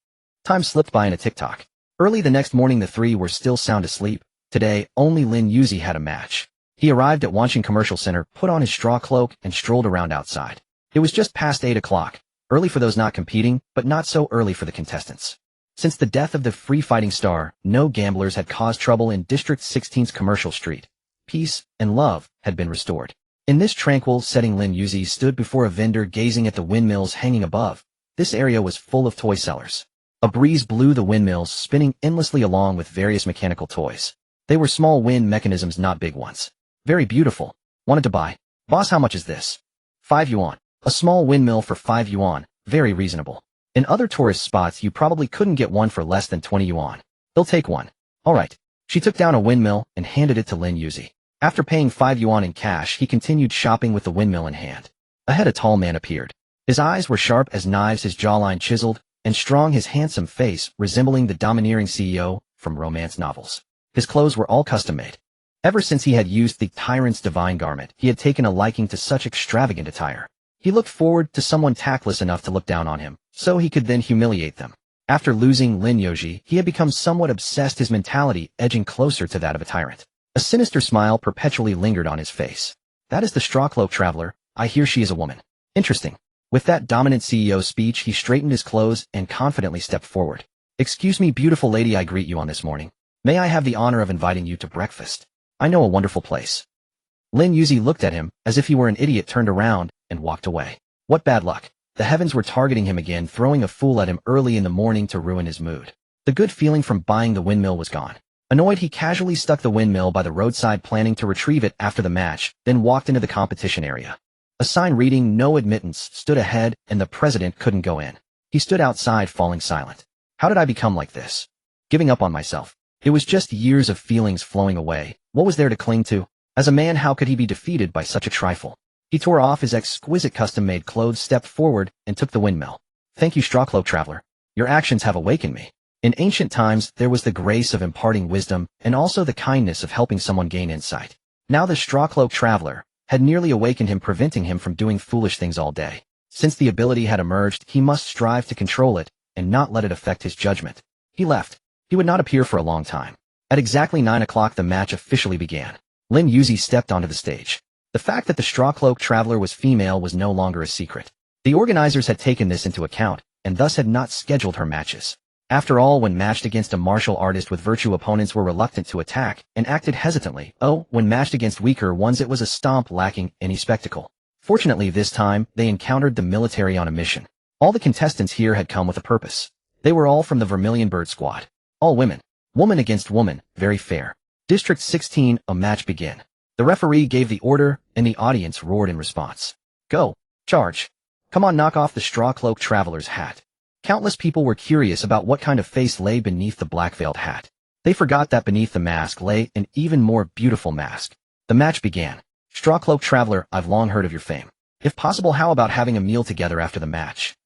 Time slipped by in a tick-tock. Early the next morning, the three were still sound asleep. Today, only Lin Yuzi had a match. He arrived at Wanching Commercial Center, put on his straw cloak, and strolled around outside. It was just past 8 o'clock. Early for those not competing, but not so early for the contestants. Since the death of the free-fighting star, no gamblers had caused trouble in District 16's Commercial Street. Peace and love had been restored. In this tranquil setting, Lin Yuzi stood before a vendor gazing at the windmills hanging above. This area was full of toy sellers. A breeze blew the windmills, spinning endlessly along with various mechanical toys. They were small wind mechanisms, not big ones. Very beautiful. Wanted to buy. Boss, how much is this? 5 yuan. A small windmill for 5 yuan. Very reasonable. In other tourist spots, you probably couldn't get one for less than 20 yuan. They'll take one. All right. She took down a windmill and handed it to Lin Yuzi. After paying 5 yuan in cash, he continued shopping with the windmill in hand. Ahead, a tall man appeared. His eyes were sharp as knives, his jawline chiseled, and strong, his handsome face resembling the domineering CEO from romance novels. His clothes were all custom-made. Ever since he had used the tyrant's divine garment, he had taken a liking to such extravagant attire. He looked forward to someone tactless enough to look down on him, so he could then humiliate them. After losing Lin Yuzi, he had become somewhat obsessed, his mentality edging closer to that of a tyrant. A sinister smile perpetually lingered on his face. That is the Strawcloak Traveler. I hear she is a woman. Interesting. With that dominant CEO speech, he straightened his clothes and confidently stepped forward. Excuse me, beautiful lady, I greet you on this morning. May I have the honor of inviting you to breakfast? I know a wonderful place. Lin Yuzi looked at him as if he were an idiot, turned around, and walked away. What bad luck. The heavens were targeting him again, throwing a fool at him early in the morning to ruin his mood. The good feeling from buying the windmill was gone. Annoyed, he casually stuck the windmill by the roadside, planning to retrieve it after the match, then walked into the competition area. A sign reading "No Admittance" stood ahead, and the president couldn't go in. He stood outside, falling silent. How did I become like this? Giving up on myself. It was just years of feelings flowing away. What was there to cling to? As a man, how could he be defeated by such a trifle? He tore off his exquisite custom-made clothes, stepped forward, and took the windmill. Thank you, Strawcloak Traveler. Your actions have awakened me. In ancient times, there was the grace of imparting wisdom, and also the kindness of helping someone gain insight. Now the Strawcloak Traveler had nearly awakened him, preventing him from doing foolish things all day. Since the ability had emerged, he must strive to control it, and not let it affect his judgment. He left. He would not appear for a long time. At exactly 9 o'clock, the match officially began. Lin Yuzi stepped onto the stage. The fact that the Strawcloak Traveler was female was no longer a secret. The organizers had taken this into account, and thus had not scheduled her matches. After all, when matched against a martial artist with virtue, opponents were reluctant to attack, and acted hesitantly. Oh, when matched against weaker ones, it was a stomp, lacking any spectacle. Fortunately, this time, they encountered the military on a mission. All the contestants here had come with a purpose. They were all from the Vermilion Bird Squad. All women. Woman against woman, very fair. District 16, a match began. The referee gave the order, and the audience roared in response. Go. Charge. Come on, knock off the Strawcloak Traveler's hat. Countless people were curious about what kind of face lay beneath the black-veiled hat. They forgot that beneath the mask lay an even more beautiful mask. The match began. Strawcloak Traveler, I've long heard of your fame. If possible, how about having a meal together after the match?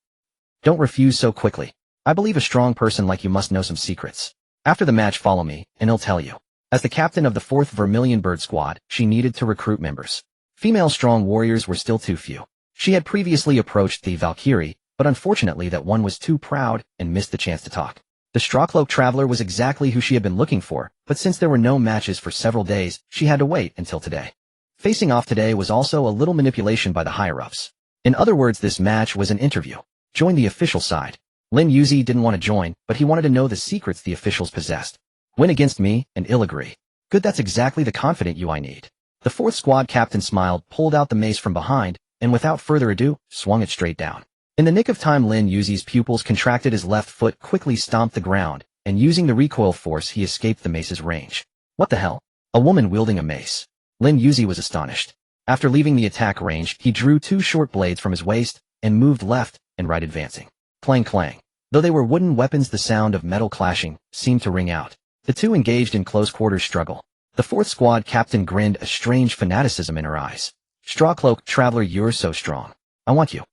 Don't refuse so quickly. I believe a strong person like you must know some secrets. After the match, follow me, and I'll tell you. As the captain of the 4th Vermilion Bird Squad, she needed to recruit members. Female strong warriors were still too few. She had previously approached the Valkyrie, but unfortunately that one was too proud and missed the chance to talk. The Strawcloak Traveler was exactly who she had been looking for, but since there were no matches for several days, she had to wait until today. Facing off today was also a little manipulation by the higher-ups. In other words, this match was an interview. Join the official side. Lin Yuzi didn't want to join, but he wanted to know the secrets the officials possessed. Win against me, and I'll agree. Good, that's exactly the confident you I need. The 4th squad captain smiled, pulled out the mace from behind, and without further ado, swung it straight down. In the nick of time, Lin Yuzi's pupils contracted, his left foot quickly stomped the ground, and using the recoil force, he escaped the mace's range. What the hell? A woman wielding a mace. Lin Yuzi was astonished. After leaving the attack range, he drew 2 short blades from his waist, and moved left and right, advancing. Clang clang. Though they were wooden weapons, the sound of metal clashing seemed to ring out. The two engaged in close quarters struggle. The 4th squad captain grinned, a strange fanaticism in her eyes. Strawcloak Traveler, you're so strong. I want you.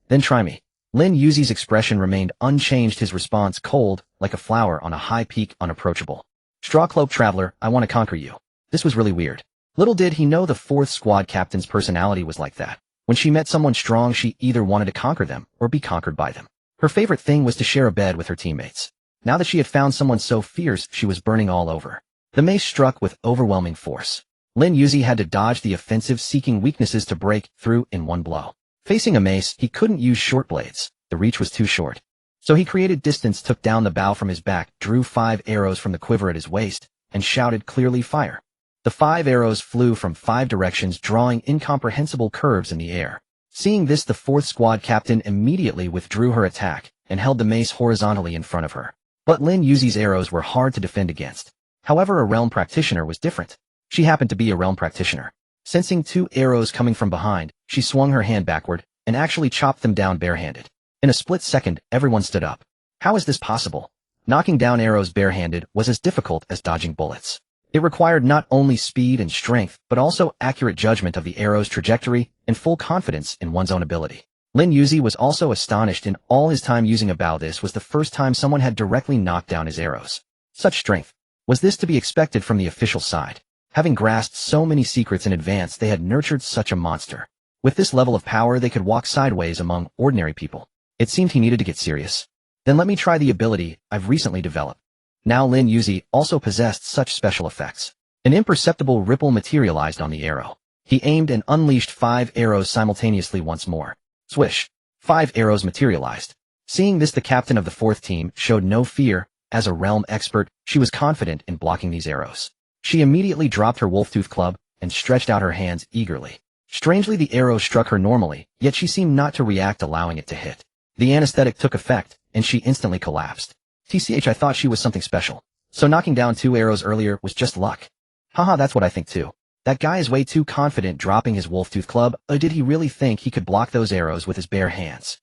Then try me. Lin Yuzi's expression remained unchanged, his response cold, like a flower on a high peak, unapproachable. Strawcloak Traveler, I want to conquer you. This was really weird. Little did he know the 4th squad captain's personality was like that. When she met someone strong, she either wanted to conquer them or be conquered by them. Her favorite thing was to share a bed with her teammates. Now that she had found someone so fierce, she was burning all over. The mace struck with overwhelming force. Lin Yuzi had to dodge the offensive, seeking weaknesses to break through in one blow. Facing a mace, he couldn't use short blades. The reach was too short. So he created distance, took down the bow from his back, drew 5 arrows from the quiver at his waist, and shouted clearly, "Fire." The 5 arrows flew from 5 directions, drawing incomprehensible curves in the air. Seeing this, the 4th squad captain immediately withdrew her attack and held the mace horizontally in front of her. But Lin Yuzi's arrows were hard to defend against. However, a realm practitioner was different. She happened to be a realm practitioner. Sensing 2 arrows coming from behind, she swung her hand backward and actually chopped them down barehanded. In a split second, everyone stood up. How is this possible? Knocking down arrows barehanded was as difficult as dodging bullets. It required not only speed and strength, but also accurate judgment of the arrow's trajectory and full confidence in one's own ability. Lin Yuzi was also astonished. In all his time using a bow, this was the first time someone had directly knocked down his arrows. Such strength. Was this to be expected from the official side? Having grasped so many secrets in advance, they had nurtured such a monster. With this level of power, they could walk sideways among ordinary people. It seemed he needed to get serious. Then let me try the ability I've recently developed. Now Lin Yuzi also possessed such special effects. An imperceptible ripple materialized on the arrow. He aimed and unleashed 5 arrows simultaneously once more. Swish! 5 arrows materialized. Seeing this, the captain of the 4th team showed no fear. As a realm expert, she was confident in blocking these arrows. She immediately dropped her wolf-tooth club and stretched out her hands eagerly. Strangely, the arrow struck her normally, yet she seemed not to react, allowing it to hit. The anesthetic took effect, and she instantly collapsed. TCH, I thought she was something special. So knocking down 2 arrows earlier was just luck. Haha, that's what I think too. That guy is way too confident dropping his wolf-tooth club. Did he really think he could block those arrows with his bare hands?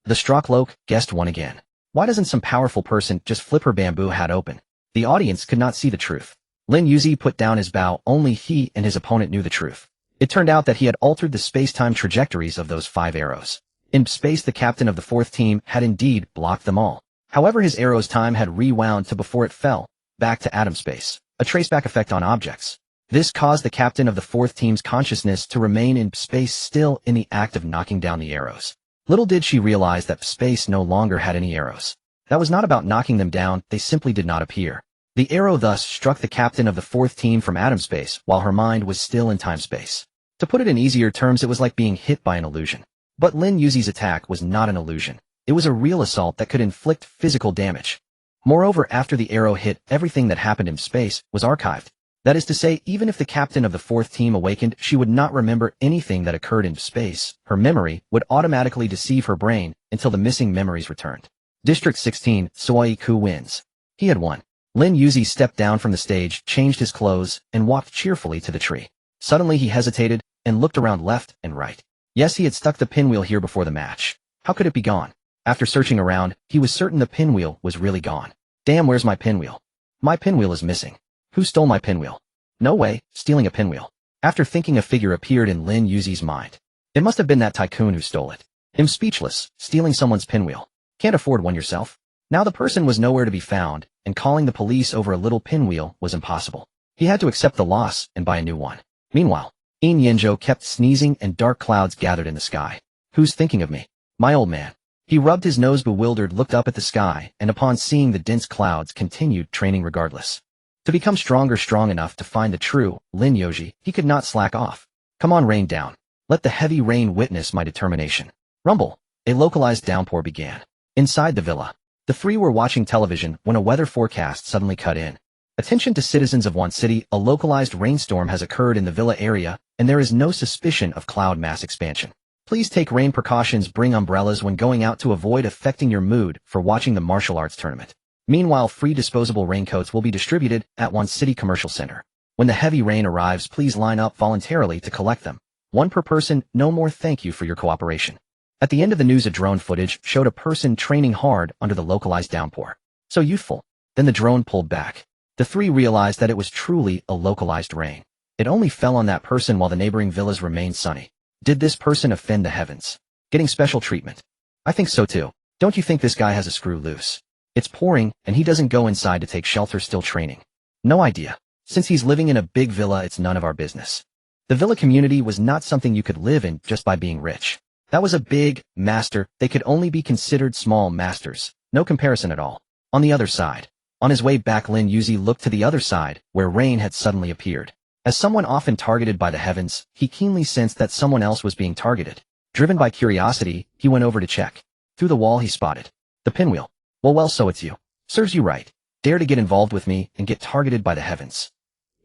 The Strockloak guessed won again. Why doesn't some powerful person just flip her bamboo hat open? The audience could not see the truth. Lin Yuzi put down his bow. Only he and his opponent knew the truth. It turned out that he had altered the space-time trajectories of those 5 arrows. In space, the captain of the 4th team had indeed blocked them all. However, his arrow's time had rewound to before it fell back to atom space, a traceback effect on objects. This caused the captain of the 4th team's consciousness to remain in space, still in the act of knocking down the arrows. Little did she realize that space no longer had any arrows. That was not about knocking them down, they simply did not appear. The arrow thus struck the captain of the 4th team from atom space while her mind was still in time-space. To put it in easier terms, it was like being hit by an illusion. But Lin Yuzi's attack was not an illusion. It was a real assault that could inflict physical damage. Moreover, after the arrow hit, everything that happened in space was archived. That is to say, even if the captain of the 4th team awakened, she would not remember anything that occurred in space. Her memory would automatically deceive her brain until the missing memories returned. District 16, Soi Ku wins. He had won. Lin Yuzi stepped down from the stage, changed his clothes, and walked cheerfully to the tree. Suddenly he hesitated and looked around left and right. Yes, he had stuck the pinwheel here before the match. How could it be gone? After searching around, he was certain the pinwheel was really gone. Damn, where's my pinwheel? My pinwheel is missing. Who stole my pinwheel? No way, stealing a pinwheel. After thinking, a figure appeared in Lin Yuzi's mind. It must have been that tycoon who stole it. Him speechless, stealing someone's pinwheel. Can't afford one yourself? Now the person was nowhere to be found, and calling the police over a little pinwheel was impossible. He had to accept the loss and buy a new one. Meanwhile, In Yenjo kept sneezing and dark clouds gathered in the sky. Who's thinking of me? My old man. He rubbed his nose bewildered, looked up at the sky, and upon seeing the dense clouds continued training regardless. To become strong enough to find the true Lin Yoji, he could not slack off. Come on, rain down. Let the heavy rain witness my determination. Rumble. A localized downpour began. Inside the villa, the 3 were watching television when a weather forecast suddenly cut in. Attention to citizens of one city, a localized rainstorm has occurred in the villa area, and there is no suspicion of cloud mass expansion. Please take rain precautions, bring umbrellas when going out to avoid affecting your mood for watching the martial arts tournament. Meanwhile, free disposable raincoats will be distributed at one city commercial center. When the heavy rain arrives, please line up voluntarily to collect them. 1 per person, no more. Thank you for your cooperation. At the end of the news, a drone footage showed a person training hard under the localized downpour. So youthful. Then the drone pulled back. The 3 realized that it was truly a localized rain. It only fell on that person while the neighboring villas remained sunny. Did this person offend the heavens? Getting special treatment? I think so too. Don't you think this guy has a screw loose? It's pouring, and he doesn't go inside to take shelter, still training. No idea. Since he's living in a big villa, it's none of our business. The villa community was not something you could live in just by being rich. That was a big master. They could only be considered small masters. No comparison at all. On the other side. On his way back, Lin Yuzi looked to the other side, where rain had suddenly appeared. As someone often targeted by the heavens, he keenly sensed that someone else was being targeted. Driven by curiosity, he went over to check. Through the wall he spotted the pinwheel. Well, so it's you. Serves you right. Dare to get involved with me and get targeted by the heavens.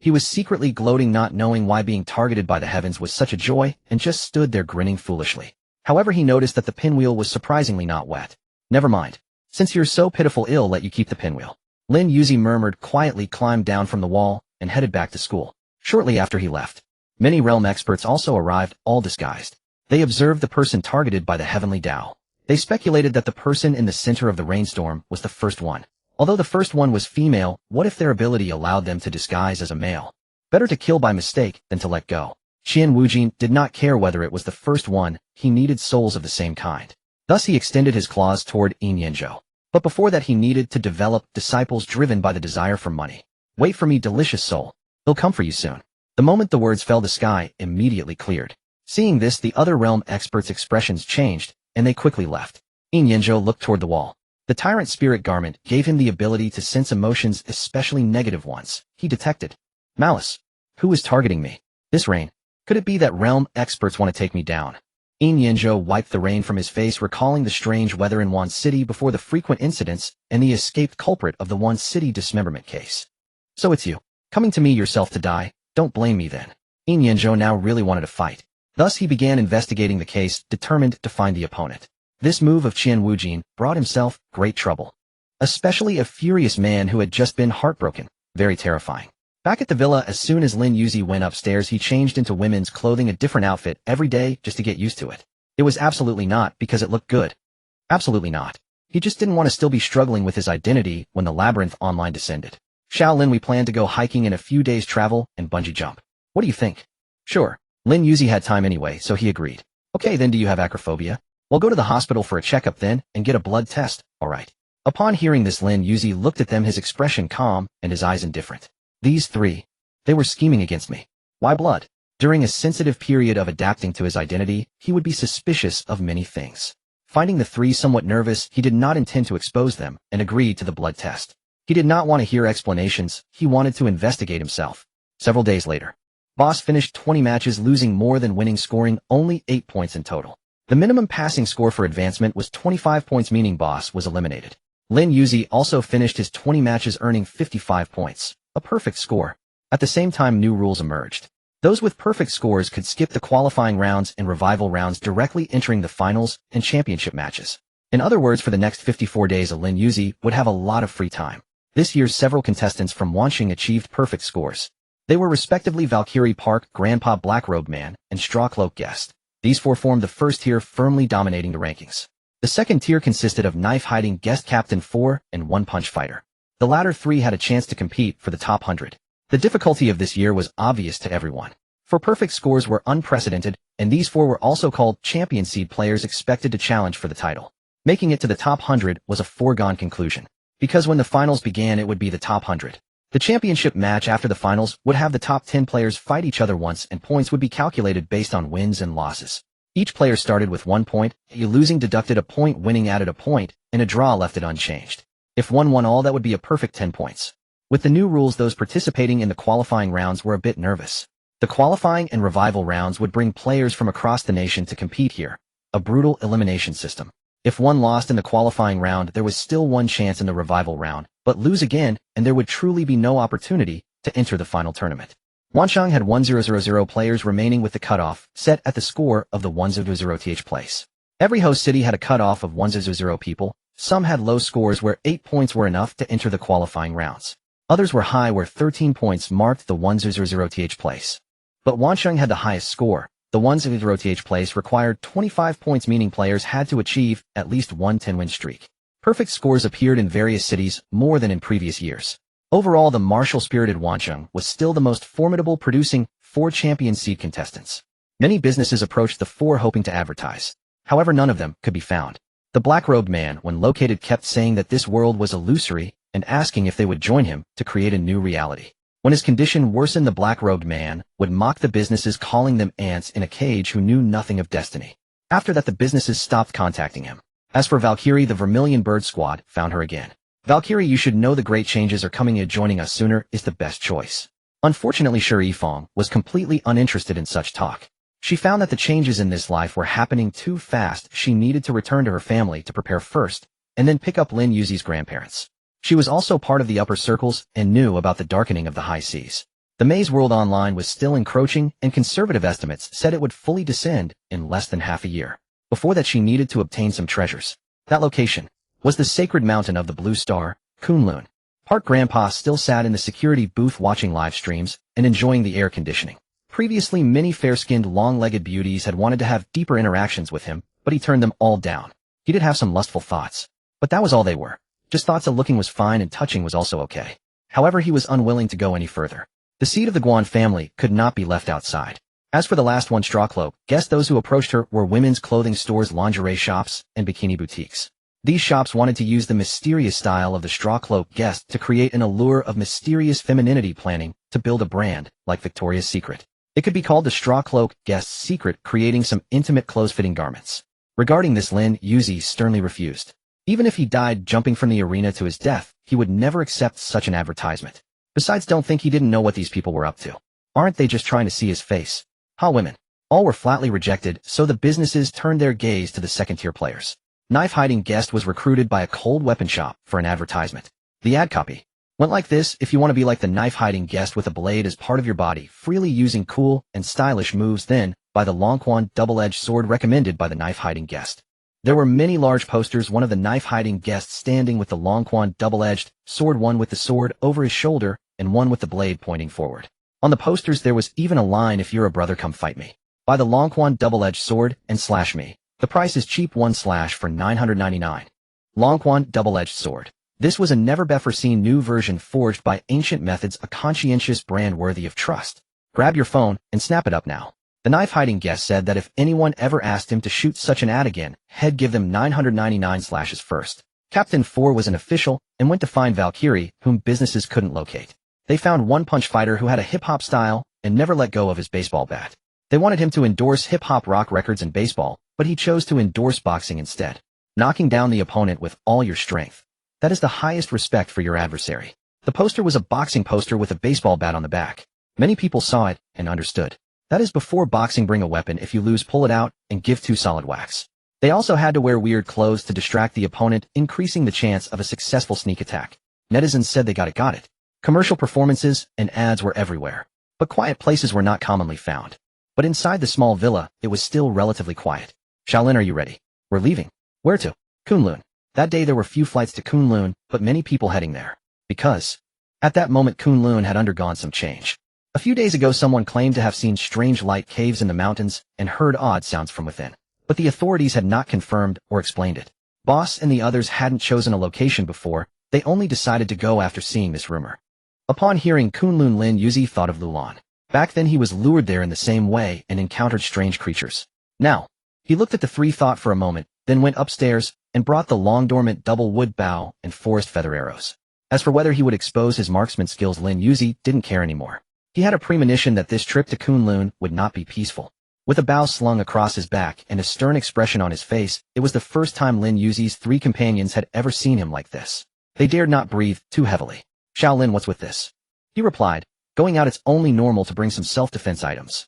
He was secretly gloating, not knowing why being targeted by the heavens was such a joy, and just stood there grinning foolishly. However, he noticed that the pinwheel was surprisingly not wet. Never mind. Since you're so pitiful, I'll let you keep the pinwheel. Lin Yuzi murmured, quietly climbed down from the wall, and headed back to school. Shortly after he left, many realm experts also arrived, all disguised. They observed the person targeted by the heavenly Tao. They speculated that the person in the center of the rainstorm was the first one. Although the first one was female, what if their ability allowed them to disguise as a male? Better to kill by mistake than to let go. Qian Wujin did not care whether it was the first one, he needed souls of the same kind. Thus he extended his claws toward Yin Yanzhou. But before that he needed to develop disciples driven by the desire for money. Wait for me, delicious soul. They'll come for you soon. The moment the words fell, the sky immediately cleared. Seeing this, the other realm experts' expressions changed, and they quickly left. Yin Yanzhou looked toward the wall. The tyrant spirit garment gave him the ability to sense emotions, especially negative ones. He detected malice. Who is targeting me? This rain. Could it be that realm experts want to take me down? Yin Yanzhou wiped the rain from his face, recalling the strange weather in Wan City before the frequent incidents and the escaped culprit of the Wan City dismemberment case. So it's you. Coming to me yourself to die? Don't blame me then. Yin Yanzhou now really wanted to fight. Thus he began investigating the case, determined to find the opponent. This move of Qian Wujin brought himself great trouble. Especially a furious man who had just been heartbroken. Very terrifying. Back at the villa, as soon as Lin Yuzi went upstairs, he changed into women's clothing, a different outfit every day just to get used to it. It was absolutely not because it looked good. Absolutely not. He just didn't want to still be struggling with his identity when the labyrinth online descended. Shaolin, we plan to go hiking in a few days' travel and bungee jump. What do you think? Sure. Lin Yuzi had time anyway, so he agreed. Okay, then do you have acrophobia? Well, go to the hospital for a checkup then, and get a blood test, alright. Upon hearing this, Lin Yuzi looked at them, his expression calm, and his eyes indifferent. These three. They were scheming against me. Why blood? During a sensitive period of adapting to his identity, he would be suspicious of many things. Finding the three somewhat nervous, he did not intend to expose them, and agreed to the blood test. He did not want to hear explanations, he wanted to investigate himself. Several days later, Boss finished 20 matches, losing more than winning, scoring only 8 points in total. The minimum passing score for advancement was 25 points, meaning Boss was eliminated. Lin Yuzi also finished his 20 matches earning 55 points, a perfect score. At the same time, new rules emerged. Those with perfect scores could skip the qualifying rounds and revival rounds, directly entering the finals and championship matches. In other words, for the next 54 days, Lin Yuzi would have a lot of free time. This year, several contestants from Wanxing achieved perfect scores. They were respectively Valkyrie Park, Grandpa Black-Robed Man, and Straw Cloak Guest. These four formed the first tier, firmly dominating the rankings. The second tier consisted of Knife-Hiding Guest Captain 4 and One Punch Fighter. The latter three had a chance to compete for the top 100. The difficulty of this year was obvious to everyone. For perfect scores were unprecedented, and these four were also called champion seed players, expected to challenge for the title. Making it to the top 100 was a foregone conclusion. Because when the finals began, it would be the top 100. The championship match after the finals would have the top 10 players fight each other once, and points would be calculated based on wins and losses. Each player started with 1 point, a losing deducted a point, winning added a point, and a draw left it unchanged. If one won all, that would be a perfect 10 points. With the new rules, those participating in the qualifying rounds were a bit nervous. The qualifying and revival rounds would bring players from across the nation to compete here. A brutal elimination system. If one lost in the qualifying round, there was still one chance in the revival round, but lose again, and there would truly be no opportunity to enter the final tournament. Wancheng had 1000 players remaining with the cutoff set at the score of the 100th place. Every host city had a cutoff of 100 people. Some had low scores where 8 points were enough to enter the qualifying rounds. Others were high where 13 points marked the 100th place. But Wancheng had the highest score. The 100th place required 25 points, meaning players had to achieve at least one 10-win streak. Perfect scores appeared in various cities, more than in previous years. Overall, the martial-spirited Wancheng was still the most formidable, producing 4 champion seed contestants. Many businesses approached the 4 hoping to advertise. However, none of them could be found. The black-robed man, when located, kept saying that this world was illusory and asking if they would join him to create a new reality. When his condition worsened, the black-robed man would mock the businesses, calling them ants in a cage who knew nothing of destiny. After that, the businesses stopped contacting him. As for Valkyrie, the Vermilion Bird Squad found her again. Valkyrie, you should know the great changes are coming, and joining us sooner is the best choice. Unfortunately, Shuri Fong was completely uninterested in such talk. She found that the changes in this life were happening too fast. She needed to return to her family to prepare first, and then pick up Lin Yuzi's grandparents. She was also part of the upper circles and knew about the darkening of the high seas. The Maze World Online was still encroaching, and conservative estimates said it would fully descend in less than half a year. Before that, she needed to obtain some treasures. That location was the sacred mountain of the Blue Star, Kunlun. Park Grandpa still sat in the security booth watching live streams and enjoying the air conditioning. Previously, many fair-skinned, long-legged beauties had wanted to have deeper interactions with him, but he turned them all down. He did have some lustful thoughts, but that was all they were. Just thoughts. Of looking was fine and touching was also okay. However, he was unwilling to go any further. The seed of the Guan family could not be left outside. As for the last one, Straw Cloak, guess those who approached her were women's clothing stores, lingerie shops, and bikini boutiques. These shops wanted to use the mysterious style of the Straw Cloak guest to create an allure of mysterious femininity, planning to build a brand like Victoria's Secret. It could be called the Straw Cloak Guest's Secret, creating some intimate clothes-fitting garments. Regarding this, Lin Yuzi sternly refused. Even if he died jumping from the arena to his death, he would never accept such an advertisement. Besides, don't think he didn't know what these people were up to. Aren't they just trying to see his face? Ha, women. All were flatly rejected, so the businesses turned their gaze to the second-tier players. Knife-hiding guest was recruited by a cold weapon shop for an advertisement. The ad copy went like this: if you want to be like the knife-hiding guest with a blade as part of your body, freely using cool and stylish moves, then buy the Longquan double-edged sword recommended by the knife-hiding guest. There were many large posters, one of the knife-hiding guests standing with the Longquan double-edged sword, one with the sword over his shoulder, and one with the blade pointing forward. On the posters there was even a line: if you're a brother, come fight me. Buy the Longquan double-edged sword and slash me. The price is cheap, one slash for $999. Longquan double-edged sword. This was a never-before-seen new version forged by ancient methods, a conscientious brand worthy of trust. Grab your phone and snap it up now. The knife-hiding guest said that if anyone ever asked him to shoot such an ad again, he'd give them 999 slashes first. Captain 4 was an official and went to find Valkyrie, whom businesses couldn't locate. They found one punch fighter who had a hip-hop style and never let go of his baseball bat. They wanted him to endorse hip-hop rock records and baseball, but he chose to endorse boxing instead. Knocking down the opponent with all your strength. That is the highest respect for your adversary. The poster was a boxing poster with a baseball bat on the back. Many people saw it and understood. That is before boxing: bring a weapon, if you lose pull it out, and give 2 solid whacks. They also had to wear weird clothes to distract the opponent, increasing the chance of a successful sneak attack. Netizens said they got it. Commercial performances and ads were everywhere. But quiet places were not commonly found. But inside the small villa, it was still relatively quiet. Shaolin, are you ready? We're leaving. Where to? Kunlun. That day there were few flights to Kunlun, but many people heading there. Because at that moment Kunlun had undergone some change. A few days ago someone claimed to have seen strange light caves in the mountains and heard odd sounds from within. But the authorities had not confirmed or explained it. Boss and the others hadn't chosen a location before, they only decided to go after seeing this rumor. Upon hearing Kunlun, Lin Yuzi thought of Lulan. Back then he was lured there in the same way and encountered strange creatures. Now, he looked at the 3, thought for a moment, then went upstairs and brought the long-dormant double wood bow and forest feather arrows. As for whether he would expose his marksman skills, Lin Yuzi didn't care anymore. He had a premonition that this trip to Kunlun would not be peaceful. With a bow slung across his back and a stern expression on his face, it was the first time Lin Yuzi's 3 companions had ever seen him like this. They dared not breathe too heavily. Shaolin, what's with this? He replied, going out, it's only normal to bring some self-defense items.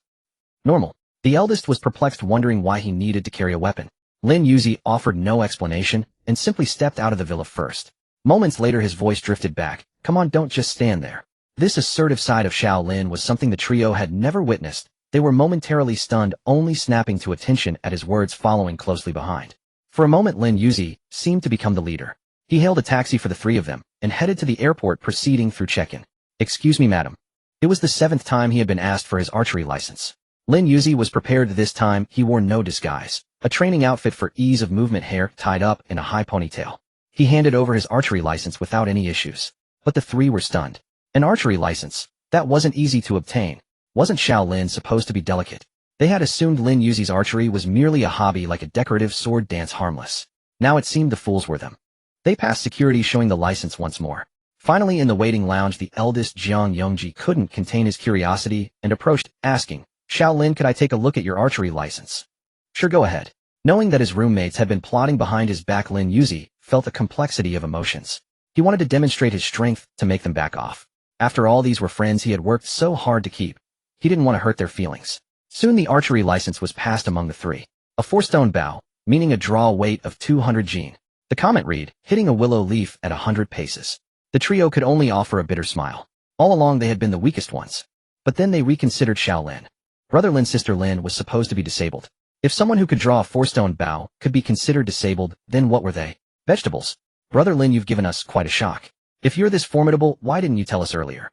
Normal. The eldest was perplexed, wondering why he needed to carry a weapon. Lin Yuzi offered no explanation and simply stepped out of the villa first. Moments later his voice drifted back, come on, don't just stand there. This assertive side of Shaolin was something the trio had never witnessed. They were momentarily stunned, only snapping to attention at his words, following closely behind. For a moment Lin Yuzi seemed to become the leader. He hailed a taxi for the 3 of them and headed to the airport, proceeding through check-in. Excuse me, madam. It was the 7th time he had been asked for his archery license. Lin Yuzi was prepared this time. He wore no disguise. A training outfit for ease of movement, hair tied up in a high ponytail. He handed over his archery license without any issues. But the 3 were stunned. An archery license? That wasn't easy to obtain. Wasn't Shaolin supposed to be delicate? They had assumed Lin Yuzi's archery was merely a hobby, like a decorative sword dance, harmless. Now it seemed the fools were them. They passed security, showing the license once more. Finally, in the waiting lounge, the eldest Jiang Yongji couldn't contain his curiosity and approached, asking, Shaolin, could I take a look at your archery license? Sure, go ahead. Knowing that his roommates had been plotting behind his back, Lin Yuzi felt a complexity of emotions. He wanted to demonstrate his strength to make them back off. After all, these were friends he had worked so hard to keep. He didn't want to hurt their feelings. Soon the archery license was passed among the three. A 4-stone bow, meaning a draw weight of 200 jin. The comment read, hitting a willow leaf at 100 paces. The trio could only offer a bitter smile. All along they had been the weakest ones. But then they reconsidered Shaolin. Brother Lin, sister Lin was supposed to be disabled. If someone who could draw a 4-stone bow could be considered disabled, then what were they? Vegetables. Brother Lin, you've given us quite a shock. If you're this formidable, why didn't you tell us earlier?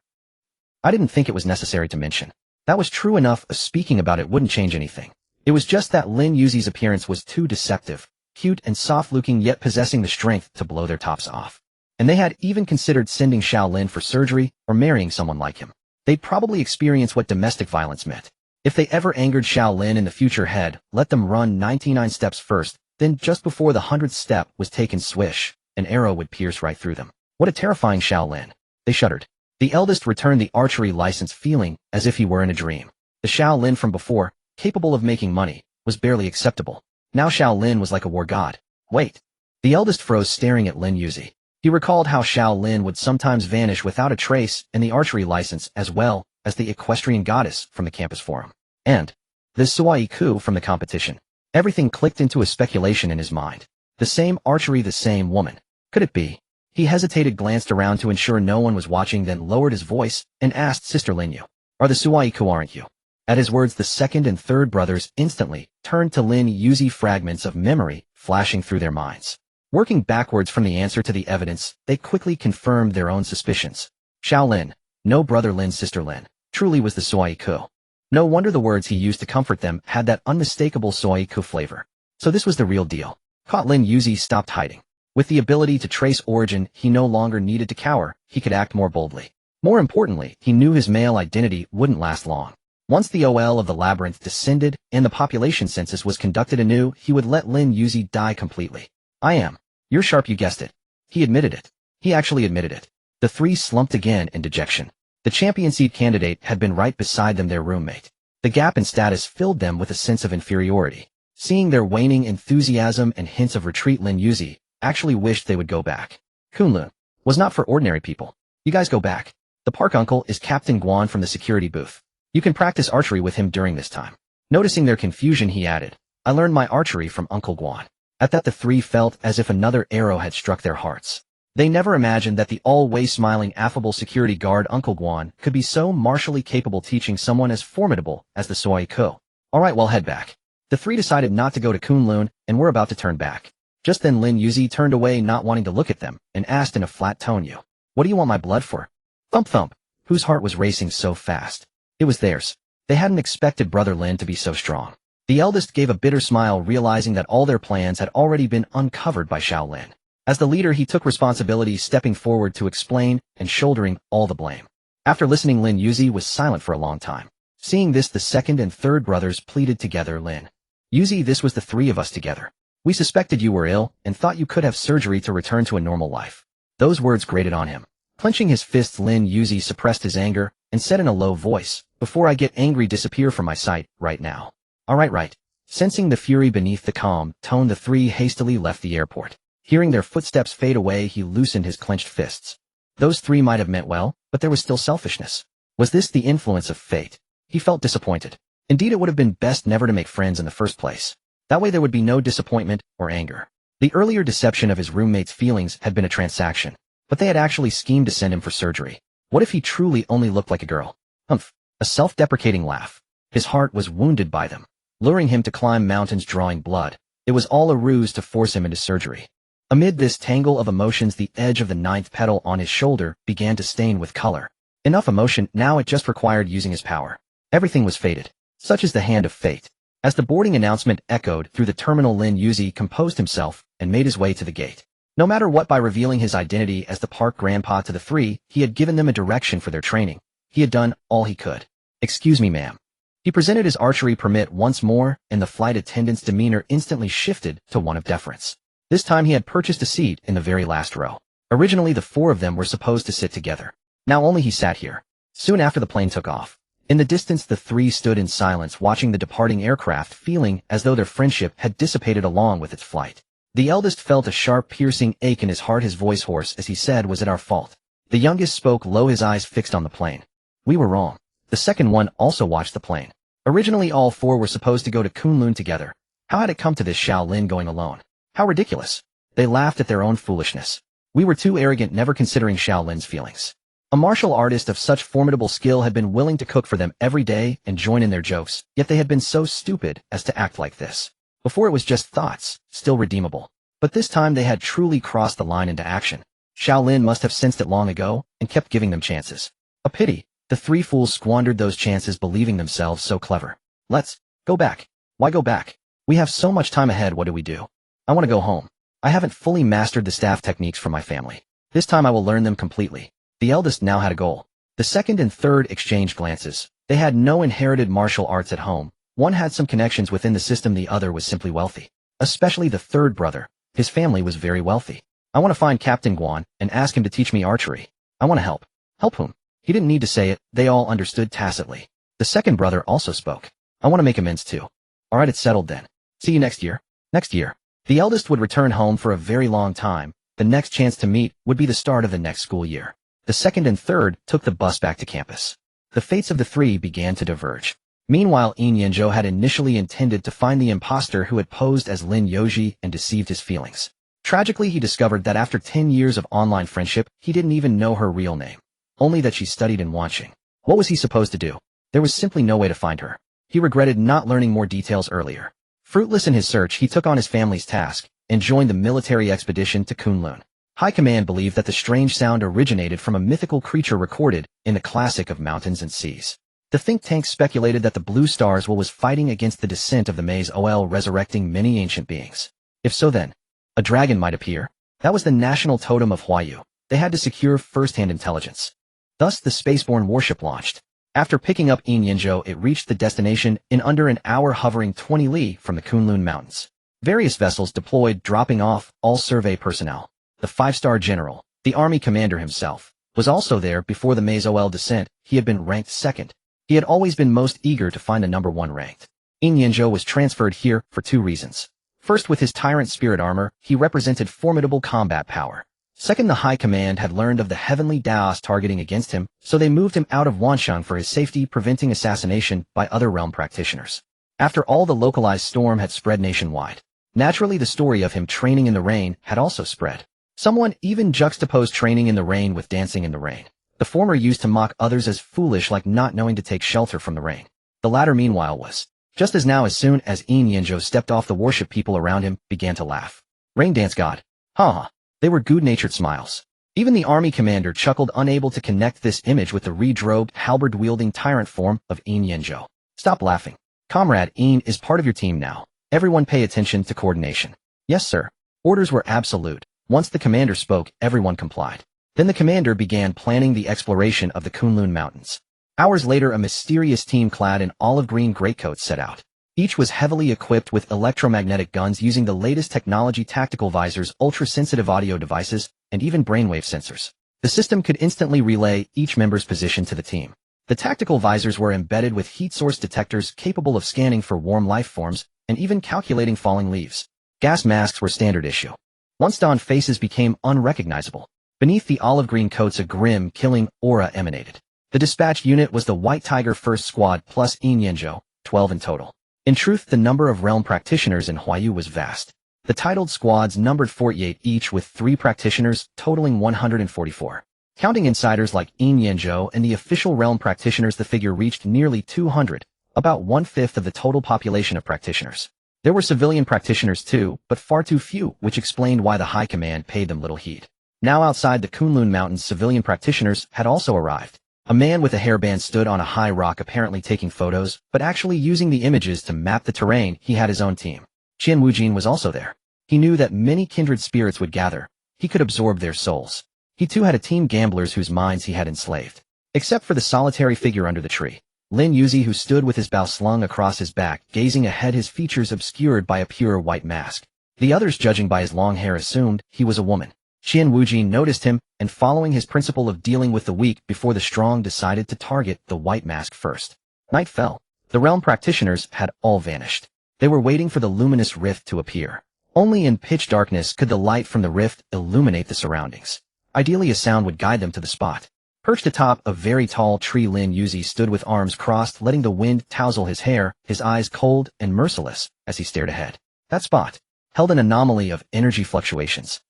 I didn't think it was necessary to mention. That was true enough, speaking about it wouldn't change anything. It was just that Lin Yuzi's appearance was too deceptive, cute and soft-looking, yet possessing the strength to blow their tops off. And they had even considered sending Shaolin for surgery or marrying someone like him. They'd probably experience what domestic violence meant. If they ever angered Shaolin in the future, let them run 99 steps first, then just before the 100th step was taken, swish, an arrow would pierce right through them. What a terrifying Shaolin. They shuddered. The eldest returned the archery license feeling as if he were in a dream. The Shaolin from before, capable of making money, was barely acceptable. Now Shaolin was like a war god. Wait. The eldest froze, staring at Lin Yuzi. He recalled how Shaolin would sometimes vanish without a trace, and the archery license as well as the equestrian goddess from the campus forum. And the Suaiku from the competition. Everything clicked into a speculation in his mind. The same archery, the same woman. Could it be? He hesitated, glanced around to ensure no one was watching, then lowered his voice and asked, Sister Lin, you are the Suaiku, aren't you? At his words, the second and third brothers instantly turned to Lin Yuzi, fragments of memory flashing through their minds. Working backwards from the answer to the evidence, they quickly confirmed their own suspicions. Shaolin, no, brother Lin, sister Lin, truly was the Suaiku. No wonder the words he used to comfort them had that unmistakable Suaiku flavor. So this was the real deal. Caught. Lin Yuzi stopped hiding. With the ability to trace origin, he no longer needed to cower, he could act more boldly. More importantly, he knew his male identity wouldn't last long. Once the OL of the labyrinth descended and the population census was conducted anew, he would let Lin Yuzi die completely. I am. You're sharp, you guessed it. He admitted it. He actually admitted it. The three slumped again in dejection. The champion seed candidate had been right beside them, their roommate. The gap in status filled them with a sense of inferiority. Seeing their waning enthusiasm and hints of retreat, Lin Yuzi actually wished they would go back. Kunlun was not for ordinary people. You guys go back. The park uncle is Captain Guan from the security booth. You can practice archery with him during this time. Noticing their confusion, he added, I learned my archery from Uncle Guan. At that, the three felt as if another arrow had struck their hearts. They never imagined that the always smiling, affable security guard Uncle Guan could be so martially capable, teaching someone as formidable as the Suaiku. Alright, well, head back. The three decided not to go to Kunlun and were about to turn back. Just then Lin Yuzi turned away, not wanting to look at them, and asked in a flat tone, You, what do you want my blood for? Thump thump. Whose heart was racing so fast? It was theirs. They hadn't expected brother Lin to be so strong. The eldest gave a bitter smile, realizing that all their plans had already been uncovered by Shaolin. As the leader, he took responsibility, stepping forward to explain and shouldering all the blame. After listening, Lin Yuzi was silent for a long time. Seeing this, the second and third brothers pleaded together, Lin Yuzi, this was the three of us together. We suspected you were ill and thought you could have surgery to return to a normal life. Those words grated on him. Clenching his fists, Lin Yuzi suppressed his anger and said in a low voice, Before I get angry, disappear from my sight, right now. Alright, right. Sensing the fury beneath the calm tone, the three hastily left the airport. Hearing their footsteps fade away, he loosened his clenched fists. Those three might have meant well, but there was still selfishness. Was this the influence of fate? He felt disappointed. Indeed, it would have been best never to make friends in the first place. That way there would be no disappointment or anger. The earlier deception of his roommate's feelings had been a transaction, but they had actually schemed to send him for surgery. What if he truly only looked like a girl? Humph. A self-deprecating laugh. His heart was wounded by them, luring him to climb mountains, drawing blood. It was all a ruse to force him into surgery. Amid this tangle of emotions, the edge of the ninth petal on his shoulder began to stain with color. Enough emotion, now it just required using his power. Everything was fated. Such is the hand of fate. As the boarding announcement echoed through the terminal, Lin Yuzi composed himself and made his way to the gate. No matter what, by revealing his identity as the park grandpa to the three, he had given them a direction for their training. He had done all he could. Excuse me, ma'am. He presented his archery permit once more, and the flight attendant's demeanor instantly shifted to one of deference. This time he had purchased a seat in the very last row. Originally, the four of them were supposed to sit together. Now only he sat here. Soon after the plane took off. In the distance, the three stood in silence watching the departing aircraft, feeling as though their friendship had dissipated along with its flight. The eldest felt a sharp, piercing ache in his heart, his voice hoarse as he said, "Was it our fault?" The youngest spoke low, his eyes fixed on the plane. "We were wrong." The second one also watched the plane. Originally, all four were supposed to go to Kunlun together. How had it come to this, Xiaolin going alone? How ridiculous. They laughed at their own foolishness. We were too arrogant, never considering Xiaolin's feelings. A martial artist of such formidable skill had been willing to cook for them every day and join in their jokes, yet they had been so stupid as to act like this. Before it was just thoughts, still redeemable. But this time they had truly crossed the line into action. Xiaolin must have sensed it long ago and kept giving them chances. A pity. The three fools squandered those chances, believing themselves so clever. Let's go back. Why go back? We have so much time ahead. What do we do? I want to go home. I haven't fully mastered the staff techniques for my family. This time I will learn them completely. The eldest now had a goal. The second and third exchanged glances. They had no inherited martial arts at home. One had some connections within the system, the other was simply wealthy. Especially the third brother. His family was very wealthy. I want to find Captain Guan and ask him to teach me archery. I want to help. Help whom? He didn't need to say it, they all understood tacitly. The second brother also spoke. I want to make amends too. Alright, it's settled then. See you next year. Next year. The eldest would return home for a very long time. The next chance to meet would be the start of the next school year. The second and third took the bus back to campus. The fates of the three began to diverge. Meanwhile, Yin Yanzhou had initially intended to find the imposter who had posed as Lin Yoji and deceived his feelings. Tragically, he discovered that after 10 years of online friendship, he didn't even know her real name. Only that she studied in Wanqing. What was he supposed to do? There was simply no way to find her. He regretted not learning more details earlier. Fruitless in his search, he took on his family's task and joined the military expedition to Kunlun. High Command believed that the strange sound originated from a mythical creature recorded in the classic of mountains and seas. The think tank speculated that the Blue Stars was fighting against the descent of the Maze OL, resurrecting many ancient beings. If so, then a dragon might appear. That was the national totem of Huayu. They had to secure first-hand intelligence. Thus, the spaceborne warship launched. After picking up Yin Yanzhou, it reached the destination in under an hour, hovering 20 li from the Kunlun Mountains. Various vessels deployed, dropping off all survey personnel. The 5-star general, the army commander himself, was also there. Before the Maze OL descent, he had been ranked second. He had always been most eager to find the number 1 ranked. Yin Yanzhou was transferred here for 2 reasons. First, with his tyrant spirit armor, he represented formidable combat power. Second, the High Command had learned of the heavenly Daos targeting against him, so they moved him out of Wanshang for his safety, preventing assassination by other realm practitioners. After all, the localized storm had spread nationwide. Naturally, the story of him training in the rain had also spread. Someone even juxtaposed training in the rain with dancing in the rain. The former used to mock others as foolish, like not knowing to take shelter from the rain. The latter, meanwhile, was just as now. As soon as Yin Yanzhou stepped off the warship, people around him began to laugh. Rain dance god. Ha. They were good-natured smiles. Even the army commander chuckled, unable to connect this image with the redrobed, halberd-wielding tyrant form of Yin Yanzhou. Stop laughing. Comrade Yin is part of your team now. Everyone pay attention to coordination. Yes, sir. Orders were absolute. Once the commander spoke, everyone complied. Then the commander began planning the exploration of the Kunlun Mountains. Hours later, a mysterious team clad in olive-green greatcoats set out. Each was heavily equipped with electromagnetic guns using the latest technology, tactical visors, ultra-sensitive audio devices, and even brainwave sensors. The system could instantly relay each member's position to the team. The tactical visors were embedded with heat source detectors capable of scanning for warm life forms and even calculating falling leaves. Gas masks were standard issue. Once donned, faces became unrecognizable. Beneath the olive-green coats, a grim, killing aura emanated. The dispatch unit was the White Tiger First Squad plus Yin Yanzhou, 12 in total. In truth, the number of realm practitioners in Huayu was vast. The titled squads numbered 48 each, with 3 practitioners, totaling 144. Counting insiders like Yin Yanzhou and the official realm practitioners, the figure reached nearly 200, about 1/5 of the total population of practitioners. There were civilian practitioners too, but far too few, which explained why the High Command paid them little heed. Now outside the Kunlun Mountains, civilian practitioners had also arrived. A man with a hairband stood on a high rock, apparently taking photos, but actually using the images to map the terrain. He had his own team. Qian Wujin was also there. He knew that many kindred spirits would gather. He could absorb their souls. He too had a team, gamblers whose minds he had enslaved. Except for the solitary figure under the tree. Lin Yuzi, who stood with his bow slung across his back, gazing ahead, his features obscured by a pure white mask. The others, judging by his long hair, assumed he was a woman. Qian Wujin noticed him, and following his principle of dealing with the weak before the strong, decided to target the white mask first. Night fell. The realm practitioners had all vanished. They were waiting for the luminous rift to appear. Only in pitch darkness could the light from the rift illuminate the surroundings. Ideally, a sound would guide them to the spot. Perched atop a very tall tree, Lin Yuzi stood with arms crossed, letting the wind tousle his hair, his eyes cold and merciless as he stared ahead. That spot held an anomaly of energy fluctuations.